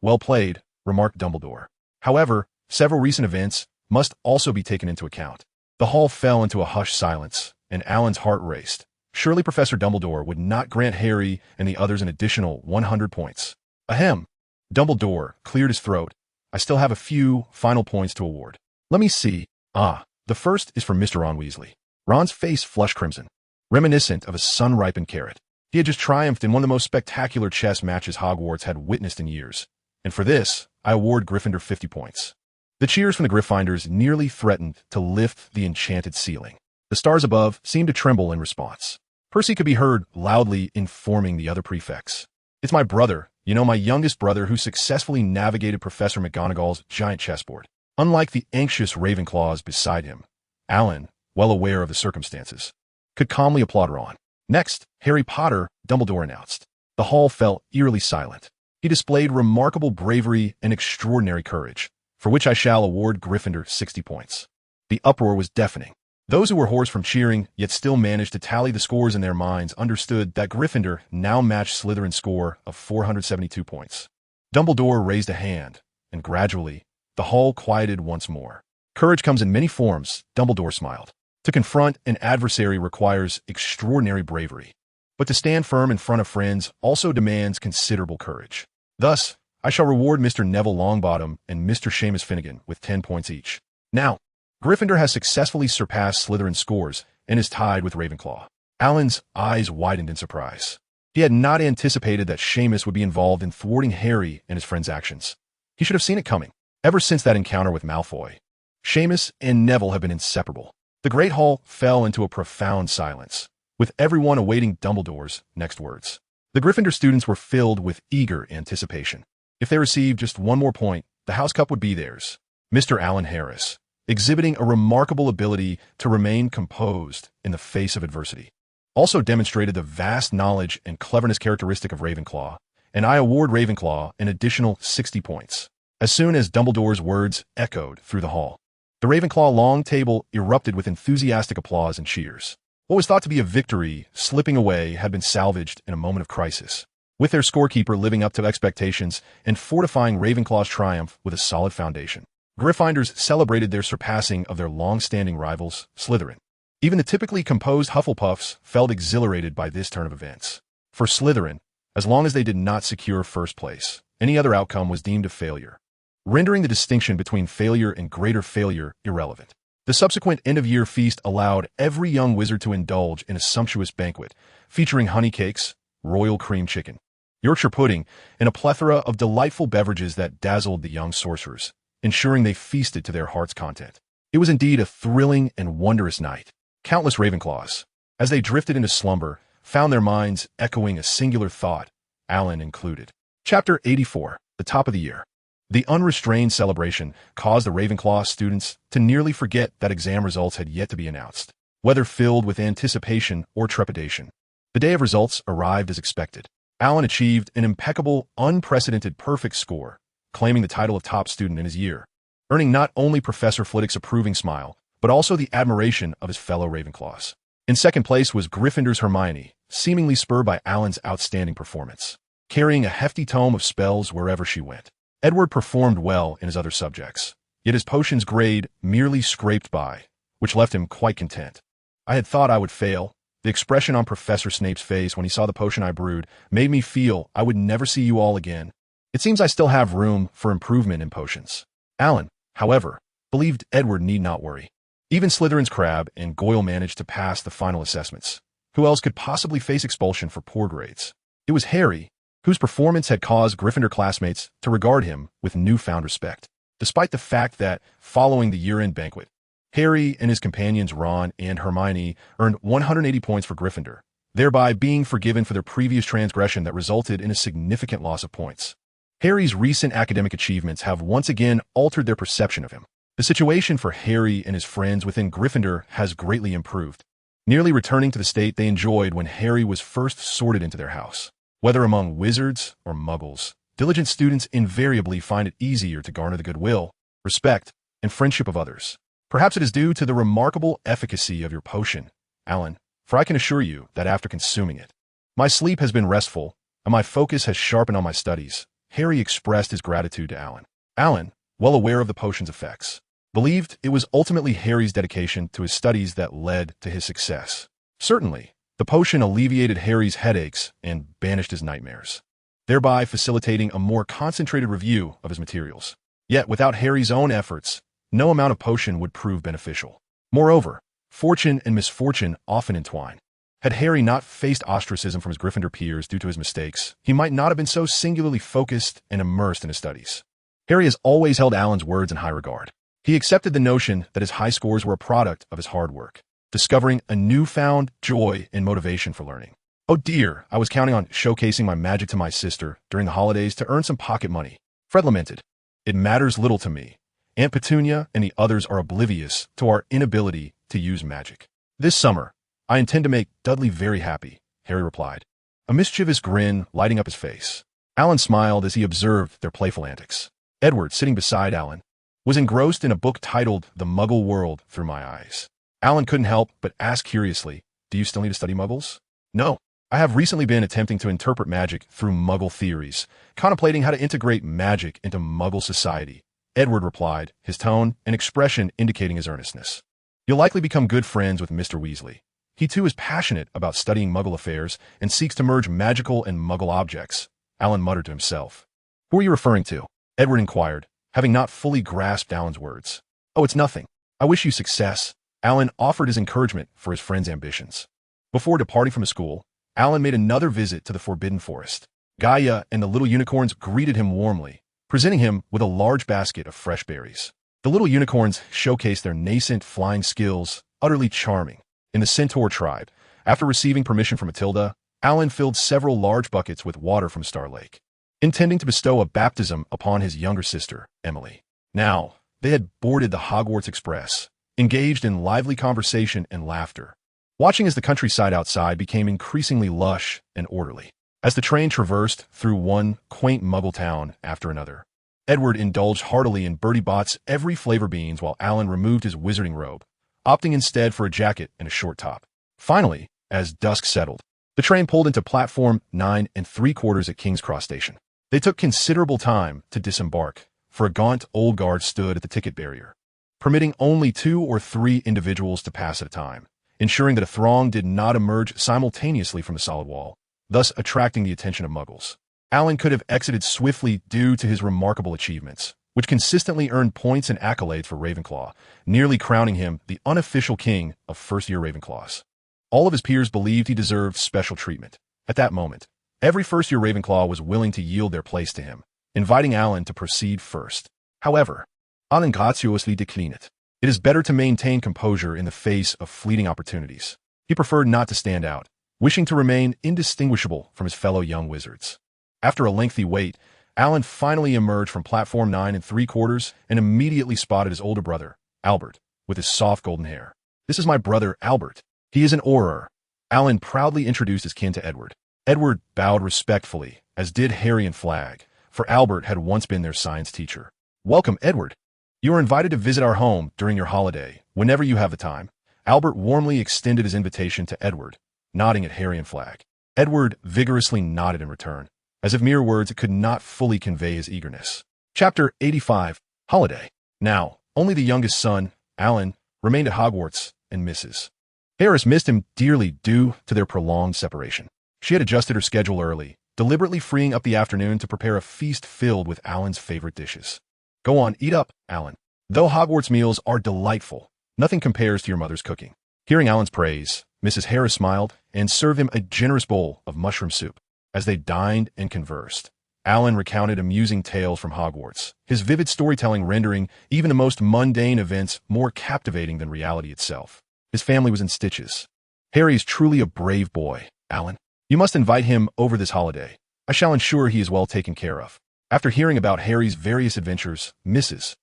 well played, remarked Dumbledore. However, several recent events must also be taken into account. The hall fell into a hushed silence, and Alan's heart raced. Surely Professor Dumbledore would not grant Harry and the others an additional 100 points. Ahem. Dumbledore cleared his throat. I still have a few final points to award. Let me see. The first is for Mr. Ron Weasley. Ron's face flushed crimson, reminiscent of a sun-ripened carrot. He had just triumphed in one of the most spectacular chess matches Hogwarts had witnessed in years. And for this, I award Gryffindor 50 points. The cheers from the Gryffindors nearly threatened to lift the enchanted ceiling. The stars above seemed to tremble in response. Percy could be heard loudly informing the other prefects. It's my brother, my youngest brother who successfully navigated Professor McGonagall's giant chessboard. Unlike the anxious Ravenclaws beside him, Alan, well aware of the circumstances, could calmly applaud Ron. Next, Harry Potter, Dumbledore announced. The hall fell eerily silent. He displayed remarkable bravery and extraordinary courage, for which I shall award Gryffindor 60 points. The uproar was deafening. Those who were hoarse from cheering, yet still managed to tally the scores in their minds, understood that Gryffindor now matched Slytherin's score of 472 points. Dumbledore raised a hand, and gradually, the hall quieted once more. Courage comes in many forms, Dumbledore smiled. To confront an adversary requires extraordinary bravery, but to stand firm in front of friends also demands considerable courage. Thus, I shall reward Mr. Neville Longbottom and Mr. Seamus Finnegan with 10 points each. Now, Gryffindor has successfully surpassed Slytherin's scores and is tied with Ravenclaw. Alan's eyes widened in surprise. He had not anticipated that Seamus would be involved in thwarting Harry and his friend's actions. He should have seen it coming. Ever since that encounter with Malfoy, Seamus and Neville have been inseparable. The Great Hall fell into a profound silence, with everyone awaiting Dumbledore's next words. The Gryffindor students were filled with eager anticipation. If they received just one more point, the House Cup would be theirs. Mr. Alan Harris, exhibiting a remarkable ability to remain composed in the face of adversity, also demonstrated the vast knowledge and cleverness characteristic of Ravenclaw, and I award Ravenclaw an additional 60 points. As soon as Dumbledore's words echoed through the hall, the Ravenclaw long table erupted with enthusiastic applause and cheers. What was thought to be a victory slipping away had been salvaged in a moment of crisis, with their scorekeeper living up to expectations and fortifying Ravenclaw's triumph with a solid foundation. Gryffindors celebrated their surpassing of their long-standing rivals, Slytherin. Even the typically composed Hufflepuffs felt exhilarated by this turn of events. For Slytherin, as long as they did not secure first place, any other outcome was deemed a failure, rendering the distinction between failure and greater failure irrelevant. The subsequent end-of-year feast allowed every young wizard to indulge in a sumptuous banquet, featuring honey cakes, royal cream chicken, Yorkshire pudding, and a plethora of delightful beverages that dazzled the young sorcerers, ensuring they feasted to their heart's content. It was indeed a thrilling and wondrous night. Countless Ravenclaws, as they drifted into slumber, found their minds echoing a singular thought, Alan included. Chapter 84, The Top of the Year. The unrestrained celebration caused the Ravenclaw students to nearly forget that exam results had yet to be announced. Whether filled with anticipation or trepidation, the day of results arrived as expected. Alan achieved an impeccable, unprecedented perfect score, claiming the title of top student in his year, earning not only Professor Flitwick's approving smile, but also the admiration of his fellow Ravenclaws. In second place was Gryffindor's Hermione, seemingly spurred by Alan's outstanding performance, carrying a hefty tome of spells wherever she went. Edward performed well in his other subjects, yet his potions grade merely scraped by, which left him quite content. I had thought I would fail, The expression on Professor Snape's face when he saw the potion I brewed made me feel I would never see you all again. It seems I still have room for improvement in potions. Alan, however, believed Edward need not worry. Even Slytherin's Crabbe and Goyle managed to pass the final assessments. Who else could possibly face expulsion for poor grades? It was Harry, whose performance had caused Gryffindor classmates to regard him with newfound respect. Despite the fact that, following the year-end banquet, Harry and his companions Ron and Hermione earned 180 points for Gryffindor, thereby being forgiven for their previous transgression that resulted in a significant loss of points. Harry's recent academic achievements have once again altered their perception of him. The situation for Harry and his friends within Gryffindor has greatly improved, nearly returning to the state they enjoyed when Harry was first sorted into their house. Whether among wizards or muggles, diligent students invariably find it easier to garner the goodwill, respect, and friendship of others. Perhaps it is due to the remarkable efficacy of your potion, Alan, for I can assure you that after consuming it, my sleep has been restful, and my focus has sharpened on my studies. Harry expressed his gratitude to Alan. Alan, well aware of the potion's effects, believed it was ultimately Harry's dedication to his studies that led to his success. Certainly, the potion alleviated Harry's headaches and banished his nightmares, thereby facilitating a more concentrated review of his materials. Yet, without Harry's own efforts, no amount of potion would prove beneficial. Moreover, fortune and misfortune often entwine. Had Harry not faced ostracism from his Gryffindor peers due to his mistakes, he might not have been so singularly focused and immersed in his studies. Harry has always held Alan's words in high regard. He accepted the notion that his high scores were a product of his hard work, discovering a newfound joy and motivation for learning. Oh dear, I was counting on showcasing my magic to my sister during the holidays to earn some pocket money. Fred lamented. It matters little to me. Aunt Petunia and the others are oblivious to our inability to use magic. This summer, I intend to make Dudley very happy, Harry replied, a mischievous grin lighting up his face. Alan smiled as he observed their playful antics. Edward, sitting beside Alan, was engrossed in a book titled The Muggle World Through My Eyes. Alan couldn't help but ask curiously, do you still need to study Muggles? No. I have recently been attempting to interpret magic through Muggle theories, contemplating how to integrate magic into Muggle society, Edward replied, his tone and expression indicating his earnestness. You'll likely become good friends with Mr. Weasley. He too is passionate about studying Muggle affairs and seeks to merge magical and Muggle objects, Alan muttered to himself. Who are you referring to? Edward inquired, having not fully grasped Alan's words. Oh, it's nothing. I wish you success. Alan offered his encouragement for his friend's ambitions. Before departing from the school, Alan made another visit to the Forbidden Forest. Gaia and the little unicorns greeted him warmly, presenting him with a large basket of fresh berries. The little unicorns showcased their nascent flying skills, utterly charming. In the Centaur tribe, after receiving permission from Matilda, Alan filled several large buckets with water from Star Lake, intending to bestow a baptism upon his younger sister, Emily. Now, they had boarded the Hogwarts Express, engaged in lively conversation and laughter, watching as the countryside outside became increasingly lush and orderly. As the train traversed through one quaint Muggle town after another, Edward indulged heartily in Bertie Bott's every flavor beans while Alan removed his wizarding robe, opting instead for a jacket and a short top. Finally, as dusk settled, the train pulled into platform 9 3/4 at King's Cross Station. They took considerable time to disembark, for a gaunt old guard stood at the ticket barrier, permitting only 2 or 3 individuals to pass at a time, ensuring that a throng did not emerge simultaneously from the solid wall, thus attracting the attention of Muggles. Alan could have exited swiftly due to his remarkable achievements, which consistently earned points and accolades for Ravenclaw, nearly crowning him the unofficial king of first-year Ravenclaws. All of his peers believed he deserved special treatment. At that moment, every first-year Ravenclaw was willing to yield their place to him, inviting Alan to proceed first. However, Alan graciously declined it. It is better to maintain composure in the face of fleeting opportunities. He preferred not to stand out, wishing to remain indistinguishable from his fellow young wizards. After a lengthy wait, Alan finally emerged from platform 9 3/4 and immediately spotted his older brother, Albert, with his soft golden hair. This is my brother, Albert. He is an Auror. Alan proudly introduced his kin to Edward. Edward bowed respectfully, as did Harry and Flagg, for Albert had once been their science teacher. Welcome, Edward. You are invited to visit our home during your holiday, whenever you have the time. Albert warmly extended his invitation to Edward, nodding at Harry and Flagg. Edward vigorously nodded in return, as if mere words could not fully convey his eagerness. Chapter 85, Holiday. Now, only the youngest son, Alan, remained at Hogwarts, and Mrs. Harris missed him dearly due to their prolonged separation. She had adjusted her schedule early, deliberately freeing up the afternoon to prepare a feast filled with Alan's favorite dishes. Go on, eat up, Alan. Though Hogwarts meals are delightful, nothing compares to your mother's cooking. Hearing Alan's praise, Mrs. Harris smiled and served him a generous bowl of mushroom soup. As they dined and conversed, Alan recounted amusing tales from Hogwarts, his vivid storytelling rendering even the most mundane events more captivating than reality itself. His family was in stitches. Harry is truly a brave boy, Alan. You must invite him over this holiday. I shall ensure he is well taken care of. After hearing about Harry's various adventures, Mrs.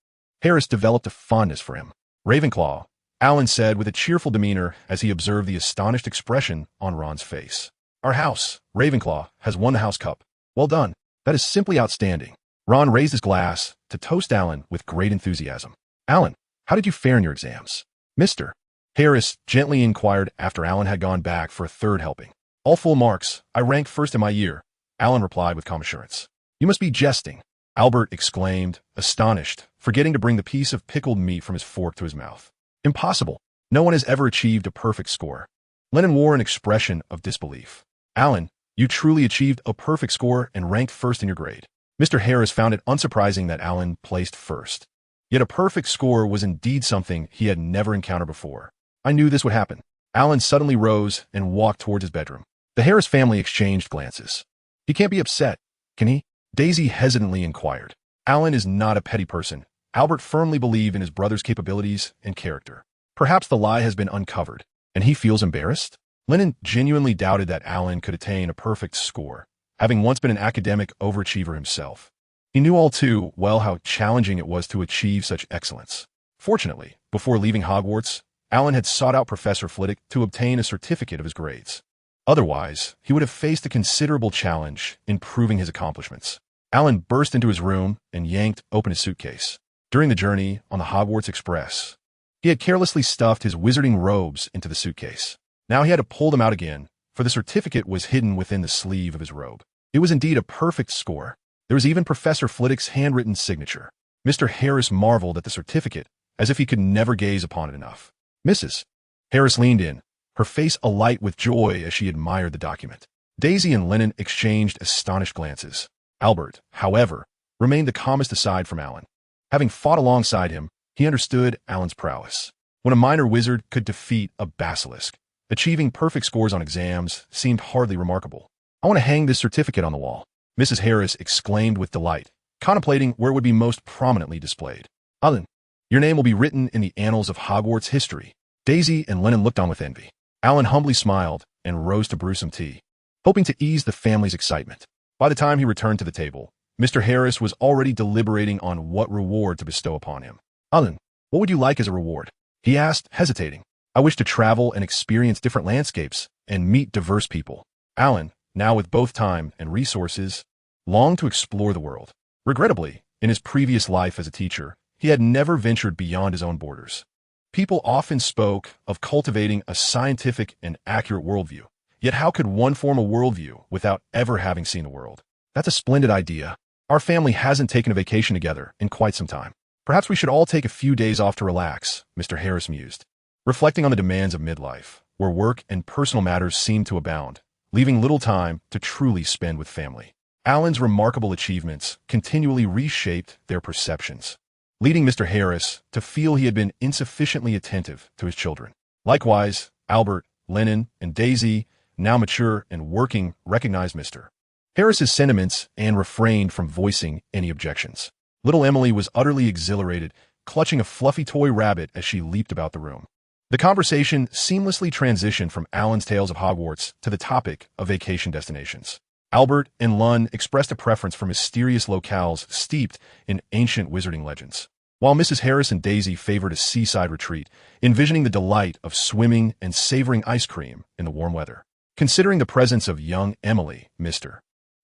Harris developed a fondness for him. Ravenclaw, Alan said with a cheerful demeanor as he observed the astonished expression on Ron's face. Our house, Ravenclaw, has won the House Cup. Well done. That is simply outstanding. Ron raised his glass to toast Alan with great enthusiasm. Alan, how did you fare in your exams? Mr. Harris gently inquired after Alan had gone back for a third helping. All full marks. I ranked first in my year, Alan replied with calm assurance. You must be jesting, Albert exclaimed, astonished, forgetting to bring the piece of pickled meat from his fork to his mouth. Impossible. No one has ever achieved a perfect score. Lennon wore an expression of disbelief. Alan, you truly achieved a perfect score and ranked first in your grade. Mr. Harris found it unsurprising that Alan placed first. Yet a perfect score was indeed something he had never encountered before. I knew this would happen. Alan suddenly rose and walked towards his bedroom. The Harris family exchanged glances. He can't be upset, can he? Daisy hesitantly inquired. Alan is not a petty person. Albert firmly believed in his brother's capabilities and character. Perhaps the lie has been uncovered, and he feels embarrassed? Lennon genuinely doubted that Alan could attain a perfect score, having once been an academic overachiever himself. He knew all too well how challenging it was to achieve such excellence. Fortunately, before leaving Hogwarts, Alan had sought out Professor Flitwick to obtain a certificate of his grades. Otherwise, he would have faced a considerable challenge in proving his accomplishments. Alan burst into his room and yanked open his suitcase. During the journey on the Hogwarts Express, he had carelessly stuffed his wizarding robes into the suitcase. Now he had to pull them out again, for the certificate was hidden within the sleeve of his robe. It was indeed a perfect score. There was even Professor Flitwick's handwritten signature. Mr. Harris marveled at the certificate, as if he could never gaze upon it enough. Mrs. Harris leaned in, her face alight with joy as she admired the document. Daisy and Lennon exchanged astonished glances. Albert, however, remained the calmest aside from Alan. Having fought alongside him, he understood Alan's prowess. When a minor wizard could defeat a basilisk, achieving perfect scores on exams seemed hardly remarkable. I want to hang this certificate on the wall, Mrs. Harris exclaimed with delight, contemplating where it would be most prominently displayed. Alan, your name will be written in the annals of Hogwarts history. Daisy and Lennon looked on with envy. Alan humbly smiled and rose to brew some tea, hoping to ease the family's excitement. By the time he returned to the table, Mr. Harris was already deliberating on what reward to bestow upon him. Alan, what would you like as a reward? He asked, hesitating. I wish to travel and experience different landscapes and meet diverse people. Alan, now with both time and resources, longed to explore the world. Regrettably, in his previous life as a teacher, he had never ventured beyond his own borders. People often spoke of cultivating a scientific and accurate worldview. Yet how could one form a worldview without ever having seen the world? That's a splendid idea. Our family hasn't taken a vacation together in quite some time. Perhaps we should all take a few days off to relax, Mr. Harris mused, reflecting on the demands of midlife, where work and personal matters seemed to abound, leaving little time to truly spend with family. Alan's remarkable achievements continually reshaped their perceptions, leading Mr. Harris to feel he had been insufficiently attentive to his children. Likewise, Albert, Lennon, and Daisy, now mature and working, recognized Mr. Harris's sentiments and refrained from voicing any objections. Little Emily was utterly exhilarated, clutching a fluffy toy rabbit as she leaped about the room. The conversation seamlessly transitioned from Alan's tales of Hogwarts to the topic of vacation destinations. Albert and Lun expressed a preference for mysterious locales steeped in ancient wizarding legends, while Mrs. Harris and Daisy favored a seaside retreat, envisioning the delight of swimming and savoring ice cream in the warm weather. Considering the presence of young Emily, Mr.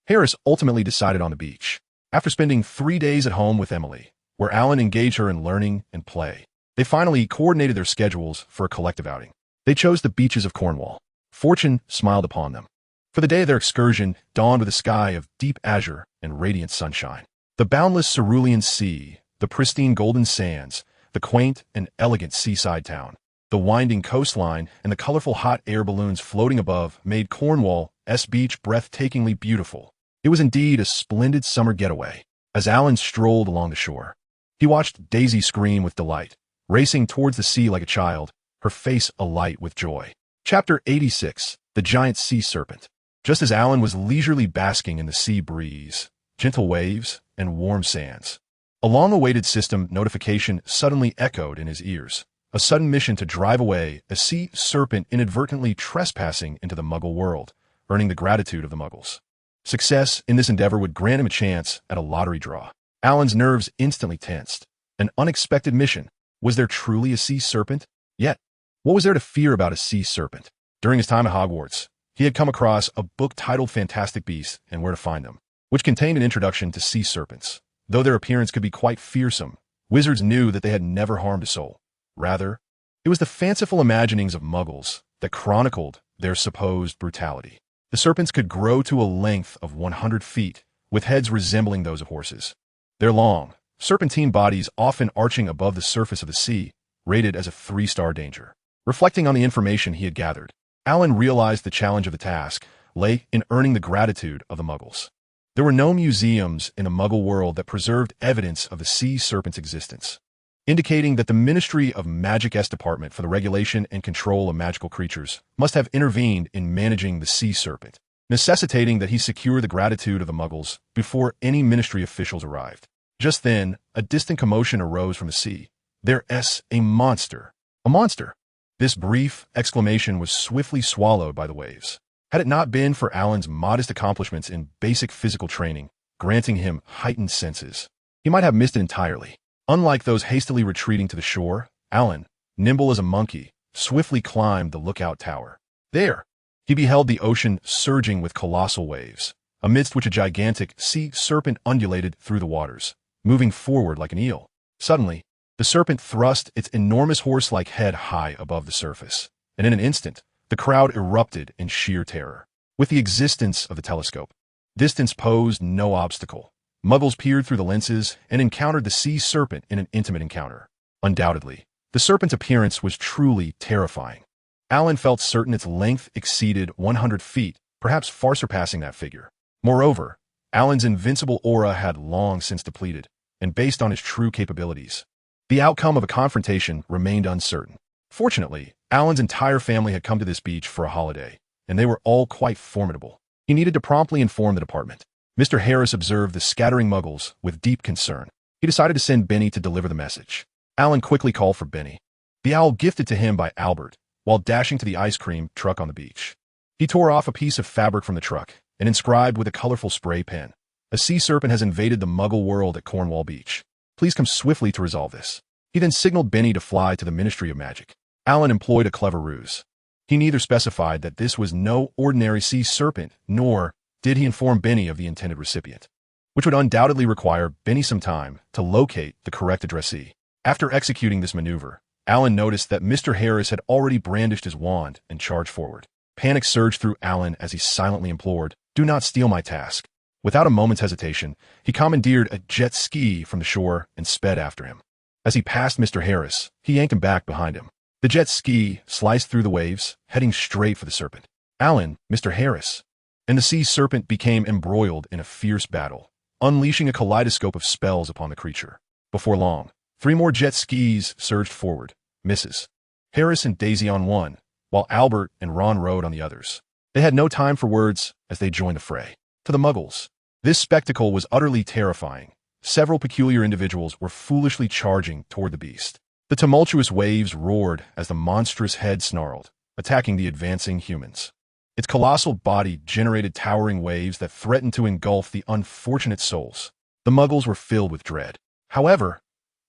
Harris ultimately decided on the beach. After spending 3 days at home with Emily, where Alan engaged her in learning and play, they finally coordinated their schedules for a collective outing. They chose the beaches of Cornwall. Fortune smiled upon them. For the day of their excursion dawned with a sky of deep azure and radiant sunshine. The boundless cerulean sea, the pristine golden sands, the quaint and elegant seaside town. The winding coastline and the colorful hot air balloons floating above made Cornwall's beach breathtakingly beautiful. It was indeed a splendid summer getaway. As Alan strolled along the shore, he watched Daisy scream with delight, racing towards the sea like a child, her face alight with joy. Chapter 86. The Giant Sea Serpent. Just as Alan was leisurely basking in the sea breeze, gentle waves, and warm sands, a long-awaited system notification suddenly echoed in his ears. A sudden mission to drive away a sea serpent inadvertently trespassing into the Muggle world, earning the gratitude of the Muggles. Success in this endeavor would grant him a chance at a lottery draw. Alan's nerves instantly tensed. An unexpected mission. Was there truly a sea serpent? Yet, what was there to fear about a sea serpent? During his time at Hogwarts, he had come across a book titled Fantastic Beasts and Where to Find Them, which contained an introduction to sea serpents. Though their appearance could be quite fearsome, wizards knew that they had never harmed a soul. Rather, it was the fanciful imaginings of Muggles that chronicled their supposed brutality. The serpents could grow to a length of 100 feet, with heads resembling those of horses. Their long, serpentine bodies often arching above the surface of the sea, rated as a 3-star danger. Reflecting on the information he had gathered, Alan realized the challenge of the task lay in earning the gratitude of the Muggles. There were no museums in the Muggle world that preserved evidence of the sea serpent's existence, indicating that the Ministry of Magic's Department for the Regulation and Control of Magical Creatures must have intervened in managing the sea serpent, necessitating that he secure the gratitude of the Muggles before any Ministry officials arrived. Just then, a distant commotion arose from the sea. There's a monster. A monster! This brief exclamation was swiftly swallowed by the waves. Had it not been for Alan's modest accomplishments in basic physical training, granting him heightened senses, he might have missed it entirely. Unlike those hastily retreating to the shore, Alan, nimble as a monkey, swiftly climbed the lookout tower. There, he beheld the ocean surging with colossal waves, amidst which a gigantic sea serpent undulated through the waters, moving forward like an eel. Suddenly, the serpent thrust its enormous horse-like head high above the surface, and in an instant, the crowd erupted in sheer terror. With the existence of the telescope, distance posed no obstacle. Muggles peered through the lenses and encountered the sea serpent in an intimate encounter. Undoubtedly, the serpent's appearance was truly terrifying. Alan felt certain its length exceeded 100 feet, perhaps far surpassing that figure. Moreover, Alan's invincible aura had long since depleted, and based on his true capabilities, the outcome of a confrontation remained uncertain. Fortunately, Alan's entire family had come to this beach for a holiday, and they were all quite formidable. He needed to promptly inform the department. Mr. Harris observed the scattering Muggles with deep concern. He decided to send Benny to deliver the message. Alan quickly called for Benny, the owl gifted to him by Albert, while dashing to the ice cream truck on the beach. He tore off a piece of fabric from the truck and inscribed with a colorful spray pen, "A sea serpent has invaded the Muggle world at Cornwall Beach. Please come swiftly to resolve this." He then signaled Benny to fly to the Ministry of Magic. Alan employed a clever ruse. He neither specified that this was no ordinary sea serpent, nor did he inform Benny of the intended recipient, which would undoubtedly require Benny some time to locate the correct addressee. After executing this maneuver, Alan noticed that Mr. Harris had already brandished his wand and charged forward. Panic surged through Alan as he silently implored, "Do not steal my task." Without a moment's hesitation, he commandeered a jet ski from the shore and sped after him. As he passed Mr. Harris, he yanked him back behind him. The jet ski sliced through the waves, heading straight for the serpent. Alan, Mr. Harris, and the sea serpent became embroiled in a fierce battle, unleashing a kaleidoscope of spells upon the creature. Before long, 3 more jet skis surged forward, Mrs. Harris and Daisy on one, while Albert and Ron rode on the others. They had no time for words as they joined the fray. To the Muggles, this spectacle was utterly terrifying. Several peculiar individuals were foolishly charging toward the beast. The tumultuous waves roared as the monstrous head snarled, attacking the advancing humans. Its colossal body generated towering waves that threatened to engulf the unfortunate souls. The Muggles were filled with dread. However,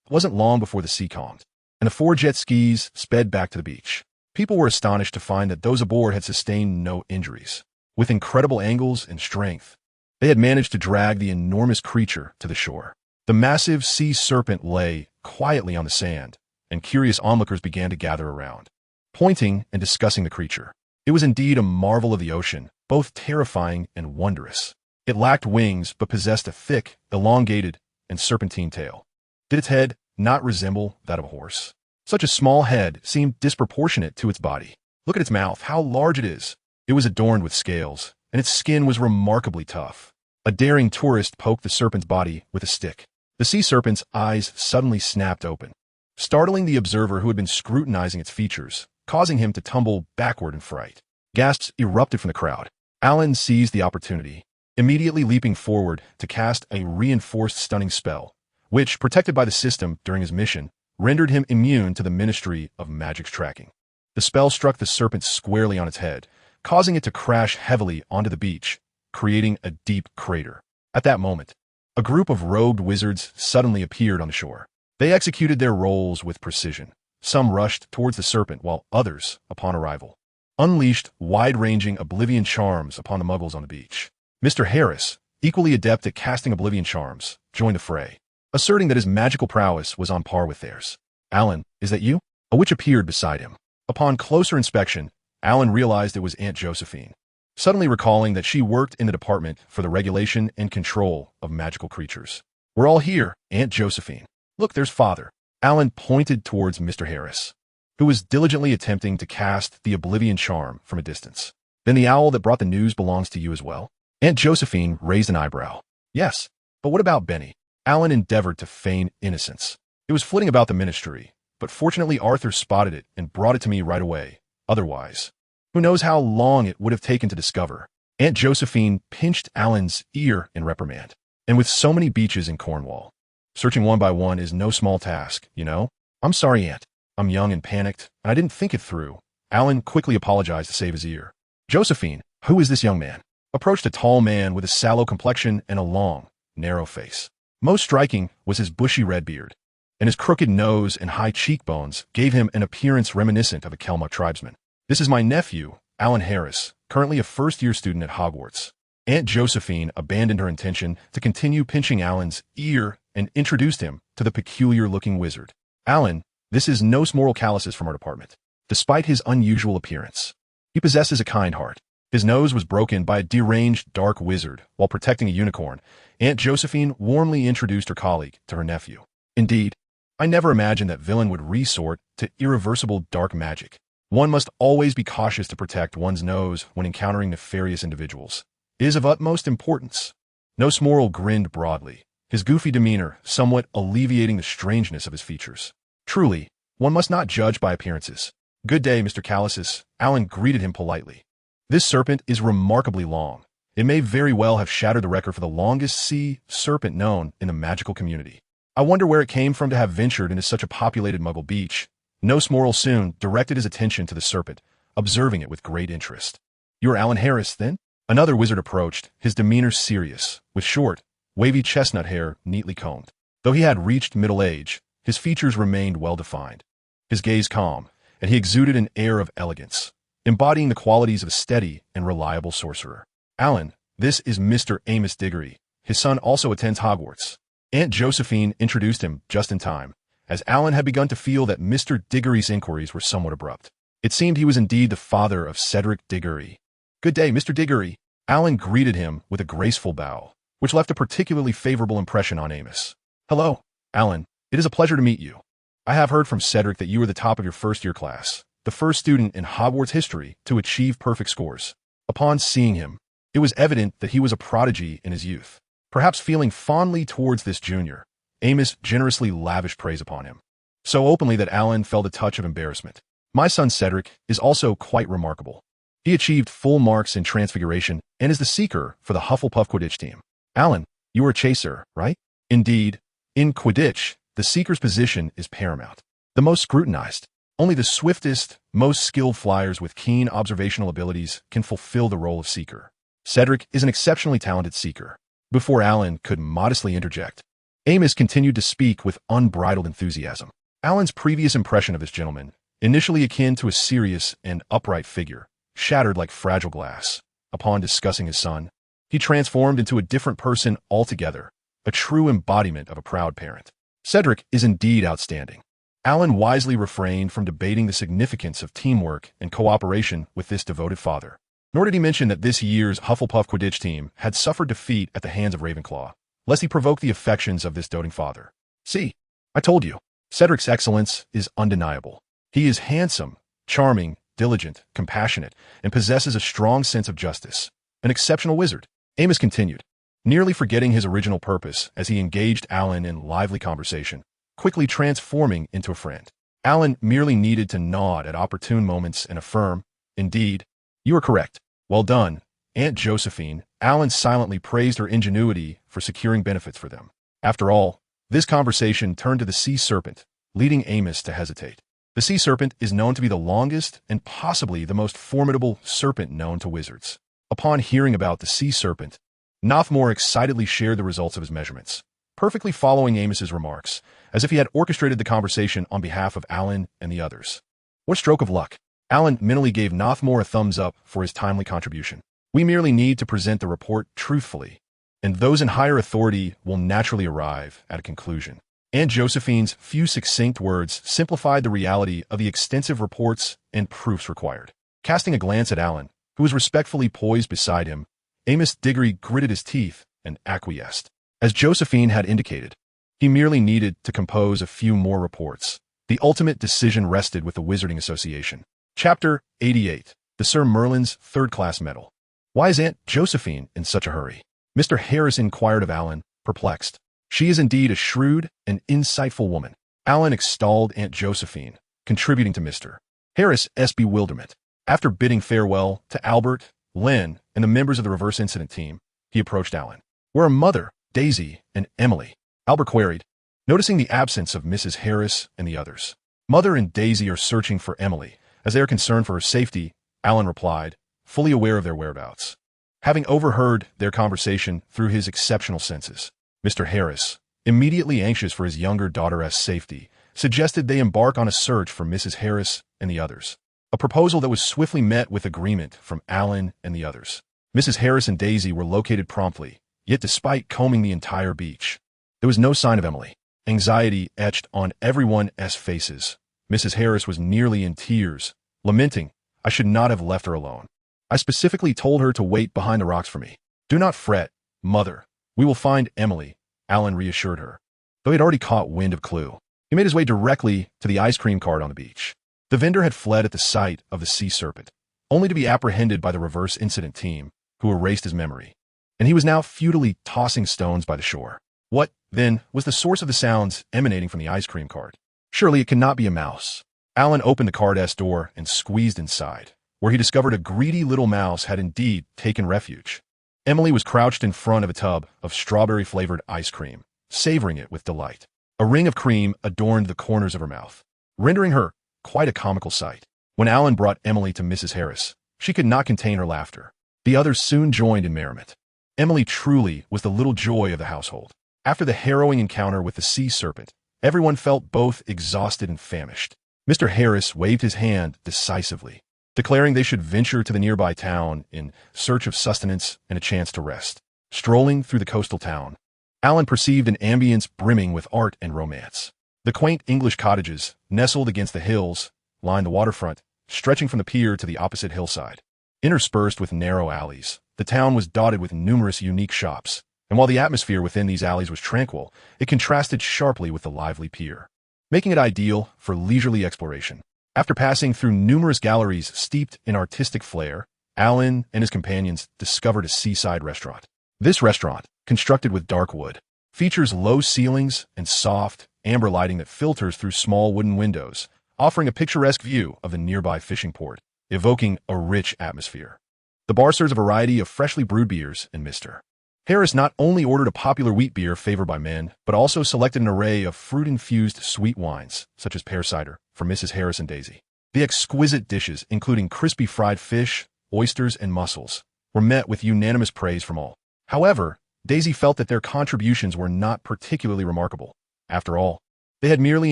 it wasn't long before the sea calmed, and the 4 jet skis sped back to the beach. People were astonished to find that those aboard had sustained no injuries. With incredible angles and strength, they had managed to drag the enormous creature to the shore. The massive sea serpent lay quietly on the sand, and curious onlookers began to gather around, pointing and discussing the creature. It was indeed a marvel of the ocean, both terrifying and wondrous. It lacked wings but possessed a thick, elongated, and serpentine tail. Did its head not resemble that of a horse? Such a small head seemed disproportionate to its body. Look at its mouth, how large it is. It was adorned with scales, and its skin was remarkably tough. A daring tourist poked the serpent's body with a stick. The sea serpent's eyes suddenly snapped open, startling the observer who had been scrutinizing its features, causing him to tumble backward in fright. Gasps erupted from the crowd. Alan seized the opportunity, immediately leaping forward to cast a reinforced stunning spell, which, protected by the system during his mission, rendered him immune to the Ministry of Magic's tracking. The spell struck the serpent squarely on its head, causing it to crash heavily onto the beach, creating a deep crater. At that moment, a group of robed wizards suddenly appeared on the shore. They executed their roles with precision. Some rushed towards the serpent, while others, upon arrival, unleashed wide-ranging oblivion charms upon the muggles on the beach. Mr. Harris, equally adept at casting oblivion charms, joined the fray, asserting that his magical prowess was on par with theirs. "Alan, is that you?" A witch appeared beside him. Upon closer inspection, Alan realized it was Aunt Josephine, suddenly recalling that she worked in the department for the regulation and control of magical creatures. "We're all here, Aunt Josephine. Look, there's Father." Alan pointed towards Mr. Harris, who was diligently attempting to cast the oblivion charm from a distance. "Then the owl that brought the news belongs to you as well?" Aunt Josephine raised an eyebrow. "Yes, but what about Benny?" Alan endeavored to feign innocence. "It was flitting about the ministry, but fortunately Arthur spotted it and brought it to me right away. Otherwise, who knows how long it would have taken to discover." Aunt Josephine pinched Alan's ear in reprimand. "And with so many beaches in Cornwall, searching one by one is no small task, you know?" "I'm sorry, Aunt. I'm young and panicked, and I didn't think it through." Alan quickly apologized to save his ear. "Josephine, who is this young man?" Approached a tall man with a sallow complexion and a long, narrow face. Most striking was his bushy red beard, and his crooked nose and high cheekbones gave him an appearance reminiscent of a Kelmuck tribesman. "This is my nephew, Alan Harris, currently a first-year student at Hogwarts." Aunt Josephine abandoned her intention to continue pinching Alan's ear and introduced him to the peculiar-looking wizard. "Alan, this is Nos Moral Calluses from our department. Despite his unusual appearance, he possesses a kind heart." His nose was broken by a deranged dark wizard while protecting a unicorn. Aunt Josephine warmly introduced her colleague to her nephew. "Indeed, I never imagined that villain would resort to irreversible dark magic. One must always be cautious to protect one's nose when encountering nefarious individuals. It is of utmost importance." Nos Moral grinned broadly, his goofy demeanor somewhat alleviating the strangeness of his features. "Truly, one must not judge by appearances." "Good day, Mr. Calluses." Alan greeted him politely. "This serpent is remarkably long. It may very well have shattered the record for the longest sea serpent known in the magical community. I wonder where it came from to have ventured into such a populated Muggle beach." Nos Moral soon directed his attention to the serpent, observing it with great interest. "You are Alan Harris, then?" Another wizard approached, his demeanor serious, with short, wavy chestnut hair neatly combed. Though he had reached middle age, his features remained well-defined, his gaze calm, and he exuded an air of elegance, embodying the qualities of a steady and reliable sorcerer. "Alan, this is Mr. Amos Diggory. His son also attends Hogwarts." Aunt Josephine introduced him just in time, as Alan had begun to feel that Mr. Diggory's inquiries were somewhat abrupt. It seemed he was indeed the father of Cedric Diggory. "Good day, Mr. Diggory." Alan greeted him with a graceful bow, which left a particularly favorable impression on Amos. "Hello, Alan. It is a pleasure to meet you. I have heard from Cedric that you were the top of your first-year class, the first student in Hogwarts history to achieve perfect scores." Upon seeing him, it was evident that he was a prodigy in his youth. Perhaps feeling fondly towards this junior, Amos generously lavished praise upon him, so openly that Alan felt a touch of embarrassment. "My son Cedric is also quite remarkable. He achieved full marks in Transfiguration and is the seeker for the Hufflepuff Quidditch team." "Alan, you are a chaser, right?" "Indeed. In Quidditch, the seeker's position is paramount, the most scrutinized. Only the swiftest, most skilled flyers with keen observational abilities can fulfill the role of seeker. Cedric is an exceptionally talented seeker." Before Alan could modestly interject, Amos continued to speak with unbridled enthusiasm. Alan's previous impression of this gentleman, initially akin to a serious and upright figure, shattered like fragile glass. Upon discussing his son, he transformed into a different person altogether, a true embodiment of a proud parent. Cedric is indeed outstanding. Alan wisely refrained from debating the significance of teamwork and cooperation with this devoted father. Nor did he mention that this year's Hufflepuff Quidditch team had suffered defeat at the hands of Ravenclaw, lest he provoke the affections of this doting father. "See, I told you." Cedric's excellence is undeniable. He is handsome, charming, diligent, compassionate, and possesses a strong sense of justice. An exceptional wizard. Amos continued, nearly forgetting his original purpose as he engaged Alan in lively conversation, quickly transforming into a friend. Alan merely needed to nod at opportune moments and affirm, "Indeed, you are correct. Well done, Aunt Josephine." Alan silently praised her ingenuity for securing benefits for them. After all, this conversation turned to the sea serpent, leading Amos to hesitate. The sea serpent is known to be the longest and possibly the most formidable serpent known to wizards. Upon hearing about the sea serpent, Nothmore excitedly shared the results of his measurements, perfectly following Amos's remarks, as if he had orchestrated the conversation on behalf of Alan and the others. What stroke of luck! Alan mentally gave Nothmore a thumbs up for his timely contribution. We merely need to present the report truthfully, and those in higher authority will naturally arrive at a conclusion. Aunt Josephine's few succinct words simplified the reality of the extensive reports and proofs required. Casting a glance at Alan, who was respectfully poised beside him, Amos Diggory gritted his teeth and acquiesced. As Josephine had indicated, he merely needed to compose a few more reports. The ultimate decision rested with the Wizarding Association. Chapter 88. The Sir Merlin's Third-Class Medal. Why is Aunt Josephine in such a hurry? Mr. Harris inquired of Alan, perplexed. She is indeed a shrewd and insightful woman. Alan extolled Aunt Josephine, contributing to Mr. Harris's bewilderment. After bidding farewell to Albert, Len, and the members of the reverse incident team, he approached Alan. Where are Mother, Daisy, and Emily? Albert queried, noticing the absence of Mrs. Harris and the others. Mother and Daisy are searching for Emily, as they are concerned for her safety, Alan replied, fully aware of their whereabouts. Having overheard their conversation through his exceptional senses, Mr. Harris, immediately anxious for his younger daughter's safety, suggested they embark on a search for Mrs. Harris and the others. A proposal that was swiftly met with agreement from Alan and the others. Mrs. Harris and Daisy were located promptly, yet despite combing the entire beach, there was no sign of Emily. Anxiety etched on everyone's faces. Mrs. Harris was nearly in tears, lamenting, "I should not have left her alone. I specifically told her to wait behind the rocks for me." "Do not fret, Mother. We will find Emily," Alan reassured her, though he had already caught wind of clue. He made his way directly to the ice cream cart on the beach. The vendor had fled at the sight of the sea serpent, only to be apprehended by the reverse incident team, who erased his memory, and he was now futilely tossing stones by the shore. What, then, was the source of the sounds emanating from the ice cream cart? Surely it could not be a mouse. Alan opened the cart's door and squeezed inside, where he discovered a greedy little mouse had indeed taken refuge. Emily was crouched in front of a tub of strawberry-flavored ice cream, savoring it with delight. A ring of cream adorned the corners of her mouth, rendering her quite a comical sight. When Alan brought Emily to Mrs. Harris, she could not contain her laughter. The others soon joined in merriment. Emily truly was the little joy of the household. After the harrowing encounter with the sea serpent, everyone felt both exhausted and famished. Mr. Harris waved his hand decisively, declaring they should venture to the nearby town in search of sustenance and a chance to rest. Strolling through the coastal town, Alan perceived an ambience brimming with art and romance. The quaint English cottages, nestled against the hills, lined the waterfront, stretching from the pier to the opposite hillside. Interspersed with narrow alleys, the town was dotted with numerous unique shops, and while the atmosphere within these alleys was tranquil, it contrasted sharply with the lively pier, making it ideal for leisurely exploration. After passing through numerous galleries steeped in artistic flair, Alan and his companions discovered a seaside restaurant. This restaurant, constructed with dark wood, features low ceilings and soft, amber lighting that filters through small wooden windows, offering a picturesque view of the nearby fishing port, evoking a rich atmosphere. The bar serves a variety of freshly brewed beers, and Mr. Harris not only ordered a popular wheat beer favored by men, but also selected an array of fruit-infused sweet wines, such as pear cider, for Mrs. Harris and Daisy. The exquisite dishes, including crispy fried fish, oysters, and mussels, were met with unanimous praise from all. However, Daisy felt that their contributions were not particularly remarkable. After all, they had merely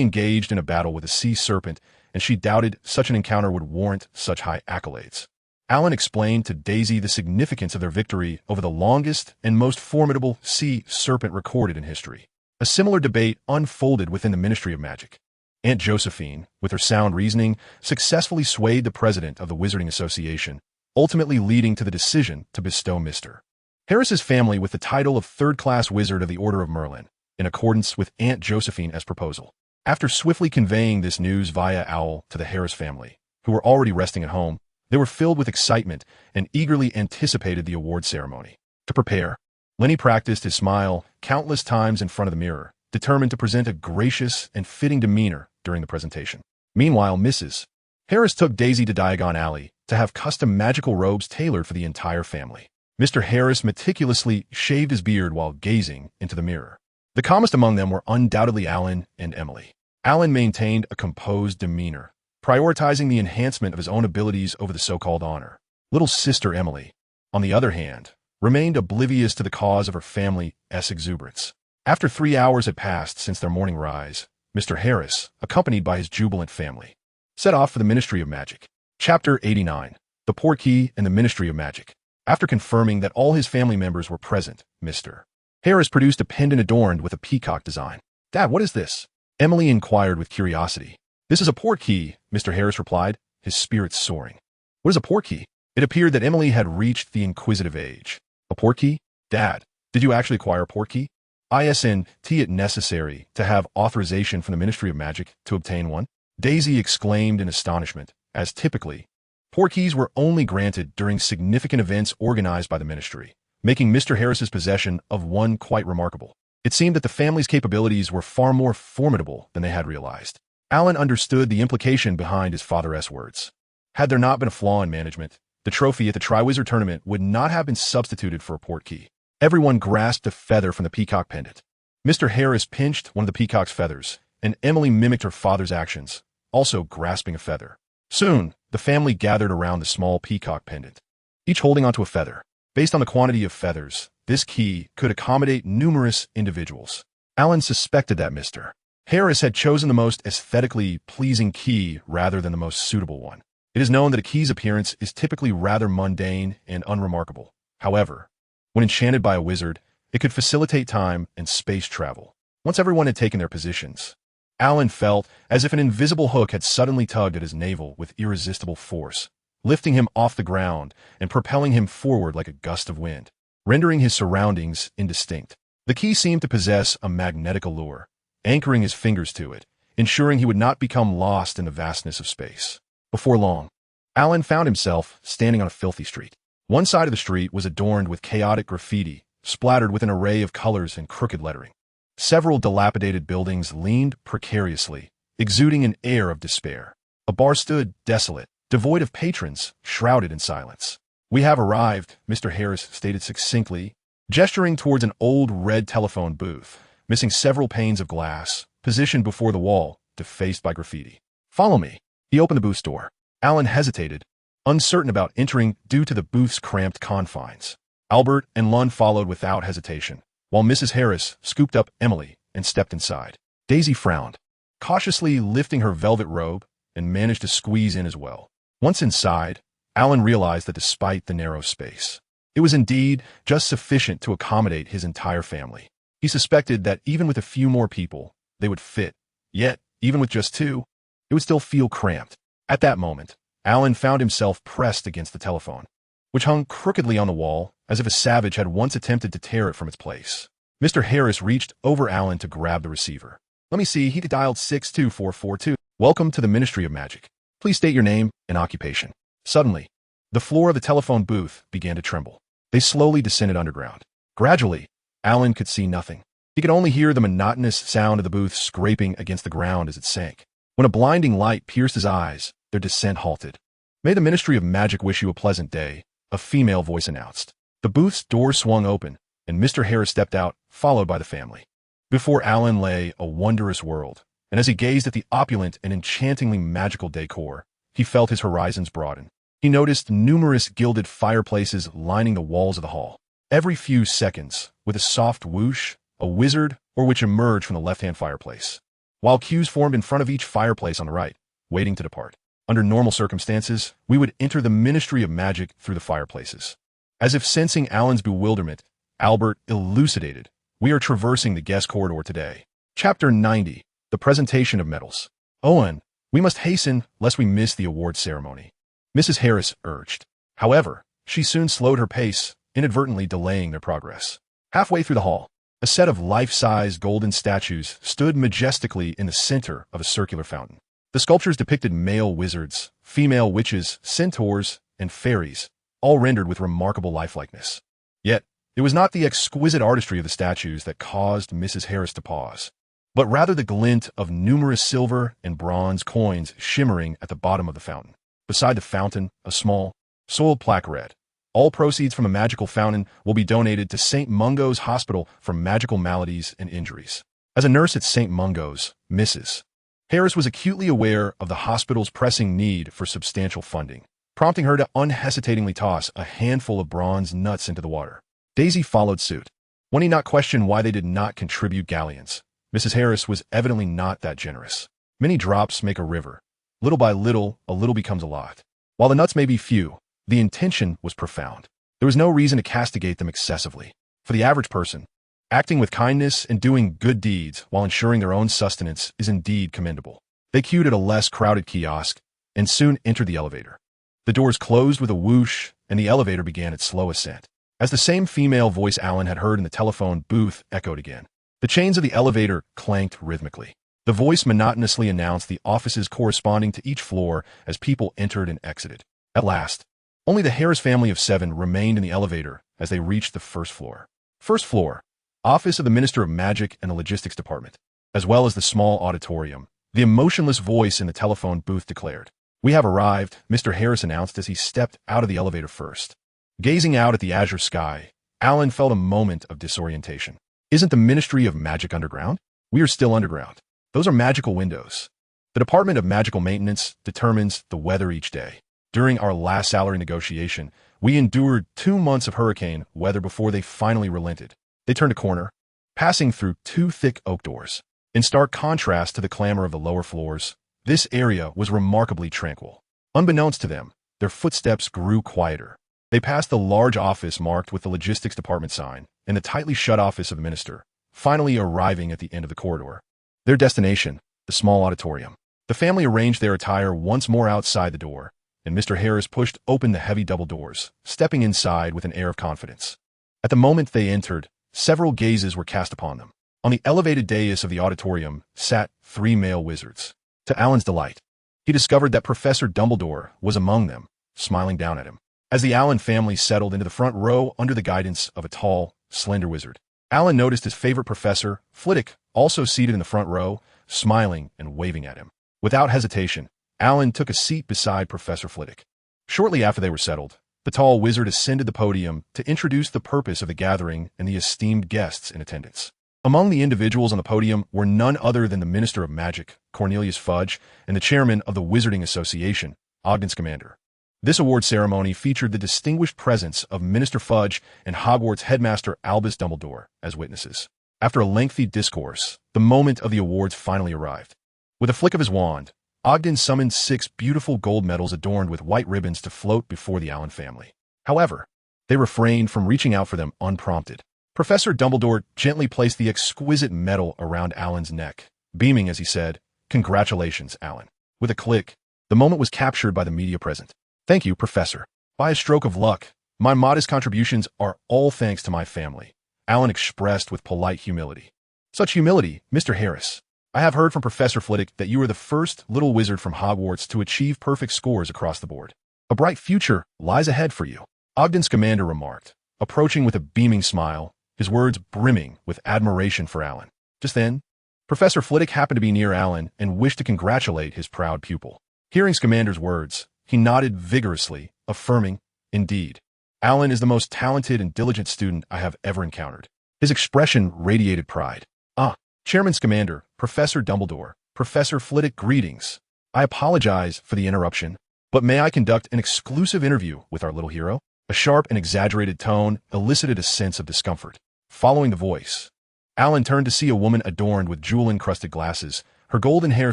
engaged in a battle with a sea serpent, and she doubted such an encounter would warrant such high accolades. Alan explained to Daisy the significance of their victory over the longest and most formidable sea serpent recorded in history. A similar debate unfolded within the Ministry of Magic. Aunt Josephine, with her sound reasoning, successfully swayed the president of the Wizarding Association, ultimately leading to the decision to bestow Mr. Harris's family with the title of third-class wizard of the Order of Merlin, in accordance with Aunt Josephine's proposal. After swiftly conveying this news via owl to the Harris family, who were already resting at home, they were filled with excitement and eagerly anticipated the award ceremony. To prepare, Lenny practiced his smile countless times in front of the mirror, determined to present a gracious and fitting demeanor during the presentation. Meanwhile, Mrs. Harris took Daisy to Diagon Alley to have custom magical robes tailored for the entire family. Mr. Harris meticulously shaved his beard while gazing into the mirror. The calmest among them were undoubtedly Alan and Emily. Alan maintained a composed demeanor, prioritizing the enhancement of his own abilities over the so-called honor. Little sister Emily, on the other hand, remained oblivious to the cause of her family's exuberance. After 3 hours had passed since their morning rise, Mr. Harris, accompanied by his jubilant family, set off for the Ministry of Magic. Chapter 89. The Portkey and the Ministry of Magic. After confirming that all his family members were present, Mr. Harris produced a pendant adorned with a peacock design. "Dad, what is this?" Emily inquired with curiosity. "This is a portkey," Mr. Harris replied, his spirits soaring. "What is a portkey?" It appeared that Emily had reached the inquisitive age. "A portkey? Dad, did you actually acquire a portkey? Isn't it necessary to have authorization from the Ministry of Magic to obtain one?" Daisy exclaimed in astonishment, as typically, portkeys were only granted during significant events organized by the ministry, making Mr. Harris's possession of one quite remarkable. It seemed that the family's capabilities were far more formidable than they had realized. Alan understood the implication behind his father's words. Had there not been a flaw in management, the trophy at the Triwizard Tournament would not have been substituted for a portkey. Everyone grasped a feather from the peacock pendant. Mr. Harris pinched one of the peacock's feathers, and Emily mimicked her father's actions, also grasping a feather. Soon, the family gathered around the small peacock pendant, each holding onto a feather. Based on the quantity of feathers, this key could accommodate numerous individuals. Alan suspected that Mr. Harris had chosen the most aesthetically pleasing key rather than the most suitable one. It is known that a key's appearance is typically rather mundane and unremarkable. However, when enchanted by a wizard, it could facilitate time and space travel. Once everyone had taken their positions, Alan felt as if an invisible hook had suddenly tugged at his navel with irresistible force, lifting him off the ground and propelling him forward like a gust of wind, rendering his surroundings indistinct. The key seemed to possess a magnetic allure, anchoring his fingers to it, ensuring he would not become lost in the vastness of space. Before long, Alan found himself standing on a filthy street. One side of the street was adorned with chaotic graffiti, splattered with an array of colors and crooked lettering. Several dilapidated buildings leaned precariously, exuding an air of despair. A bar stood desolate, devoid of patrons, shrouded in silence. "We have arrived," Mr. Harris stated succinctly, gesturing towards an old red telephone booth, missing several panes of glass, positioned before the wall, defaced by graffiti. "Follow me." He opened the booth's door. Alan hesitated, uncertain about entering due to the booth's cramped confines. Albert and Lund followed without hesitation, while Mrs. Harris scooped up Emily and stepped inside. Daisy frowned, cautiously lifting her velvet robe, and managed to squeeze in as well. Once inside, Alan realized that despite the narrow space, it was indeed just sufficient to accommodate his entire family. He suspected that even with a few more people, they would fit. Yet, even with just two, it would still feel cramped. At that moment, Alan found himself pressed against the telephone, which hung crookedly on the wall, as if a savage had once attempted to tear it from its place. Mr. Harris reached over Alan to grab the receiver. "Let me see," he dialed 62442. "Welcome to the Ministry of Magic. Please state your name and occupation." Suddenly, the floor of the telephone booth began to tremble. They slowly descended underground. Gradually, Alan could see nothing. He could only hear the monotonous sound of the booth scraping against the ground as it sank. When a blinding light pierced his eyes, their descent halted. "May the Ministry of Magic wish you a pleasant day," a female voice announced. The booth's door swung open, and Mr. Harris stepped out, followed by the family. Before Alan lay a wondrous world, and as he gazed at the opulent and enchantingly magical decor, he felt his horizons broaden. He noticed numerous gilded fireplaces lining the walls of the hall. Every few seconds, with a soft whoosh, a wizard or witch emerged from the left-hand fireplace, while queues formed in front of each fireplace on the right, waiting to depart. Under normal circumstances, we would enter the Ministry of Magic through the fireplaces. As if sensing Alan's bewilderment, Albert elucidated, "We are traversing the guest corridor today." Chapter 90. The Presentation of Medals. "Owen, we must hasten lest we miss the award ceremony," Mrs. Harris urged. However, she soon slowed her pace, inadvertently delaying their progress. Halfway through the hall, A set of life-size golden statues stood majestically in the center of a circular fountain. The sculptures depicted male wizards, female witches, centaurs, and fairies, all rendered with remarkable lifelikeness. Yet, it was not the exquisite artistry of the statues that caused Mrs. Harris to pause, but rather the glint of numerous silver and bronze coins shimmering at the bottom of the fountain. Beside the fountain, a small, soiled plaque read, "All proceeds from a magical fountain will be donated to St. Mungo's Hospital for magical maladies and injuries." As a nurse at St. Mungo's, Mrs. Harris was acutely aware of the hospital's pressing need for substantial funding, prompting her to unhesitatingly toss a handful of bronze nuts into the water. Daisy followed suit. One need not question why they did not contribute galleons. Mrs. Harris was evidently not that generous. Many drops make a river. Little by little, a little becomes a lot. While the nuts may be few, the intention was profound. There was no reason to castigate them excessively. For the average person, acting with kindness and doing good deeds while ensuring their own sustenance is indeed commendable. They queued at a less crowded kiosk and soon entered the elevator. The doors closed with a whoosh, and the elevator began its slow ascent. As the same female voice Alan had heard in the telephone booth echoed again, the chains of the elevator clanked rhythmically. The voice monotonously announced the offices corresponding to each floor as people entered and exited. At last, only the Harris family of 7 remained in the elevator as they reached the first floor. First floor, office of the Minister of Magic and the Logistics Department, as well as the small auditorium. The emotionless voice in the telephone booth declared. "We have arrived," Mr. Harris announced as he stepped out of the elevator first. Gazing out at the azure sky, Alan felt a moment of disorientation. Isn't the Ministry of Magic underground? We are still underground. Those are magical windows. The Department of Magical Maintenance determines the weather each day. During our last salary negotiation, we endured 2 months of hurricane weather before they finally relented. They turned a corner, passing through 2 thick oak doors. In stark contrast to the clamor of the lower floors, this area was remarkably tranquil. Unbeknownst to them, their footsteps grew quieter. They passed the large office marked with the Logistics Department sign and the tightly shut office of the minister, finally arriving at the end of the corridor. Their destination, the small auditorium. The family arranged their attire once more outside the door, and Mr. Harris pushed open the heavy double doors, stepping inside with an air of confidence. At the moment they entered, several gazes were cast upon them. On the elevated dais of the auditorium sat 3 male wizards. To Alan's delight, he discovered that Professor Dumbledore was among them, smiling down at him. As the Alan family settled into the front row under the guidance of a tall, slender wizard, Alan noticed his favorite professor, Flitwick, also seated in the front row, smiling and waving at him. Without hesitation, Alan took a seat beside Professor Flitwick. Shortly after they were settled, the tall wizard ascended the podium to introduce the purpose of the gathering and the esteemed guests in attendance. Among the individuals on the podium were none other than the Minister of Magic, Cornelius Fudge, and the chairman of the Wizarding Association, Ogden Scamander. This award ceremony featured the distinguished presence of Minister Fudge and Hogwarts headmaster Albus Dumbledore as witnesses. After a lengthy discourse, the moment of the awards finally arrived. With a flick of his wand, Ogden summoned 6 beautiful gold medals adorned with white ribbons to float before the Allen family. However, they refrained from reaching out for them unprompted. Professor Dumbledore gently placed the exquisite medal around Alan's neck, beaming as he said, "Congratulations, Alan." With a click, the moment was captured by the media present. "Thank you, Professor. By a stroke of luck, my modest contributions are all thanks to my family," Alan expressed with polite humility. "Such humility, Mr. Harris. I have heard from Professor Flitwick that you are the first little wizard from Hogwarts to achieve perfect scores across the board. A bright future lies ahead for you," Ogden's commander remarked, approaching with a beaming smile, his words brimming with admiration for Alan. Just then, Professor Flitwick happened to be near Alan and wished to congratulate his proud pupil. Hearing Scamander's words, he nodded vigorously, affirming, "Indeed, Alan is the most talented and diligent student I have ever encountered." His expression radiated pride. "Ah, Chairman Scamander, Professor Dumbledore, Professor Flitwick, greetings. I apologize for the interruption, but may I conduct an exclusive interview with our little hero?" A sharp and exaggerated tone elicited a sense of discomfort. Following the voice, Alan turned to see a woman adorned with jewel-encrusted glasses, her golden hair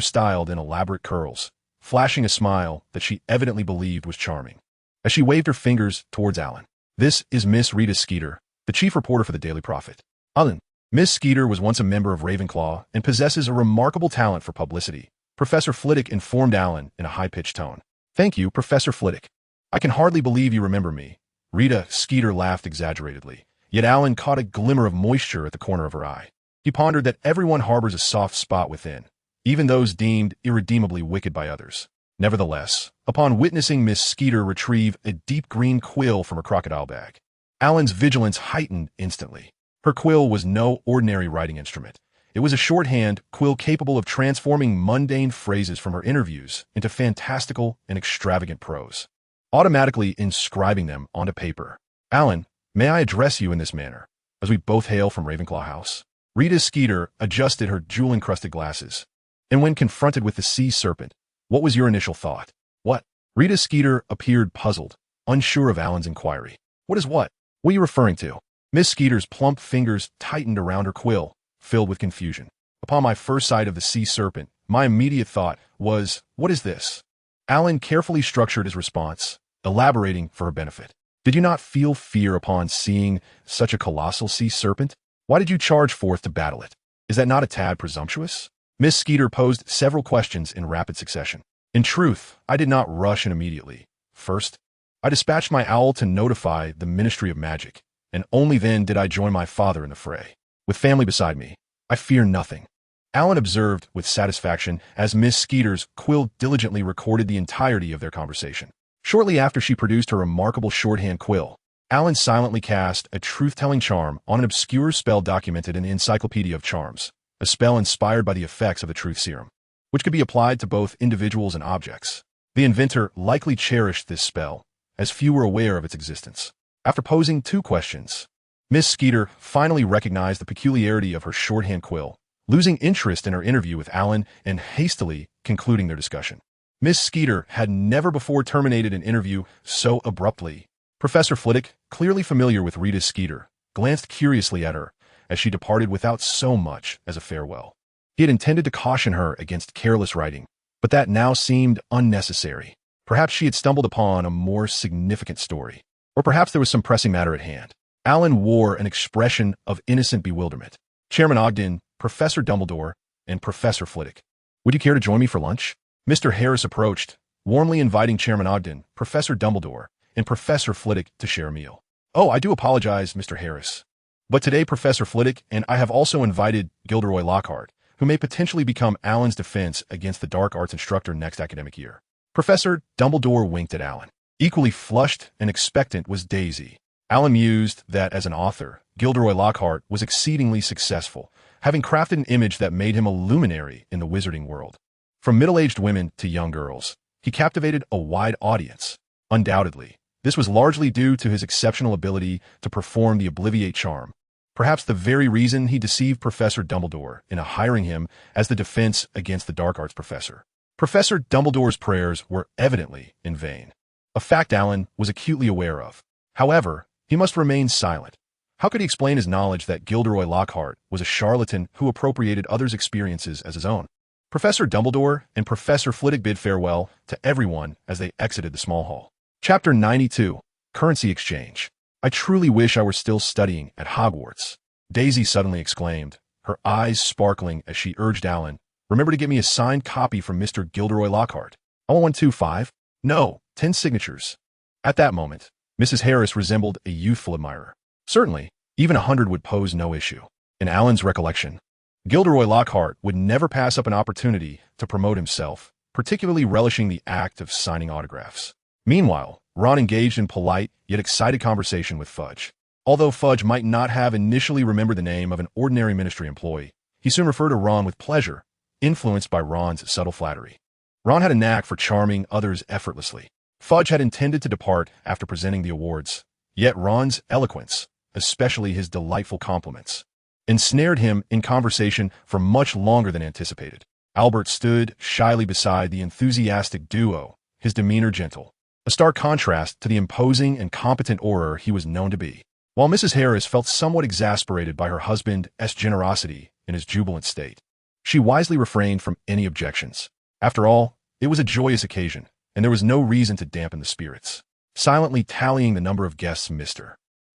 styled in elaborate curls, flashing a smile that she evidently believed was charming. As she waved her fingers towards Alan, "This is Miss Rita Skeeter, the chief reporter for the Daily Prophet." Alan, Miss Skeeter was once a member of Ravenclaw and possesses a remarkable talent for publicity, Professor Flitwick informed Alan in a high-pitched tone. "Thank you, Professor Flitwick. I can hardly believe you remember me." Rita Skeeter laughed exaggeratedly, Yet Alan caught a glimmer of moisture at the corner of her eye. He pondered that everyone harbors a soft spot within, even those deemed irredeemably wicked by others. Nevertheless, upon witnessing Miss Skeeter retrieve a deep green quill from her crocodile bag, Alan's vigilance heightened instantly. Her quill was no ordinary writing instrument. It was a shorthand quill capable of transforming mundane phrases from her interviews into fantastical and extravagant prose, automatically inscribing them onto paper. "Alan, may I address you in this manner, as we both hail from Ravenclaw House?" Rita Skeeter adjusted her jewel-encrusted glasses. "And when confronted with the sea serpent, what was your initial thought?" "What?" Rita Skeeter appeared puzzled, unsure of Alan's inquiry. "What is what? What are you referring to?" Miss Skeeter's plump fingers tightened around her quill, filled with confusion. "Upon my first sight of the sea serpent, my immediate thought was, what is this?" Alan carefully structured his response, elaborating for her benefit. "Did you not feel fear upon seeing such a colossal sea serpent? Why did you charge forth to battle it? Is that not a tad presumptuous?" Miss Skeeter posed several questions in rapid succession. "In truth, I did not rush in immediately. First, I dispatched my owl to notify the Ministry of Magic, and only then did I join my father in the fray. With family beside me, I fear nothing." Alan observed with satisfaction as Miss Skeeter's quill diligently recorded the entirety of their conversation. Shortly after she produced her remarkable shorthand quill, Alan silently cast a truth-telling charm on an obscure spell documented in the Encyclopedia of Charms, a spell inspired by the effects of the truth serum, which could be applied to both individuals and objects. The inventor likely cherished this spell, as few were aware of its existence. After posing 2 questions, Miss Skeeter finally recognized the peculiarity of her shorthand quill, losing interest in her interview with Alan and hastily concluding their discussion. Miss Skeeter had never before terminated an interview so abruptly. Professor Flitwick, clearly familiar with Rita Skeeter, glanced curiously at her as she departed without so much as a farewell. He had intended to caution her against careless writing, but that now seemed unnecessary. Perhaps she had stumbled upon a more significant story, or perhaps there was some pressing matter at hand. Alan wore an expression of innocent bewilderment. "Chairman Ogden, Professor Dumbledore, and Professor Flitwick, would you care to join me for lunch?" Mr. Harris approached, warmly inviting Chairman Ogden, Professor Dumbledore, and Professor Flitwick to share a meal. "Oh, I do apologize, Mr. Harris. But today Professor Flitwick and I have also invited Gilderoy Lockhart, who may potentially become Alan's defense against the dark arts instructor next academic year." Professor Dumbledore winked at Alan. Equally flushed and expectant was Daisy. Alan mused that as an author, Gilderoy Lockhart was exceedingly successful, having crafted an image that made him a luminary in the wizarding world. From middle-aged women to young girls, he captivated a wide audience. Undoubtedly, this was largely due to his exceptional ability to perform the Obliviate charm, perhaps the very reason he deceived Professor Dumbledore in hiring him as the defense against the dark arts professor. Professor Dumbledore's prayers were evidently in vain, a fact Alan was acutely aware of. However, he must remain silent. How could he explain his knowledge that Gilderoy Lockhart was a charlatan who appropriated others' experiences as his own? Professor Dumbledore and Professor Flitwick bid farewell to everyone as they exited the small hall. Chapter 92, Currency Exchange. "I truly wish I were still studying at Hogwarts," Daisy suddenly exclaimed, her eyes sparkling as she urged Alan, "Remember to get me a signed copy from Mr. Gilderoy Lockhart. I want 1, 2, 5. No, 10 signatures." At that moment, Mrs. Harris resembled a youthful admirer. Certainly, even 100 would pose no issue. In Alan's recollection, Gilderoy Lockhart would never pass up an opportunity to promote himself, particularly relishing the act of signing autographs. Meanwhile, Ron engaged in polite yet excited conversation with Fudge. Although Fudge might not have initially remembered the name of an ordinary ministry employee, he soon referred to Ron with pleasure, influenced by Ron's subtle flattery. Ron had a knack for charming others effortlessly. Fudge had intended to depart after presenting the awards, yet Ron's eloquence, especially his delightful compliments, ensnared him in conversation for much longer than anticipated. Albert stood shyly beside the enthusiastic duo, his demeanor gentle, a stark contrast to the imposing and competent orator he was known to be. While Mrs. Harris felt somewhat exasperated by her husband's generosity in his jubilant state, she wisely refrained from any objections. After all, it was a joyous occasion, and there was no reason to dampen the spirits. Silently tallying the number of guests Mr.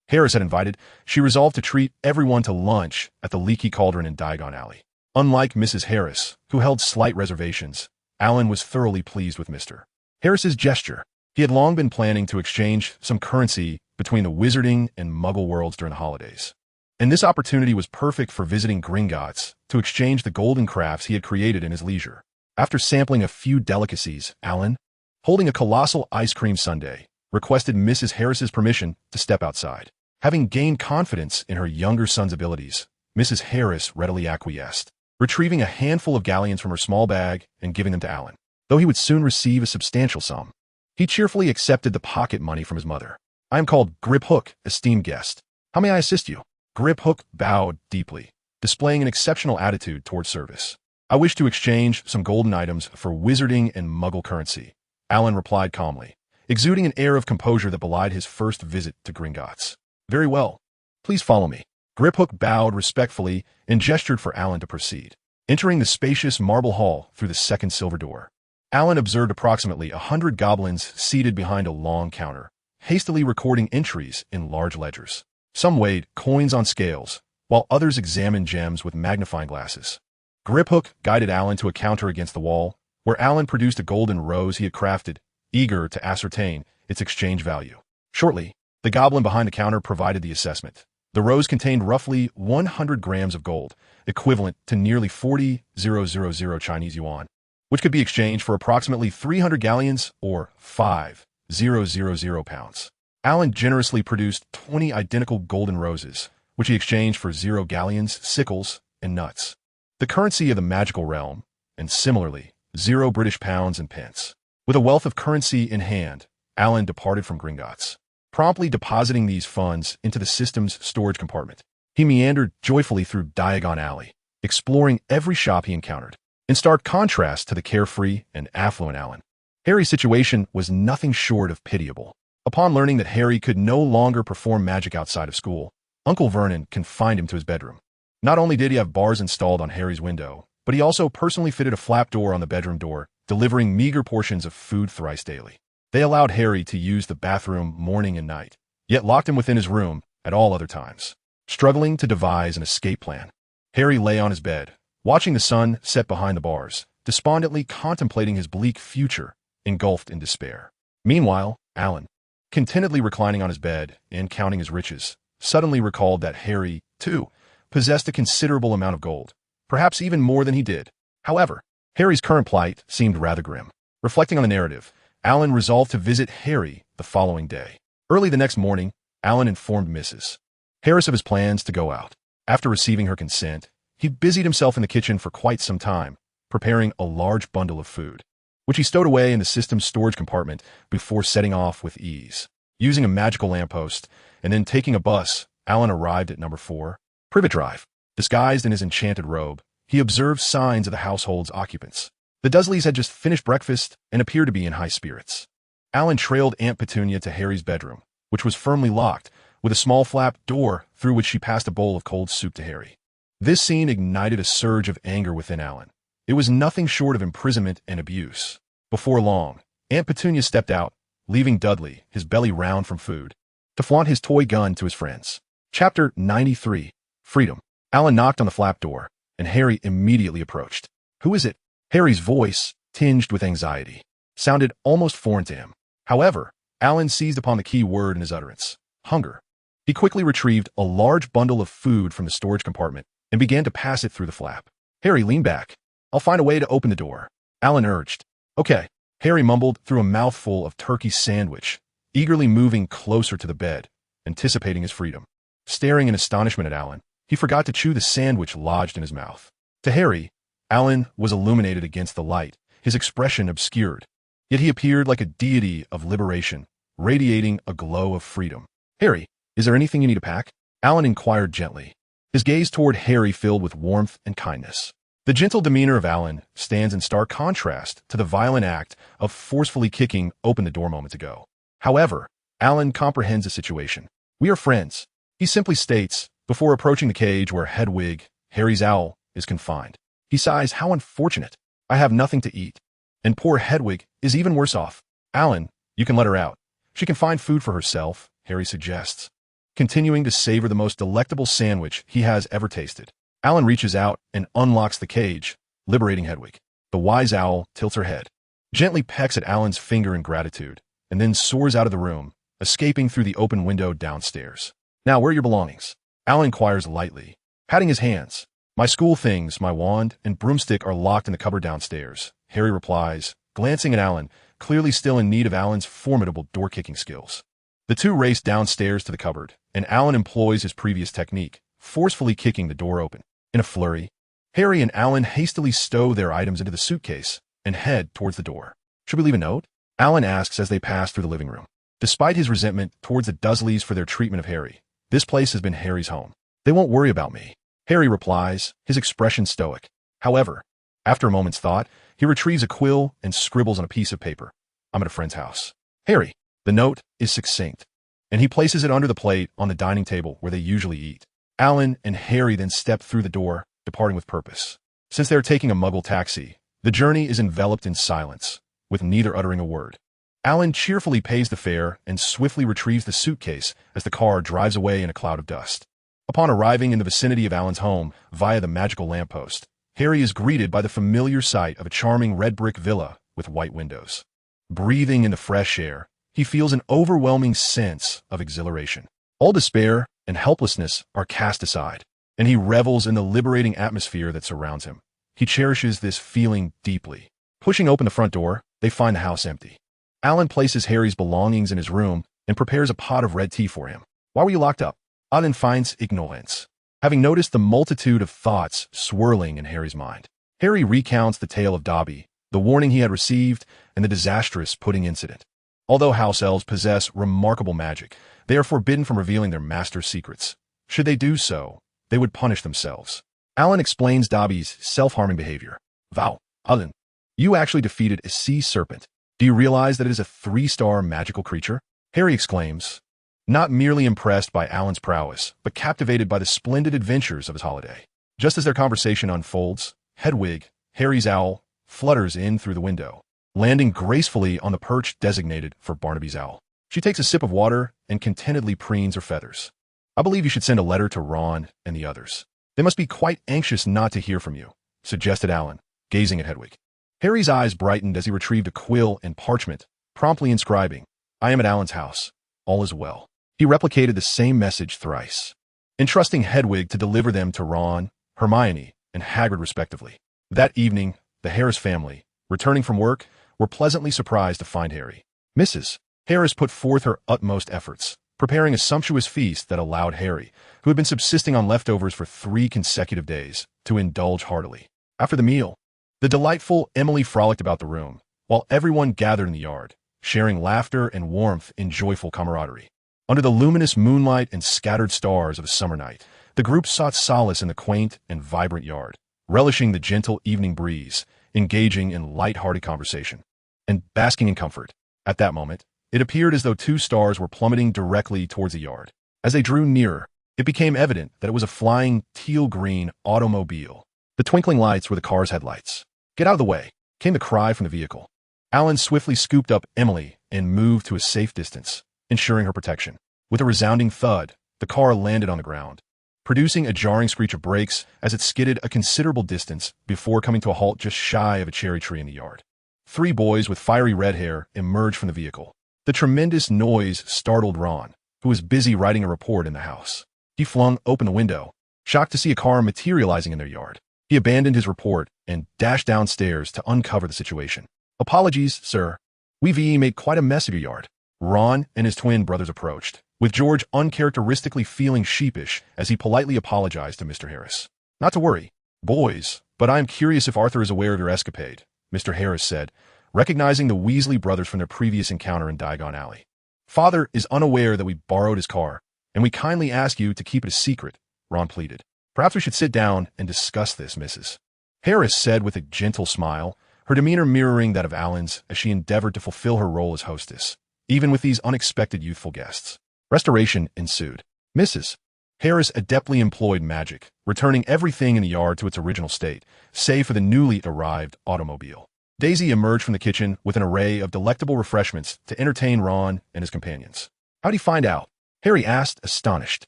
Harris had invited, she resolved to treat everyone to lunch at the Leaky Cauldron in Diagon Alley. Unlike Mrs. Harris, who held slight reservations, Alan was thoroughly pleased with Mr. Harris's gesture. He had long been planning to exchange some currency between the wizarding and muggle worlds during the holidays. And this opportunity was perfect for visiting Gringotts to exchange the golden crafts he had created in his leisure. After sampling a few delicacies, Alan, holding a colossal ice cream sundae, requested Mrs. Harris's permission to step outside. Having gained confidence in her younger son's abilities, Mrs. Harris readily acquiesced, retrieving a handful of galleons from her small bag and giving them to Alan. Though he would soon receive a substantial sum, he cheerfully accepted the pocket money from his mother. "I am called Grip Hook, esteemed guest. How may I assist you?" Grip Hook bowed deeply, displaying an exceptional attitude toward service. "I wish to exchange some golden items for wizarding and muggle currency," Alan replied calmly, exuding an air of composure that belied his first visit to Gringotts. "Very well. Please follow me." Grip Hook bowed respectfully and gestured for Alan to proceed. Entering the spacious marble hall through the second silver door, Alan observed approximately 100 goblins seated behind a long counter, hastily recording entries in large ledgers. Some weighed coins on scales, while others examined gems with magnifying glasses. Grip Hook guided Alan to a counter against the wall, where Alan produced a golden rose he had crafted, eager to ascertain its exchange value. Shortly, the goblin behind the counter provided the assessment. The rose contained roughly 100 grams of gold, equivalent to nearly 40,000 Chinese yuan, which could be exchanged for approximately 300 galleons or 5,000 pounds. Alan generously produced 20 identical golden roses, which he exchanged for 0 galleons, sickles, and nuts, the currency of the magical realm, and similarly, 0 British pounds and pence. With a wealth of currency in hand, Alan departed from Gringotts, promptly depositing these funds into the system's storage compartment. He meandered joyfully through Diagon Alley, exploring every shop he encountered. In stark contrast to the carefree and affluent Alan, Harry's situation was nothing short of pitiable. Upon learning that Harry could no longer perform magic outside of school, Uncle Vernon confined him to his bedroom. Not only did he have bars installed on Harry's window, but he also personally fitted a flap door on the bedroom door, delivering meager portions of food thrice daily. They allowed Harry to use the bathroom morning and night, yet locked him within his room at all other times. Struggling to devise an escape plan, Harry lay on his bed, watching the sun set behind the bars, despondently contemplating his bleak future, engulfed in despair. Meanwhile, Alan, contentedly reclining on his bed and counting his riches, suddenly recalled that Harry, too, possessed a considerable amount of gold, perhaps even more than he did. However, Harry's current plight seemed rather grim. Reflecting on the narrative, Alan resolved to visit Harry the following day. Early the next morning, Alan informed Mrs. Harris of his plans to go out. After receiving her consent, he busied himself in the kitchen for quite some time, preparing a large bundle of food, which he stowed away in the system's storage compartment before setting off with ease. Using a magical lamppost and then taking a bus, Alan arrived at number 4, Privet Drive. Disguised in his enchanted robe, he observed signs of the household's occupants. The Dursleys had just finished breakfast and appeared to be in high spirits. Alan trailed Aunt Petunia to Harry's bedroom, which was firmly locked, with a small flap door through which she passed a bowl of cold soup to Harry. This scene ignited a surge of anger within Alan. It was nothing short of imprisonment and abuse. Before long, Aunt Petunia stepped out, leaving Dudley, his belly round from food, to flaunt his toy gun to his friends. Chapter 93. Freedom. Alan knocked on the flap door, and Harry immediately approached. "Who is it?" Harry's voice, tinged with anxiety, sounded almost foreign to him. However, Alan seized upon the key word in his utterance: hunger. He quickly retrieved a large bundle of food from the storage compartment and began to pass it through the flap. Harry leaned back. "I'll find a way to open the door," Alan urged. "Okay." Harry mumbled through a mouthful of turkey sandwich, eagerly moving closer to the bed, anticipating his freedom. Staring in astonishment at Alan, he forgot to chew the sandwich lodged in his mouth. To Harry, Alan was illuminated against the light, his expression obscured. Yet he appeared like a deity of liberation, radiating a glow of freedom. "Harry, is there anything you need to pack?" Alan inquired gently, his gaze toward Harry filled with warmth and kindness. The gentle demeanor of Alan stands in stark contrast to the violent act of forcefully kicking open the door moments ago. However, Alan comprehends the situation. "We are friends," he simply states, before approaching the cage where Hedwig, Harry's owl, is confined. He sighs, "How unfortunate. I have nothing to eat. And poor Hedwig is even worse off." "Alan, you can let her out. She can find food for herself," Harry suggests, continuing to savor the most delectable sandwich he has ever tasted. Alan reaches out and unlocks the cage, liberating Hedwig. The wise owl tilts her head, gently pecks at Alan's finger in gratitude, and then soars out of the room, escaping through the open window downstairs. "Now, where are your belongings?" Alan inquires lightly, patting his hands. "My school things, my wand, and broomstick are locked in the cupboard downstairs," Harry replies, glancing at Alan, clearly still in need of Alan's formidable door-kicking skills. The two race downstairs to the cupboard, and Alan employs his previous technique, forcefully kicking the door open. In a flurry, Harry and Alan hastily stow their items into the suitcase and head towards the door. "Should we leave a note?" Alan asks as they pass through the living room. Despite his resentment towards the Dursleys for their treatment of Harry, this place has been Harry's home. "They won't worry about me," Harry replies, his expression stoic. However, after a moment's thought, he retrieves a quill and scribbles on a piece of paper. "I'm at a friend's house." "Harry." The note is succinct, and he places it under the plate on the dining table where they usually eat. Alan and Harry then step through the door, departing with purpose. Since they are taking a Muggle taxi, the journey is enveloped in silence, with neither uttering a word. Alan cheerfully pays the fare and swiftly retrieves the suitcase as the car drives away in a cloud of dust. Upon arriving in the vicinity of Alan's home via the magical lamppost, Harry is greeted by the familiar sight of a charming red brick villa with white windows. Breathing in the fresh air, he feels an overwhelming sense of exhilaration. All despair and helplessness are cast aside, and he revels in the liberating atmosphere that surrounds him. He cherishes this feeling deeply. Pushing open the front door, they find the house empty. Alan places Harry's belongings in his room and prepares a pot of red tea for him. "Why were you locked up?" Alan finds ignorance, having noticed the multitude of thoughts swirling in Harry's mind. Harry recounts the tale of Dobby, the warning he had received, and the disastrous pudding incident. Although house elves possess remarkable magic, they are forbidden from revealing their master's secrets. Should they do so, they would punish themselves. Alan explains Dobby's self-harming behavior. "Wow, Alan, you actually defeated a sea serpent. Do you realize that it is a 3-star magical creature?" Harry exclaims, not merely impressed by Alan's prowess, but captivated by the splendid adventures of his holiday. Just as their conversation unfolds, Hedwig, Harry's owl, flutters in through the window, landing gracefully on the perch designated for Barnaby's owl. She takes a sip of water and contentedly preens her feathers. "I believe you should send a letter to Ron and the others. They must be quite anxious not to hear from you," suggested Alan, gazing at Hedwig. Harry's eyes brightened as he retrieved a quill and parchment, promptly inscribing, "I am at Alan's house. All is well." He replicated the same message thrice, entrusting Hedwig to deliver them to Ron, Hermione, and Hagrid respectively. That evening, the Harris family, returning from work, were pleasantly surprised to find Harry. Mrs. Harris put forth her utmost efforts, preparing a sumptuous feast that allowed Harry, who had been subsisting on leftovers for 3 consecutive days, to indulge heartily. After the meal, the delightful Emily frolicked about the room, while everyone gathered in the yard, sharing laughter and warmth in joyful camaraderie. Under the luminous moonlight and scattered stars of a summer night, the group sought solace in the quaint and vibrant yard, relishing the gentle evening breeze, engaging in light-hearted conversation, and basking in comfort. At that moment, it appeared as though 2 stars were plummeting directly towards the yard. As they drew nearer, it became evident that it was a flying teal-green automobile. The twinkling lights were the car's headlights. "Get out of the way," came the cry from the vehicle. Alan swiftly scooped up Emily and moved to a safe distance, ensuring her protection. With a resounding thud, the car landed on the ground, producing a jarring screech of brakes as it skidded a considerable distance before coming to a halt just shy of a cherry tree in the yard. 3 boys with fiery red hair emerged from the vehicle. The tremendous noise startled Ron, who was busy writing a report in the house. He flung open the window, shocked to see a car materializing in their yard. He abandoned his report and dashed downstairs to uncover the situation. "Apologies, sir. We've made quite a mess of your yard." Ron and his twin brothers approached, with George uncharacteristically feeling sheepish as he politely apologized to Mr. Harris. "Not to worry, boys, but I am curious if Arthur is aware of your escapade," Mr. Harris said, recognizing the Weasley brothers from their previous encounter in Diagon Alley. "Father is unaware that we borrowed his car, and we kindly ask you to keep it a secret," Ron pleaded. "Perhaps we should sit down and discuss this, Mrs. Harris said with a gentle smile, her demeanor mirroring that of Alan's as she endeavored to fulfill her role as hostess, even with these unexpected youthful guests. Restoration ensued. Mrs. Harris adeptly employed magic, returning everything in the yard to its original state, save for the newly arrived automobile. Daisy emerged from the kitchen with an array of delectable refreshments to entertain Ron and his companions. "How'd he find out?" Harry asked, astonished.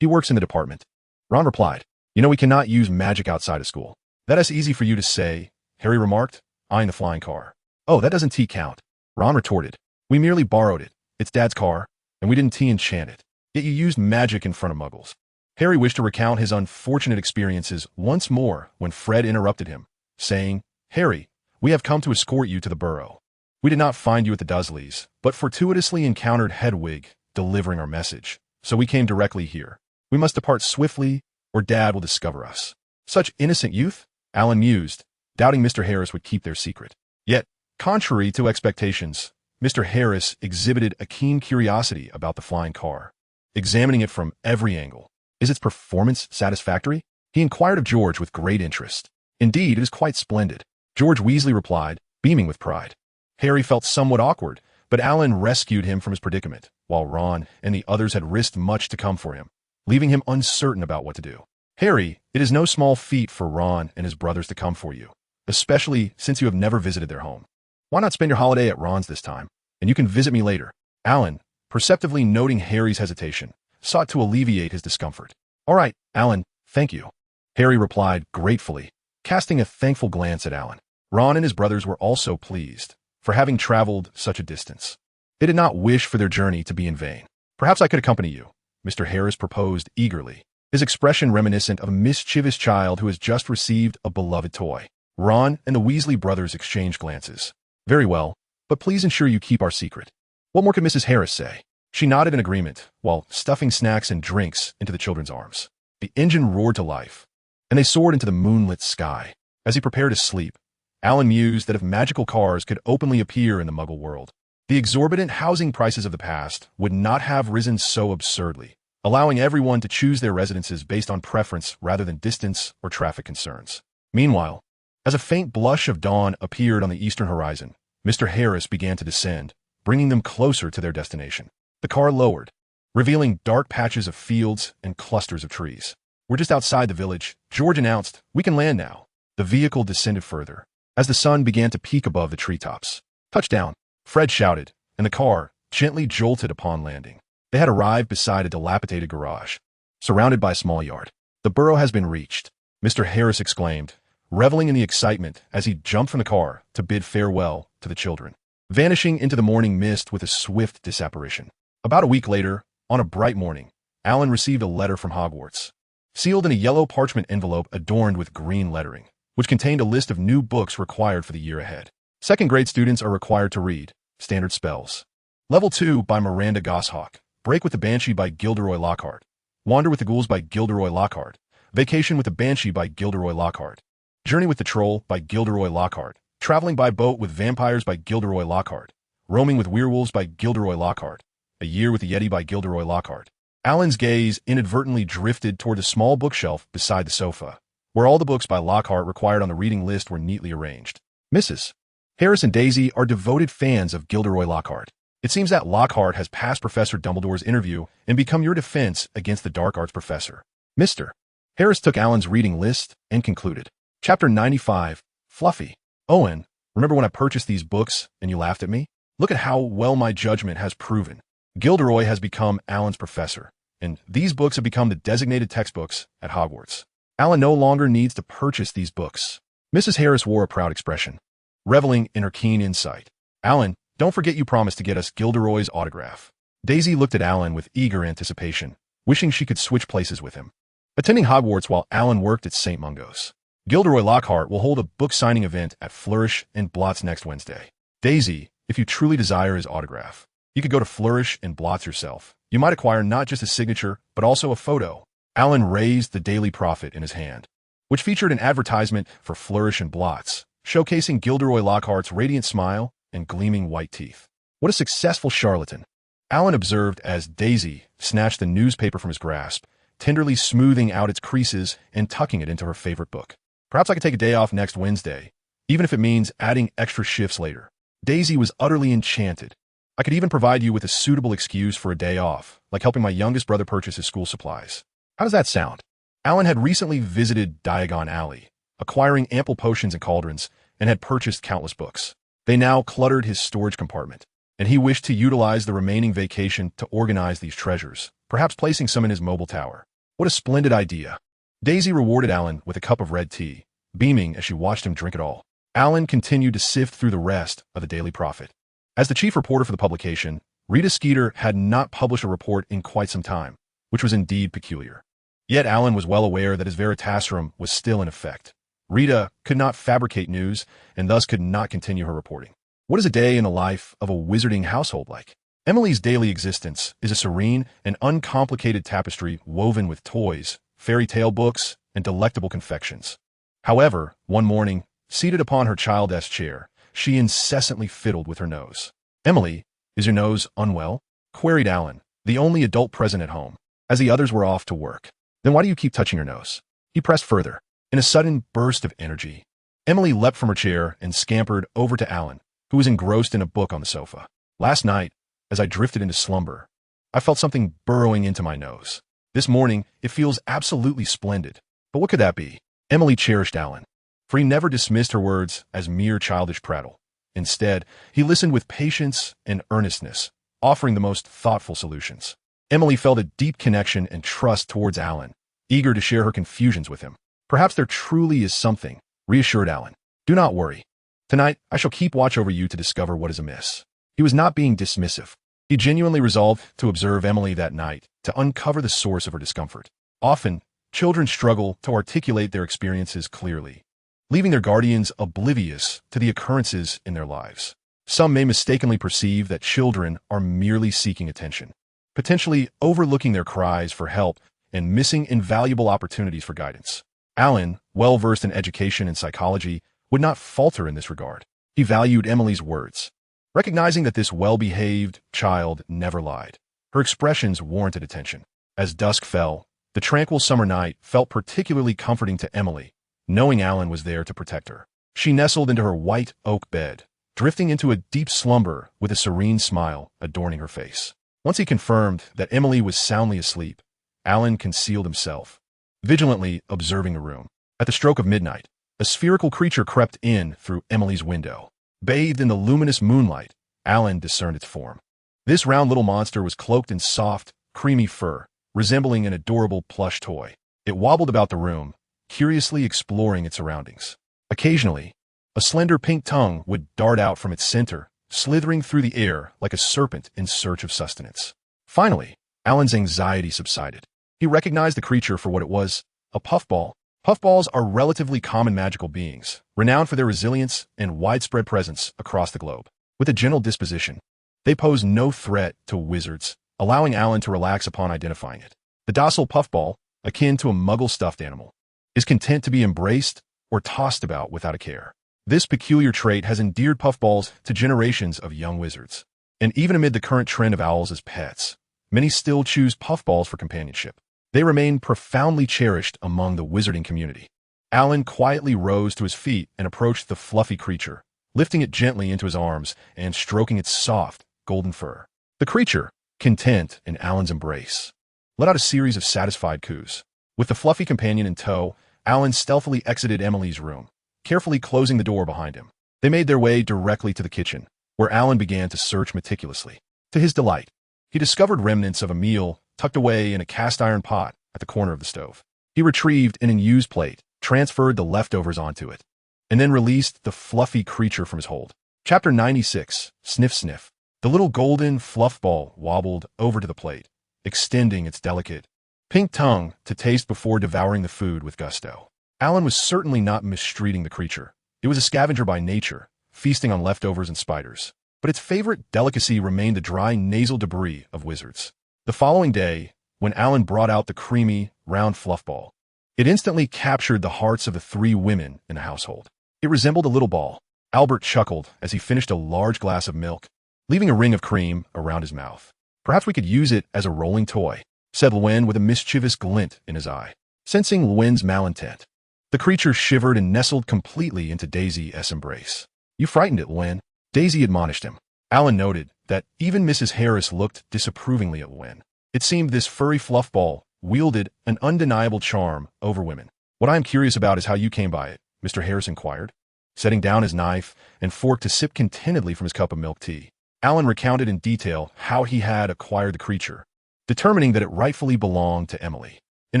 "He works in the department." Ron replied, "You know we cannot use magic outside of school." "That is easy for you to say," Harry remarked, eyeing the flying car. "Oh, that doesn't count," Ron retorted. "We merely borrowed it. It's Dad's car. and we didn't tea-enchant it. Yet you used magic in front of muggles. Harry wished to recount his unfortunate experiences once more when Fred interrupted him, saying, "Harry, we have come to escort you to the burrow. We did not find you at the Dursleys, but fortuitously encountered Hedwig delivering our message, so we came directly here. We must depart swiftly, or Dad will discover us." Such innocent youth? Alan mused, doubting Mr. Harris would keep their secret. Yet, contrary to expectations, Mr. Harris exhibited a keen curiosity about the flying car, examining it from every angle. "Is its performance satisfactory?" he inquired of George with great interest. "Indeed, it is quite splendid," George Weasley replied, beaming with pride. Harry felt somewhat awkward, but Alan rescued him from his predicament, while Ron and the others had risked much to come for him, leaving him uncertain about what to do. "Harry, it is no small feat for Ron and his brothers to come for you, especially since you have never visited their home. Why not spend your holiday at Ron's this time, and you can visit me later?" Alan, perceptively noting Harry's hesitation, sought to alleviate his discomfort. "All right, Alan, thank you," Harry replied gratefully, casting a thankful glance at Alan. Ron and his brothers were also pleased for having traveled such a distance. They did not wish for their journey to be in vain. "Perhaps I could accompany you," Mr. Harris proposed eagerly, his expression reminiscent of a mischievous child who has just received a beloved toy. Ron and the Weasley brothers exchanged glances. "Very well, but please ensure you keep our secret." What more could Mrs. Harris say? She nodded in agreement, while stuffing snacks and drinks into the children's arms. The engine roared to life, and they soared into the moonlit sky. As he prepared to sleep, Alan mused that if magical cars could openly appear in the Muggle world, the exorbitant housing prices of the past would not have risen so absurdly, allowing everyone to choose their residences based on preference rather than distance or traffic concerns. Meanwhile, as a faint blush of dawn appeared on the eastern horizon, Mr. Harris began to descend, bringing them closer to their destination. The car lowered, revealing dark patches of fields and clusters of trees. "We're just outside the village," George announced. "We can land now." The vehicle descended further, as the sun began to peak above the treetops. "Touchdown," Fred shouted, and the car gently jolted upon landing. They had arrived beside a dilapidated garage, surrounded by a small yard. "The burrow has been reached," Mr. Harris exclaimed, reveling in the excitement as he jumped from the car to bid farewell to the children, vanishing into the morning mist with a swift disapparition. About a week later, on a bright morning, Alan received a letter from Hogwarts, sealed in a yellow parchment envelope adorned with green lettering, which contained a list of new books required for the year ahead. Second-grade students are required to read Standard Spells, Level 2 by Miranda Goshawk, Break with the Banshee by Gilderoy Lockhart, Wander with the Ghouls by Gilderoy Lockhart, Vacation with the Banshee by Gilderoy Lockhart, Journey with the Troll by Gilderoy Lockhart, Traveling by Boat with Vampires by Gilderoy Lockhart, Roaming with Werewolves by Gilderoy Lockhart, A Year with the Yeti by Gilderoy Lockhart. Alan's gaze inadvertently drifted toward the small bookshelf beside the sofa, where all the books by Lockhart required on the reading list were neatly arranged. Mrs. Harris and Daisy are devoted fans of Gilderoy Lockhart. It seems that Lockhart has passed Professor Dumbledore's interview and become your defense against the dark arts professor. Mr. Harris took Alan's reading list and concluded. Chapter 95, Fluffy. "Owen, remember when I purchased these books and you laughed at me? Look at how well my judgment has proven. Gilderoy has become Alan's professor, and these books have become the designated textbooks at Hogwarts. Alan no longer needs to purchase these books." Mrs. Harris wore a proud expression, reveling in her keen insight. "Alan, don't forget you promised to get us Gilderoy's autograph." Daisy looked at Alan with eager anticipation, wishing she could switch places with him. Attending Hogwarts while Alan worked at St. Mungo's, Gilderoy Lockhart will hold a book signing event at Flourish and Blott's next Wednesday. Daisy, if you truly desire his autograph, you could go to Flourish and Blott's yourself. You might acquire not just a signature, but also a photo. Alan raised the Daily Prophet in his hand, which featured an advertisement for Flourish and Blott's, showcasing Gilderoy Lockhart's radiant smile and gleaming white teeth. "What a successful charlatan," Alan observed as Daisy snatched the newspaper from his grasp, tenderly smoothing out its creases and tucking it into her favorite book. "Perhaps I could take a day off next Wednesday, even if it means adding extra shifts later." Daisy was utterly enchanted. "I could even provide you with a suitable excuse for a day off, like helping my youngest brother purchase his school supplies. How does that sound?" Alan had recently visited Diagon Alley, acquiring ample potions and cauldrons, and had purchased countless books. They now cluttered his storage compartment, and he wished to utilize the remaining vacation to organize these treasures, perhaps placing some in his mobile tower. What a splendid idea. Daisy rewarded Alan with a cup of red tea, beaming as she watched him drink it all. Alan continued to sift through the rest of the Daily Prophet. As the chief reporter for the publication, Rita Skeeter had not published a report in quite some time, which was indeed peculiar. Yet Alan was well aware that his Veritaserum was still in effect. Rita could not fabricate news and thus could not continue her reporting. What is a day in the life of a wizarding household like? Emily's daily existence is a serene and uncomplicated tapestry woven with toys, fairy tale books, and delectable confections. However, one morning, seated upon her child's chair, she incessantly fiddled with her nose. "Emily, is your nose unwell?" queried Alan, the only adult present at home, as the others were off to work. "Then why do you keep touching your nose?" He pressed further. In a sudden burst of energy, Emily leapt from her chair and scampered over to Alan, who was engrossed in a book on the sofa. "Last night, as I drifted into slumber, I felt something burrowing into my nose. This morning, it feels absolutely splendid. But what could that be?" Emily cherished Alan, for he never dismissed her words as mere childish prattle. Instead, he listened with patience and earnestness, offering the most thoughtful solutions. Emily felt a deep connection and trust towards Alan, eager to share her confusions with him. "Perhaps there truly is something," reassured Alan. "Do not worry. Tonight, I shall keep watch over you to discover what is amiss." He was not being dismissive. He genuinely resolved to observe Emily that night, to uncover the source of her discomfort. Often, children struggle to articulate their experiences clearly, leaving their guardians oblivious to the occurrences in their lives. Some may mistakenly perceive that children are merely seeking attention, potentially overlooking their cries for help and missing invaluable opportunities for guidance. Alan, well-versed in education and psychology, would not falter in this regard. He valued Emily's words, recognizing that this well-behaved child never lied. Her expressions warranted attention. As dusk fell, the tranquil summer night felt particularly comforting to Emily, knowing Alan was there to protect her. She nestled into her white oak bed, drifting into a deep slumber with a serene smile adorning her face. Once he confirmed that Emily was soundly asleep, Alan concealed himself, vigilantly observing the room. At the stroke of midnight, a spherical creature crept in through Emily's window. Bathed in the luminous moonlight, Alan discerned its form. This round little monster was cloaked in soft, creamy fur, resembling an adorable plush toy. It wobbled about the room, curiously exploring its surroundings. Occasionally, a slender pink tongue would dart out from its center, slithering through the air like a serpent in search of sustenance. Finally, Alan's anxiety subsided. He recognized the creature for what it was, a puffball. Puffballs are relatively common magical beings, renowned for their resilience and widespread presence across the globe. With a gentle disposition, they pose no threat to wizards, allowing Alan to relax upon identifying it. The docile puffball, akin to a muggle stuffed animal, is content to be embraced or tossed about without a care. This peculiar trait has endeared puffballs to generations of young wizards. And even amid the current trend of owls as pets, many still choose puffballs for companionship. They remain profoundly cherished among the wizarding community. Alan quietly rose to his feet and approached the fluffy creature, lifting it gently into his arms and stroking its soft, golden fur. The creature, content in Alan's embrace, let out a series of satisfied coos. With the fluffy companion in tow, Alan stealthily exited Emily's room, carefully closing the door behind him. They made their way directly to the kitchen, where Alan began to search meticulously. To his delight, he discovered remnants of a meal tucked away in a cast-iron pot at the corner of the stove. He retrieved an unused plate, transferred the leftovers onto it, and then released the fluffy creature from his hold. Chapter 96, Sniff Sniff. The little golden fluff ball wobbled over to the plate, extending its delicate, pink tongue to taste before devouring the food with gusto. Alan was certainly not mistreating the creature. It was a scavenger by nature, feasting on leftovers and spiders. But its favorite delicacy remained the dry nasal debris of wizards. The following day, when Alan brought out the creamy, round fluff ball, it instantly captured the hearts of the three women in the household. It resembled a little ball. Albert chuckled as he finished a large glass of milk, leaving a ring of cream around his mouth. "Perhaps we could use it as a rolling toy," said Llewyn with a mischievous glint in his eye. Sensing Llewyn's malintent, the creature shivered and nestled completely into Daisy's embrace. "You frightened it, Llewyn," Daisy admonished him. Alan noted that even Mrs. Harris looked disapprovingly at Llewyn. It seemed this furry fluff ball wielded an undeniable charm over women. "What I am curious about is how you came by it," Mr. Harris inquired, setting down his knife and fork to sip contentedly from his cup of milk tea. Alan recounted in detail how he had acquired the creature, determining that it rightfully belonged to Emily. In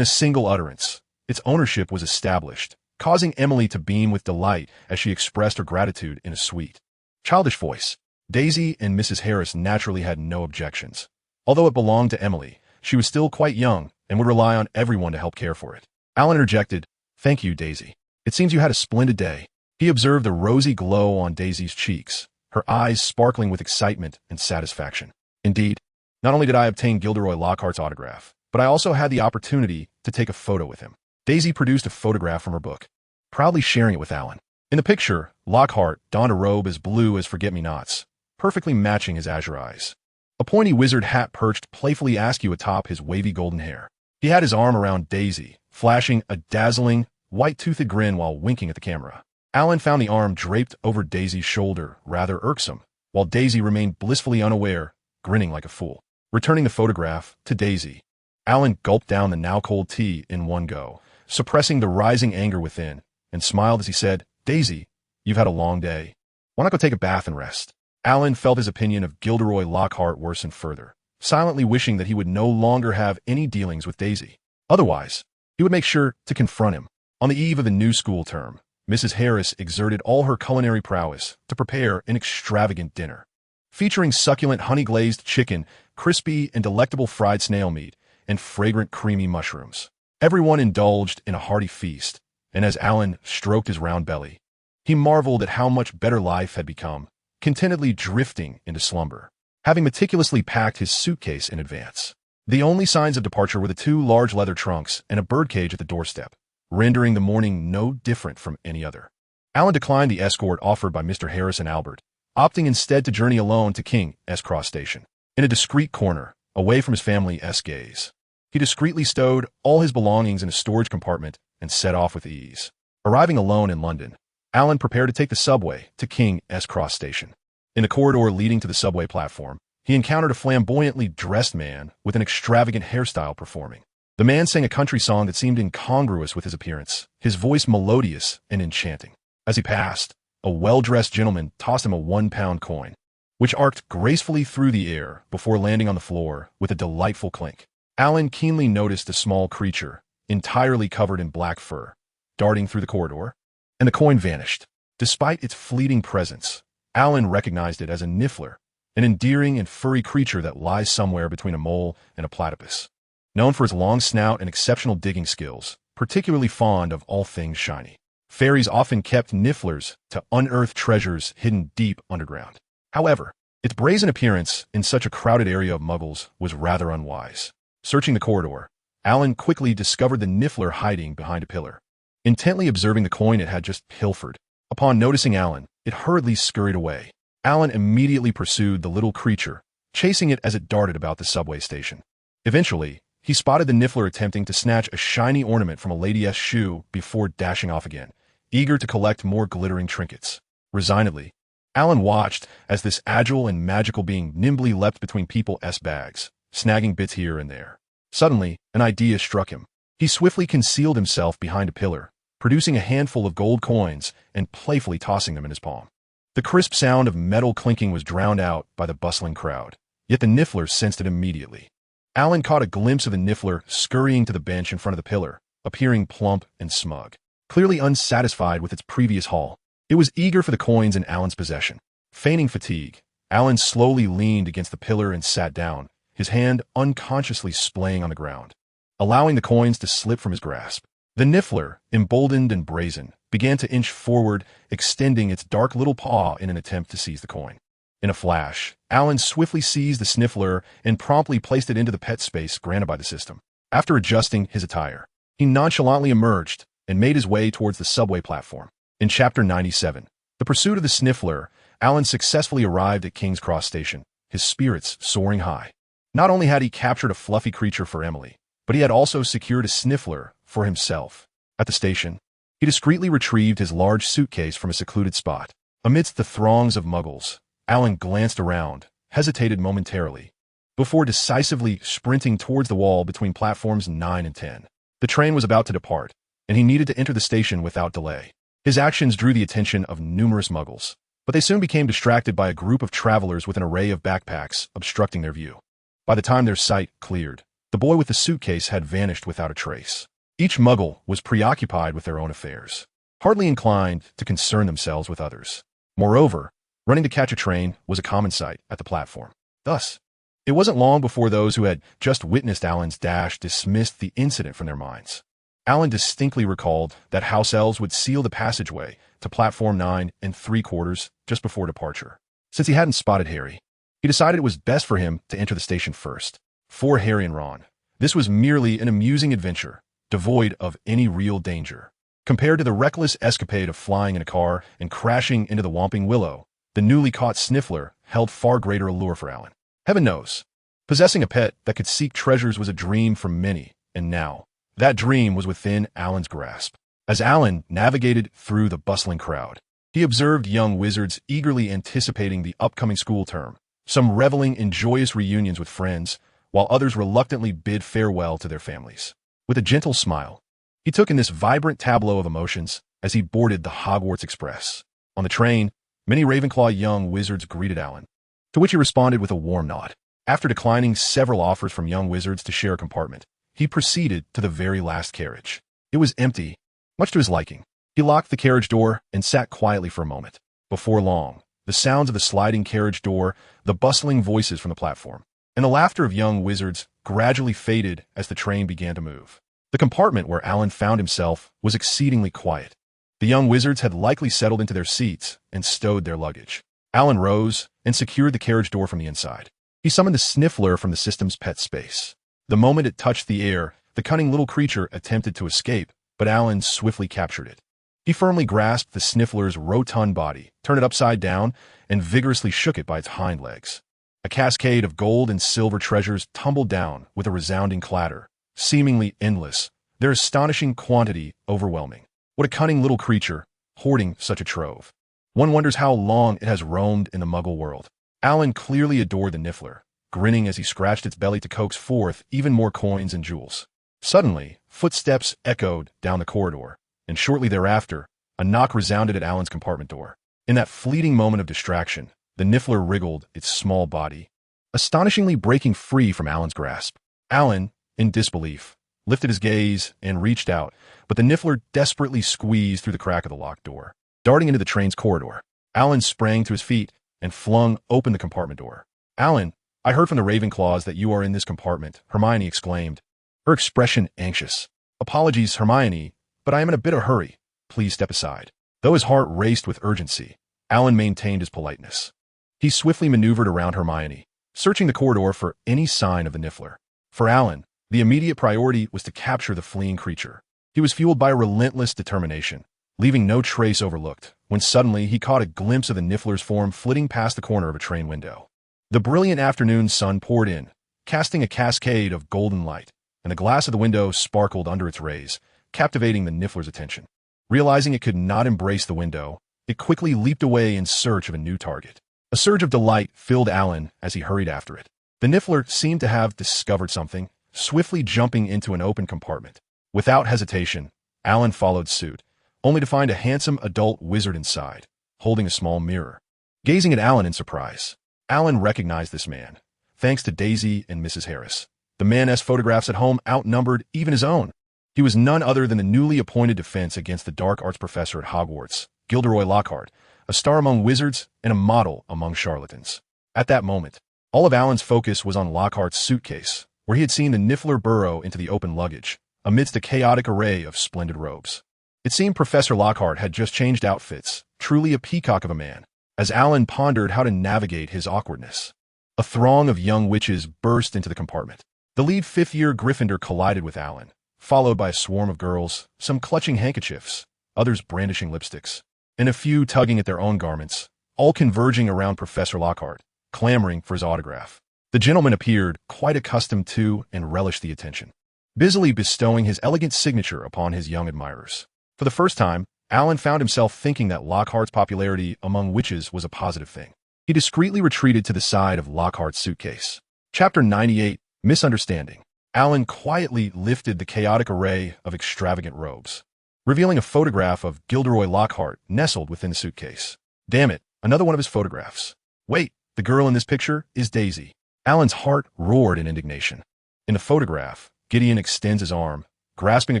a single utterance, its ownership was established, causing Emily to beam with delight as she expressed her gratitude in a sweet, childish voice. Daisy and Mrs. Harris naturally had no objections. Although it belonged to Emily, she was still quite young and would rely on everyone to help care for it. Alan interjected, "Thank you, Daisy. It seems you had a splendid day." He observed the rosy glow on Daisy's cheeks, her eyes sparkling with excitement and satisfaction. "Indeed, not only did I obtain Gilderoy Lockhart's autograph, but I also had the opportunity to take a photo with him." Daisy produced a photograph from her book, proudly sharing it with Alan. In the picture, Lockhart donned a robe as blue as forget-me-nots, perfectly matching his azure eyes. A pointy wizard hat perched playfully askew atop his wavy golden hair. He had his arm around Daisy, flashing a dazzling, white-toothed grin while winking at the camera. Alan found the arm draped over Daisy's shoulder rather irksome, while Daisy remained blissfully unaware, grinning like a fool. Returning the photograph to Daisy, Alan gulped down the now-cold tea in one go, suppressing the rising anger within, and smiled as he said, "Daisy, you've had a long day. Why not go take a bath and rest?" Alan felt his opinion of Gilderoy Lockhart worsen further, silently wishing that he would no longer have any dealings with Daisy. Otherwise, he would make sure to confront him. On the eve of the new school term, Mrs. Harris exerted all her culinary prowess to prepare an extravagant dinner. Featuring succulent honey-glazed chicken, crispy and delectable fried snail meat, and fragrant creamy mushrooms. Everyone indulged in a hearty feast, and as Alan stroked his round belly, he marveled at how much better life had become, contentedly drifting into slumber, having meticulously packed his suitcase in advance. The only signs of departure were the 2 large leather trunks and a birdcage at the doorstep, rendering the morning no different from any other. Alan declined the escort offered by Mr. Harris and Albert, opting instead to journey alone to King's Cross Station. In a discreet corner, away from his family's gaze, he discreetly stowed all his belongings in a storage compartment and set off with ease. Arriving alone in London, Alan prepared to take the subway to King's Cross Station. In the corridor leading to the subway platform, he encountered a flamboyantly dressed man with an extravagant hairstyle performing. The man sang a country song that seemed incongruous with his appearance, his voice melodious and enchanting. As he passed, a well-dressed gentleman tossed him a 1-pound coin, which arced gracefully through the air before landing on the floor with a delightful clink. Alan keenly noticed a small creature, entirely covered in black fur, darting through the corridor, and the coin vanished. Despite its fleeting presence, Alan recognized it as a niffler, an endearing and furry creature that lies somewhere between a mole and a platypus. Known for its long snout and exceptional digging skills, particularly fond of all things shiny, fairies often kept nifflers to unearth treasures hidden deep underground. However, its brazen appearance in such a crowded area of muggles was rather unwise. Searching the corridor, Alan quickly discovered the niffler hiding behind a pillar, intently observing the coin it had just pilfered. Upon noticing Alan, it hurriedly scurried away. Alan immediately pursued the little creature, chasing it as it darted about the subway station. Eventually, he spotted the niffler attempting to snatch a shiny ornament from a lady's shoe before dashing off again, eager to collect more glittering trinkets. Resignedly, Alan watched as this agile and magical being nimbly leapt between people's bags, snagging bits here and there. Suddenly, an idea struck him. He swiftly concealed himself behind a pillar, producing a handful of gold coins and playfully tossing them in his palm. The crisp sound of metal clinking was drowned out by the bustling crowd, yet the niffler sensed it immediately. Alan caught a glimpse of the niffler scurrying to the bench in front of the pillar, appearing plump and smug. Clearly unsatisfied with its previous haul, it was eager for the coins in Alan's possession. Feigning fatigue, Alan slowly leaned against the pillar and sat down, his hand unconsciously splaying on the ground, allowing the coins to slip from his grasp. The niffler, emboldened and brazen, began to inch forward, extending its dark little paw in an attempt to seize the coin. In a flash, Alan swiftly seized the sniffler and promptly placed it into the pet space granted by the system. After adjusting his attire, he nonchalantly emerged and made his way towards the subway platform. In Chapter 97, The Pursuit of the Sniffler, Alan successfully arrived at King's Cross Station, his spirits soaring high. Not only had he captured a fluffy creature for Emily, but he had also secured a sniffler for himself. At the station, he discreetly retrieved his large suitcase from a secluded spot. Amidst the throngs of muggles, Alan glanced around, hesitated momentarily, before decisively sprinting towards the wall between platforms 9 and 10. The train was about to depart, and he needed to enter the station without delay. His actions drew the attention of numerous muggles, but they soon became distracted by a group of travelers with an array of backpacks obstructing their view. By the time their sight cleared, the boy with the suitcase had vanished without a trace. Each muggle was preoccupied with their own affairs, hardly inclined to concern themselves with others. Moreover, Running to catch a train was a common sight at the platform. Thus, it wasn't long before those who had just witnessed Alan's dash dismissed the incident from their minds. Alan distinctly recalled that house elves would seal the passageway to platform 9 3/4 just before departure. Since he hadn't spotted Harry, he decided it was best for him to enter the station first. For Harry and Ron, this was merely an amusing adventure, devoid of any real danger. Compared to the reckless escapade of flying in a car and crashing into the Whomping Willow, the newly caught Sniffler held far greater allure for Alan. Heaven knows, possessing a pet that could seek treasures was a dream for many, and now, that dream was within Alan's grasp. As Alan navigated through the bustling crowd, he observed young wizards eagerly anticipating the upcoming school term, some reveling in joyous reunions with friends, while others reluctantly bid farewell to their families. With a gentle smile, he took in this vibrant tableau of emotions as he boarded the Hogwarts Express. On the train, many Ravenclaw young wizards greeted Alan, to which he responded with a warm nod. After declining several offers from young wizards to share a compartment, he proceeded to the very last carriage. It was empty, much to his liking. He locked the carriage door and sat quietly for a moment. Before long, the sounds of the sliding carriage door, the bustling voices from the platform, and the laughter of young wizards gradually faded as the train began to move. The compartment where Alan found himself was exceedingly quiet. The young wizards had likely settled into their seats and stowed their luggage. Alan rose and secured the carriage door from the inside. He summoned the Sniffler from the system's pet space. The moment it touched the air, the cunning little creature attempted to escape, but Alan swiftly captured it. He firmly grasped the Sniffler's rotund body, turned it upside down, and vigorously shook it by its hind legs. A cascade of gold and silver treasures tumbled down with a resounding clatter, seemingly endless, their astonishing quantity overwhelming. What a cunning little creature, hoarding such a trove. One wonders how long it has roamed in the Muggle world. Alan clearly adored the Niffler, grinning as he scratched its belly to coax forth even more coins and jewels. Suddenly, footsteps echoed down the corridor, and shortly thereafter, a knock resounded at Alan's compartment door. In that fleeting moment of distraction, the Niffler wriggled its small body, astonishingly breaking free from Alan's grasp. Alan, in disbelief, lifted his gaze and reached out, but the Niffler desperately squeezed through the crack of the locked door. Darting into the train's corridor, Alan sprang to his feet and flung open the compartment door. "Alan, I heard from the Ravenclaws that you are in this compartment," Hermione exclaimed, her expression anxious. "Apologies, Hermione, but I am in a bit of a hurry. Please step aside." Though his heart raced with urgency, Alan maintained his politeness. He swiftly maneuvered around Hermione, searching the corridor for any sign of the Niffler. For Alan, the immediate priority was to capture the fleeing creature. He was fueled by a relentless determination, leaving no trace overlooked, when suddenly he caught a glimpse of the Niffler's form flitting past the corner of a train window. The brilliant afternoon sun poured in, casting a cascade of golden light, and the glass of the window sparkled under its rays, captivating the Niffler's attention. Realizing it could not embrace the window, it quickly leaped away in search of a new target. A surge of delight filled Alan as he hurried after it. The Niffler seemed to have discovered something, swiftly jumping into an open compartment. Without hesitation, Alan followed suit, only to find a handsome adult wizard inside, holding a small mirror. Gazing at Alan in surprise, Alan recognized this man, thanks to Daisy and Mrs. Harris. The man's photographs at home outnumbered even his own. He was none other than the newly appointed defense against the dark arts professor at Hogwarts, Gilderoy Lockhart, a star among wizards and a model among charlatans. At that moment, all of Alan's focus was on Lockhart's suitcase, where he had seen the Niffler burrow into the open luggage, amidst a chaotic array of splendid robes. It seemed Professor Lockhart had just changed outfits, truly a peacock of a man, as Alan pondered how to navigate his awkwardness. A throng of young witches burst into the compartment. The lead fifth-year Gryffindor collided with Alan, followed by a swarm of girls, some clutching handkerchiefs, others brandishing lipsticks, and a few tugging at their own garments, all converging around Professor Lockhart, clamoring for his autograph. The gentleman appeared quite accustomed to and relished the attention, busily bestowing his elegant signature upon his young admirers. For the first time, Alan found himself thinking that Lockhart's popularity among witches was a positive thing. He discreetly retreated to the side of Lockhart's suitcase. Chapter 98, Misunderstanding. Alan quietly lifted the chaotic array of extravagant robes, revealing a photograph of Gilderoy Lockhart nestled within the suitcase. Damn it, another one of his photographs. Wait, the girl in this picture is Daisy. Alan's heart roared in indignation. In the photograph, Gideon extends his arm, grasping a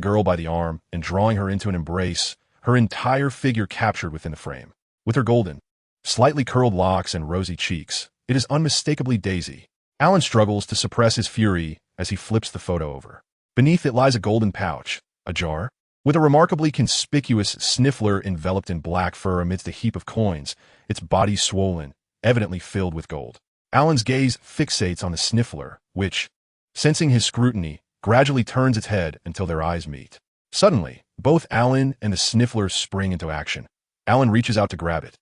girl by the arm and drawing her into an embrace, her entire figure captured within the frame. With her golden, Slightly curled locks and rosy cheeks. It is unmistakably Daisy. Alan struggles to suppress his fury as he flips the photo over. Beneath it lies a golden pouch, ajar, with a remarkably conspicuous sniffler enveloped in black fur amidst a heap of coins, its body swollen, evidently filled with gold. Alan's gaze fixates on the sniffler, which, sensing his scrutiny, gradually turns its head until their eyes meet. Suddenly, both Alan and the sniffler spring into action. Alan reaches out to grab it,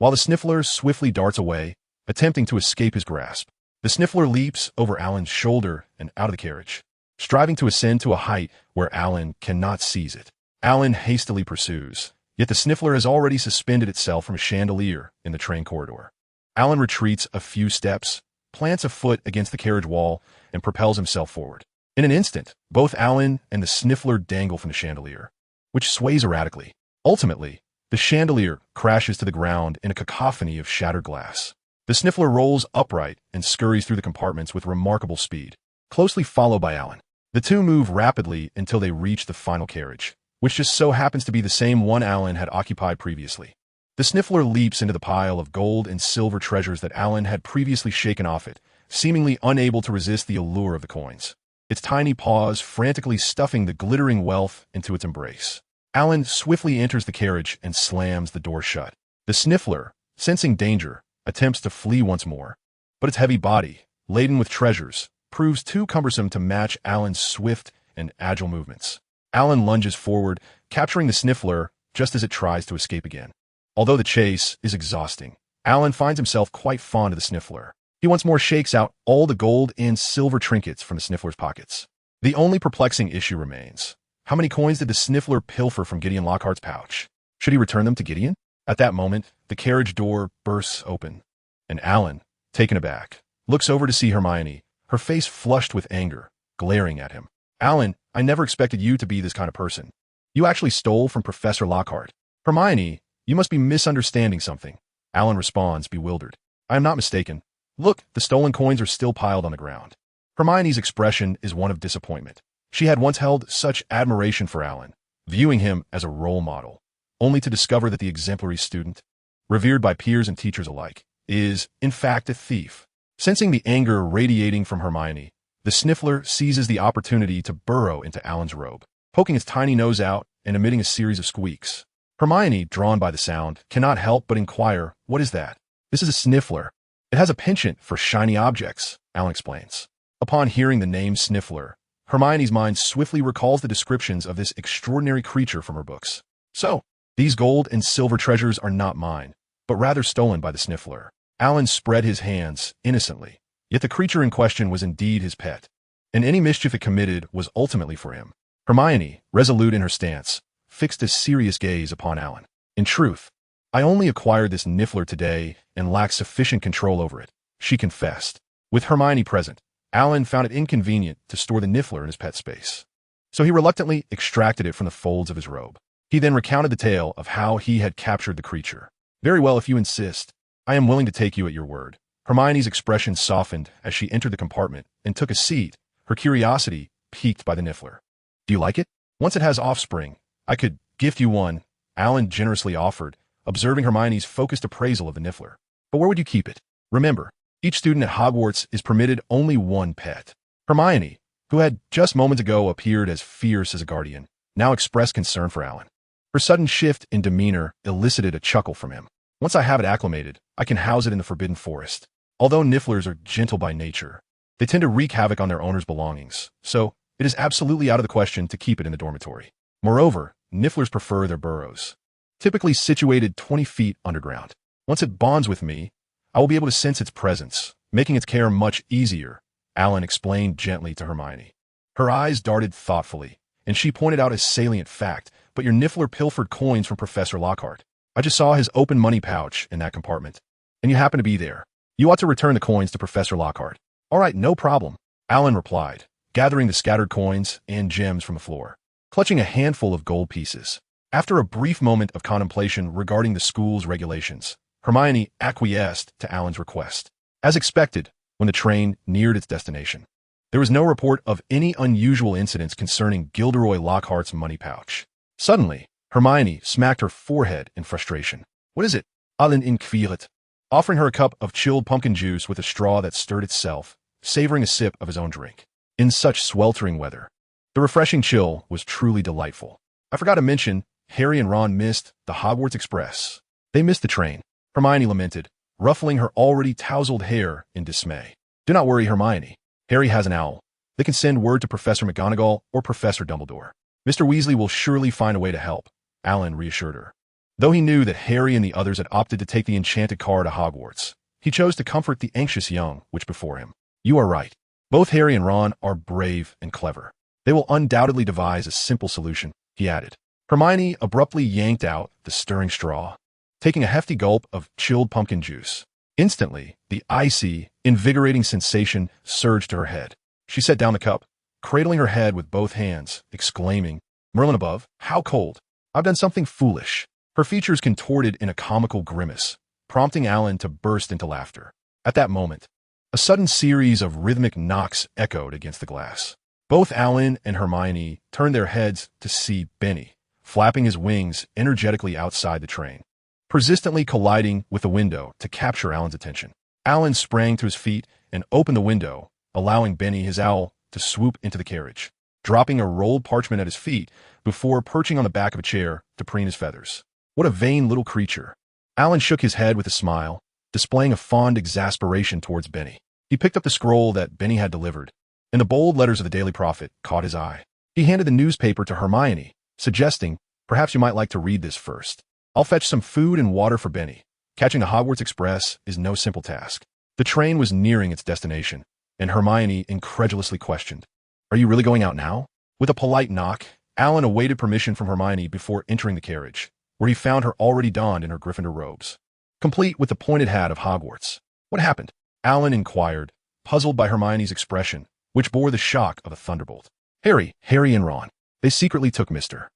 while the sniffler swiftly darts away, attempting to escape his grasp. The sniffler leaps over Alan's shoulder and out of the carriage, striving to ascend to a height where Alan cannot seize it. Alan hastily pursues, yet the sniffler has already suspended itself from a chandelier in the train corridor. Alan retreats a few steps, plants a foot against the carriage wall, and propels himself forward. In an instant, both Alan and the sniffler dangle from the chandelier, which sways erratically. Ultimately, the chandelier crashes to the ground in a cacophony of shattered glass. The sniffler rolls upright and scurries through the compartments with remarkable speed, closely followed by Alan. The two move rapidly until they reach the final carriage, which just so happens to be the same one Alan had occupied previously. The sniffler leaps into the pile of gold and silver treasures that Alan had previously shaken off it, seemingly unable to resist the allure of the coins, its tiny paws frantically stuffing the glittering wealth into its embrace. Alan swiftly enters the carriage and slams the door shut. The sniffler, sensing danger, attempts to flee once more, but its heavy body, laden with treasures, proves too cumbersome to match Alan's swift and agile movements. Alan lunges forward, capturing the sniffler just as it tries to escape again. Although the chase is exhausting, Alan finds himself quite fond of the sniffler. He once more shakes out all the gold and silver trinkets from the sniffler's pockets. The only perplexing issue remains. How many coins did the sniffler pilfer from Gideon Lockhart's pouch? Should he return them to Gideon? At that moment, the carriage door bursts open, and Alan, taken aback, looks over to see Hermione, her face flushed with anger, glaring at him. Alan, I never expected you to be this kind of person. You actually stole from Professor Lockhart. Hermione, you must be misunderstanding something. Alan responds, bewildered. I am not mistaken. Look, the stolen coins are still piled on the ground. Hermione's expression is one of disappointment. She had once held such admiration for Alan, viewing him as a role model, only to discover that the exemplary student, revered by peers and teachers alike, is, in fact, a thief. Sensing the anger radiating from Hermione, the sniffler seizes the opportunity to burrow into Alan's robe, poking its tiny nose out and emitting a series of squeaks. Hermione, drawn by the sound, cannot help but inquire, what is that? This is a sniffler. It has a penchant for shiny objects, Alan explains. Upon hearing the name sniffler, Hermione's mind swiftly recalls the descriptions of this extraordinary creature from her books. So, these gold and silver treasures are not mine, but rather stolen by the sniffler. Alan spread his hands innocently, yet the creature in question was indeed his pet, and any mischief it committed was ultimately for him. Hermione, resolute in her stance, fixed a serious gaze upon Alan. In truth, I only acquired this niffler today and lacked sufficient control over it, she confessed. With Hermione present, Alan found it inconvenient to store the niffler in his pet space, so he reluctantly extracted it from the folds of his robe. He then recounted the tale of how he had captured the creature. Very well, if you insist. I am willing to take you at your word. Hermione's expression softened as she entered the compartment and took a seat, her curiosity piqued by the niffler. Do you like it? Once it has offspring, I could gift you one, Alan generously offered, observing Hermione's focused appraisal of the niffler. But where would you keep it? Remember, each student at Hogwarts is permitted only one pet. Hermione, who had just moments ago appeared as fierce as a guardian, now expressed concern for Alan. Her sudden shift in demeanor elicited a chuckle from him. Once I have it acclimated, I can house it in the Forbidden Forest. Although nifflers are gentle by nature, they tend to wreak havoc on their owner's belongings, so it is absolutely out of the question to keep it in the dormitory. Moreover, nifflers prefer their burrows, typically situated 20 feet underground. Once it bonds with me, I will be able to sense its presence, making its care much easier, Alan explained gently to Hermione. Her eyes darted thoughtfully, and she pointed out a salient fact, but your niffler pilfered coins from Professor Lockhart. I just saw his open money pouch in that compartment, and you happen to be there. You ought to return the coins to Professor Lockhart. All right, no problem, Alan replied, gathering the scattered coins and gems from the floor, clutching a handful of gold pieces. After a brief moment of contemplation regarding the school's regulations, Hermione acquiesced to Alan's request. As expected, when the train neared its destination, there was no report of any unusual incidents concerning Gilderoy Lockhart's money pouch. Suddenly, Hermione smacked her forehead in frustration. What is it? Alan inquired. offering her a cup of chilled pumpkin juice with a straw that stirred itself, savoring a sip of his own drink. In such sweltering weather, the refreshing chill was truly delightful. I forgot to mention, Harry and Ron missed the Hogwarts Express. They missed the train, Hermione lamented, ruffling her already tousled hair in dismay. Do not worry, Hermione. Harry has an owl. They can send word to Professor McGonagall or Professor Dumbledore. Mr. Weasley will surely find a way to help, Alan reassured her. Though he knew that Harry and the others had opted to take the enchanted car to Hogwarts, he chose to comfort the anxious young which before him. You are right. Both Harry and Ron are brave and clever. They will undoubtedly devise a simple solution, he added. Hermione abruptly yanked out the stirring straw, taking a hefty gulp of chilled pumpkin juice. Instantly, the icy, invigorating sensation surged to her head. She set down the cup, cradling her head with both hands, exclaiming, Merlin above, how cold! I've done something foolish. Her features contorted in a comical grimace, prompting Alan to burst into laughter. At that moment, a sudden series of rhythmic knocks echoed against the glass. Both Alan and Hermione turned their heads to see Benny, flapping his wings energetically outside the train, persistently colliding with the window to capture Alan's attention. Alan sprang to his feet and opened the window, allowing Benny, his owl, to swoop into the carriage, dropping a rolled parchment at his feet before perching on the back of a chair to preen his feathers. What a vain little creature. Alan shook his head with a smile, displaying a fond exasperation towards Benny. He picked up the scroll that Benny had delivered, and the bold letters of the Daily Prophet caught his eye. He handed the newspaper to Hermione, suggesting, perhaps you might like to read this first. I'll fetch some food and water for Benny. Catching the Hogwarts Express is no simple task. The train was nearing its destination, and Hermione incredulously questioned, Are you really going out now? With a polite knock, Alan awaited permission from Hermione before entering the carriage, where he found her already donned in her Gryffindor robes, complete with the pointed hat of Hogwarts. What happened? Alan inquired, puzzled by Hermione's expression, which bore the shock of a thunderbolt. Harry and Ron. They secretly took Mr.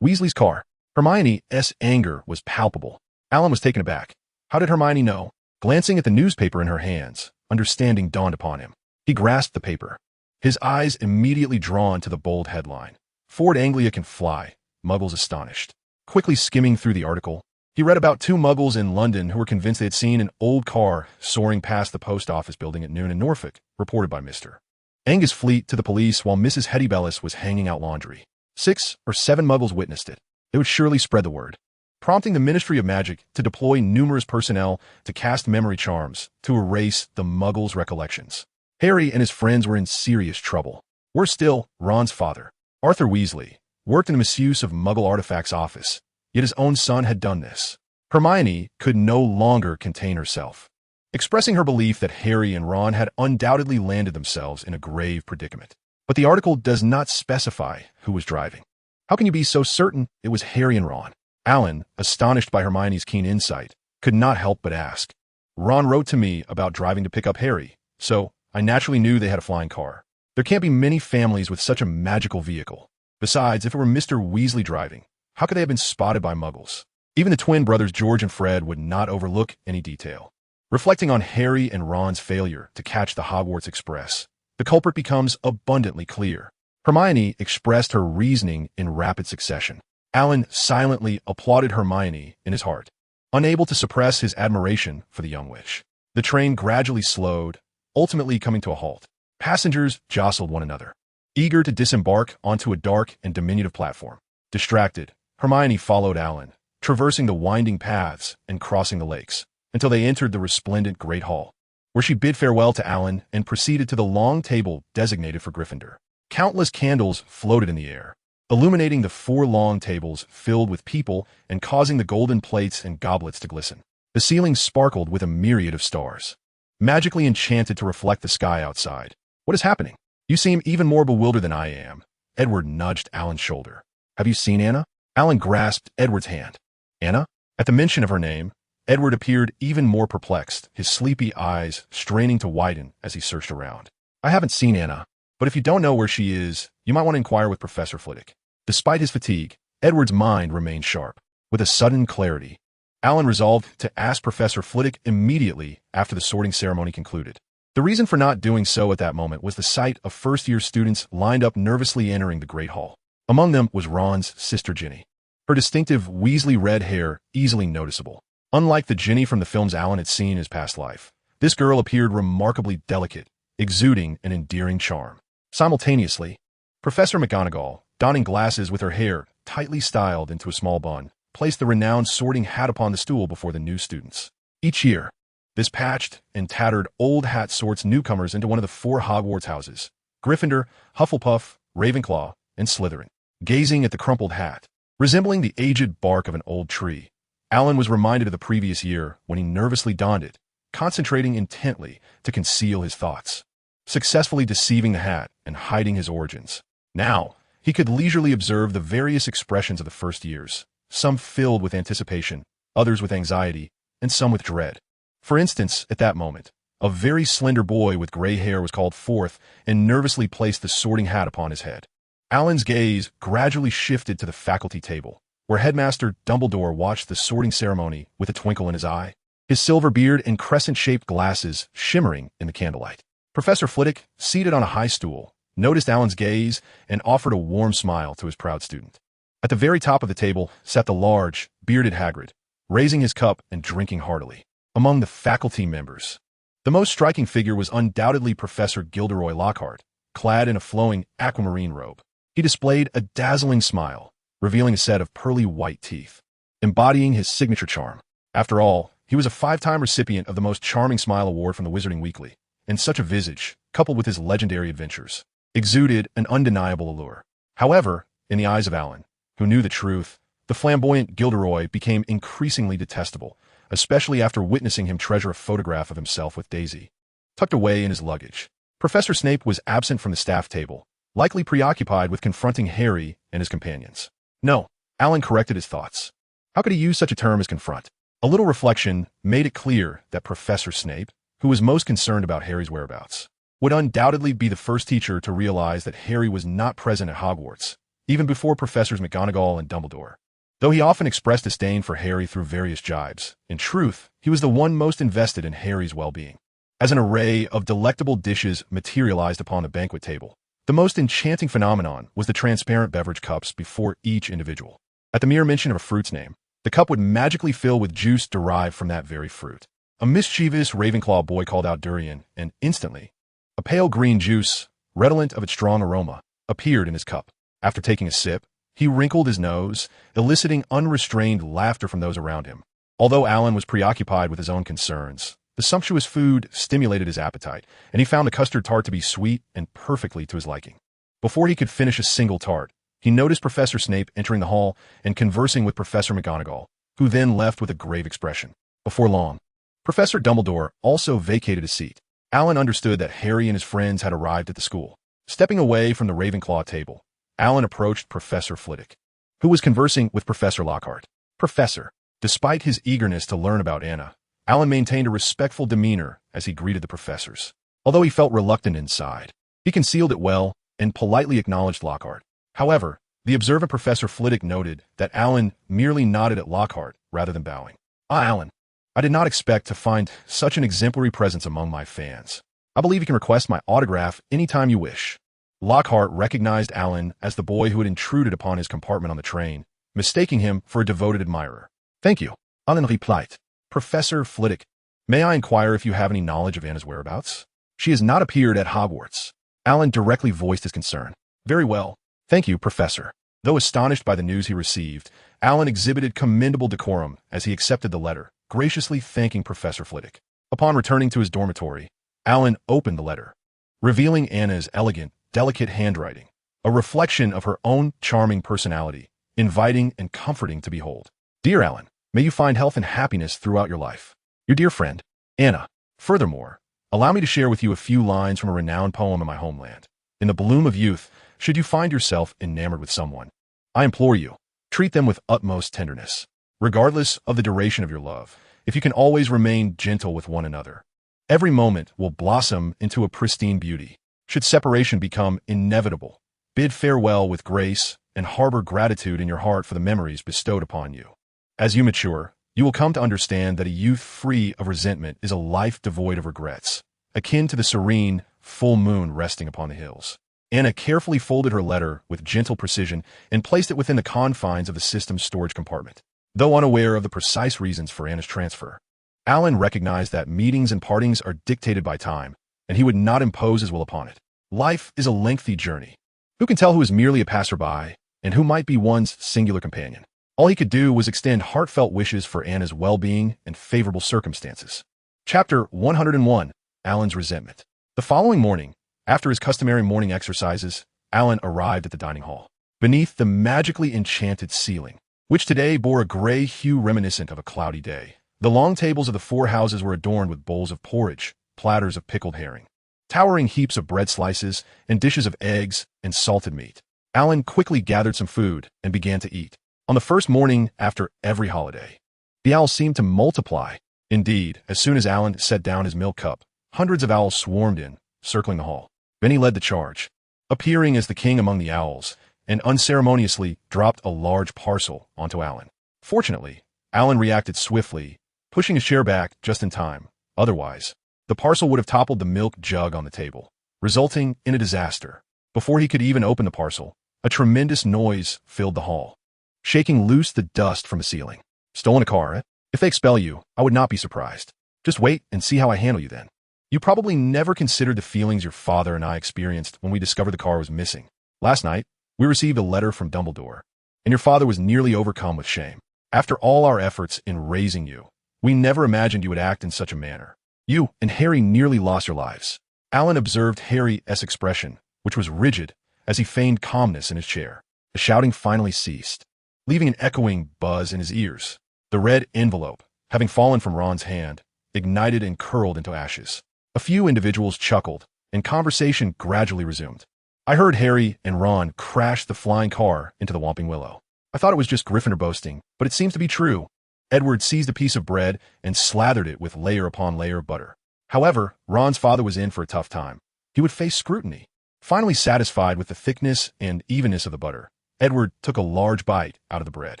Weasley's car. Hermione's anger was palpable. Alan was taken aback. How did Hermione know? Glancing at the newspaper in her hands, understanding dawned upon him. He grasped the paper, his eyes immediately drawn to the bold headline. Ford Anglia can fly, Muggles astonished. Quickly skimming through the article, he read about two Muggles in London who were convinced they had seen an old car soaring past the post office building at noon in Norfolk, reported by Mr. Angus Fleet to the police while Mrs. Hetty Bellis was hanging out laundry. 6 or 7 Muggles witnessed it. They would surely spread the word, prompting the Ministry of Magic to deploy numerous personnel to cast memory charms to erase the Muggles' recollections. Harry and his friends were in serious trouble. Worse still, Ron's father, Arthur Weasley, worked in the misuse of Muggle artifacts office, yet his own son had done this. Hermione could no longer contain herself, expressing her belief that Harry and Ron had undoubtedly landed themselves in a grave predicament. But the article does not specify who was driving. How can you be so certain it was Harry and Ron? Alan, astonished by Hermione's keen insight, could not help but ask. Ron wrote to me about driving to pick up Harry, so I naturally knew they had a flying car. There can't be many families with such a magical vehicle. Besides, if it were Mr. Weasley driving, how could they have been spotted by Muggles? Even the twin brothers George and Fred would not overlook any detail. Reflecting on Harry and Ron's failure to catch the Hogwarts Express, the culprit becomes abundantly clear. Hermione expressed her reasoning in rapid succession. Alan silently applauded Hermione in his heart, unable to suppress his admiration for the young witch. The train gradually slowed, ultimately coming to a halt. Passengers jostled one another, eager to disembark onto a dark and diminutive platform. Distracted, Hermione followed Alan, traversing the winding paths and crossing the lakes, until they entered the resplendent Great Hall, where she bid farewell to Alan and proceeded to the long table designated for Gryffindor. Countless candles floated in the air, illuminating the 4 long tables filled with people and causing the golden plates and goblets to glisten. The ceiling sparkled with a myriad of stars, magically enchanted to reflect the sky outside. What is happening? You seem even more bewildered than I am. Edward nudged Alan's shoulder. Have you seen Anna? Alan grasped Edward's hand. Anna? At the mention of her name, Edward appeared even more perplexed, his sleepy eyes straining to widen as he searched around. I haven't seen Anna, but if you don't know where she is, you might want to inquire with Professor Flitwick. Despite his fatigue, Edward's mind remained sharp. With a sudden clarity, Alan resolved to ask Professor Flitwick immediately after the sorting ceremony concluded. The reason for not doing so at that moment was the sight of first-year students lined up nervously entering the Great Hall. Among them was Ron's sister Ginny, her distinctive Weasley red hair easily noticeable. Unlike the Ginny from the films Alan had seen in his past life, this girl appeared remarkably delicate, exuding an endearing charm. Simultaneously, Professor McGonagall, donning glasses with her hair tightly styled into a small bun, placed the renowned sorting hat upon the stool before the new students. Each year, this patched and tattered old hat sorts newcomers into one of the 4 Hogwarts houses: Gryffindor, Hufflepuff, Ravenclaw, and Slytherin. Gazing at the crumpled hat, resembling the aged bark of an old tree, Alan was reminded of the previous year when he nervously donned it, concentrating intently to conceal his thoughts, successfully deceiving the hat and hiding his origins. Now, he could leisurely observe the various expressions of the first years, some filled with anticipation, others with anxiety, and some with dread. For instance, at that moment, a very slender boy with gray hair was called forth and nervously placed the sorting hat upon his head. Alan's gaze gradually shifted to the faculty table, where Headmaster Dumbledore watched the sorting ceremony with a twinkle in his eye, his silver beard and crescent-shaped glasses shimmering in the candlelight. Professor Flitwick, seated on a high stool, noticed Alan's gaze and offered a warm smile to his proud student. At the very top of the table sat the large, bearded Hagrid, raising his cup and drinking heartily. Among the faculty members, the most striking figure was undoubtedly Professor Gilderoy Lockhart, clad in a flowing aquamarine robe. He displayed a dazzling smile, revealing a set of pearly white teeth, embodying his signature charm. After all, he was a 5-time recipient of the Most Charming Smile Award from the Wizarding Weekly, and such a visage, coupled with his legendary adventures, exuded an undeniable allure. However, in the eyes of Alan, who knew the truth, the flamboyant Gilderoy became increasingly detestable, especially after witnessing him treasure a photograph of himself with Daisy. Tucked away in his luggage, Professor Snape was absent from the staff table, likely preoccupied with confronting Harry and his companions. No, Alan corrected his thoughts. How could he use such a term as confront? A little reflection made it clear that Professor Snape, who was most concerned about Harry's whereabouts, would undoubtedly be the first teacher to realize that Harry was not present at Hogwarts, even before Professors McGonagall and Dumbledore. Though he often expressed disdain for Harry through various jibes, in truth, he was the one most invested in Harry's well-being. As an array of delectable dishes materialized upon the banquet table, the most enchanting phenomenon was the transparent beverage cups before each individual. At the mere mention of a fruit's name, the cup would magically fill with juice derived from that very fruit. A mischievous Ravenclaw boy called out durian, and instantly, a pale green juice, redolent of its strong aroma, appeared in his cup. After taking a sip, he wrinkled his nose, eliciting unrestrained laughter from those around him. Although Alan was preoccupied with his own concerns, the sumptuous food stimulated his appetite, and he found the custard tart to be sweet and perfectly to his liking. Before he could finish a single tart, he noticed Professor Snape entering the hall and conversing with Professor McGonagall, who then left with a grave expression. Before long, Professor Dumbledore also vacated his seat. Alan understood that Harry and his friends had arrived at the school. Stepping away from the Ravenclaw table, Alan approached Professor Flitwick, who was conversing with Professor Lockhart. Professor, despite his eagerness to learn about Anna, Alan maintained a respectful demeanor as he greeted the professors. Although he felt reluctant inside, he concealed it well and politely acknowledged Lockhart. However, the observant Professor Flitwick noted that Alan merely nodded at Lockhart rather than bowing. "Ah, Alan, I did not expect to find such an exemplary presence among my fans. I believe you can request my autograph anytime you wish." Lockhart recognized Alan as the boy who had intruded upon his compartment on the train, mistaking him for a devoted admirer. "Thank you," Alan replied. "Professor Flitwick, may I inquire if you have any knowledge of Anna's whereabouts? She has not appeared at Hogwarts." Alan directly voiced his concern. "Very well. Thank you, Professor." Though astonished by the news he received, Alan exhibited commendable decorum as he accepted the letter, graciously thanking Professor Flitwick. Upon returning to his dormitory, Alan opened the letter, revealing Anna's elegant, delicate handwriting, a reflection of her own charming personality, inviting and comforting to behold. "Dear Alan, may you find health and happiness throughout your life. Your dear friend, Anna." Furthermore, allow me to share with you a few lines from a renowned poem in my homeland. "In the bloom of youth, should you find yourself enamored with someone, I implore you, treat them with utmost tenderness. Regardless of the duration of your love, if you can always remain gentle with one another, every moment will blossom into a pristine beauty. Should separation become inevitable, bid farewell with grace and harbor gratitude in your heart for the memories bestowed upon you. As you mature, you will come to understand that a youth free of resentment is a life devoid of regrets, akin to the serene, full moon resting upon the hills." Anna carefully folded her letter with gentle precision and placed it within the confines of the system's storage compartment. Though unaware of the precise reasons for Anna's transfer, Alan recognized that meetings and partings are dictated by time, and he would not impose his will upon it. Life is a lengthy journey. Who can tell who is merely a passerby, and who might be one's singular companion? All he could do was extend heartfelt wishes for Anna's well-being and favorable circumstances. Chapter 101, Alan's Resentment. The following morning, after his customary morning exercises, Alan arrived at the dining hall. Beneath the magically enchanted ceiling, which today bore a gray hue reminiscent of a cloudy day, the long tables of the four houses were adorned with bowls of porridge, platters of pickled herring, towering heaps of bread slices, and dishes of eggs and salted meat. Alan quickly gathered some food and began to eat. On the first morning after every holiday, the owls seemed to multiply. Indeed, as soon as Alan set down his milk cup, hundreds of owls swarmed in, circling the hall. Benny led the charge, appearing as the king among the owls, and unceremoniously dropped a large parcel onto Alan. Fortunately, Alan reacted swiftly, pushing his chair back just in time. Otherwise, the parcel would have toppled the milk jug on the table, resulting in a disaster. Before he could even open the parcel, a tremendous noise filled the hall, shaking loose the dust from the ceiling. Stolen a car, eh? If they expel you, I would not be surprised. Just wait and see how I handle you then. You probably never considered the feelings your father and I experienced when we discovered the car was missing. Last night, we received a letter from Dumbledore, and your father was nearly overcome with shame. After all our efforts in raising you, we never imagined you would act in such a manner. You and Harry nearly lost your lives. Alan observed Harry's expression, which was rigid, as he feigned calmness in his chair. The shouting finally ceased, leaving an echoing buzz in his ears. The red envelope, having fallen from Ron's hand, ignited and curled into ashes. A few individuals chuckled, and conversation gradually resumed. I heard Harry and Ron crash the flying car into the Whomping Willow. I thought it was just Gryffindor boasting, but it seems to be true. Edward seized a piece of bread and slathered it with layer upon layer of butter. However, Ron's father was in for a tough time. He would face scrutiny. Finally satisfied with the thickness and evenness of the butter, Edward took a large bite out of the bread.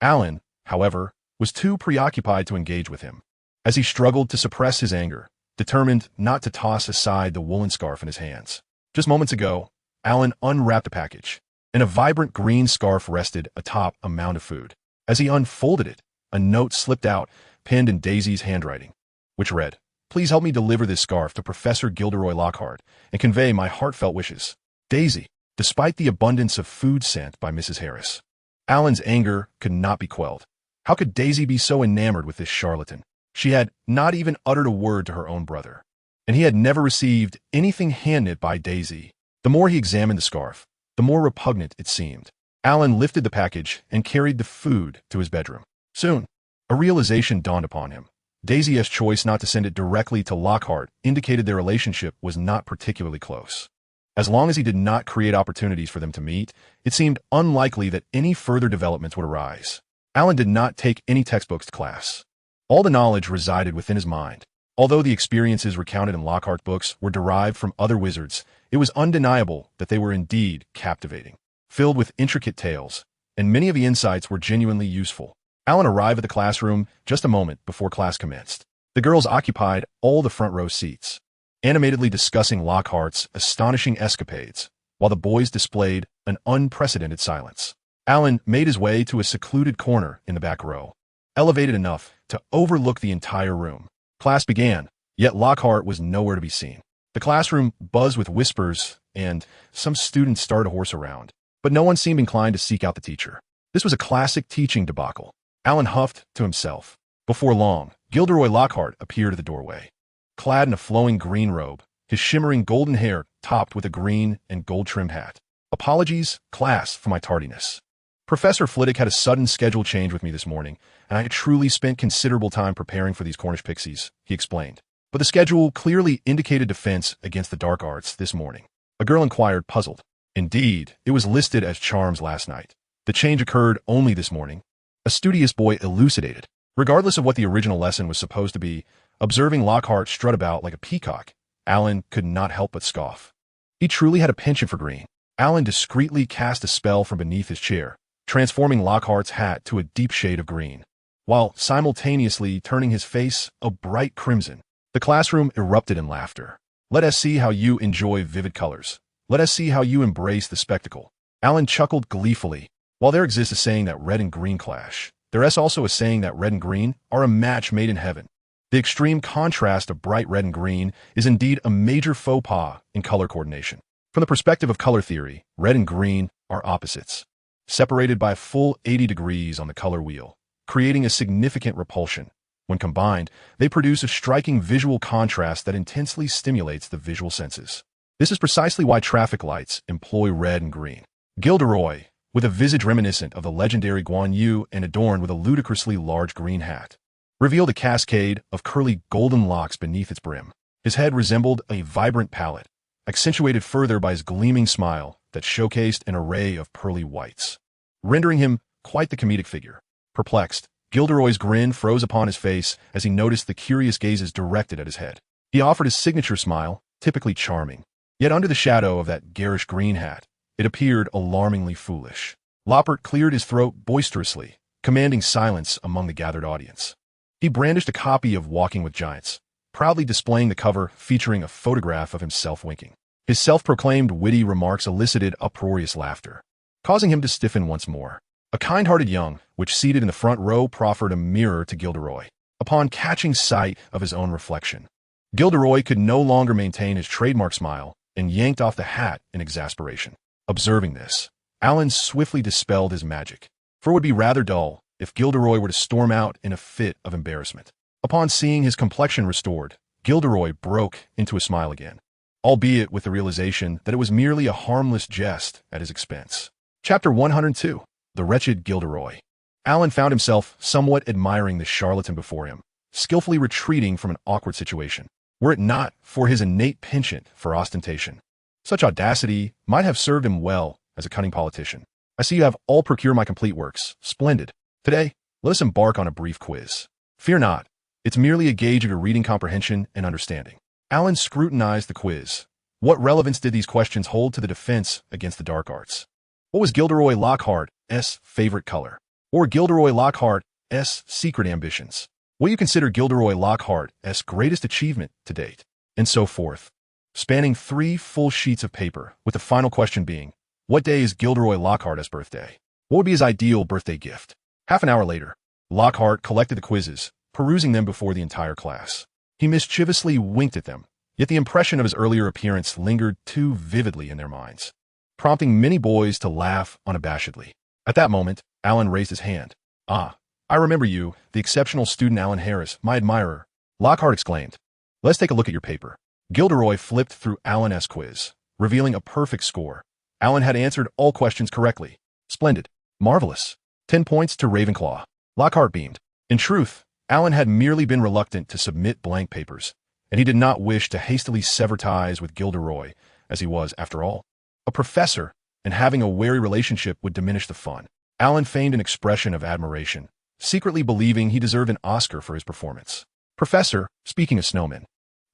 Alan, however, was too preoccupied to engage with him. As he struggled to suppress his anger, determined not to toss aside the woolen scarf in his hands. Just moments ago, Alan unwrapped a package, and a vibrant green scarf rested atop a mound of food. As he unfolded it, a note slipped out, penned in Daisy's handwriting, which read, "Please help me deliver this scarf to Professor Gilderoy Lockhart and convey my heartfelt wishes. Daisy." Despite the abundance of food sent by Mrs. Harris, Alan's anger could not be quelled. How could Daisy be so enamored with this charlatan? She had not even uttered a word to her own brother, and he had never received anything hand-knit by Daisy. The more he examined the scarf, the more repugnant it seemed. Alan lifted the package and carried the food to his bedroom. Soon, a realization dawned upon him. Daisy's choice not to send it directly to Lockhart indicated their relationship was not particularly close. As long as he did not create opportunities for them to meet, it seemed unlikely that any further developments would arise. Alan did not take any textbooks to class. All the knowledge resided within his mind. Although the experiences recounted in Lockhart's books were derived from other wizards, it was undeniable that they were indeed captivating, filled with intricate tales, and many of the insights were genuinely useful. Alan arrived at the classroom just a moment before class commenced. The girls occupied all the front row seats, animatedly discussing Lockhart's astonishing escapades, while the boys displayed an unprecedented silence. Alan made his way to a secluded corner in the back row, elevated enough to overlook the entire room. Class began, yet Lockhart was nowhere to be seen. The classroom buzzed with whispers, and some students started to horse around, but no one seemed inclined to seek out the teacher. This was a classic teaching debacle. Alan huffed to himself. Before long, Gilderoy Lockhart appeared at the doorway. Clad in a flowing green robe, his shimmering golden hair topped with a green and gold-trimmed hat. "Apologies, class, for my tardiness. Professor Flitwick had a sudden schedule change with me this morning, and I had truly spent considerable time preparing for these Cornish pixies," he explained. But the schedule clearly indicated defense against the dark arts this morning. A girl inquired, puzzled. Indeed, it was listed as charms last night. The change occurred only this morning. A studious boy elucidated. Regardless of what the original lesson was supposed to be, observing Lockhart strut about like a peacock, Alan could not help but scoff. He truly had a penchant for green. Alan discreetly cast a spell from beneath his chair, transforming Lockhart's hat to a deep shade of green, while simultaneously turning his face a bright crimson. The classroom erupted in laughter. "Let us see how you enjoy vivid colors. Let us see how you embrace the spectacle." Alan chuckled gleefully. While there exists a saying that red and green clash, There is also a saying that red and green are a match made in heaven. The extreme contrast of bright red and green is indeed a major faux pas in color coordination. From the perspective of color theory, red and green are opposites, separated by a full 80 degrees on the color wheel, creating a significant repulsion. When combined, they produce a striking visual contrast that intensely stimulates the visual senses. This is precisely why traffic lights employ red and green. Gilderoy, with a visage reminiscent of the legendary Guan Yu and adorned with a ludicrously large green hat, revealed a cascade of curly golden locks beneath its brim. His head resembled a vibrant palette, accentuated further by his gleaming smile that showcased an array of pearly whites, rendering him quite the comedic figure. Perplexed, Gilderoy's grin froze upon his face as he noticed the curious gazes directed at his head. He offered his signature smile, typically charming. Yet under the shadow of that garish green hat, it appeared alarmingly foolish. Loppert cleared his throat boisterously, commanding silence among the gathered audience. He brandished a copy of Walking with Giants, proudly displaying the cover featuring a photograph of himself winking. His self-proclaimed witty remarks elicited uproarious laughter, causing him to stiffen once more. A kind-hearted young, which seated in the front row, proffered a mirror to Gilderoy. Upon catching sight of his own reflection, Gilderoy could no longer maintain his trademark smile and yanked off the hat in exasperation. Observing this, Alan swiftly dispelled his magic, for it would be rather dull if Gilderoy were to storm out in a fit of embarrassment. Upon seeing his complexion restored, Gilderoy broke into a smile again, albeit with the realization that it was merely a harmless jest at his expense. Chapter 102. The Wretched Gilderoy. Alan found himself somewhat admiring the charlatan before him, skillfully retreating from an awkward situation. Were it not for his innate penchant for ostentation, such audacity might have served him well as a cunning politician. I see you have all procured my complete works. Splendid. Today, let us embark on a brief quiz. Fear not, it's merely a gauge of your reading comprehension and understanding. Alan scrutinized the quiz. What relevance did these questions hold to the defense against the dark arts? What was Gilderoy Lockhart's favorite color? Or Gilderoy Lockhart's secret ambitions? What do you consider Gilderoy Lockhart's greatest achievement to date? And so forth. Spanning 3 full sheets of paper, with the final question being, what day is Gilderoy Lockhart's birthday? What would be his ideal birthday gift? Half an hour later, Lockhart collected the quizzes, perusing them before the entire class. He mischievously winked at them, yet the impression of his earlier appearance lingered too vividly in their minds, prompting many boys to laugh unabashedly. At that moment, Alan raised his hand. "Ah, I remember you, the exceptional student Alan Harris, my admirer," Lockhart exclaimed. "Let's take a look at your paper." Gilderoy flipped through Alan's quiz, revealing a perfect score. Alan had answered all questions correctly. "Splendid. Marvelous. 10 points to Ravenclaw." Lockhart beamed. In truth, Alan had merely been reluctant to submit blank papers, and he did not wish to hastily sever ties with Gilderoy, as he was, after all, a professor, and having a wary relationship would diminish the fun. Alan feigned an expression of admiration, secretly believing he deserved an Oscar for his performance. "Professor, speaking of snowmen,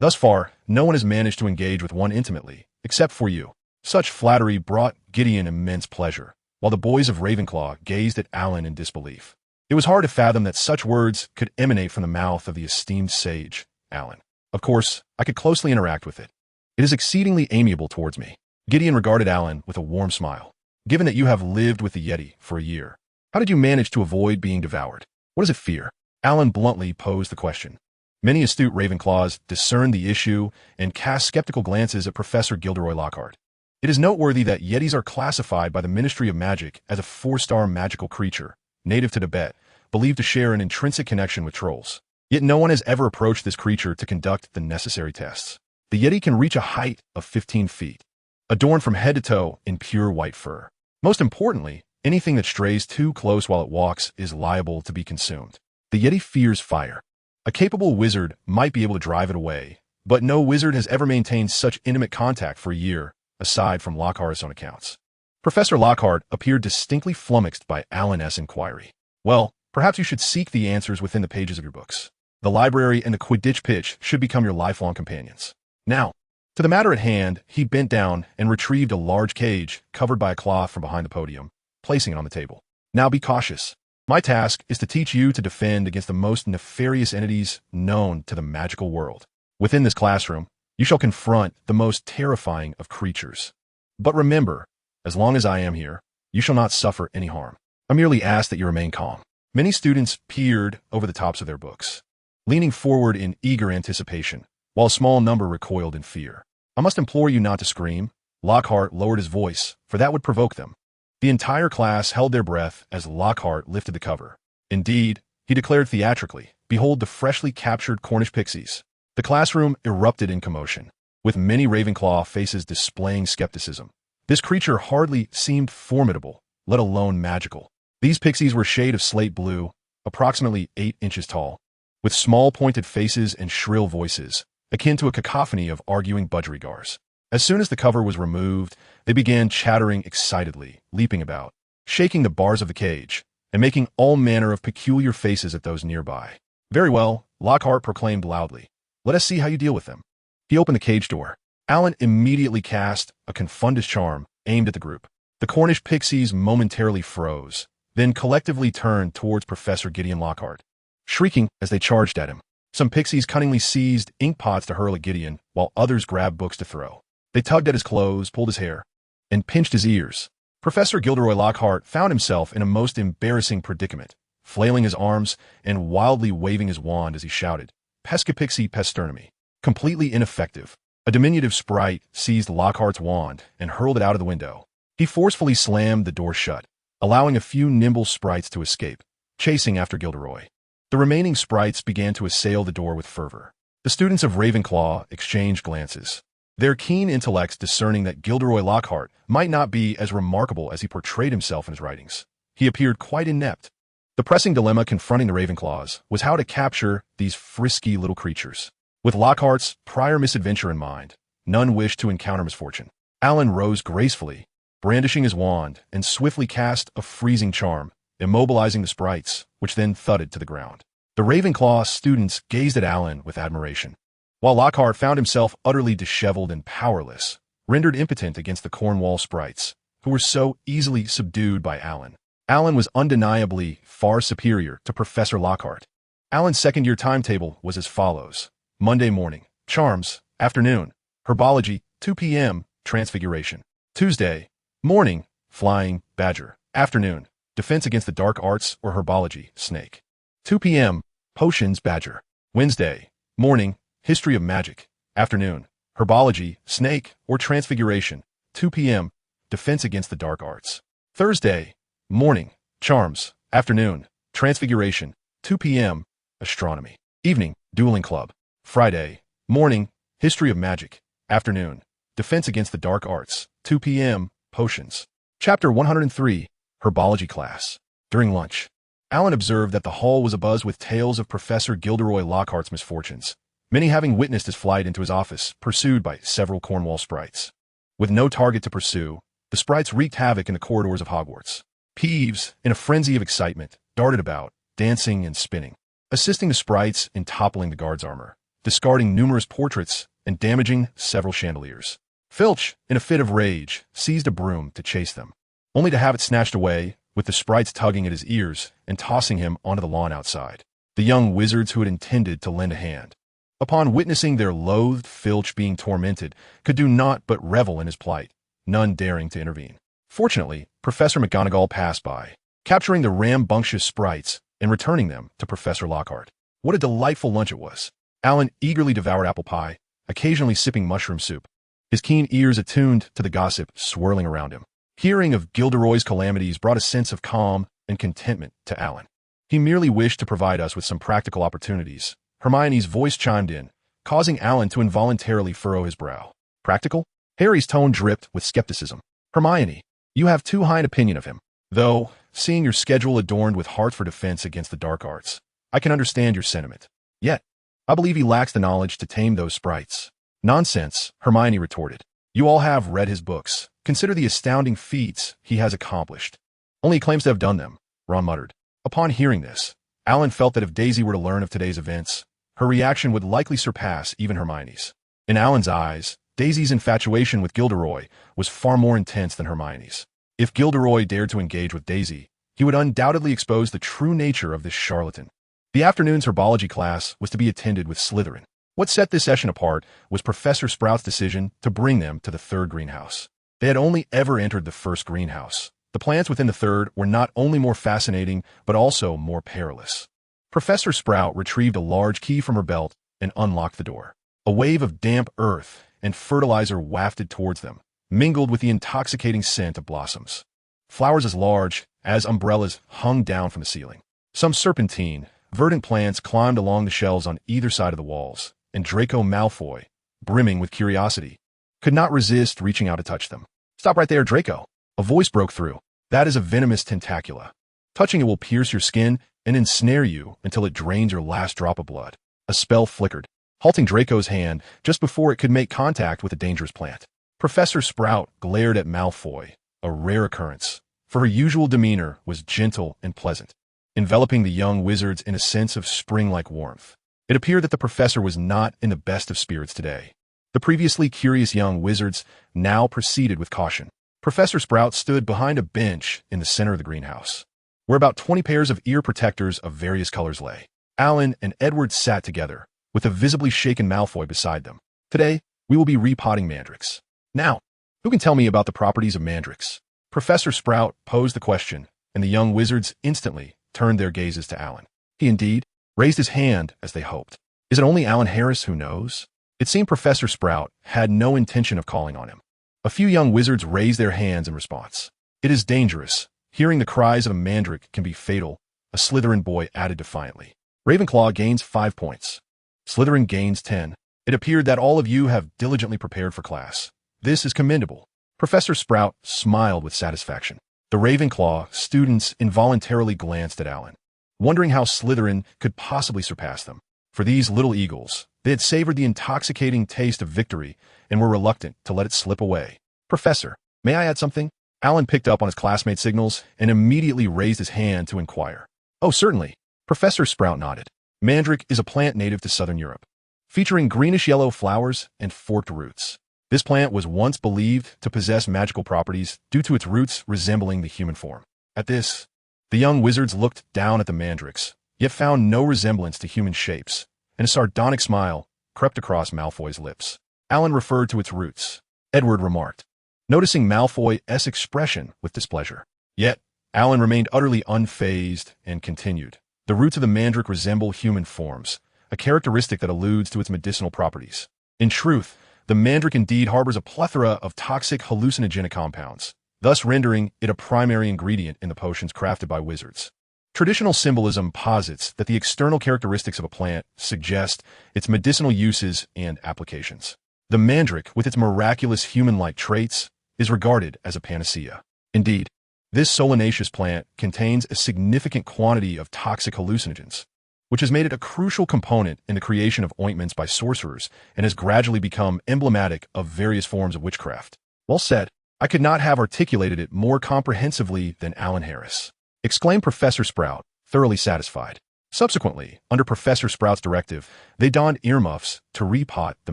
thus far, no one has managed to engage with one intimately, except for you." Such flattery brought Gideon immense pleasure, while the boys of Ravenclaw gazed at Alan in disbelief. It was hard to fathom that such words could emanate from the mouth of the esteemed sage, Alan. "Of course, I could closely interact with it. It is exceedingly amiable towards me." Gideon regarded Alan with a warm smile. "Given that you have lived with the Yeti for a year, how did you manage to avoid being devoured? What does it fear?" Alan bluntly posed the question. Many astute Ravenclaws discerned the issue and cast skeptical glances at Professor Gilderoy Lockhart. It is noteworthy that Yetis are classified by the Ministry of Magic as a 4-star magical creature, native to Tibet, believed to share an intrinsic connection with trolls. Yet no one has ever approached this creature to conduct the necessary tests. The Yeti can reach a height of 15 feet, adorned from head to toe in pure white fur. Most importantly, anything that strays too close while it walks is liable to be consumed. The Yeti fears fire. A capable wizard might be able to drive it away, but no wizard has ever maintained such intimate contact for a year, aside from Lockhart's own accounts. Professor Lockhart appeared distinctly flummoxed by Alan's inquiry. "Well, perhaps you should seek the answers within the pages of your books. The library and the Quidditch pitch should become your lifelong companions. Now, to the matter at hand," he bent down and retrieved a large cage covered by a cloth from behind the podium, placing it on the table. "Now be cautious. My task is to teach you to defend against the most nefarious entities known to the magical world. Within this classroom, you shall confront the most terrifying of creatures. But remember, as long as I am here, you shall not suffer any harm. I merely ask that you remain calm." Many students peered over the tops of their books, leaning forward in eager anticipation, while a small number recoiled in fear. "I must implore you not to scream." Lockhart lowered his voice, for that would provoke them. The entire class held their breath as Lockhart lifted the cover. "Indeed," he declared theatrically, "behold the freshly captured Cornish pixies." The classroom erupted in commotion, with many Ravenclaw faces displaying skepticism. This creature hardly seemed formidable, let alone magical. These pixies were a shade of slate blue, approximately 8 inches tall, with small pointed faces and shrill voices, akin to a cacophony of arguing budgerigars. As soon as the cover was removed, they began chattering excitedly, leaping about, shaking the bars of the cage, and making all manner of peculiar faces at those nearby. "Very well," Lockhart proclaimed loudly. "Let us see how you deal with them." He opened the cage door. Alan immediately cast a confundus charm aimed at the group. The Cornish pixies momentarily froze, then collectively turned towards Professor Gideon Lockhart, shrieking as they charged at him. Some pixies cunningly seized ink pots to hurl at Gideon, while others grabbed books to throw. They tugged at his clothes, pulled his hair, and pinched his ears. Professor Gilderoy Lockhart found himself in a most embarrassing predicament, flailing his arms and wildly waving his wand as he shouted, "Pescapixie pesternimi." Completely ineffective. A diminutive sprite seized Lockhart's wand and hurled it out of the window. He forcefully slammed the door shut, allowing a few nimble sprites to escape, chasing after Gilderoy. The remaining sprites began to assail the door with fervor. The students of Ravenclaw exchanged glances, their keen intellects discerning that Gilderoy Lockhart might not be as remarkable as he portrayed himself in his writings. He appeared quite inept. The pressing dilemma confronting the Ravenclaws was how to capture these frisky little creatures. With Lockhart's prior misadventure in mind, none wished to encounter misfortune. Alan rose gracefully, brandishing his wand, and swiftly cast a freezing charm, immobilizing the sprites, which then thudded to the ground. The Ravenclaw students gazed at Alan with admiration, while Lockhart found himself utterly disheveled and powerless, rendered impotent against the Cornwall sprites, who were so easily subdued by Alan. Alan was undeniably far superior to Professor Lockhart. Alan's second-year timetable was as follows. Monday morning, Charms, afternoon, Herbology, 2 p.m., Transfiguration. Tuesday, morning, Flying, Badger, afternoon, Defense against the Dark Arts or Herbology, Snake. 2 p.m., Potions, Badger. Wednesday, morning, History of Magic, afternoon, Herbology, Snake, or Transfiguration, 2 p.m., Defense against the Dark Arts. Thursday, morning, Charms, afternoon, Transfiguration, 2 p.m., Astronomy. Evening, Dueling Club. Friday, morning, History of Magic, afternoon, Defense against the Dark Arts, 2 p.m., Potions. Chapter 103, Herbology Class. During lunch, Alan observed that the hall was abuzz with tales of Professor Gilderoy Lockhart's misfortunes, many having witnessed his flight into his office, pursued by several Cornwall sprites. With no target to pursue, the sprites wreaked havoc in the corridors of Hogwarts. Peeves, in a frenzy of excitement, darted about, dancing and spinning, assisting the sprites in toppling the guard's armor, discarding numerous portraits, and damaging several chandeliers. Filch, in a fit of rage, seized a broom to chase them, only to have it snatched away, with the sprites tugging at his ears and tossing him onto the lawn outside. The young wizards who had intended to lend a hand, upon witnessing their loathed Filch being tormented, could do naught but revel in his plight, none daring to intervene. Fortunately, Professor McGonagall passed by, capturing the rambunctious sprites and returning them to Professor Lockhart. What a delightful lunch it was. Alan eagerly devoured apple pie, occasionally sipping mushroom soup, his keen ears attuned to the gossip swirling around him. Hearing of Gilderoy's calamities brought a sense of calm and contentment to Alan. He merely wished to provide us with some practical opportunities. Hermione's voice chimed in, causing Alan to involuntarily furrow his brow. Practical? Harry's tone dripped with skepticism. Hermione, you have too high an opinion of him. Though, seeing your schedule adorned with heart for defense against the dark arts, I can understand your sentiment. Yet, I believe he lacks the knowledge to tame those sprites. Nonsense, Hermione retorted. You all have read his books. Consider the astounding feats he has accomplished. Only he claims to have done them, Ron muttered. Upon hearing this, Alan felt that if Daisy were to learn of today's events, her reaction would likely surpass even Hermione's. In Alan's eyes, Daisy's infatuation with Gilderoy was far more intense than Hermione's. If Gilderoy dared to engage with Daisy, he would undoubtedly expose the true nature of this charlatan. The afternoon's herbology class was to be attended with Slytherin. What set this session apart was Professor Sprout's decision to bring them to the third greenhouse. They had only ever entered the first greenhouse, The plants within the third were not only more fascinating, but also more perilous. Professor Sprout retrieved a large key from her belt and unlocked the door. A wave of damp earth and fertilizer wafted towards them, mingled with the intoxicating scent of blossoms. Flowers as large as umbrellas hung down from the ceiling. Some serpentine, verdant plants climbed along the shelves on either side of the walls, and Draco Malfoy, brimming with curiosity, could not resist reaching out to touch them. "Stop right there, Draco!" A voice broke through. "That is a venomous tentacula. Touching it will pierce your skin and ensnare you until it drains your last drop of blood." A spell flickered, halting Draco's hand just before it could make contact with the dangerous plant. Professor Sprout glared at Malfoy, a rare occurrence, for her usual demeanor was gentle and pleasant, enveloping the young wizards in a sense of spring-like warmth. It appeared that the professor was not in the best of spirits today. The previously curious young wizards now proceeded with caution. Professor Sprout stood behind a bench in the center of the greenhouse, where about 20 pairs of ear protectors of various colors lay. Alan and Edward sat together, with a visibly shaken Malfoy beside them. "Today, we will be repotting mandrakes. Now, who can tell me about the properties of mandrakes?" Professor Sprout posed the question, and the young wizards instantly turned their gazes to Alan. He indeed raised his hand as they hoped. Is it only Alan Harris who knows? It seemed Professor Sprout had no intention of calling on him. A few young wizards raised their hands in response. "It is dangerous. Hearing the cries of a mandrake can be fatal," a Slytherin boy added defiantly. Ravenclaw gains 5 points. Slytherin gains 10. "It appeared that all of you have diligently prepared for class. This is commendable." Professor Sprout smiled with satisfaction. The Ravenclaw students involuntarily glanced at Alan, wondering how Slytherin could possibly surpass them. For these little eagles, they had savored the intoxicating taste of victory and were reluctant to let it slip away. "Professor, may I add something?" Alan picked up on his classmate's signals and immediately raised his hand to inquire. "Oh, certainly." Professor Sprout nodded. Mandrake is a plant native to southern Europe, featuring greenish-yellow flowers and forked roots. This plant was once believed to possess magical properties due to its roots resembling the human form. At this, the young wizards looked down at the mandrakes, yet found no resemblance to human shapes, and a sardonic smile crept across Malfoy's lips. Alan referred to its roots, Edward remarked, noticing Malfoy's expression with displeasure. Yet, Alan remained utterly unfazed and continued. "The roots of the mandrake resemble human forms, a characteristic that alludes to its medicinal properties. In truth, the mandrake indeed harbors a plethora of toxic hallucinogenic compounds, thus rendering it a primary ingredient in the potions crafted by wizards. Traditional symbolism posits that the external characteristics of a plant suggest its medicinal uses and applications. The mandrake, with its miraculous human-like traits, is regarded as a panacea. Indeed, this solanaceous plant contains a significant quantity of toxic hallucinogens, which has made it a crucial component in the creation of ointments by sorcerers and has gradually become emblematic of various forms of witchcraft. Well said. I could not have articulated it more comprehensively than Alan Harris, exclaimed Professor Sprout, thoroughly satisfied. Subsequently, under Professor Sprout's directive, they donned earmuffs to repot the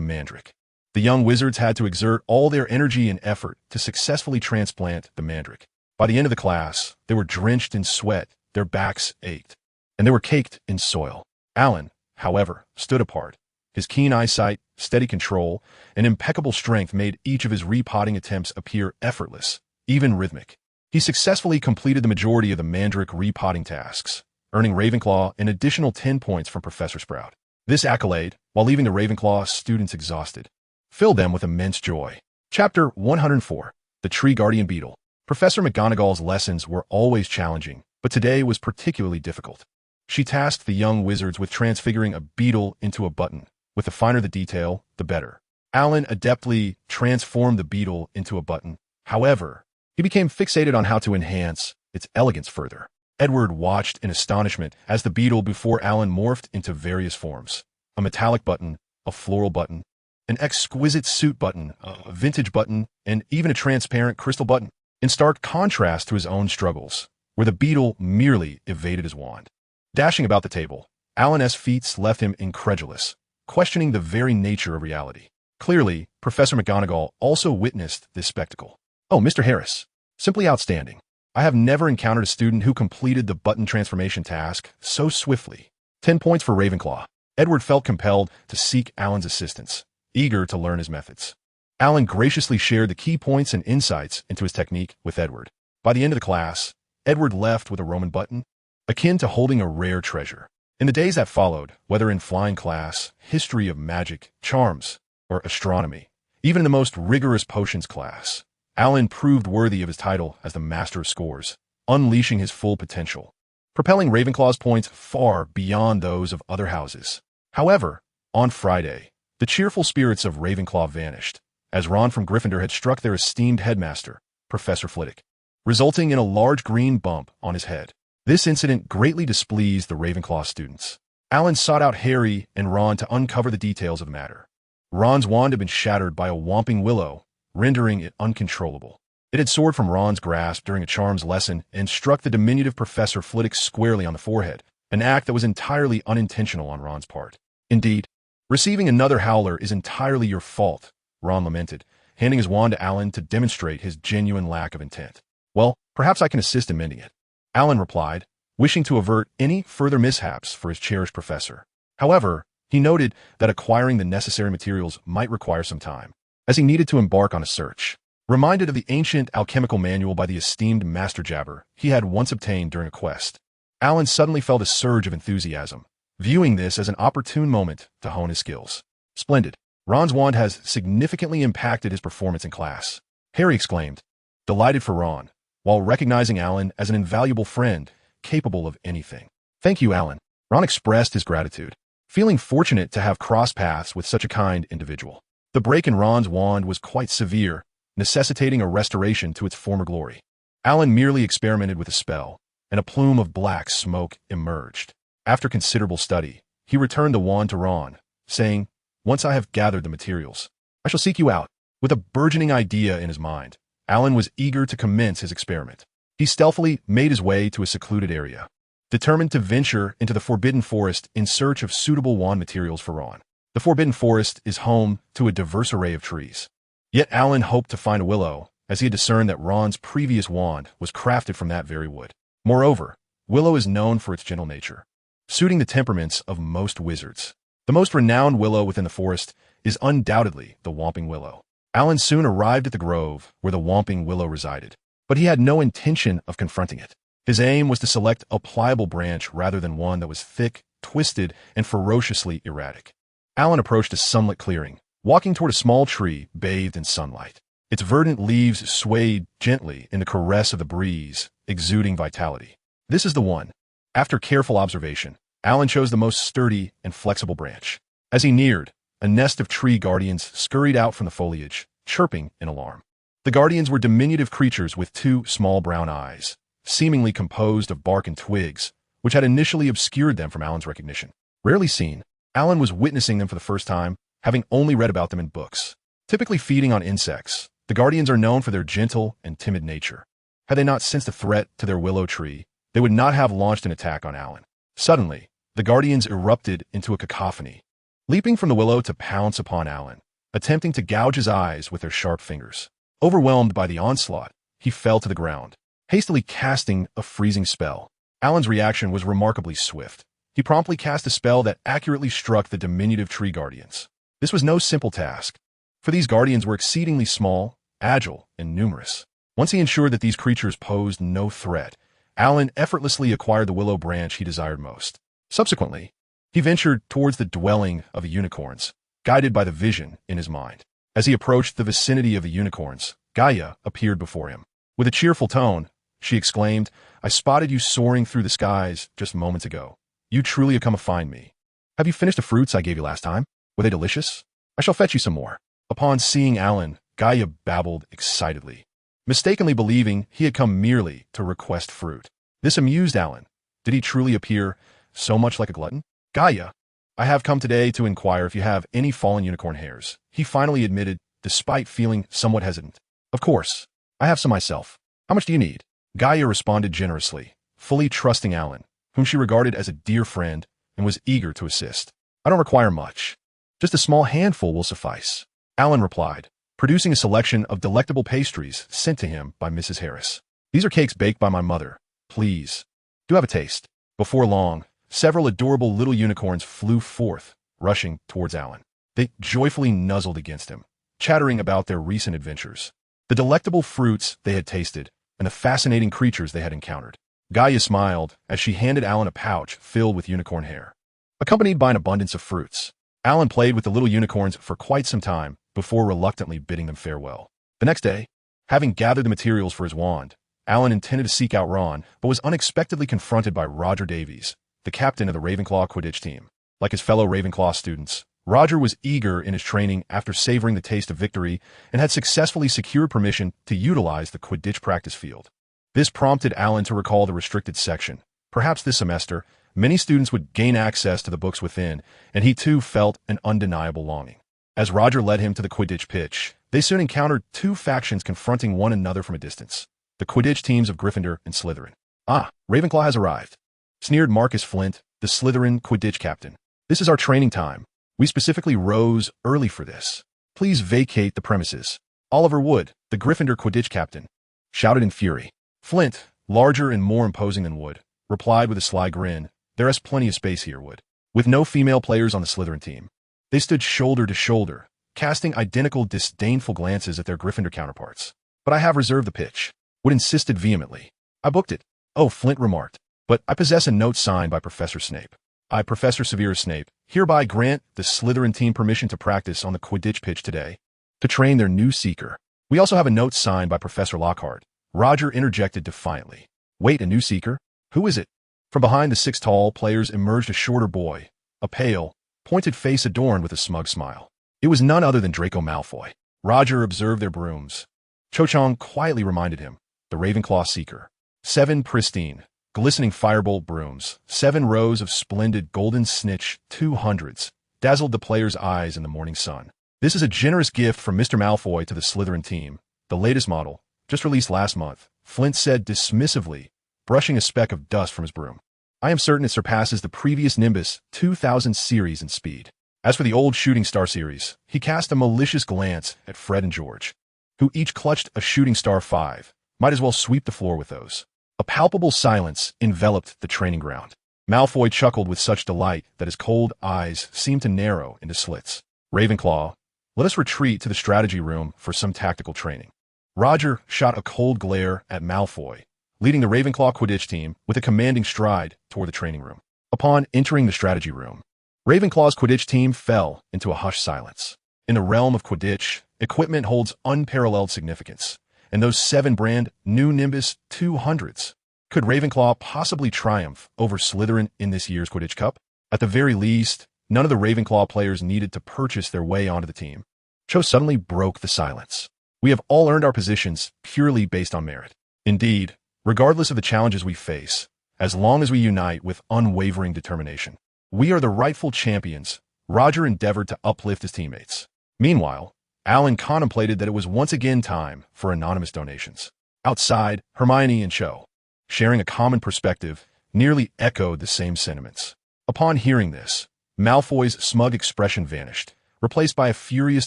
mandrake. The young wizards had to exert all their energy and effort to successfully transplant the mandrake. By the end of the class, they were drenched in sweat, their backs ached, and they were caked in soil. Alan, however, stood apart. His keen eyesight, steady control, and impeccable strength made each of his repotting attempts appear effortless, even rhythmic. He successfully completed the majority of the mandrake repotting tasks, earning Ravenclaw an additional 10 points from Professor Sprout. This accolade, while leaving the Ravenclaw students exhausted, filled them with immense joy. Chapter 104. The Tree Guardian Beetle. Professor McGonagall's lessons were always challenging, but today was particularly difficult. She tasked the young wizards with transfiguring a beetle into a button. With the finer the detail, the better. Alan adeptly transformed the beetle into a button. However, he became fixated on how to enhance its elegance further. Edward watched in astonishment as the beetle before Alan morphed into various forms. A metallic button, a floral button, an exquisite suit button, a vintage button, and even a transparent crystal button, in stark contrast to his own struggles, where the beetle merely evaded his wand. Dashing about the table, Alan's feats left him incredulous, questioning the very nature of reality. Clearly, Professor McGonagall also witnessed this spectacle. "Oh, Mr. Harris, simply outstanding. I have never encountered a student who completed the button transformation task so swiftly." 10 points for Ravenclaw. Edward felt compelled to seek Alan's assistance, eager to learn his methods. Alan graciously shared the key points and insights into his technique with Edward. By the end of the class, Edward left with a Roman button, akin to holding a rare treasure. In the days that followed, whether in flying class, history of magic, charms, or astronomy, even in the most rigorous potions class, Alan proved worthy of his title as the Master of Scores, unleashing his full potential, propelling Ravenclaw's points far beyond those of other houses. However, on Friday, the cheerful spirits of Ravenclaw vanished, as Ron from Gryffindor had struck their esteemed headmaster, Professor Flitwick, resulting in a large green bump on his head. This incident greatly displeased the Ravenclaw students. Alan sought out Harry and Ron to uncover the details of the matter. Ron's wand had been shattered by a whomping willow, rendering it uncontrollable. It had soared from Ron's grasp during a charms lesson and struck the diminutive Professor Flitwick squarely on the forehead, an act that was entirely unintentional on Ron's part. Indeed, receiving another howler is entirely your fault, Ron lamented, handing his wand to Alan to demonstrate his genuine lack of intent. Well, perhaps I can assist in mending it, Alan replied, wishing to avert any further mishaps for his cherished professor. However, he noted that acquiring the necessary materials might require some time, as he needed to embark on a search. Reminded of the ancient alchemical manual by the esteemed Master Jabber he had once obtained during a quest, Alan suddenly felt a surge of enthusiasm, viewing this as an opportune moment to hone his skills. Splendid. Ron's wand has significantly impacted his performance in class, Harry exclaimed, delighted for Ron, while recognizing Alan as an invaluable friend capable of anything. Thank you, Alan. Ron expressed his gratitude, feeling fortunate to have crossed paths with such a kind individual. The break in Ron's wand was quite severe, necessitating a restoration to its former glory. Alan merely experimented with a spell, and a plume of black smoke emerged. After considerable study, he returned the wand to Ron, saying, "Once I have gathered the materials, I shall seek you out." With a burgeoning idea in his mind, Alan was eager to commence his experiment. He stealthily made his way to a secluded area, determined to venture into the Forbidden Forest in search of suitable wand materials for Ron. The Forbidden Forest is home to a diverse array of trees. Yet Alan hoped to find a willow, as he had discerned that Ron's previous wand was crafted from that very wood. Moreover, willow is known for its gentle nature, suiting the temperaments of most wizards. The most renowned willow within the forest is undoubtedly the Whomping Willow. Alan soon arrived at the grove where the Whomping Willow resided, but he had no intention of confronting it. His aim was to select a pliable branch rather than one that was thick, twisted, and ferociously erratic. Alan approached a sunlit clearing, walking toward a small tree bathed in sunlight. Its verdant leaves swayed gently in the caress of the breeze, exuding vitality. This is the one. After careful observation, Alan chose the most sturdy and flexible branch. As he neared, a nest of tree guardians scurried out from the foliage, chirping in alarm. The guardians were diminutive creatures with two small brown eyes, seemingly composed of bark and twigs, which had initially obscured them from Alan's recognition. Rarely seen, Alan was witnessing them for the first time, having only read about them in books. Typically feeding on insects, the guardians are known for their gentle and timid nature. Had they not sensed a threat to their willow tree, they would not have launched an attack on Alan. Suddenly, the guardians erupted into a cacophony, leaping from the willow to pounce upon Alan, attempting to gouge his eyes with their sharp fingers. Overwhelmed by the onslaught, he fell to the ground, hastily casting a freezing spell. Alan's reaction was remarkably swift. He promptly cast a spell that accurately struck the diminutive tree guardians. This was no simple task, for these guardians were exceedingly small, agile, and numerous. Once he ensured that these creatures posed no threat, Alan effortlessly acquired the willow branch he desired most. Subsequently, he ventured towards the dwelling of the unicorns, guided by the vision in his mind. As he approached the vicinity of the unicorns, Gaia appeared before him. With a cheerful tone, she exclaimed, "I spotted you soaring through the skies just moments ago. You truly have come to find me. Have you finished the fruits I gave you last time? Were they delicious? I shall fetch you some more." Upon seeing Alan, Gaia babbled excitedly, mistakenly believing he had come merely to request fruit. This amused Alan. Did he truly appear so much like a glutton? "Gaia, I have come today to inquire if you have any fallen unicorn hairs," he finally admitted, despite feeling somewhat hesitant. "Of course. I have some myself. How much do you need?" Gaia responded generously, fully trusting Alan, whom she regarded as a dear friend and was eager to assist. "I don't require much. Just a small handful will suffice," Alan replied, producing a selection of delectable pastries sent to him by Mrs. Harris. "These are cakes baked by my mother. Please, do have a taste." Before long, several adorable little unicorns flew forth, rushing towards Alan. They joyfully nuzzled against him, chattering about their recent adventures. The delectable fruits they had tasted and the fascinating creatures they had encountered. Gaia smiled as she handed Alan a pouch filled with unicorn hair, accompanied by an abundance of fruits. Alan played with the little unicorns for quite some time before reluctantly bidding them farewell. The next day, having gathered the materials for his wand, Alan intended to seek out Ron, but was unexpectedly confronted by Roger Davies, the captain of the Ravenclaw Quidditch team. Like his fellow Ravenclaw students, Roger was eager in his training after savoring the taste of victory and had successfully secured permission to utilize the Quidditch practice field. This prompted Alan to recall the restricted section. Perhaps this semester, many students would gain access to the books within, and he too felt an undeniable longing. As Roger led him to the Quidditch pitch, they soon encountered two factions confronting one another from a distance. The Quidditch teams of Gryffindor and Slytherin. "Ah, Ravenclaw has arrived," sneered Marcus Flint, the Slytherin Quidditch captain. "This is our training time. We specifically rose early for this. Please vacate the premises." Oliver Wood, the Gryffindor Quidditch captain, shouted in fury. Flint, larger and more imposing than Wood, replied with a sly grin, "There is plenty of space here, Wood." With no female players on the Slytherin team, they stood shoulder to shoulder, casting identical disdainful glances at their Gryffindor counterparts. "But I have reserved the pitch," Wood insisted vehemently. "I booked it." "Oh," Flint remarked, "but I possess a note signed by Professor Snape. I, Professor Severus Snape, hereby grant the Slytherin team permission to practice on the Quidditch pitch today, to train their new seeker. We also have a note signed by Professor Lockhart." Roger interjected defiantly. "Wait, a new seeker? Who is it?" From behind the six tall players emerged a shorter boy, a pale, pointed face adorned with a smug smile. It was none other than Draco Malfoy. Roger observed their brooms. Cho Chang quietly reminded him, the Ravenclaw seeker. 7 pristine, glistening firebolt brooms, 7 rows of splendid golden snitch 200s, dazzled the players' eyes in the morning sun. "This is a generous gift from Mr. Malfoy to the Slytherin team, the latest model, just released last month," Flint said dismissively, brushing a speck of dust from his broom. "I am certain it surpasses the previous Nimbus 2000 series in speed." As for the old Shooting Star series, he cast a malicious glance at Fred and George, who each clutched a Shooting Star 5. Might as well sweep the floor with those. A palpable silence enveloped the training ground. Malfoy chuckled with such delight that his cold eyes seemed to narrow into slits. "Ravenclaw, let us retreat to the strategy room for some tactical training." Roger shot a cold glare at Malfoy, leading the Ravenclaw Quidditch team with a commanding stride toward the training room. Upon entering the strategy room, Ravenclaw's Quidditch team fell into a hushed silence. In the realm of Quidditch, equipment holds unparalleled significance, and those 7 brand new Nimbus 200s. Could Ravenclaw possibly triumph over Slytherin in this year's Quidditch Cup? At the very least, none of the Ravenclaw players needed to purchase their way onto the team. Cho suddenly broke the silence. "We have all earned our positions purely based on merit. Indeed, regardless of the challenges we face, as long as we unite with unwavering determination, we are the rightful champions." Roger endeavored to uplift his teammates. Meanwhile, Alan contemplated that it was once again time for anonymous donations. Outside, Hermione and Cho, sharing a common perspective, nearly echoed the same sentiments. Upon hearing this, Malfoy's smug expression vanished, replaced by a furious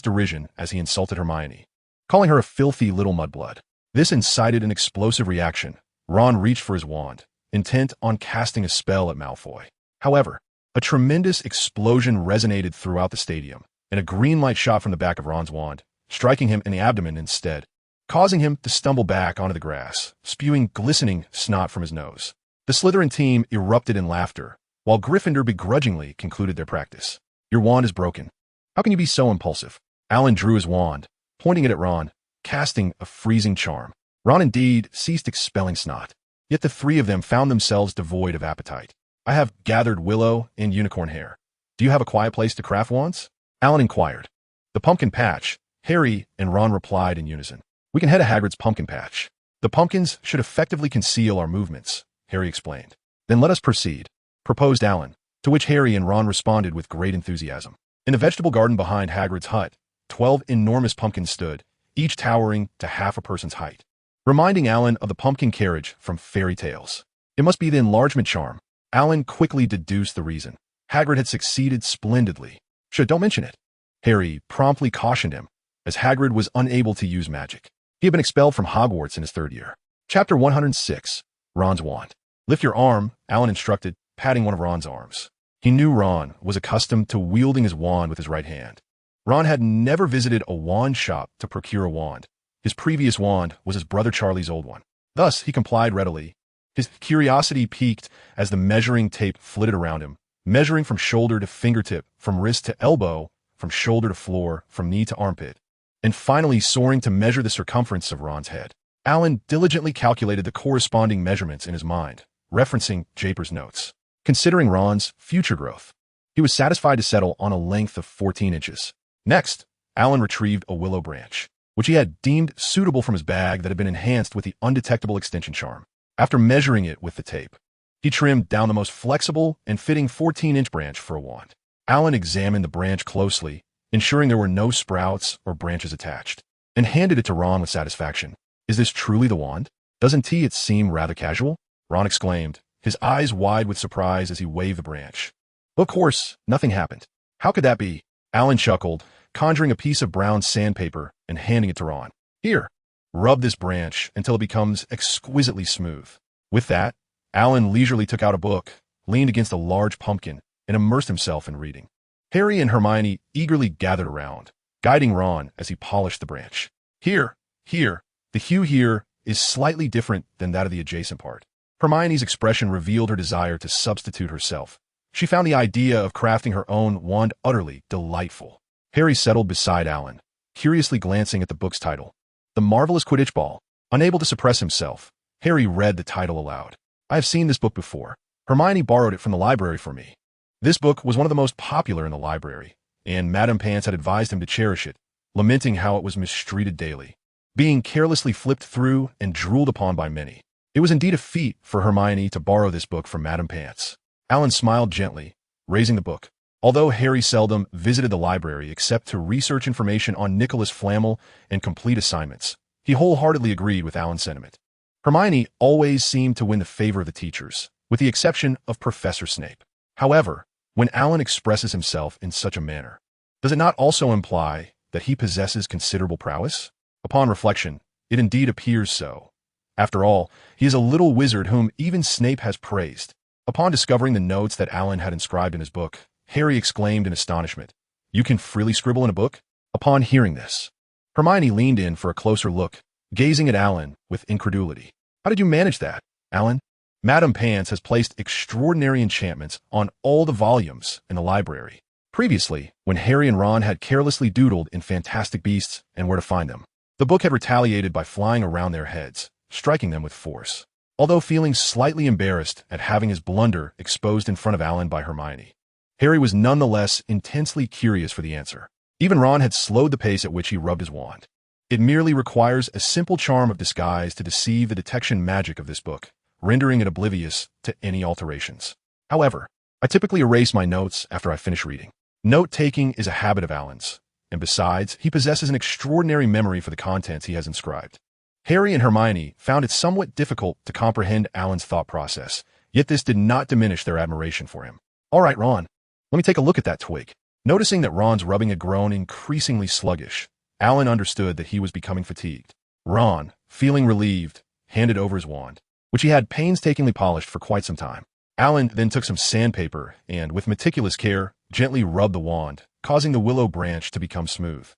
derision as he insulted Hermione, calling her a filthy little mudblood. This incited an explosive reaction. Ron reached for his wand, intent on casting a spell at Malfoy. However, a tremendous explosion resonated throughout the stadium, and a green light shot from the back of Ron's wand, striking him in the abdomen instead, causing him to stumble back onto the grass, spewing glistening snot from his nose. The Slytherin team erupted in laughter, while Gryffindor begrudgingly concluded their practice. "Your wand is broken. How can you be so impulsive?" Alan drew his wand, pointing it at Ron, casting a freezing charm. Ron indeed ceased expelling snot, yet the 3 of them found themselves devoid of appetite. "I have gathered willow and unicorn hair. Do you have a quiet place to craft wands?" Alan inquired. "The pumpkin patch," Harry and Ron replied in unison. "We can head to Hagrid's pumpkin patch. The pumpkins should effectively conceal our movements," Harry explained. "Then let us proceed," proposed Alan, to which Harry and Ron responded with great enthusiasm. In the vegetable garden behind Hagrid's hut, 12 enormous pumpkins stood, each towering to half a person's height, reminding Alan of the pumpkin carriage from fairy tales. It must be the enlargement charm. Alan quickly deduced the reason. Hagrid had succeeded splendidly. "Don't mention it," Harry promptly cautioned him, as Hagrid was unable to use magic. He had been expelled from Hogwarts in his 3rd year. Chapter 106, Ron's Wand. "Lift your arm," Alan instructed, patting one of Ron's arms. He knew Ron was accustomed to wielding his wand with his right hand. Ron had never visited a wand shop to procure a wand. His previous wand was his brother Charlie's old one. Thus, he complied readily. His curiosity piqued as the measuring tape flitted around him, measuring from shoulder to fingertip, from wrist to elbow, from shoulder to floor, from knee to armpit, and finally soaring to measure the circumference of Ron's head. Alan diligently calculated the corresponding measurements in his mind, referencing Japer's notes. Considering Ron's future growth, he was satisfied to settle on a length of 14 inches. Next, Alan retrieved a willow branch, which he had deemed suitable from his bag that had been enhanced with the undetectable extension charm. After measuring it with the tape, he trimmed down the most flexible and fitting 14-inch branch for a wand. Alan examined the branch closely, ensuring there were no sprouts or branches attached, and handed it to Ron with satisfaction. "Is this truly the wand? Doesn't it seem rather casual?" Ron exclaimed, his eyes wide with surprise as he waved the branch. Of course, nothing happened. "How could that be?" Alan chuckled, conjuring a piece of brown sandpaper and handing it to Ron. "Here, rub this branch until it becomes exquisitely smooth." With that, Alan leisurely took out a book, leaned against a large pumpkin, and immersed himself in reading. Harry and Hermione eagerly gathered around, guiding Ron as he polished the branch. Here, the hue here is slightly different than that of the adjacent part." Hermione's expression revealed her desire to substitute herself. She found the idea of crafting her own wand utterly delightful. Harry settled beside Alan, curiously glancing at the book's title. The Marvelous Quidditch Ball. Unable to suppress himself, Harry read the title aloud. "I have seen this book before. Hermione borrowed it from the library for me." This book was one of the most popular in the library, and Madame Pants had advised him to cherish it, lamenting how it was mistreated daily, being carelessly flipped through and drooled upon by many. It was indeed a feat for Hermione to borrow this book from Madame Pants. Alan smiled gently, raising the book. Although Harry seldom visited the library except to research information on Nicholas Flamel and complete assignments, he wholeheartedly agreed with Alan's sentiment. Hermione always seemed to win the favor of the teachers, with the exception of Professor Snape. However, when Alan expresses himself in such a manner, does it not also imply that he possesses considerable prowess? Upon reflection, it indeed appears so. After all, he is a little wizard whom even Snape has praised. Upon discovering the notes that Alan had inscribed in his book, Harry exclaimed in astonishment, "You can freely scribble in a book?" Upon hearing this, Hermione leaned in for a closer look, gazing at Alan with incredulity. "How did you manage that, Alan?" Madame Pants has placed extraordinary enchantments on all the volumes in the library. Previously, when Harry and Ron had carelessly doodled in Fantastic Beasts and Where to Find Them, the book had retaliated by flying around their heads, striking them with force. Although feeling slightly embarrassed at having his blunder exposed in front of Alan by Hermione, Harry was nonetheless intensely curious for the answer. Even Ron had slowed the pace at which he rubbed his wand. It merely requires a simple charm of disguise to deceive the detection magic of this book, rendering it oblivious to any alterations. However, I typically erase my notes after I finish reading. Note-taking is a habit of Alan's, and besides, he possesses an extraordinary memory for the contents he has inscribed. Harry and Hermione found it somewhat difficult to comprehend Alan's thought process, yet this did not diminish their admiration for him. "All right, Ron, let me take a look at that twig." Noticing that Ron's rubbing had grown increasingly sluggish, Alan understood that he was becoming fatigued. Ron, feeling relieved, handed over his wand, which he had painstakingly polished for quite some time. Alan then took some sandpaper and, with meticulous care, gently rubbed the wand, causing the willow branch to become smooth.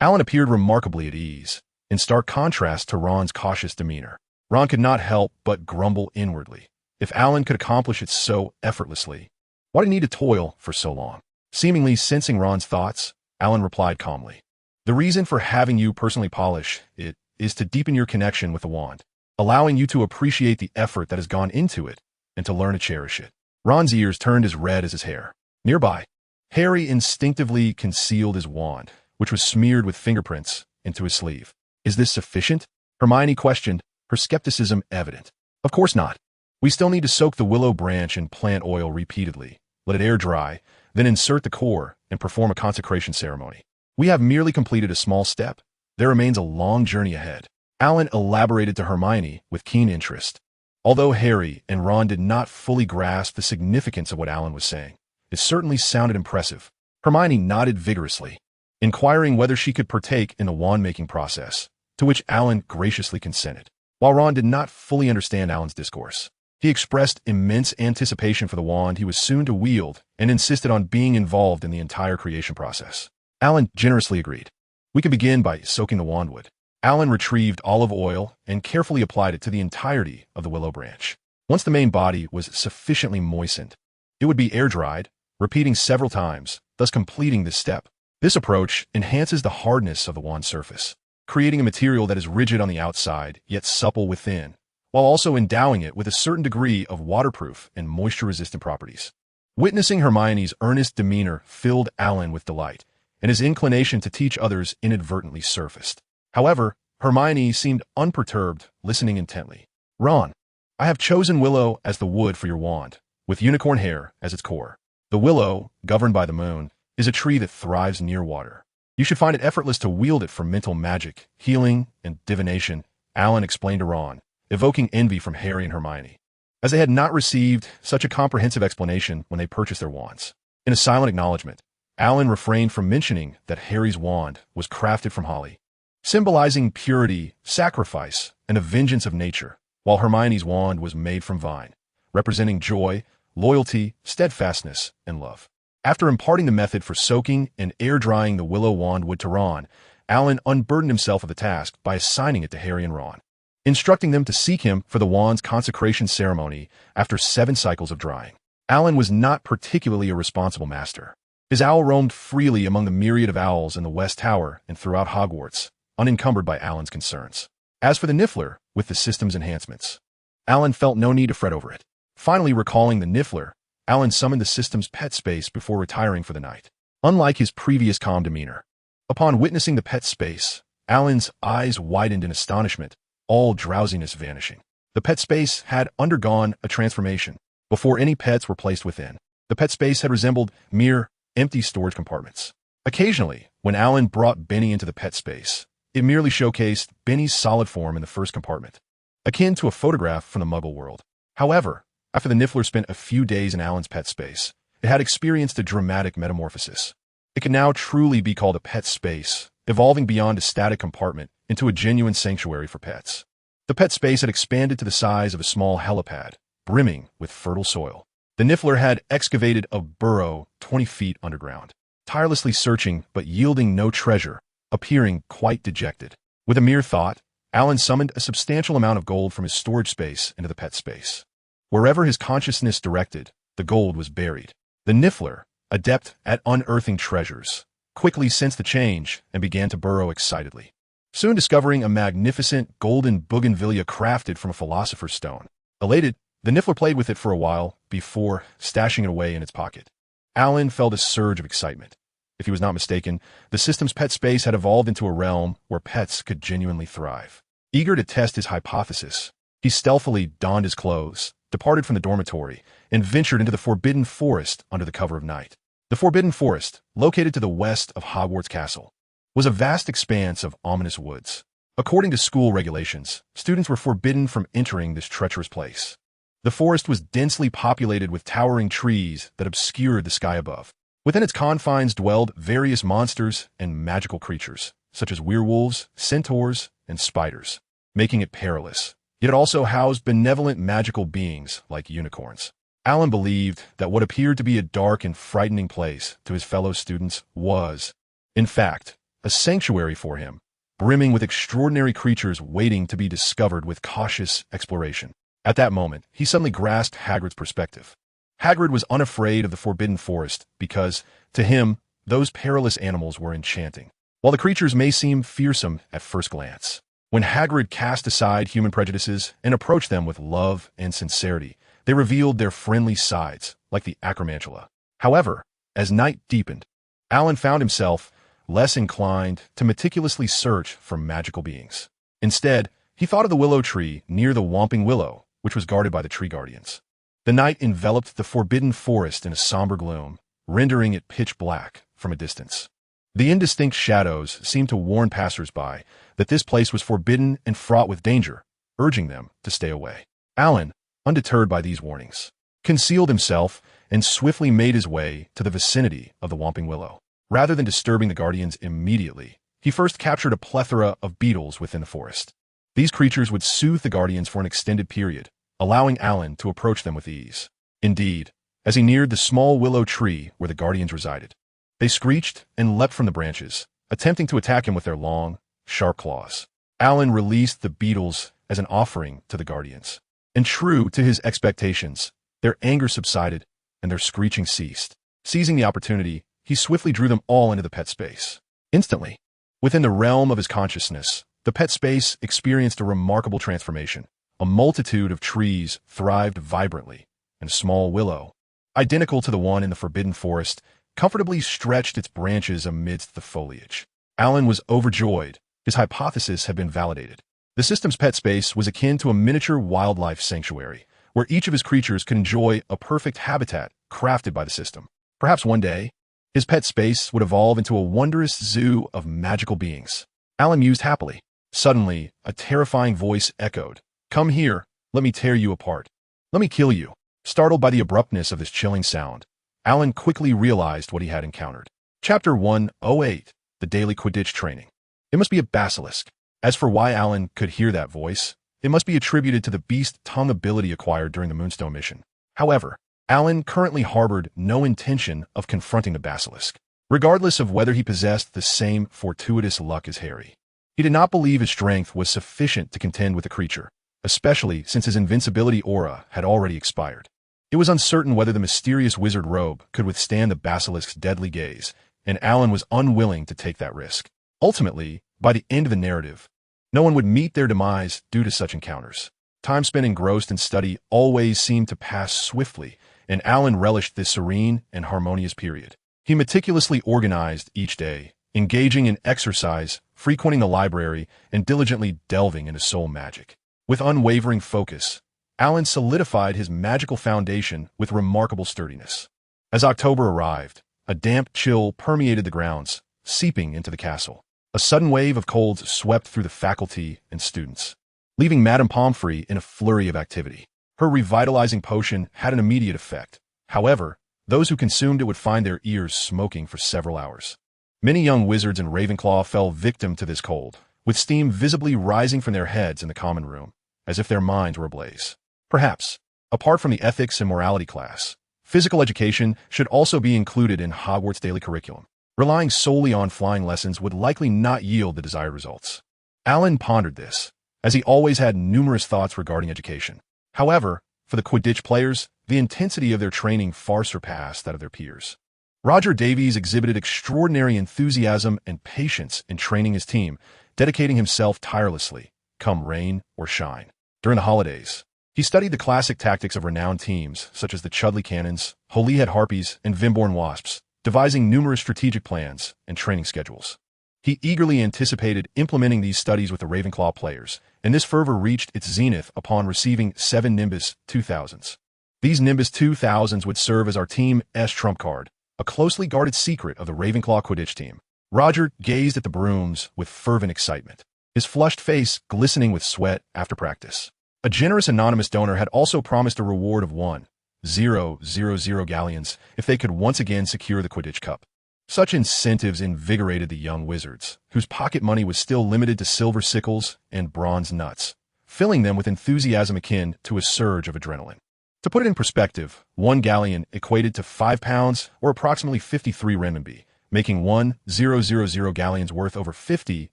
Alan appeared remarkably at ease, in stark contrast to Ron's cautious demeanor. Ron could not help but grumble inwardly. If Alan could accomplish it so effortlessly, why did he need to toil for so long? Seemingly sensing Ron's thoughts, Alan replied calmly, "The reason for having you personally polish it is to deepen your connection with the wand, allowing you to appreciate the effort that has gone into it and to learn to cherish it." Ron's ears turned as red as his hair. Nearby, Harry instinctively concealed his wand, which was smeared with fingerprints, into his sleeve. "Is this sufficient?" Hermione questioned, her skepticism evident. "Of course not. We still need to soak the willow branch in plant oil repeatedly, let it air dry, then insert the core and perform a consecration ceremony. We have merely completed a small step. There remains a long journey ahead." Alan elaborated to Hermione with keen interest. Although Harry and Ron did not fully grasp the significance of what Alan was saying, it certainly sounded impressive. Hermione nodded vigorously, inquiring whether she could partake in the wand-making process, to which Alan graciously consented. While Ron did not fully understand Alan's discourse, he expressed immense anticipation for the wand he was soon to wield and insisted on being involved in the entire creation process. Alan generously agreed. "We can begin by soaking the wand wood." Alan retrieved olive oil and carefully applied it to the entirety of the willow branch. Once the main body was sufficiently moistened, it would be air-dried, repeating several times, thus completing this step. This approach enhances the hardness of the wand surface, creating a material that is rigid on the outside, yet supple within, while also endowing it with a certain degree of waterproof and moisture-resistant properties. Witnessing Hermione's earnest demeanor filled Alan with delight, and his inclination to teach others inadvertently surfaced. However, Hermione seemed unperturbed, listening intently. "Ron, I have chosen willow as the wood for your wand, with unicorn hair as its core. The willow, governed by the moon, is a tree that thrives near water. You should find it effortless to wield it for mental magic, healing, and divination," Alan explained to Ron, evoking envy from Harry and Hermione, as they had not received such a comprehensive explanation when they purchased their wands. In a silent acknowledgement, Alan refrained from mentioning that Harry's wand was crafted from holly, symbolizing purity, sacrifice, and a vengeance of nature, while Hermione's wand was made from vine, representing joy, loyalty, steadfastness, and love. After imparting the method for soaking and air-drying the willow wand wood to Ron, Alan unburdened himself of the task by assigning it to Harry and Ron, instructing them to seek him for the wand's consecration ceremony after 7 cycles of drying. Alan was not particularly a responsible master. His owl roamed freely among the myriad of owls in the West Tower and throughout Hogwarts, unencumbered by Alan's concerns. As for the Niffler, with the system's enhancements, Alan felt no need to fret over it. Finally recalling the Niffler, Alan summoned the system's pet space before retiring for the night. Unlike his previous calm demeanor, upon witnessing the pet space, Alan's eyes widened in astonishment, all drowsiness vanishing. The pet space had undergone a transformation. Before any pets were placed within, the pet space had resembled mere empty storage compartments. Occasionally, when Alan brought Benny into the pet space, it merely showcased Benny's solid form in the first compartment, akin to a photograph from the Muggle world. However, after the Niffler spent a few days in Alan's pet space, it had experienced a dramatic metamorphosis. It could now truly be called a pet space, evolving beyond a static compartment into a genuine sanctuary for pets. The pet space had expanded to the size of a small helipad, brimming with fertile soil. The Niffler had excavated a burrow 20 feet underground, tirelessly searching but yielding no treasure, appearing quite dejected. With a mere thought, Alan summoned a substantial amount of gold from his storage space into the pet space. Wherever his consciousness directed, the gold was buried. The Niffler, adept at unearthing treasures, quickly sensed the change and began to burrow excitedly, soon discovering a magnificent golden bougainvillea crafted from a philosopher's stone. Elated, the Niffler played with it for a while before stashing it away in its pocket. Alan felt a surge of excitement. If he was not mistaken, the system's pet space had evolved into a realm where pets could genuinely thrive. Eager to test his hypothesis, he stealthily donned his clothes, departed from the dormitory, and ventured into the Forbidden Forest under the cover of night. The Forbidden Forest, located to the west of Hogwarts Castle, was a vast expanse of ominous woods. According to school regulations, students were forbidden from entering this treacherous place. The forest was densely populated with towering trees that obscured the sky above. Within its confines dwelled various monsters and magical creatures, such as werewolves, centaurs, and spiders, making it perilous. Yet it also housed benevolent magical beings like unicorns. Alan believed that what appeared to be a dark and frightening place to his fellow students was, in fact, a sanctuary for him, brimming with extraordinary creatures waiting to be discovered with cautious exploration. At that moment, he suddenly grasped Hagrid's perspective. Hagrid was unafraid of the Forbidden Forest because, to him, those perilous animals were enchanting. While the creatures may seem fearsome at first glance, when Hagrid cast aside human prejudices and approached them with love and sincerity, they revealed their friendly sides, like the acromantula. However, as night deepened, Alan found himself less inclined to meticulously search for magical beings. Instead, he thought of the willow tree near the Whomping Willow, which was guarded by the tree guardians. The night enveloped the Forbidden Forest in a somber gloom, rendering it pitch black from a distance. The indistinct shadows seemed to warn passers-by that this place was forbidden and fraught with danger, urging them to stay away. Alan, undeterred by these warnings, concealed himself and swiftly made his way to the vicinity of the Whomping Willow. Rather than disturbing the guardians immediately, he first captured a plethora of beetles within the forest. These creatures would soothe the guardians for an extended period, allowing Alan to approach them with ease. Indeed, as he neared the small willow tree where the guardians resided, they screeched and leapt from the branches, attempting to attack him with their long, sharp claws. Alan released the beetles as an offering to the Guardians. And true to his expectations, their anger subsided and their screeching ceased. Seizing the opportunity, he swiftly drew them all into the pet space. Instantly, within the realm of his consciousness, the pet space experienced a remarkable transformation. A multitude of trees thrived vibrantly, and a small willow, identical to the one in the Forbidden Forest, comfortably stretched its branches amidst the foliage. Alan was overjoyed. His hypothesis had been validated. The system's pet space was akin to a miniature wildlife sanctuary, where each of his creatures could enjoy a perfect habitat crafted by the system. Perhaps one day, his pet space would evolve into a wondrous zoo of magical beings. Alan mused happily. Suddenly, a terrifying voice echoed. "Come here, let me tear you apart. Let me kill you." Startled by the abruptness of this chilling sound, Alan quickly realized what he had encountered. Chapter 108, The Daily Quidditch Training. It must be a basilisk. As for why Alan could hear that voice, it must be attributed to the beast tongue ability acquired during the Moonstone mission. However, Alan currently harbored no intention of confronting the basilisk, regardless of whether he possessed the same fortuitous luck as Harry. He did not believe his strength was sufficient to contend with the creature, especially since his invincibility aura had already expired. It was uncertain whether the mysterious wizard robe could withstand the basilisk's deadly gaze, and Alan was unwilling to take that risk. Ultimately, by the end of the narrative, no one would meet their demise due to such encounters. Time spent engrossed in study always seemed to pass swiftly, and Alan relished this serene and harmonious period. He meticulously organized each day, engaging in exercise, frequenting the library, and diligently delving into soul magic. With unwavering focus, Alan solidified his magical foundation with remarkable sturdiness. As October arrived, a damp chill permeated the grounds, seeping into the castle. A sudden wave of colds swept through the faculty and students, leaving Madame Pomfrey in a flurry of activity. Her revitalizing potion had an immediate effect. However, those who consumed it would find their ears smoking for several hours. Many young wizards in Ravenclaw fell victim to this cold, with steam visibly rising from their heads in the common room, as if their minds were ablaze. Perhaps, apart from the ethics and morality class, physical education should also be included in Hogwarts' daily curriculum. Relying solely on flying lessons would likely not yield the desired results. Alan pondered this, as he always had numerous thoughts regarding education. However, for the Quidditch players, the intensity of their training far surpassed that of their peers. Roger Davies exhibited extraordinary enthusiasm and patience in training his team, dedicating himself tirelessly, come rain or shine. During the holidays, he studied the classic tactics of renowned teams such as the Chudley Cannons, Holyhead Harpies, and Vimborne Wasps, devising numerous strategic plans and training schedules. He eagerly anticipated implementing these studies with the Ravenclaw players, and this fervor reached its zenith upon receiving 7 Nimbus 2000s. These Nimbus 2000s would serve as our Team's trump card, a closely guarded secret of the Ravenclaw Quidditch team. Roger gazed at the brooms with fervent excitement, his flushed face glistening with sweat after practice. A generous anonymous donor had also promised a reward of 1,000 galleons if they could once again secure the Quidditch Cup. Such incentives invigorated the young wizards, whose pocket money was still limited to silver sickles and bronze nuts, filling them with enthusiasm akin to a surge of adrenaline. To put it in perspective, 1 galleon equated to £5 or approximately 53 renminbi, making 1,000 galleons worth over 50,000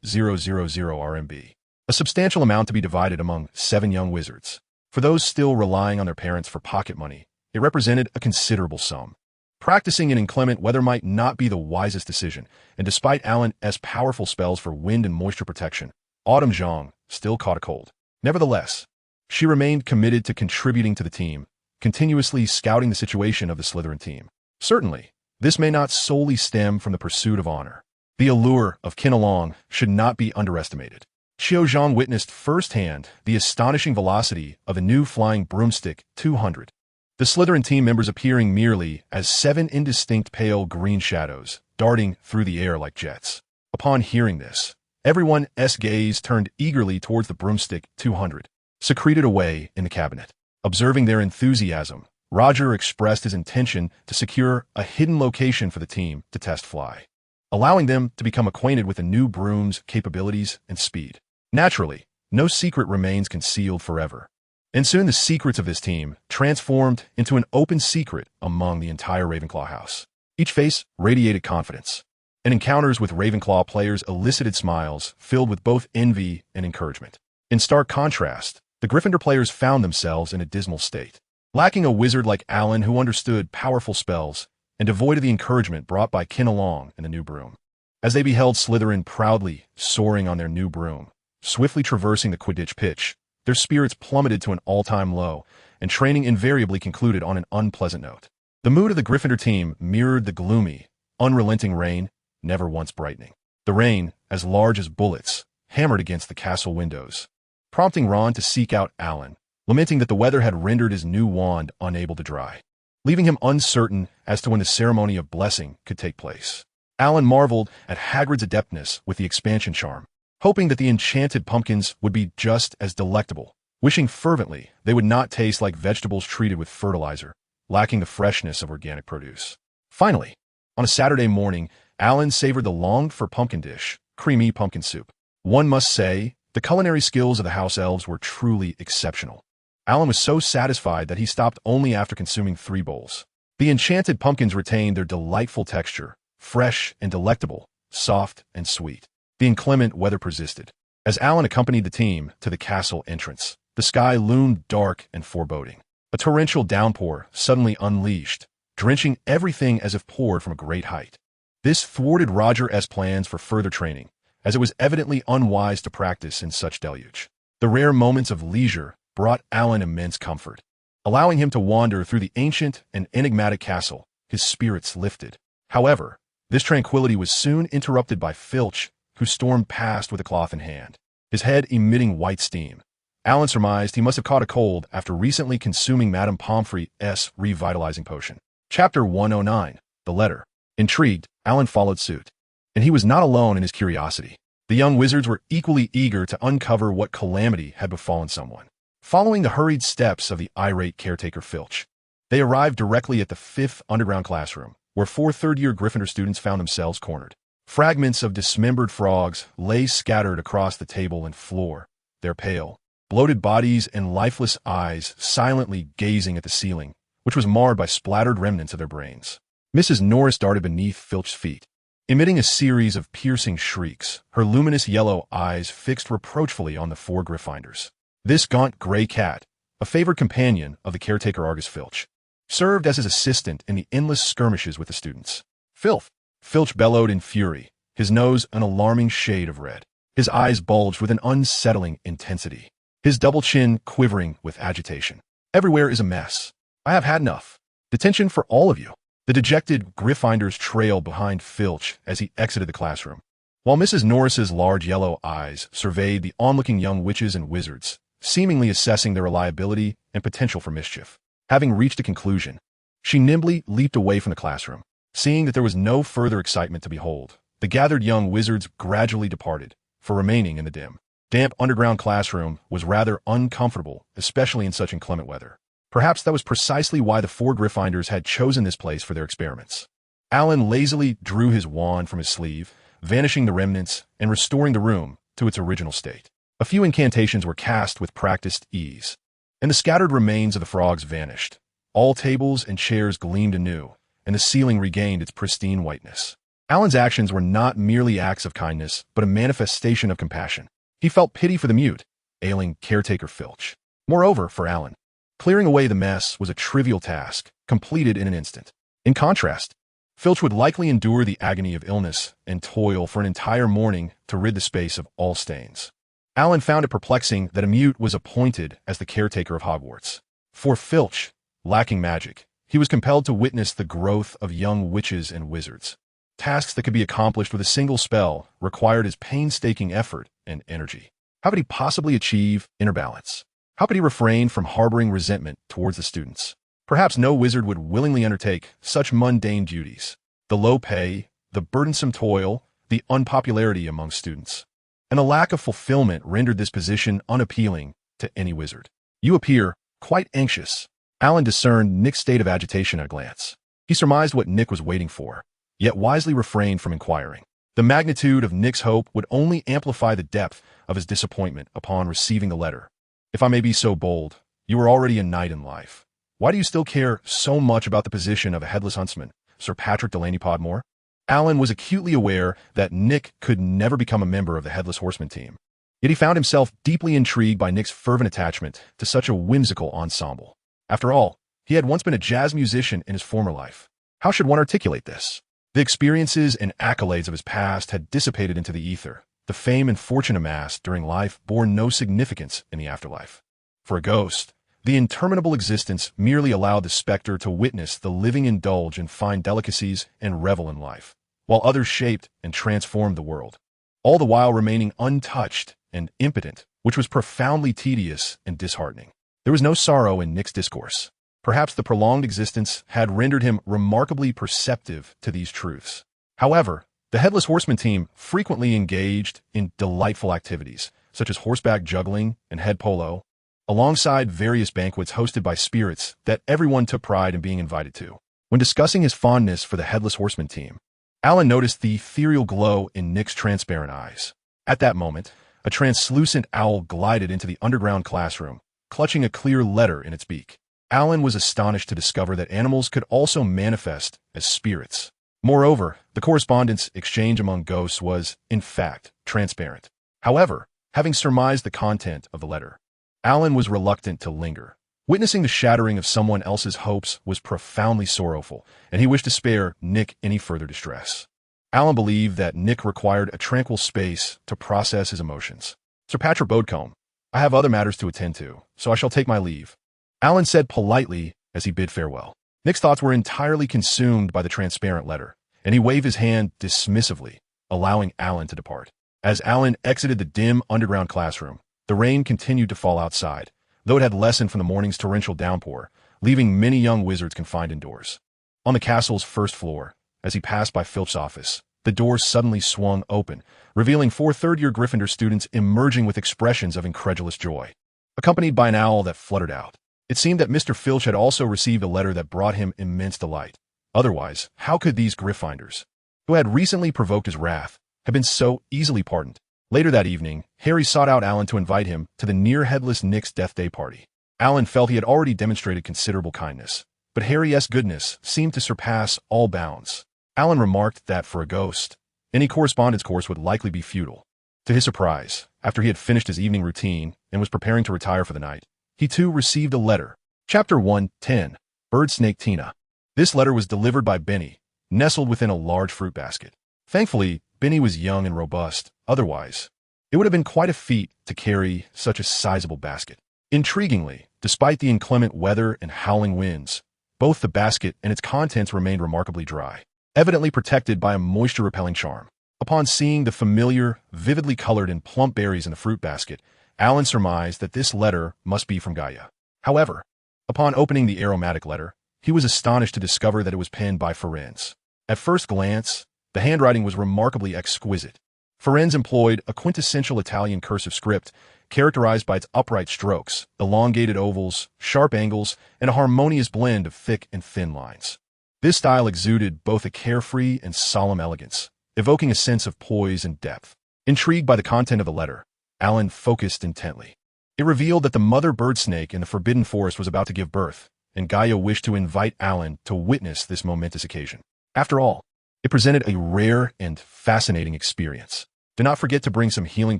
RMB. A substantial amount to be divided among 7 young wizards. For those still relying on their parents for pocket money, it represented a considerable sum. Practicing in inclement weather might not be the wisest decision, and despite Alan's powerful spells for wind and moisture protection, Autumn Zhang still caught a cold. Nevertheless, she remained committed to contributing to the team, continuously scouting the situation of the Slytherin team. Certainly, this may not solely stem from the pursuit of honor. The allure of kin along should not be underestimated. Xiao Zhang witnessed firsthand the astonishing velocity of the new flying broomstick 200. The Slytherin team members appearing merely as 7 indistinct pale green shadows, darting through the air like jets. Upon hearing this, everyone's gaze turned eagerly towards the broomstick 200, secreted away in the cabinet. Observing their enthusiasm, Roger expressed his intention to secure a hidden location for the team to test fly, allowing them to become acquainted with the new broom's capabilities and speed. Naturally, no secret remains concealed forever, and soon the secrets of this team transformed into an open secret among the entire Ravenclaw house. Each face radiated confidence. and encounters with Ravenclaw players elicited smiles filled with both envy and encouragement. In stark contrast, the Gryffindor players found themselves in a dismal state. Lacking a wizard like Alan who understood powerful spells, and devoid of the encouragement brought by Kinalong and the new broom. As they beheld Slytherin proudly soaring on their new broom, swiftly traversing the Quidditch pitch, their spirits plummeted to an all-time low, and training invariably concluded on an unpleasant note. The mood of the Gryffindor team mirrored the gloomy, unrelenting rain, never once brightening. The rain, as large as bullets, hammered against the castle windows, prompting Ron to seek out Alan, lamenting that the weather had rendered his new wand unable to dry, leaving him uncertain as to when the ceremony of blessing could take place. Alan marveled at Hagrid's adeptness with the expansion charm, hoping that the enchanted pumpkins would be just as delectable, wishing fervently they would not taste like vegetables treated with fertilizer, lacking the freshness of organic produce. Finally, on a Saturday morning, Alan savored the longed-for pumpkin dish, creamy pumpkin soup. One must say, the culinary skills of the house elves were truly exceptional. Alan was so satisfied that he stopped only after consuming 3 bowls. The enchanted pumpkins retained their delightful texture, fresh and delectable, soft and sweet. The inclement weather persisted. As Alan accompanied the team to the castle entrance, the sky loomed dark and foreboding. A torrential downpour suddenly unleashed, drenching everything as if poured from a great height. This thwarted Roger's plans for further training, as it was evidently unwise to practice in such deluge. The rare moments of leisure brought Alan immense comfort. Allowing him to wander through the ancient and enigmatic castle, his spirits lifted. However, this tranquility was soon interrupted by Filch, who stormed past with a cloth in hand, his head emitting white steam. Alan surmised he must have caught a cold after recently consuming Madame Pomfrey's revitalizing potion. Chapter 109. The Letter. Intrigued, Alan followed suit. And he was not alone in his curiosity. The young wizards were equally eager to uncover what calamity had befallen someone. Following the hurried steps of the irate caretaker Filch, they arrived directly at the 5th underground classroom, where 4 third-year Gryffindor students found themselves cornered. Fragments of dismembered frogs lay scattered across the table and floor, their pale, bloated bodies and lifeless eyes silently gazing at the ceiling, which was marred by splattered remnants of their brains. Mrs. Norris darted beneath Filch's feet, emitting a series of piercing shrieks, her luminous yellow eyes fixed reproachfully on the 4 Gryffindors. This gaunt gray cat, a favored companion of the caretaker Argus Filch, served as his assistant in the endless skirmishes with the students. Filth! Filch bellowed in fury, his nose an alarming shade of red. His eyes bulged with an unsettling intensity, his double chin quivering with agitation. Everywhere is a mess. I have had enough. Detention for all of you. The dejected Gryffindors trailed behind Filch as he exited the classroom, while Mrs. Norris's large yellow eyes surveyed the onlooking young witches and wizards, seemingly assessing their reliability and potential for mischief. Having reached a conclusion, she nimbly leaped away from the classroom. Seeing that there was no further excitement to behold, the gathered young wizards gradually departed, for remaining in the dim, damp underground classroom was rather uncomfortable, especially in such inclement weather. Perhaps that was precisely why the 4 Gryffindors had chosen this place for their experiments. Alan lazily drew his wand from his sleeve, vanishing the remnants and restoring the room to its original state. A few incantations were cast with practiced ease, and the scattered remains of the frogs vanished. All tables and chairs gleamed anew, and the ceiling regained its pristine whiteness. Alan's actions were not merely acts of kindness, but a manifestation of compassion. He felt pity for the mute, ailing caretaker Filch. Moreover, for Alan, clearing away the mess was a trivial task, completed in an instant. In contrast, Filch would likely endure the agony of illness and toil for an entire morning to rid the space of all stains. Alan found it perplexing that a mute was appointed as the caretaker of Hogwarts. For Filch, lacking magic, he was compelled to witness the growth of young witches and wizards. Tasks that could be accomplished with a single spell required his painstaking effort and energy. How could he possibly achieve inner balance? How could he refrain from harboring resentment towards the students? Perhaps no wizard would willingly undertake such mundane duties. The low pay, the burdensome toil, the unpopularity among students, and a lack of fulfillment rendered this position unappealing to any wizard. You appear quite anxious. Alan discerned Nick's state of agitation at a glance. He surmised what Nick was waiting for, yet wisely refrained from inquiring. The magnitude of Nick's hope would only amplify the depth of his disappointment upon receiving the letter. If I may be so bold, you are already a knight in life. Why do you still care so much about the position of a headless huntsman, Sir Patrick Delaney Podmore? Alan was acutely aware that Nick could never become a member of the Headless Horseman team. Yet he found himself deeply intrigued by Nick's fervent attachment to such a whimsical ensemble. After all, he had once been a jazz musician in his former life. How should one articulate this? The experiences and accolades of his past had dissipated into the ether. The fame and fortune amassed during life bore no significance in the afterlife. For a ghost, the interminable existence merely allowed the specter to witness the living indulge in fine delicacies and revel in life, while others shaped and transformed the world, all the while remaining untouched and impotent, which was profoundly tedious and disheartening. There was no sorrow in Nick's discourse. Perhaps the prolonged existence had rendered him remarkably perceptive to these truths. However, the Headless Horseman team frequently engaged in delightful activities, such as horseback juggling and head polo, alongside various banquets hosted by spirits that everyone took pride in being invited to. When discussing his fondness for the Headless Horseman team, Alan noticed the ethereal glow in Nick's transparent eyes. At that moment, a translucent owl glided into the underground classroom, clutching a clear letter in its beak. Alan was astonished to discover that animals could also manifest as spirits. Moreover, the correspondence exchange among ghosts was, in fact, transparent. However, having surmised the content of the letter, Alan was reluctant to linger. Witnessing the shattering of someone else's hopes was profoundly sorrowful, and he wished to spare Nick any further distress. Alan believed that Nick required a tranquil space to process his emotions. "Sir Patrick Bodecombe, I have other matters to attend to, so I shall take my leave," Alan said politely as he bid farewell. Nick's thoughts were entirely consumed by the transparent letter, and he waved his hand dismissively, allowing Alan to depart. As Alan exited the dim underground classroom, the rain continued to fall outside, though it had lessened from the morning's torrential downpour, leaving many young wizards confined indoors. On the castle's first floor, as he passed by Filch's office, the door suddenly swung open, revealing 4 third-year Gryffindor students emerging with expressions of incredulous joy, accompanied by an owl that fluttered out. It seemed that Mr. Filch had also received a letter that brought him immense delight. Otherwise, how could these Gryffindors, who had recently provoked his wrath, have been so easily pardoned? Later that evening, Harry sought out Alan to invite him to the near-headless Nick's death day party. Alan felt he had already demonstrated considerable kindness, but Harry's goodness seemed to surpass all bounds. Alan remarked that for a ghost, any correspondence course would likely be futile. To his surprise, after he had finished his evening routine and was preparing to retire for the night, he too received a letter. Chapter 1:10, Bird Snake Tina. This letter was delivered by Benny, nestled within a large fruit basket. Thankfully, Benny was young and robust. Otherwise, it would have been quite a feat to carry such a sizable basket. Intriguingly, despite the inclement weather and howling winds, both the basket and its contents remained remarkably dry, evidently protected by a moisture-repelling charm. Upon seeing the familiar, vividly colored and plump berries in the fruit basket, Alan surmised that this letter must be from Gaia. However, upon opening the aromatic letter, he was astonished to discover that it was penned by Ferenz. At first glance, the handwriting was remarkably exquisite. Ferenz employed a quintessential Italian cursive script characterized by its upright strokes, elongated ovals, sharp angles, and a harmonious blend of thick and thin lines. This style exuded both a carefree and solemn elegance, evoking a sense of poise and depth. Intrigued by the content of the letter, Alan focused intently. It revealed that the mother bird snake in the Forbidden Forest was about to give birth, and Gaia wished to invite Alan to witness this momentous occasion. After all, it presented a rare and fascinating experience. "Do not forget to bring some healing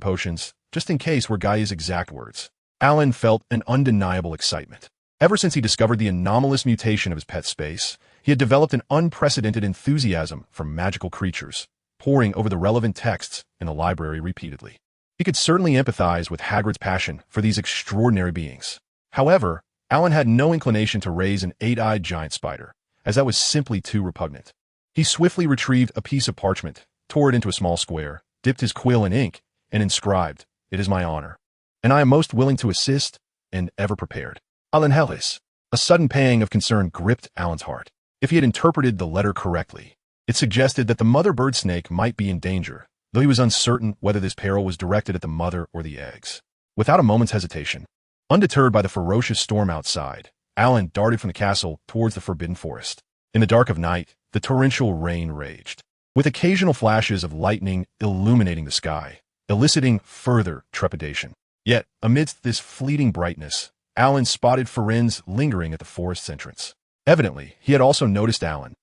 potions, just in case," were Gaia's exact words. Alan felt an undeniable excitement. Ever since he discovered the anomalous mutation of his pet space, he had developed an unprecedented enthusiasm for magical creatures, poring over the relevant texts in the library repeatedly. He could certainly empathize with Hagrid's passion for these extraordinary beings. However, Alan had no inclination to raise an 8-eyed giant spider, as that was simply too repugnant. He swiftly retrieved a piece of parchment, tore it into a small square, dipped his quill in ink, and inscribed, "It is my honor, and I am most willing to assist, and ever prepared. Alan Hellis." A sudden pang of concern gripped Alan's heart. If he had interpreted the letter correctly, it suggested that the mother bird snake might be in danger, though he was uncertain whether this peril was directed at the mother or the eggs. Without a moment's hesitation, undeterred by the ferocious storm outside, Alan darted from the castle towards the Forbidden Forest. In the dark of night, the torrential rain raged, with occasional flashes of lightning illuminating the sky, eliciting further trepidation. Yet, amidst this fleeting brightness, Alan spotted Ferenz lingering at the forest's entrance. Evidently, he had also noticed Alan,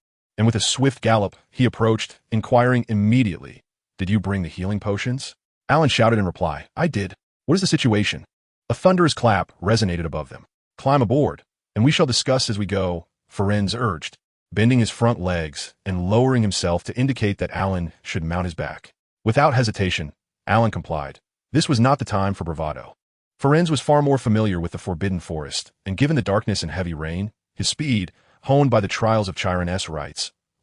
and with a swift gallop, he approached, inquiring immediately, "Did you bring the healing potions?" Alan shouted in reply, "I did. What is the situation?" A thunderous clap resonated above them. "Climb aboard, and we shall discuss as we go," Ferenz urged, bending his front legs and lowering himself to indicate that Alan should mount his back. Without hesitation, Alan complied. This was not the time for bravado. Ferenz was far more familiar with the Forbidden Forest, and given the darkness and heavy rain, his speed, honed by the trials of Chiron S.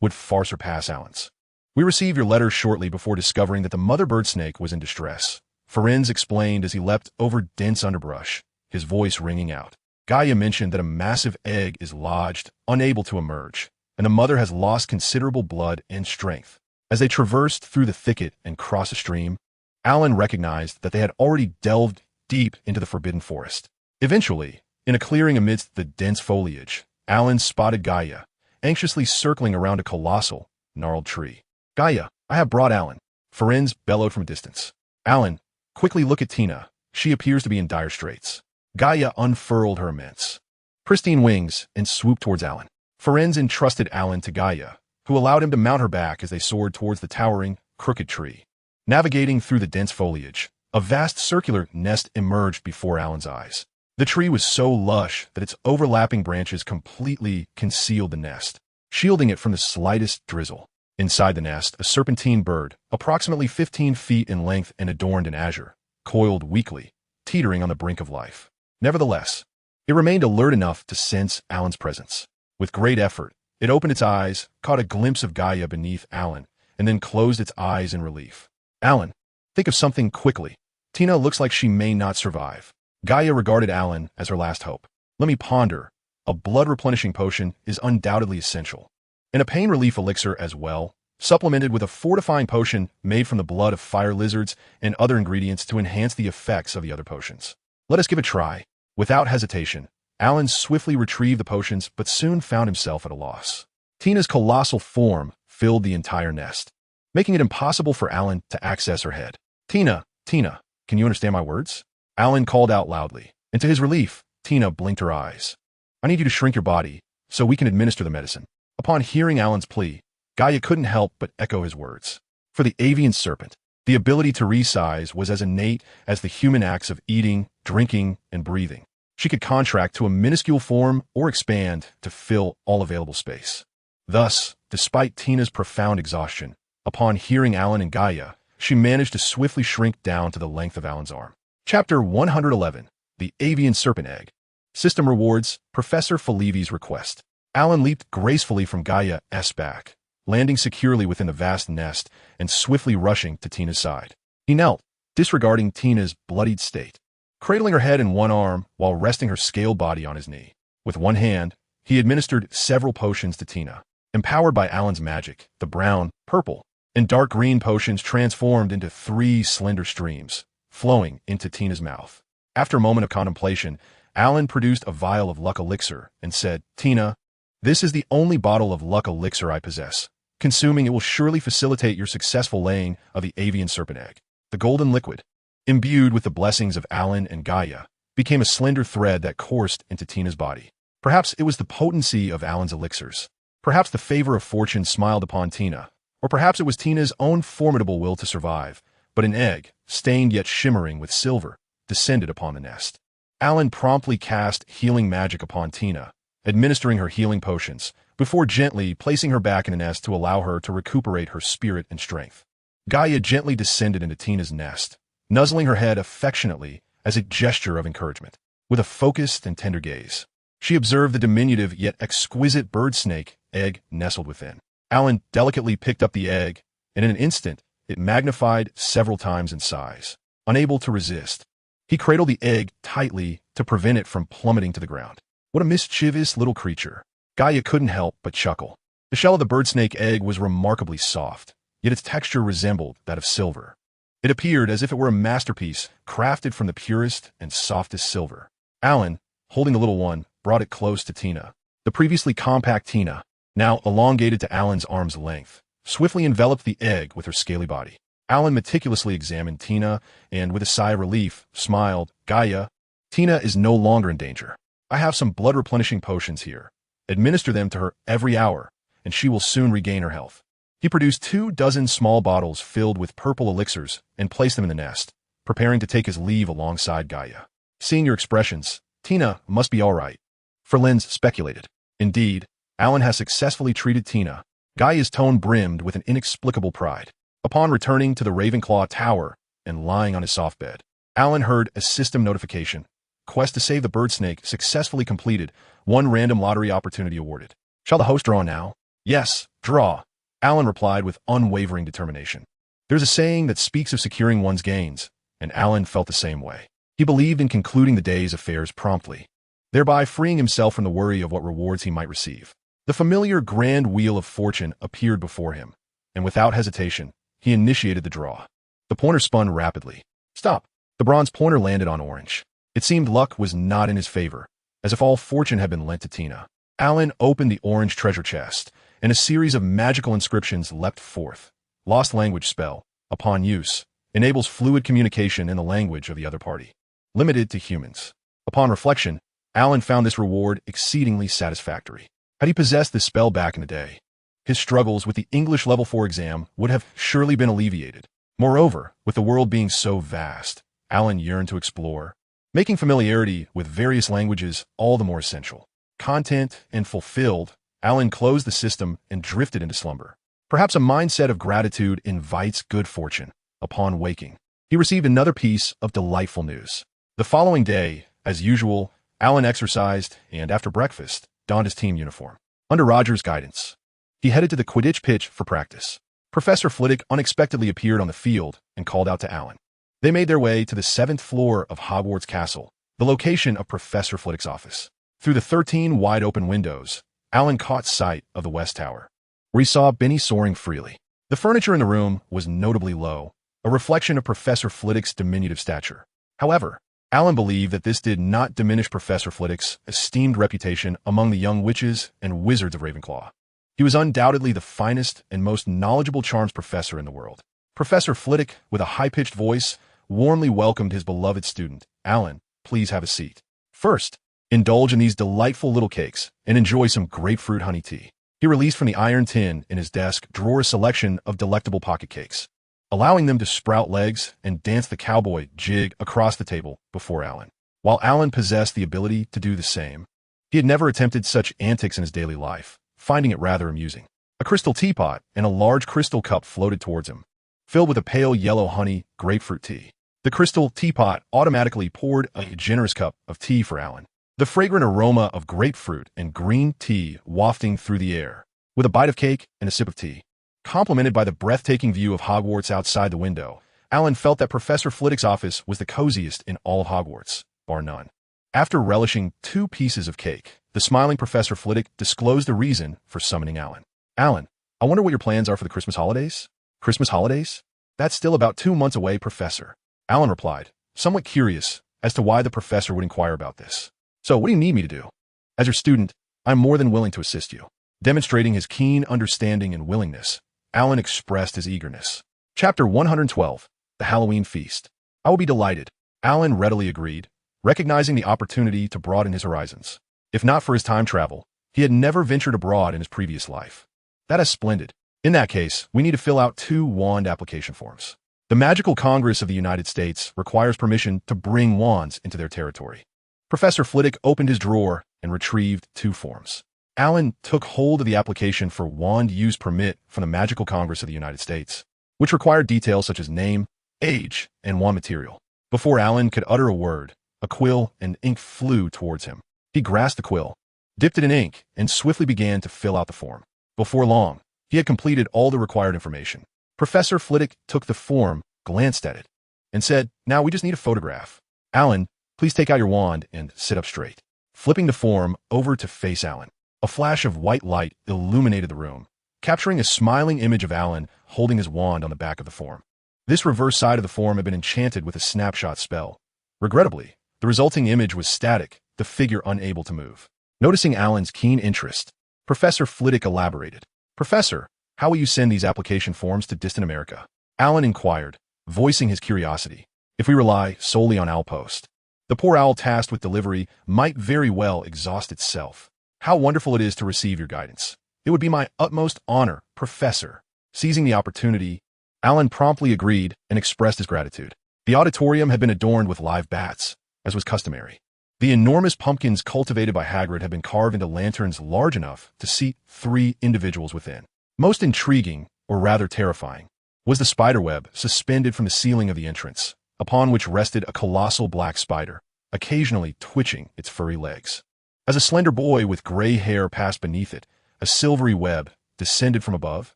would far surpass Alan's. "We received your letter shortly before discovering that the mother bird snake was in distress," Ferenz explained as he leapt over dense underbrush, his voice ringing out. "Gaia mentioned that a massive egg is lodged, unable to emerge, and the mother has lost considerable blood and strength." As they traversed through the thicket and crossed a stream, Alan recognized that they had already delved deep into the Forbidden Forest. Eventually, in a clearing amidst the dense foliage, Alan spotted Gaia, anxiously circling around a colossal, gnarled tree. "Gaia, I have brought Alan," Ferenz bellowed from a distance. "Alan, quickly look at Tina. She appears to be in dire straits." Gaia unfurled her immense, pristine wings and swooped towards Alan. Ferenz entrusted Alan to Gaia, who allowed him to mount her back as they soared towards the towering, crooked tree. Navigating through the dense foliage, a vast circular nest emerged before Alan's eyes. The tree was so lush that its overlapping branches completely concealed the nest, shielding it from the slightest drizzle. Inside the nest, a serpentine bird, approximately 15 feet in length and adorned in azure, coiled weakly, teetering on the brink of life. Nevertheless, it remained alert enough to sense Alan's presence. With great effort, it opened its eyes, caught a glimpse of Gaia beneath Alan, and then closed its eyes in relief. "Alan, think of something quickly. Tina looks like she may not survive." Gaia regarded Alan as her last hope. "Let me ponder. A blood-replenishing potion is undoubtedly essential, and a pain relief elixir as well, supplemented with a fortifying potion made from the blood of fire lizards and other ingredients to enhance the effects of the other potions. Let us give it a try." Without hesitation, Alan swiftly retrieved the potions but soon found himself at a loss. Tina's colossal form filled the entire nest, making it impossible for Alan to access her head. "Tina, Tina, can you understand my words?" Alan called out loudly, and to his relief, Tina blinked her eyes. "I need you to shrink your body so we can administer the medicine." Upon hearing Alan's plea, Gaia couldn't help but echo his words. For the avian serpent, the ability to resize was as innate as the human acts of eating, drinking, and breathing. She could contract to a minuscule form or expand to fill all available space. Thus, despite Tina's profound exhaustion, upon hearing Alan and Gaia, she managed to swiftly shrink down to the length of Alan's arm. Chapter 111, The Avian Serpent Egg. System rewards, Professor Felivi's request. Alan leaped gracefully from Gaia's back, landing securely within the vast nest and swiftly rushing to Tina's side. He knelt, disregarding Tina's bloodied state, cradling her head in one arm while resting her scaled body on his knee. With one hand, he administered several potions to Tina. Empowered by Alan's magic, the brown, purple, and dark green potions transformed into 3 slender streams, flowing into Tina's mouth. After a moment of contemplation, Alan produced a vial of luck elixir and said, "Tina, this is the only bottle of luck elixir I possess. Consuming it will surely facilitate your successful laying of the avian serpent egg." The golden liquid, imbued with the blessings of Alan and Gaia, became a slender thread that coursed into Tina's body. Perhaps it was the potency of Alan's elixirs. Perhaps the favor of fortune smiled upon Tina, or perhaps it was Tina's own formidable will to survive. But an egg, stained yet shimmering with silver, descended upon the nest. Alan promptly cast healing magic upon Tina, administering her healing potions, before gently placing her back in the nest to allow her to recuperate her spirit and strength. Gaia gently descended into Tina's nest, nuzzling her head affectionately as a gesture of encouragement. With a focused and tender gaze, she observed the diminutive yet exquisite bird snake egg nestled within. Alan delicately picked up the egg, and in an instant, it magnified several times in size. Unable to resist, he cradled the egg tightly to prevent it from plummeting to the ground. What a mischievous little creature. Gaia couldn't help but chuckle. The shell of the bird snake egg was remarkably soft, yet its texture resembled that of silver. It appeared as if it were a masterpiece crafted from the purest and softest silver. Alan, holding the little one, brought it close to Tina. The previously compact Tina, now elongated to Alan's arm's length, swiftly enveloped the egg with her scaly body. Alan meticulously examined Tina and, with a sigh of relief, smiled. "Gaia, Tina is no longer in danger. I have some blood-replenishing potions here. Administer them to her every hour, and she will soon regain her health. He produced 24 small bottles filled with purple elixirs and placed them in the nest, preparing to take his leave alongside Gaia. Seeing your expressions, Tina must be all right. Ferlins speculated. Indeed, Alan has successfully treated Tina. Gaia's tone brimmed with an inexplicable pride. Upon returning to the Ravenclaw Tower and lying on his soft bed, Alan heard a system notification. Quest to save the bird snake successfully completed. 1 random lottery opportunity awarded. Shall the host draw now? Yes, draw. Alan replied with unwavering determination. There's a saying that speaks of securing one's gains, and Alan felt the same way. He believed in concluding the day's affairs promptly, thereby freeing himself from the worry of what rewards he might receive. The familiar grand wheel of fortune appeared before him, and without hesitation, he initiated the draw. The pointer spun rapidly. Stop! The bronze pointer landed on orange. It seemed luck was not in his favor, as if all fortune had been lent to Tina. Alan opened the orange treasure chest, and a series of magical inscriptions leapt forth. Lost language spell, upon use, enables fluid communication in the language of the other party. Limited to humans. Upon reflection, Alan found this reward exceedingly satisfactory. Had he possessed this spell back in the day, his struggles with the English Level 4 exam would have surely been alleviated. Moreover, with the world being so vast, Alan yearned to explore, making familiarity with various languages all the more essential. Content and fulfilled, Alan closed the system and drifted into slumber. Perhaps a mindset of gratitude invites good fortune. Upon waking, he received another piece of delightful news. The following day, as usual, Alan exercised and, after breakfast, donned his team uniform. Under Roger's guidance, he headed to the Quidditch pitch for practice. Professor Flitwick unexpectedly appeared on the field and called out to Alan. They made their way to the 7th floor of Hogwarts Castle, the location of Professor Flitwick's office. Through the 13 wide-open windows, Alan caught sight of the West Tower, where he saw Benny soaring freely. The furniture in the room was notably low, a reflection of Professor Flitwick's diminutive stature. However, Alan believed that this did not diminish Professor Flitwick's esteemed reputation among the young witches and wizards of Ravenclaw. He was undoubtedly the finest and most knowledgeable charms professor in the world. Professor Flitwick, with a high-pitched voice, warmly welcomed his beloved student. Alan, please have a seat. First, indulge in these delightful little cakes and enjoy some grapefruit honey tea. He released from the iron tin in his desk drawer a selection of delectable pocket cakes, allowing them to sprout legs and dance the cowboy jig across the table before Alan. While Alan possessed the ability to do the same, he had never attempted such antics in his daily life, finding it rather amusing. A crystal teapot and a large crystal cup floated towards him, filled with a pale yellow honey grapefruit tea. The crystal teapot automatically poured a generous cup of tea for Alan, the fragrant aroma of grapefruit and green tea wafting through the air. With a bite of cake and a sip of tea, complemented by the breathtaking view of Hogwarts outside the window, Alan felt that Professor Flitwick's office was the coziest in all of Hogwarts, bar none. After relishing 2 pieces of cake, the smiling Professor Flitwick disclosed the reason for summoning Alan. Alan, I wonder what your plans are for the Christmas holidays? Christmas holidays? That's still about 2 months away, Professor. Alan replied, somewhat curious as to why the professor would inquire about this. So what do you need me to do? As your student, I'm more than willing to assist you. Demonstrating his keen understanding and willingness, Alan expressed his eagerness. Chapter 112, The Halloween Feast. I will be delighted. Alan readily agreed, recognizing the opportunity to broaden his horizons. If not for his time travel, he had never ventured abroad in his previous life. That is splendid. In that case, we need to fill out 2 wand application forms. The Magical Congress of the United States requires permission to bring wands into their territory. Professor Flitwick opened his drawer and retrieved 2 forms. Alan took hold of the application for wand use permit from the Magical Congress of the United States, which required details such as name, age, and wand material. Before Alan could utter a word, a quill and ink flew towards him. He grasped the quill, dipped it in ink, and swiftly began to fill out the form. Before long, he had completed all the required information. Professor Flitwick took the form, glanced at it, and said, now we just need a photograph. Alan, please take out your wand and sit up straight. Flipping the form over to face Alan, a flash of white light illuminated the room, capturing a smiling image of Alan holding his wand on the back of the form. This reverse side of the form had been enchanted with a snapshot spell. Regrettably, the resulting image was static, the figure unable to move. Noticing Alan's keen interest, Professor Flitwick elaborated. Professor, how will you send these application forms to distant America? Alan inquired, voicing his curiosity. If we rely solely on Owl Post, the poor owl tasked with delivery might very well exhaust itself. How wonderful it is to receive your guidance. It would be my utmost honor, Professor. Seizing the opportunity, Alan promptly agreed and expressed his gratitude. The auditorium had been adorned with live bats, as was customary. The enormous pumpkins cultivated by Hagrid had been carved into lanterns large enough to seat 3 individuals within. Most intriguing, or rather terrifying, was the spiderweb suspended from the ceiling of the entrance, upon which rested a colossal black spider, occasionally twitching its furry legs. As a slender boy with gray hair passed beneath it, a silvery web descended from above,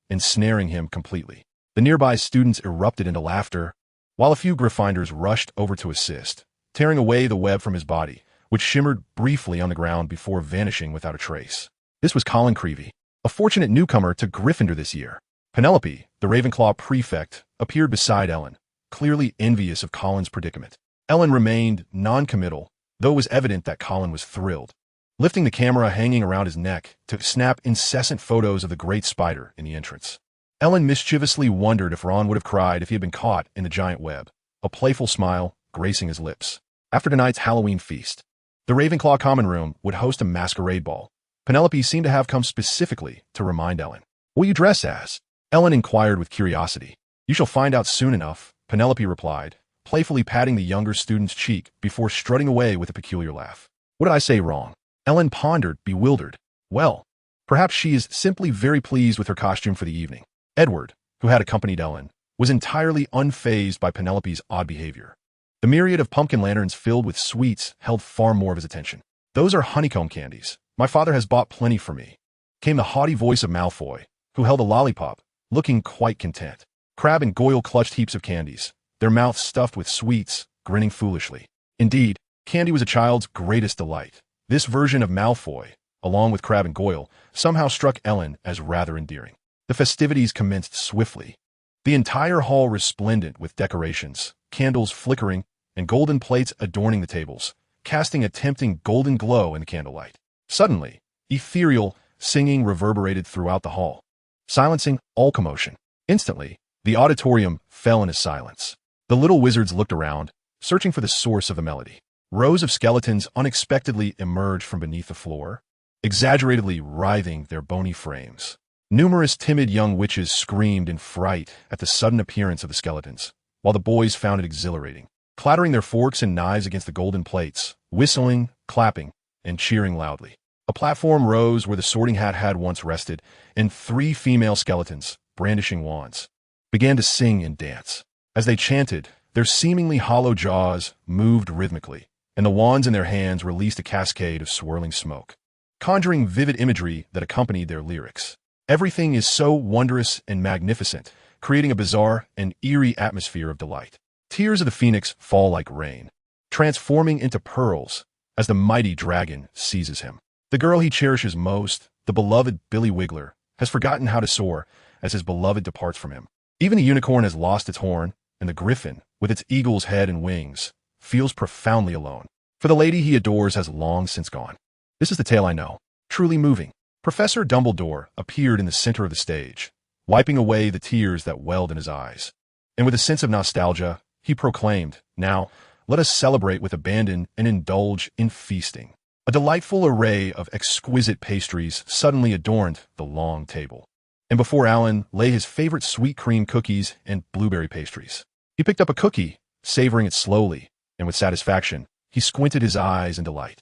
ensnaring him completely. The nearby students erupted into laughter, while a few Gryffindors rushed over to assist, tearing away the web from his body, which shimmered briefly on the ground before vanishing without a trace. This was Colin Creevey, a fortunate newcomer to Gryffindor this year. Penelope, the Ravenclaw prefect, appeared beside Ellen, clearly envious of Colin's predicament. Ellen remained non-committal, though it was evident that Colin was thrilled, lifting the camera hanging around his neck to snap incessant photos of the great spider in the entrance. Ellen mischievously wondered if Ron would have cried if he had been caught in the giant web, a playful smile gracing his lips. After tonight's Halloween feast, the Ravenclaw common room would host a masquerade ball. Penelope seemed to have come specifically to remind Ellen. "What will you dress as?" Ellen inquired with curiosity. "You shall find out soon enough," Penelope replied, playfully patting the younger student's cheek before strutting away with a peculiar laugh. "What did I say wrong?" Ellen pondered, bewildered. Well, perhaps she is simply very pleased with her costume for the evening. Edward, who had accompanied Ellen, was entirely unfazed by Penelope's odd behavior. The myriad of pumpkin lanterns filled with sweets held far more of his attention. "Those are honeycomb candies. My father has bought plenty for me," came the haughty voice of Malfoy, who held a lollipop, looking quite content. Crabbe and Goyle clutched heaps of candies, their mouths stuffed with sweets, grinning foolishly. Indeed, candy was a child's greatest delight. This version of Malfoy, along with Crabbe and Goyle, somehow struck Ellen as rather endearing. The festivities commenced swiftly, the entire hall resplendent with decorations, candles flickering, and golden plates adorning the tables, casting a tempting golden glow in the candlelight. Suddenly, ethereal singing reverberated throughout the hall, silencing all commotion. Instantly, the auditorium fell into silence. The little wizards looked around, searching for the source of the melody. Rows of skeletons unexpectedly emerged from beneath the floor, exaggeratedly writhing their bony frames. Numerous timid young witches screamed in fright at the sudden appearance of the skeletons, while the boys found it exhilarating, clattering their forks and knives against the golden plates, whistling, clapping, and cheering loudly. A platform rose where the Sorting Hat had once rested, and 3 female skeletons, brandishing wands, began to sing and dance. As they chanted, their seemingly hollow jaws moved rhythmically, and the wands in their hands released a cascade of swirling smoke, conjuring vivid imagery that accompanied their lyrics. Everything is so wondrous and magnificent, creating a bizarre and eerie atmosphere of delight. Tears of the Phoenix fall like rain, transforming into pearls as the mighty dragon seizes him. The girl he cherishes most, the beloved Billy Wiggler, has forgotten how to soar as his beloved departs from him. Even the unicorn has lost its horn, and the griffin, with its eagle's head and wings, feels profoundly alone, for the lady he adores has long since gone. This is the tale I know, truly moving. Professor Dumbledore appeared in the center of the stage, wiping away the tears that welled in his eyes. And with a sense of nostalgia, he proclaimed, "Now, let us celebrate with abandon and indulge in feasting." A delightful array of exquisite pastries suddenly adorned the long table, and before Alan lay his favorite sweet cream cookies and blueberry pastries. He picked up a cookie, savoring it slowly, and with satisfaction, he squinted his eyes in delight.